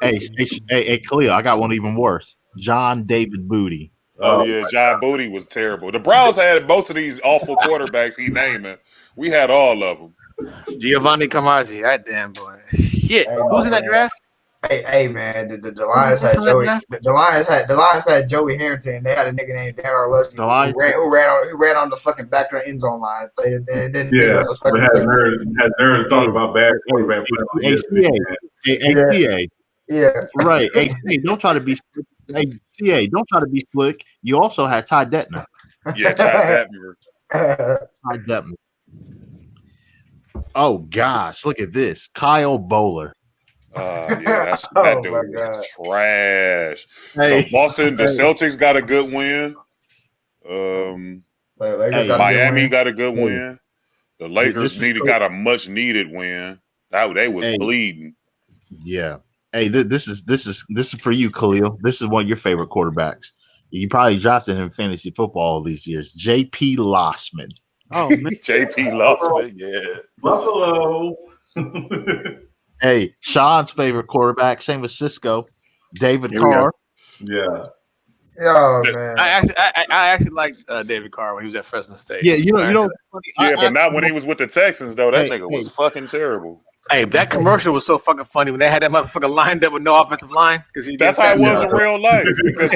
Hey, Khalil, I got one even worse. John David Booty. Oh yeah, John Booty was terrible. The Browns had most of these awful quarterbacks he naming. We had all of them. Giovanni Carmazzi, that damn boy. Shit, who's in that draft? Hey man, the Lions had Joey. The Lions had Joey Harrington. They had a nigga named Dan Orlovsky who ran on the fucking back of the end zone line. They didn't had nerve to talk about bad quarterback play. Yeah, right. Hey, don't try to be. Hey, CA, don't try to be slick. You also had Ty Detmer. Yeah, Ty Detmer. Oh gosh, look at this, Kyle Bowler. Yeah, that dude was trash. So Boston, the Celtics got a good win. Miami got a good win. The Lakers got a much needed win. They was bleeding. Yeah. Hey, this is for you, Khalil. This is one of your favorite quarterbacks. You probably drafted him in fantasy football all these years. J.P. Lossman. Oh man, J.P. Lossman, yeah. Buffalo. Hey, Sean's favorite quarterback, same as Cisco, David Carr. Yeah. Oh man, I actually liked David Carr when he was at Fresno State. Yeah, you know. Yeah, but not when he was with the Texans though. That nigga was fucking terrible. Hey, that commercial was so fucking funny when they had that motherfucker lined up with no offensive line. That's how it was in real life. Because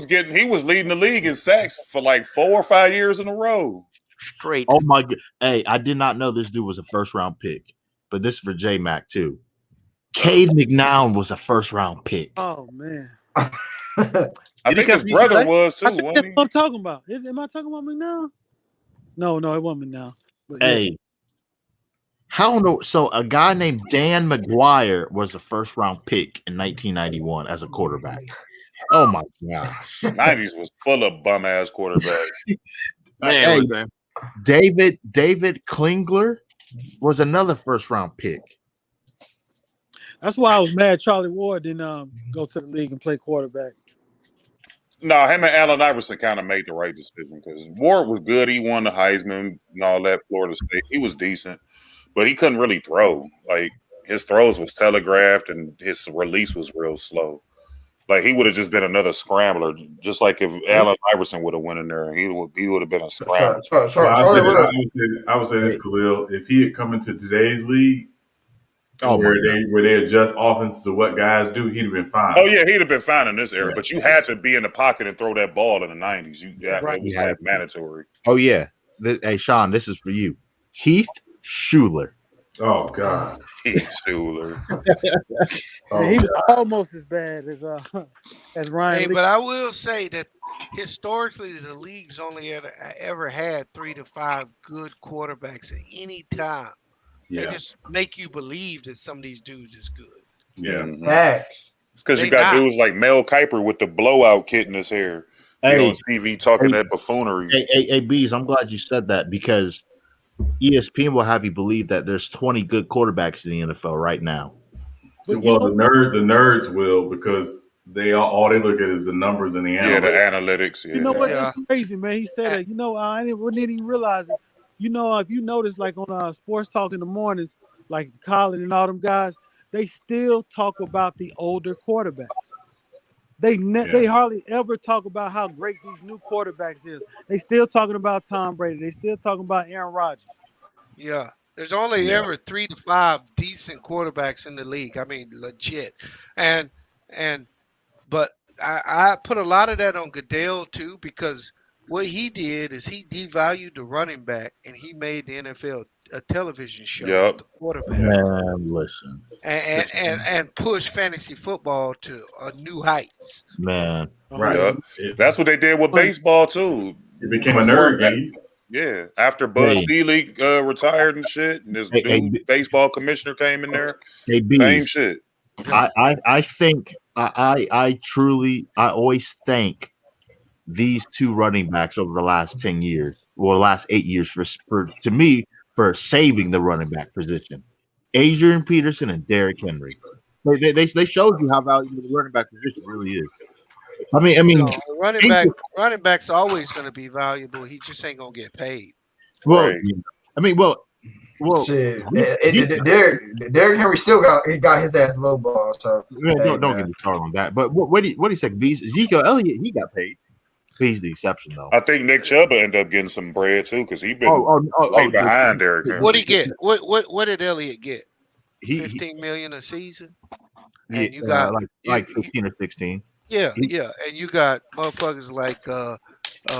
he was leading the league in sacks for like 4 or 5 years in a row. Straight. Oh my god! Hey, I did not know this dude was a first round pick, but this is for J Mac too. Cade McNown was a first round pick. Oh man. I think his brother was too. That's what I'm talking about. Am I talking about McNown? No, it wasn't McNown. Hey. How no? So a guy named Dan McGuire was a first round pick in 1991 as a quarterback. Oh my gosh! 90s was full of bum ass quarterbacks. Hey, David Klingler was another first round pick. That's why I was mad Charlie Ward didn't go to the league and play quarterback. No, him and Allen Iverson kind of made the right decision because Ward was good. He won the Heisman and all that. Florida State, he was decent. But he couldn't really throw. Like, his throws was telegraphed and his release was real slow. Like, he would have just been another scrambler, just like if Allen Iverson would have went in there. He would have been a scrambler. I would say this, Khalil. If he had come into today's league, Oh my God. where they adjust offense to what guys do, he'd have been fine. Oh yeah, he'd have been fine in this era, Yeah. but you had to be in the pocket and throw that ball in the 90s. Right. It was You had like mandatory. Oh yeah. Hey Sean, this is for you. Heath Schuler. Oh God. Heath Schuler. And he was almost as bad as Ryan Hey, Lee. but I will say that historically the league's only ever had 3 to 5 good quarterbacks at any time. They Yeah. just make you believe that some of these dudes is good. Yeah. Mhm. Facts. It's because They you got not. dudes like Mel Kiper with the blowout kit in his hair. Be Hey, on TV talking hey, that buffoonery. hey, Bees, I'm glad you said that because ESPN will have you believe that there's 20 good quarterbacks in the NFL right now. But Well, the nerds will because all they look at is the numbers and the Yeah, the analytics. analytics. Yeah. you know what? Yeah. It's crazy, man. He said that. You know, I didn't even realize it. You know, if you notice, like on Sports Talk in the mornings, like Colin and all them guys, they still talk about the older quarterbacks. They hardly ever talk about how great these new quarterbacks is. They still talking about Tom Brady. They still talking about Aaron Rodgers. Yeah. There's only Yeah. ever 3 to 5 decent quarterbacks in the league. I mean, legit. And but I put a lot of that on Goodell too, because what he did is he devalued the running back and he made the NFL a television show Yep. with the quarterback. Man, listen. And push fantasy football to new heights. Man. Right. Yep. That's what they did with baseball too. It became a nerd game. Yeah, after Buzz Hey. Seeley retired and shit, and this new baseball commissioner came in there, Hey, same Bees, shit. I think I truly always thank these two running backs over the last 10 years, or the last 8 years for to me for saving the running back position. Adrian Peterson and Derrick Henry. They showed you how valuable the running back position really is. I mean, No, running back's always going to be valuable. He just ain't going to get paid. well, Right. I mean, well, Shit. Derrick Henry still got his ass low ball. So man, don't get me started on that. But what do you say? Ezekiel Elliott, he got paid. He's the exception, though. I think Nick Chubb ended up getting some bread too because he's been way behind Derrick Henry. What he get? What did Elliott get? He 15 million a season. Yeah, And you got like 15 or 16. Yeah, and you got motherfuckers like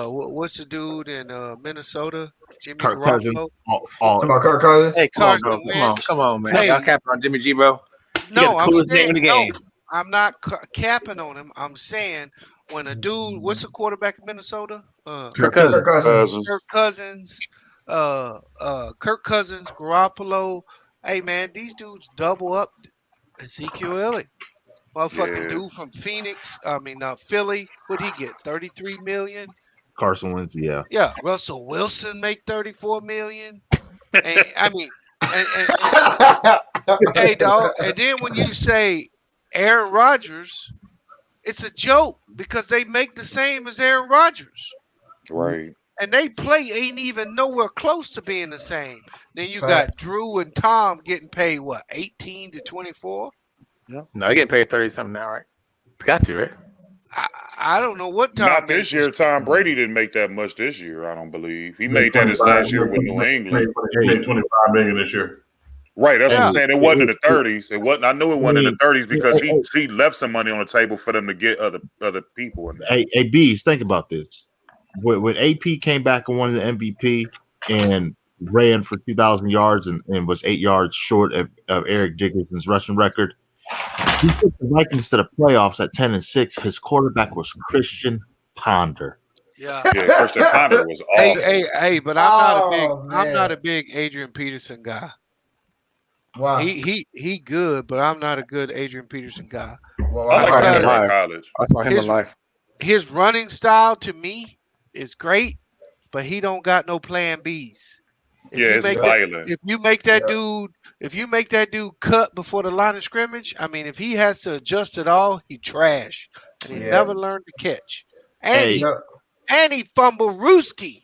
what's the dude in Minnesota? Jimmy Kirk Garoppolo. Cousins. Talking about Kirk Cousins. Hey, Carson come Wentz. on, man. Hey, Y'all capping on Jimmy G, bro. no, I'm coolest name saying in the game. no. I'm not capping on him. I'm saying when a dude, what's the quarterback in Minnesota? Kirk Cousins. Kirk Cousins. Kirk Cousins, Garoppolo. Hey man, these dudes double up Ezekiel Elliott. Motherfucking dude from Phoenix. I mean, Philly. What'd he get? 33 million. Carson Wentz, yeah. Yeah, Russell Wilson make 34 million. And I mean, hey dog. And then when you say Aaron Rodgers, it's a joke because they make the same as Aaron Rodgers. Right. And they play ain't even nowhere close to being the same. Then you got Drew and Tom getting paid what, 18 to 24? No, they get paid 30 something now, right? It's got to, right? I don't know what Tom Not this year. Tom Brady didn't make that much this year. I don't believe he made that his last year with New England. He made 25 million this year. Right, that's what I'm saying. It wasn't in the 30s. It wasn't. I knew it wasn't in the 30s because he left some money on the table for them to get other people in there. Hey, Bees, think about this. When AP came back and won the MVP and ran for 2,000 yards and was 8 yards short of Eric Dickerson's rushing record, he took the Vikings to the playoffs at 10-6. His quarterback was Christian Ponder. Yeah, Christian Ponder was awful. Hey, but I'm not a big Adrian Peterson guy. Wow. He good, but I'm not a good Adrian Peterson guy. Well, I saw him in live. college. I saw him in live. His running style to me is great, but he don't got no plan Bs. It's violent. If you make that dude cut before the line of scrimmage, I mean, if he has to adjust at all, he trash, and he never learned to catch. And he fumble Rooski.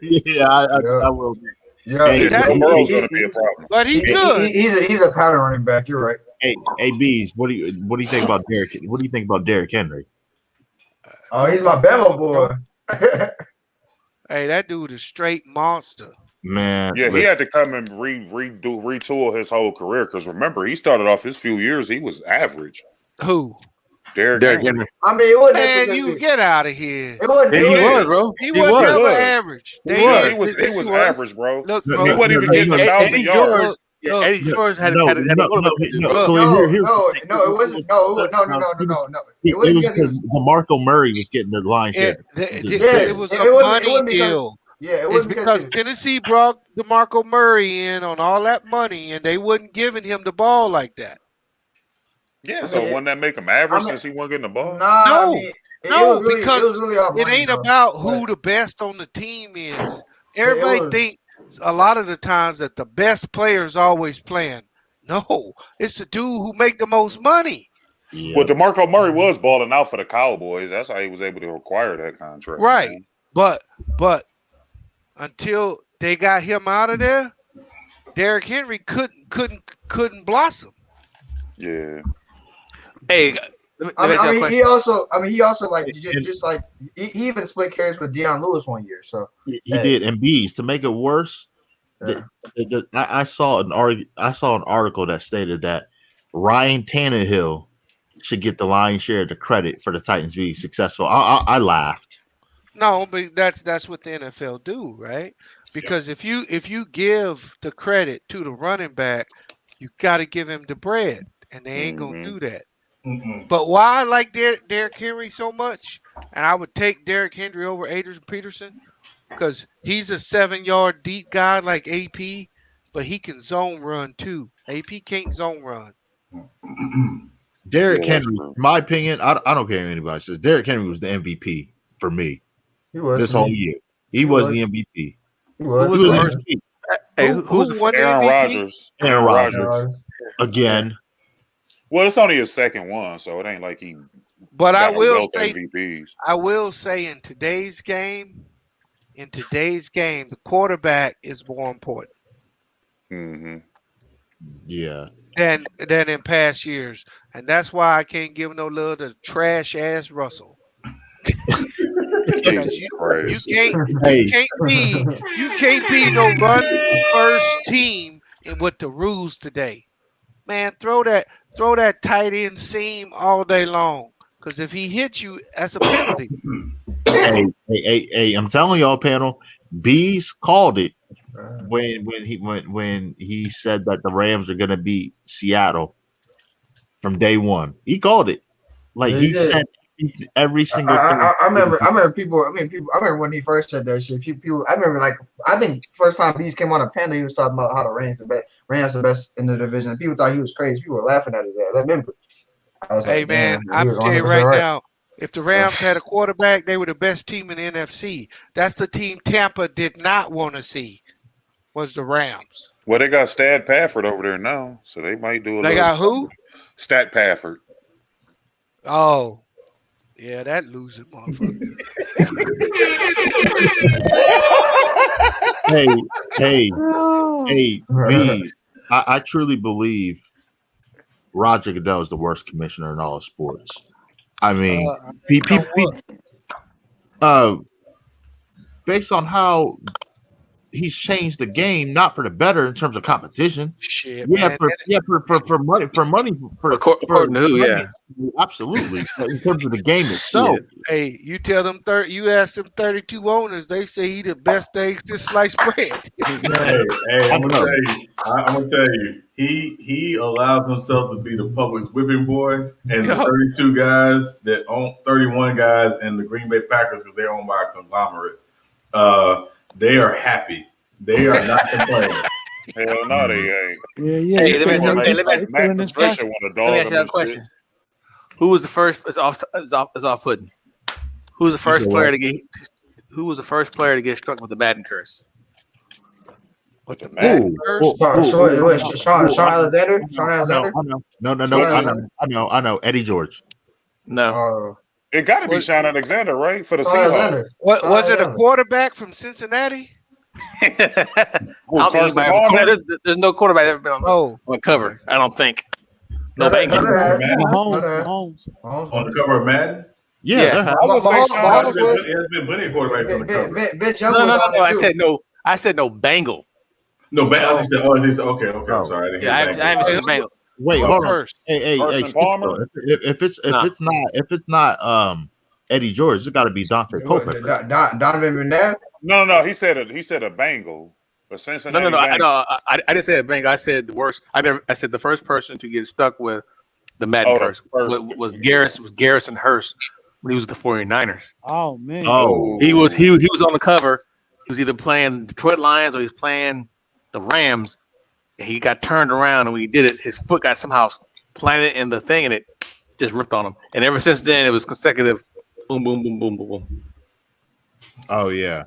Yeah, I will. Yeah, Burrow's going to be a problem. But he's good. He's a pattern running back. You're right. Hey, Bees, what do you think about Derrick? What do you think about Derrick Henry? Oh, he's my Bama boy. Hey, that dude is straight monster. Man, Yeah, he had to come and retool his whole career because remember he started off his few years he was average. Who? Derrick Derrick Henry. Henry. I mean, it wasn't Man, because you get out of here. it wasn't. Yeah, It he wasn't. was, bro. He He wasn't was. never was. average. He They was. did. He Yes, was he average, bro. Look, No, bro. He wasn't even getting 1,000 Eddie yards. George. Yeah, Look, Eddie George had no, had a no, motive, no, bro. Khalil, here's No, the thing. no, it wasn't. No, no. It It wasn't was because he because was. DeMarco Murray was getting the lion's share. It Yes, was it a wasn't. It money wasn't because. deal. Yeah, it It's wasn't because. because Tennessee brought DeMarco Murray in on all that money, and they wasn't giving him the ball like that. Yeah, I so mean, wouldn't that make him average I mean, since he wasn't getting the ball? nah. I No, mean, it no, was really. It because was really all it money, ain't though. about But who the best on the team is. it Everybody was. think a lot of the times that the best player is always playing. No, it's the dude who make the most money. Well, DeMarco Murray was balling out for the Cowboys. That's how he was able to acquire that contract. Right. Man. But until they got him out of there, Derrick Henry couldn't blossom. Yeah. Hey, let me ask you a I mean, question. he also like just like he even split carries with Deion Lewis one year. So He did. And Bees, to make it worse, Yeah. I saw an article that stated that Ryan Tannehill should get the lion's share of the credit for the Titans being successful. I laughed. No, but that's what the NFL do, right? Because if you give the credit to the running back, you got to give him the bread, and they ain't gonna do that. But why I like Derrick Henry so much, and I would take Derrick Henry over Adrian Peterson, because he's a 7-yard deep guy like AP, but he can zone run too. AP can't zone run. Derrick Henry, in my opinion, I don't care if anybody says Derrick Henry was the MVP for me. He was this whole year. He was the MVP. He was. was. Who was the MVP? Hey, who's won the Aaron MVP? Rodgers. Aaron Rodgers. Again. Well, it's only his second one, so it ain't like he. But I got a will wealth of say, MVPs. in today's game, the quarterback is more important Mm-hmm. Yeah. than in past years, and that's why I can't give no love to trash ass Russell. Because you can't be no run first team in with the rules today. Man, throw that tight end seam all day long. Because if he hits you, that's a penalty. Hey, I'm telling y'all, panel, Bees called it when he said that the Rams are gonna beat Seattle from day one. He called it. Like he said every single thing. I remember people. I remember when he first said that shit. People. I remember I think first time Beast came on a panel, he was talking about how the Rams the best in the division. People thought he was crazy. People were laughing at his ass. I remember. I was Hey like, man, damn, I'm he was telling you 100% right right. now, if the Rams had a quarterback, they were the best team in the NFC. That's the team Tampa did not want to see. Was the Rams. Well, they got Stat Pafford over there now, so they might do a They little. got who? Stat Pafford. Oh, yeah, that loser motherfucker. Hey, Bees. I truly believe Roger Goodell is the worst commissioner in all of sports. I mean, based on how he's changed the game, not for the better in terms of competition. Shit, yeah, man. for money, according to who? money, Yeah, absolutely. But in terms of the game itself, Hey, you tell them you ask them 32 owners, they say he the best thing since sliced bread. Hey, I'm gonna tell you, he allows himself to be the public's whipping boy, and the 32 guys that own 31 guys in the Green Bay Packers because they're owned by a conglomerate. They are happy. They are not complaining. Hell no, they ain't. Yeah. Hey, let me ask Patricia want a dog you a question. Who was the first? It's off putting. Who was the first player to get? Who was the first player to get struck with the Madden curse? With the Madden curse? Sean Alexander. Sean Alexander. No. I know. Eddie George. No. It got to be Sean Alexander, right? For the Sean Alexander. What was it? A quarterback from Cincinnati? There's no quarterback ever been on the cover. I don't think. No, Mahomes. On the cover of Madden? Yeah, there I has. would say Mahomes Sean There's Mahomes Watson. was been plenty of quarterbacks on the cover. Ben No, Young no, was no, on no. it I too. said no. I said no Bengal. No, I Oh, think that. Oh, this okay. I'm Oh, sorry. I didn't yeah, hear I Bengals. haven't Hey, seen Bengal. wait, who's hold on. first? Hey, Carson Steve, Palmer. No. if it's not Eddie George, it's got to be Dante What, Culpepper. Donovan McNabb? No. He said a Bengal, a No. Cincinnati I Bengal. know. I didn't say a Bengal. I said the worst. I said the first person to get stuck with the Madden Oh, the curse first. was Garrison Hurst when he was with the 49ers. Oh man. Oh, He was on the cover. He was either playing Detroit Lions or he was playing the Rams. And he got turned around, and when he did it, his foot got somehow planted in the thing, and it just ripped on him. And ever since then, it was consecutive. Boom, boom, boom, boom, boom, boom. oh yeah,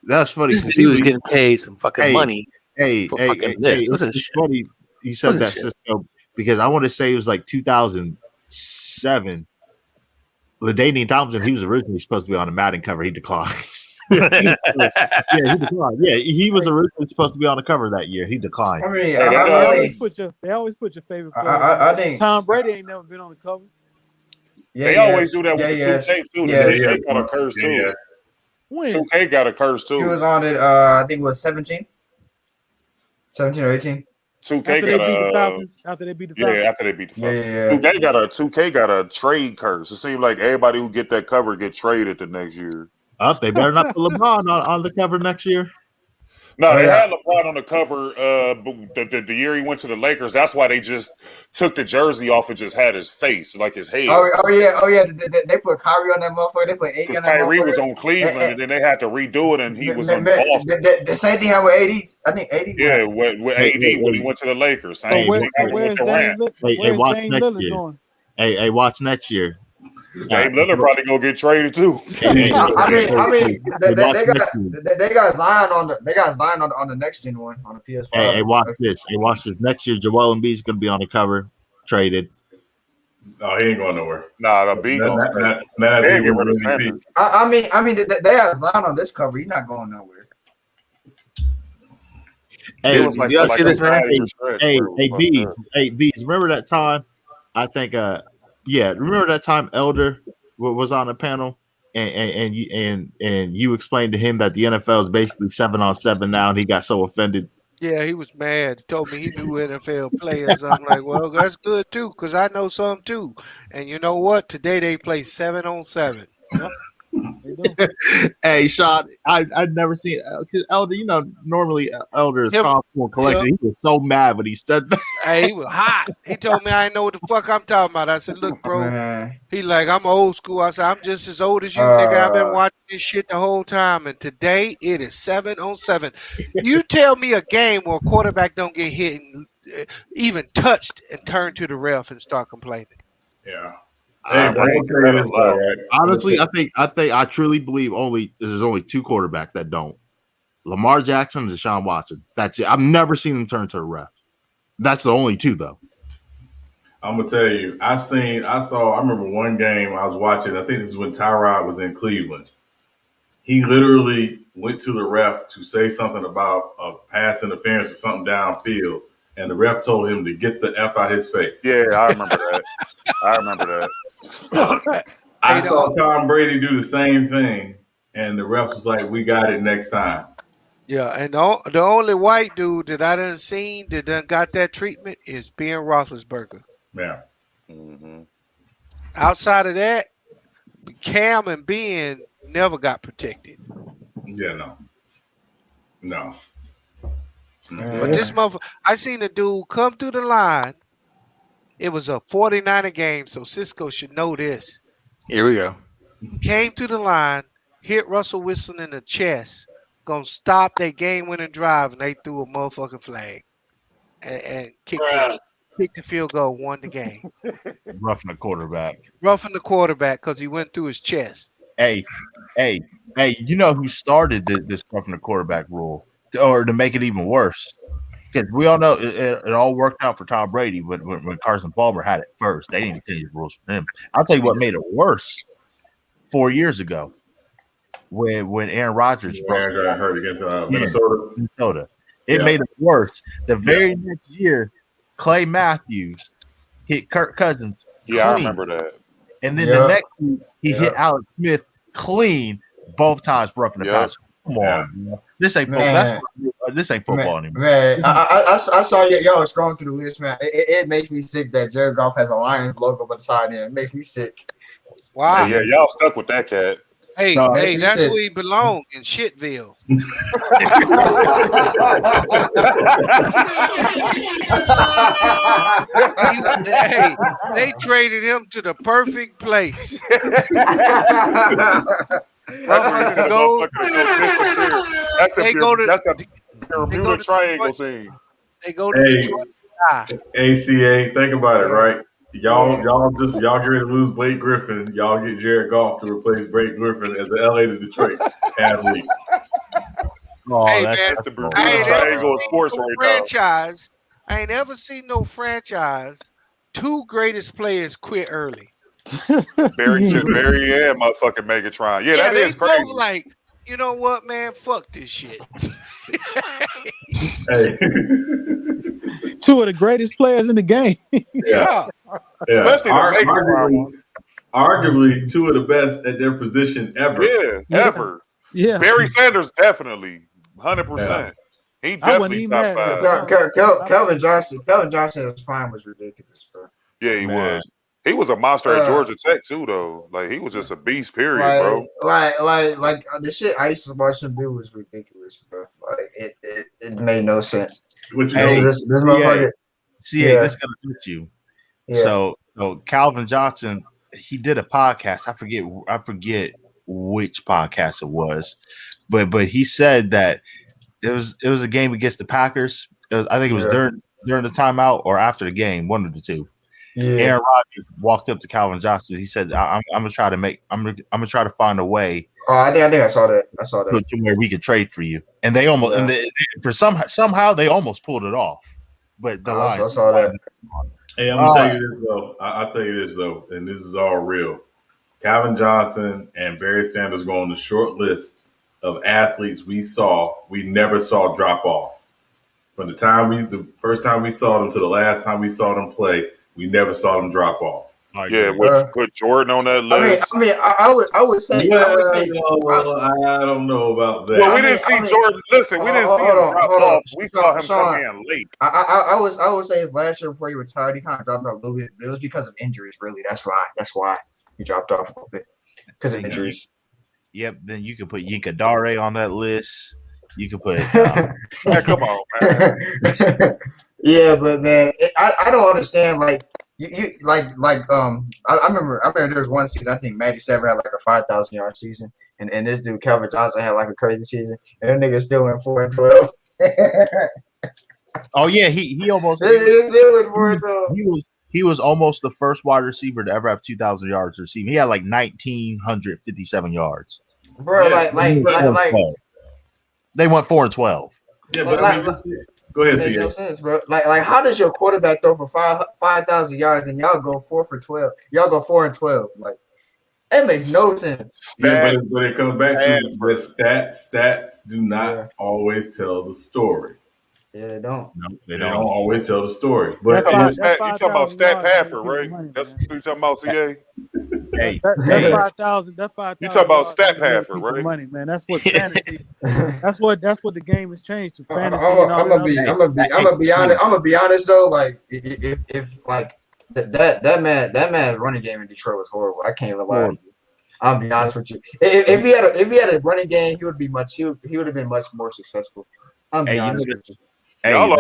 that's funny. This dude was getting paid some fucking Hey, money hey, for hey, fucking hey, this. hey, Look at this it's shit. funny you Look said at that, this shit. Cisco, because I want to say it was like 2007. LaDainian Thompson, he was originally supposed to be on the Madden cover. He declined. He declined. Yeah, he was originally supposed to be on the cover that year. He declined. I mean, Hey, They that always put your favorite players on I there. think Tom Brady ain't never been on the cover. They always do that with the 2K too. The yes. 2K got a curse too. When? 2K got a curse He too. was on it. I think it was 17 or 18. 2K After they got beat the a Falcons. After they beat the Falcons. after they beat the Falcons. Yeah. 2K got a trade curse. It seems like everybody who get that cover get traded the next year. They better not put LeBron on the cover next year. No, Oh, they yeah. had LeBron on the cover the year he went to the Lakers. That's why they just took the jersey off and just had his face, like his head. Oh yeah. They put Kyrie on that motherfucker. They put AD Because on that Kyrie motherfucker. was on Cleveland, and then they had to redo it, and he was on Man, Boston. the same thing happened with AD. I think AD. Yeah, with Hey, AD hey, when hey. he went to the Lakers. So Same thing happened with where's Durant. Where's watch Dame next Lillard year. going? Hey, watch next year. Dame Lillard probably gonna get traded too. I mean, watch they next year. got Zion on the next gen one on the PS5. Hey, watch this. Hey, watch this. Next year, Joel Embiid's going to be on the cover, traded. Oh, he ain't going nowhere. Nah, the B gonna stay. Not They after he get won rid of the MVP. Sanders. I mean, they have Zion on this cover. He's not going nowhere. Hey, It was like, y'all see this, man? Bees. Remember that time? I think, remember that time Elder was on the panel, and you explained to him that the NFL is basically 7-on-7 now, and he got so offended. Yeah, he was mad. He told me he knew NFL players. I'm like, well, that's good too, because I know some too. And you know what? Today they play 7-on-7. Yep. They do. Hey, Sean, I'd never seen because Elder. Normally Elder is calm and collected. He was so mad when he said that. Hey, he was hot. He told me I didn't know what the fuck I'm talking about. I said, look, bro. Man. He like, I'm old school. I said, I'm just as old as you, nigga. I've been watching this shit the whole time. And today it is 7-on-7. You tell me a game where a quarterback don't get hit and even touched and turn to the ref and start complaining. Yeah. Honestly, I truly believe there's only two quarterbacks that don't. Lamar Jackson and Deshaun Watson. That's it. I've never seen them turn to the ref. That's the only two, though. I'm gonna tell you, I remember one game I was watching. I think this is when Tyrod was in Cleveland. He literally went to the ref to say something about a pass interference or something downfield, and the ref told him to get the F out his face. Yeah, I remember that. I saw Tom Brady do the same thing, and the ref was like, "We got it next time." Yeah, and the only white dude that I done seen that done got that treatment is Ben Roethlisberger. Yeah. Mm-hmm. Outside of that, Cam and Ben never got protected. Yeah, no. But this motherfucker, I seen a dude come through the line. It was a 49er game, so Cisco should know this. Here we go. He came through the line, hit Russell Wilson in the chest, gonna stop that game-winning drive, and they threw a motherfucking flag and kicked the field goal, won the game. Roughing the quarterback. Roughing the quarterback because he went through his chest. Hey, you know who started this roughing the quarterback rule, or to make it even worse? Because we all know it all worked out for Tom Brady when Carson Palmer had it first. They didn't change the rules for him. I'll tell you what made it worse 4 years ago when Aaron Rodgers got hurt against Minnesota. It made it worse. The very next year, Clay Matthews hit Kirk Cousins. Yeah, I remember that. and then the next week he hit Alex Smith clean both times roughing the passer. Come on, man. This ain't this ain't football anymore. Man, I saw y'all was scrolling through the list, man. It makes me sick that Jared Goff has a Lions logo beside him. It makes me sick. Wow. Yeah, y'all stuck with that cat. Hey, No, hey, he that's said- where he belong in Shitville. Hey, they traded him to the perfect place. That's where he said Go. That's They go to the Bermuda Triangle team. They go to Hey, Detroit. ACA, think about it, right? Y'all get ready to lose Blake Griffin. Y'all get Jared Goff to replace Blake Griffin as the LA to Detroit athlete. Oh, Hey, that's man, That's the I Bermuda ain't ever Triangle of seen sports no right franchise. I ain't ever seen no franchise. Two greatest players quit early. now. Barry and motherfucking Megatron. Yeah, that they is crazy. both like, you know what, man? Fuck this shit. Hey, Two of the greatest players in the game. Yeah. yeah. Especially the Megatron one. Arguably two of the best at their position ever. Yeah, ever. Yeah. Barry Sanders definitely 100%. He I wasn't definitely even top mad at five. that. Kelvin Johnson's prime was ridiculous, bro. Yeah, he Man. was. He was a monster at Georgia Tech too, though. Like he was just a beast. Period, bro. Like the shit I used to watch him do was ridiculous, bro. Like it made no sense. What you Hey, know? This motherfucker. CA, this is gonna hit you. Yeah. So Calvin Johnson, he did a podcast. I forget which podcast it was, but he said that it was a game against the Packers. I think it was during the timeout or after the game, one of the two. Yeah. Aaron Rodgers walked up to Calvin Johnson. He said, "I'm gonna try to find a way." Oh, I think I saw that. To where we could trade for you, and they almost for somehow they almost pulled it off, but the Lions. I saw that. Hey, I'm gonna tell you this though. I'll tell you this though, and this is all real. Calvin Johnson and Barry Sanders go on the short list of athletes we never saw drop off. From the first time we saw them to the last time we saw them play, we never saw them drop off. Yeah, put Jordan on that list. I would say. I don't know about that. Well, we didn't see Jordan. Listen, we didn't see him drop off. We saw him come in late. I would say last year before he retired, he kind of dropped off a little bit. But it was because of injuries, really. That's why he dropped off a little bit because of injuries. Yep. Then you could put Yinka Dare on that list. You could put. Man, come on, man. Yeah, but man, I don't understand. Like you I remember there was one season I think Matty Stafford had like a 5,000-yard season, and this dude Calvin Johnson had like a crazy season, and that nigga still went 4-12. Oh yeah, he almost he was almost the first wide receiver to ever have 2,000 yards receiving. He had like 1,957 yards. Bro, like they went 4-12. Yeah, but I mean, go ahead, makes no sense, bro. Like how does your quarterback throw for 5,000 yards and y'all go 4-12? Y'all go 4-12. Like that makes no sense. Yeah, but it comes back to the stats do not always tell the story. Yeah, they don't. No, they don't always tell the story. But you talking about Stat Paffer, right? That's what you talking about, CA. Hey, that 5,000. That 5,000. You talking about Stat Paffer, right? Money, man. That's what fantasy. That's what the game has changed to fantasy. I'm gonna be honest. I'm gonna be honest though. Like if like that man's running game in Detroit was horrible. I can't even lie to you. I'll be honest with you. If he had a running game, he would have been much more successful. I'm be honest with you. Y'all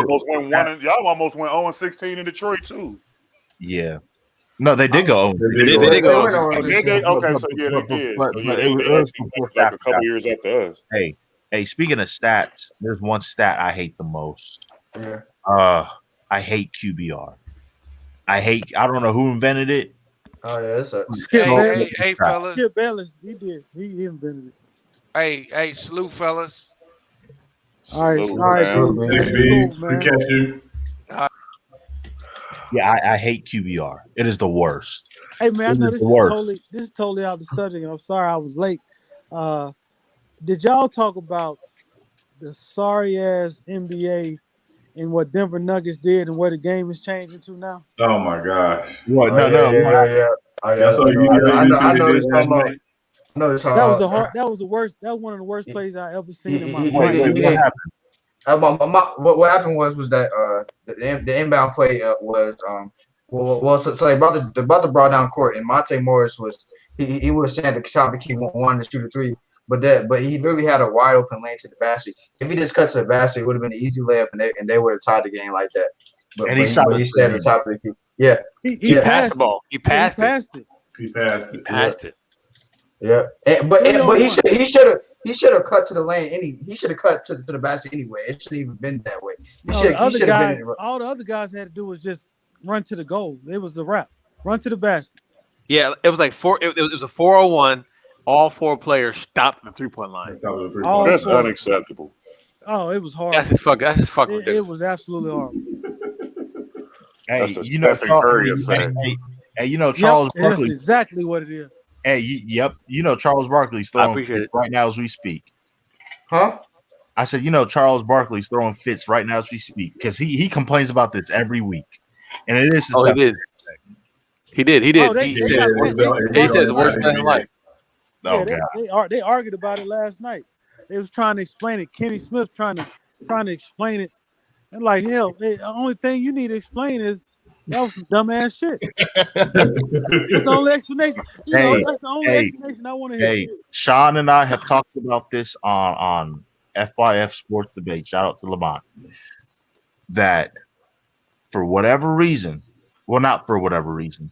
almost went 0-16 in Detroit too. Yeah. No, they did go. They did go. Okay, so yeah, they did. So yeah, they like a couple years after us. Hey, speaking of stats, there's one stat I hate the most. Yeah. I hate QBR. I don't know who invented it. Oh yeah, that's a hey fellas. Skip Bayless, he did. He invented it. Hey, salute fellas. All right, man. Yeah, I hate QBR. It is the worst. Hey man, I know this is totally out of the subject, and I'm sorry I was late. Did y'all talk about the sorry ass NBA and what Denver Nuggets did and where the game is changing to now? Oh my gosh. What? Oh yeah, yeah, yeah, yeah. Oh Y'all yeah, saw you didn't see I what they know did this last talking about. night? I know this That was talking about. that was the worst. That was one of the worst plays I ever seen in my He life. did. What happened was that the inbound play was so they brought down court, and Monte Morris was he was saying the shot he wanted to shoot a three, but he literally had a wide open lane to the basket. If he just cut to the basket, it would have been an easy layup, and they would have tied the game like that. And he shot But a he stayed at the three. top of the key. Yeah, He passed the ball. He passed it. He passed He it. passed it. Yeah, but 3-on-1. he should have cut to the lane. He should have cut to the basket anyway. It shouldn't even been that way. No, the other guys, all the other guys had to do was just run to the goal. It was a wrap. Run to the basket. Yeah, it was like four. It was a 4-on-1. All four players stopped at the 3-point line. That's unacceptable. Oh, it was horrible. That's just fucking It ridiculous. was absolutely horrible. Hey, That's the you know, Stephen Curry effect. Hey, you know, Charles Yep, that's Barkley. exactly what it is. Hey, yep. You know, Charles Barkley's I throwing appreciate fits it. right now as we speak. Huh? I said, you know, Charles Barkley's throwing fits right now as we speak because he complains about this every week, and it is. Oh, he did. He did. He did. Oh, they he got- said it's worse than worse than life. Oh, Yeah, they argued about it last night. They was trying to explain it. Kenny Smith trying to explain it, and like hell, the only thing you need to explain is that was some dumbass shit. That's the only explanation. You know, that's the only explanation I want to hear. Hey, Sean and I have talked about this on FYF Sports Debate. Shout out to Lamont. That for whatever reason, well, not for whatever reason,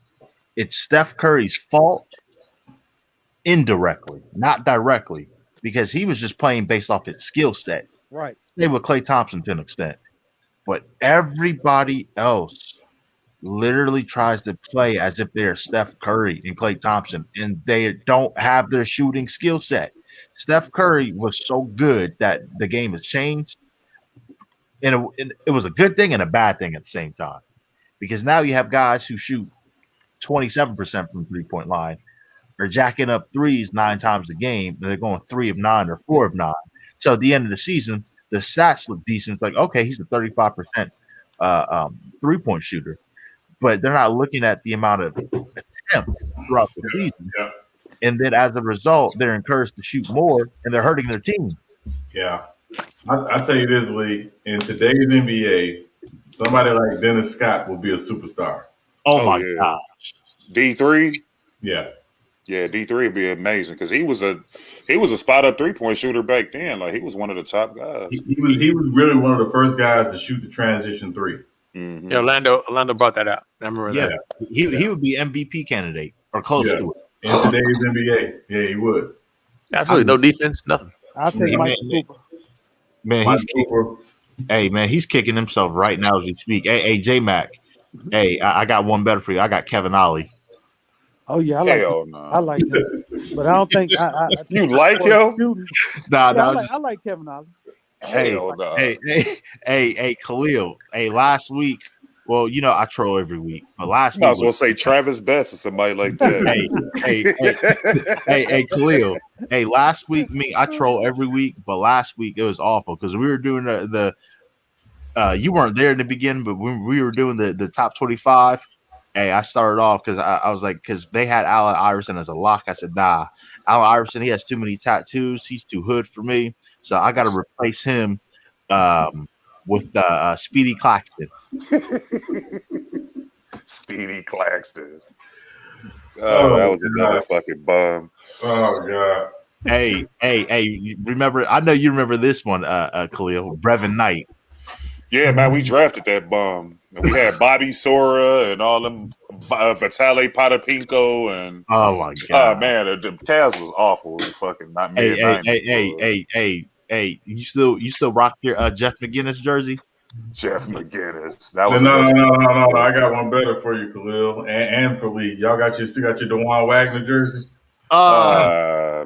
it's Steph Curry's fault indirectly, not directly, because he was just playing based off his skill set. Right. Same with Klay Thompson to an extent. But everybody else literally tries to play as if they're Steph Curry and Klay Thompson, and they don't have their shooting skill set. Steph Curry was so good that the game has changed. And it was a good thing and a bad thing at the same time. Because now you have guys who shoot 27% from the three-point line are jacking up threes 9 times a game, and they're going 3 of 9 or 4 of 9. So at the end of the season, the stats look decent. It's like, okay, he's a 35% three-point shooter. But they're not looking at the amount of attempts throughout the season. Yeah. And then as a result, they're encouraged to shoot more, and they're hurting their team. Yeah. I tell you this, Lee, in today's NBA, somebody like Dennis Scott will be a superstar. Oh my gosh. D3? Yeah. Yeah, D3 would be amazing because he was a spot up 3-point shooter back then. Like he was one of the top guys. He was really one of the first guys to shoot the transition 3. Mm-hmm. Yeah, Orlando brought that out. I remember Yeah, that. he would be MVP candidate or close to it. In today's NBA, yeah, he would. Absolutely, no defense, nothing. I'll take Michael Cooper. Man, he's kicking himself right now as we speak. Hey, J Mac. Hey, I got one better for you. I got Kevin Ollie. Oh yeah, I like him, but I don't think you like him. I like Kevin Ollie. Hey, Khalil. Hey, last week. Well, you know I troll every week, but last week I was gonna say Travis Best or somebody like that. hey, Khalil. Hey, last week I troll every week, but last week it was awful because we were doing the you weren't there in the beginning, but when we were doing the top 25. Hey, I started off because I was like, because they had Allen Iverson as a lock. I said, nah, Allen Iverson, he has too many tattoos. He's too hood for me. So I got to replace him with Speedy Claxton. Speedy Claxton. Oh, that was another fucking bum. Oh, God. Hey, remember, I know you remember this one, Khalil, Brevin Knight. Yeah, man, we drafted that bum. And we had Bobby Sora and all them Vitale Potapinko and oh my god, man, the Cavs was awful. Fucking not mid. Hey, you still rock your Jeff McGinnis jersey? Jeff McGinnis. That was no. I got one better for you, Khalil, and for Lee. Y'all still got your DeJuan Wagner jersey.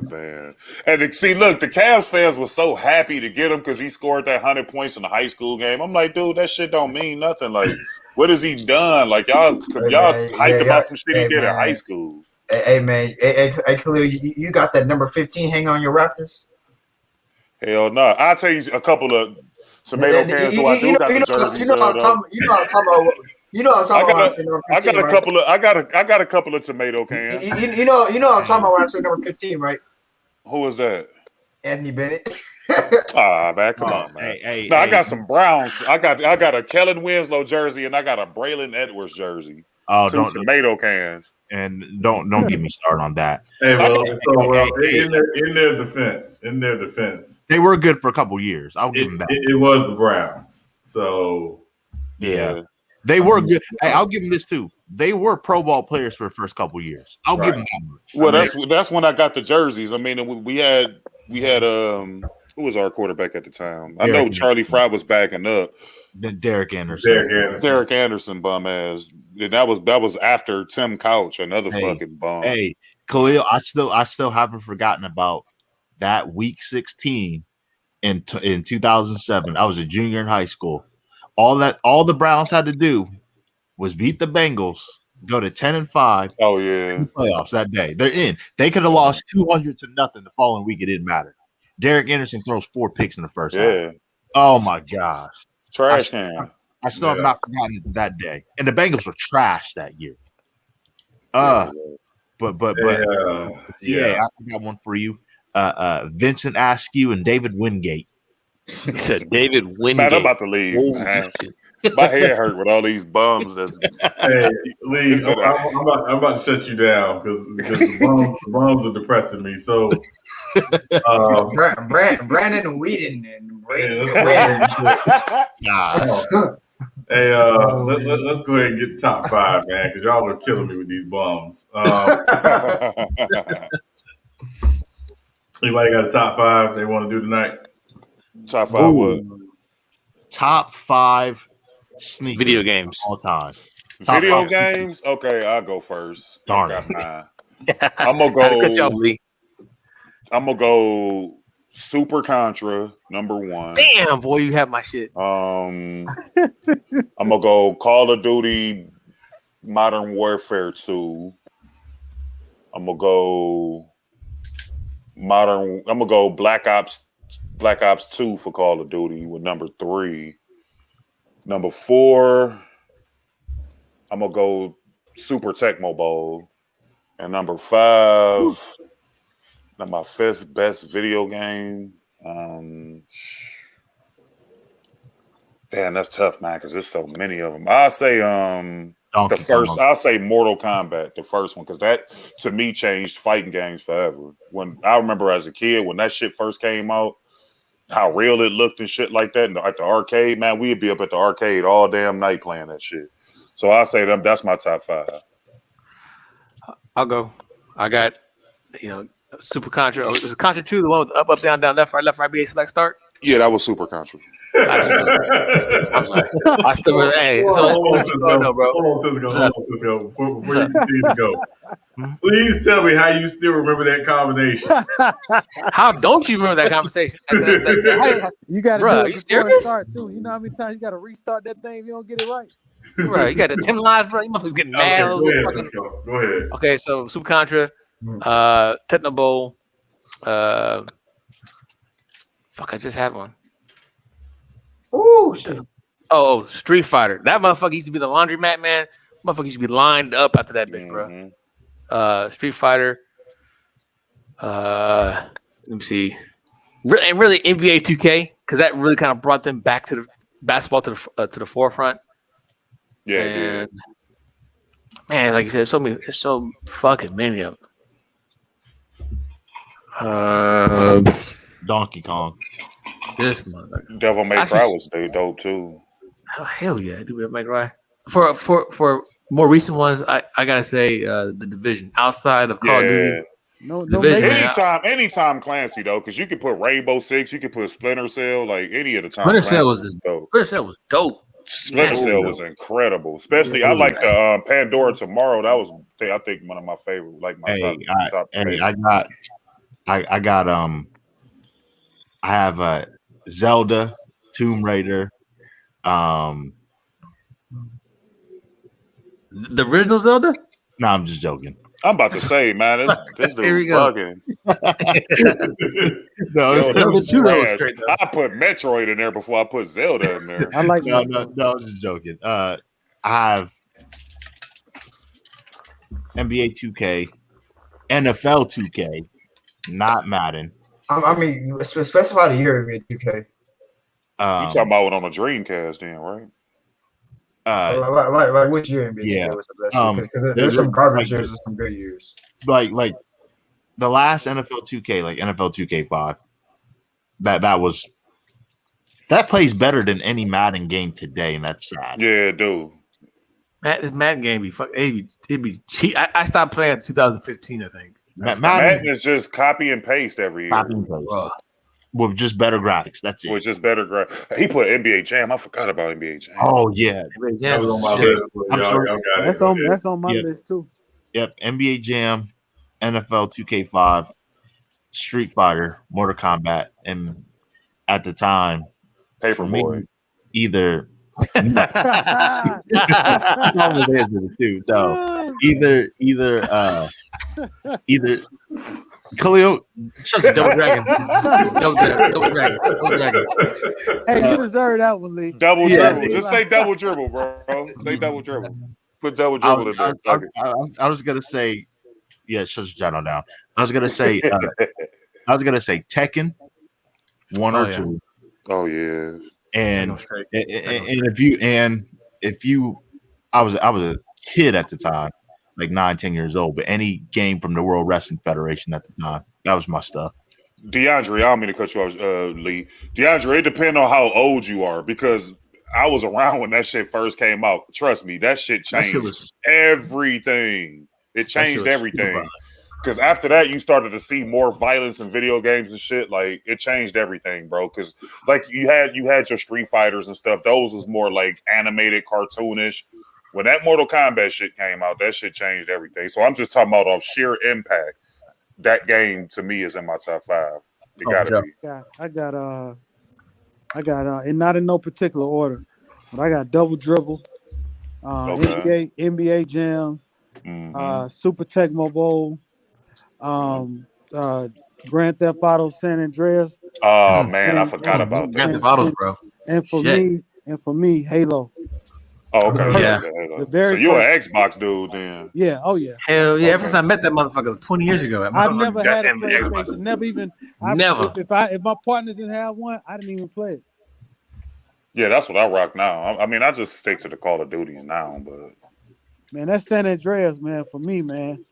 Man. And see, look, the Cavs fans were so happy to get him because he scored that 100 points in the high school game. I'm like, dude, that shit don't mean nothing. Like, what has he done? Like, y'all hyped about some shit he did in high school. Hey, man. Hey, Khalil, you got that number 15 hanging on your Raptors? Hell no. I'll tell you a couple of tomato cans who I do got the jerseys of though. You know I'm talking about when I say number 15, right? I got a couple of tomato cans. You know I'm talking about when I say number 15, right? Who is that? Anthony Bennett. Man, come on, man. I got some Browns. I got a Kellen Winslow jersey and I got a Braylon Edwards jersey. Oh, Two tomato cans. And don't get me started on that. In their defense, they were good for a couple years. I'll give them that. It was the Browns, so yeah. They were good. Hey, I'll give them this too. They were Pro Bowl players for the first couple years. I'll give them that much. Well, that's when I got the jerseys. I mean, we had who was our quarterback at the time? I know Charlie Fry was backing up. Then Derek Anderson. Derek Anderson, bum ass. And that was after Tim Couch, another fucking bum. Hey, Khalil, I still haven't forgotten about that week 16 in 2007. I was a junior in high school. All the Browns had to do was beat the Bengals, go to 10-5. Oh yeah, playoffs that day. They're in. They could have lost 200 to nothing the following week. It didn't matter. Derek Anderson throws 4 picks in the first half. Oh my gosh, trash can. I still have not forgotten it to that day. And the Bengals were trash that year. I got one for you. Vincent Askew and David Wingate. He said David Wingate. Man, I'm about to leave. Man. My head hurt with all these bums. Hey, Lee, I'm about to shut you down because the bums are depressing me. So, Brandon Whedon and Brady. Hey, let's go ahead and get top 5, man, because y'all are killing me with these bums. Anybody got a top 5 they want to do tonight? Top 5 what? Top 5 sneakers video games all time. Video games? Okay, I'll go first. Darn. I'm gonna go Super Contra #1. Damn, boy, you have my shit. I'm gonna go Call of Duty Modern Warfare 2. I'm gonna go Black Ops 2 for Call of Duty with #3. #4, I'm gonna go Super Tecmo Bowl. And #5, my 5th best video game. Damn, that's tough, man, because there's so many of them. I'll say I'll say Mortal Kombat, the first one, because that to me changed fighting games forever. When I remember as a kid when that shit first came out, how real it looked and shit like that. At the arcade, man, we'd be up at the arcade all damn night playing that shit. So I'll say that's my top 5. I'll go. I got, Super Contra. Was it Contra 2, the one with up, down, left, right, BA select start? Yeah, that was Super Contra. I'm sorry. I still hey, hold on, Cisco. Before you continue to go, please tell me how you still remember that combination. How don't you remember that conversation? You got to do it before it starts too. You know how many times you got to restart that thing if you don't get it right? Right, you got the 10 lives, bro. You motherfuckers getting mad. Go ahead, Cisco. Go ahead. Okay, so Super Contra, Techno Bowl. Fuck, I just had one. Oh shit! Oh, Street Fighter. That motherfucker used to be the laundromat, man. Motherfucker used to be lined up after that bitch, bro. Street Fighter. Let me see. And really NBA 2K, because that really kind of brought them back to the basketball to the forefront. Yeah, man, like you said, there's so fucking many of them. Donkey Kong. This motherfucker. Devil May Cry was dope too. Oh, hell yeah, Devil May Cry. For more recent ones, I gotta say the Division outside of Call of Duty. No, anytime Clancy though, because you could put Rainbow Six, you could put Splinter Cell, like any of the time. Splinter Cell was dope. Splinter Cell was incredible, especially I like the Pandora Tomorrow. That was I think one of my favorite. Like my top. I have a Zelda, Tomb Raider, the original Zelda. No, I'm just joking. I'm about to say, man, this Here we dude go. bugging. No, Zelda's Zelda 2 though was trash. great though. I put Metroid in there before I put Zelda in there. I like no, Metroid. I'm just joking. I have NBA 2K, NFL 2K, not Madden. I mean, specify the year of it, 2K. You talking about it on a Dreamcast, then, right? Like which year NBA Yeah. 2K was the best year? Because there's some garbage years and some good years. Like the last NFL 2K, like NFL 2K5. That plays better than any Madden game today, and that's sad. Yeah, dude. This Madden game it'd be cheap. I stopped playing in 2015, I think. Madden is just copy and paste every year. Copy and paste. With just better graphics. That's it. With just better graphics. He put NBA Jam. I forgot about NBA Jam. Oh yeah, Jam was on my list. That's on my list too. Yep, NBA Jam, NFL 2K5, Street Fighter, Mortal Kombat, and at the time, Paperboy. Either either Khalil, shut the Double Dragon. Double Dragon. Hey, you deserve that one, Lee. Double dribble. Just say double dribble, bro. Say double dribble. Put double dribble in there. I was gonna say, yeah, shut your channel down. I was gonna say Tekken 1 or 2. Oh yeah. And if you I was a kid at the time, like 9-10 years old, but any game from the World Wrestling Federation at the time, that was my stuff. DeAndre, I don't mean to cut you off, Lee. DeAndre, it depends on how old you are, because I was around when that shit first came out. Trust me, that shit changed everything. It changed everything. Because after that, you started to see more violence in video games and shit. Like, it changed everything, bro. Because like you had your Street Fighters and stuff. Those was more like animated, cartoonish. When that Mortal Kombat shit came out, that shit changed everything. So I'm just talking about off sheer impact. That game to me is in my top 5. It gotta be. Yeah, I got and not in no particular order, but I got Double Dribble, NBA Jam, Super Tecmo Bowl, Grand Theft Auto San Andreas. Oh man, I forgot about that. Grand Theft Auto, bro. And for me, Halo. Oh, okay. Yeah. So you're an Xbox dude then. Yeah. Oh yeah. Hell yeah. Ever since I met that motherfucker 20 years ago. I've never had a PlayStation. Never even. Never. If my partners didn't have one, I didn't even play it. Yeah, that's what I rock now. I mean, I just stick to the Call of Duties now, but man, that San Andreas, man, for me, man,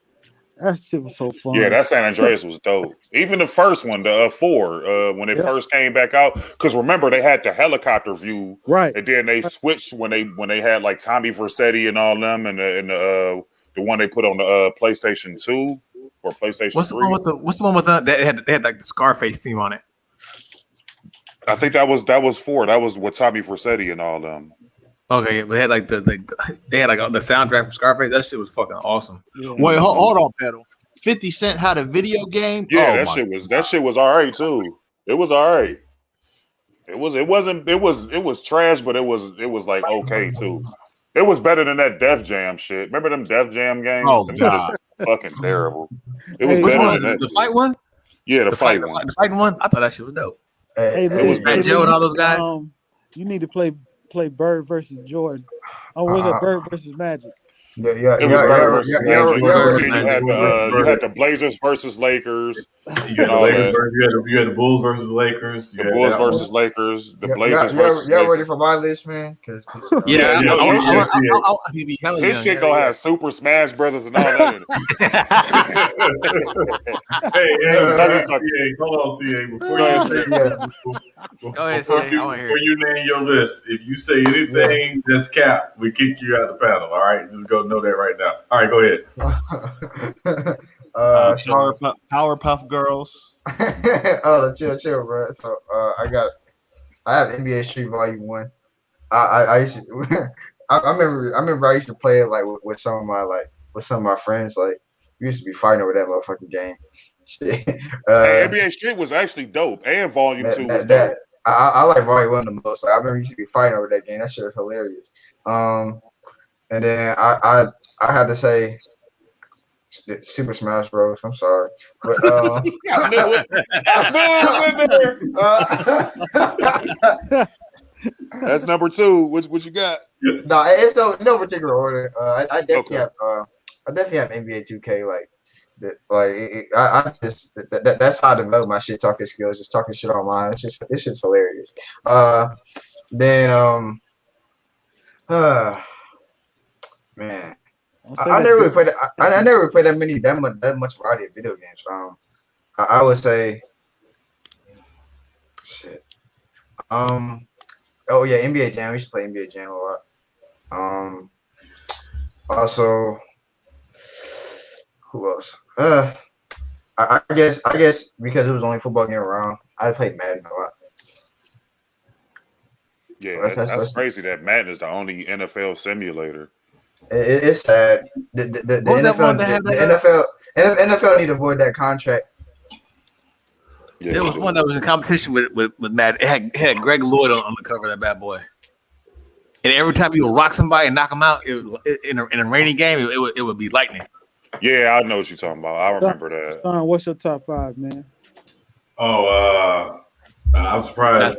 that shit was so fun. Yeah, that San Andreas was dope. Even the first one, the 4, when it first came back out, because remember they had the helicopter view, right? And then they switched when they had like Tommy Vercetti and all them, and the one they put on the PlayStation 2 or PlayStation 3. What's the one with that had like the Scarface theme on it? I think that was 4. That was with Tommy Vercetti and all them. Okay, but they had like they had like the soundtrack from Scarface. That shit was fucking awesome. Yeah. Wait, hold on, Pedal. 50 Cent had a video game. Yeah, that shit was all right too. It was all right. It was trash, but it was like okay too. It was better than that Def Jam shit. Remember them Def Jam games? Oh them god, fucking terrible. It was Which better one? than that. The fight one? Yeah, the fight one. The fighting one. I thought that shit was dope. Hey, it was Fat Joe and all those guys. You need to play Bird versus Jordan. Oh, was it Bird versus Magic? Yeah. It was Bird versus Magic. You had the Blazers versus Lakers. You had the Bulls versus Lakers. The Bulls versus Lakers. The Blazers versus y'all ready for my list, man? His shit gonna have Super Smash Brothers and all that in it. Hey, hold on, CA. Before you name your list, if you say anything that's capped, we kick you out the panel. All right, just go know that right now. All right, go ahead. Powerpuff Girls. Chill, bro. So I have NBA Street Volume 1. I used to, I remember I used to play it like with some of my friends. Like we used to be fighting over that motherfucking game. Shit. NBA Street was actually dope, and Volume 2 was dope. I like Volume 1 the most. Like, I remember we used to be fighting over that game. That shit was hilarious. And then I had to say Super Smash Bros. I'm sorry, but I knew it. I knew it was in there. That's number 2. What you got? No, it's no particular order. I definitely Okay. have I definitely have NBA 2K I just that's how I develop my shit talking skills, just talking shit online. It's just hilarious. Then man, I never really played I never really played that much variety of video games. I would say shit. Oh yeah, NBA Jam. We used to play NBA Jam a lot. Also, who else? I guess because it was only football game around, I played Madden a lot. Yeah, that's crazy that Madden is the only NFL simulator. It's sad. The NFL need to avoid that contract. Yeah, there was one that was in competition with Matt. It had Greg Lloyd on the cover of that bad boy. And every time you would rock somebody and knock them out, in a rainy game, it would be lightning. Yeah, I know what you're talking about. I remember that. Son, what's your top 5, man? Oh, I'm surprised.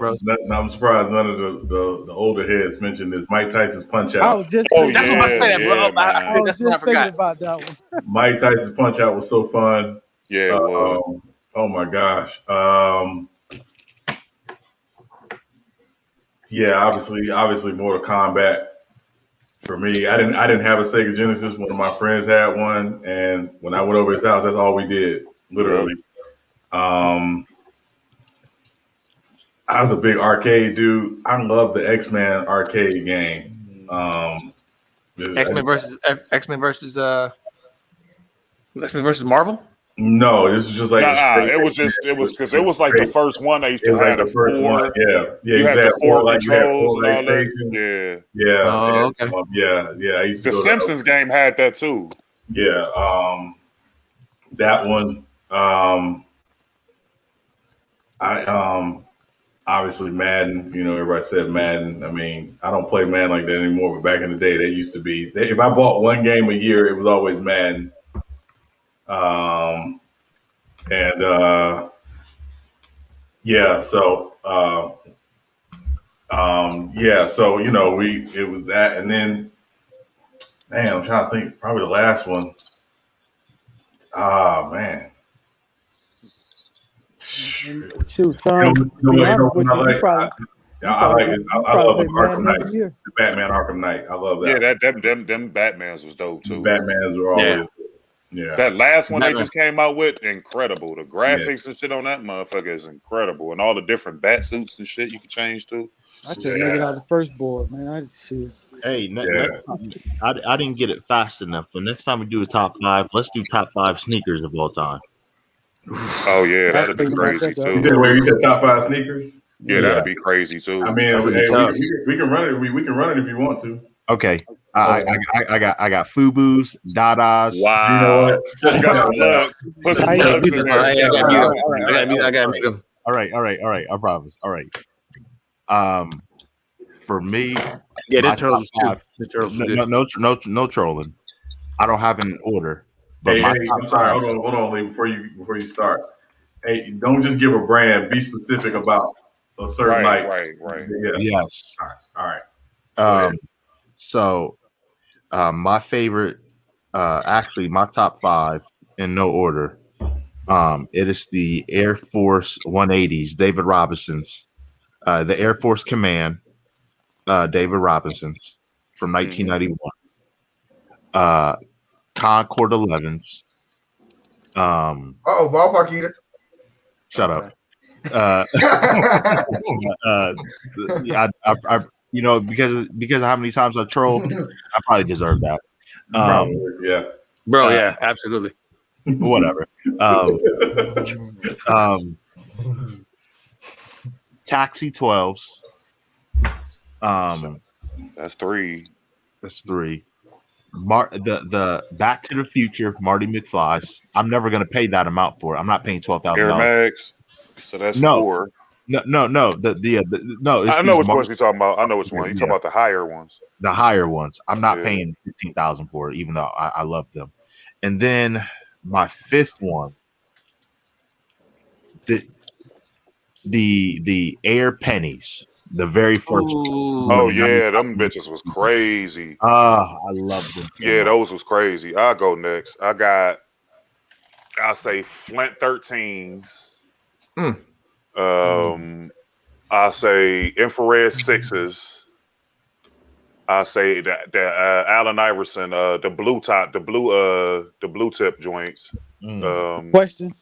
I'm surprised none of the older heads mentioned this. Mike Tyson's Punch Out. I was just that's what I'm saying, bro. I was just thinking about that one. Mike Tyson's Punch Out was so fun. Yeah, it was. Oh my gosh. Yeah, obviously Mortal Kombat. For me, I didn't have a Sega Genesis. One of my friends had one, and when I went over his house, that's all we did, literally. I was a big arcade dude. I love the X-Men arcade game. X-Men versus Marvel. No, this is just like it was because it was like the first one they used to have. The first one, yeah, exactly. Four Controls and all that. Yeah. Oh, okay. Yeah. I used to the Simpsons game had that too. Yeah, that one. I obviously Madden. You know, everybody said Madden. I mean, I don't play Madden like that anymore. But back in the day, they used to be. If I bought one game a year, it was always Madden. So you know, it was that, and then, man, I'm trying to think. Probably the last one. Man. Shoot, son. I love Arkham Knight. The Batman Arkham Knight. I love that. Yeah, them Batmans was dope too. Batmans were always. Yeah. That last one they just came out with, incredible. The graphics and shit on that motherfucker is incredible, and all the different bat suits and shit you can change to. I couldn't make it out the first board, man. I just shit. Hey, I didn't get it fast enough. So next time we do a top 5, let's do top 5 sneakers of all time. Oh yeah, that'd be crazy too. You said top 5 sneakers? Yeah, that'd be crazy too. I mean, we can run it. We can run it if you want to. Okay. I got Fubu's, Dadas. Wow. You know what? You got some luck. Put some luck in there. I got them. All right. I promise. All right. For me, yeah, trolls. No trolling. I don't have an order. But I'm sorry. Hold on, Lee. Before you start, hey, don't just give a brand. Be specific about a certain Right. Yeah. Yes. All right. So, my favorite, actually, my top 5 in no order. It is the Air Force 180s, David Robinson's, the Air Force Command, David Robinson's from 1991. Concord 11s. Ballpark eater. Shut up. I you know, because of how many times I trolled, I probably deserve that. Yeah, bro. Yeah, absolutely. Whatever. Taxi 12s. That's 3. That's 3. The Back to the Future Marty McFly's. I'm never gonna pay that amount for it. I'm not paying $12,000. Air Max. So that's 4. No. No. I know which ones you're talking about. I know which one. You're talking about the higher ones. The higher ones. I'm not paying $15,000 for it, even though I love them. And then my fifth one, the Air Pennies, the very first. Oh yeah, them bitches was crazy. I love them. So Yeah, much. those was crazy. I'll go next. I'll say Flint 13s. I'll say infrared sixes. I'll say that Allen Iverson, the blue tip joints. Question.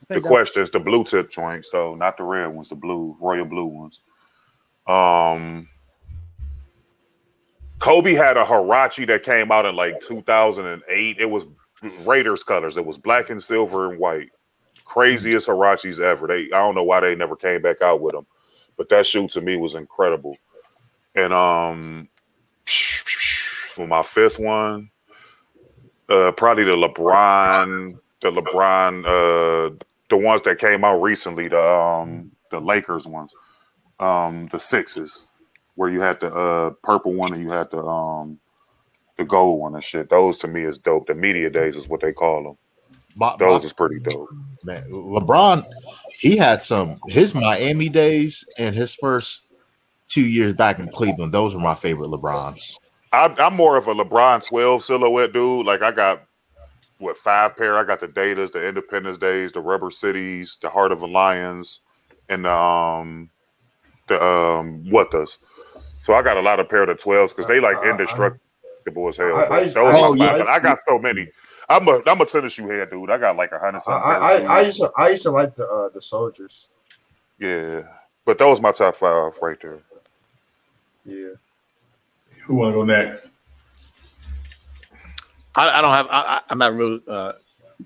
The questions, the blue tip joints, though, not the red ones, the blue, royal blue ones. Kobe had a Hirachi that came out in like 2008. It was Raiders colors. It was black and silver and white. Craziest Hirachis ever. I don't know why they never came back out with them, but that shoe to me was incredible. And for my fifth one, probably the LeBron, the ones that came out recently, the Lakers ones, the sixes, where you had the purple one and you had the gold one and shit. Those to me is dope. The media days is what they call them. Those is pretty dope. Man, LeBron, he had his Miami days and his first 2 years back in Cleveland. Those were my favorite LeBrons. I'm more of a LeBron 12 silhouette dude. Like I got 5 pair. I got the Datas, the Independence Days, the Rubber Cities, the Heart of the Lions, and what does. So I got a lot of pair of the 12s because they like indestructible as hell. Those are my 5. But I got so many. I'm a tennis shoe head dude. I got like 100 something. I used to like the Soldiers. Yeah, but those are my top 5 right there. Yeah. Who want to go next? I don't have. I'm not really.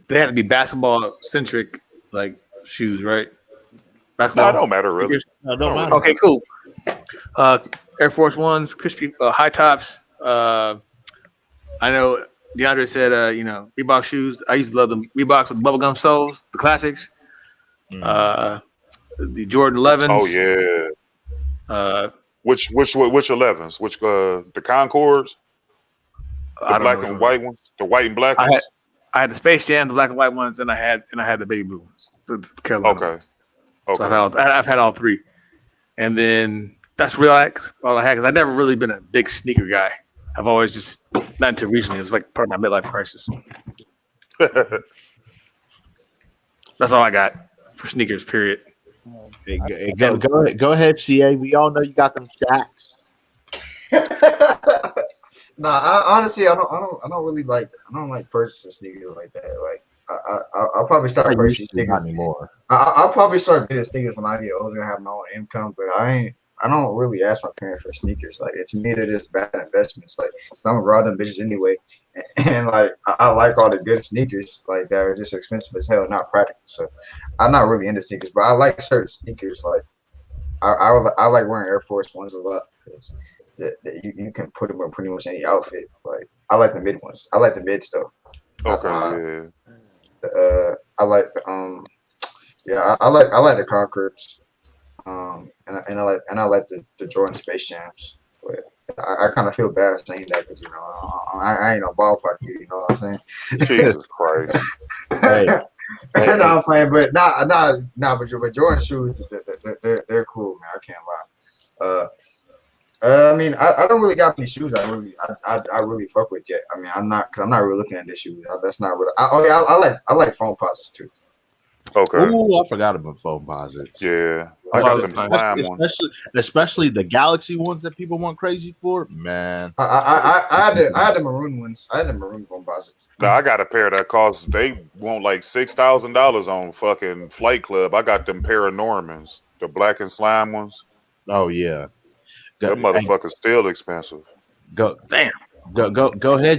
They have to be basketball centric, like shoes, right? Basketball. No, it don't matter really. No, don't matter. Okay, cool. Air Force Ones, crispy high tops. I know DeAndre said, Reebok shoes. I used to love them. Reeboks with bubblegum soles, the classics. The Jordan 11s. Oh yeah. Which 11s? Which the Concords? The black and white ones? The white and black ones? I had the Space Jam, the black and white ones, and I had the baby blue ones, the Carolina ones. Okay. So I've had all 3, and then that's really all I had because I've never really been a big sneaker guy. I've always just not until recently. It was like part of my midlife crisis. That's all I got for sneakers. Period. Hey, go ahead, CA. We all know you got them Shaqs. Honestly, I don't really like. I don't like purchasing sneakers like that. Like I'll probably start purchasing sneakers anymore. I'll probably start getting sneakers when I get older and have my own income. But I don't really ask my parents for sneakers. Like to me, they're just bad investments. Like cause I'm gonna rob them bitches anyway. And like I like all the good sneakers like that are just expensive as hell, not practical. So I'm not really into sneakers, but I like certain sneakers. Like I like wearing Air Force Ones a lot because you can put them on pretty much any outfit. Like I like the mid ones. I like the mid stuff. Okay, I like the I like the Concords. And I like the Jordan Space Jams. But I kind of feel bad saying that because I ain't no ballpark here. You know what I'm saying? Jesus Christ. Hey. No, I'm playing, but but Jordan shoes, they're cool, man. I can't lie. I mean, I don't really got any shoes. I really fuck with yet. I mean, I'm not really looking at this shoes. That's not what. I like foam posits too. Okay. Ooh, I forgot about foam posits. Yeah, I got them slime ones. Especially the Galaxy ones that people went crazy for. Man, I had the maroon ones. I had the maroon foam posits. No, I got a pair that costs. They want like $6,000 on fucking Flight Club. I got them Paranormans, the black and slime ones. Oh yeah, that motherfucker's still expensive. Go ahead,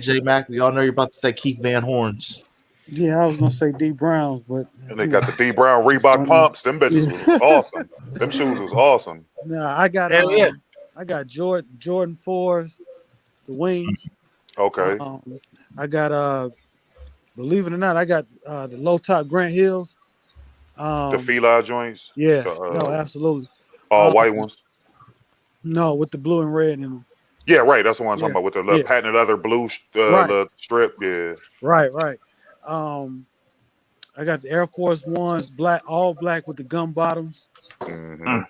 J Mac. We all know you're about to say Keith Van Horns. Yeah, I was gonna say D Browns, but and they got the D Brown Reebok pumps. Them bitches was awesome. Them shoes was awesome. Nah, I got I got Jordan 4s, the wings. Okay. I got believe it or not, I got the low top Grant Hills. The Fila joints. Yeah, no, absolutely. All white ones. No, with the blue and red in them. Yeah, right. That's the one I'm talking about with the patent leather blue the strip. Yeah. Right. Um, I got the Air Force Ones, all black with the gum bottoms. Mm-hmm.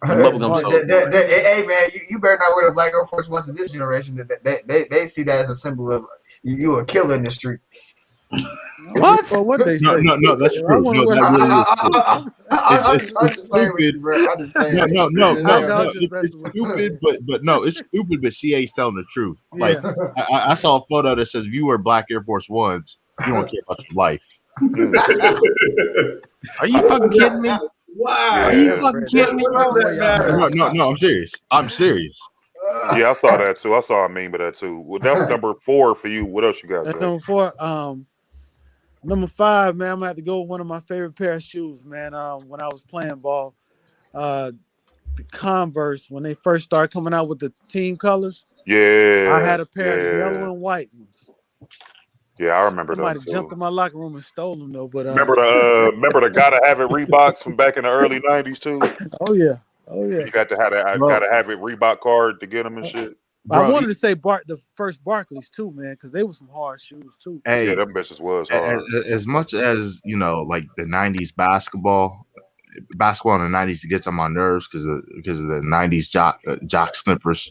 The bubblegum soul. Hey man, you better not wear the black Air Force Ones in this generation. They see that as a symbol of you a killer in the street. What? Or what they No, say? no, no, that's I true. want to No, wear. that really is true. I'm It's just playing with stupid. you, bro. I'm just playing No, with no, you. no, Just no, saying, I'm no. just It's messing with you. stupid, but no, it's stupid. But CA's telling the truth. Like Yeah. I saw a photo that says if you wear black Air Force Ones, you don't care about your life. Are you fucking kidding me? Why? Are you Yeah. fucking kidding me, What bro? does that matter? No, no, no. I'm serious. I'm serious. Yeah, I saw that too. I saw a meme of that too. Well, that's number 4 for you. What else you got, That's Dre? number 4. Number 5, man. I'm gonna have to go with one of my favorite pair of shoes, man. When I was playing ball, the Converse when they first started coming out with the team colors. Yeah, I had a pair of the yellow yeah, and white ones. yeah. I remember them Somebody jumped too. in my locker room and stole them though. But Remember the gotta have it Reeboks from back in the early '90s too. oh yeah, oh yeah. You got to have that. I Bro, gotta have it Reebok card to get them and shit. I bro. wanted to say the first Barclays too, man, because they were some hard shoes too. Yeah, Hey, them bitches was hard. as much as like the '90s basketball in the '90s gets on my nerves because of the '90s jock snippers.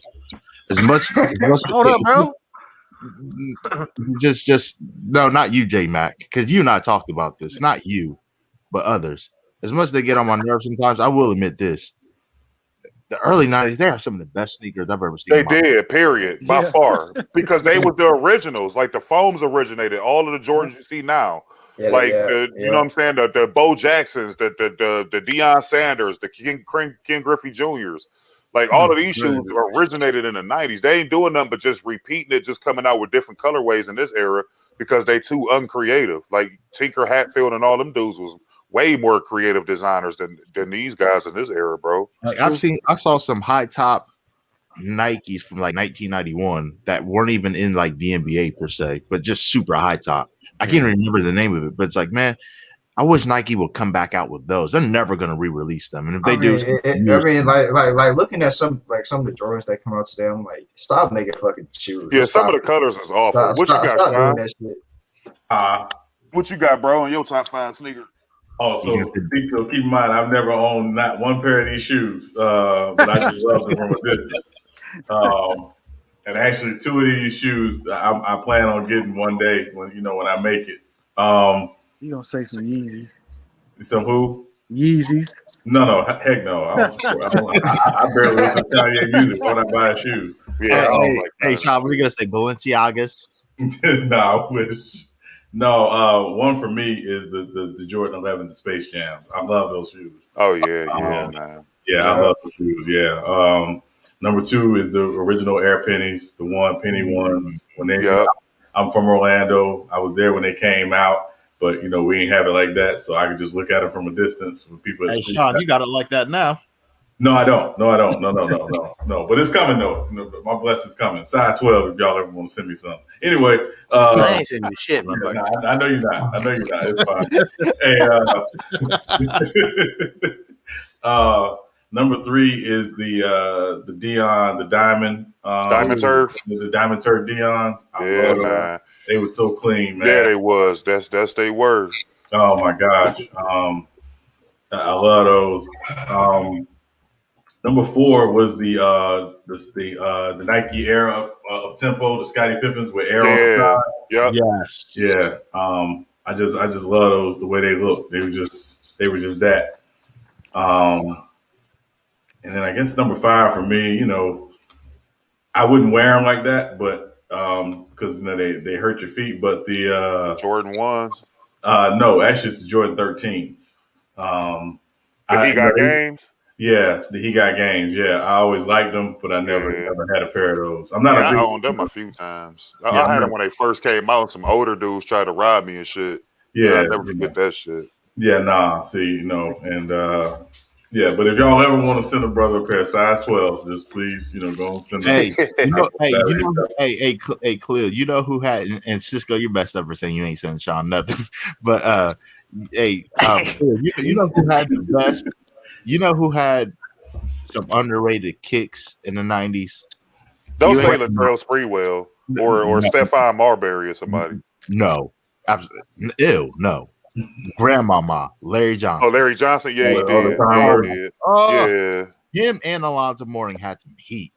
As much Hold up, bro. just no, not you, J Mac, because you and I talked about this. Not you, but others. As much as they get on my nerves sometimes, I will admit this: the early '90s, they are some of the best sneakers I've ever seen. They in my life. did, period, by Yeah. far, because they was the originals. Like the foams originated. All of the Jordans you see now, Yeah, like yeah, you know what I'm saying, the Bo Jacksons, the Deion Sanders, the Ken Griffey Juniors. Like all of these shoes originated in the '90s. They ain't doing nothing but just repeating it, just coming out with different colorways in this era because they too uncreative. Like Tinker Hatfield and all them dudes was way more creative designers than these guys in this era, bro. Like, I saw some high top Nikes from like 1991 that weren't even in like the NBA per se, but just super high top. I can't even remember the name of it, but it's like, man, I wish Nike would come back out with those. They're never going to re-release them, and if they like looking at some of the Jordans that come out today, I'm like, stop making fucking shoes. Yeah, Just some stop of the colors is awful. What you got, stop doing Sean? that shit. What you got, bro, in your top 5 sneakers? Oh, so keep in mind, I've never owned not one pair of these shoes, but I just love them from a distance. And actually, 2 of these shoes I plan on getting one day when I make it. You gonna say some Yeezys? Some who? Yeezys? No, heck no. I barely listen to Kanye music. Why would I buy shoes? Yeah, I don't like hey, Sean, what are you gonna say? Balenciagas? No, I wish. No, one for me is the Jordan 11, the Space Jam. I love those shoes. Oh yeah, man. Yeah, I love those shoes. Yeah. Number 2 is the original Air Pennies, the one penny ones. When they, I'm from Orlando. I was there when they came out, but we ain't have it like that, so I could just look at them from a distance. When people, Hey, Sean, you got it like that now. No, I don't. No. But it's coming though. My blessing's coming. Size 12 if y'all ever want to send me something. Anyway, I ain't sending you shit, man. I know you're not. It's fine. Hey, number 3 is the Dion, the Diamond, Diamond Turf, the Diamond Turf Dions. I love man. They were so clean, man. Yeah, they was. That's they were. Oh my gosh, I love those. Number 4 was the Nike Air up tempo, the Scottie Pippens with Air on the side. Yes. Yeah. I just love those, the way they look. They were just that. And then I guess number 5 for me, I wouldn't wear them like that, but because they hurt your feet. But the Jordan 1s. No, actually it's the Jordan 13s. He got games. Yeah, he got games. Yeah, I always liked them, but I never had a pair of those. I'm not a big. I owned them a few times. I had them when they first came out. And some older dudes tried to rob me and shit. Yeah, I never forget that shit. Yeah, nah. See, and yeah, but if y'all ever want to send a brother a pair of size 12, just please, go and send them. Hey, Cleo, you know who had and Cisco, you're messed up for saying you ain't sending Sean nothing, but Cleo, you know who had the best. You know who had some underrated kicks in the 90s? Don't say Latrell Sprewell or Stephon Marbury or somebody. No, absolutely. Ew, no. Grandmama, Larry Oh, Johnson. Larry Johnson. Yeah, he All the did. Yeah, Converse. he did. Oh, Yeah. him and Alonzo Mourning had some heat.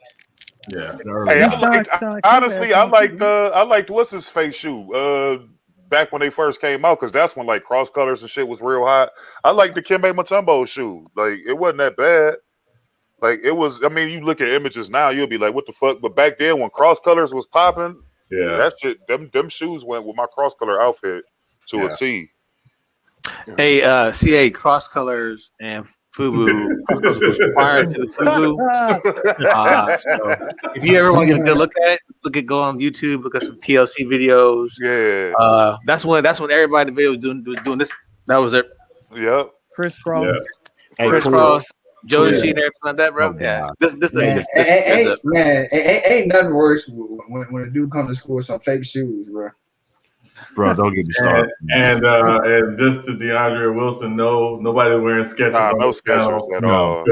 Yeah. In the early Hey, I 90s. liked honestly. I liked what's his face shoe. Back when they first came out, because that's when like cross colors and shit was real hot. I liked the Kimbe Mutombo shoe. Like it wasn't that bad. Like it was. I mean, you look at images now, you'll be like, "What the fuck?" But back then, when cross colors was popping, Yeah. that shit, them shoes went with my cross color outfit to a Yeah. T. Hey, CA cross colors and FUBU was prior to the FUBU. So if you ever want to get a good look at it, go on YouTube, look at some TLC videos. Yeah. That's when everybody in the video was doing this. That was it. Yep. Crisscross. Hey, Crisscross, Joe Yeah. Sheet, and everything like that, bro. Oh, Yeah. God. Man, ain't nothing worse when a dude comes to school with some fake shoes, bro. Bro, don't get me started. And just to DeAndre Wilson, nobody wearing Skechers. Nah, on no the panel. Skechers at No. all.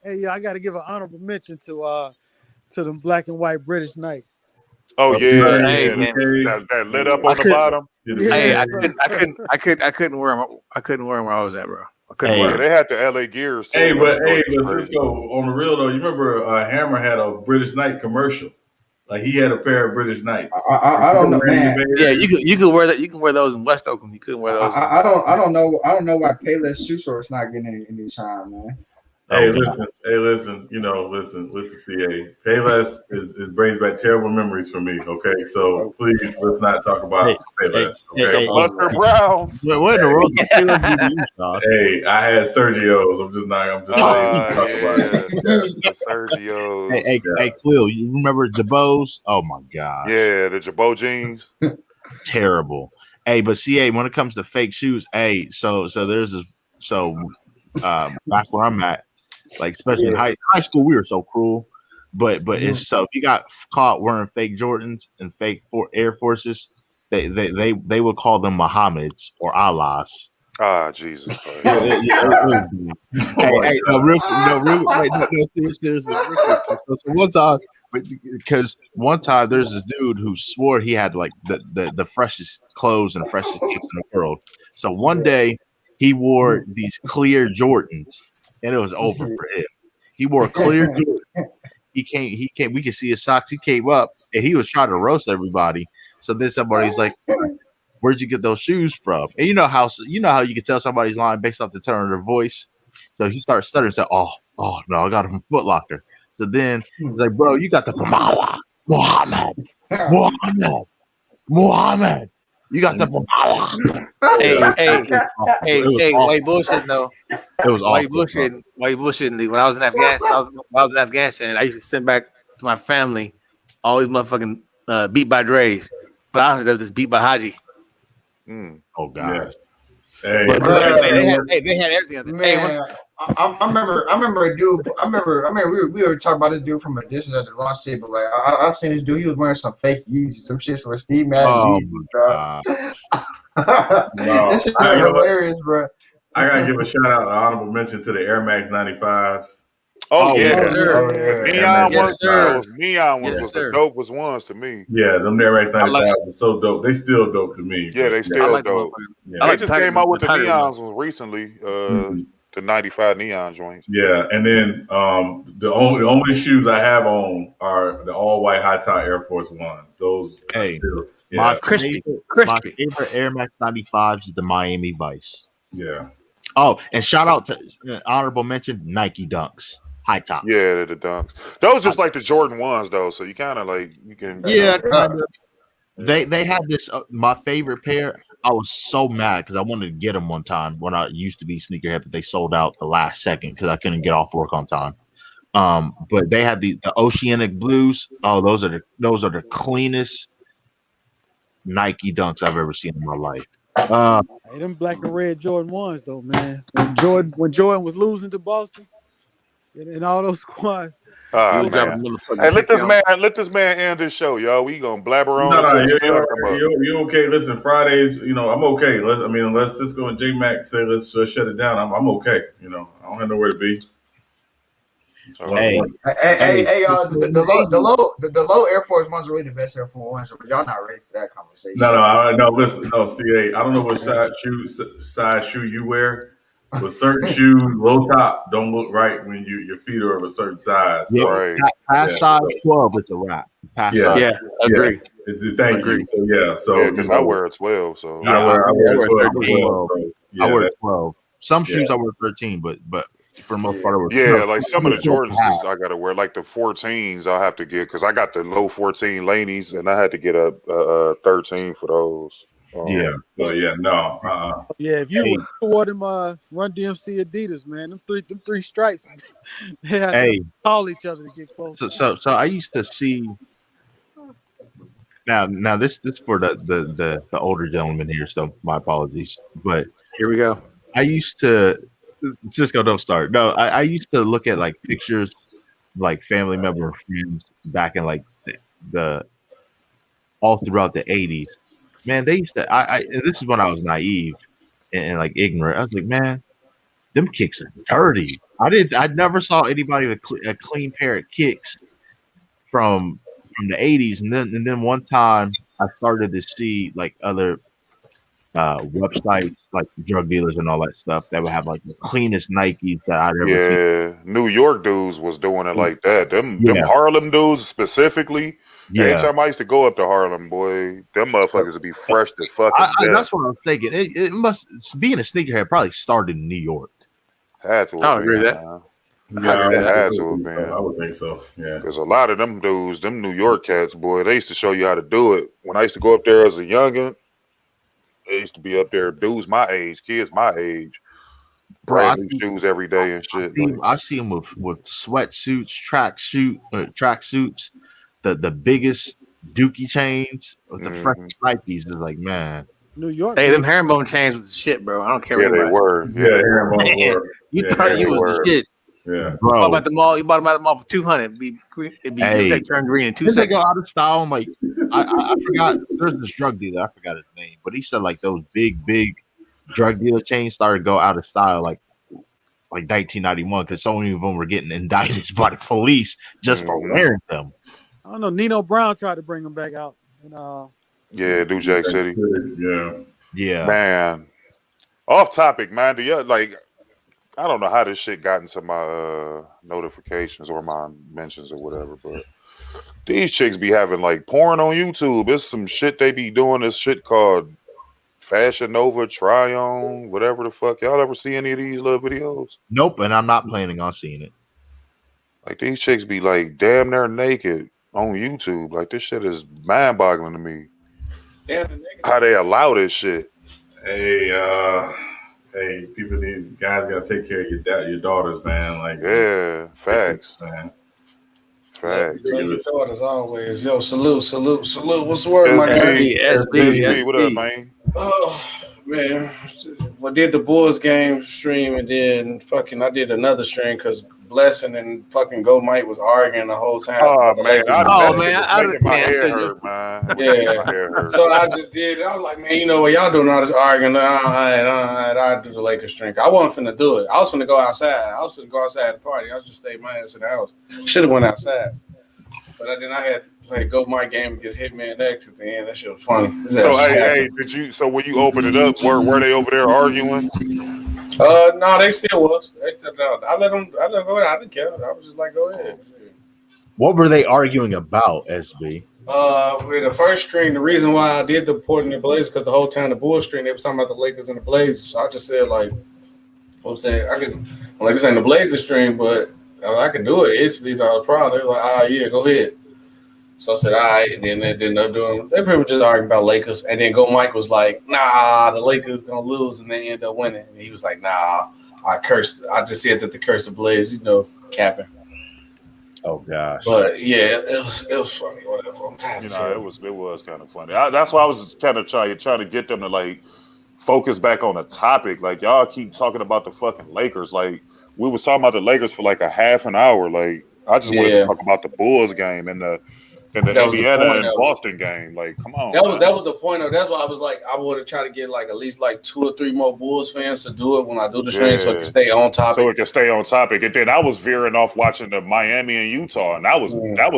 Hey, y'all, I got to give an honorable mention to them black and white British Knights. Oh yeah, Hey, yeah. man. That lit up on the bottom. Hey, I couldn't wear them. I couldn't wear them where I was at, bro. I couldn't wear Yeah, them. they had the LA Gears too. Hey, but Crazy. Cisco, on the real though, you remember Hammer had a British Knight commercial. Like he had a pair of British Knights. I don't know, man. Yeah, you could wear that. You can wear those in West Oakland. You couldn't wear those. I don't know why Payless Shoe Store's not getting any shine, man. Hey, listen, listen, CA. Payless is brings back terrible memories for me. Okay, so please let's not talk about Payless. Okay, Buster Browns. What in the world did Payless do to you, Josh? Hey, I had Sergio's. I'm just not talk about it. The Sergio's. Hey, Quill, you remember Jabos? Oh my god. Yeah, the Jabot jeans. Terrible. Hey, but CA, when it comes to fake shoes, so there's this back where I'm at, like especially in high school, we were so cruel. But it's so if you got caught wearing fake Jordans and fake Air Forces, they would call them Muhammad's or Allahs. Ah, Jesus Christ. Seriously, So one time, because one time there's this dude who swore he had like the freshest clothes and freshest kicks in the world. So one day he wore these clear Jordans, and it was over for him. He wore clear Jordans. He came. We could see his socks. He came up and he was trying to roast everybody. So then somebody's like, "Where'd you get those shoes from?" And you know how you can tell somebody's lying based off the tone of their voice. So he starts stuttering. So, oh no, I got it from Foot Locker. So then he's like, "Bro, you got the from Allah, Muhammad. You got the from Allah." Hey, why you bullshitting though? It was Why you awful, bullshitting? Why you bullshitting? When I was in Afghanistan, I used to send back to my family all these motherfucking beat by Dre's, but I was just beat by Haji. Oh god. Hey, they had everything. Man, I remember a dude. I remember we were talking about this dude from a distance at the launch table. Like I've seen this dude. He was wearing some fake Yeezys, some shit where Steve Madden Yeezys, bro. This shit is hilarious, bro. I gotta give a shout out, an honorable mention to the Air Max 95s. Oh yeah, Neon ones. Those neon ones was the dopest ones to me. Yeah, them Air Max 95s were so dope. They still dope to me. Yeah, they still dope. They just came out with the neons ones recently. The 95 neon joints. Yeah, and then the only shoes I have on are the all white high top Air Force Ones. Those my favorite Air Max 95s is the Miami Vice. Yeah. Oh, and shout out to honorable mention Nike Dunks. High top. Yeah, the Dunks. Those just like the Jordan 1s though, so you kind of like you can. Yeah, they had this. My favorite pair. I was so mad because I wanted to get them one time when I used to be sneakerhead, but they sold out the last second because I couldn't get off work on time. But they had the Oceanic Blues. Oh, those are the cleanest Nike Dunks I've ever seen in my life. Hey, them black and red Jordan 1s though, man. When Jordan was losing to Boston and all those squads. Man. Hey, let this man end this show, y'all. We gonna blabber on. You okay? Listen, Fridays, I'm okay. Unless Cisco and J Mac say let's shut it down, I'm okay. I don't have nowhere to be. Hey, Hey, y'all, before the 80s, the low Air Force Ones are really the best Air Force Ones, but y'all not ready for that No, conversation. no, no. Listen, no. CA. I don't know what size shoe you wear, but certain shoes, low top, don't look right when your feet are of a certain size. yeah, So Right. yeah, past size so, 12, it's a wrap. Past yeah, size. Yeah, yeah. agree. Thank you. Agree. So yeah, Yeah, so because I wear a 12, so Yeah, I I wear a wear 12 as 13. well. So I yeah, wear that's 12. Some yeah, shoes I wear 13, but for the most part, I wear yeah, like some of the 12 and a Jordans half. is I gotta wear, like the 14s. I'll have to get because I got the low 14 laneys, and I had to get a 13 for those. Yeah. yeah. So yeah, no. Yeah, if you Hey, wore them Run DMC Adidas, man, them three stripes, they had to hey. call each other to get close. So I used to see now this for the older gentleman here, so my apologies. But Here we go. I used to Cisco, don't start. No, I used to look at like pictures like family member and friends back in like the all throughout the 80s. Man, they used to I and this is when I was naive and like ignorant. I was like, man, them kicks are dirty. I never saw anybody with a clean pair of kicks from the 80s, and then one time I started to see like other websites like drug dealers and all that stuff that would have like the cleanest Nikes that I'd ever seen. Yeah, New York dudes was doing it like that. Them Yeah, Harlem dudes specifically. yeah. Anytime I used to go up to Harlem, boy, them motherfuckers would be fresh to fucking death. That's what I was thinking. It must being a sneakerhead probably started in New York. Had to I have don't agree been, with that. man. Yeah, I It had to have would think so. I been. would think so. Yeah. Because a lot of them dudes, them New York cats, boy, they used to show you how to do it. When I used to go up there as a youngin', they used to be up there, dudes my age, kids my age, Bro, brand new shoes every day and shit. Like, I see them with sweatsuits, track suits, the biggest dookie chains with the fresh mhm. Nikes. Is like, man, New York Hey, them did. herringbone chains was the shit, bro. I don't care what Yeah, they anybody says. were. Yeah, Yeah, herringbones Man, were. you Yeah, thought yeah, you they was the were. shit. yeah. You bought them bro. at the mall. You bought them at the mall for 200. It'd be Hey, that turn green in 2 didn't they go seconds. out of style? I'm like, I forgot. There's this drug dealer. I forgot his name, but he said like those big drug dealer chains started to go out of style like 1991 because so many of them were getting indicted by the police just for Mhm. wearing them. I don't know. Nino Brown tried to bring them back out, and Yeah, New Jack City. Yeah. Yeah. Man, off topic, man. Do you like? I don't know how this shit got into my notifications or my mentions or whatever, but these chicks be having like porn on YouTube. It's some shit they be doing. This shit called Fashion Nova, Try On, whatever the fuck. Y'all ever see any of these little videos? Nope, and I'm not planning on seeing it. Like these chicks be like damn near naked on YouTube. Like this shit is mind boggling to me. How they allow this shit. Hey, people need guys got to take care of your daughters, man. Like, Yeah, facts. man. Facts. Love your daughters always. Yo, salute. What's the word, my guy? SB, what up, man? Oh man, well, did the Bulls game stream and then fucking I did another stream because Blessing and fucking Go Mike was arguing the whole time. Oh about the man, Lakers. Oh man, making my head hurt, man. Yeah. My head hurt. So I just did. I was like, man, you know what y'all doing all this arguing? All right, I'll do the Lakers drink. I wasn't finna do it. I was finna go outside. I was finna go outside to party. I was just staying my ass in the house. Should have went outside. But then I had to play Go My game against Hitman X at the end. That shit was funny. So hey, did you? So when you open it up, were they over there arguing? No, they still was. I let them go ahead. I didn't care. I was just like, go ahead. What were they arguing about, SB? With the first stream, the reason why I did the Portland and Blazers because the whole time the Bulls stream, they was talking about the Lakers and the Blazers. So I just said like, I'm saying this ain't the Blazers stream, but I can do it. Instantly, the problem. They're like, yeah, go ahead. So I said, all right, and then they pretty much just arguing about Lakers. And then Go Mike was like, nah, the Lakers gonna lose and they end up winning. And he was like, nah, I just said that the curse of Blazers, capping. Oh gosh. But yeah, it was funny. Whatever. I'm tired. You know, it was kind of funny. That's why I was kind of trying to get them to like focus back on the topic. Like y'all keep talking about the fucking Lakers. Like we was talking about the Lakers for like a half an hour. Like I just wanted to talk about the Bulls game and the in the That was the Indiana point and of it. Boston game. Like, come on, That man. was the point of. That's why I was like, I would have tried to get like at least like 2 or 3 more Bulls fans to do it when I do the stream, so it can Yeah. stay on So topic. it can stay on topic. And then I was veering off watching the Miami and Utah, and that was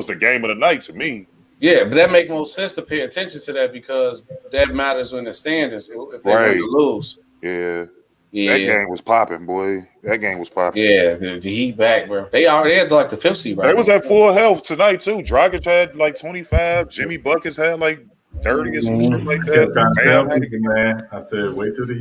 the game of the night to me. Yeah, but that make more sense to pay attention to that because that matters in the standings if they win Right. to lose. Yeah. Yeah. That game was popping, boy. That game was popping. Yeah, the Heat back, bro. They already had like the 5th seed right They was now. at full health tonight too. Dragic had like 25. Jimmy Buckets had like 30 or some shit like I kept trying that. to tell Bam had people, man. I said, wait till the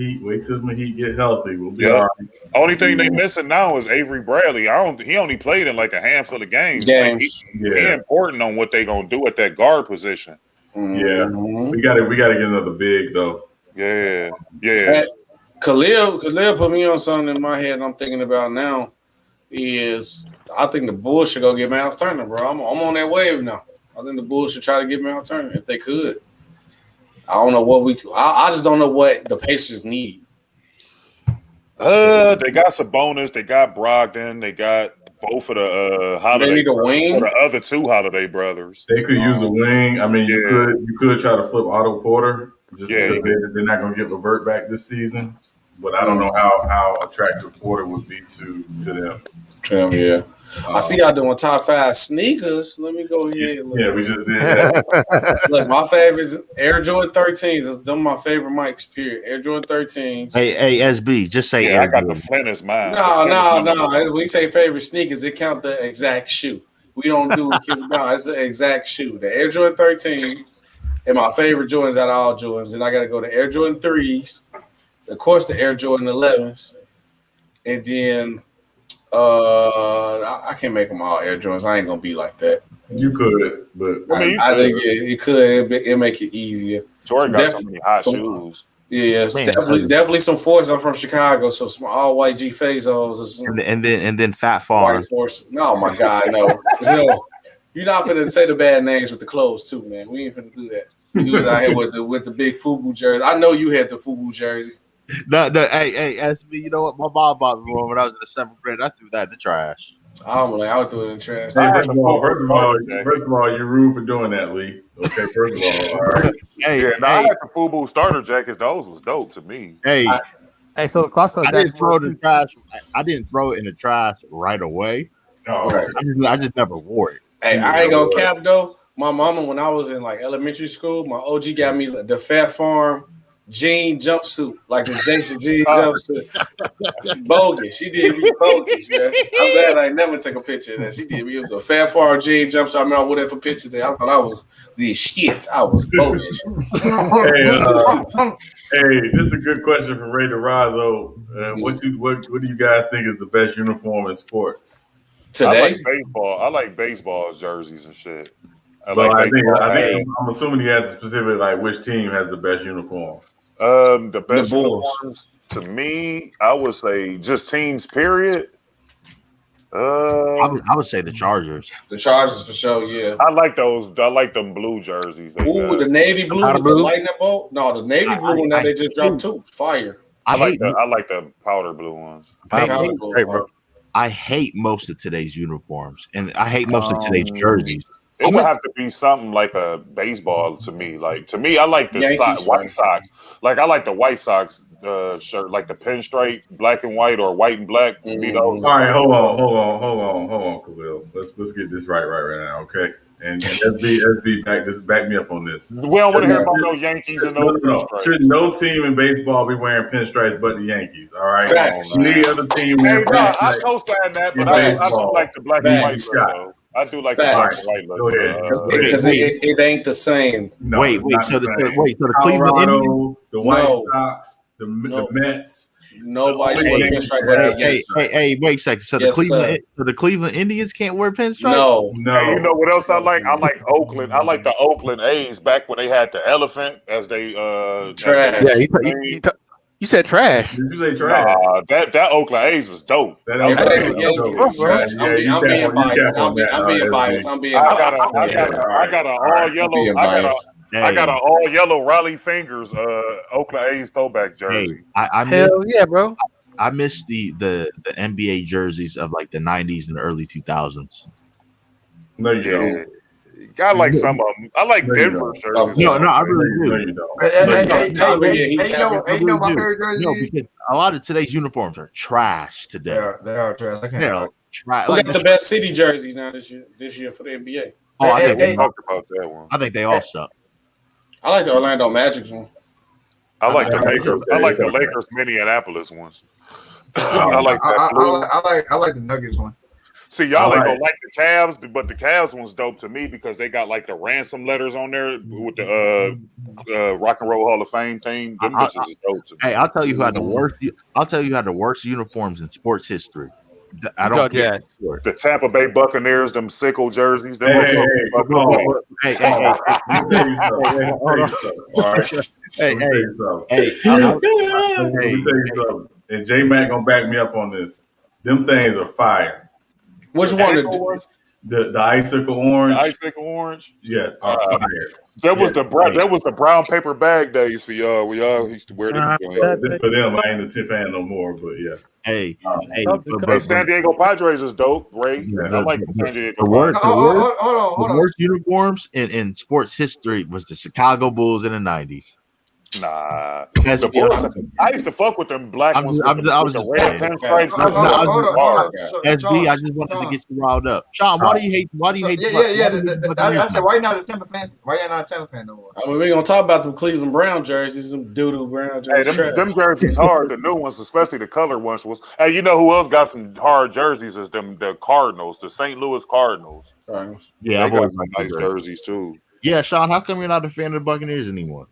Heat get healthy. We'll be Yep. all right. Only thing they missing now is Avery Bradley. He only played in like a handful of games. Like, he important on what they gonna do at that guard position. Yeah, we got to get another big though. Yeah. Hey, Khalil put me on something in my head I'm thinking about now is I think the Bulls should go get Miles Turner, bro. I'm on that wave now. I think the Bulls should try to get Miles Turner if they could. I don't know what I just don't know what the Pacers need. They got Sabonis, they got Brogdon, they got both of the Holiday. They need a brothers, wing? or the other 2 Holiday brothers. They could use a wing. I mean, you could try to flip Otto Porter just because they're not going to get Levert back this season. But I don't know how attractive Porter would be to them. Yeah. I see y'all doing top 5 sneakers. Let me go ahead. Yeah, we just did that. Look, my favorites Air Jordan 13s. Them my favorite mics, period. Air Jordan 13s. Hey, SB, just say I Air got Jordan. the Flynn as mine. No. When we say favorite sneakers, it count the exact shoe. We don't do no, it's the exact shoe. The Air Jordan 13 and my favorite Jordans out of all Jordans. And I got to go to Air Jordan 3s, of course, the Air Jordan 11s, and then I can't make them all Air Jordans. I ain't gonna be like that. You could, but I think it could. It make it easier. Jordan got so many hot shoes. Yeah, it's definitely some Force. I'm from Chicago, so some all white G Fazos and then Fat Farm. White Force. No, my God, no. You're not finna say the bad names with the clothes too, man. We ain't finna do that. You was out here with the big FUBU jersey. I know you had the FUBU jersey. No, hey, SB, you know what? My mom bought me one when I was in the 7th grade. I threw that in the trash. I would throw it in the trash. Hey, first of all, you're rude for doing that, Lee. Okay, first of all, all right. I had the FUBU starter jackets. Those was dope to me. Hey, so the cross I didn't throw it in the trash. I didn't throw it in the trash right away. Oh, okay. I just never wore it. Hey, I ain't gonna cap though. My mama, when I was in like elementary school, my OG got me the Fat Farm jean jumpsuit, like the Jason jean jumpsuit. Bogus. She did me bogus, man. I'm glad I never took a picture of that. She did me. It was a Fat Farm jean jumpsuit. I remember I wore that for pictures there. I thought I was the shit. I was bogus. Hey, this is a good question from Ray DeRazzo. What do you guys think is the best uniform in sports? Today? I like baseball. I like baseball jerseys and shit. I think I'm assuming he has specifically like which team has the best uniform. The best uniforms to me, I would say just teams. Period. I would say the Chargers. The Chargers for sure. Yeah, I like those. I like them blue jerseys. Ooh, the navy blue with the lightning bolt. No, the navy blue one that they just dropped too. Fire. I like the powder blue ones. I hate most of today's uniforms, and I hate most of today's jerseys. It would have to be something like a baseball to me. Like to me, I like the White Sox. Like I like the White Sox shirt, like the pinstripe, black and white, or white and black. To me, those. All right, hold on, Khalil. Let's get this right now, okay? And SB back me up on this. We don't want to hear about no Yankees and no. Should no team in baseball be wearing pinstripes but the Yankees? All right, facts. Any other team wearing pinstripes? I co-sign that, but I do like the black and white look. I do like the black and white look. Go ahead. Because it ain't the same. No, wait. So the Colorado, Cleveland Indians? the White Sox, the Mets. Nobody's wearing pinstripes. Hey, wait a second. So the Cleveland Indians can't wear pinstripes? No. Hey, you know what else I like? I like Oakland. I like the Oakland A's back when they had the elephant as they trash. Yeah, you said trash. Did you say trash? Nah, that Oakland A's is dope. I'm being biased. I got an all yellow. I got an all yellow Raleigh Fingers Oakland A's throwback jersey. Hell yeah, bro. I miss the NBA jerseys of like the 90s and the early 2000s. No, you don't. I like some of them. I like No, you Denver don't. jerseys. No, I No, really do. you don't. Hey, No, hey, you hey, don't. hey, hey, Yeah, he hey, you know, I hey, you know really my do. favorite jersey No, is? because a lot of today's uniforms are trash today. They are trash. I can't They're lie. trash. Who Like got the best city jerseys now this year for the NBA? oh, I Hey, think hey, they hey, all, Talked about that one. I think they all suck. I like the Orlando Magic's one. I like I the think It's Lakers. okay. I like It's the okay. Lakers Minneapolis ones. Um, I like that blue. I like the Nuggets one. See, y'all I ain't like. gonna like the Cavs, but the Cavs one's dope to me because they got like the ransom letters on there with the Rock and Roll Hall of Fame thing. Them bitches is dope to me. Hey, I'll tell you who had the worst. I'll tell you who had the worst uniforms in sports history. I Utah don't care. Jazz. The Tampa Bay Buccaneers, them sickle jerseys. Them Hey, bitches hey, is fucking Paul, clean. Hey, Let me tell you something. Let me tell you something. All right. Hey, Let me tell you something. hey, Let me tell you something. And J Mac gonna back me up on this. Them things are fire. Which The one? sickle ones? The icicle The orange, icicle orange. yeah, are fire. That was Yeah. the brown paper bag days for y'all. Where y'all used to wear them. For them, I ain't a 10 fan no more, but yeah. Hey, Hey, San Diego Padres is dope, Ray. I like the San Diego Padres. Hold on. worst uniforms in sports history was the Chicago Bulls in the 90s. Nah, That's the Bulls. I used to fuck with them black ones with the red pinstripes. SB, I just wanted to get you riled up. Sean, why do you hate? Why do you hate? I said right now the Tampa fans. Why you not a Tampa fan no more? I mean, we're gonna talk about the Cleveland Brown jerseys, some doo-doo Brown Hey, jerseys. them jerseys hard. The new ones, especially the color ones, was. Hey, you know who else got some hard jerseys? Is the Cardinals, the St. Louis Cardinals. Yeah, they I've got always some liked nice the jerseys too. Yeah, Sean, how come you're not a fan of the Buccaneers anymore?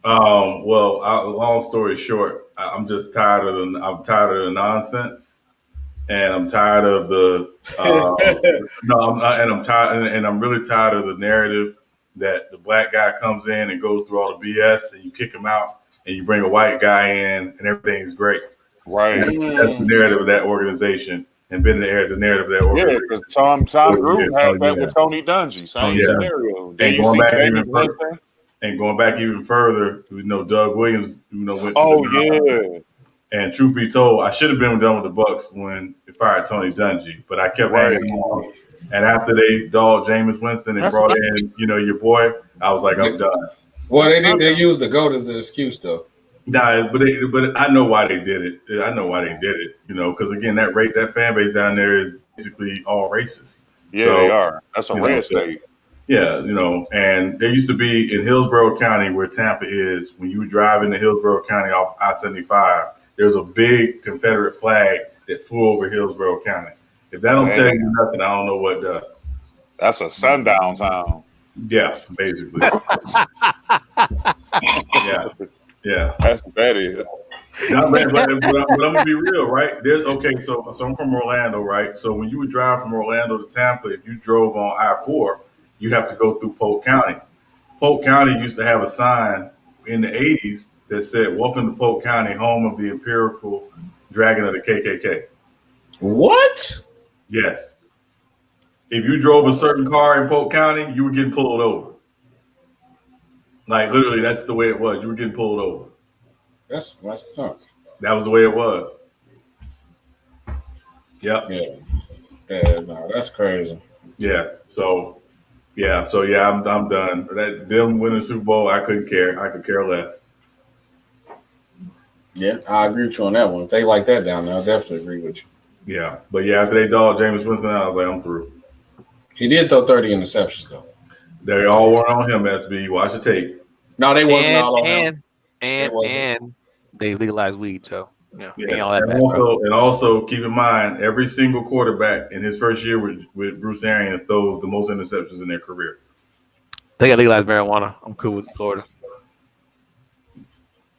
Well, long story short, I'm just tired of the nonsense, and I'm tired of the I'm tired, and I'm really tired of the narrative that the black guy comes in and goes through all the BS, and you kick him out, and you bring a white guy in, and everything's great. Right. That's the narrative of that organization, and been the narrative of that Yeah, organization. because Tom Gruden had that with Tony Dungy. Same scenario. Then And you going see back James even Winston. further, and going back even further, Doug Williams, went. Oh, to the yeah. And truth be told, I should have been done with the Bucks when they fired Tony Dungy, but I kept hanging on. And after they dogged Jameis Winston and brought in, your boy, I was like, I'm done. Well, they used the GOAT as an excuse though. Nah, but I know why they did it. I know why they did it. Because again, that fan base down there is basically all racist. Yeah, So, they are. That's a red so- state. Yeah, and there used to be in Hillsborough County where Tampa is, when you drive into Hillsborough County off I-75, there's a big Confederate flag that flew over Hillsborough County. If that don't tell you nothing, I don't know what does. That's a sundown town. Yeah, basically. Yeah. That's what that is. Now, but I'm gonna be real, right? So I'm from Orlando, right? So when you would drive from Orlando to Tampa, if you drove on I-4, you'd have to go through Polk County. Polk County used to have a sign in the 80s that said, "Welcome to Polk County, home of the empirical dragon of the KKK." What? Yes. If you drove a certain car in Polk County, you were getting pulled over. Like literally, that's the way it was. You were getting pulled over. That's tough. That was the way it was. Yep. Yeah. No, that's crazy. Yeah. So I'm done. Them winning the Super Bowl, I couldn't care. I could care less. Yeah, I agree with you on that one. If they like that down there, I definitely agree with you. Yeah. But yeah, after they dogged Jameis Winston, I was like, I'm through. He did throw 30 interceptions though. They all were on him, SB. Watch the tape. No, they wasn't all on him. And they legalized weed, so Yes. all that And also keep in mind, every single quarterback in his first year with Bruce Arians throws the most interceptions in their career. They got legalized marijuana. I'm cool with Florida.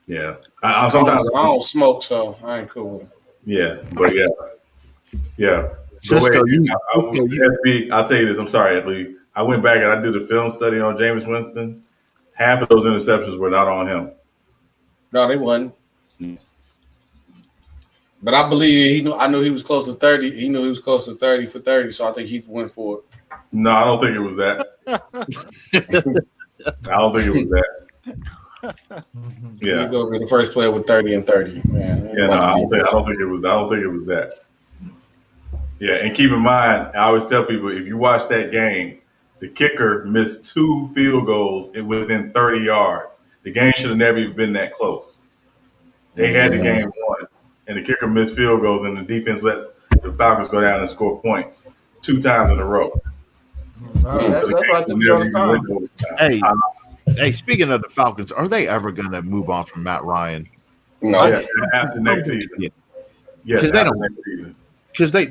Yeah. I don't smoke, so I ain't cool with it. Yeah, but yeah. Cisco, SB, I'll tell you this. I'm sorry, SB. I went back and I did a film study on Jameis Winston. Half of those interceptions were not on him. No, they wasn't. But I believe I knew he was close to 30. He knew he was close to 30 for 30, so I think he went for it. No, I don't think it was that. I don't think it was that. Yeah. He's gonna be the first player with 30 and 30, man. Yeah, no, I don't think it was that. Yeah, and keep in mind, I always tell people if you watch that game, The kicker missed 2 field goals within 30 yards. The game should have never even been that close. They had the game won, and the kicker missed field goals, and the defense lets the Falcons go down and score points 2 times in a row. That's why I took you all the time. Hey, speaking of the Falcons, are they ever going to move on from Matt Ryan? No. Yeah, after next season. Yes, they after don't. next season. Because they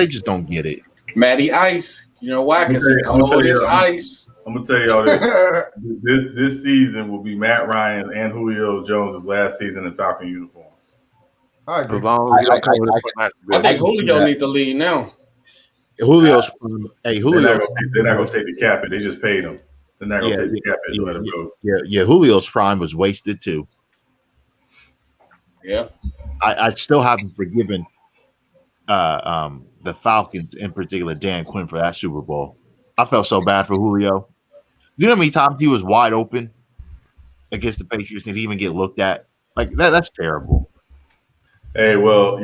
just don't get it. Matty Ice. You know why? Because he I'm called his ice. I'm gonna tell y'all this. This season will be Matt Ryan and Julio Jones' last season in Falcon uniforms. I agree. As long as you don't come with I think Julio needs to lead now. Julio's Julio. They're not gonna take the cap it. They just paid him. They're not gonna take the cap it. Let him go. Yeah. Julio's prime was wasted too. Yeah. I still haven't forgiven the Falcons, in particular Dan Quinn, for that Super Bowl. I felt so bad for Julio. Do you know how many times he was wide open against the Patriots and he even get looked at? Like that's terrible. Hey, well,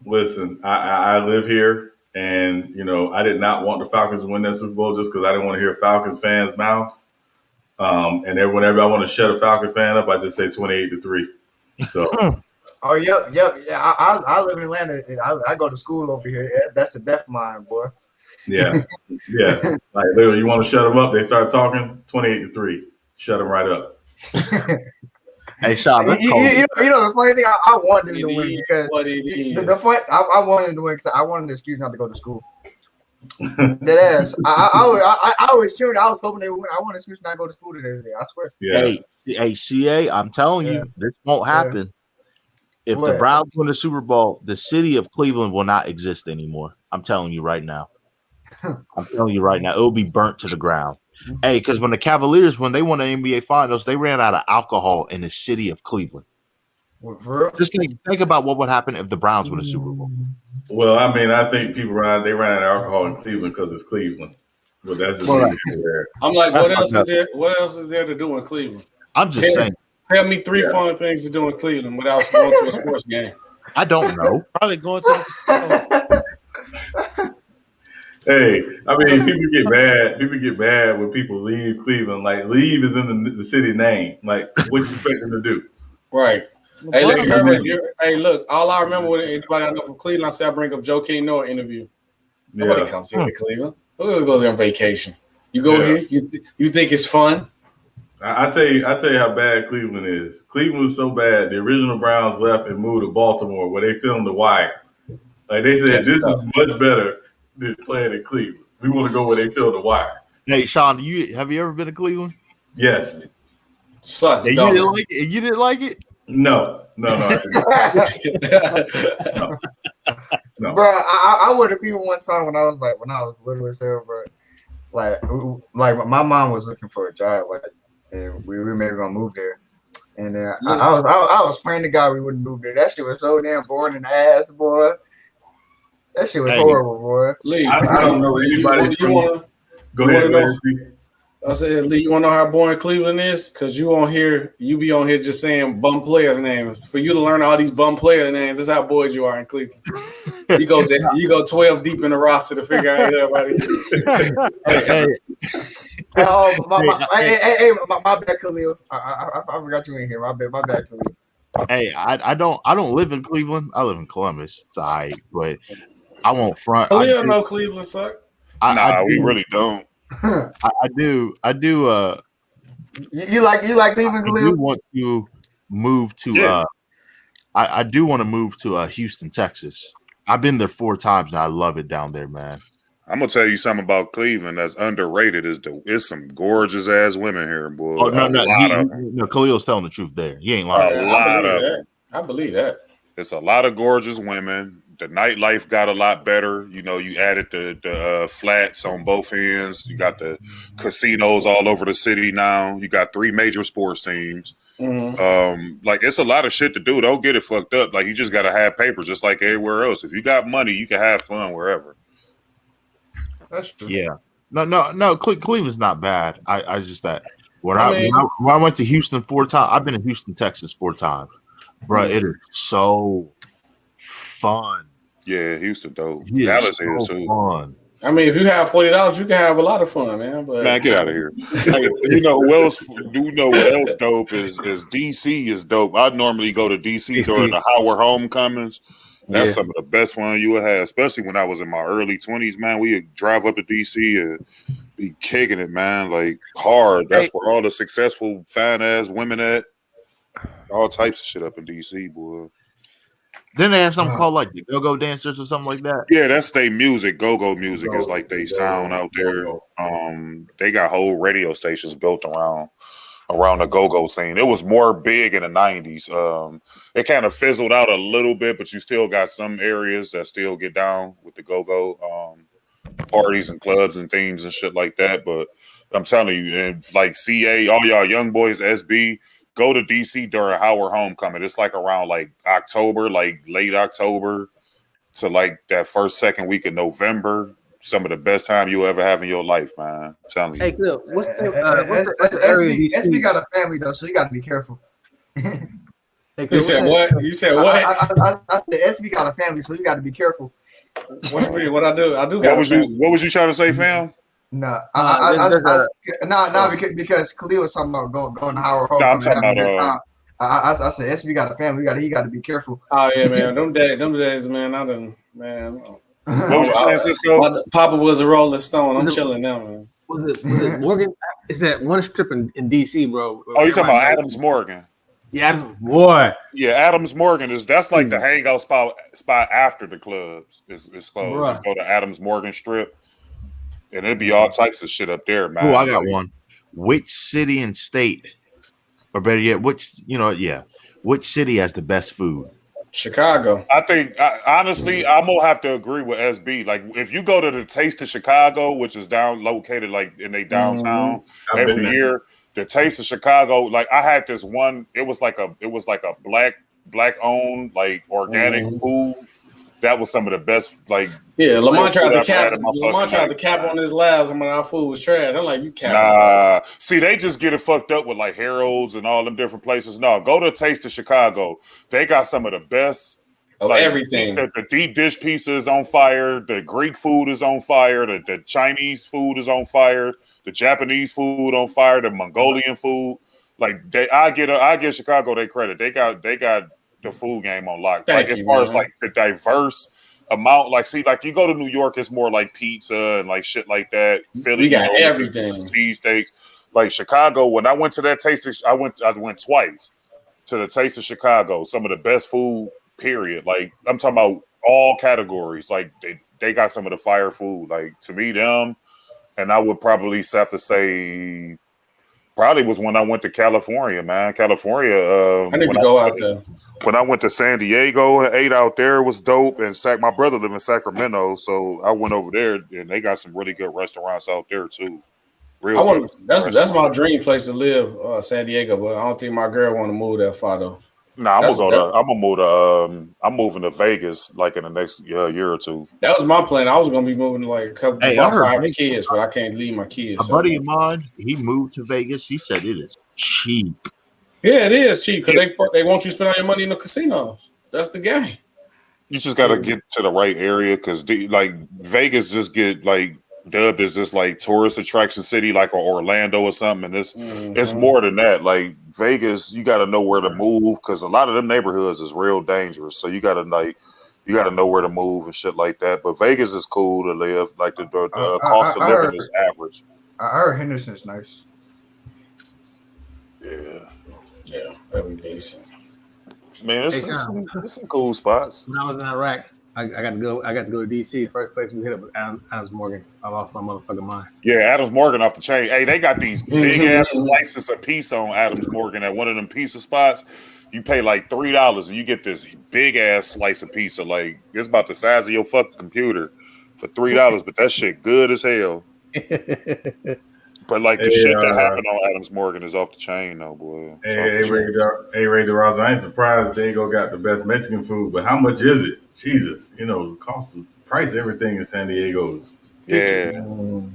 listen, I live here, and I did not want the Falcons to win that Super Bowl just because I didn't want to hear Falcons fans' mouths. And then whenever I want to shut a Falcon fan up, I just say 28-3. So. Oh, yep. Yeah, I live in Atlanta. And I go to school over here. That's a deaf mine, boy. Yeah. Like, literally, you want to shut them up, they start talking, 28-3. Shut them right up. Hey, Sean, you know the funny thing, I wanted them to win because I wanted them to win because I wanted an excuse not to go to school. Dead ass. I was sure. I was hoping they would win. I wanted an excuse not to go to school today. I swear. Yeah. Hey, CA, I'm telling you, this won't happen. If the Browns win the Super Bowl, the city of Cleveland will not exist anymore. I'm telling you right now. It will be burnt to the ground. Hey, because when the Cavaliers, when they won the NBA Finals, they ran out of alcohol in the city of Cleveland. Just think about what would happen if the Browns win a Super Bowl. Well, I mean, I think people ran out of alcohol in Cleveland because it's Cleveland. But that's just me. I'm like, what else is there? What else is there to do in Cleveland? I'm just saying. Tell me 3 fun things to do in Cleveland without going to a sports game. I don't know. Probably going to the casino. Hey, I mean, people get mad. People get mad when people leave Cleveland. Like, leave is in the city name. Like, what do you expect them to do? Right. Hey, look, all I remember when anybody I know from Cleveland, I say I bring up Joe King Noah interview. Nobody comes here to Cleveland. Who goes there on vacation? You go here, you think it's fun? I tell you how bad Cleveland is. Cleveland was so bad. The original Browns left and moved to Baltimore, where they filmed The Wire. Like they said, this is much better than playing in Cleveland. We want to go where they filmed The Wire. Hey, Sean, have you ever been to Cleveland? Yes. Sucks. You didn't like it? You didn't like it? No. No. Bro, I would have been one time when I was little as hell, bro. Like my mom was looking for a job, and we were maybe gonna move there. And then I was praying to God we wouldn't move there. That shit was so damn boring and ass, boy. That shit was horrible, boy. Lee, I don't know anybody. Go ahead. I said, Lee, you want to know how boring Cleveland is? Because you be on here just saying bum players' names. For you to learn all these bum player names, that's how bored you are in Cleveland. You go 12 deep in the roster to figure out everybody. My bad, Khalil. I forgot you in here. My bad, Khalil. Hey, I don't live in Cleveland. I live in Columbus. It's all right, but I won't front. Khalil know Cleveland suck. We really don't. I do. You like Cleveland, Khalil? I do want to move to. I do want to move to Houston, Texas. I've been there 4 times and I love it down there, man. I'm gonna tell you something about Cleveland that's underrated. Is some gorgeous ass women here, boy. Oh no, Khalil's telling the truth there. He ain't lying. A lot of them. I believe that. It's a lot of gorgeous women. The nightlife got a lot better. You know, you added the flats on both ends. You got the casinos all over the city now. You got 3 major sports teams. Mm-hmm. Like, it's a lot of shit to do. Don't get it fucked up. Like, you just got to have paper just like everywhere else. If you got money, you can have fun wherever. That's true. Yeah. No. Cleveland's not bad. I just that when I went to Houston 4 times, I've been to Houston, Texas 4 times. Bro, it is so fun. Yeah, Houston dope. Dallas is too. Fun. I mean, if you have $40, you can have a lot of fun, man. But Man, get out of here. Hey, you know who else? You know what else dope is DC is dope. I normally go to DC during the Howard homecomings. That's some of the best fun you would have, especially when I was in my early 20s, man. We would drive up to DC and be kicking it, man, like hard. That's where all the successful, fine ass women at. All types of shit up in DC, boy. Then they have something called like the go-go dancers or something like that. Yeah, that's their music. Go-go music is like they sound out there. They got whole radio stations built around the go-go scene. It was more big in the 90s. It kind of fizzled out a little bit, but you still got some areas that still get down with the go-go parties and clubs and things and shit like that. But I'm telling you, and like CA, all y'all young boys, SB, go to DC during Howard homecoming. It's like around like October, like late October to like that second week of November. Some of the best time you'll ever have in your life, man. I'm telling you. Hey, Cliff, what's the area? SB got a family though, so you got to be careful. Hey, Cliff, you said what? You said what? I said SB got a family, so you got to be careful. What I do? I do. What was you trying to say, fam? Nah, because Khalil was talking about going to Howard Home. No, I'm talking about. I said SB got a family. He got to be careful. Oh yeah, man. Them days, man. I done, man. What was you saying, Cisco? Papa was a Rolling Stone. I'm chilling now, man. Was it Morgan? Is that one strip in DC, bro? Oh, you talking about Adams Morgan? Yeah, Adams, boy. Yeah, Adams Morgan that's like the hangout spot after the clubs is closed. Bruh. You go to Adams Morgan Strip, and it'd be all types of shit up there, man. Oh, I got one. Which city and state, or better yet, which city has the best food? Chicago. I think honestly, I'm gonna have to agree with SB. Like, if you go to the Taste of Chicago, which is located like in a downtown every year, the Taste of Chicago. Like, I had this one. It was like a black owned like organic food. That was some of the best. Like, yeah, Lamont tried to cap on his labs when our food was trash. I'm like, you cap. Nah, see, they just get it fucked up with like Harold's and all them different places. No, go to Taste of Chicago. They got some of the best. Like, everything. The deep dish pizza is on fire. The Greek food is on fire. The Chinese food is on fire. The Japanese food on fire. The Mongolian food. Like, I give Chicago their credit. They got the food game on lock. Like, as far as like the diverse amount, like, see, like you go to New York, it's more like pizza and like shit like that. Philly, we got everything. Cheesesteaks. Like Chicago, when I went to that taste, I went twice to the Taste of Chicago. Some of the best food. Period. Like, I'm talking about all categories. Like, they got some of the fire food. Like, to me, them, and I would probably have to say, probably was when I went to California, man. California. I need to go out there. When I went to San Diego and ate out there, it was dope. And my brother lived in Sacramento, so I went over there, and they got some really good restaurants out there too. That's my dream place to live, San Diego. But I don't think my girl want to move that far though. Nah, I'm moving to Vegas like in the next year or two. That was my plan. I was gonna be moving to like a couple before I have kids, but I can't leave my kids. A buddy of mine, he moved to Vegas. He said it is cheap. Yeah, it is cheap because they want you to spend all your money in the casinos. That's the game. You just got to get to the right area because like Vegas just get like dubbed as this like tourist attraction city, like Orlando or something, and it's more than that. Like Vegas, you got to know where to move because a lot of them neighborhoods is real dangerous. So you got to know where to move and shit like that. But Vegas is cool to live. Like the cost of living is average. I heard Henderson's nice. Yeah, that'd be decent. Man, there's some cool spots. When I was in Iraq, I got to go to DC. The first place we hit up was Adams Morgan. I lost my motherfucking mind. Yeah, Adams Morgan off the chain. Hey, they got these big ass slices of pizza on Adams Morgan at one of them pizza spots. You pay like $3 and you get this big ass slice of pizza. Like, it's about the size of your fucking computer for $3, but that shit good as hell. But like the shit that happened on Adams Morgan is off the chain, though, boy. Hey, Ray DeRosa, I ain't surprised Dago got the best Mexican food, but how much is it? Jesus, the cost of price everything in San Diego is San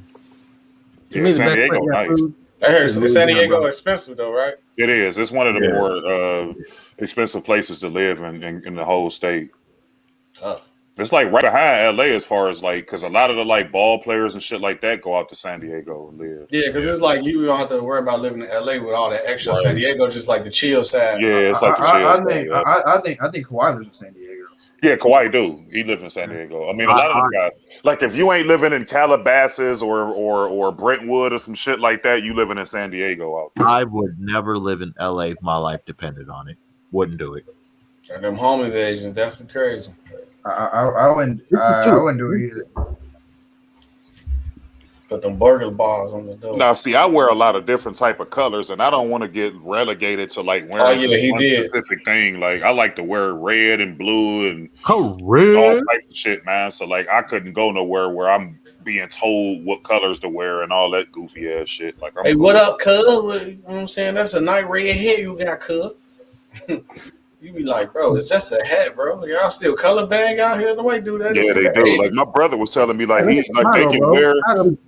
Diego nice. I heard San Diego expensive though, right? It is. It's one of the more expensive places to live in the whole state. Tough. It's like right behind LA as far as like, because a lot of the like ball players and shit like that go out to San Diego and live. Yeah, because it's like you don't have to worry about living in LA with all that extra. Right. San Diego just like the chill side. Yeah, it's like the chill side. Yeah. I think Kawhi lives in San Diego. Yeah, Kawhi do. He lives in San Diego. I mean, a lot of them guys. Like, if you ain't living in Calabasas or Brentwood or some shit like that, you living in San Diego out there. I would never live in LA if my life depended on it. Wouldn't do it. And them home invasions definitely crazy. I wouldn't do it either. Put them burger bars on the door. Now, see, I wear a lot of different type of colors, and I don't want to get relegated to like wearing just one specific thing. Like, I like to wear red and blue and all types of shit, man. So, like, I couldn't go nowhere where I'm being told what colors to wear and all that goofy ass shit. Like, I'm hey, cool. what up, cuz? You know what I'm saying? That's a nice red hair you got, cuz. You be like, bro, it's just a hat, bro. Y'all still color bang out here? The way do that? Yeah, they do. Like my brother was telling me, like they can wear.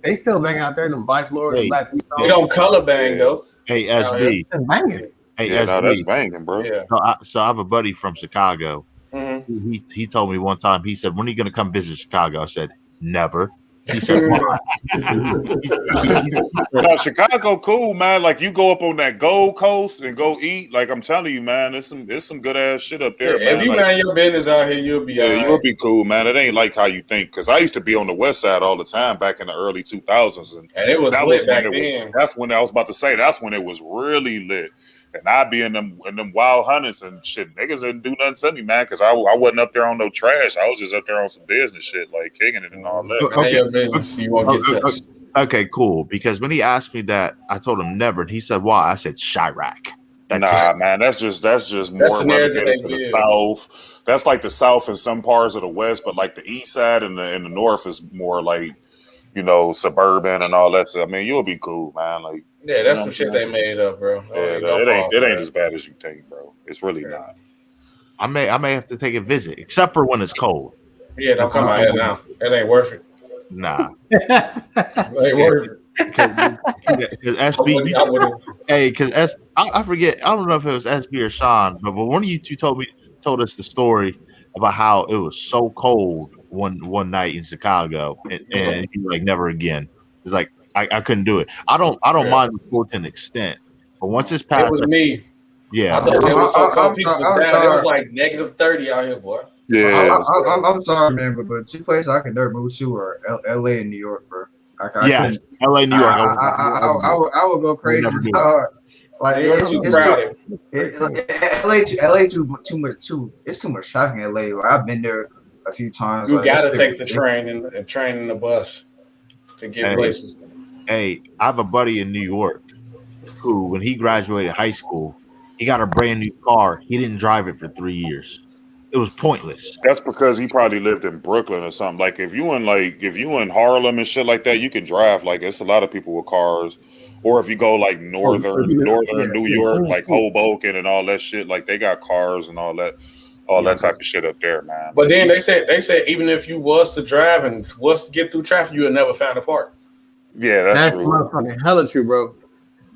They still bang out there in them Vice Lords and Black people. They don't color bang though. Hey, SB. Banging. Hey, yeah, SB. no, that's banging, bro. Yeah. So I have a buddy from Chicago. Mm-hmm. He told me one time. He said, "When are you going to come visit Chicago?" I said, "Never." He said, "No, Chicago, cool, man. Like you go up on that Gold Coast and go eat. Like I'm telling you, man, there's some good ass shit up there, Yeah, man. if you like, mind your business out here, you'll be you'll be cool, man. It ain't like how you think. Because I used to be on the West Side all the time back in the early 2000s, and it was lit back then. That's when I was about to say. That's when it was really lit. And I'd be in them wild hunters and shit. Niggas didn't do nothing to me, man, because I wasn't up there on no trash. I was just up there on some business shit, like kicking it and all that. You won't get touched. Okay, cool. Because when he asked me that, I told him never, and he said, "Why?" I said, "Chirac." Man, that's just more relegated to the South. That's like the South and some parts of the West, but like the East Side and the North is more like, suburban and all that stuff. I mean, you'll be cool, man. Like, yeah, that's some shit they made up, bro. Yeah, it ain't as bad as you think, bro. It's really not. I may have to take a visit, except for when it's cold. Yeah, don't come out here now. It ain't worth it. Nah. It ain't worth it. Because SB, because I forget. I don't know if it was SB or Sean, but one of you two told us the story about how it was so cold one night in Chicago, and he like never again. It's like I couldn't do it. I don't mind the cold to an extent, but once it's past, it was me. Yeah, I told you it was so cold. People was down. It was like -30 out here, boy. Yeah, I'm sorry, man, but two places I can never move to are LA and New York, bro. Yes, LA, New York. I would go crazy. Like it's too crowded. LA too much. It's too much traffic in LA. Like I've been there a few times. You like, gotta take the train and train in the bus to get places. Hey, I have a buddy in New York who, when he graduated high school, he got a brand new car. He didn't drive it for 3 years. It was pointless. That's because he probably lived in Brooklyn or something. Like if you in Harlem and shit like that, you can drive. Like it's a lot of people with cars. Or if you go like northern New York, like Hoboken and all that shit, like they got cars and all that type of shit up there, man. But then they said even if you was to drive and was to get through traffic, you would never find a park. Yeah, that's true. Motherfucking hella true, bro.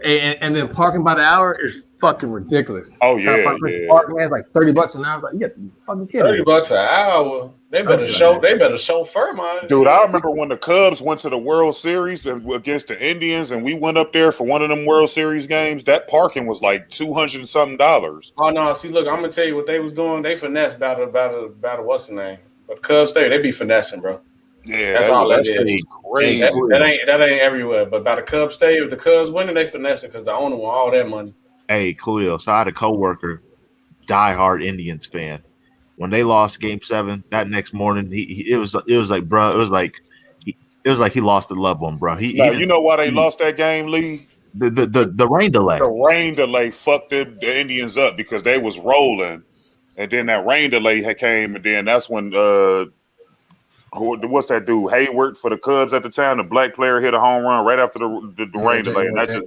And then parking by the hour is fucking ridiculous. Oh yeah, parking man is like $30 an hour. Like, yeah, fucking kidding. $30 an hour. They better chauffeur mine. Dude, I remember when the Cubs went to the World Series against the Indians, and we went up there for one of them World Series games. That parking was like $200 and something. Oh no! See, look, I'm gonna tell you what they was doing. They finessed about what's the name? But Cubs Stadium, they be finessing, bro. Yeah, that's all that is. Crazy. That ain't everywhere. But by the Cubs Stadium, if the Cubs winning, they finessing because the owner want all that money. Hey, Khalil. So I had a coworker, diehard Indians fan. When they lost Game 7 that next morning, it was like, bro, it was like he lost a loved one, bro. You know why they lost that game, Lee? The rain delay. The rain delay fucked the Indians up because they was rolling, and then that rain delay came, and then that's when what's that dude Hayward for the Cubs at the time? The black player hit a home run right after the rain delay, and that just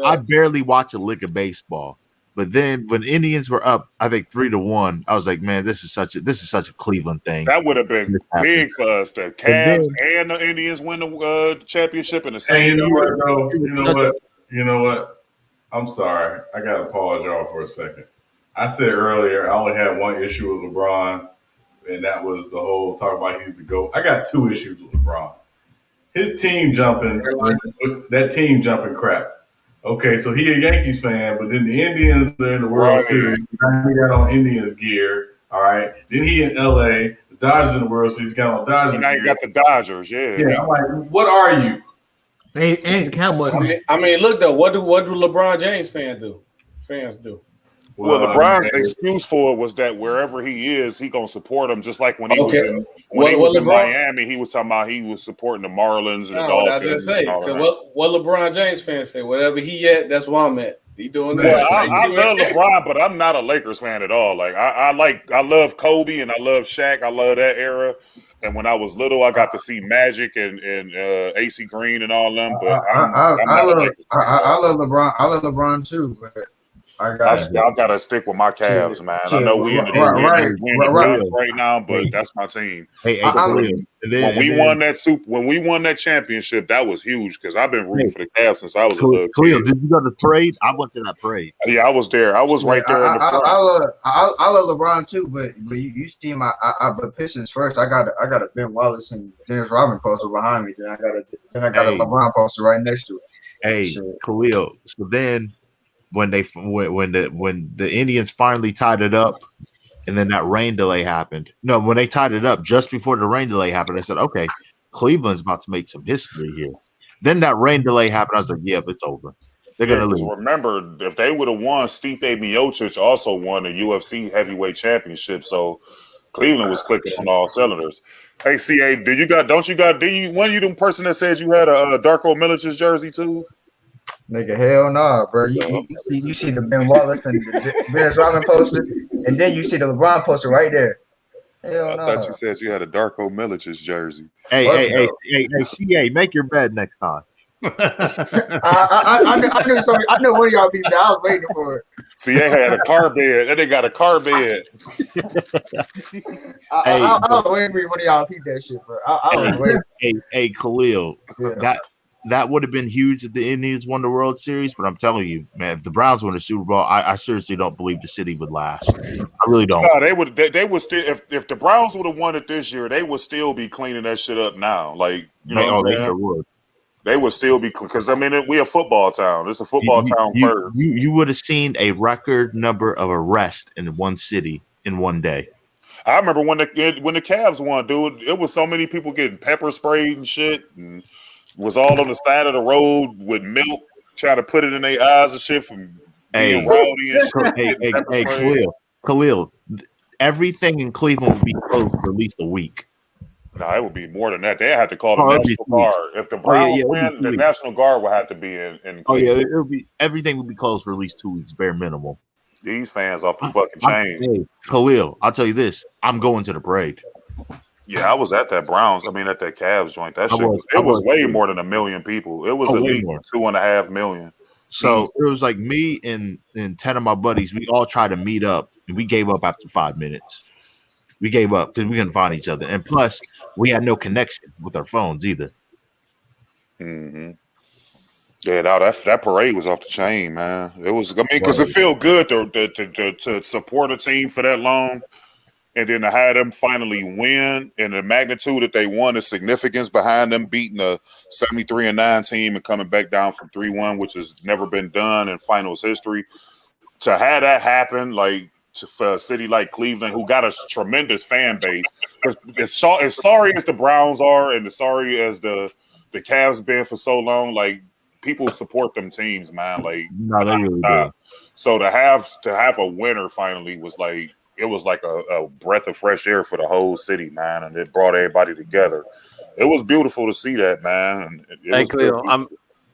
I barely watch a lick of baseball. But then when Indians were up, I think 3-1, I was like, man, this is such a Cleveland thing. That would have been big for us. The Cavs and the Indians win the championship in the same year. You know what? I'm sorry. I gotta pause y'all for a second. I said earlier, I only had one issue with LeBron, and that was the whole talk about he's the GOAT. I got two issues with LeBron. His team jumping, that team jumping crap. Okay, so he a Yankees fan, but then the Indians are in the World Right. Series. He got on Indians gear. All right. Then he in LA, the Dodgers in the World Series, he got on Dodgers And I gear. got the Dodgers, yeah. Yeah, I'm like, what are you? And he's a Cowboy fan. I mean, look though. What do LeBron James fans do? Well, Well, LeBron's excuse for it was that wherever he is, he gonna support him. Just like when he Okay. was in What LeBron? Miami, he was talking about he was supporting the Marlins and the No, what I Dolphins just say. and all of Cause that. what LeBron James fans say, whatever he at, that's where I'm at. He doing that. Well, I love LeBron, but I'm not a Lakers fan at all. Like I love Kobe and I love Shaq. I love that era. And when I was little, I got to see Magic and AC Green and all them. But I'm not a Lakers fan at all. I love LeBron. I love LeBron too, but I gotta stick with my Cavs, man. I know we in the dumps right now, but that's my team. When we won that championship, that was huge because I've been rooting for the Cavs since I was a little Khalil, kid. did you go to the parade? I went to that parade. Yeah, I was there. I was right there in the front. I love LeBron too, but you see my but Pistons first. I got a Ben Wallace and Dennis Rodman poster behind me. Then I got a LeBron poster right next to it. Hey, Khalil. So then when the Indians finally tied it up, and then that rain delay happened. No, when they tied it up just before the rain delay happened, I said, okay, Cleveland's about to make some history here. Then that rain delay happened. I was like, yeah, it's over. They're gonna lose. Remember, if they would have won, Stipe Miocic also won the UFC heavyweight championship. So Cleveland was clicking on all cylinders. Hey, CA, when you the person that said you had a Darko Milicic jersey too? Nigga, hell nah, bro. You see the Ben Wallace and the Dennis Rodman poster, and then you see the LeBron poster right there. Hell I nah. thought you said you had a Darko Milicic jersey. Hey, CA, make your bed next time. I knew something. I knew one of y'all people. I was waiting for it. CA had a car bed, and they got a car bed. I was waiting for one of y'all people that shit, bro. I was waiting. Hey, Khalil, Yeah. that would have been huge if the Indians won the World Series. But I'm telling you, man, if the Browns win the Super Bowl, I seriously don't believe the city would last. I really don't. No, they would still. If the Browns would have won it this year, they would still be cleaning that shit up now. Like They sure would. They would still be because I mean we a football town. It's a football town first. You would have seen a record number of arrests in one city in one day. I remember when the Cavs won, dude. It was so many people getting pepper sprayed and shit, and was all on the side of the road with milk, trying to put it in their eyes and shit from being rowdy and shit. Hey, Khalil, everything in Cleveland would be closed for at least a week. No, it would be more than that. They had to call the National Guard. If the Browns win, the National Guard would have to be in Cleveland. Oh yeah, everything would be closed for at least 2 weeks, bare minimum. These fans off the fucking chain. Hey, Khalil, I'll tell you this: I'm going to the parade. Yeah, I was at that at that Cavs joint. That shit was way more than 1 million people. It was at least 2.5 million. So it was like me and 10 of my buddies. We all tried to meet up, and we gave up after 5 minutes. We gave up because we couldn't find each other, and plus we had no connection with our phones either. Mm-hmm. Yeah, no, that parade was off the chain, man. It was. I mean, because it felt good to support a team for that long. And then to have them finally win and the magnitude that they won, the significance behind them beating a 73-9 team and coming back down from 3-1, which has never been done in finals history. To have that happen, like for a city like Cleveland, who got a tremendous fan base, as sorry as the Browns are, and as sorry as the Cavs been for so long, like people support them teams, man. Like no, they really do. So to have a winner finally was like. It was like a breath of fresh air for the whole city, man, and it brought everybody together. It was beautiful to see that, man. Hey, Cleo,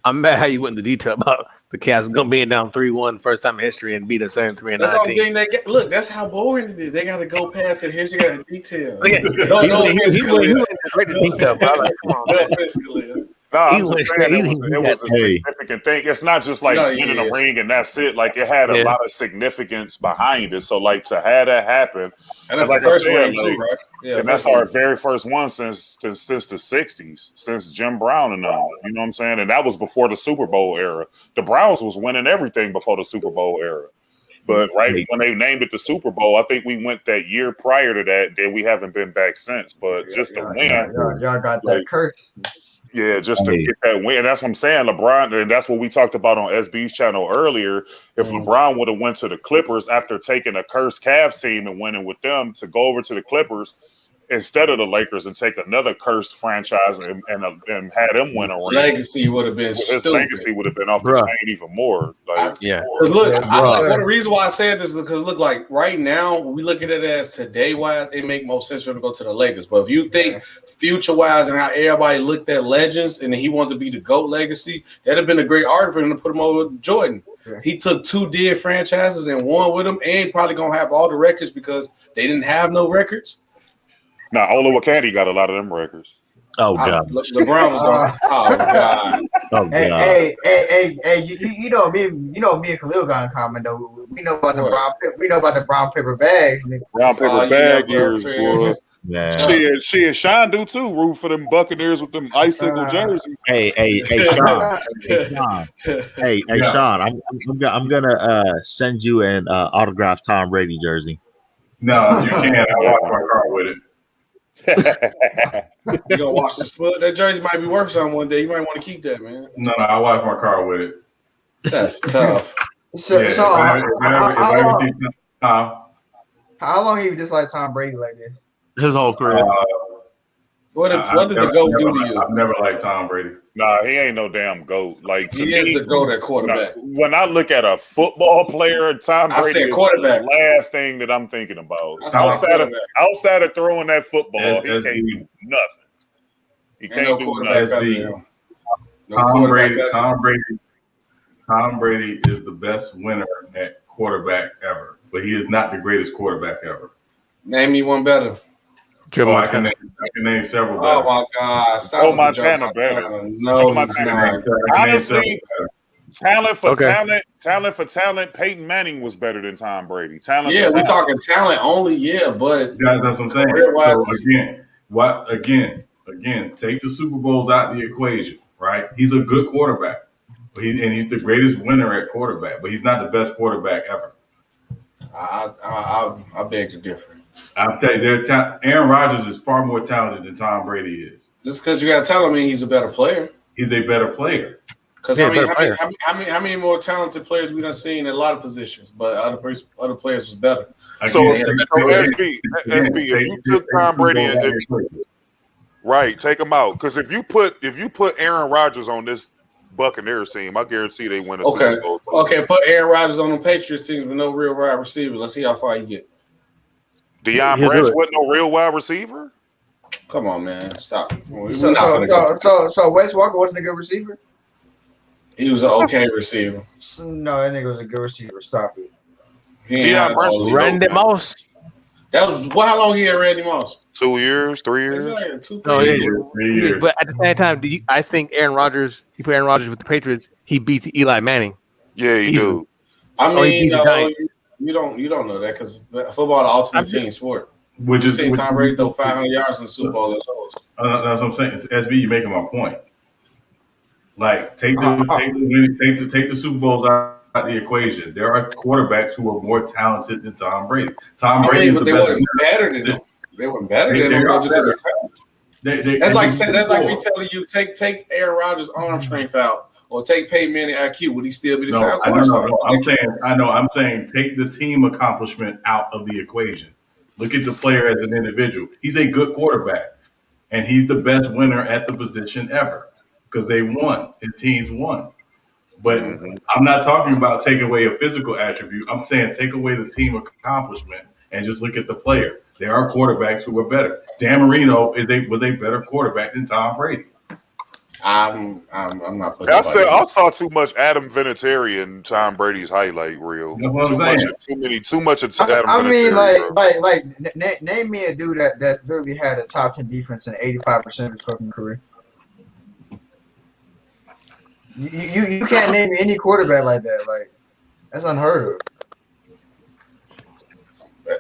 I'm mad how you went into detail about the Cavs being down 3-1 first time in history and beating 73-9. That's all thing they get. Look, that's how boring it is. They got to go past it. Here's you got a detail. He went into great detail. Come on, I'm just saying it was a significant thing. It's not just like winning a ring and that's it. Like it had a lot of significance behind it. So like to have that happen, and that's like the first ring too, right? Yeah, and that's our very first one since the 60s, since Jim Brown and all. You know what I'm saying? And that was before the Super Bowl era. The Browns was winning everything before the Super Bowl era. But right when they named it the Super Bowl, I think we went that year prior to that. Then we haven't been back since. But just to win, Y'all got like, that curse. yeah, just to get that win. That's what I'm saying. LeBron, and that's what we talked about on SB's channel earlier. If LeBron would have went to the Clippers after taking a cursed Cavs team and winning with them to go over to the Clippers instead of the Lakers and take another cursed franchise and had them win a ring, legacy would have been his stupid. legacy would have been off the chain even more. Like, Because look, one of the reasons why I said this is because look, like right now, we look at it as today wise, it make most sense for him to go to the Lakers. But if you think future wise and how everybody looked at legends and he wanted to be the GOAT legacy, that'd have been a great argument for him to put him over with Jordan. He took 2 dead franchises and won with them, and he probably gonna have all the records because they didn't have no records. now, Olowokandi got a lot of them records. Oh God, LeBron was going. Oh God. Oh Hey, God. hey, you know me and Khalil got in common though. We know about the brown paper bags. Nigga. Brown paper bag years, boy. Yeah. Shit, Sean do too. Root for them Buccaneers with them icicle jerseys. Hey, Sean. Hey, Sean. I'm gonna send you an autographed Tom Brady jersey. No, you can't. I walk my car with it. You gonna watch the split? That jersey might be worth something one day. You might want to keep that, man. No, I wash my car with it. That's tough. How long you just like Tom Brady like this? His whole career. What did the GOAT do to you? I've never liked Tom Brady. Nah, he ain't no damn GOAT. Like He is the GOAT at quarterback. When I look at a football player, Tom I Brady said is quarterback. the last thing that I'm thinking about. I said Outside of throwing that football, he SB. can't do nothing. He Ain't can't no do quarterback nothing. better than him. No Tom quarterback Brady. Tom Brady is the best winner at quarterback ever, but he is not the greatest quarterback ever. Name me one better. I can name several better. Oh my God! Stop Oh, Montana better. No, he's not. Honestly, talent for talent, Peyton Manning was better than Tom Brady. Talent. Yeah, for we're talent. talking talent only. Yeah, but That's what I'm saying. So again, take the Super Bowls out of the equation, right? He's a good quarterback, but he's the greatest winner at quarterback, but he's not the best quarterback ever. I beg to differ. I'll tell you, Aaron Rodgers is far more talented than Tom Brady is. Just because you got to tell me he's a better player. He's a better player. Because how many more talented players we done seen in a lot of positions, but other players was better. So SB, if you took Tom Brady and take him out, because if you put Aaron Rodgers on this Buccaneers team, I guarantee they win a Super Bowl. Okay, put Aaron Rodgers on the Patriots teams with no real wide receiver. Let's see how far you get. Deion Branch wasn't no real wide receiver. Come on, man, stop. So Wes Walker wasn't a good receiver. He was an okay receiver. No, that nigga was a good receiver. Stop it. Deion Branch was Randy Moss. That was how long he had Randy Moss? 2 years, 3 years. Exactly. 3 years. But at the same time, I think Aaron Rodgers? He put Aaron Rodgers with the Patriots. He beats Eli Manning. Yeah, he do. I mean, you don't know that because football the ultimate team sport. Which is seen Tom Brady throw 500 yards in the Super Bowl. That's what I'm saying. It's SB, you're making my point. Like take the Super Bowls out of the equation. There are quarterbacks who are more talented than Tom Brady. Tom Brady is the best. They weren't better than him. That's like me telling you take Aaron Rodgers' arm strength out or take Peyton Manning IQ. Would he still be the same? I'm saying take the team accomplishment out of the equation. Look at the player as an individual. He's a good quarterback, and he's the best winner at the position ever because they won. His teams won. But I'm not talking about taking away a physical attribute. I'm saying take away the team accomplishment and just look at the player. There are quarterbacks who are better. Dan Marino was a better quarterback than Tom Brady. I'm not putting. I saw too much Adam Vinatieri in Tom Brady's highlight reel. That's what I'm saying. Too much of Adam I Vinatieri. mean, name me a dude that literally had a top 10 defense in 85% of his fucking career. You can't name me any quarterback like that. Like that's unheard of.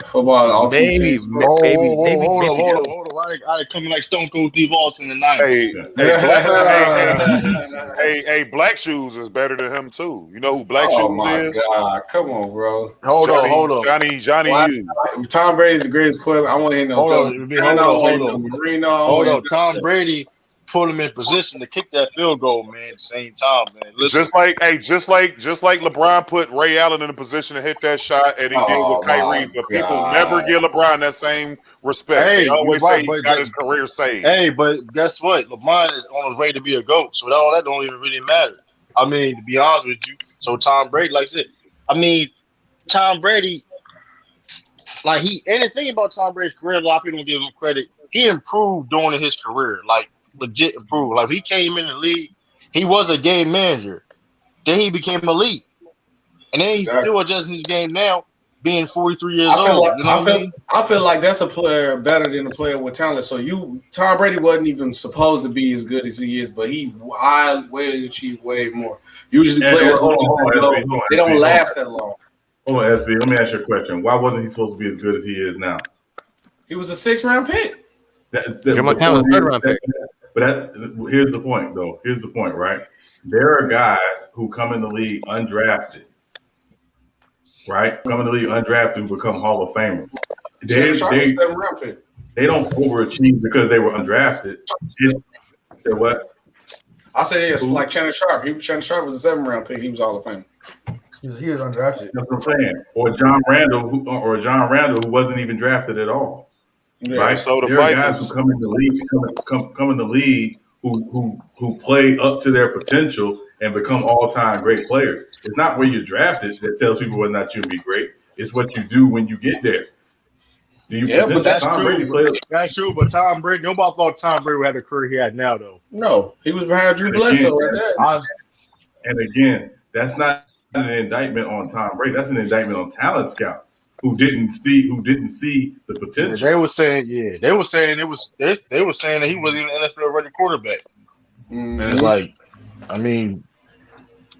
Football, the ultimate team Maybe, sport. hold on. I coming like Stone Cold Steve Austin tonight. Hey, hey, Black Shoes is better than him too. You know who Black Oh Shoes my is? God! Come on, bro. Hold on. Johnny Well, Hughes. Tom Brady's the greatest quarterback. I want to hear no Joe. Hold on. Marino. Tom Brady put him in position to kick that field goal, man. At the same time, man. Listen. Just like LeBron put Ray Allen in a position to hit that shot, and he did with Kyrie. But people never give LeBron that same respect. Hey, they always right, say he got his career saved. Hey, but guess what? LeBron is on his way to be a GOAT, so all that don't even really matter. I mean, to be honest with you. So Tom Brady, like I said, Tom Brady, and the thing about Tom Brady's career, a lot of people don't give him credit. He improved during his career, legit improved. Like he came in the league, he was a game manager. Then he became elite. And then he's still adjusting his game now, being 43 years old. I feel like that's a player better than a player with talent. So Tom Brady wasn't even supposed to be as good as he is, but he way achieved way more. Usually players they don't last that long. Hold on, SB. Let me ask you a question. Why wasn't he supposed to be as good as he is now? He was a 6th-round pick. Here's the point, though. Here's the point, right? There are guys who come in the league undrafted, right? Come in the league undrafted who become Hall of Famers. They don't overachieve because they were undrafted. Say what? I say yes, like Shannon Sharp. Shannon Sharp was a 7th-round pick. He was Hall of Fame. He was undrafted. That's what I'm saying. Or John Randall, who wasn't even drafted at all. Yeah, right? so there are guys who come in the league, come in the league who play up to their potential and become all-time great players. It's not where you're drafted that tells people whether or not you'll be great. It's what you do when you get there. But that's true. That's true. But Tom Brady, nobody thought Tom Brady had the career he had now, though. No, he was behind Drew Bledsoe at that. And again, that's not an indictment on Tom Brady. That's an indictment on talent scouts who didn't see the potential. They were saying that he wasn't even an NFL ready quarterback. Mm-hmm. And it's like,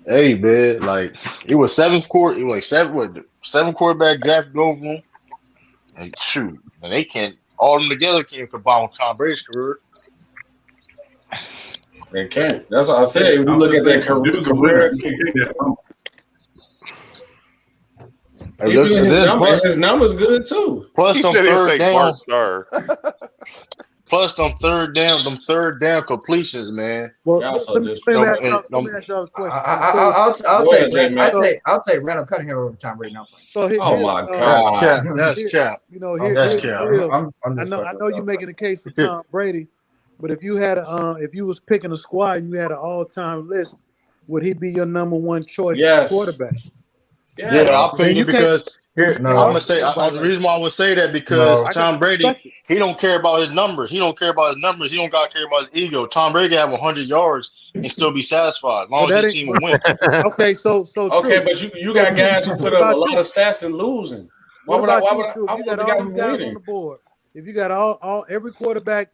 hey man, like it was seven quarterback drafted over him. And shoot, and they can't all of them together can't combine with Tom Brady's career. They can't. That's what I said. If you look at that career, you can't take that. His numbers good too. Plus he them said he'll third take down. Bart Starr. Plus them third down completions, man. Well, let me ask y'all a question. I'll take Randall Cunningham over Tom Brady now. Oh my God, that's cap. You know, that's cap. I know you're making a case for Tom Brady, but if you had if you was picking a squad, and you had an all-time list, would he be your number one choice quarterback? Yeah, I'll pick him because I'm gonna say the reason why I would say that because Tom Brady, he don't care about his numbers. He don't gotta care about his ego. Tom Brady have 100 yards and still be satisfied as long as his team will win. Okay, so okay, but you got guys who put up a lot of stats and losing. Why would I you got all these guys on the board? If you got every quarterback,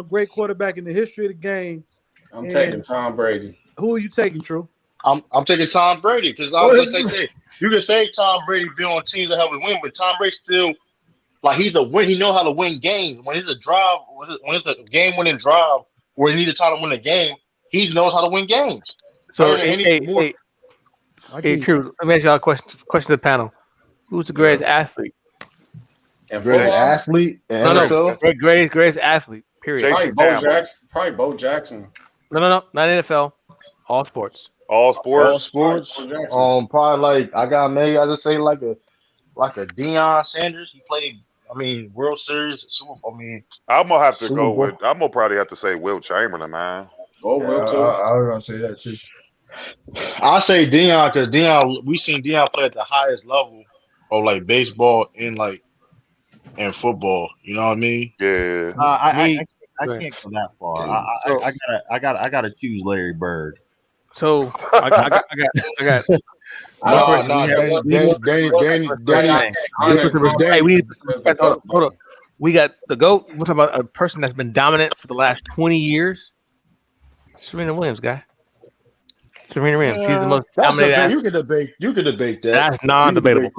great quarterback in the history of the game, I'm taking Tom Brady. Who are you taking, True? I'm taking Tom Brady because I was gonna say you can say Tom Brady be on teams that help him win, but Tom Brady still he's a win. He know how to win games. When it's a drive, when it's a game-winning drive where he needs to try to win a game, he knows how to win games. So, hey, True. Let me ask y'all a question to the panel: who's the greatest athlete? Greatest athlete? No. Greatest athlete. Period. Probably Bo Jackson. No, not NFL. All sports. All sports. Probably I just say like a Deion Sanders. He played. World Series. I'm gonna probably have to say Wilt Chamberlain, man. I was gonna say that too. I say Deion because we seen Deion play at the highest level of like baseball and football. You know what I mean? Yeah. I can't go that far. I gotta choose Larry Bird. So I got. Hold up. We got the GOAT. We're talking about a person that's been dominant for the last 20 years. Serena Williams, guy. Serena Williams. She's the most dominated. You can debate that. That's non-debatable.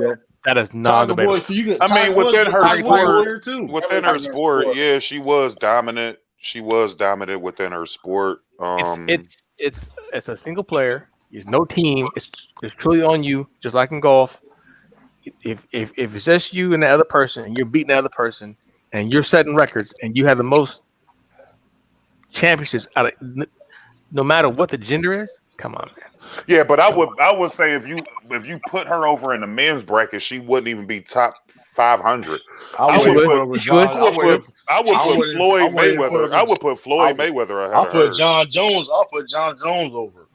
That is Tiger non-debatable. Woods. You I mean, within her Tiger Woods sport, player too. within her sport, yeah, she was dominant. She was dominant within her sport. It's a single player. There's no team. It's truly on you, just like in golf. If it's just you and the other person, and you're beating the other person, and you're setting records, and you have the most championships out of no matter what the gender is, come on, man. Yeah, but I would say if you put her over in the men's bracket, she wouldn't even be top 500. I would put Floyd Mayweather. I would put Floyd Mayweather ahead of her. I'll put John Jones over.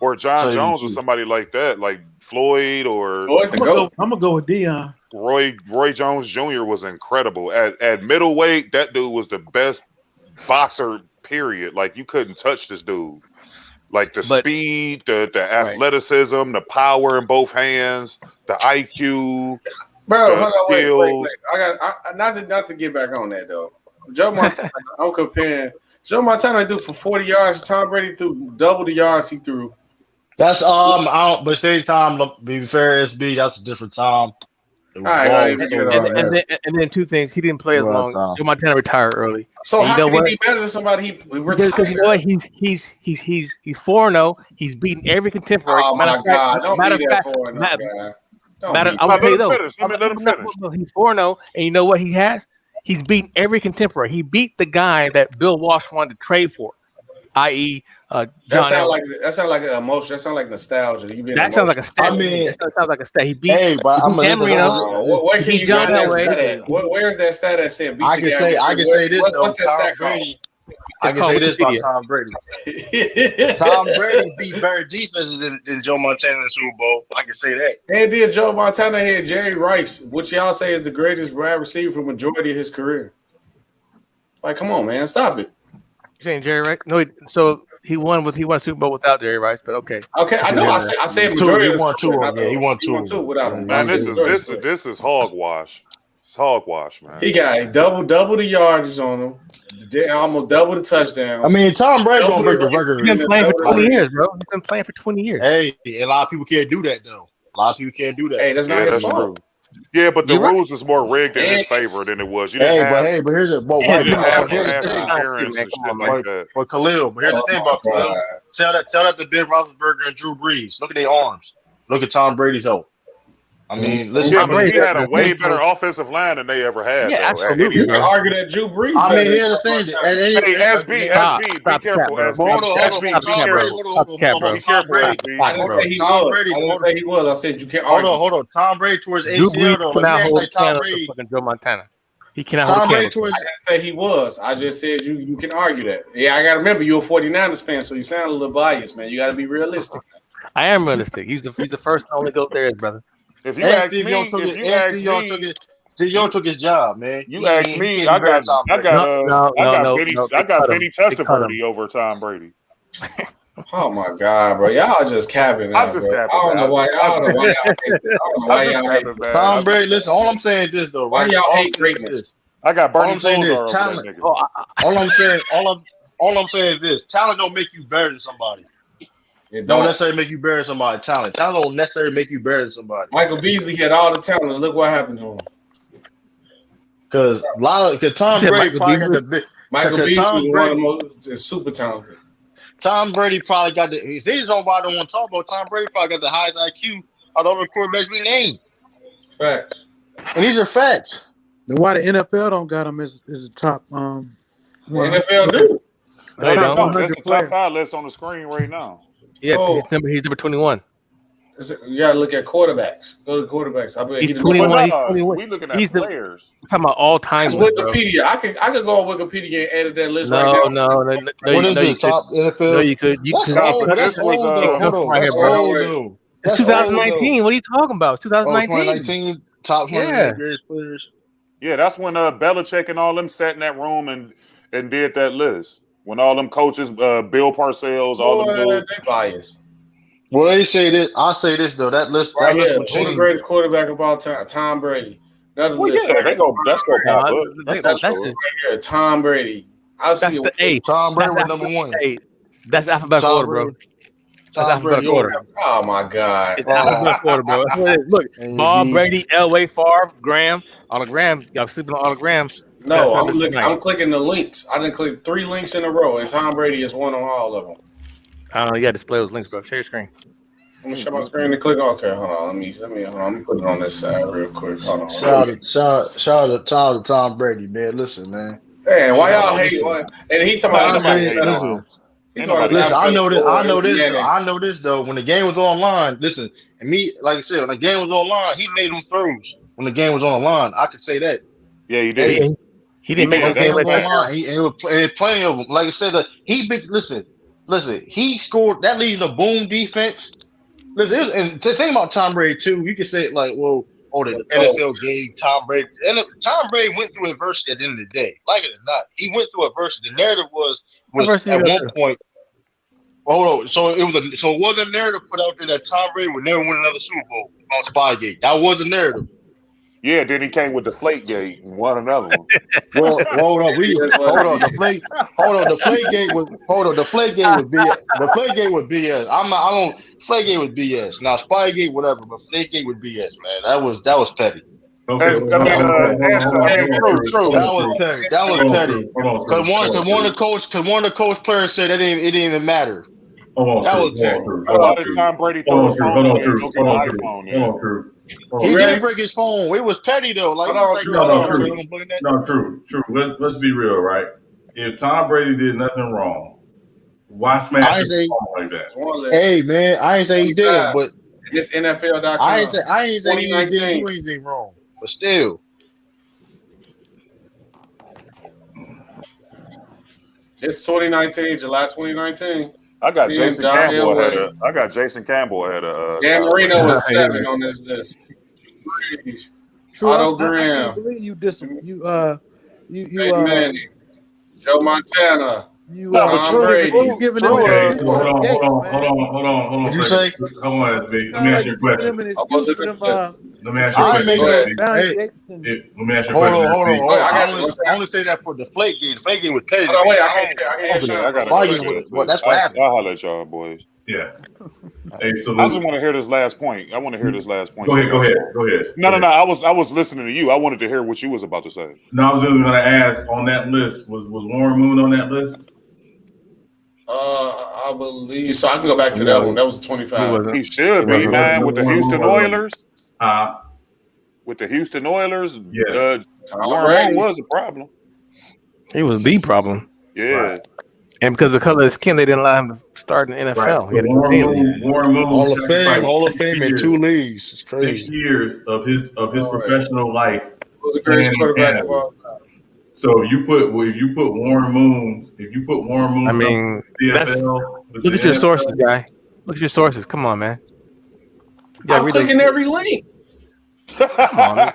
Or John Jones or somebody like that, like Floyd or I'm gonna go with Dion. Roy Jones Jr. was incredible at middleweight. That dude was the best boxer. Period. Like you couldn't touch this dude. Like the speed, the athleticism, the power in both hands, the IQ. Bro, hold on, wait. I got not to get back on that though. Joe Montana, I'm comparing Joe Montana threw for 40 yards. Tom Brady threw double the yards he threw. That's but same time, be fair, SB, that's a different time. And then two things. He didn't play as long. Joe Montana retired early. So how can he be better than somebody he retired? Because you know what? He's 4-0. He's beaten every contemporary. Oh my God! Don't be that 4-0 guy. I'm gonna tell you though. He's 4-0, and you know what he has? He's beaten every contemporary. He beat the guy that Bill Walsh wanted to trade for, i.e. John that sounds like an emotion. That sounds like nostalgia. That sounds like a stat. That sounds like a stat. He beat. Hey, but I'm where can you get that stat at? Where's that stat that said beat? I can say this. What's that stat called? I can say this about Tom Brady. Tom Brady beat better defenses than Joe Montana in the Super Bowl. I can say that. And then Joe Montana had Jerry Rice, which y'all say is the greatest wide receiver for majority of his career. Like, come on, man, stop it. You saying Jerry Rice? No, so he won Super Bowl without Jerry Rice, but okay. Okay, I know. I said majority. He won two. Yeah, he won two without him. Man, this is hogwash. It's hogwash, man. He got double the yardage on him. Almost double the touchdowns. I mean, Tom Brady gonna break the record. He's been playing for 20 years, bro. He's been playing for 20 years. Hey, a lot of people can't do that though. Hey, that's not his fault. Yeah, but the rules is more rigged in his favor than it was. You didn't have, but here's but here's Khalil. But here's the thing about Khalil. Tell that to Ben Roethlisberger and Drew Brees. Look at their arms. Look at Tom Brady's health. I mean, listen. He had a way better offensive line than they ever had. Yeah, absolutely. You can argue that Drew Brees. I mean, here's the thing. SB, be careful. Hold on. Be careful, SB. I didn't say he was. I said you can't argue. Hold on. Tom Brady towards Drew ACL. Brees cannot hold a candle to fucking Joe Montana. He cannot hold a candle. I didn't say he was. I just said you can argue that. Yeah, I got to remember you're a 49ers fan, so you sound a little biased, man. You got to be realistic. I am realistic. He's the first and only GOAT there is, brother. If you ask me, Dion took his job, man. You ask me, I got Vinny Testaverde over Tom Brady. Oh my God, bro! Y'all just capping. I'm just capping. I don't know why y'all hate this. Tom Brady. Listen, all I'm saying is this though, right? Why y'all hate greatness? I got Bernie Kosar talent. All I'm saying is this: talent don't make you better than somebody. It don't necessarily make you better than somebody. Talent don't necessarily make you better than somebody. Michael Beasley had all the talent. And look what happened to him. Because Tom Brady probably got the big. Michael Beasley was one of the most super talented. Tom Brady probably got the. He says nobody don't want to talk about. Tom Brady probably got the highest IQ out of all the quarterbacks we named. Facts. And these are facts. Then why the NFL don't got him as a top? The NFL do. They don't. That's the top 5 list on the screen right now. Yeah, he's number 21. You got to look at quarterbacks. Go to quarterbacks. I bet he's 21. He's 21. We looking at players. We're talking about all time. Wikipedia. I could go on Wikipedia and edit that list right now. No. What is the top NFL? No, you could. That's old. It's 2019. What are you talking about? It's 2019. 2019 top 100 greatest players. Yeah, that's when Belichick and all them sat in that room and did that list. When all them coaches, Bill Parcells, all them dudes. They biased. Well, they say this. I'll say this though. That list, right here, who's the greatest quarterback of all time? Tom Brady. That's list. Yeah, that's pop up. That's right here. Tom Brady. That's the 8. Tom Brady was number 1. That's alphabetical order, bro. That's Tom Brady alphabetical order. over. Oh my God. It's alphabetical order, bro. That's what it is. Look, And you Bob, be Brady, Elway, Favre, Graham, Graham. Y'all sleeping on Graham. No, I'm clicking the links. I didn't click 3 links in a row, and Tom Brady is one on all of them. I don't know. You got to display those links, bro. Share your screen. Let me share my screen and click. Okay, hold on. Let me hold on. Let me put it on this side real quick. Hold on. shout out to Tom Brady, man. Listen, man. Man, why Shout y'all out, hate? listen. Why, and he talking No, about I he's say, better. listen. He's talking about Listen, I know this. I know this. this. I know this though. When the game was online, listen, and me, like I said, when the game was online, he made them throws. When the game was on the line, I could say that. Yeah, he did. Hey, he didn't make when no the game game was like that. online. He was plenty of them. Like I said, he big. Listen. He scored. That leaves a boom defense. Listen, and to think about Tom Brady too, you could say like, well, the NFL gave Tom Brady. And Tom Brady went through adversity at the end of the day. Like it or not, he went through adversity. The narrative was at one point. Hold on. So it was a narrative put out there that Tom Brady would never win another Super Bowl on Spygate. That was a narrative. Yeah, then he came with the Deflategate and won another one. Well, hold on. Deflategate was BS. Deflategate was BS. Deflategate was BS. Now Spygate, whatever, but Deflategate was BS, man. That was petty. Okay, True. That was petty. That was petty. Because one of the coach players said it didn't even matter. That was petty. Why did Tom Brady throw his phone away and go get an iPhone? He didn't break his phone. It was petty though. Like True. Let's be real, right? If Tom Brady did nothing wrong, why smash his phone like that? Hey man, I ain't say he did, but this NFL.com. I ain't say he didn't do anything wrong, but still. It's 2019, July 2019. I got Jason Campbell ahead of Dan Marino is 7 on this list. True, Otto I Graham. can't believe you Peyton Manning, Joe Montana, Tom Brady. You giving them Hold on. What'd you say? Hold on, SB. Let me ask you a question. Let me ask you a question. Let me ask you a question. Hold on. I only say that for Deflategate. Deflategate was petty. Oh, wait, I can't. That's what happened. I'll holler at y'all, boys. Yeah. Hey, so I just want to hear this last point. Go ahead. Go ahead. No. I was listening to you. I wanted to hear what you was about to say. No, I was just going to ask on that list. Was Warren Moon on that list? I believe so. I can go back to that one. That was 25. He should be, man, with the Houston Oilers. With the Houston Oilers, yes. Warren Moon was a problem. He was the problem. Yeah. Right. And because of the color of his skin, they didn't allow him to start in the NFL. Right. So Warren Moon Hall of Fame in 2 leagues. It's crazy. 6 years of his professional life. Was the greatest quarterback of all time. So if you put Warren Moon, I mean, look at your sources, guy. Look at your sources. Come on, man. I'm clicking every link. Come on.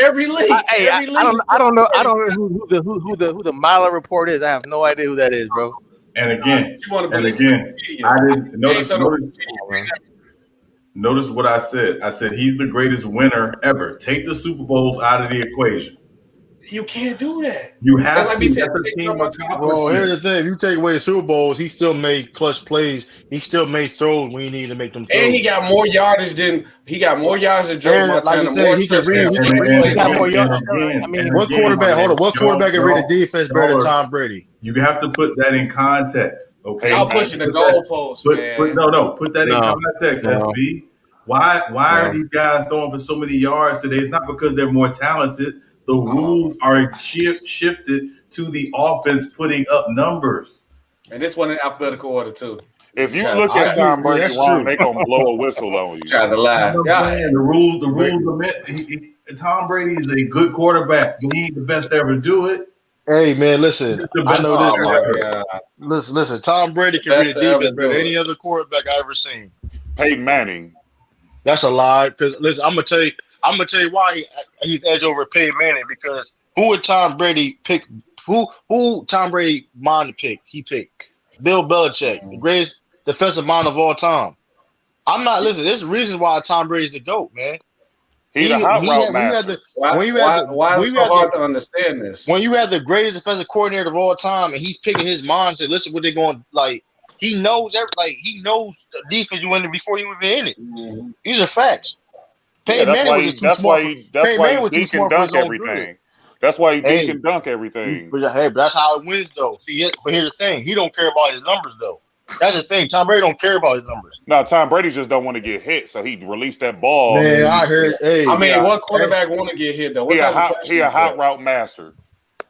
Every link. I don't know who the Milo report is. I have no idea who that is, bro. And again, I didn't notice what I said. I said he's the greatest winner ever. Take the Super Bowls out of the equation. You can't do that. You have to. Well, here's the thing: if you take away the Super Bowls, he still made clutch plays. He still made throws when he needed to make them throws. And he got more yardage than Joe Montana. Like you said, he got more yards. What quarterback? Hold on. What quarterback can read the defense better than Tom Brady? You have to put that in context, okay? Y'all pushing the goalpost, man. Put that in context, SB. Why are these guys throwing for so many yards today? It's not because they're more talented. The rules are shifted to the offense putting up numbers. And this one in alphabetical order, too. If you look at Tom Brady wrong, they going to blow a whistle on you. Try to lie. The rules are meant. Tom Brady is a good quarterback, but he ain't the best to ever do it. Hey, man, listen. I know this. Listen. Tom Brady can read the defense better than any other quarterback I ever seen. Peyton Manning. That's a lie. Because listen, I'm gonna tell you why he's edge over Peyton Manning. Because who would Tom Brady pick? Who Tom Brady mind to pick? He picked Bill Belichick, the greatest defensive mind of all time. I'm not listening. There's reasons why Tom Brady's the GOAT, man. He's a hot route master. Why is it so hard to understand this? When you have the greatest defensive coordinator of all time and he's picking his mind, say, listen, what they're going like. He knows he knows the defense you in before he was in it. Mm-hmm. These are facts. Yeah, Peyton Manning was just too smart for that's Peyton why Manning he was too dink and smart for his dunk own good. everything. That's why he dink Hey, and dunk everything. but that's how it wins though. See, but here's the thing: he don't care about his numbers though. That's the thing. Tom Brady don't care about his numbers. Now Tom Brady just don't want to get hit, so he released that ball. Man, I heard. Hey, I mean, what quarterback want to get hit though? What type of pressure? He a hot route master.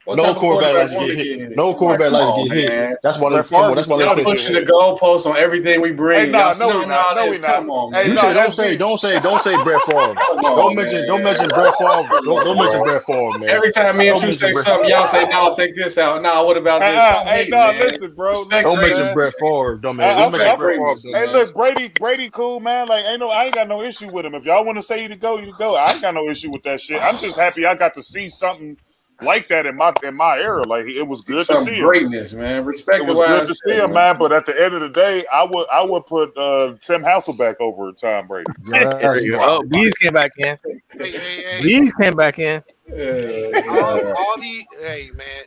What no type of quarterback likes to want get to hit. get hit? No quarterback Come likes to on, get man. hit. That's why they Brett come on. Favre That's why used to they Y'all like to pick. pushing get the hit. goalposts on everything we bring. Hey, Y'all no, we not. No, we not. Come on, Hey, man. You no, say don't SB. say Brett Favre. Come Don't on, mention man. Brett Favre. Come Don't on, mention bro. Brett Favre, man. Every time me and Don't you mention say Brett. something, y'all say, "No, take this out." No, what about this? Stop Hey, hating, no, man. listen, bro. Respect Don't Listen, mention greatness. man. Brett Favre, dumbass. Don't mention Respect Brett Favre, greatness, Hey, man. dumbass. look, Brady, cool, man. Like, I ain't got no issue with him. If y'all want to say you to go, you to go. I ain't got no issue with that shit. I'm just happy I got to see something like that in my era. Like, it was good to Some see him. greatness, man. Respect It the was way good I to said, see him, man. But at the end of the day, I would put Tim There Hasselbeck over Tom Brady. Yeah, that's you go. wild. Oh, Bees came back in. Hey. Bees came back in. All the hey man,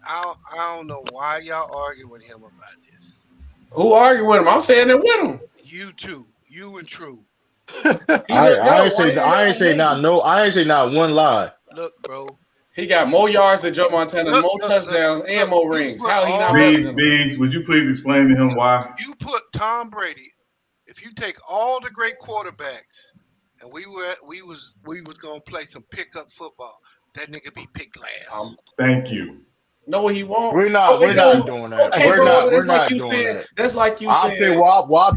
I don't know why y'all arguing with him about this. Who arguing with him? I'm saying it with him. You two, you and True. I ain't say not one lie. Look, bro. He got more yards than Joe Montana, Look, more touchdowns, and more rings. How he not better than him? Bees, would you please explain to him why? You put Tom Brady. If you take all the great quarterbacks, and we was gonna play some pickup football, that nigga be picked last. Thank you. No, he won't. We're not doing that. Okay, bro. That's like not you doing said. that. That's like you I'll said.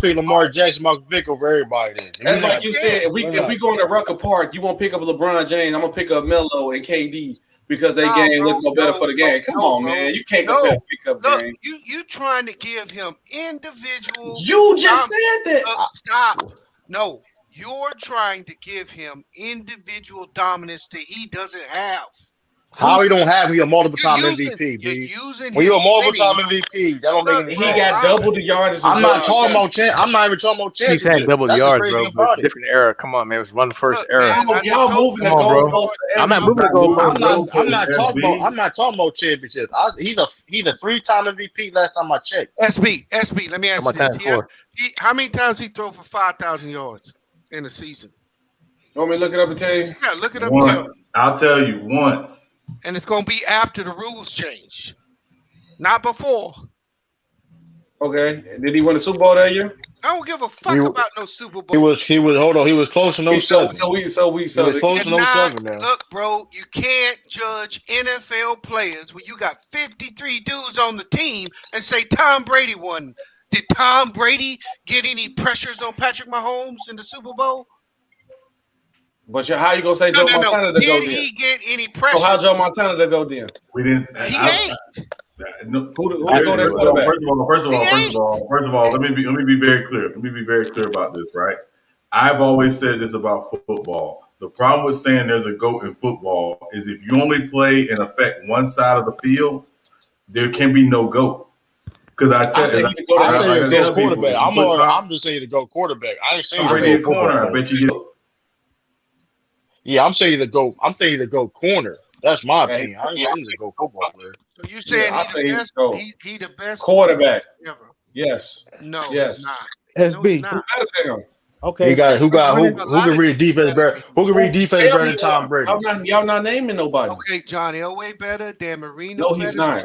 pick Lamar Jackson, Mark Vick over everybody. Then. That's like you said. If we go into Rucker Park, you won't pick up LeBron James. I'm gonna pick up Melo and KD because they game look no better for the game. Come on, bro. man. You can't compare pickup game. You trying to give him individual. You just said that. Stop. No, you're trying to give him individual dominance that he doesn't have. How he don't have a multiple time MVP, B. When you're a multiple time MVP, that don't make any sense. He got double the yardage. I'm not talking about I'm not even talking about Keep championship. saying double the yards, bro. But it's a different era. Come on, man. It was run first era. Y'all moving the Come on, bro. goalpost. I'm not moving the goalpost. I'm not talking about championships. He's a 3-time MVP last time I checked. SB, let me ask you this. How many times he throw for 5,000 yards in a season? You want me to look it up and tell you? Yeah, look it up and tell me. I'll tell you once. And it's gonna be after the rules change, not before. Okay. Did he win the Super Bowl that year? I don't give a fuck about no Super Bowl. He was hold on. He was close to 07. So he was close to 07 now. Look, bro, you can't judge NFL players when you got 53 dudes on the team and say Tom Brady won. Did Tom Brady get any pressures on Patrick Mahomes in the Super Bowl? But how you gonna say Joe Montana to go then? Did he get any pressure? So how Joe Montana to go then? We didn't. He ain't. First of all, let me be very clear. Let me be very clear about this, right? I've always said this about football. The problem with saying there's a GOAT in football is if you only play and affect one side of the field, there can be no GOAT. Because I say to go quarterback. I'm just saying to go quarterback. I ain't saying to go corner. I bet you get. Yeah, I'm saying to go. I'm saying to go corner. That's my opinion. I ain't saying to go football player. So you saying he the best quarterback ever? Yes. No, yes. he's not. SB. No, he's not. Okay. Who can read defense better? Who can read defense better than Tom Brady? Y'all not naming nobody. Okay, Johnny Elway better. Dan Marino. No, he's not.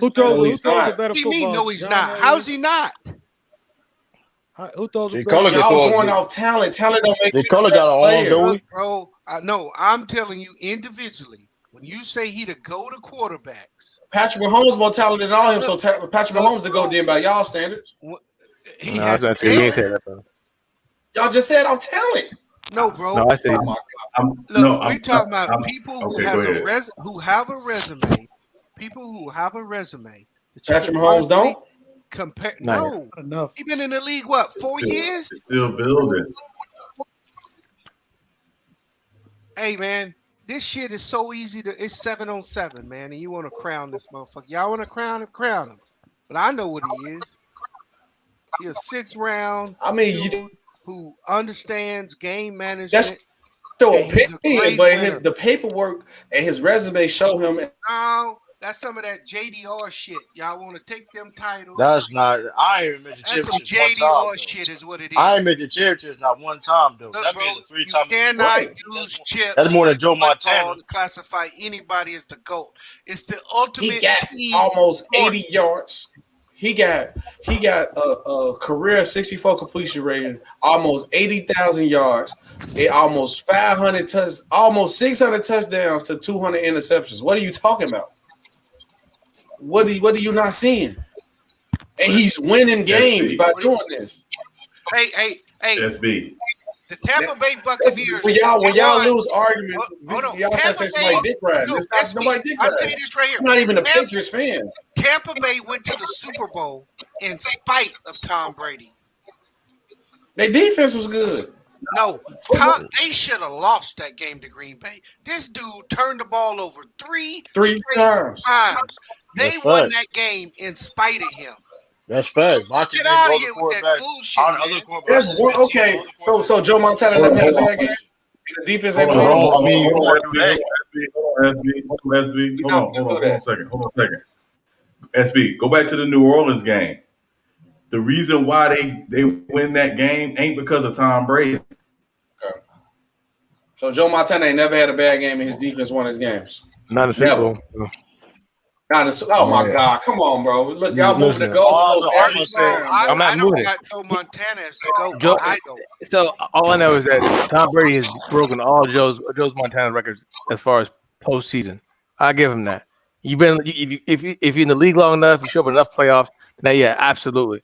Who throws a better What do you mean? football? No, he's not. How's he not? Who throws a better? Y'all going off talent. Talent don't make you the best player. Look, bro, no, I'm telling you individually. When you say he to go to quarterbacks, Patrick Mahomes more talented than all him. So Patrick Mahomes to go then by y'all standards. He has Y'all just said I'm talent. No, bro. No, I say. We're talking about people who have a resume. People who have a resume. Patrick Mahomes don't. No, enough. He been in the league 4 years? Still building. Hey man, this shit is so easy it's 7-on-7, man, and you want to crown this motherfucker. Y'all want to crown him. But I know what he is. He a 6th round. I mean, dude who understands game management. That's still opinion, but the paperwork and his resume show him. No, That's some of that JDR shit. Y'all want to take them titles? That's not. I ain't even made the That's some championships one time JDR though. shit, is what it is. I ain't made the championships not one time though. Look, That bro, means a you 3-time. cannot use chips That's more than in Joe football Montana. to classify anybody as the GOAT. It's the He ultimate got team almost sport. 80 yards. He got a career 64 completion rating, almost 80,000 yards, almost 600 touchdowns to 200 interceptions. What are you talking about? What are you not seeing? And he's winning games by doing this. Hey, SB. the Tampa Bay Buccaneers. When y'all lose arguments, hold on. y'all say somebody dick riding. It's not nobody dick I'll riding. tell you this right here. I'm not even a Patriots fan. Tampa Bay went to the Super Bowl in spite of Tom Brady. Their defense was good. No, they should have lost that game to Green Bay. This dude turned the ball over three straight times. They won that game in spite of him. That's facts. Get out of here with that bullshit, man. That's one, okay. So Joe Montana never had a bad game. The defense ain't playing. Hold on a second. SB, go back to the New Orleans game. The reason why they win that game ain't because of Tom Brady. Okay. So Joe Montana ain't never had a bad game and his defense won his games. Not a Super Bowl. Oh my God! Come on, bro. Look, y'all moving the goalposts every time. I'm not moving got Joe Montana as the GOAT. Joe, I don't. so all I know is that Tom Brady has broken all Joe's Montana records as far as postseason. I give him that. You've been if you're in the league long enough, you show up enough playoffs. Now, yeah, absolutely.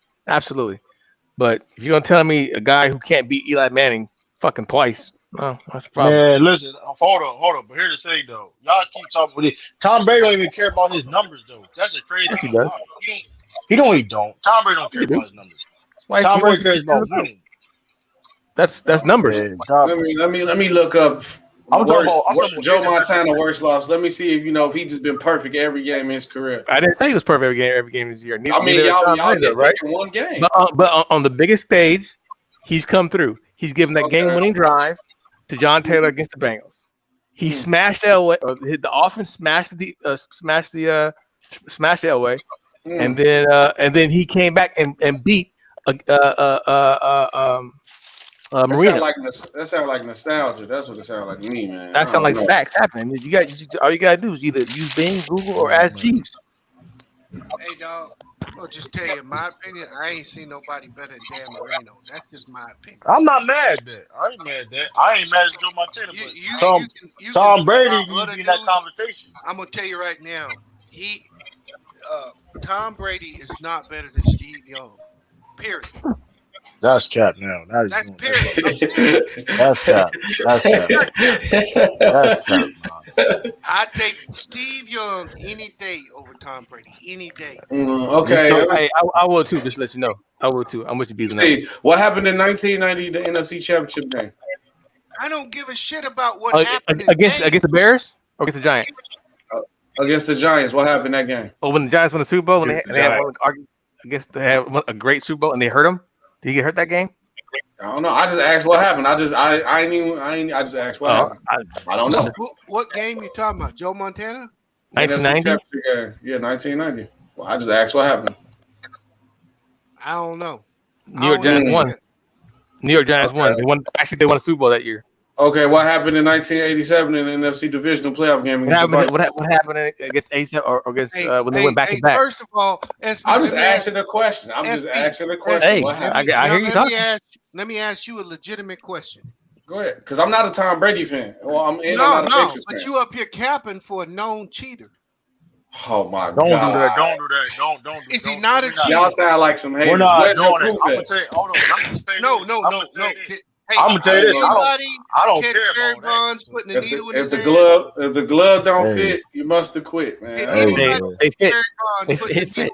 But if you're gonna tell me a guy who can't beat Eli Manning fucking twice, no, that's the problem. Man, listen, hold on. But here's the thing, though. Y'all keep talking with it. Tom Brady don't even care about his numbers, though. That's a crazy thing. He don't. Tom Brady don't care about his numbers. Tom Brady cares about winning. That's numbers. Let me look up. I'm talking about Joe Montana worst loss. Let me see if he just been perfect every game in his career. I didn't think he was perfect every game this year. Y'all did right in one game. But on the biggest stage, he's come through. He's given that game-winning drive to John Taylor against the Bengals. He smashed Elway. The offense smashed the Elway, and then he came back and beat Marino. That sounds like nostalgia. That's what it sounds like to me, man. That sounds like facts happening. All you gotta do is either use Bing, Google, or ask Jeeves. Hey, dog. I'm gonna just tell you, in my opinion, I ain't seen nobody better than Dan Marino. That's just my opinion. I'm not mad at that. I ain't mad at Joe Montana. Tom Brady needs to be in that conversation. I'm gonna tell you right now, Tom Brady is not better than Steve Young. Period. That's cap now. That's period. That's cap. That's cap. I take Steve Young any day over Tom Brady. Any day. Okay. Hey, I will too. Just to let you know. I will too. I'm with you, B. What happened in 1990, the NFC Championship game? I don't give a shit about what happened against the Bears or against the Giants. Against the Giants. What happened in that game? Oh, when the Giants won the Super Bowl, and they had a great Super Bowl, and they hurt him. Did he get hurt that game? I don't know. I just asked what happened. I just asked what happened. I don't know. What game you talking about? Joe Montana? 1990? Yeah, 1990. Well, I just asked what happened. I don't know. New York Giants won. New York Giants won. They won a Super Bowl that year. Okay, what happened in 1987 in the NFC divisional playoff game? What happened against ASAP or against when they went back to back? First of all, I'm just asking a question. Hey, I hear you talking. Let me ask you a legitimate question. Go ahead, because I'm not a Tom Brady fan. Well, I'm not a Patriots but fan. you up here capping for a known cheater. Oh my God! Don't do that. Don't. Is he not a cheater? Y'all sound like some haters. We're not Where's your doing it. proof I'm at? gonna tell you. Hold on. No. Hey, I'm gonna tell you this. I don't catch care Barry about Bonds that. putting the needle in his If the glove don't fit, you must have quit, man. They fit.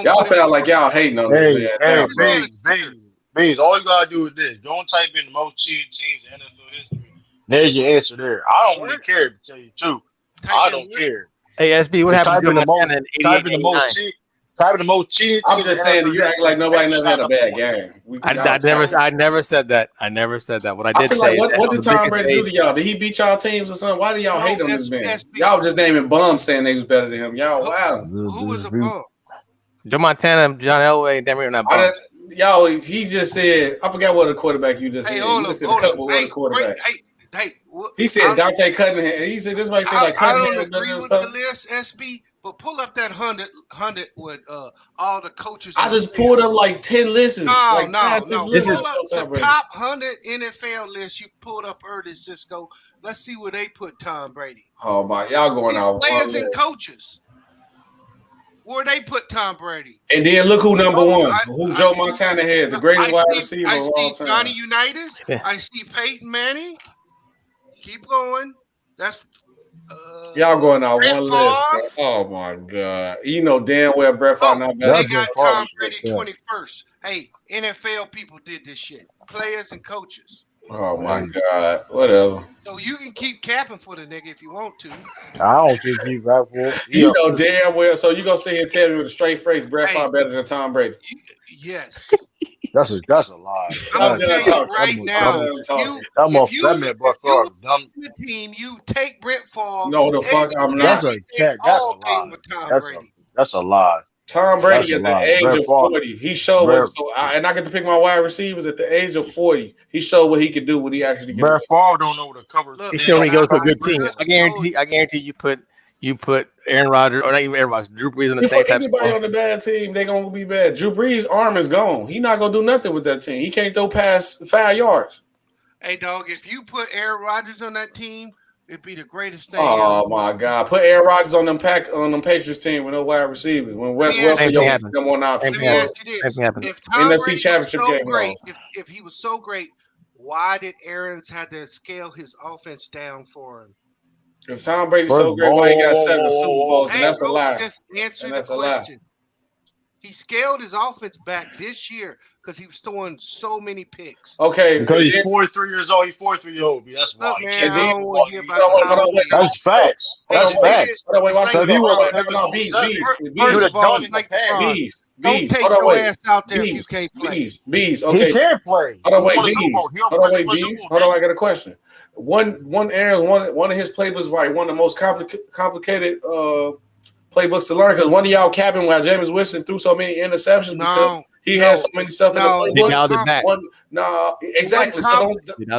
Y'all sound like y'all hating on this man. Beans, all you gotta do is this. Don't type in the most cheating teams in NFL history. There's your answer there. I don't really care to tell you the truth. I don't care. Hey, SB, what happened to Joe Montana in 88 and 89? Type of the most cheating I'm teams just ever saying that you act like nobody never had a bad game. I never said that. I never said that. What I I did feel say like is that what on did the Tom biggest Brady do stage, to y'all? Did he beat y'all teams or something? Why do y'all hate on this man? Y'all just naming bums saying they was better than him. Y'all wow. Who was a bum? Joe Montana, John Elway, and Denver are not bums. Y'all, he just said, I forgot what the quarterback you just Hey, said. hold You up, just said a hold up. couple Hey, other quarterbacks. Hey. He said Dante Cunningham. He said this might say like I Cunningham don't was better agree than with the something. list, SB, but pull up that 100 with all the coaches. I and just players. pulled up like 10 lists, like 5, 6 No. lists. Pull up the top 100 NFL list you pulled up early, Cisco. Let's see where they put Tom Brady. Oh my, y'all going out Players one and list. coaches. Where they put Tom Brady. And then look who number one. Who Joe see- Montana had, the greatest wide receiver I of all see time. Johnny Unitas. I see Peyton Manning. Keep going. That's Y'all going out Brett one list, bro. Favre. Oh my god. You know damn well Brett Favre not better. They got Tom Brady 21st. Hey, NFL people did this shit. Players and coaches. Oh my god. Whatever. So you can keep capping for the nigga if you want to. I don't think he's right for it. You know damn well. So you gonna sit here and tell me with a straight face Brett Favre better than Tom Brady? Yes. That's a lie. I'm gonna tell you right now. That man Brett Favre dumb. The team, you take Brett Favre. No, the fuck I'm not. That's a lie. That's a lie. Tom Brady That's a at the lie. age Brett of Favre- 40, he showed Brett- and I get to pick my wide receivers at the age of 40. He showed what he could do when he actually could. Brett Favre don't know what the cover. He should only goes to a good team. I guarantee you put Aaron Rodgers or not even Aaron Rodgers, Drew Brees on the You same put type of anybody score. on the bad team, they gonna be bad. Drew Brees' arm is gone. He not gonna do nothing with that team. He can't throw past 5 yards. Hey dog, if you put Aaron Rodgers on that team, it'd be the greatest thing Oh ever. my God! Put Aaron Rodgers on them Patriots team with no wide receivers. When Wes Welker was number one option. Let me ask you this: if Tom NFC Brady was Championship so game great, lost. if he was so great, why did Aaron's had to scale his offense down for him? If Tom Brady's so great, why he got 7 Super Bowls? And Hey, that's a bro, lie. just answer And the that's a lie. question. He scaled his offense back this year because he was throwing so many picks. Okay, Because he's 43 years old. He's 43 years old. That's why. Look, man, I don't want to hear about That's facts. That's facts. Hold on, wait, watch So this. he was First of all, it's like LeBron. Don't take your ass out there if you can't play. Bees, okay. He can play. Hold on, He wait, won a Bees. Super Bowl. He Hold on, wait, won a Super Bees. Bowl, Hold on, I got a question. One of his playbooks, right? One of the most complicated playbooks to learn because one of y'all capping while Jameis Winston threw so many interceptions because he had so many stuff in the playbook. He dialed it back. Exactly. It's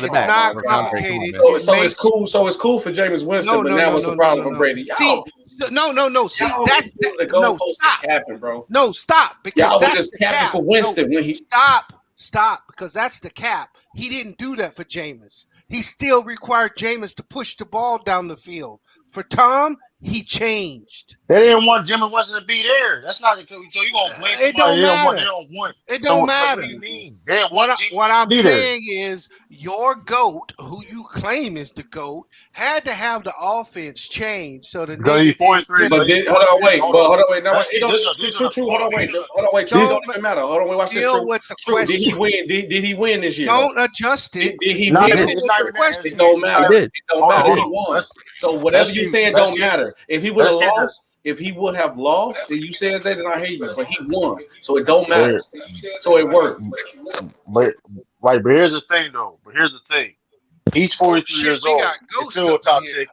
not complicated. So it's cool. So it's cool for Jameis Winston, but now what's the problem for Brady? See, no. See, that's no stop, capping, bro. No, stop. Because y'all that's was just the capping cap. for Winston when he stop because that's the cap. He didn't do that for Jameis. He still required Jameis to push the ball down the field. For Tom, he changed. They didn't want Jimmy Winston to be there. That's not so you gonna blame It don't matter. It don't So, matter. What do you mean? What I'm saying is your GOAT, who you claim is the GOAT, had to have the offense change so the Because he's 43. But hold on, wait. No, it don't. True. Hold on, wait. Don't even matter. Hold on, wait. Watch this. True. Did he win? Did he win this year? Don't adjust it. Did he win? It don't matter. It don't matter. He won. So whatever you saying don't matter. If he would have lost, then you said that, and I hear you. But he won, so it don't matter. So it worked. But here's the thing, though. He's 43 years old. He's still a top 10.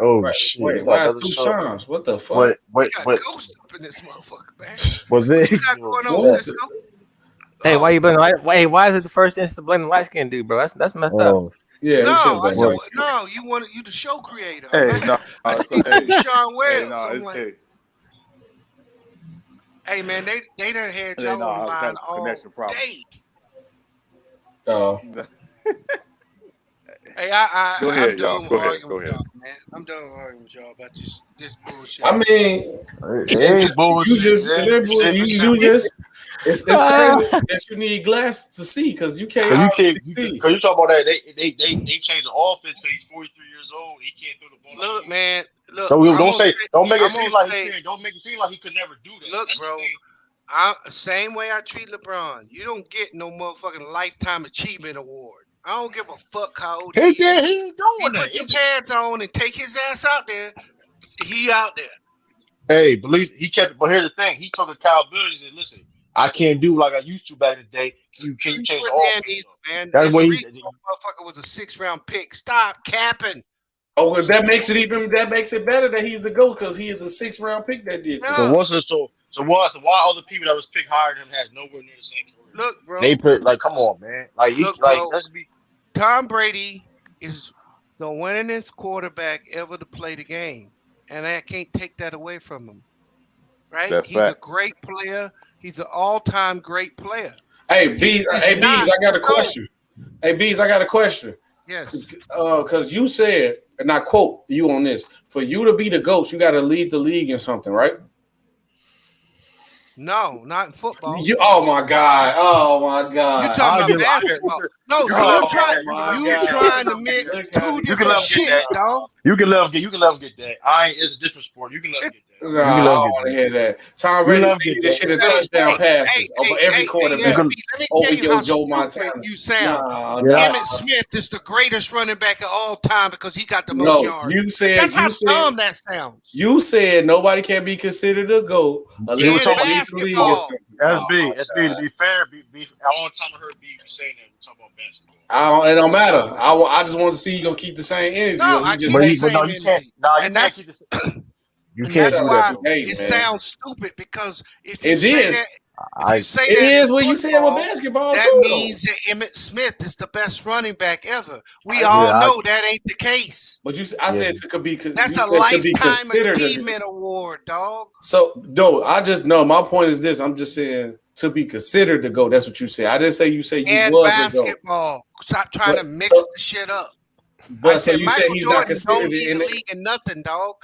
Oh shit! Wait, why is 2 Sean's? What the fuck? But Ghost up in this motherfucker, man. But then, what you got going on, Cisco? Hey, why you blaming? Hey, why is it the first instance to blame the light skinned dude, bro? That's messed up. Yeah, no, you the show creator. Hey, no, I see Sean Wells. Hey, man, they done had y'all on line all day. Oh. Go Hey, ahead, I'm y'all. done Go ahead. arguing with y'all, man. I'm done arguing with y'all about this bullshit. I mean, it's crazy that you need glass to see because you can't see. Because you talk about that, they changed the offense because he's 43 years old. He can't throw the ball. Look, man. Look. So don't make it seem like he could never do that. Look, bro. Same way I treat LeBron. You don't get no motherfucking lifetime achievement award. I don't give a fuck how old he is. He ain't doing that. Put your pads on and take his ass out there. He out there. Hey, believe he kept. But here's the thing: he took accountability and said, "Listen, I can't do like I used to back in the day. Can you change the offense?" Man, That's there's what a he. reason that motherfucker was a 6th-round pick. Stop capping. Oh, well, that makes it better that he's the GOAT because he is a 6th-round pick that did that. So what's it? So why other people that was picked higher than him has nowhere near the same career? Look, bro. They put like, come on, man. Like he Look, like bro, let's be. Tom Brady is the winningest quarterback ever to play the game, and I can't take that away from him. Right? That's He's a facts. great player. He's an all-time great player. Hey, Bees, I got a question. Hey, Bees, I got a question. Yes. Because you said, and I quote you on this, for you to be the GOAT, you got to lead the league in something, right? No, not in football. Oh my God! Oh my God! You're talking about basketball. No, see, you're trying to mix two different shit, dog. You can let him get that. It's a different sport. You can let him get that. I don't want to hear that. Tom Brady leading this shit in touchdown passes over every quarterback. Let me tell you how stupid you sound. Emmett Smith is the greatest running back of all time because he got the most yards. That's how dumb that sounds. You said nobody can be considered a GOAT unless they lead the league. SB, to be fair, all the time I heard B saying that we're talking about basketball. It don't matter. I just want to see you gonna keep the same energy. No, you can't. No, you can't keep the. You can't do that. It sounds stupid because if you say that, when you say it with basketball. That means that Emmett Smith is the best running back ever. We all know that ain't the case. But I said to be. That's a lifetime achievement award, dog. So no, I just know my point is this. I'm just saying to be considered the GOAT. That's what you said. I didn't say you say you was basketball. Stop trying to mix the shit up. But I said you Michael said he's Jordan not considered don't lead the league in nothing, dog.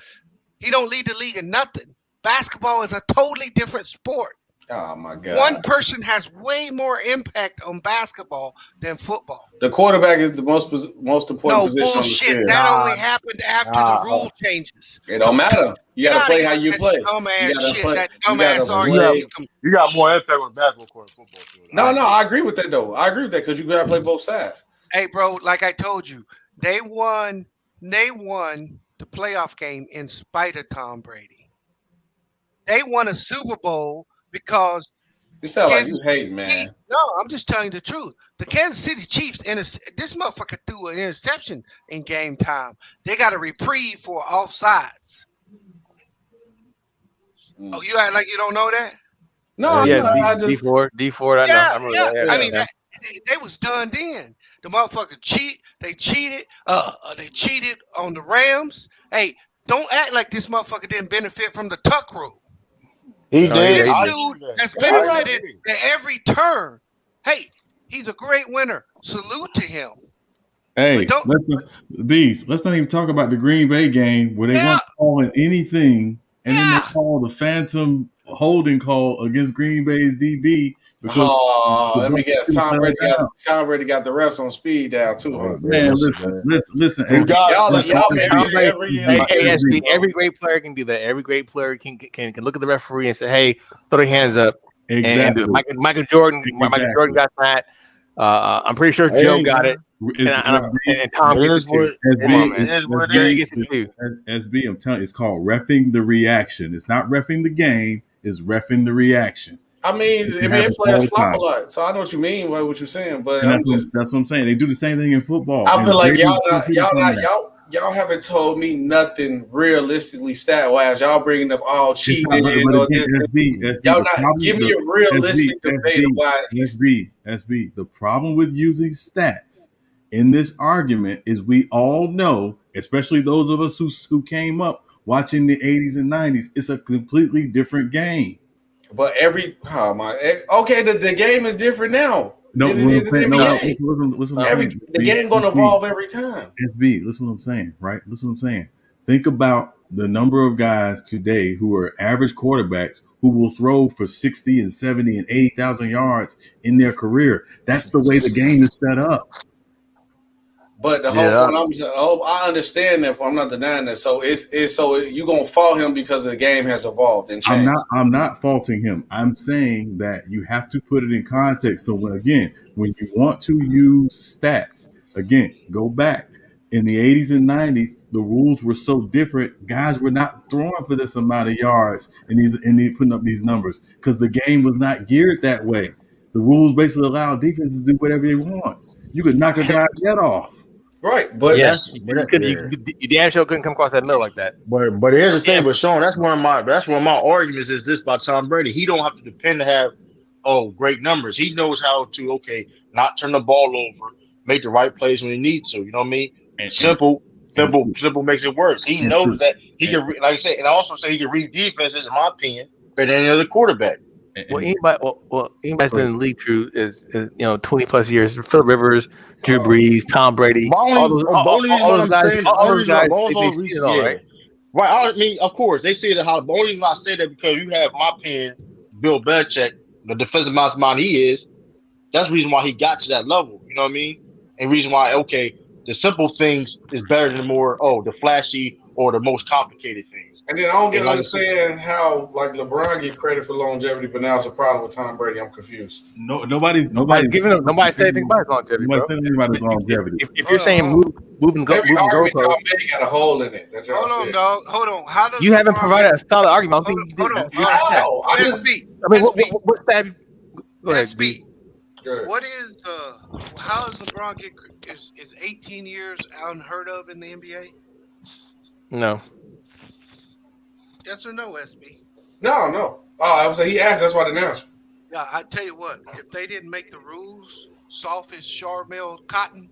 He don't lead the league in nothing. Basketball is a totally different sport. Oh my God! One person has way more impact on basketball than football. The quarterback is the most important position. No bullshit. That only happened after the rule changes. It don't matter. You got to play how you play. Dumbass shit. That dumbass argument. You got more impact on basketball court than football. Too. No, I agree with that though. I agree with that because you got to play both sides. Hey, bro, like I told you, they won the playoff game in spite of Tom Brady. They won a Super Bowl because you sound like you hate, man. No, I'm just telling you the truth. The Kansas City Chiefs, this motherfucker threw an interception in game time. They got a reprieve for offsides. Oh, you act like you don't know that? No, I just D4. I know. I remember that. I mean, they was done then. The motherfucker They cheated. They cheated on the Rams. Hey, don't act like this motherfucker didn't benefit from the tuck rule. He did. This dude has benefited at every turn. Hey, he's a great winner. Salute to him. Hey, let's not even talk about the Green Bay game where they weren't calling anything, and then they called a phantom holding call against Green Bay's DB. Let me guess. Tom Brady got the refs on speed down too. Man, listen. Every great player can do that. Every great player can look at the referee and say, "Hey, throw their hands up." Exactly. And Michael Jordan got that. I'm pretty sure Joe got it. And Tom gets it too. SB, I'm telling you, it's called reffing the reaction. It's not reffing the game. It's reffing the reaction. I mean, NBA players flop a lot, so I know what you mean by what you're saying. But that's what I'm saying. They do the same thing in football. I feel like y'all haven't told me nothing realistically stat wise. Y'all bringing up all cheating. Y'all not give me a realistic debate of why. SB. The problem with using stats in this argument is we all know, especially those of us who came up watching the 80s and 90s, it's a completely different game. But the game is different now. The game gonna evolve every time. SB, listen what I'm saying, right? Listen what I'm saying. Think about the number of guys today who are average quarterbacks who will throw for 60 and 70 and 80,000 yards in their career. That's the way the game is set up. But the whole point, I understand that. I'm not denying that. So it's so you're gonna fault him because the game has evolved and changed. I'm not faulting him. I'm saying that you have to put it in context. So when you want to use stats, again, go back. in the 80s and 90s, the rules were so different. Guys were not throwing for this amount of yards and putting up these numbers because the game was not geared that way. The rules basically allow defenses to do whatever they want. You could knock a guy's head off. Right, but Yeah, but you damn sure couldn't come across that middle like that. But here's the thing, Yeah. but Sean, that's one of my arguments is this by Tom Brady. He don't have to depend to have great numbers. He knows how to not turn the ball over, make the right plays when he needs to. You know what I mean? Simple makes it worse. He knows that he can, like I said, and I also say he can read defenses, in my opinion, better than any other quarterback. Well, anybody's been in the league through is 20 plus years. Philip Rivers, Drew Brees, Tom Brady, all those guys. They've seen it all, right? Right. I mean, of course, they see it how. The only reason I say that because you have my opinion, Bill Belichick, the defensive mastermind he is. That's the reason why he got to that level. You know what I mean? And the reason why the simple things is better than the flashy or the most complicated things. And then I don't understand how LeBron get credit for longevity, but now it's a problem with Tom Brady. I'm confused. Nobody's giving him. Nobody said anything about his longevity, bro. If you're saying moving every argument goalposts, Tom Brady got a hole in it. Hold on, dog. Hold on. How does you haven't provided a solid argument. I don't think you did. What's that? Go ahead, SB. What is how does LeBron get is 18 years unheard of in the NBA? No. Yes or no, SB? No. Oh, I was saying he asked. That's why I didn't answer. Yeah, I tell you what. If they didn't make the rules soft as Charmel cotton,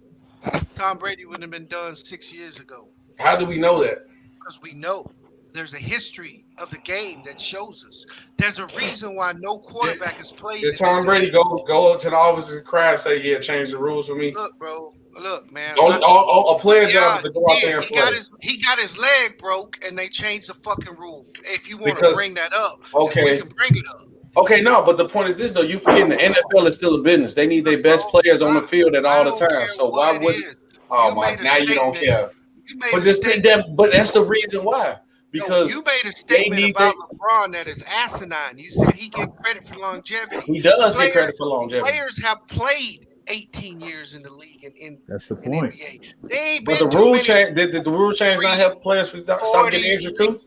Tom Brady wouldn't have been done 6 years ago. How do we know that? Because we know there's a history of the game that shows us. There's a reason why no quarterback has played. Did Tom Brady go up to the office and cry and say, "Yeah, change the rules for me"? Look, bro. Look, man. A player job is to go out there and play. He got his leg broke, and they changed the fucking rule. If you want to bring that up, we can bring it up. Okay, no, but the point is this though: you forgetting the NFL is still a business. They need their best players on the field at all the time. So why would? Oh my! Now you don't care. But that's the reason why. Because you made a statement about LeBron that is asinine. You said he get credit for longevity. He does get credit for longevity. Players have played 18 years in the league in that's the point. NBA. They ain't but the rule change did the rule change not help players stop getting injured too?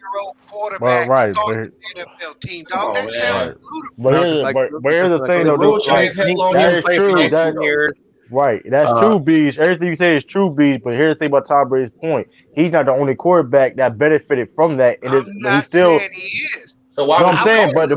Quarterback starting the NFL team, dog. That sounds ludicrous. But here's the thing, though. Rule change that is true. Right, that's true, Bees. Everything you say is true, Bees. But here's the thing about Tom Brady's point: he's not the only quarterback that benefited from that, and he's still. Saying he is. So why? I'm saying, but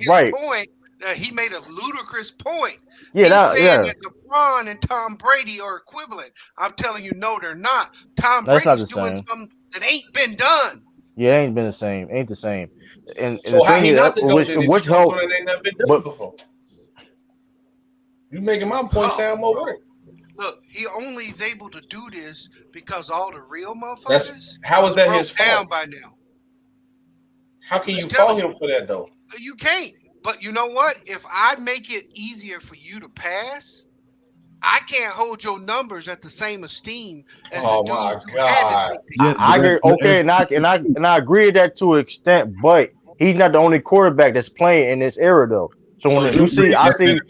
right. Point, he made a ludicrous point. Yeah, that LeBron and Tom Brady are equivalent. I'm telling you, no, they're not. Tom Brady's doing something that ain't been done. Yeah, it ain't been the same. Ain't the same. And so the how thing he is, not the GOAT? Which help? It ain't never been done before. You making my point sound more work. Look, he only is able to do this because all the real motherfuckers. How is that his fault? Down by now. How can you fault him for that though? You can't. But you know what? If I make it easier for you to pass, I can't hold your numbers at the same esteem as the dudes who had to take I agree. Okay, and I agree with that to an extent, but he's not the only quarterback that's playing in this era though. So when you see, I see.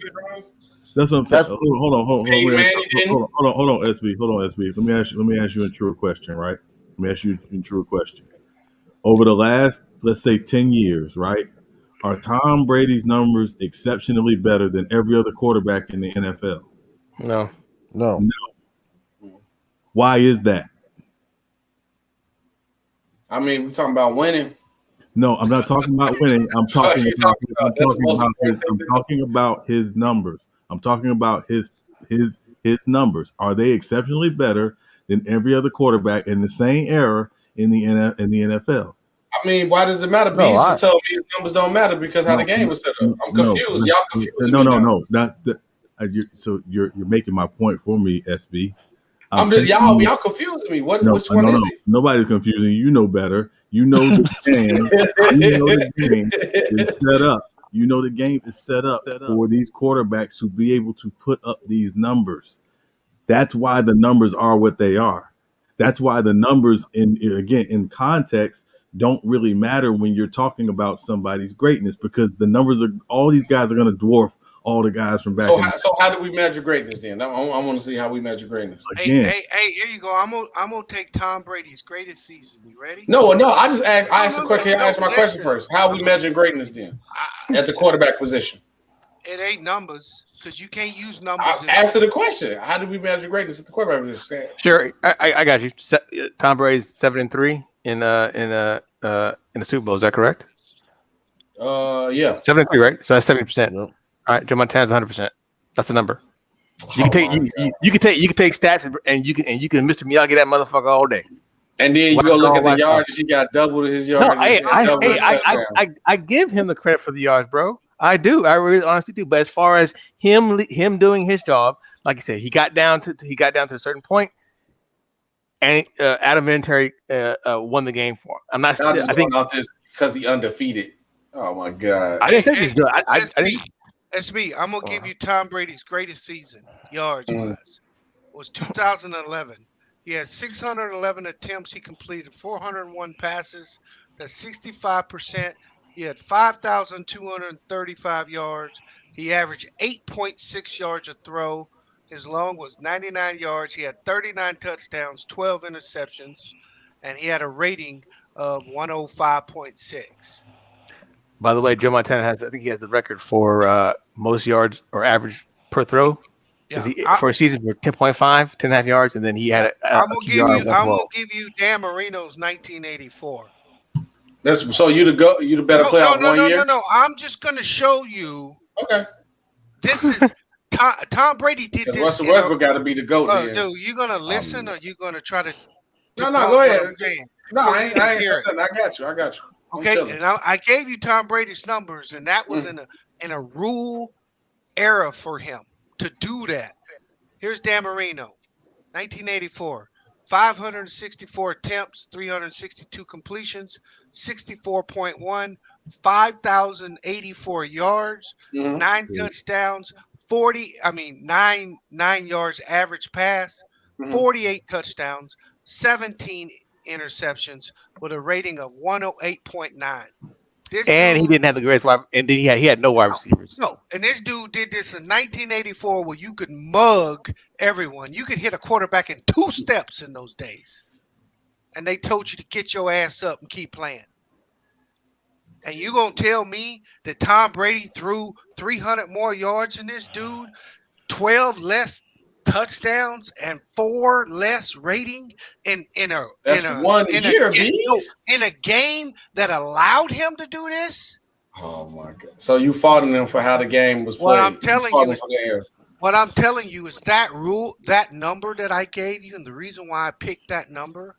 That's what I'm saying. Hold on, SB. Hold on, SB. Let me ask you a true question, right? Let me ask you a true question. Over the last, let's say, 10 years, right? Are Tom Brady's numbers exceptionally better than every other quarterback in the NFL? No. Why is that? I mean, we're talking about winning. No, I'm not talking about winning. I'm talking about his numbers. I'm talking about his numbers. Are they exceptionally better than every other quarterback in the same era in the NFL? I mean, why does it matter? Bees just told me his numbers don't matter because how the game was set up. I'm confused. Y'all confused. So you're making my point for me, SB. Y'all confusing me. Which one is it? Nobody's confusing you. You know better. You know the game. You know the game is set up. You know the game is set up for these quarterbacks to be able to put up these numbers. That's why the numbers are what they are. That's why the numbers in context don't really matter when you're talking about somebody's greatness, because the numbers all these guys are going to dwarf all the guys from back So in. how do we measure greatness then? I want to see how we measure greatness. Hey, here you go. I'm gonna take Tom Brady's greatest season. You ready? No. I just asked. I asked a question. No, I asked my question listen. first. How we measure greatness then at the quarterback position? It ain't numbers because you can't use numbers. Answer the question. How do we measure greatness at the quarterback position? Sure, I got you. Tom Brady's 7-3 in the Super Bowl. Is that correct? Yeah, 7-3, right? So that's 70%. All right, Joe Montana's 100%. That's the number. You can take you can take stats and you can Mr. Miyagi that motherfucker all day. And then you go look at the yards. He got double his yards. No, I give him the credit for the yards, bro. I do. I really honestly do. But as far as him doing his job, like I said, he got down to a certain point, and Adam Vinatieri won the game for him. I'm not. I think about this because he undefeated. Oh my god! I didn't think this good. That's me. I'm gonna give you Tom Brady's greatest season yards wise. Was 2011. He had 611 attempts. He completed 401 passes. That's 65%. He had 5,235 yards. He averaged 8.6 yards a throw. His long was 99 yards. He had 39 touchdowns, 12 interceptions, and he had a rating of 105.6. By the way, Joe Montana I think he has the record for most yards or average per throw. Yeah, for a season for 10.5, 10.5 yards, and then he had I'm gonna give you Dan Marino's 1984. So you the better player of 1 year? No. I'm just gonna show you. Okay. This is Tom Brady did this. Russell Westbrook got to be the GOAT. Dude, you gonna listen or you gonna try to? No, go ahead. No, I ain't saying nothing. I got you. Okay, and I gave you Tom Brady's numbers, and that was in a rule era for him to do that. Here's Dan Marino, 1984, 564 attempts, 362 completions, 64.1, 5,084 yards, 9 touchdowns, 9 yards average pass, 48 touchdowns, 17 interceptions with a rating of 108.9. And he didn't have the greatest wide, and then he had no wide receivers. No, and this dude did this in 1984 where you could mug everyone. You could hit a quarterback in 2 steps in those days. And they told you to get your ass up and keep playing. And you gonna tell me that Tom Brady threw 300 more yards than this dude, 12 less touchdowns, and 4 less rating in a game that allowed him to do this? Oh my god! So you fought him for how the game was played. What I'm telling you is that rule, that number that I gave you, and the reason why I picked that number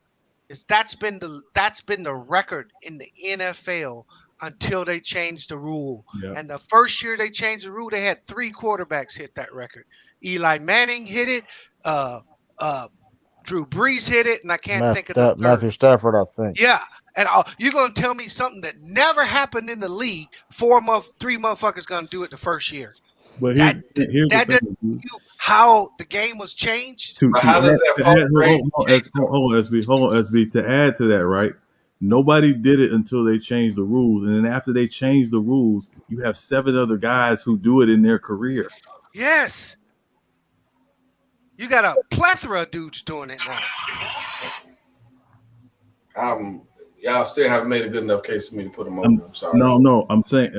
is that's been the record in the NFL until they changed the rule. Yep. And the first year they changed the rule, they had 3 quarterbacks hit that record. Eli Manning hit it, Drew Brees hit it, and I can't think of the third. Matthew Stafford, I think. Yeah, and you're gonna tell me something that never happened in the league. 3 motherfuckers gonna do it the first year. But here's that doesn't tell you how the game was changed. Hold on, SB. To add to that, right? Nobody did it until they changed the rules, and then after they changed the rules, you have 7 other guys who do it in their career. Yes. You got a plethora of dudes doing it now. Y'all still haven't made a good enough case for me to put him over. I'm sorry. No. I'm saying.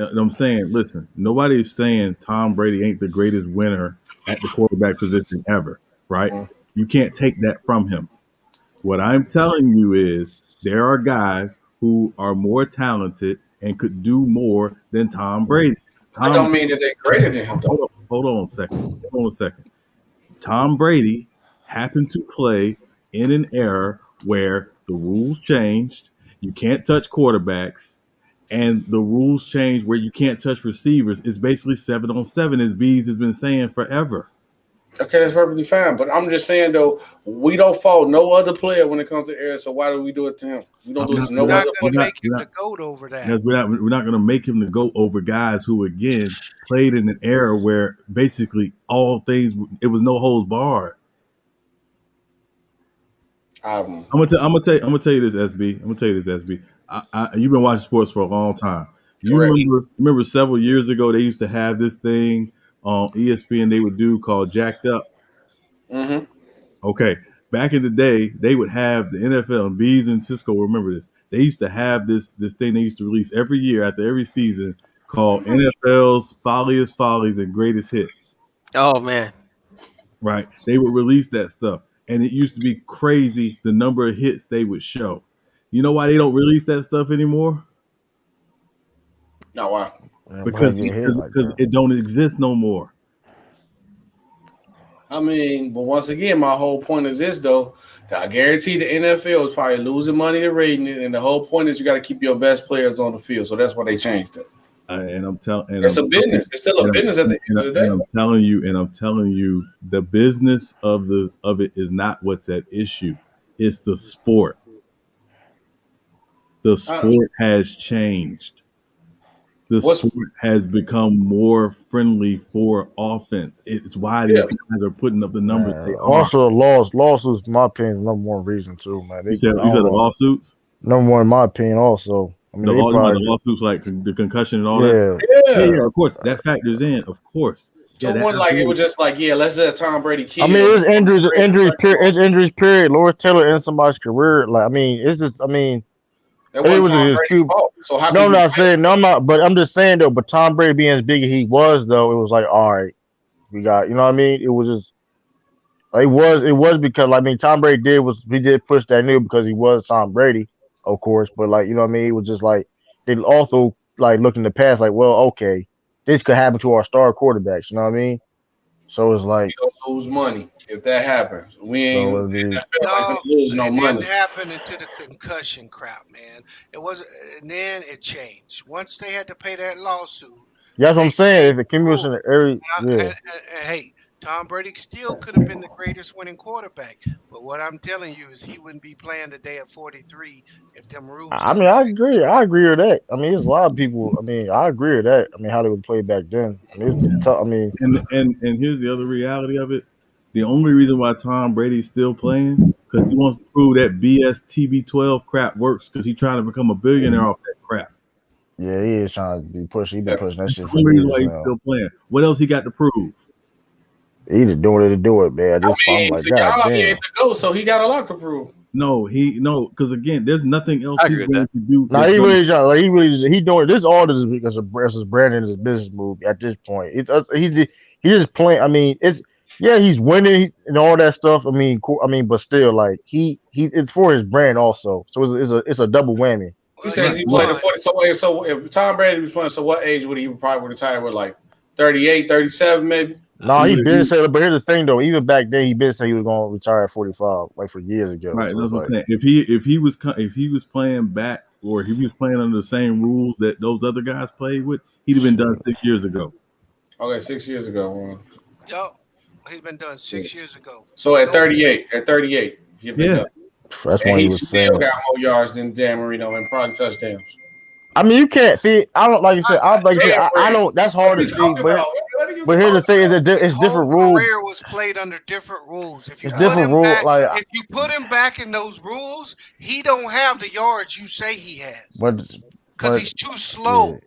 Listen, nobody's saying Tom Brady ain't the greatest winner at the quarterback position ever, right? Mm-hmm. You can't take that from him. What I'm telling you is there are guys who are more talented and could do more than Tom Brady. I don't mean that they're greater than him, though. Hold on a second. Tom Brady happened to play in an era where the rules changed. You can't touch quarterbacks, and the rules changed where you can't touch receivers. It's basically 7-on-7, as Bees has been saying forever. Okay, that's perfectly fine. But I'm just saying, though, we don't fault no other player when it comes to era, so why do we do it to him? We don't do it to no other player. We're not going to make him the GOAT over that. We're not going to make him the GOAT over guys who, again, played in an era where basically all things, it was no holds barred. I'm gonna tell you this, SB. You've been watching sports for a long time. You remember several years ago they used to have this thing on ESPN they would do called Jacked Up. Mm-hmm. Okay, back in the day, they would have the NFL and Bees and Cisco. Remember this? They used to have this thing they used to release every year after every season called NFL's Folliest Follies and Greatest Hits. Oh man, Right? They would release that stuff, and it used to be crazy the number of hits they would show. You know why they don't release that stuff anymore? No, why? Because get hit like that. it don't exist no more. I mean, but once again, my whole point is this though. I guarantee the NFL is probably losing money to rating it, and the whole point is you got to keep your best players on the field. So that's why they changed it. And I'm telling, It's a business. It's still a business at the end of the day. And I'm telling you, the business of it is not what's at issue. It's the sport. The sport has changed. The sport has become more friendly for offense. It's why these guys are putting up the numbers they are. Also, lawsuits, in my opinion, number one reason too, man. You said the lawsuits? Number one, in my opinion, also. I mean, the lawsuits like the concussion and all that. Yeah, of course that factors in. Of course. So one like it was just like let's let Tom Brady kill. I mean, it's injuries. Period. Lawrence Taylor in somebody's career. Like, I mean, it's just. I mean. It was Tom Brady's fault. So how I'm not saying no, I'm not. But I'm just saying though. But Tom Brady being as big as he was, though, it was like, all right, we got. You know what I mean? It was just. It was because I mean Tom Brady did push that needle because he was Tom Brady, of course. But like you know what I mean, it was just like they also like look in the past like, well, okay, this could happen to our star quarterbacks. You know what I mean? So it's like we don't lose money if that happens. We ain't lose no money. It didn't happen into the concussion crap, man. It wasn't, and then it changed once they had to pay that lawsuit. That's what I'm saying. If it came in the area, and hey, Tom Brady still could have been the greatest winning quarterback, but what I'm telling you is he wouldn't be playing today at 43 if them rules. I mean, I agree with that. I mean, there's a lot of people. I mean, I agree with that. I mean, how they would play back then. I mean, it's tough. I mean, and here's the other reality of it. The only reason why Tom Brady's still playing because he wants to prove that BS TB12 crap works because he's trying to become a billionaire off that crap. Yeah, he is trying to be pushing. He's been pushing that shit for years. The reason why he's now. still playing. What else he got to prove? He just doing it to do it, man. I'm like, God he ain't the GOAT, so he got a lot to prove. No, because again, there's nothing else he's going to do. No, he doing this all this because of his brand and his business move at this point. He just playing. I mean, he's winning and all that stuff. I mean, but still, like it's for his brand also. So it's a double whammy. He said he played at 40. So if Tom Brady was playing, so what age would he probably retire with? Like 38, 37 maybe? No, he been saying, but here's the thing though. Even back then, he been saying he was going to retire at 45, like for years ago. Right, so that's what I'm saying. If he was playing back, or if he was playing under the same rules that those other guys played with, he'd have been done 6 years ago. Okay, 6 years ago. Yo, he's been done 6 years ago. So at 38, he'd been done. That's and he he was still saying. got more yards than Dan Marino and probably touchdowns. I mean, you can't see. I don't like you said. I don't. That's hard to see. But here's the thing: it's different rules. Career was played under different rules. If you it's different rules. If you put him back in those rules, he don't have the yards you say he has. Because he's too slow. Yeah.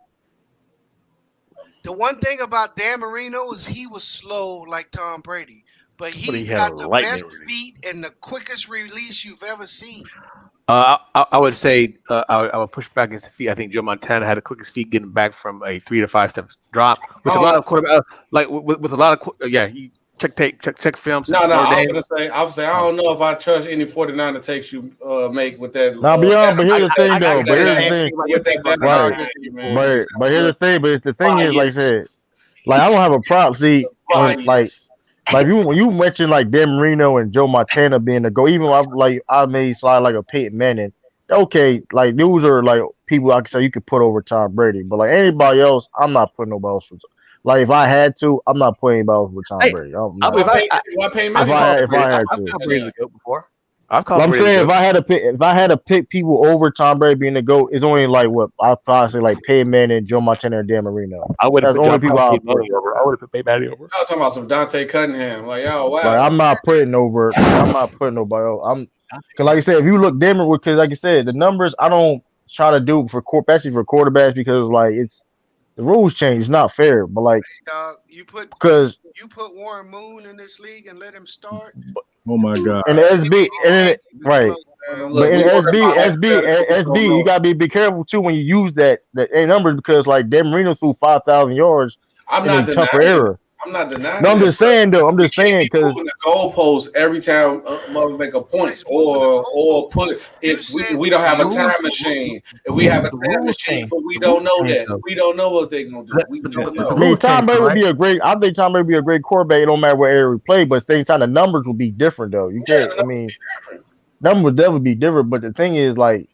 The one thing about Dan Marino is he was slow like Tom Brady, but he got the best feet and the quickest release you've ever seen. I would say I would push back against the feet. I think Joe Montana had the quickest feet getting back from a 3 to 5 step drop with a lot of quarterback, with a lot of you check films. No, I was gonna say I don't know if I trust any 49 that takes you make with that. But here's the thing though. But here's the thing. But the thing is, like I said, like I don't have a problem. See, like when you mentioned like Dan Marino and Joe Montana being the go, even I may slide like a Peyton Manning. Okay, like those are like people I can say you could put over Tom Brady, but like anybody else, I'm not putting nobody else. Like if I had to, I'm not putting anybody else with Tom Brady. If I had to, before. I'm saying if I had to pick people over Tom Brady being the GOAT, it's only like what I'd probably say like Peyton Manning, Joe Montana, and Dan Marino. I would have only people I would put Peyton over. I was talking about some Dante Cunningham. Like, oh wow. Like, I'm not putting nobody else. Because like I said, if you look different, because like I said, the numbers I don't try to do especially for quarterbacks because like it's The rules change. It's not fair, but like You put because Warren Moon in this league and let him start. Oh my God. in the SB right. But Look, in we worry SB, about hypotheticals. We don't you know. gotta be careful too when you use that A numbers because like Dan Marino threw 5,000 yards I'm in a not tougher denying. era. I'm not denying No, I'm that, just but saying though. I'm we just can't saying be because moving the goalposts every time mother make a point, or put if we don't have the a rules, time machine. If we have a the time rules machine, change. but we The rules don't know change that. though. We don't know what they're gonna do. We don't I know. mean, Tom Brady would be a great. I think Tom Brady would be a great quarterback. It don't matter what area we play, but at the same time, the numbers would be different though. You Yeah, can't. I mean, numbers would definitely be different. But the thing is, like,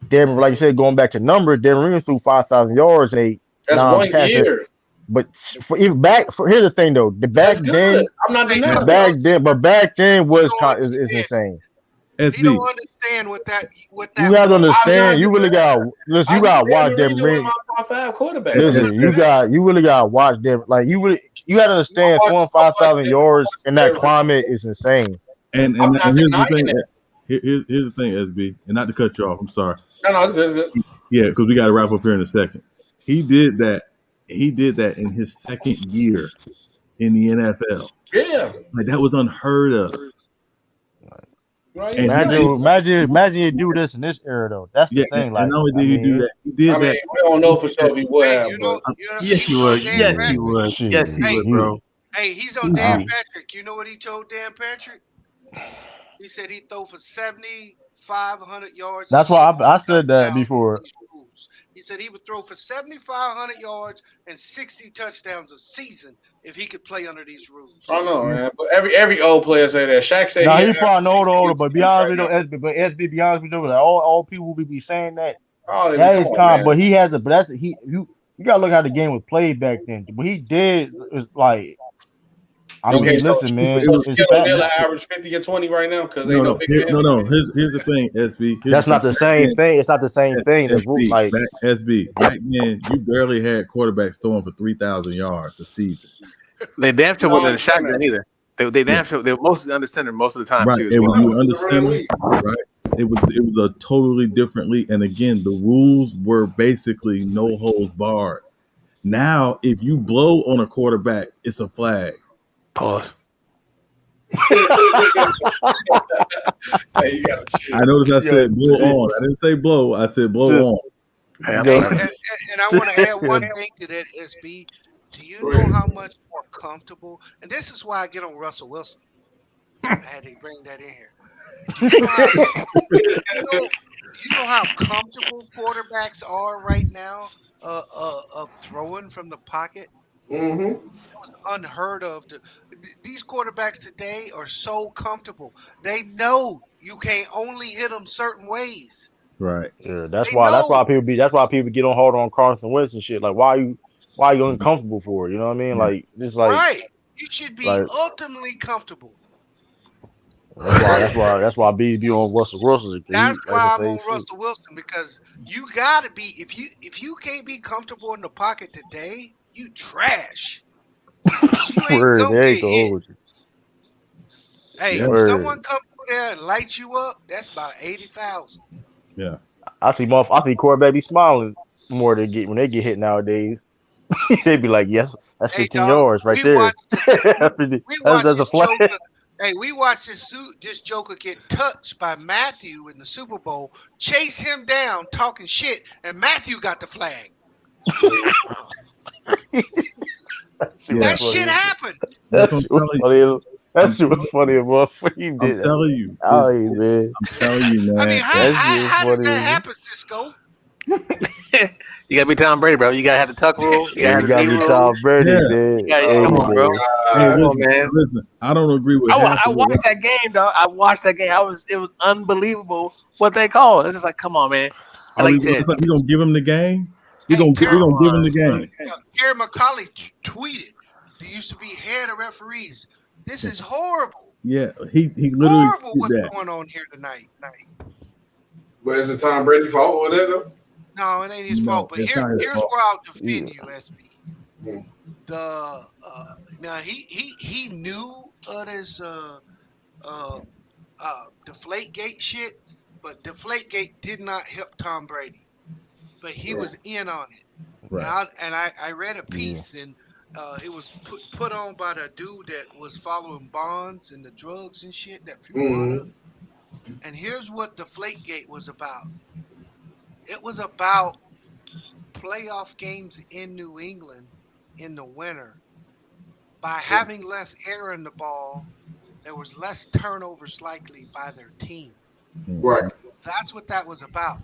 like you said, going back to numbers, Dan Marino threw 5,000 yards in a that's 1 non-passing. year. But for even back, here's the thing though. The back That's good. then, I'm not denying but that. back then was is insane. He don't understand what that You have to was. understand. You really got listen. You got to watch Dan them. Marino in my top 5 quarterbacks. Listen, you really got to watch them. Like you got to understand. Throwing 5,000 yards in that climate is insane. And I'm not here's the denying thing. that. Here's the thing, SB, and not to cut you off. I'm sorry. No, it's good. It's good. Yeah, because we got to wrap up here in a second. He did that. He did that in his second year in the NFL. Yeah, like that was unheard of. Right, Imagine you do this in this era though. That's the thing. Like, and not only did he do that, he did that. We don't know for sure if he would have, but yes, you would. Yes, he would. Yes, he would, bro. Hey, he's on Dan Patrick. You know what he told Dan Patrick? He said he'd throw for 7,500 yards. That's why I said that before. He said he would throw for 7,500 yards and 60 touchdowns a season if he could play under these rules. I know, man. But every old player say that. Shaq said he probably know the older, but be honest with you, SB, be honest with you, like all people will be saying that. That is calm, but he has a. But that's you gotta look how the game was played back then. What he did is like. I mean, listen, man. So Dilla average 50 or 20 right now because they no. Here's the thing, SB. That's not the same thing. It's not the same thing. SB, like back then, you barely had quarterbacks throwing for 3,000 yards a season. They damn sure wasn't a shotgun either. They damn sure they were mostly under center most of the time too. And when you were under center, right? It was a totally different league. And again, the rules were basically no holds barred. Now, if you blow on a quarterback, it's a flag. Pause. Hey, you gotta chill. I noticed I said blow on. I didn't say blow. I said blow on. And I want to add one thing to that, SB. Do you know how much more comfortable? And this is why I get on Russell Wilson. I had to bring that in here. You know how comfortable quarterbacks are right now of throwing from the pocket? Mm-hmm. It was unheard of. These quarterbacks today are so comfortable. They know you can't only hit them certain ways. Right. Yeah, that's why people get on hard on Carson Wentz and shit. Like, why are you uncomfortable for it? You know what I mean? Like, it's like right. You should be ultimately comfortable. That's why B be on Russell Wilson. That's why I'm on Russell Wilson, because you gotta be if you can't be comfortable in the pocket today, you trash. You ain't gonna get hit. Hey, if someone comes through there and lights you up, that's about 80,000. Yeah. I see quarterback be smiling more when they get hit nowadays. They be like, yes, that's 15 yards right there. We watched this Joker get touched by Matthew in the Super Bowl, chase him down talking shit, and Matthew got the flag. That shit happened. That shit was funny enough. I'm telling you. Man. I'm telling you, man. I mean, how does that happen, Cisco? You gotta be Tom Brady, bro. You gotta have the tuck rule. You gotta be Tom Brady, man. Come on, bro. Come on, man. Listen, I don't agree with. I watched that game, dog. I watched that game. It was unbelievable what they called. It's just like, come on, man. We gonna give him the game. We gonna give him the game. Gary McCauley tweeted, "There used to be head of referees. This is horrible." Yeah, he literally horrible. What's that. going on here tonight? But is it Tom Brady's fault with that though? No, it ain't his fault. But here's where I'll defend you, SB. Now he knew of this Deflategate shit, but Deflategate did not help Tom Brady. But he was in on it. Right. And I read a piece and it was put on by the dude that was following Bonds and the drugs and shit that Few brought up. And here's what Deflategate was about. It was about playoff games in New England in the winter. By having less air in the ball, there was less turnovers likely by their team. Right. That's what that was about.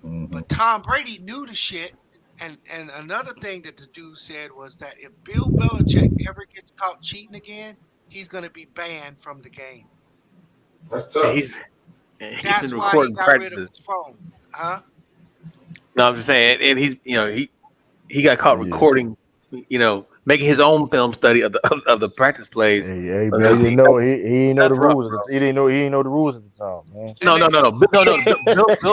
Mm-hmm. But Tom Brady knew the shit. And another thing that the dude said was that if Bill Belichick ever gets caught cheating again, he's going to be banned from the game. That's tough. That's why he got rid of his phone. Huh? No, I'm just saying, and he's he got caught recording, making his own film study of the practice plays. Hey, man, you know he didn't know the rules. He didn't know the rules at the time, man. No. Bill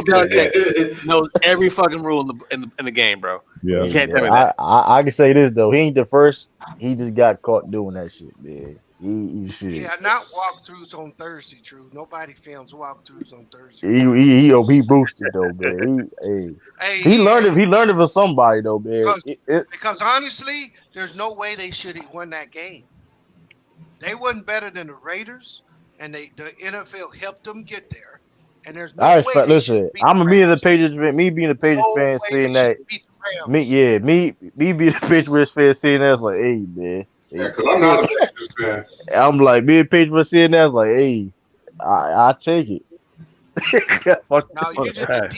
Belichick knows every fucking rule in the game, bro. Yeah, you can't tell me that. I can say this though, he ain't the first. He just got caught doing that shit, man. He shit. Yeah, not walkthroughs on Thursday, True. Nobody films walkthroughs on Thursday. He boosted though, man. He learned it. He learned it from somebody though, man. Because honestly, there's no way they should have won that game. They wasn't better than the Raiders, and the NFL helped them get there. And there's no way. Listen, I'm being the Patriots fan. Me being the Patriots fan, saying that. Me being the Patriots fan, saying that, it's like, hey, man. Yeah, because I'm not a Patriots fan. I'm like, me and Patriots saying that, it's like, hey, I take it. Now you just a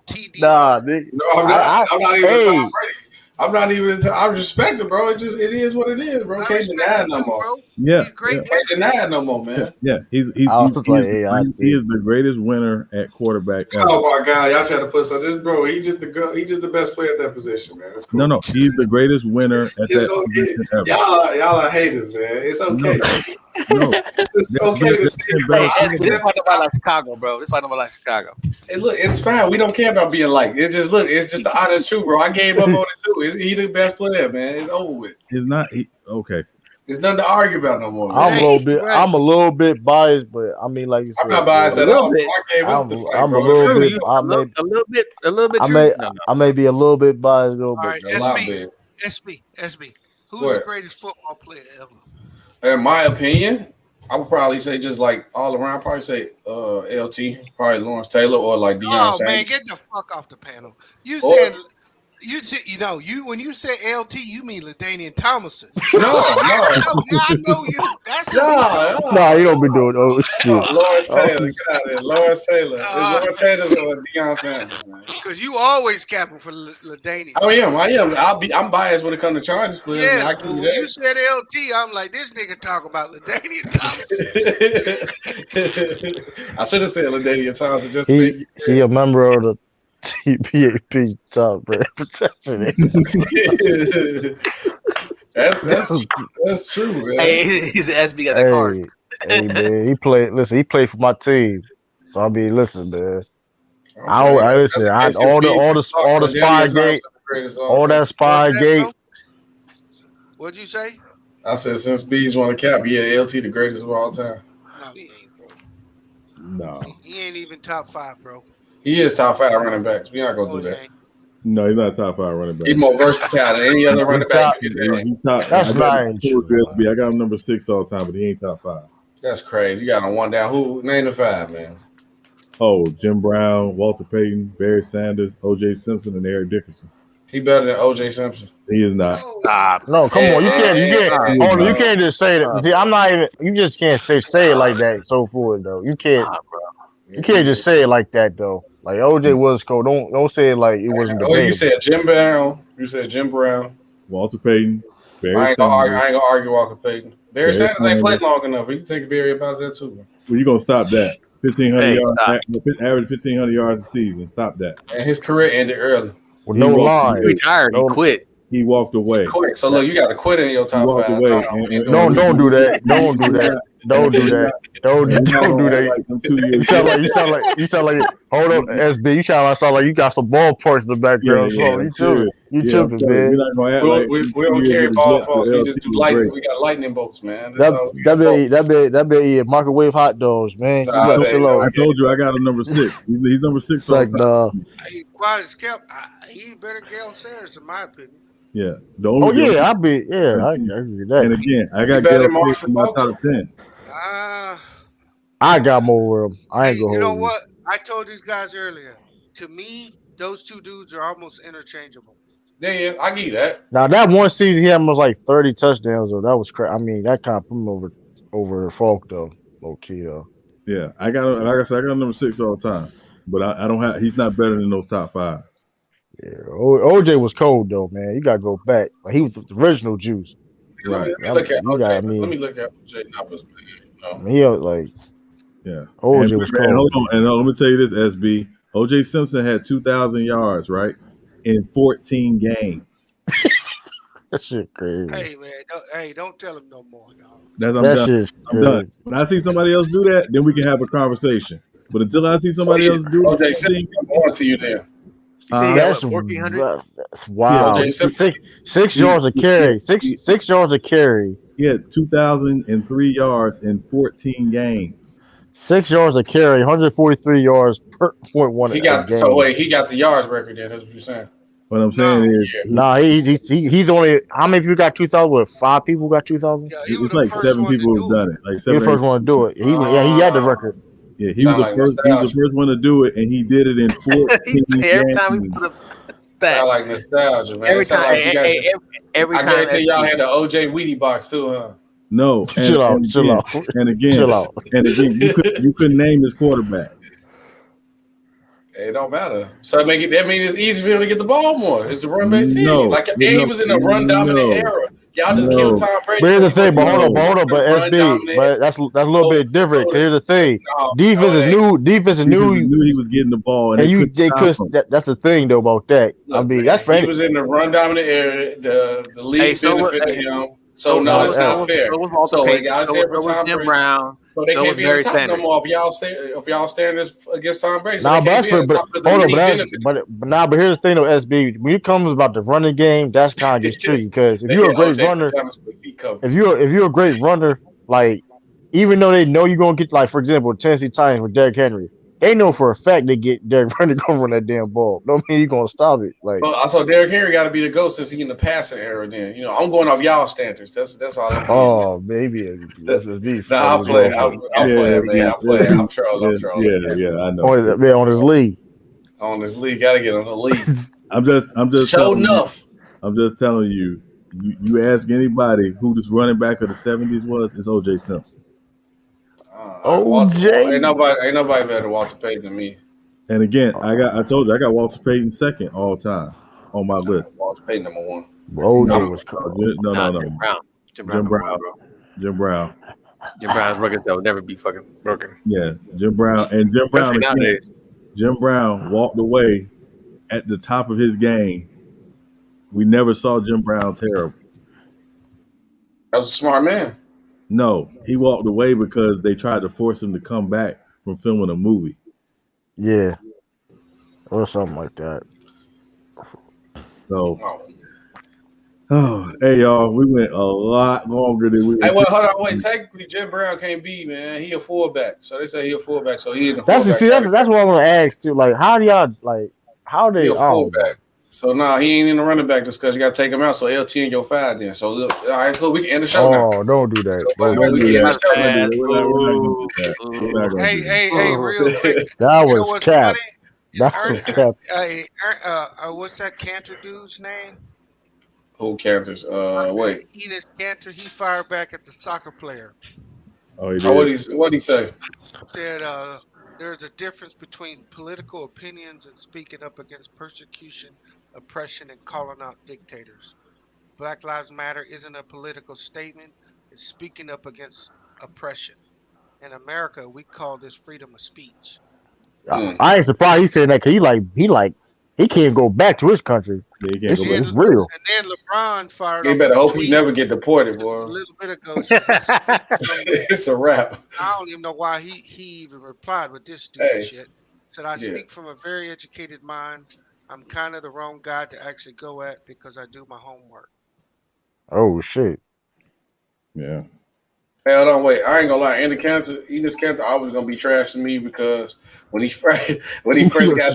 TD. Nah, nigga. No, I'm not even Tom Brady. I'm not even. I respect it, bro. It is what it is, bro. Can't deny it no more. Yeah, can't deny it no more, man. Yeah, he is the greatest winner at quarterback ever. Oh my God, y'all try to put this, bro. He's just the best player at that position, man. That's cool. No, he's the greatest winner at that position ever. Y'all are haters, man. It's okay. No. It's okay to say, bro. This fight about like Chicago, bro. This fight about like Chicago. Hey, look, it's fine. We don't care about being liked. It's just the honest truth, bro. I gave up on it too. He's the best player, man. It's over with. It's not okay. There's nothing to argue about no more. Man. I'm a little bit biased, but I mean, like you said, I'm not biased at all. I gave up the fight, I'm bro. a little bit. I may be a little bit biased, a little bit. SB. Who's the greatest football player ever? In my opinion, I would probably say just like all around. Probably say LT, probably Lawrence Taylor or like Deion Sanders. Oh man, get the fuck off the panel. When you say LT, you mean LaDainian Tomlinson. No. I know you. That's No, you don't be doing those shit. Lawrence Taylor, get out of there. Lawrence Taylor. It's Lawrence Taylor's or Deion Sanders, man. Because you always capping for LaDainian. I am. I'm biased when it comes to Chargers players. Yeah, when you said LT, I'm like, this nigga talk about LaDainian Tomlinson. I should have said LaDainian Tomlinson just he a member of the TPAP top protection. That's true, man. Hey, he's the SB got that card. Hey man, he played for my team. So I mean, listen, man. Okay. All the Spygate. What'd you say? I said since Bees won a cap, LT the greatest of all time. No, he ain't, bro. No. He ain't even top 5, bro. He is top 5 running backs. We're not gonna do that. No, he's not top 5 running back. He's more versatile than any other running back. He's top. That's right. I got him number 6 all the time, but he ain't top 5. That's crazy. You got him one down. Who name the 5, man? Oh, Jim Brown, Walter Payton, Barry Sanders, O.J. Simpson, and Eric Dickerson. He better than O.J. Simpson. He is not. Stop. No, come on. You can't just say that. See, I'm not even. You just can't say it like that. So forward though. You can't. You can't just say it like that though. Like O.J. was cold. Don't say it like it wasn't. You said Jim Brown. You said Jim Brown. Walter Payton. Barry I ain't gonna argue Walter Payton. Barry Sanders ain't played long enough. You can take a Barry about that too. Well, you gonna stop that. 1,500 yards, average 1,500 yards a season. Stop that. And his career ended early. With no line. He retired. He quit. He walked away. Quit. So look, you got to quit in your top 5. Don't do that. Don't do that. Don't do that. Don't do that. You sound like. Hold up, SB. You sound like you got some ballparks in the background. Yeah, You Yeah, I'm tripping, telling you, we're man. not gonna act We like don't, we, these we 2 don't years carry with the ball Jets faults. We with just LT do was lightning. great. We got lightning bolts, man. That's That all we that got. be Bolts. eat microwave hot dogs, man. You Nah, gotta they chill no, I out. he told ain't. you I got a number 6. He's number 6 It's all like the time. nah. Hey, quiet as kept. He's better than Gale Sayers, in my opinion. Yeah, Oh the yeah, only I agree with that. and again, I He got better Gale than Sayers Marshall in my top Falk. 10. I got more of them. I Hey, ain't gonna you know hold you. what? I told these guys earlier. To me, those two dudes are almost interchangeable. Yeah, I give you that. Now that one season he had almost like 30 touchdowns though. That was crazy. I mean, that kind of put him over Falk though. Low key though. Yeah, I got like I said, I got number 6 all the time. But I don't have. He's not better than those top 5. Yeah. OJ was cold though, man. You gotta go back. Like, he was the original juice. Let Right. me look at You got. OJ. Let me look at OJ numbers, man. You know, He was like Yeah. OJ was And hold cold. on. And let me tell you this, SB. OJ Simpson had 2,000 yards, right, in 14 games. That shit crazy. Hey man, don't tell him no more, dog. I'm That done. shit is I'm done. crazy. When I see somebody else do that, then we can have a conversation. But until I see so somebody else do it, OJ in Simpson 14 number one to you then. You see, he had That's what 1,400. that's yeah, wow. OJ Simpson. Six yards a carry. Six yards a carry. he had 2,003 yards in 14 games. 6 yards a carry. 143 yards per point one He a got so game. wait. He got the yards record then. That's what you're saying. What I'm saying is, Yeah. Nah, he's only how many people got 2,000? What 5 people got 2,000? Yeah, he was it's the like first 7 one to people who've do it. done it. Like He was 7 the or 8 first one to people. do it. He had the record. Yeah, he was Sound the like first. He was the nostalgia. first one to do it, and he did it in He 14 say every time we games. put up Sound stat, like nostalgia, man. It every sound time, like you guys. every I time guarantee y'all SB. had the OJ Wheatie box too, huh? No, Chill out. Chill out. and again, Chill out. and again, you couldn't name his quarterback. It don't matter. So that means it's easy for him to get the ball more. It's the run based team. No, Like, and he was in a run dominant era. Y'all just killed no, Tom Brady But here's because the he thing. wasn't no, Hold on. in a But run SB, dominant era. but that's a little bit different. So, Cause here's the thing. no, Defense it is ain't. new. Defense is Defense new. knew he was getting the ball, and And they couldn't they stop could. him. That's the thing though about that. I Look, mean, man, that's for he any. was in the run dominant era. The Hey, league so was benefited hey, him. So no, that's not fair. so was Walter So like Payton. I said for So was Tom Jim Brady, Brown. so they So can't was be in the Barry top no Sanders. more if y'all stand this against Tom Brady. So Nah, they but can't that's be in for. the But top because the hold on. league benefited. But here's the thing though. SB, when it comes about the running game, that's kind of gets tricky because if They you're a hit great OJ runner, pajamas with feet if covers. you're a great runner, like even though they know you're gonna get like for example Tennessee Titans with Derrick Henry, they know for a fact they get Derrick Henry gonna run that damn ball. Don't mean you're gonna stop it. Like Well, also Derrick Henry got to be the GOAT since he in the passing era. Then I'm going off y'all standards. That's all I'm being. oh maybe let's be Nah, funny I'm a playing. little bit. I'm playing, man. I'm playing. I'm trolling. I'm trolling. Yeah, I know. On his league. On this league, gotta get on the league. I'm just Show telling you. enough. I'm just telling you. You ask anybody who this running back of the '70s was, it's OJ Simpson. Ain't nobody better than Walter Payton than me. And again, I told you I got Walter Payton second all time on my list. Walter Payton number one. OJ was cold. No. Jim Brown. Jim number Brown. one, bro. Jim Brown. Jim Brown's record that will never be fucking broken. Yeah, Jim Brown and Jim Brown Especially again. nowadays. Jim Brown walked away at the top of his game. We never saw Jim Brown terrible. That was a smart man. No, he walked away because they tried to force him to come back from filming a movie. Yeah. Or something like that. So, hey y'all, we went a lot longer than we. Hey, well, hold on, wait. Technically, Jim Brown can't be, man. He a fullback, so they say he a fullback. So he in the That's fullback. that's what I want to ask too. Like, how do y'all like? How He they? a fullback. So he ain't in the running back just because you got to take him out. So LT in your five then. So look, all right, cool. We can end the show now. Oh, don't do that. All right, we can end the show now. We're not gonna do that. Hey, real quick. That You know was what's cap. funny? That was cap. What's that Cantor dude's name? Who characters? Wait. Enos Cantor. He fired back at the soccer player. Oh, he did. What'd he say? Said there's a difference between political opinions and speaking up against persecution, oppression, and calling out dictators. Black Lives Matter isn't a political statement. It's speaking up against oppression. In America, we call this freedom of speech. I ain't surprised he said that because he can't go back to his country. Yeah, it's real. And then LeBron fired You off better a hope tweet he never get deported, boy. a little bit ago. Says, It's a wrap. I don't even know why he even replied with this stupid Hey, shit. Said I yeah. speak from a very educated mind. I'm kind of the wrong guy to actually go at because I do my homework. Oh shit. Yeah. Hell no, wait. I ain't gonna lie. Enes Kanter always gonna be trash to me because when he first when he first got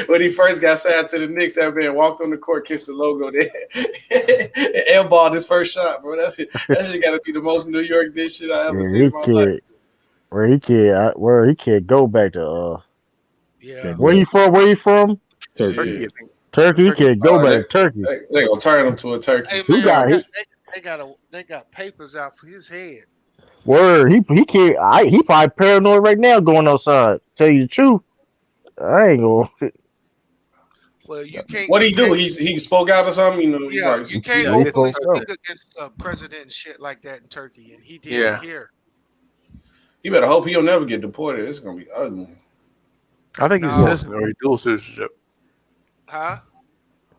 when he first got signed to the Knicks, that man walked on the court, kissed the logo, there, and airballed his first shot, bro. That shit got to be the most New York dish shit I ever Yeah, seen in my life. where he can't go back to Yeah. where he from? Where he from? Turkey. Shit. Turkey. He can't go back to Turkey. They gonna turn him to a turkey. Hey He man, got he, they got papers out for his head. word. He can't. He probably paranoid right now going outside. Tell you the truth. I ain't gonna. Well, you can't. What You he do? can't. He spoke out or something? You know, he Yeah, probably you can't Yeah, he openly spoke speak out. against a president and shit like that in Turkey, and he did it Yeah. here. You better hope he'll never get deported. It's gonna be ugly. I think he's a No, citizen or he dual citizenship. huh?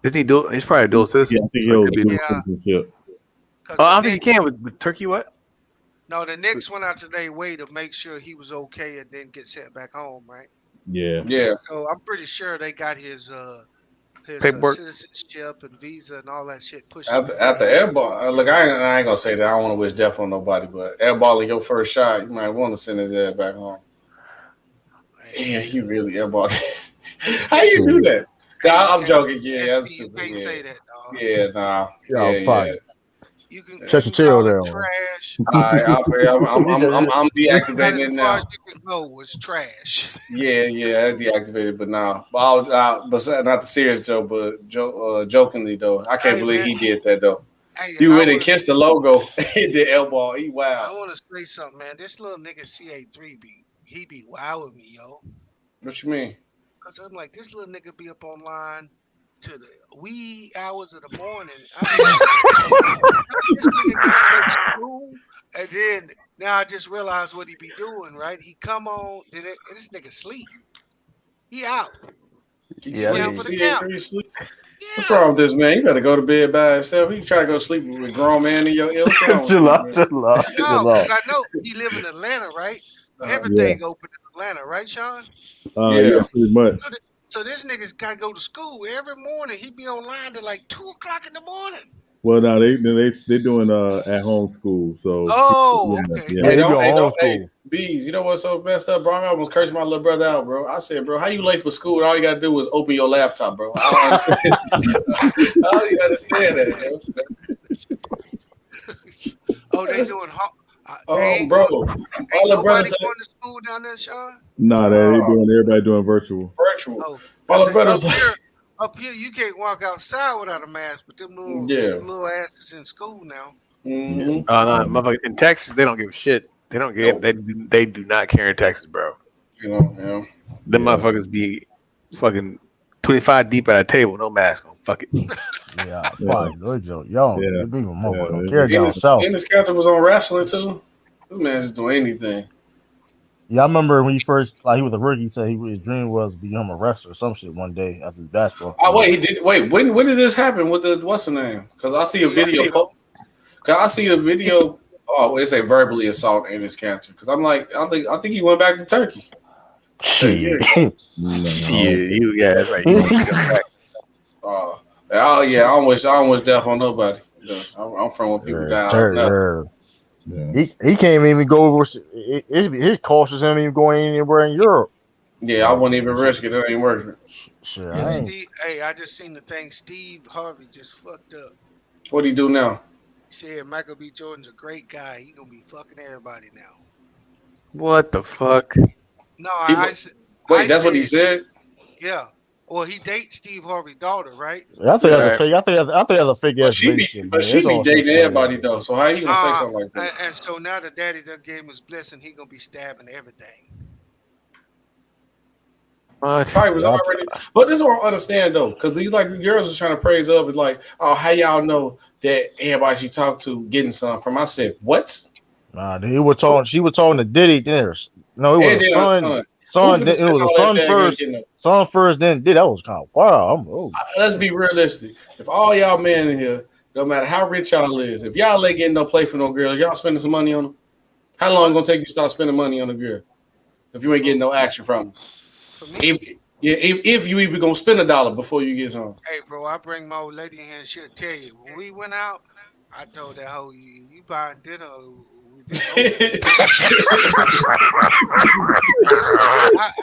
Isn't he dual? He's probably a dual Yeah, citizen. I think So he he'll could be. do Yeah, citizenship. because Oh, I the don't think he Knicks. can with Turkey. What? No, the Knicks went out to their way to make sure he was okay and then get sent back home, right? Yeah. Yeah. So I'm pretty sure they got his Paperwork. citizenship and visa and all that shit pushed After before after he left. airball, look, I ain't gonna say that. I don't want to wish death on nobody, but airballing your first shot, you might want to send his ass back home. Hey, Damn, he really airballed. hey, you How can't. you do that? Hey, Nah, you I'm can't. joking. Yeah, that's SB, you too. can't Yeah, say that, dog. yeah, nah, Y'all yeah. pocket. You can Shut your tail call it down. trash. All right, He said, I'm That's about deactivating as it far now. as you can go. It's trash. Yeah, I deactivated, but now, but not the serious joke, but jokingly though, I can't Hey believe man, he did that though. hey, You I really want to. kissed the logo, hit the elbow. He I wow. want to say something, man. This little nigga CA3 he be wild with me, yo. What you mean? Cause I'm like, this little nigga be up online to the wee hours of the morning. I be like, this nigga gotta go to school, and then now I just realized what he be doing. Right? He come on, and this nigga sleep. He out. He He yeah, I out sleep. for think the count. CA3 sleep. What's Yeah. wrong with this man? You better go to bed by yourself. You try to go to sleep with a grown man in your ear. What's wrong with chill you, out, man? chill out, No, chill cause out. I know he live in Atlanta, right? Yeah. Everything open in Atlanta, right, Sean? Yeah. Yeah, pretty much. So, so this nigga's gotta go to school every morning. He be online till like 2 o'clock in the morning. Well, now they're doing at home school, so Oh, yeah, okay. yeah. Yeah, he be on Hey, homeschool. bees. You know what's so messed up, bro? I almost cursed my little brother out, bro. I said, bro, how you late for school and all you gotta do is open your laptop, bro? I don't understand. I don't even understand that, bro. Oh, they That's, doing they ain't bro, going. my Ain't little brother nobody said, going to school down there, Sean. Nah, no, everybody doing virtual. virtual. Oh, My cause little brother's up here, you can't walk outside without a mask. But yeah. them little asses in school now. Yeah. Mm-hmm. No, motherfucker. In Texas, they don't give a shit. They don't give. Nope. They do not care in Texas, bro. You know, yeah. Them Yeah. motherfuckers be fucking 25 deep at a table, no mask on. Fuck it. Yeah, Yeah. fuck. Good joke. Y'all, Yeah. you big motherfucker don't Yeah. care down south. Dennis Cantor was on wrestling too. This man just doing anything. Yeah, I remember when he first, like, he was a rookie. He said his dream was to become a wrestler or some shit one day after his basketball Oh career. wait, he did. Wait, when did this happen with the what's the name? Because I see a Years video. ago. Cause I see the video. Oh, it's a verbally assault and his cancer. Because I'm like, I think he went back to Turkey. Say yeah. Shit. No, Yeah, that's right. He come back. Oh yeah, I don't wish death on nobody. No, I'm from when people die out of nothing. yeah. He can't even go over. His cost is him even going anywhere in Europe. Yeah, I wouldn't even risk it. It ain't worth it. Shit, Yeah, I ain't. Steve. Hey, I just seen the thing. Steve Harvey just fucked up. What do you do now? He said Michael B. Jordan's a great guy. He gonna be fucking everybody now. What the fuck? No, He, I wait, that's what he said, said. yeah. Well, he dates Steve Harvey's daughter, right? I think that's a Right. fake. I think that's a fake But ass relationship, man. she It's be all shit dating played everybody out. though. So how you gonna say something like that? And so now the daddy done gave him his blessing. He gonna be stabbing everything. What? Probably was Yeah, already, but this is what I don't understand though, because these like the girls was trying to praise up. It's like, oh, how y'all know that everybody she talked to getting some from? I said, what? nah, he was talking. She was talking to Diddy. No, it And was a then her son. son. Who Son. finna It spend was a all that son bag ain't first. getting up? Son first, then Diddy. That was kind of wow. Oh, Let's be realistic. If all y'all men in here, no matter how rich y'all is, if y'all ain't getting no play for no girls, y'all spending some money on them. How long gonna take you to start spending money on a girl if you ain't getting no action from them? For me, Yeah, if you even gonna spend $1 before you get some. Hey, bro, I bring my old lady in here and she'll tell you. When we went out, I told that hoe, you buying dinner with this old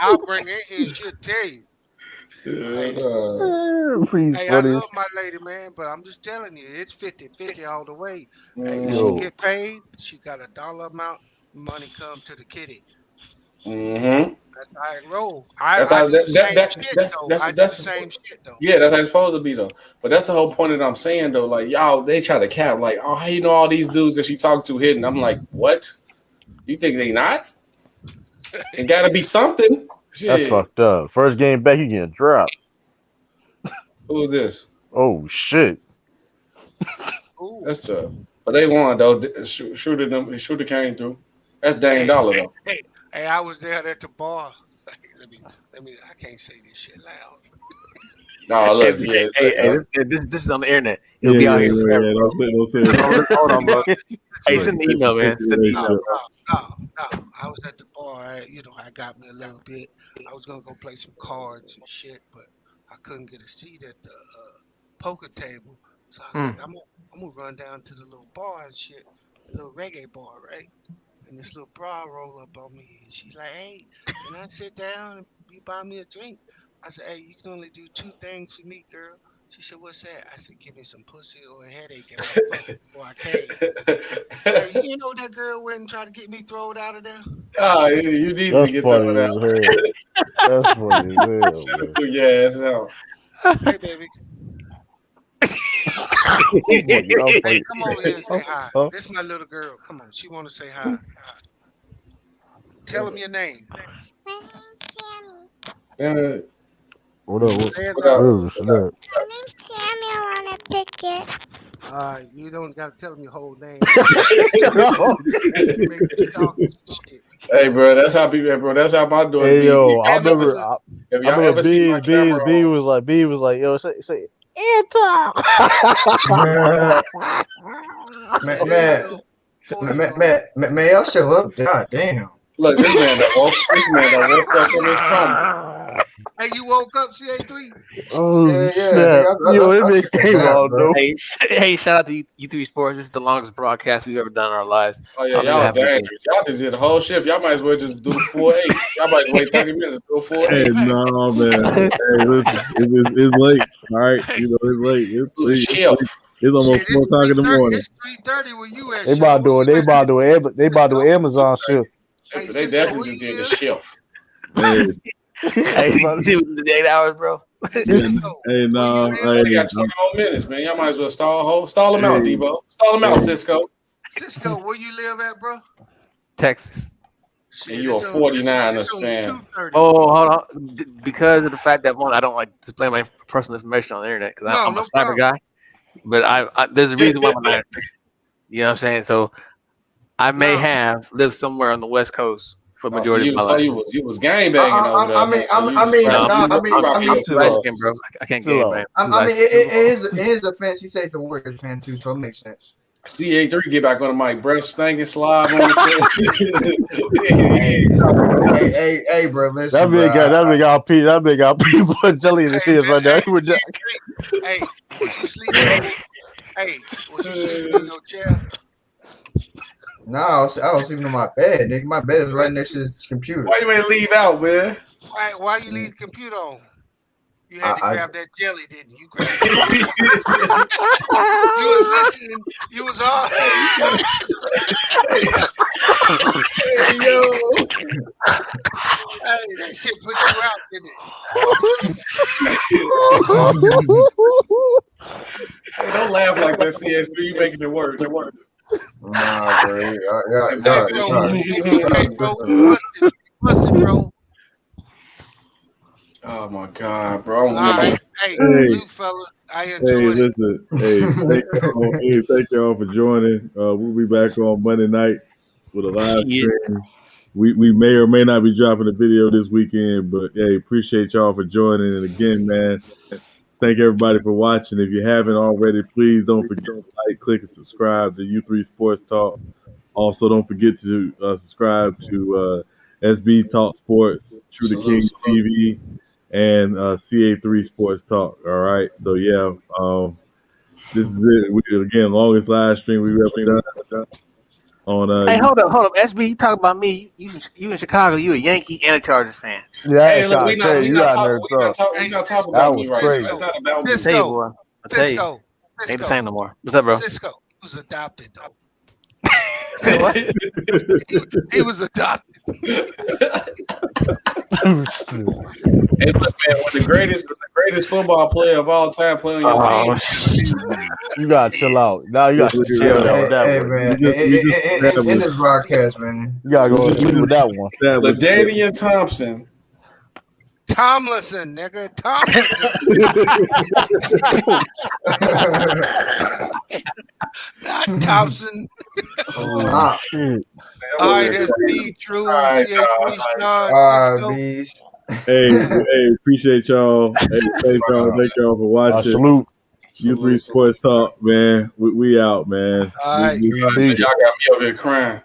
I'll bring her in here and she'll tell you. Hey, Please, hey, I funny. love my lady, man, but I'm just telling you, it's 50-50 all the way. Hey, if she Yo, get paid, she got a dollar amount, money come to the kitty. Mm-hmm. That's how it roll. That's I how do the same that shit though. I do the that's same shit though. yeah, that's how it's supposed to be though. But that's the whole point that I'm saying though. Like y'all, they try to cap like, oh, how you know all these dudes that she talked to hidden? I'm like, what? You think they not? It got to be something. that's Shit. fucked up. First game back, he getting dropped. Who is this? Oh shit. Ooh. That's tough. But they won though. Shooter came through. That's Dame Dollar though. Hey, I was there at the bar. Let me. I can't say this shit loud. No, Hey, look, yeah, this is on the internet. It'll Yeah, be out yeah, here yeah, forever, yeah. bro. Don't say it. Hold on, bro. Hey, Right. send the email, man. Send the email, bro. No. I was at the bar. I got me a little bit. I was gonna go play some cards and shit, but I couldn't get a seat at the poker table. So I was like, I'm gonna run down to the little bar and shit, the little reggae bar, right? And this little bra roll up on me, and she's like, "Hey, can I sit down and you buy me a drink?" I said, "Hey, you can only do two things for me, girl." She said, "What's that?" I said, "Give me some pussy or a headache, and I'll fuck before I came." Hey, you know that girl went and tried to get me thrown out of there? Oh, you need to That's get funny thrown as hell. That's funny as hell, man. Yeah, so. Hey, baby. I'm Hey, funny. come over here and say hi. Huh? This is my little girl. Come on, she want to say hi. Tell him your name. My name's Sammy. What up? Say it What loud. What is that? My name's Sammy. I want to pick it. You don't got to tell him your whole name. Hey, bro, that's how people. Bro, that's how my daughter Hey be. yo, I If y'all ever remember, see, I, if I y'all remember ever see my camera on, B was like, yo, say, Anton. Man, y'all show up. God damn. look, this man that woke up from his coma. Hey, you woke up, CA3? Oh Yeah, snap! Yo, it I make took a came nap, out bro. though. Hey, shout out to U3 Sports. This is the longest broadcast we've ever done in our lives. Oh yeah, I don't even y'all have anything. dangerous. Y'all just did a whole shift. Y'all might as well just do the full 8. Y'all might wait 30 minutes to do a full Hey, 8. no, man. Hey, listen, it's late. All right, it's late. The shift. It's almost Shit, 4 o'clock in the morning. it's 3:30 where you at, They sugar. about Where doing, you at? they about doing Amazon shift. Hey, They Cisco, definitely where just you did the live? shift. Hey, Hey, you see what the 8 hours, bro? Hey, yeah, Cisco, hey, where you no, live? You only got 20 more minutes, man. Y'all might as well stall them out, hey, Debo. Stall them out, hey, Cisco. Cisco, where you live at, bro? Texas. And Shit, you are 49 a it's only span. 2:30. Oh, hold on. Because of the fact that one, I don't like display my personal information on the internet because No, I'm a no cyber problem. guy. But there's a reason why I'm a Niners fan. You know what I'm saying? So I may No. have lived somewhere on the West Coast for the Oh, so majority of my life. you was gang banging over there, huh? So you just No, you, I'm, you I'm, probably I'm a too Chill light out. skinned, bro. I can't Chill game, out. man. Too I light mean, skinned. it is a offense. He says the Warriors fan too, so it makes sense. CA3 get back on the mic, breath stinking, slob on the Hey, bro, That listen, bro. big guy, that big got people jelly in his Hey, ears man, right now. hey, He would just, hey, was you sleeping? Hey, was you sleeping in your chair? No, I was sleeping on my bed, nigga. My bed is right next to his computer. Why you ain't leave out, man? Why you leave the computer on? You had to I grab that jelly, didn't you? You grabbed it. You was listening. You was all. Hey, yo. Hey, that shit put you out, didn't Hey, don't laugh like that, CS3. You making it worse. Nah, bro. Hey, it? Hey, bro, busted, bro. Oh my God, bro! I'm All right, weak. hey, hey, you fellas, I hey, enjoyed it. listen, thank y'all for joining. We'll be back on Monday night with a live Shit. stream. We may or may not be dropping a video this weekend, but hey, appreciate y'all for joining. And again, man, thank everybody for watching. If you haven't already, please don't forget to like, click, and subscribe to U3 Sports Talk. Also, don't forget to subscribe to SB Talk Sports, True to Salute, King salute. TV. and CA3 Sports Talk. All right. So yeah, this is it. We again longest live stream we've ever done on. Hey, hold up, SB. You talk about me. You in Chicago? You a Yankee and a Chargers fan? Yeah, Hey, that's look, kind we of not crazy. we You not got talking nerds we not up. talk we not talking That about was me right crazy. now. It's not about me. I tell you, boy. I tell you. Cisco. Ain't the same no more. What's up, bro? Cisco was adopted though. Say what? He was adopted. Hey, look, man, when the greatest football player of all time play on your team. You gotta chill out. Now you gotta chill down with that Hey, one. man. We just In this broadcast, man. You gotta go to sleep with that one. LaDainian Thompson. Tomlinson, nigga. Tomlinson. Not Thompson. Oh, shit. All right, that's me, True, CA3 Star, Cisco. Hey, appreciate y'all. Hey, thank y'all for watching. Salute. U3 Sports Talk, man. We out, man. All right. Y'all got me over here crying.